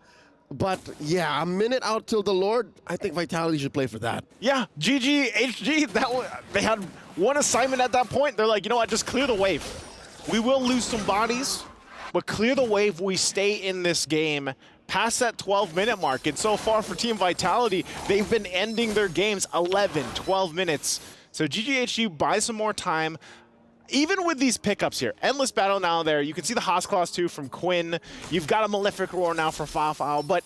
But yeah, a minute out till the Lord. I think Vitality should play for that. Yeah, GGHG, they had one assignment at that point. They're like, you know what, just clear the wave. We will lose some bodies, but clear the wave. We stay in this game past that 12-minute mark. And so far for Team Vitality, they've been ending their games 11, 12 minutes. So GGHG buys some more time. Even with these pickups here, Endless Battle now there, you can see the Haas Claws too from Quinn. You've got a Malefic Roar now for Fao, but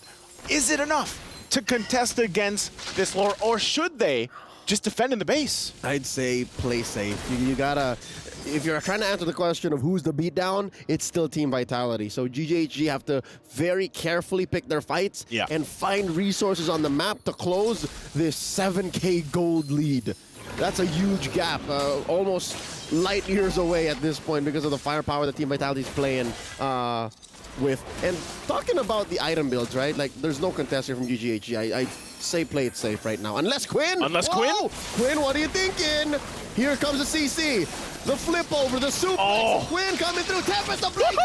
is it enough to contest against this lore, or should they just defend in the base? I'd say play safe. You gotta, if you're trying to answer the question of who's the beatdown, it's still Team Vitality. So GGHG have to very carefully pick their fights and find resources on the map to close this 7K gold lead. That's a huge gap, almost light years away at this point because of the firepower that Team Vitality is playing with. And talking about the item builds, right? Like, there's no contest here from GGHG. I say play it safe right now. Unless Quinn! Quinn? Quinn, what are you thinking? Here comes the CC. The flip over, the suplex. Quinn coming through. Tempest the blade.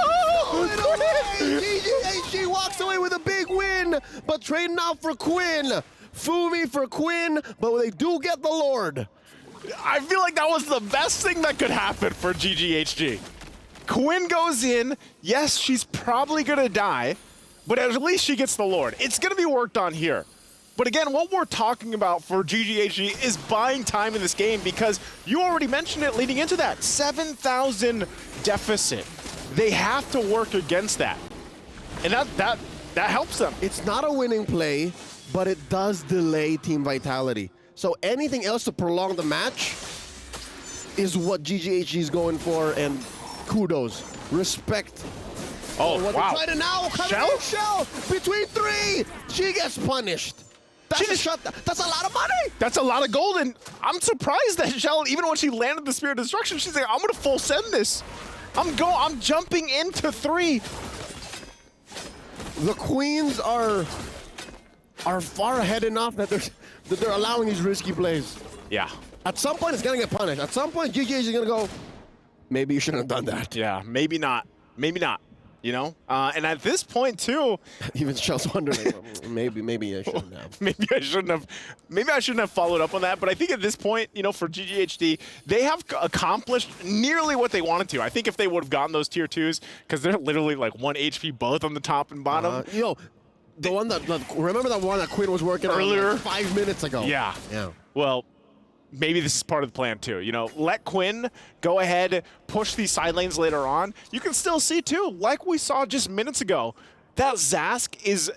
GGHG walks away with a big win, but trading out for Quinn. Fumi for Quinn, but they do get the Lord. I feel like that was the best thing that could happen for GGHG. Quinn goes in. Yes, she's probably going to die, but at least she gets the Lord. It's going to be worked on here. But again, what we're talking about for GGHG is buying time in this game because you already mentioned it leading into that. 7,000 deficit. They have to work against that. And that helps them. It's not a winning play, but it does delay Team Vitality. So anything else to prolong the match is what GGHG is going for, and kudos, respect. Oh, wow. Right now, Shell between three. She gets punished. That's a shot. That's a lot of money. That's a lot of gold, and I'm surprised that Shell, even when she landed the Spirit of Destruction, she's like, I'm gonna full send this. I'm jumping into 3. The Queens are far ahead enough that they're allowing these risky plays. Yeah. At some point, it's gonna get punished. At some point, GGHG is gonna go, maybe you shouldn't have done that. Yeah, maybe not. Maybe not. You know, and at this point too, even Shell's wondering, maybe I shouldn't have. Maybe I shouldn't have followed up on that. But I think at this point, you know, for GGHD, they have accomplished nearly what they wanted to. I think if they would have gotten those tier 2s, because they're literally like 1 HP both on the top and bottom. The one remember that one that Quinn was working earlier, on like 5 minutes ago. Yeah. Yeah. Well, maybe this is part of the plan too. You know, let Quinn go ahead, push these side lanes later on. You can still see too, like we saw just minutes ago, that Zask is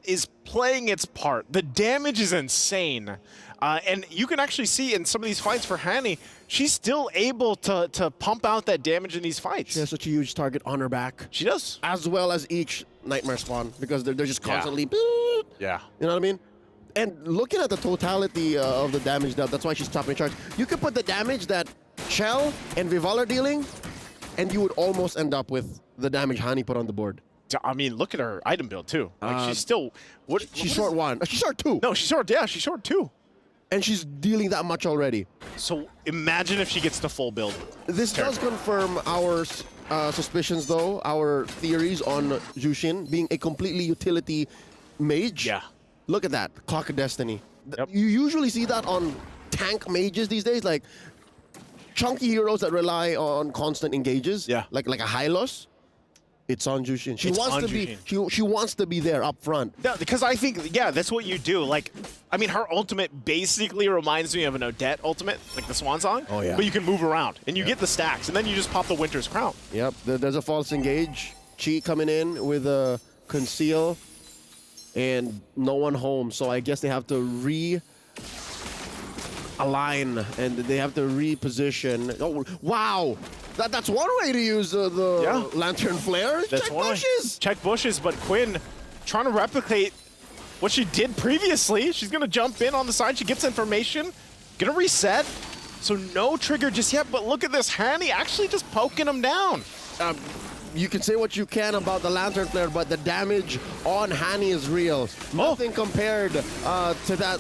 playing its part. The damage is insane. And you can actually see in some of these fights for Hani, she's still able to pump out that damage in these fights. She has such a huge target on her back. She does. As well as each Nightmare spawn, because they're just constantly... Yeah. You know what I mean? And looking at the totality of the damage, that's why she's top in charge. You could put the damage that Shell and Vival are dealing, and you would almost end up with the damage Hani put on the board. I mean, look at her item build too. Like she's still... She's short 1. She's short 2. No, she's short 2. And she's dealing that much already. So imagine if she gets the full build. This does confirm our suspicions, though, our theories on Jushin being a completely utility mage. Yeah. Look at that, Clock of Destiny. You usually see that on tank mages these days, like chunky heroes that rely on constant engages. Yeah. Like a Hylos. It's on Jushin. She wants to be there up front. Yeah, because I think, yeah, that's what you do. Like, I mean, her ultimate basically reminds me of an Odette ultimate, like the Swan Song. Oh, yeah. But you can move around, and you get the stacks, and then you just pop the Winter's Crown. Yep, there's a false engage. Chi coming in with a conceal, and no one home. So I guess they have to align, and they have to reposition. Oh, wow. That's one way to use the Lantern Flare. That's Check one bushes. Check bushes, but Quinn trying to replicate what she did previously. She's going to jump in on the side. She gets information. Going to reset. So no trigger just yet, but look at this. Hani actually just poking him down. You can say what you can about the Lantern Flare, but the damage on Hani is real. Nothing compared to that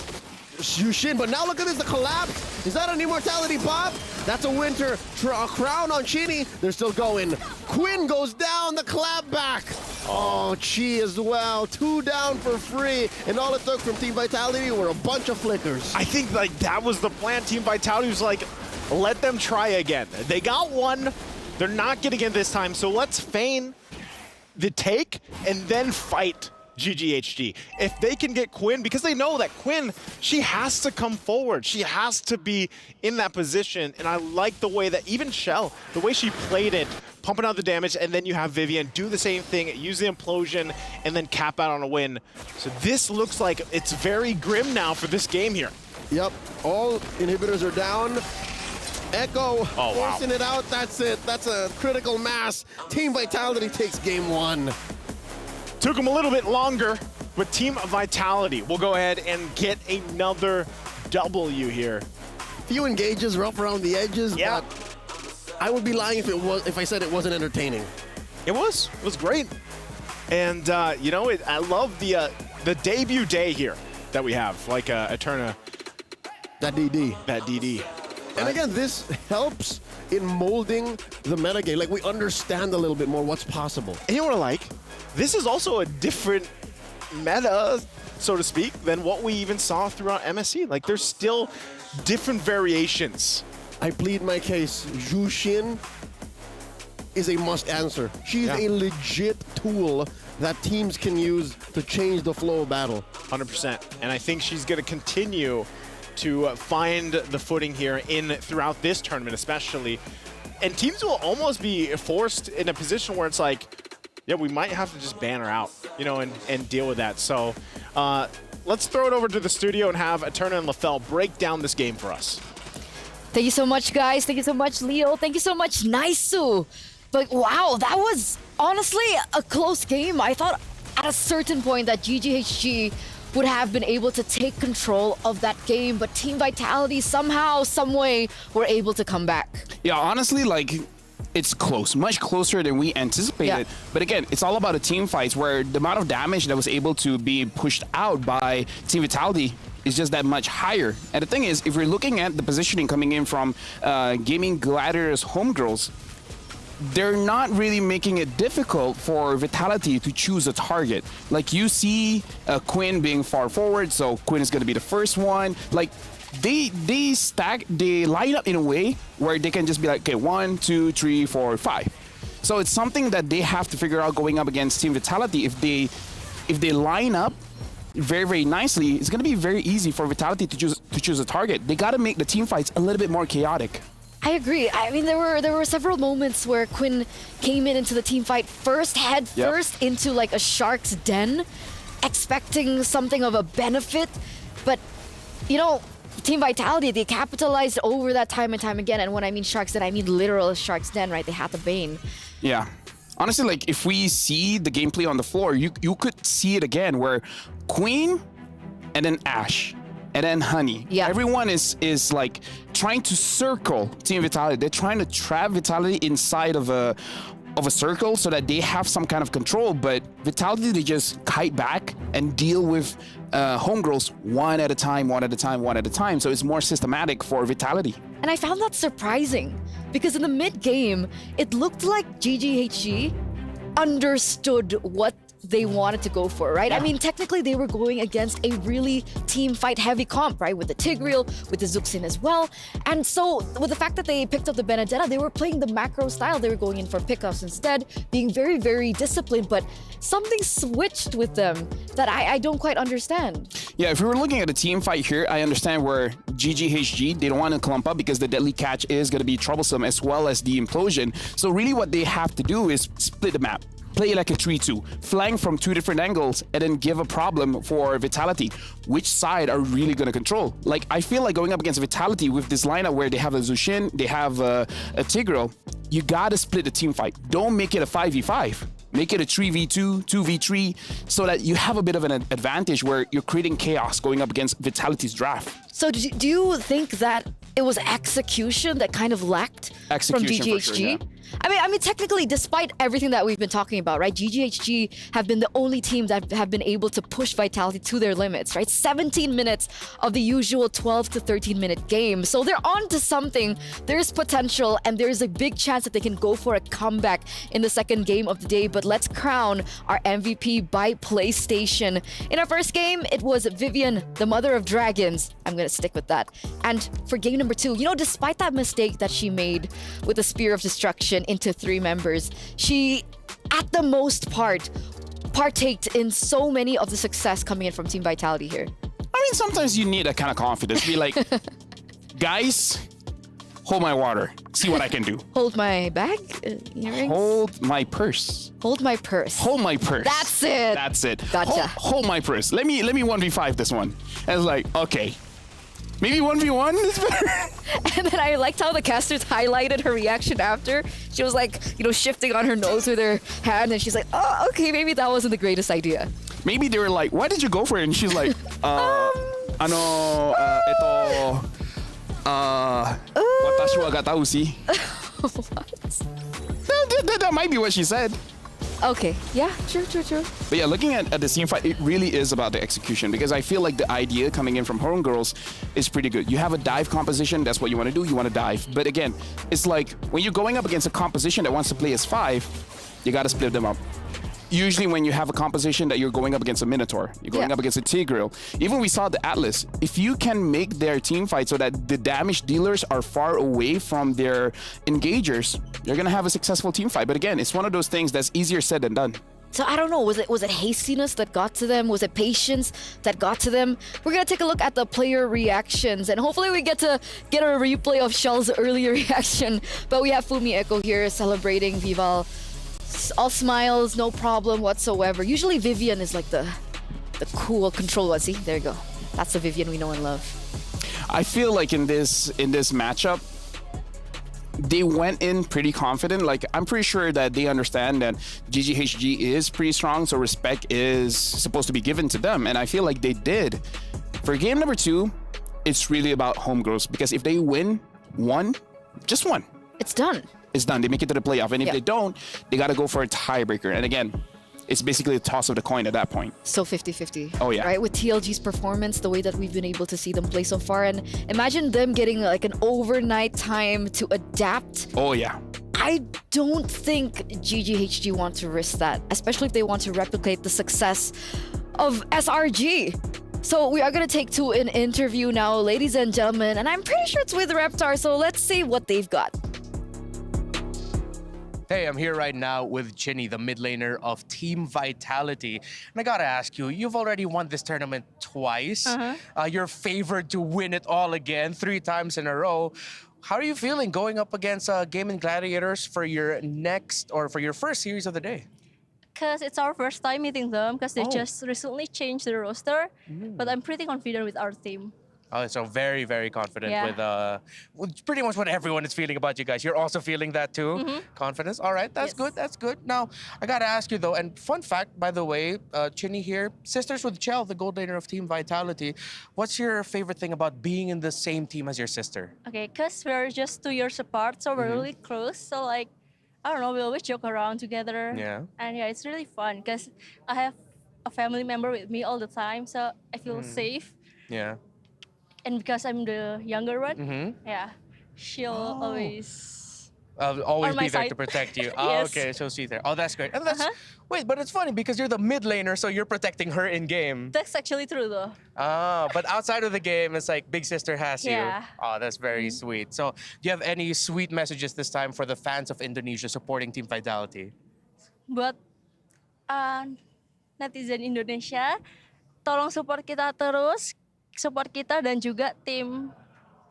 Jushin. But now look at this, the collapse. Is that an immortality pop? That's a winter crown on Chini. They're still going. Quinn goes down, the clap back. Oh, Chi as well. 2 down for free. And all it took from Team Vitality were a bunch of flickers. I think like that was the plan. Team Vitality was like, let them try again. They got one. They're not getting it this time. So let's feign the take and then fight GGHG. If they can get Quinn, because they know that Quinn, she has to come forward. She has to be in that position. And I like the way that even Shell, the way she played it, pumping out the damage, and then you have Vivian do the same thing, use the implosion, and then cap out on a win. So this looks like it's very grim now for this game here. Yep, all inhibitors are down. Echo forcing it out. That's it. That's a critical mass. Team Vitality takes game 1. Took them a little bit longer, but Team Vitality will go ahead and get another W here. Few engages, rough around the edges, but I would be lying if I said it wasn't entertaining. It was great. And you know, I love the debut day here that we have, like Eterna. That DD. That DD. And again, this helps in molding the metagame. Like, we understand a little bit more what's possible. And you know what I like? This is also a different meta, so to speak, than what we even saw throughout MSC. Like, there's still different variations. I plead my case. Jushin is a must answer. She's a legit tool that teams can use to change the flow of battle. 100%. And I think she's going to continue to find the footing here throughout this tournament especially. And teams will almost be forced in a position where it's like, yeah, we might have to just ban her out, you know, and deal with that. So let's throw it over to the studio and have Eterna and LaFell break down this game for us. Thank you so much, guys. Thank you so much, Leo. Thank you so much, Naisu. But wow, that was honestly a close game. I thought at a certain point that GGHG would have been able to take control of that game, but Team Vitality somehow, some way, were able to come back. Yeah, honestly, like, it's close, much closer than we anticipated. Yeah. But again, it's all about the team fights where the amount of damage that was able to be pushed out by Team Vitality is just that much higher. And the thing is, if we're looking at the positioning coming in from Gaming Gladiators Homegirls, they're not really making it difficult for Vitality to choose a target. Like, you see Quinn being far forward, so Quinn is going to be the first one. Like, they line up in a way where they can just be like, okay, 1, 2, 3, 4, 5. So it's something that they have to figure out going up against Team Vitality. If they line up very, very nicely, it's going to be very easy for Vitality to choose a target. They got to make the team fights a little bit more chaotic. I agree. I mean, there were several moments where Quinn came into the team fight first into like a shark's den, expecting something of a benefit. But, you know, Team Vitality, they capitalized over that time and time again. And when I mean shark's den, I mean literal shark's den, right? They had the Bane. Yeah. Honestly, like, if we see the gameplay on the floor, you could see it again where Queen and then Ashe and then Honey. Yeah. Everyone is like trying to circle Team Vitality. They're trying to trap Vitality inside of a circle so that they have some kind of control. But Vitality, they just kite back and deal with homegirls one at a time. So it's more systematic for Vitality. And I found that surprising because in the mid-game, it looked like GGHG understood what they wanted to go for, right? Yeah. I mean, technically they were going against a really team fight heavy comp, right? With the Tigreal, with the Zuxin as well. And so with the fact that they picked up the Benedetta, they were playing the macro style. They were going in for pickups instead, being very, very disciplined, but something switched with them that I don't quite understand. Yeah, if we were looking at a team fight here, I understand where GGHG, they don't want to clump up because the deadly catch is going to be troublesome as well as the implosion. So really what they have to do is split the map. Play like a 3-2, flank from 2 different angles, and then give a problem for Vitality. Which side are really going to control? Like, I feel like going up against Vitality with this lineup where they have a Zushin, they have a Tigreal, you got to split the team fight. Don't make it a 5v5. Make it a 3v2, 2v3, so that you have a bit of an advantage where you're creating chaos going up against Vitality's draft. So do you think that it was execution that kind of lacked from GGHG? For sure, yeah. I mean, technically, despite everything that we've been talking about, right? GGHG have been the only team that have been able to push Vitality to their limits, right? 17 minutes of the usual 12 to 13-minute game. So they're on to something. There's potential, and there's a big chance that they can go for a comeback in the second game of the day. But let's crown our MVP by PlayStation. In our first game, it was Vivian, the mother of dragons. I'm going to stick with that. And for game number 2, you know, despite that mistake that she made with the Spear of Destruction into 3 members, she, at the most part, partaked in so many of the success coming in from Team Vitality here. I mean, sometimes you need that kind of confidence. Be like, guys, hold my water. See what I can do. Hold my bag? Earrings? Hold my purse. Hold my purse. Hold my purse. That's it. That's it. Gotcha. Hold my purse. Let me 1v5 this one. And it's like, okay. Maybe 1v1 is better. And then I liked how the casters highlighted her reaction after. She was like, you know, shifting on her nose with her hand, and she's like, oh, okay, maybe that wasn't the greatest idea. Maybe they were like, why did you go for it? And she's like, watashi wa gatau si. That might be what she said. Okay, yeah, true. But yeah, looking at the team fight, it really is about the execution, because I feel like the idea coming in from Homegirls is pretty good. You have a dive composition, that's what you want to do, you want to dive. But again, it's like when you're going up against a composition that wants to play as 5, you got to split them up. usually when you have a composition that you're going up against a Minotaur, you're going up against a Tigreal. Even we saw the Atlas. If you can make their team fight so that the damage dealers are far away from their engagers, you're gonna have a successful team fight. But again, it's one of those things that's easier said than done. So I don't know, was it hastiness that got to them? Was it patience that got to them? We're gonna take a look at the player reactions, and hopefully we get a replay of Shell's earlier reaction. But we have Fumi Echo here celebrating Vival. All smiles, no problem whatsoever. Usually Vivian is like the cool control one. See, there you go. That's the Vivian we know and love. I feel like in this matchup, they went in pretty confident. Like, I'm pretty sure that they understand that GGHG is pretty strong, so respect is supposed to be given to them, and I feel like they did. For game number 2, it's really about home grows, because if they win just one, it's done. It's done. They make it to the playoff, and if they don't, they got to go for a tiebreaker. And again, it's basically a toss of the coin at that point. So 50-50. Oh, yeah. Right? With TLG's performance, the way that we've been able to see them play so far, and imagine them getting like an overnight time to adapt. Oh, yeah. I don't think GGHG want to risk that, especially if they want to replicate the success of SRG. So we are going to take to an interview now, ladies and gentlemen, and I'm pretty sure it's with Reptar, so let's see what they've got. Hey, I'm here right now with Chinny, the mid laner of Team Vitality. And I gotta ask you, you've already won this tournament twice. You're favored to win it all again 3 times in a row. How are you feeling going up against Gaming Gladiators for your first series of the day? Because it's our first time meeting them, because they just recently changed the roster. But I'm pretty confident with our team. Oh, so very, very confident with pretty much what everyone is feeling about you guys. You're also feeling that too? Confidence? All right, that's good, that's good. Now, I gotta ask you though, and fun fact, by the way, Chinny here, sisters with Chell, the gold laner of Team Vitality. What's your favorite thing about being in the same team as your sister? Okay, because we're just 2 years apart, so we're really close. So like, I don't know, we always joke around together. Yeah. And yeah, it's really fun because I have a family member with me all the time, so I feel safe. Yeah. And because I'm the younger one, yeah, she'll always always on my be there side. to protect you. Yes. Okay, so she's there. Oh, that's great. And that's wait, but it's funny because you're the mid laner, so you're protecting her in game. That's actually true though. But outside of the game, it's like big sister has you. Yeah. Oh, that's very sweet. So, do you have any sweet messages this time for the fans of Indonesia supporting Team Vitality? Buat netizen Indonesia, tolong support kita terus. Support kita dan juga tim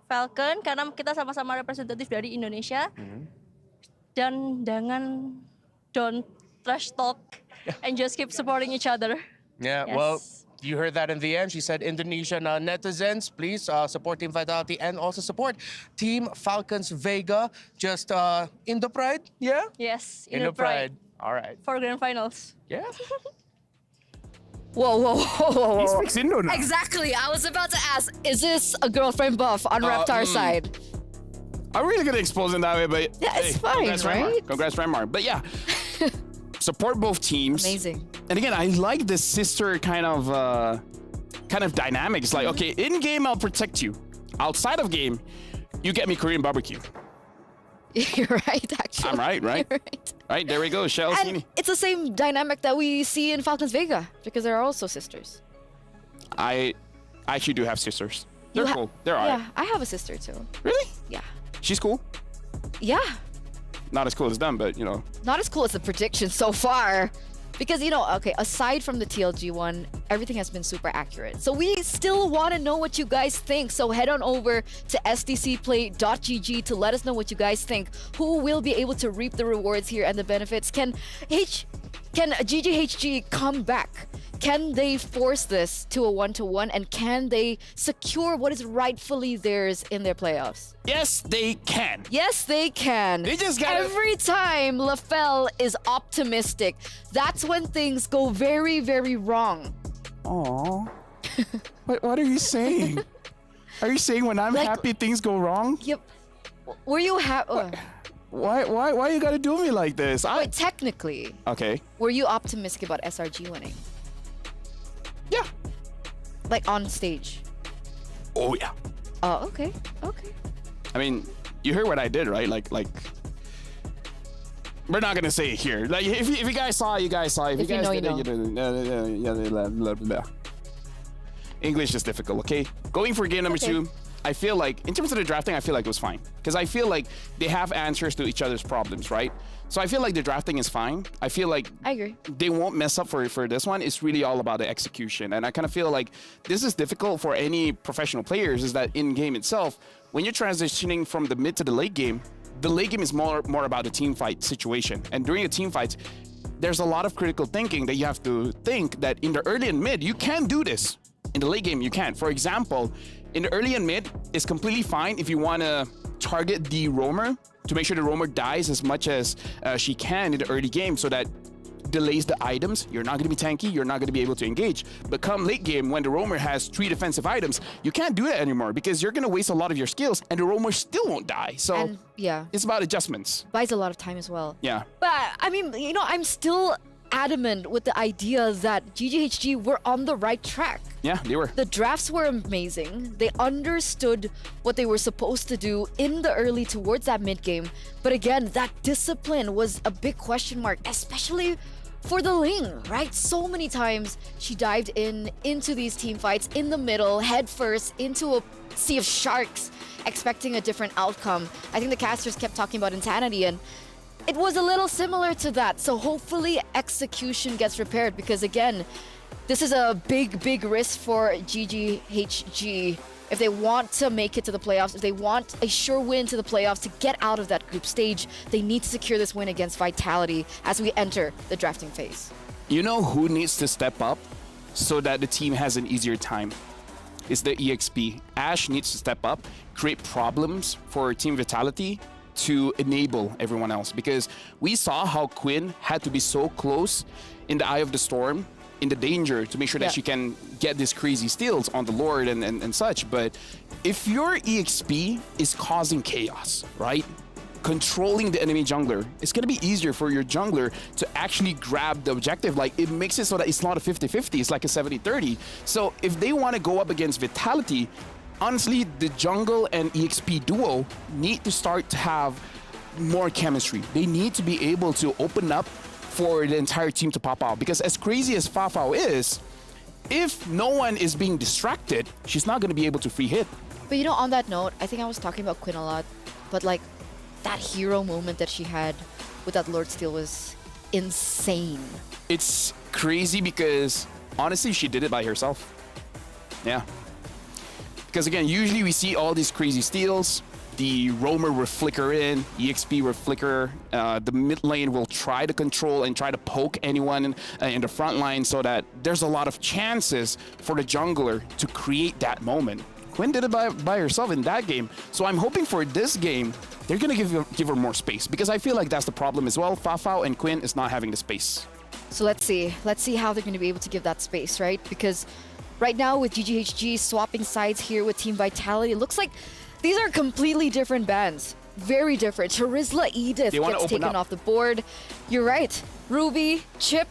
Falcon karena kita sama-sama representatif dari Indonesia. Dan don't trash talk and just keep supporting each other. Yeah, well, you heard that in the end. She said, Indonesian netizens, please support Team Vitality and also support Team Falcons Vega. Just in the pride, yeah? Yes, in the pride. All right. For grand finals. Yeah. Whoa. He speaks Indo now. Exactly. I was about to ask, is this a girlfriend buff on Reptar's side? I'm really gonna expose him that way, but yeah, it's fine, congrats, right? Remar. Congrats, Remar. But yeah, support both teams. Amazing. And again, I like this sister kind of dynamics. Like, okay, in game I'll protect you. Outside of game, you get me Korean barbecue. You're right, actually. I'm right? You're right. Right, there we go, Shell. And it's the same dynamic that we see in Falcons Vega, because they're also sisters. I actually do have sisters. They're cool. They're alright. Yeah, I have a sister too. Really? Yeah. She's cool? Yeah. Not as cool as them, but you know. Not as cool as the prediction so far. Because, you know, okay, aside from the TLG one, everything has been super accurate. So we still want to know what you guys think. So head on over to sdcplay.gg to let us know what you guys think. Who will be able to reap the rewards here and the benefits? Can GGHG come back? Can they force this to a 1-to-1? And can they secure what is rightfully theirs in their playoffs? Yes, they can. Yes, they can. They just gotta... Every time LaFell is optimistic, that's when things go very, very wrong. Aww. What are you saying? Are you saying when I'm happy things go wrong? Yep. Were you happy? Why you gotta do me like this? Wait, technically. Okay. Were you optimistic about SRG winning? Yeah. Like on stage? Oh yeah. Oh, okay. Okay. I mean, you heard what I did, right? Like We're not gonna say it here. Like if you guys saw, you guys saw. If you guys know, you didn't, blah, blah, blah. English is difficult. Okay, going for game number 2. I feel like in terms of the drafting, I feel like it was fine because I feel like they have answers to each other's problems, right? So I feel like the drafting is fine. I feel like I agree. They won't mess up for this one. It's really all about the execution, and I kind of feel like this is difficult for any professional players. Is that in game itself, when you're transitioning from the mid to the late game is more about the team fight situation, and during a team fight, there's a lot of critical thinking that you have to think that in the early and mid you can do this. In the late game, you can't. For example, in the early and mid, it's completely fine if you want to target the roamer to make sure the roamer dies as much as she can in the early game so that delays the items. You're not going to be tanky. You're not going to be able to engage. But come late game, when the roamer has 3 defensive items, you can't do that anymore because you're going to waste a lot of your skills and the roamer still won't die. So yeah, it's about adjustments. Buys a lot of time as well. Yeah. But I mean, you know, I'm still adamant with the idea that GGHG were on the right track. Yeah, they were. The drafts were amazing. They understood what they were supposed to do in the early towards that mid game. But again, that discipline was a big question mark, especially for the Ling, right? So many times she dived into these team fights in the middle, head first, into a sea of sharks, expecting a different outcome. I think the casters kept talking about insanity, and it was a little similar to that. So hopefully execution gets repaired because again, this is a big risk for GGHG. If they want to make it to the playoffs, if they want a sure win to the playoffs to get out of that group stage, they need to secure this win against Vitality as we enter the drafting phase. You know who needs to step up so that the team has an easier time? It's the EXP. Ash needs to step up, create problems for Team Vitality to enable everyone else, because we saw how Quinn had to be so close in the eye of the storm, in the danger, to make sure that she can get these crazy steals on the Lord and such. But if your EXP is causing chaos, right? Controlling the enemy jungler, it's going to be easier for your jungler to actually grab the objective. Like, it makes it so that it's not a 50-50, it's like a 70-30. So if they want to go up against Vitality, honestly, the jungle and EXP duo need to start to have more chemistry. They need to be able to open up for the entire team to pop out. Because as crazy as Fafao is, if no one is being distracted, she's not going to be able to free hit. But you know, on that note, I think I was talking about Quinn a lot, but like that hero moment that she had with that Lord Steal was insane. It's crazy because honestly, she did it by herself. Yeah. Because again, usually we see all these crazy steals. The roamer will flicker in, EXP will flicker, the mid lane will try to control and try to poke anyone in the front line so that there's a lot of chances for the jungler to create that moment. Quinn did it by herself in that game, so I'm hoping for this game, they're gonna give her more space, because I feel like that's the problem as well. Fafao and Quinn is not having the space. So let's see how they're gonna be able to give that space, right? Because right now with GGHG swapping sides here with Team Vitality, it looks like these are completely different bands. Very different. Charizla Edith gets taken off the board. You're right. Ruby, Chip,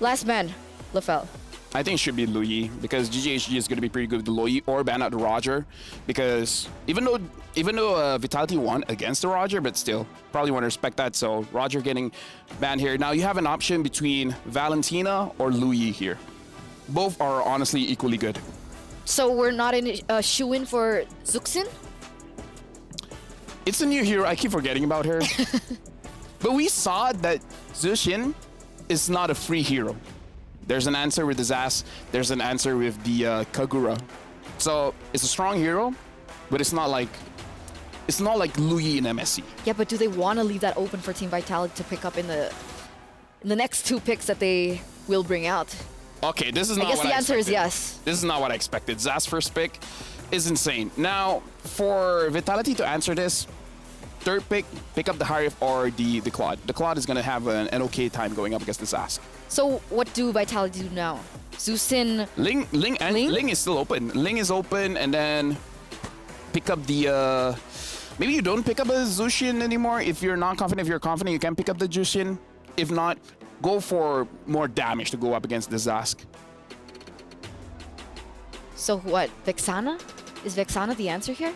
last man, Lafel. I think it should be Luyi, because GGHG is going to be pretty good with the Luyi, or ban out the Roger, because even though Vitality won against the Roger, but still, probably want to respect that, so Roger getting banned here. Now you have an option between Valentina or Luyi here. Both are honestly equally good. So we're not in a shoe-in for Zuxin? It's a new hero. I keep forgetting about her. But we saw that Zuxin is not a free hero. There's an answer with the Zas. There's an answer with the Kagura. So it's a strong hero, but it's not like Luyi in MSC. Yeah, but do they want to leave that open for Team Vitality to pick up in the next 2 picks that they will bring out? Okay, this is not what I expected. I guess the answer is yes. This is not what I expected. Zas first pick is insane. Now, for Vitality to answer this, 3rd pick, pick up the Harif or the Claude. The Claude is going to have an okay time going up against the Zas. So what do Vitality do now? Zuxin... Ling is still open. Ling is open, and then pick up the... maybe you don't pick up a Zuxin anymore. If you're not confident, if you're confident, you can pick up the Zuxin. If not, go for more damage to go up against the Zask. So what, Vexana? Is Vexana the answer here?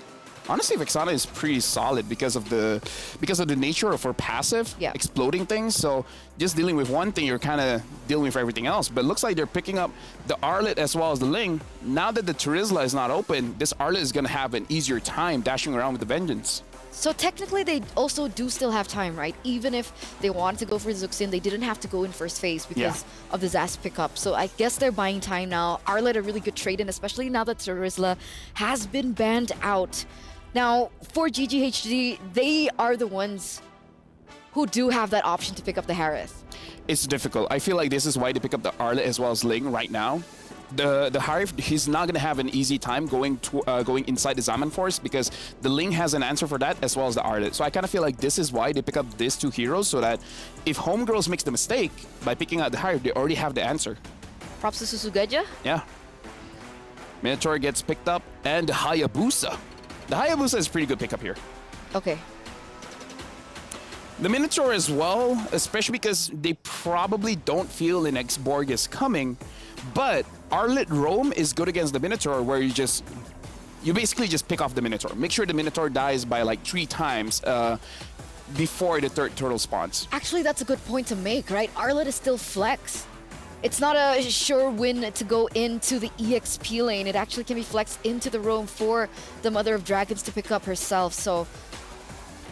honestly, Vexana is pretty solid because of the nature of her passive, exploding things. So just dealing with one thing, you're kind of dealing with everything else. But it looks like they're picking up the Arlet as well as the Ling. Now that the Terizla is not open, this Arlet is going to have an easier time dashing around with the Vengeance. So technically, they also do still have time, right? Even if they wanted to go for Zuxin, they didn't have to go in first phase because of the Zas pickup. So I guess they're buying time now. Arlet a really good trade-in, especially now that Terizla has been banned out. Now, for GGHG, they are the ones who do have that option to pick up the Harith. It's difficult. I feel like this is why they pick up the Arlet as well as Ling right now. The Harith, he's not going to have an easy time going inside the Zaman Force because the Ling has an answer for that as well as the Arlet. So I kind of feel like this is why they pick up these two heroes, so that if Homegirls makes the mistake by picking out the Harith, they already have the answer. Props to Susugeja. Yeah. Minotaur gets picked up, and the Hayabusa. The Hayabusa is a pretty good pickup here. Okay. The Minotaur as well, especially because they probably don't feel an X-Borg is coming, but Arlet Roam is good against the Minotaur, where you basically just pick off the Minotaur. Make sure the Minotaur dies by like 3 times before the third turtle spawns. Actually, that's a good point to make, right? Arlet is still flex. It's not a sure win to go into the EXP lane. It actually can be flexed into the roam for the Mother of Dragons to pick up herself. So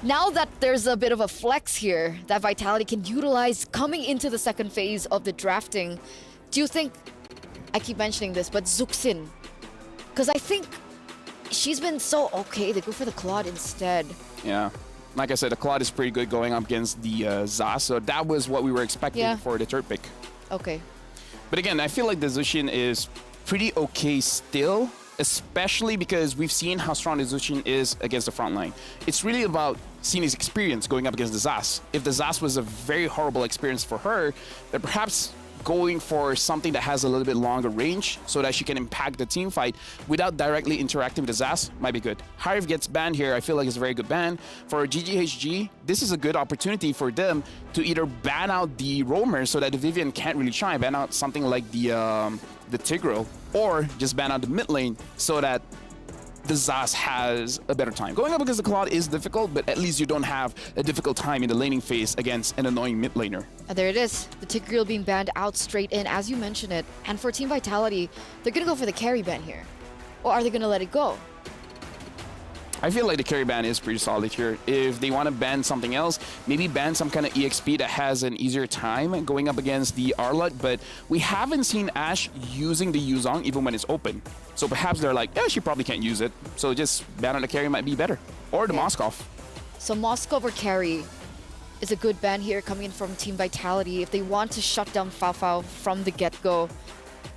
now that there's a bit of a flex here that Vitality can utilize coming into the second phase of the drafting, do you think, I keep mentioning this, but Zuxin, because I think she's been so okay, they go for the Claude instead. Yeah. Like I said, the Claude is pretty good going up against the Zas, so that was what we were expecting for the third pick. Okay. But again, I feel like the Zushin is pretty okay still, especially because we've seen how strong the Zushin is against the front line. It's really about seeing his experience going up against the Zas. If the Zas was a very horrible experience for her, then perhaps going for something that has a little bit longer range so that she can impact the team fight without directly interacting with the Zas might be good. Harif gets banned here. I feel like it's a very good ban. For GGHG, this is a good opportunity for them to either ban out the roamers so that the Vivian can't really shine, ban out something like the Tigro, or just ban out the mid lane so that the Zas has a better time. Going up against the Claude is difficult, but at least you don't have a difficult time in the laning phase against an annoying mid laner. And there it is. The Tigreal being banned out straight in, as you mentioned it. And for Team Vitality, they're going to go for the carry ban here. Or are they going to let it go? I feel like the carry ban is pretty solid here. If they want to ban something else, maybe ban some kind of EXP that has an easier time going up against the Arlet, but we haven't seen Ashe using the Yuzong even when it's open. So perhaps they're like, yeah, she probably can't use it. So just ban on the carry might be better. Or the Moskov. So Moskov or carry is a good ban here coming in from Team Vitality. If they want to shut down Fao from the get-go,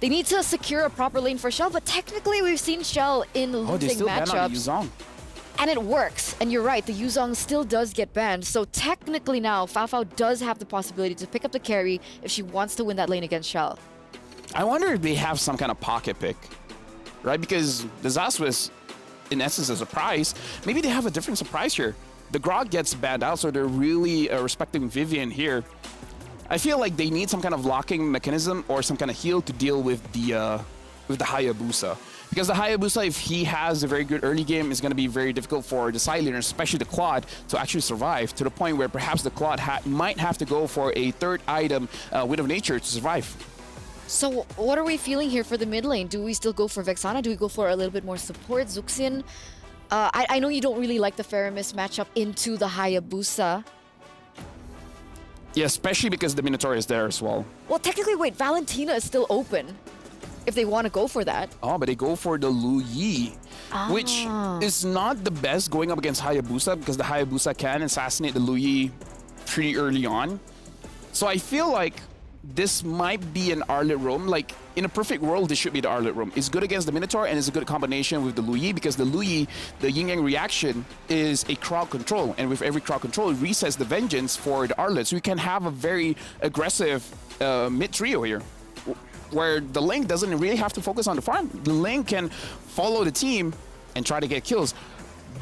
they need to secure a proper lane for Shell, but technically we've seen Shell in losing they still ban on the Yuzong. And it works. And you're right, the Yuzong still does get banned. So technically now, Fao does have the possibility to pick up the carry if she wants to win that lane against Shell. I wonder if they have some kind of pocket pick, right? Because the Zas was, in essence, a surprise. Maybe they have a different surprise here. The Grog gets banned out, so they're really respecting Vivian here. I feel like they need some kind of locking mechanism or some kind of heal to deal with the Hayabusa. Because the Hayabusa, if he has a very good early game, is going to be very difficult for the side laners, especially the Claude, to actually survive, to the point where perhaps the Claude might have to go for a third item, Wind of Nature, to survive. So what are we feeling here for the mid lane? Do we still go for Vexana? Do we go for a little bit more support? Zuxin? I know you don't really like the Faramis matchup into the Hayabusa. Yeah, especially because the Minotaur is there as well. Well, technically, wait, Valentina is still open if they want to go for that. Oh, but they go for the Lu Yi, which is not the best going up against Hayabusa because the Hayabusa can assassinate the Lu Yi pretty early on. So I feel like this might be an Arlet roam. Like, in a perfect world, this should be the Arlet roam. It's good against the Minotaur, and it's a good combination with the Lu Yi because the Lu Yi, the Yin Yang reaction, is a crowd control. And with every crowd control, it resets the Vengeance for the Arlet. So we can have a very aggressive mid-trio here, where the Link doesn't really have to focus on the farm. The Link can follow the team and try to get kills.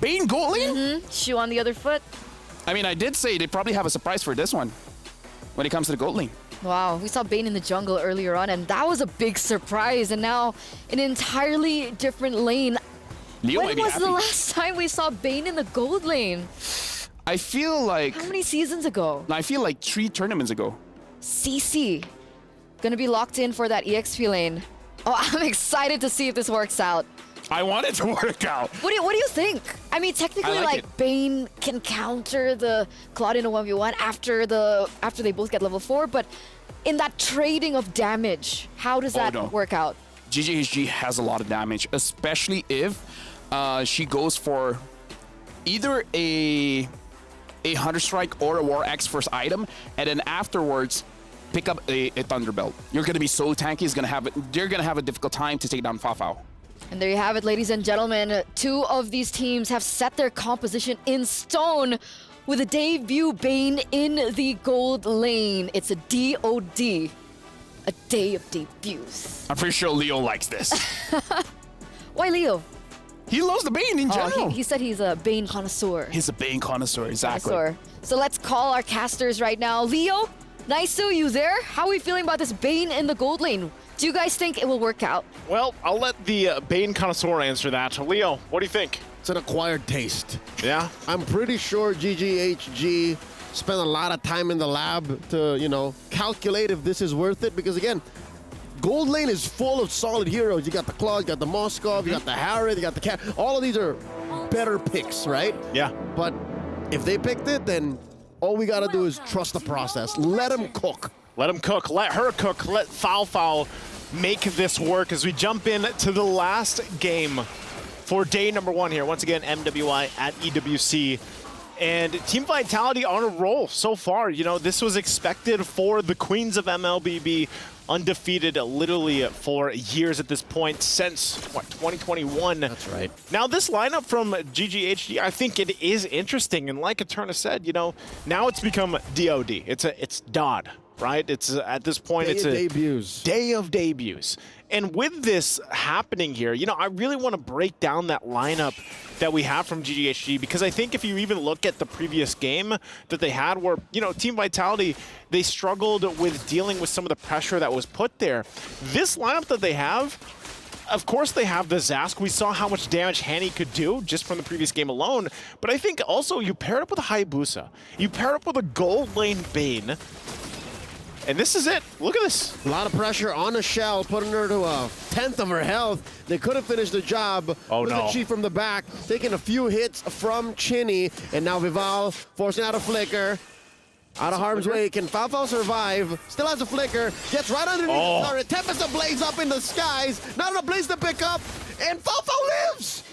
Bane goat lane? Shoe on the other foot. I mean, I did say they probably have a surprise for this one when it comes to the goat lane. Wow, we saw Bane in the jungle earlier on, and that was a big surprise. And now an entirely different lane. Leo might When be was happy. the last time we saw Bane in the gold lane? I feel like... How many seasons ago? I feel like 3 tournaments ago. CC. Gonna be locked in for that EXP lane. Oh, I'm excited to see if this works out. I want it to work out. What do you think? I mean, technically, I like Bane can counter the Claude in a 1v1 after they both get level 4, but in that trading of damage, how does that work out? GGHG has a lot of damage, especially if she goes for either a 100 Strike or a War Axe first item, and then afterwards pick up a Thunderbelt. You're gonna be so tanky. They're gonna have a difficult time to take down Fafao. And there you have it, ladies and gentlemen. 2 of these teams have set their composition in stone with a debut Bane in the gold lane. It's a DOD, a day of debuts. I'm pretty sure Leo likes this. Why Leo? He loves the Bane in general. He said he's a Bane connoisseur. He's a Bane connoisseur, exactly. So let's call our casters right now. Leo, Naisu, you there? How are we feeling about this Bane in the gold lane? Do you guys think it will work out? Well, I'll let the Bane connoisseur answer that. Leo, what do you think? It's an acquired taste. Yeah? I'm pretty sure GGHG spent a lot of time in the lab to, calculate if this is worth it. Because again, gold lane is full of solid heroes. You got the Claw, you got the Moskov, you got the Harry, you got the Cat. All of these are better picks, right? Yeah. But if they picked it, then all we got to do is trust the process. Let them cook. Let him cook. Let her cook. Let Fafao make this work as we jump in to the last game for day number 1 here. Once again, MWI at EWC. And Team Vitality on a roll so far. This was expected for the Queens of MLBB, undefeated literally for years at this point, since, 2021. That's right. Now, this lineup from GGHG, I think it is interesting. And like Eterna said, now it's become DOD. It's DOD, right? It's at this point, it's a day of debuts. And with this happening here, I really want to break down that lineup that we have from GGHG, because I think if you even look at the previous game that they had where, Team Vitality, they struggled with dealing with some of the pressure that was put there. This lineup that they have, of course they have the Zask. We saw how much damage Hani could do just from the previous game alone, but I think also you paired up with a Hayabusa, you paired up with a gold lane Bane, and this is it. Look at this. A lot of pressure on a Shell, putting her to a 10th of her health. They couldn't finish the job. Oh, Look no. at Chi from the back, taking a few hits from Chinny, and now Vival forcing out a flicker. Out of harm's way. Can Fafao survive? Still has a flicker. Gets right underneath the turret. Tempest ablaze up in the skies. Not enough blaze to pick up. And Fafao lives!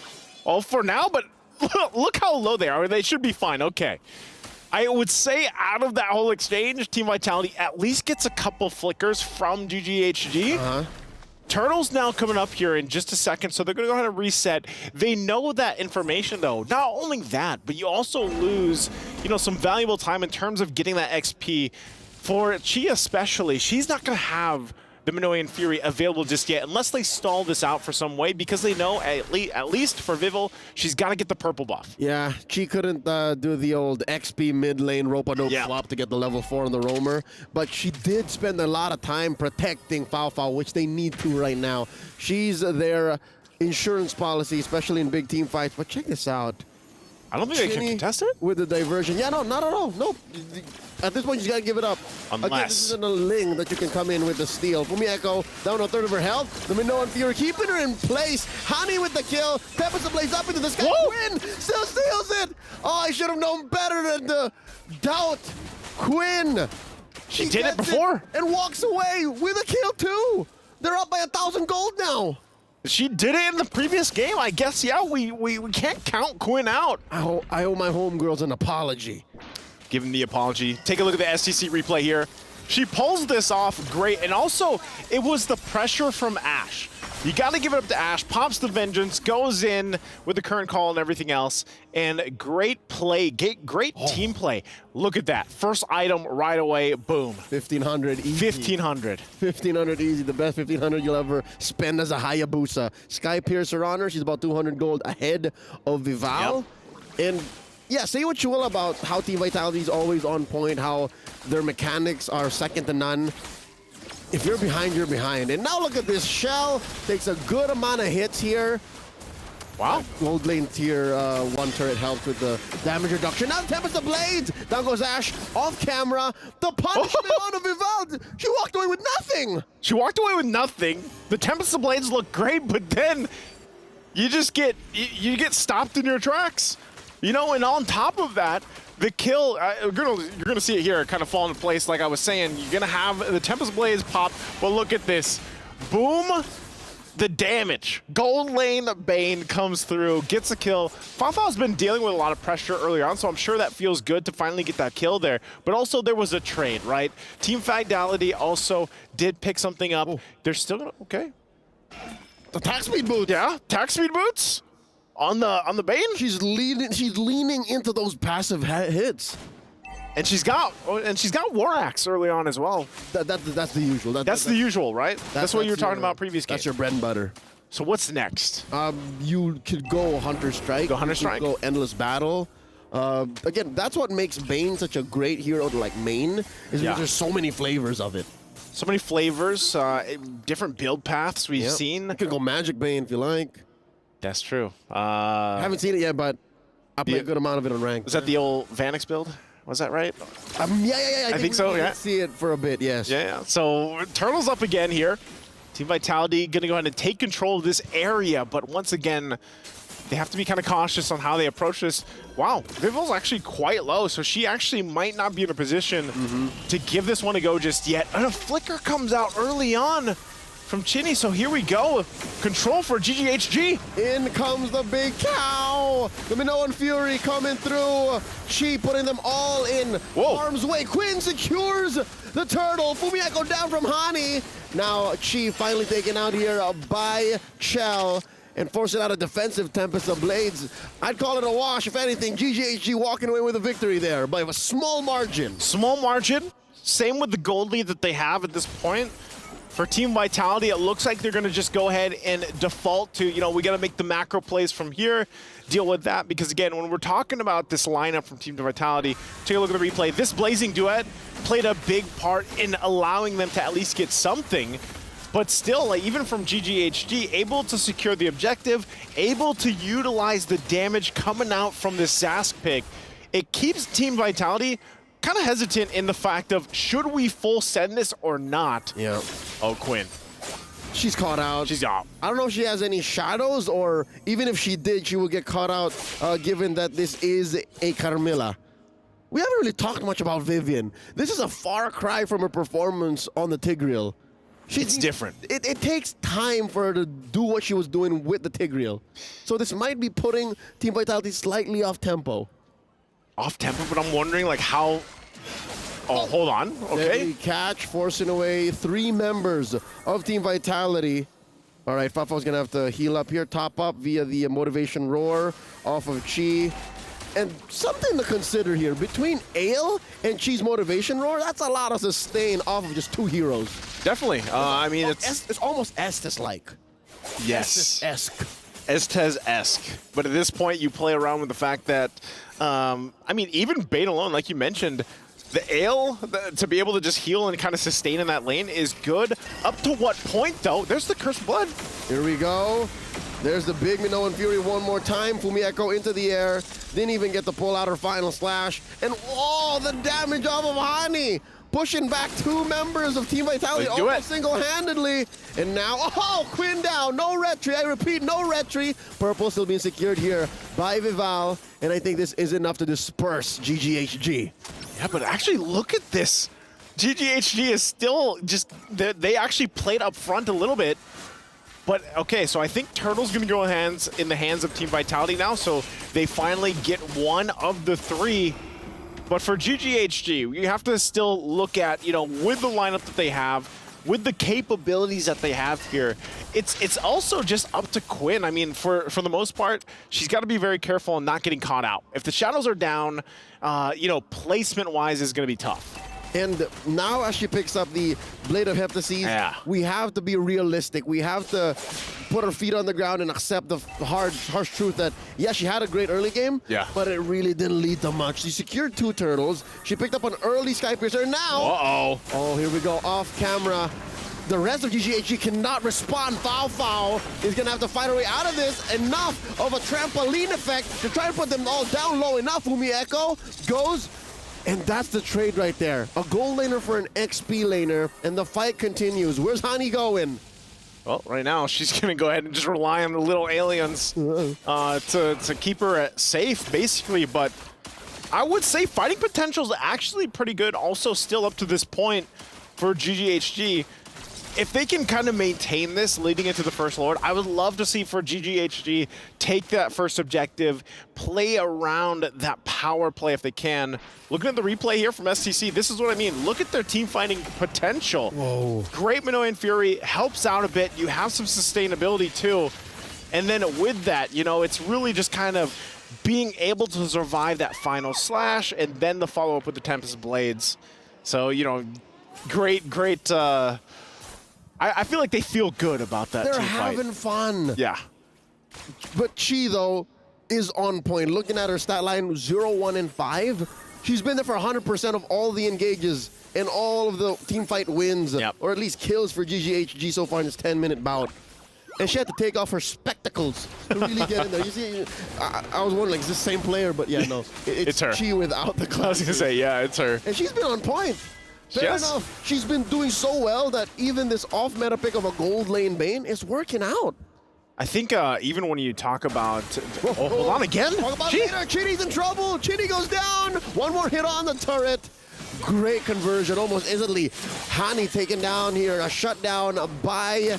Oh, for now, but look how low they are. They should be fine. Okay. I would say out of that whole exchange, Team Vitality at least gets a couple flickers from GGHG. Turtle's now coming up here in just a second, so they're going to go ahead and reset. They know that information, though. Not only that, but you also lose, some valuable time in terms of getting that XP. For Chi especially, she's not going to have the Minoan Fury available just yet, unless they stall this out for some way, because they know, at least for Vival, she's got to get the purple buff. Yeah, she couldn't do the old XP mid lane rope-a-dope swap to get the level 4 on the roamer, but she did spend a lot of time protecting Fafao, which they need to right now. She's their insurance policy, especially in big team fights, but check this out. I don't think they can contest it? With the diversion. Yeah, no, not at all. No. At this point, you just got to give it up. Unless. Again, this isn't a Ling that you can come in with the steal. Fumi Echo down to a third of her health. The Minoan Fury keeping her in place. Hani with the kill. Tempest ablaze up into the sky. Quinn still steals it. Oh, I should have known better than to doubt Quinn. She did it before. And walks away with a kill, too. They're up by 1,000 gold now. She did it in the previous game. I guess, yeah, we can't count Quinn out. I owe my homegirls an apology. Give him the apology. Take a look at the STC replay here. She pulls this off great, and also it was the pressure from Ashe. You got to give it up to Ashe. Pops the Vengeance, goes in with the current call and everything else, and great play, great team play. Look at that. First item right away, boom. 1,500 easy. 1,500. 1,500 easy, the best 1,500 you'll ever spend as a Hayabusa. Sky Piercer on her, she's about 200 gold ahead of Vival. And yeah, say what you will about how Team Vitality is always on point, how their mechanics are second to none. If you're behind, you're behind. And now look at this. Shell takes a good amount of hits here. Wow. Gold lane tier 1 turret helped with the damage reduction. Now Tempest of Blades. Down goes Ash. Off camera. The punishment on Vivaldi. She walked away with nothing. She walked away with nothing. The Tempest of Blades look great, but then you just get you get stopped in your tracks. You know, and on top of that, the kill, you're gonna see it here kind of fall into place. Like I was saying, you're gonna have the Tempest Blades pop, but look at this. Boom. The damage. Gold lane Bane comes through, gets a kill. Fafa's been dealing with a lot of pressure early on, so I'm sure that feels good to finally get that kill there. But also there was a trade, right? Team Fatality also did pick something up. Oh. They're still gonna, okay. The attack speed boots. Yeah, attack speed boots on the Bane. She's leaning into those passive hits. And she's got War Axe early on as well. That's the usual. That's the usual, right? That's what you were talking about previous games. That's your bread and butter. So what's next? You could go Hunter Strike. Go Hunter Strike. Go Endless Battle. Again, that's what makes Bane such a great hero to like main, is because there's so many flavors of it. So many flavors, different build paths we've seen. You could go Magic Bane if you like. That's true. Haven't seen it yet, but I play a good amount of it on rank. Was that the old Vanix build? Was that right? Yeah. I think so, yeah. See it for a bit, yes. Yeah. So Turtles up again here. Team Vitality going to go ahead and take control of this area, but once again, they have to be kind of cautious on how they approach this. Wow, Vival's actually quite low, so she actually might not be in a position to give this one a go just yet. And a flicker comes out early on from Chinny, so here we go. Control for GGHG. In comes the big cow. The Minoan Fury coming through. Chi putting them all in harm's way. Quinn secures the turtle. Fumieko down from Hani. Now Chi finally taken out here by Chell and forcing out a defensive Tempest of Blades. I'd call it a wash. If anything, GGHG walking away with a victory there by a small margin. Small margin. Same with the gold lead that they have at this point. For Team Vitality, it looks like they're going to just go ahead and default to, you know, we got to make the macro plays from here, deal with that. Because, again, when we're talking about this lineup from Team Vitality, take a look at the replay. This Blazing Duet played a big part in allowing them to at least get something. But still, like, even from GGHG, able to secure the objective, able to utilize the damage coming out from this Zask pick, it keeps Team Vitality kind of hesitant in the fact of, should we full send this or not? Yeah. Oh, Quinn. She's caught out. She's out. I don't know if she has any shadows, or even if she did, she would get caught out, given that this is a Carmilla. We haven't really talked much about Vivian. This is a far cry from her performance on the Tigreal. It's different. It takes time for her to do what she was doing with the Tigreal. So this might be putting Team Vitality slightly off tempo. Off tempo, but I'm wondering like how. Oh, hold on. Okay. Deadly catch, forcing away 3 members of Team Vitality. All right, Fafa's gonna have to heal up here, top up via the motivation roar off of Chi. And something to consider here, between Ale and Chi's motivation roar, that's a lot of sustain off of just 2 heroes. Definitely. I mean, it's almost Estes-like. Yes. Estes-esque. Estes-esque. But at this point, you play around with the fact that, I mean, even Bane alone, like you mentioned, the Ale, to be able to just heal and kind of sustain in that lane is good. Up to what point, though? There's the Cursed Blood. Here we go. There's the big Minoan Fury one more time. Fumieko into the air. Didn't even get to pull out her final slash. And oh, the damage off of Hani. Pushing back 2 members of Team Vitality almost single-handedly. And now, oh, Quinn down. No retry. I repeat, no retry. Purple still being secured here by Vival. And I think this is enough to disperse GGHG. Yeah, but actually look at this. GGHG is still just, they actually played up front a little bit. But, okay, so I think Turtle's going to go in the hands of Team Vitality now, so they finally get 1 of the 3. But for GGHG, you have to still look at, you know, with the lineup that they have, with the capabilities that they have here, it's also just up to Quinn. I mean, for the most part, she's got to be very careful on not getting caught out. If the shadows are down, you know, placement-wise is going to be tough. And now as she picks up the Blade of Heptaseed, we have to be realistic. We have to put our feet on the ground and accept the harsh truth that, yeah, she had a great early game, but it really didn't lead to much. She secured 2 turtles. She picked up an early Sky Piercer. Now, oh, here we go, off camera. The rest of GGHG cannot respond. Foul is gonna have to fight her way out of this. Enough of a trampoline effect to try to put them all down low enough. Fumi Echo goes, and that's the trade right there. A gold laner for an XP laner, and the fight continues. Where's Hani going? Well, right now she's gonna go ahead and just rely on the little aliens to keep her safe, basically. But I would say fighting potential is actually pretty good. Also, still up to this point for GGHG. If they can kind of maintain this leading into the first Lord, I would love to see for GGHG take that first objective, play around that power play if they can. Looking at the replay here from STC, this is what I mean. Look at their team fighting potential. Whoa. Great Minoan Fury helps out a bit. You have some sustainability too. And then with that, you know, it's really just kind of being able to survive that final slash and then the follow-up with the Tempest Blades. So, you know, great. I feel like they feel good about that They're team fight. having fun. Yeah. But Chi, though, is on point. Looking at her stat line, 0, 1, and 5. She's been there for 100% of all the engages and all of the team fight wins, or at least kills for GGHG so far in this 10-minute bout. And she had to take off her spectacles to really get in there. You see, I was wondering, like, is this the same player? But yeah, no. It's her. Chi without the glasses. I was going to say, yeah, it's her. And she's been on point. Fair enough. She's been doing so well that even this off-meta pick of a gold lane Bane is working out. I think even when you talk about... Oh, hold on again. Talk about later. Chini's in trouble. Chini goes down. One more hit on the turret. Great conversion almost instantly. Hani taken down here. A shutdown by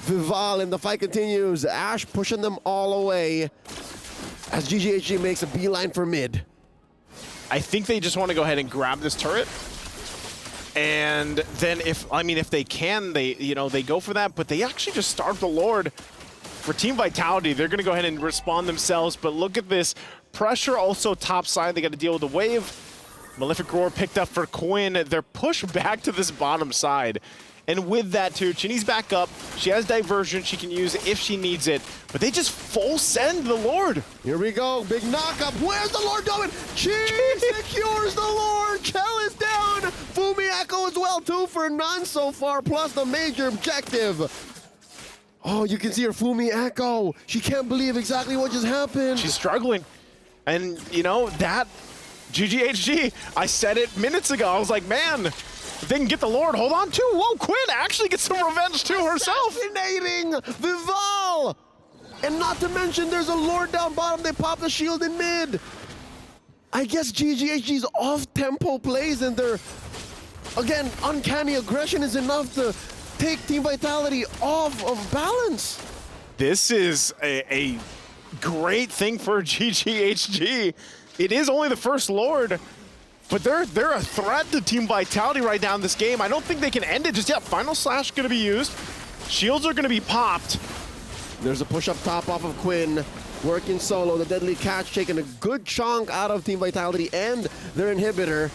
Vival, and the fight continues. Ash pushing them all away as GGHG makes a beeline for mid. I think they just want to go ahead and grab this turret. And then if they can, they go for that, but they actually just starve the Lord. For Team Vitality, they're going to go ahead and respond themselves, but look at this. Pressure also top side. They got to deal with the wave. Malefic Roar picked up for Quinn. They're pushed back to this bottom side. And with that too, Chini's back up. She has diversion she can use if she needs it, but they just full send the Lord. Here we go, big knockup. Where's the Lord going? Chi secures the Lord. Chell is down. Fumi Echo as well, 2 for none so far, plus the major objective. Oh, you can see her Fumi Echo. She can't believe exactly what just happened. She's struggling. And you know, that GGHG, I said it minutes ago. I was like, man, if they can get the Lord, hold on too. Whoa, Quinn actually gets some revenge too herself. Assassinating Vival. And not to mention, there's a Lord down bottom. They pop the shield in mid. I guess GGHG's off-tempo plays and their, again, uncanny aggression is enough to take Team Vitality off of balance. This is a great thing for GGHG. It is only the first Lord, but they're a threat to Team Vitality right now in this game. I don't think they can end it just yet. Final Slash going to be used. Shields are going to be popped. There's a push up top off of Quinn. Working solo. The deadly catch taking a good chunk out of Team Vitality and their inhibitor.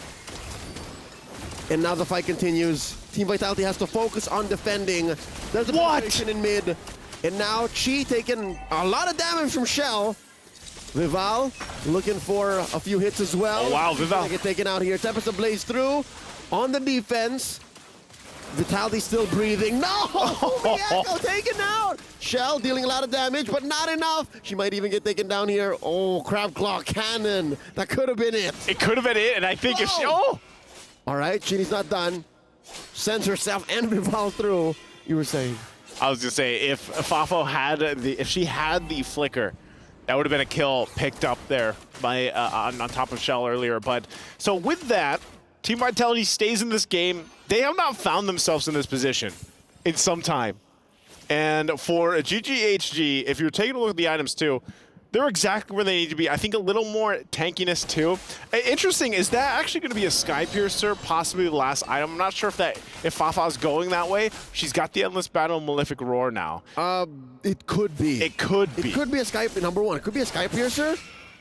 And now the fight continues. Team Vitality has to focus on defending. There's a penetration in mid. And now Chi taking a lot of damage from Shell. Vival looking for a few hits as well. Oh, wow, Vival. Gonna get taken out here. Tempest Blaze through on the defense. Vitality still breathing. No! Fumi Echo taken out! Shell dealing a lot of damage, but not enough. She might even get taken down here. Oh, Crab Claw Cannon. That could have been it. It could have been it, and I think if she... Oh! All right, Chini's not done. Sends herself and Vival through. You were saying? I was gonna say, if Fafo had if she had the flicker, that would have been a kill picked up there by on top of Shell earlier. But so with that, Team Vitality stays in this game. They have not found themselves in this position in some time. And for GGHG, if you're taking a look at the items too, they're exactly where they need to be. I think a little more tankiness too. Interesting, is that actually going to be a Sky Piercer, possibly the last item? I'm not sure if Fafa's going that way. She's got the Endless Battle Malefic Roar now. It could be. It could be. It could be a Sky, number one, it could be a Sky Piercer,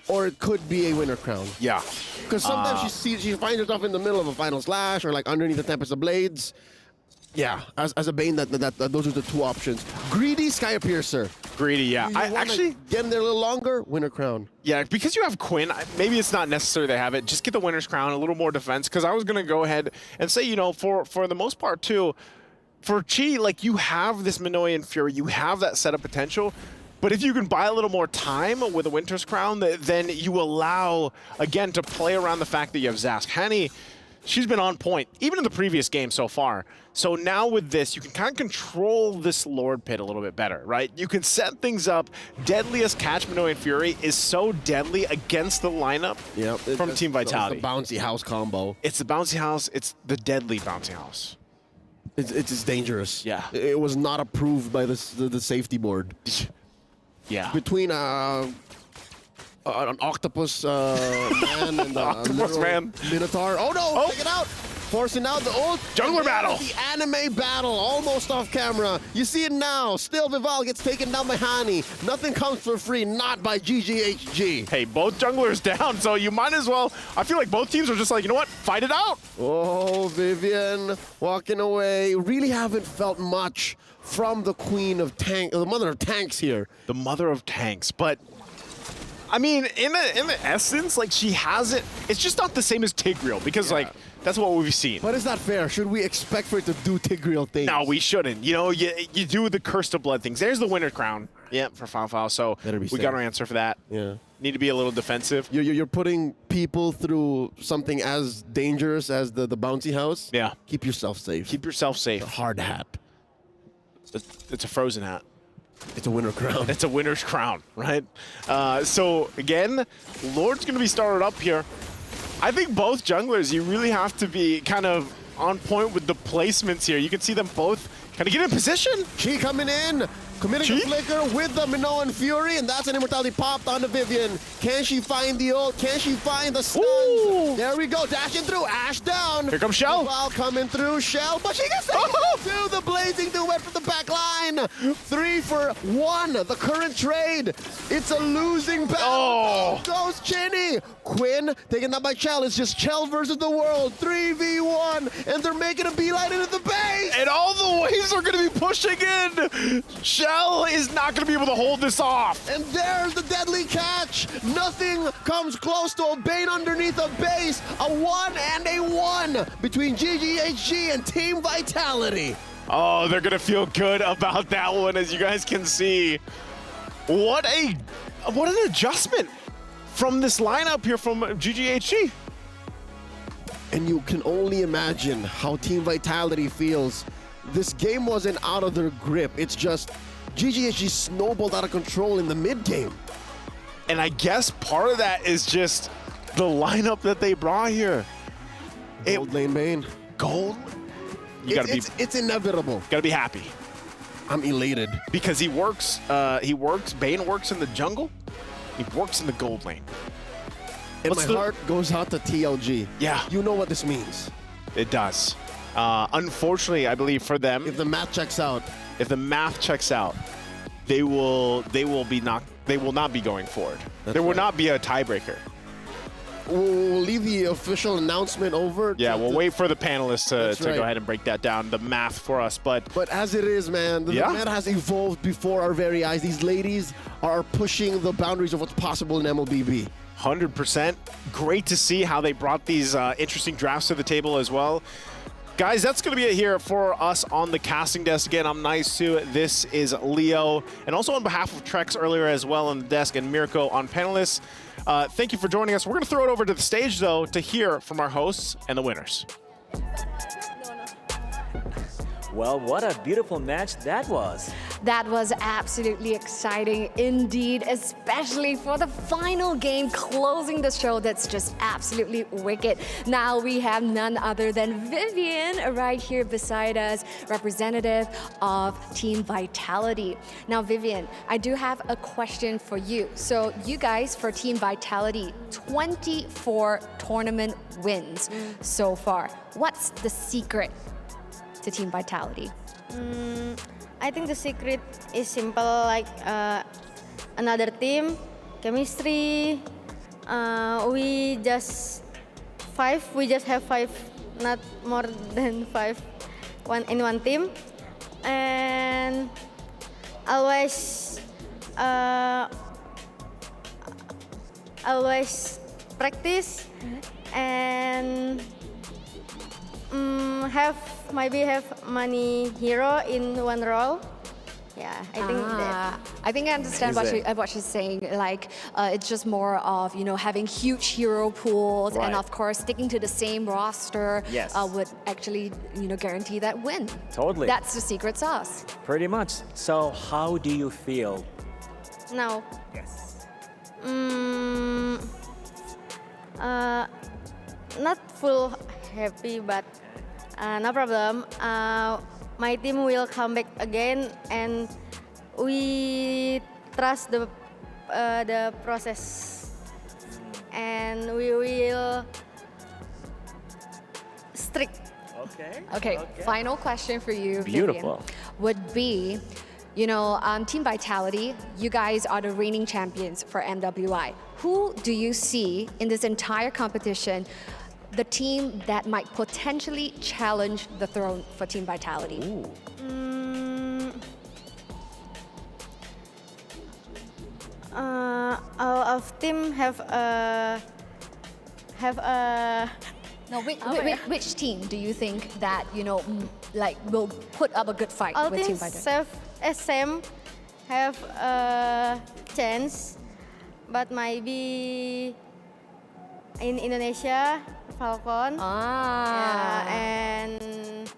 or it could be a Winter Crown. Yeah. Because sometimes she finds herself in the middle of a Final Slash or like underneath the Tempest of Blades. Yeah, as a Bane, those are the two options. Greedy, Sky Piercer. Greedy, yeah. I actually get in there a little longer, Winter Crown. Yeah, because you have Quinn, maybe it's not necessary to have it. Just get the Winter's Crown, a little more defense. Because I was going to go ahead and say, you know, for the most part too, for Chi, like, you have this Minoan Fury, you have that setup potential, but if you can buy a little more time with a Winter's Crown, then you allow, again, to play around the fact that you have Zask. Hani, she's been on point, even in the previous game so far. So now with this, you can kind of control this Lord Pit a little bit better, right? You can set things up. Deadliest Catch Minoan Fury is so deadly against the lineup from Team Vitality. It's the bouncy house combo. It's the bouncy house. It's the deadly bouncy house. It's dangerous. Yeah. It was not approved by the safety board. Yeah. Between an octopus man and Octopus man. Minotaur. Oh no! Take it out! Forcing out the old jungler battle. The anime battle, almost off camera. You see it now. Still, Vival gets taken down by Hani. Nothing comes for free, not by GGHG. Hey, both junglers down, so you might as well. I feel like both teams are just like, you know what? Fight it out. Oh, Vivian walking away. Really haven't felt much from the queen of tank, the mother of tanks here. The mother of tanks, but I mean, in the essence, like, she has it. It's just not the same as Tigreal because like that's what we've seen. But is that fair? Should we expect for it to do Tigreal things? No, we shouldn't. You know, you do the Curse of Blood things. There's the Winter's Crown. Yeah, for Fao. So we got our answer for that. Yeah. Need to be a little defensive. You're putting people through something as dangerous as the bouncy house. Yeah. Keep yourself safe. Keep yourself safe. It's a hard hat. It's a frozen hat. It's a Winter's Crown. It's a Winter's Crown, right? So again, Lord's going to be started up here. I think both junglers, you really have to be kind of on point with the placements here. You can see them both kind of get in position. Chi coming in, committing a flicker with the Minoan Fury, and that's an immortality popped onto Vivian. Can she find the ult? Can she find the stuns? Ooh. There we go, dashing through, Ash down. Here comes Shell. Ball coming through, Shell, but she gets to the blazing duet from the back line. 3 for 1, the current trade. It's a losing battle. Oh. Goes Chinny. Quinn taken up by Chell. It's just Chell versus the world. 3v1, and they're making a beeline into the base. And all the waves are going to be pushing in. Shell is not going to be able to hold this off. And there's the deadly catch. Nothing comes close to a Bane underneath a base. A 1 and a 1 between GGHG and Team Vitality. Oh, they're going to feel good about that one, as you guys can see. What an adjustment from this lineup here from GGHG. And you can only imagine how Team Vitality feels. This game wasn't out of their grip. It's just GGHG snowballed out of control in the mid game. And I guess part of that is just the lineup that they brought here. Gold lane Bane. Gold? It's inevitable. Gotta be happy. I'm elated. Because Bane works in the jungle, he works in the gold lane. And my heart goes out to TLG. Yeah. You know what this means. It does. Unfortunately, I believe for them, if the math checks out, they will not be going forward. There will not be a tiebreaker. We'll leave the official announcement over. Yeah, we'll wait for the panelists to go ahead and break that down, the math for us. But as it is, man, the meta has evolved before our very eyes. These ladies are pushing the boundaries of what's possible in MLBB. 100%. Great to see how they brought these interesting drafts to the table as well. Guys, that's going to be it here for us on the casting desk. Again, I'm Nice2. This is Leo. And also on behalf of Trex earlier as well on the desk and Mirko on panelists, thank you for joining us. We're going to throw it over to the stage, though, to hear from our hosts and the winners. Well, what a beautiful match that was. That was absolutely exciting indeed, especially for the final game closing the show. That's just absolutely wicked. Now we have none other than Vivian right here beside us, representative of Team Vitality. Now, Vivian, I do have a question for you. So you guys for Team Vitality, 24 tournament wins so far. What's the secret to Team Vitality? I think the secret is simple, like another team, chemistry. We just have 5, not more than 5 in one team. And always practice and have maybe have money hero in one role. Yeah, I think that. I think I understand what she's saying. Like, it's just more of, having huge hero pools and, Right. of course, sticking to the same roster Yes. would actually, guarantee that win. Totally. That's the secret sauce. Pretty much. So how do you feel? Now. Yes. Not full happy, but no problem. My team will come back again, and we trust the process, and we will strict. Okay, final question for you, Beautiful. Vivian, would be, Team Vitality, you guys are the reigning champions for MWI. Who do you see in this entire competition, the team that might potentially challenge the throne for Team Vitality? All of team have a No, which team do you think that, will put up a good fight all with Team teams Vitality? have a chance, but maybe in Indonesia, Falcon. Yeah, and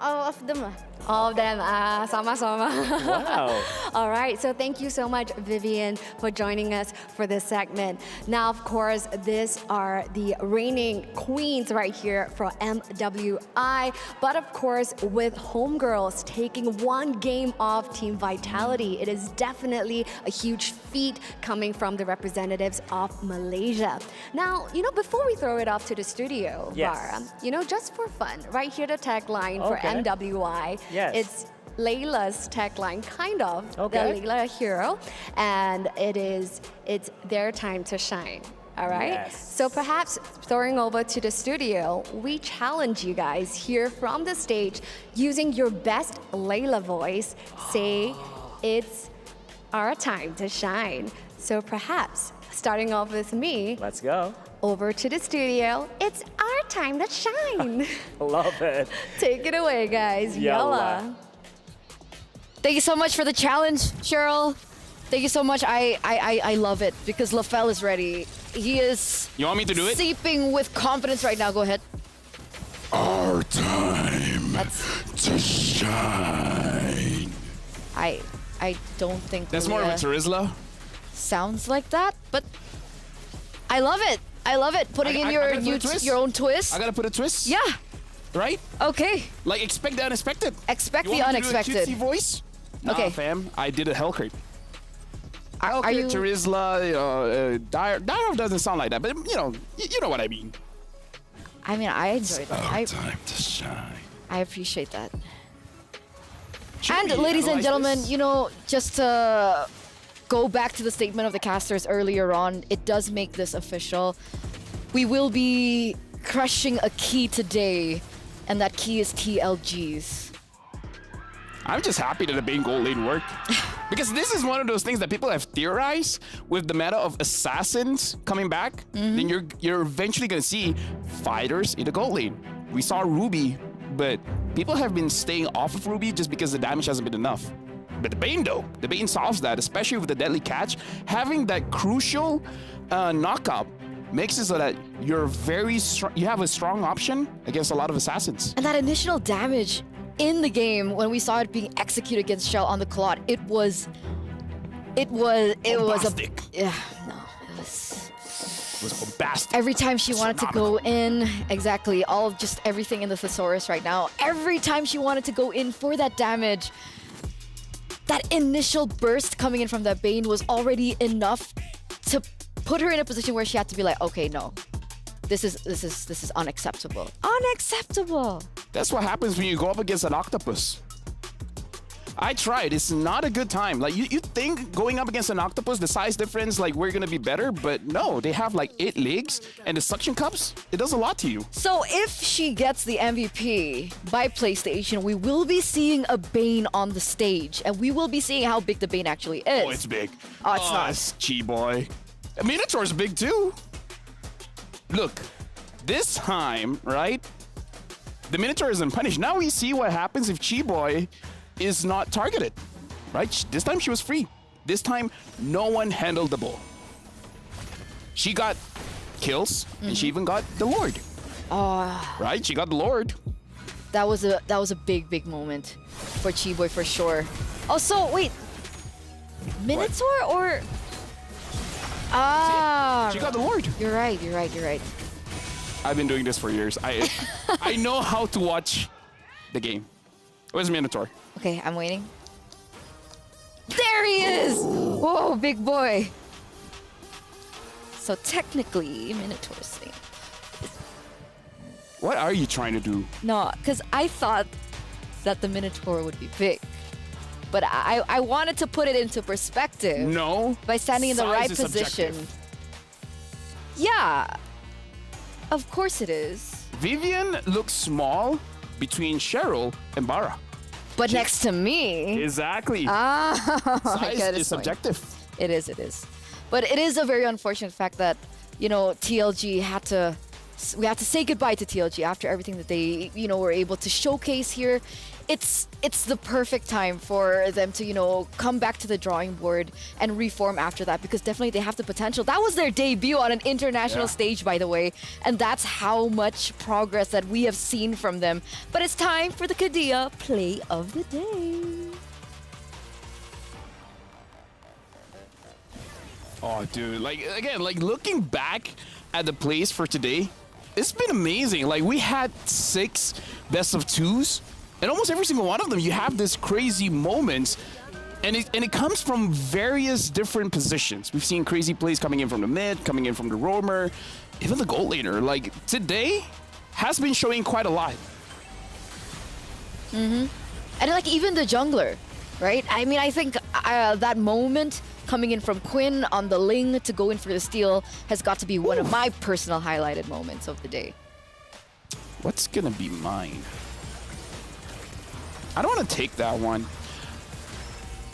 all of them lah. All of them, sama-sama. Wow. All right, so thank you so much, Vivian, for joining us for this segment. Now, of course, these are the reigning queens right here for MWI. But of course, with homegirls taking one game off Team Vitality, it is definitely a huge feat coming from the representatives of Malaysia. Now, before we throw it off to the studio, Yes. Bara, just for fun, right here the tagline for Okay. MWI. Yes. It's Layla's tagline, kind of, Okay. the Layla hero, and it's their time to shine. All right? Yes. So perhaps throwing over to the studio, we challenge you guys here from the stage using your best Layla voice, say it's our time to shine. So perhaps starting off with me, Let's go. over to the studio, it's our time to shine. Love it. Take it away, guys. Yalla. Yalla. Thank you so much for the challenge, Cheryl. Thank you so much. I love it because LaFell is ready. He is You want me to do it? seeping with confidence right now. Go ahead. Our time to shine. I don't think That's more of a Maria Terizla. sounds like that, but I love it. I love it. Putting in I your gotta put a twist. your own twist. I gotta put a twist. Yeah. Right? Okay. Like expect the unexpected. Expect You the want me to do a unexpected. cutesy voice? Okay. Nah, fam. I did a Hellcurt. Are you? Terizla, Dyrov doesn't sound like that, but you know what I mean. I mean, I enjoyed it. Time to shine. I appreciate that. Should And we ladies and analyze gentlemen, this? just to go back to the statement of the casters earlier on, it does make this official. We will be crushing a key today, and that key is TLGs. I'm just happy that the Bane gold lane worked. Because this is one of those things that people have theorized with the meta of assassins coming back. Then you're eventually gonna see fighters in the gold lane. We saw Ruby, but people have been staying off of Ruby just because the damage hasn't been enough. But the Bane though, the Bane solves that, especially with the deadly catch. Having that crucial knockup makes it so that you're you have a strong option against a lot of assassins. And that initial damage in the game when we saw it being executed against Shell on the Claude, it was Bombastic. yeah, no, it was It was bombastic. every time she wanted to go in, exactly, just everything in the thesaurus right now, every time she wanted to go in for that damage, that initial burst coming in from that Bane was already enough to put her in a position where she had to be like, okay, no, this is unacceptable. Unacceptable. That's what happens when you go up against an octopus. I tried. It's not a good time. Like you think going up against an octopus, the size difference, like we're gonna be better, but no, they have like 8 legs and the suction cups. It does a lot to you. So if she gets the MVP by PlayStation, we will be seeing a Bane on the stage, and we will be seeing how big the Bane actually is. Oh, it's big. Oh, it's not. It's Chi-boy. Minotaur's big too. Look, this time, right? the Minotaur isn't punished. Now we see what happens if Chi-Boy is not targeted, right? This time she was free. This time, no one handled the ball. She got kills, and she even got the Lord. Right? She got the Lord. That was a big moment for Chi-Boy for sure. Also, wait, Minotaur or She got the Lord. You're right. I've been doing this for years. I know how to watch the game. Where's Minotaur? Okay, I'm waiting. There he is! Whoa, big boy. So technically, Minotaur's safe. What are you trying to do? No, because I thought that the Minotaur would be big. But I wanted to put it into perspective. No. By standing in the right Size is position. subjective. Yeah. Of course it is. Vivian looks small between Cheryl and Bara. But next to me. Exactly. I Size get his is point. subjective. It is. But it is a very unfortunate fact that, TLG we had to say goodbye to TLG after everything that they, were able to showcase here. It's the perfect time for them to, come back to the drawing board and reform after that, because definitely they have the potential. That was their debut on an international stage, by the way, and that's how much progress that we have seen from them. But it's time for the Kadia Play of the Day. Oh, dude, looking back at the plays for today, it's been amazing. Like, we had 6 best of 2s, and almost every single one of them, you have this crazy moments, and it comes from various different positions. We've seen crazy plays coming in from the mid, coming in from the roamer, even the gold laner. Like, today has been showing quite a lot. And even the jungler, right? I mean, I think that moment coming in from Quinn on the Ling to go in for the steal has got to be one of my personal highlighted moments of the day. What's gonna be mine? I don't want to take that one.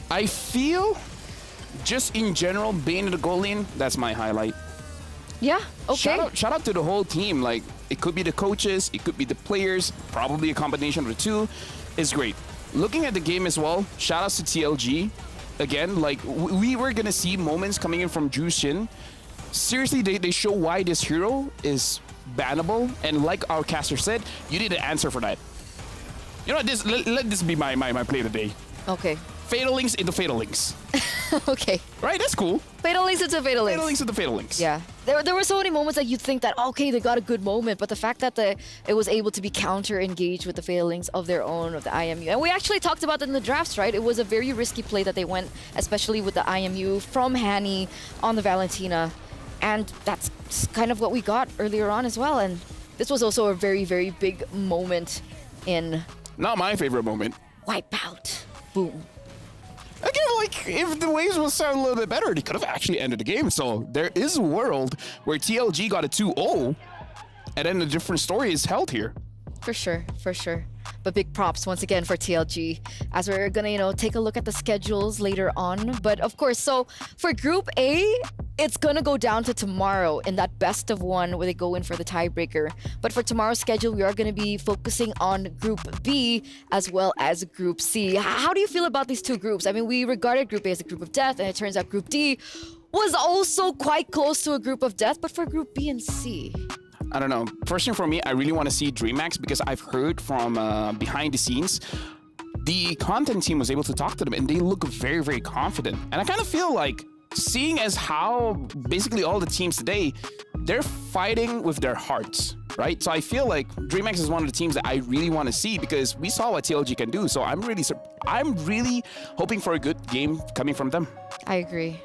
I feel, just in general, Bane in the goal lane, that's my highlight. Yeah, okay. Shout out to the whole team. Like, it could be the coaches, it could be the players, probably a combination of the two. It's great. Looking at the game as well, shout outs to TLG. Again, like, we were gonna see moments coming in from Jushin. Seriously, they show why this hero is bannable, and like our caster said, you need an answer for that. You know what, let this be my play of the day. Okay. Fatal Links into Fatal Links. Okay. Right, that's cool. Fatal Links into Fatal Links. Fatal Links into Fatal Links. Yeah. There were so many moments that you'd think that, okay, they got a good moment, but the fact that it was able to be counter-engaged with the Fatal Links of their own, of the IMU. And we actually talked about it in the drafts, right? It was a very risky play that they went, especially with the IMU from Hanny on the Valentina. And that's kind of what we got earlier on as well. And this was also a very, very big moment in... Not my favorite moment. Wipeout. Boom. Again, like, if the waves will sound a little bit better, they could have actually ended the game. So there is a world where TLG got a 2-0, and then a different story is held here. For sure. But big props once again for TLG, as we're gonna, take a look at the schedules later on. But of course, so for Group A, it's gonna go down to tomorrow in that best of one where they go in for the tiebreaker. But for tomorrow's schedule, we are gonna be focusing on Group B as well as Group C. How do you feel about these two groups? I mean, we regarded Group A as a group of death, and it turns out Group D was also quite close to a group of death. But for Group B and C, I don't know. First thing for me, I really want to see DreamHack, because I've heard from behind the scenes, the content team was able to talk to them, and they look very, very confident. And I kind of feel like, seeing as how basically all the teams today, they're fighting with their hearts, right? So I feel like DreamHack is one of the teams that I really want to see, because we saw what TLG can do. So I'm really hoping for a good game coming from them. I agree.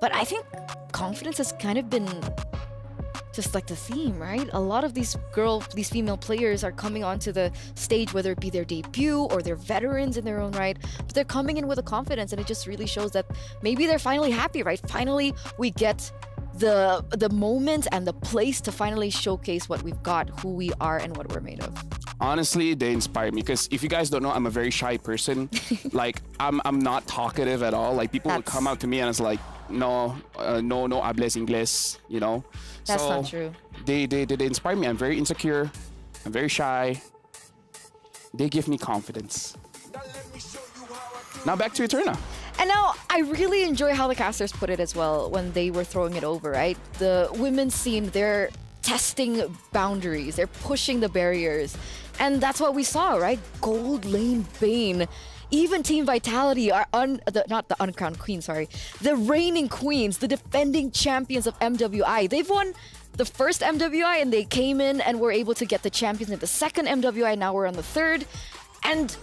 But I think confidence has kind of been just like the theme, right? A lot of these female players are coming onto the stage, whether it be their debut or they're veterans in their own right, but they're coming in with a confidence, and it just really shows that maybe they're finally happy, right? Finally, we get the moment and the place to finally showcase what we've got, who we are, and what we're made of. Honestly, they inspire me, because if you guys don't know, I'm a very shy person. Like, I'm not talkative at all. Like, people will come out to me and it's like, no hables inglés, That's not true. They inspire me. I'm very insecure. I'm very shy. They give me confidence. Now back to Eterna. And now I really enjoy how the casters put it as well when they were throwing it over, right? The women's scene, they're testing boundaries, they're pushing the barriers. And that's what we saw, right? Gold Lane Bane. Even Team Vitality are not the uncrowned queen, sorry. The reigning queens, the defending champions of MWI. They've won the first MWI and they came in and were able to get the champions in the second MWI. Now we're on the third. And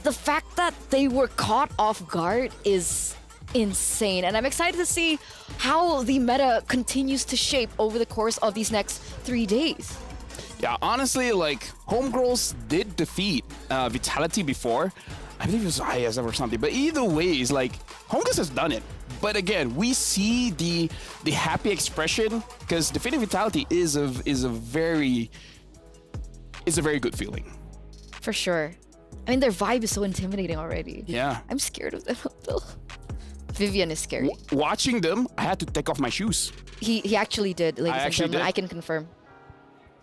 the fact that they were caught off guard is insane. And I'm excited to see how the meta continues to shape over the course of these next 3 days. Yeah, honestly, like, Homegirls did defeat Vitality before. I believe it was ISF or something. But either way, it's like, Homegirls has done it. But again, we see the happy expression because defeating Vitality is a very good feeling. For sure. I mean, their vibe is so intimidating already. Yeah. I'm scared of them though. Vivian is scary. Watching them, I had to take off my shoes. He actually did, ladies and gentlemen. I can confirm.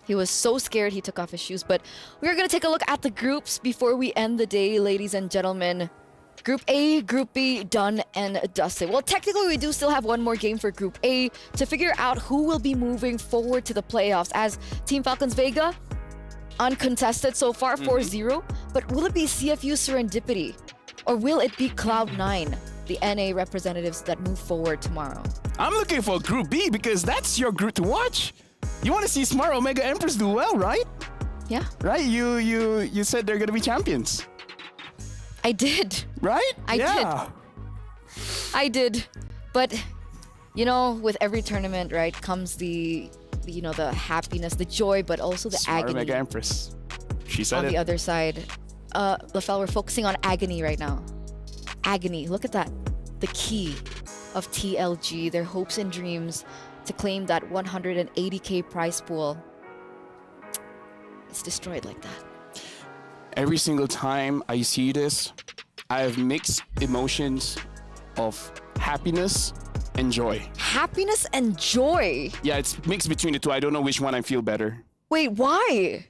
He was so scared he took off his shoes. But we're going to take a look at the groups before we end the day, ladies and gentlemen. Group A, Group B, done and dusted. Well, technically, we do still have one more game for Group A to figure out who will be moving forward to the playoffs. As Team Falcons Vega, uncontested so far, 4-0. But will it be CFU Serendipity? Or will it be Cloud9, the NA representatives that move forward tomorrow? I'm looking for Group B because that's your group to watch. You want to see Smart Omega Empress do well, right? Yeah. Right? You said they're going to be champions. I did. Right? I did. But, you know, with every tournament, right, comes the happiness, the joy, but also the Smart agony. Omega Empress. She said on it. the other side. LaFell, we're focusing on agony right now. Agony. Look at that. The key of TLG, their hopes and dreams to claim that 180K prize pool. It's destroyed like that. Every single time I see this, I have mixed emotions of happiness and joy. Happiness and joy? Yeah, it's mixed between the two. I don't know which one I feel better. Wait, why?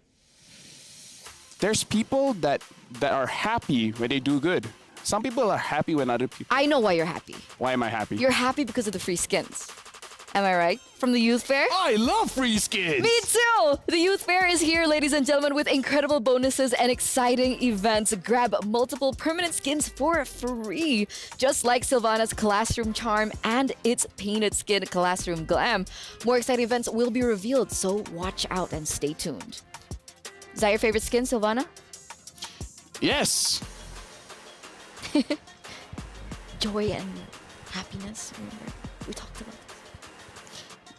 There's people that are happy when they do good. Some people are happy when other people... I know why you're happy. Why am I happy? You're happy because of the free skins. Am I right? From the Youth Fair? I love free skins! Me too! The Youth Fair is here, ladies and gentlemen, with incredible bonuses and exciting events. Grab multiple permanent skins for free, just like Sylvana's Classroom Charm and its Painted Skin Classroom Glam. More exciting events will be revealed, so watch out and stay tuned. Is that your favorite skin, Sylvana? Yes! Joy and happiness, remember? We talked about this.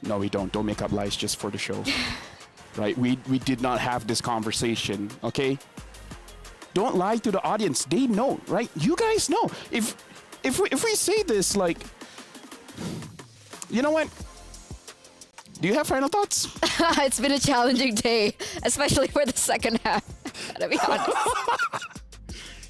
No, we don't. Don't make up lies just for the show. Right? We did not have this conversation, okay? Don't lie to the audience. They know, right? You guys know. If we say this, like, you know what? Do you have final thoughts? It's been a challenging day, especially for the second half. Gotta be honest.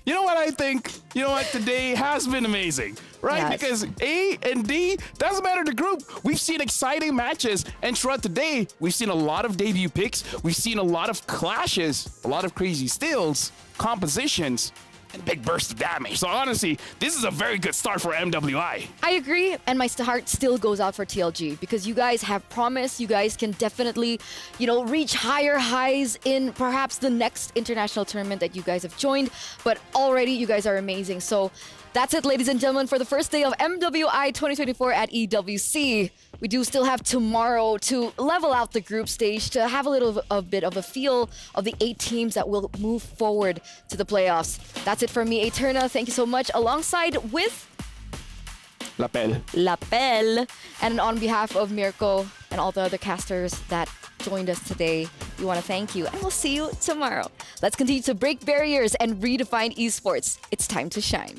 You know what I think? You know what? Today has been amazing, right? Yes. Because A and D, doesn't matter the group. We've seen exciting matches. And throughout the day, we've seen a lot of debut picks. We've seen a lot of clashes, a lot of crazy steals, compositions, and a big burst of damage. So honestly, this is a very good start for MWI. I agree, and my heart still goes out for TLG because you guys have promise. You guys can definitely, reach higher highs in perhaps the next international tournament that you guys have joined. But already, you guys are amazing. So that's it, ladies and gentlemen, for the first day of MWI 2024 at EWC. We do still have tomorrow to level out the group stage, to have a bit of a feel of the 8 teams that will move forward to the playoffs. That's it from me, Eterna. Thank you so much. Alongside with Lapel. And on behalf of Mirko and all the other casters that joined us today, we want to thank you, and we'll see you tomorrow. Let's continue to break barriers and redefine esports. It's time to shine.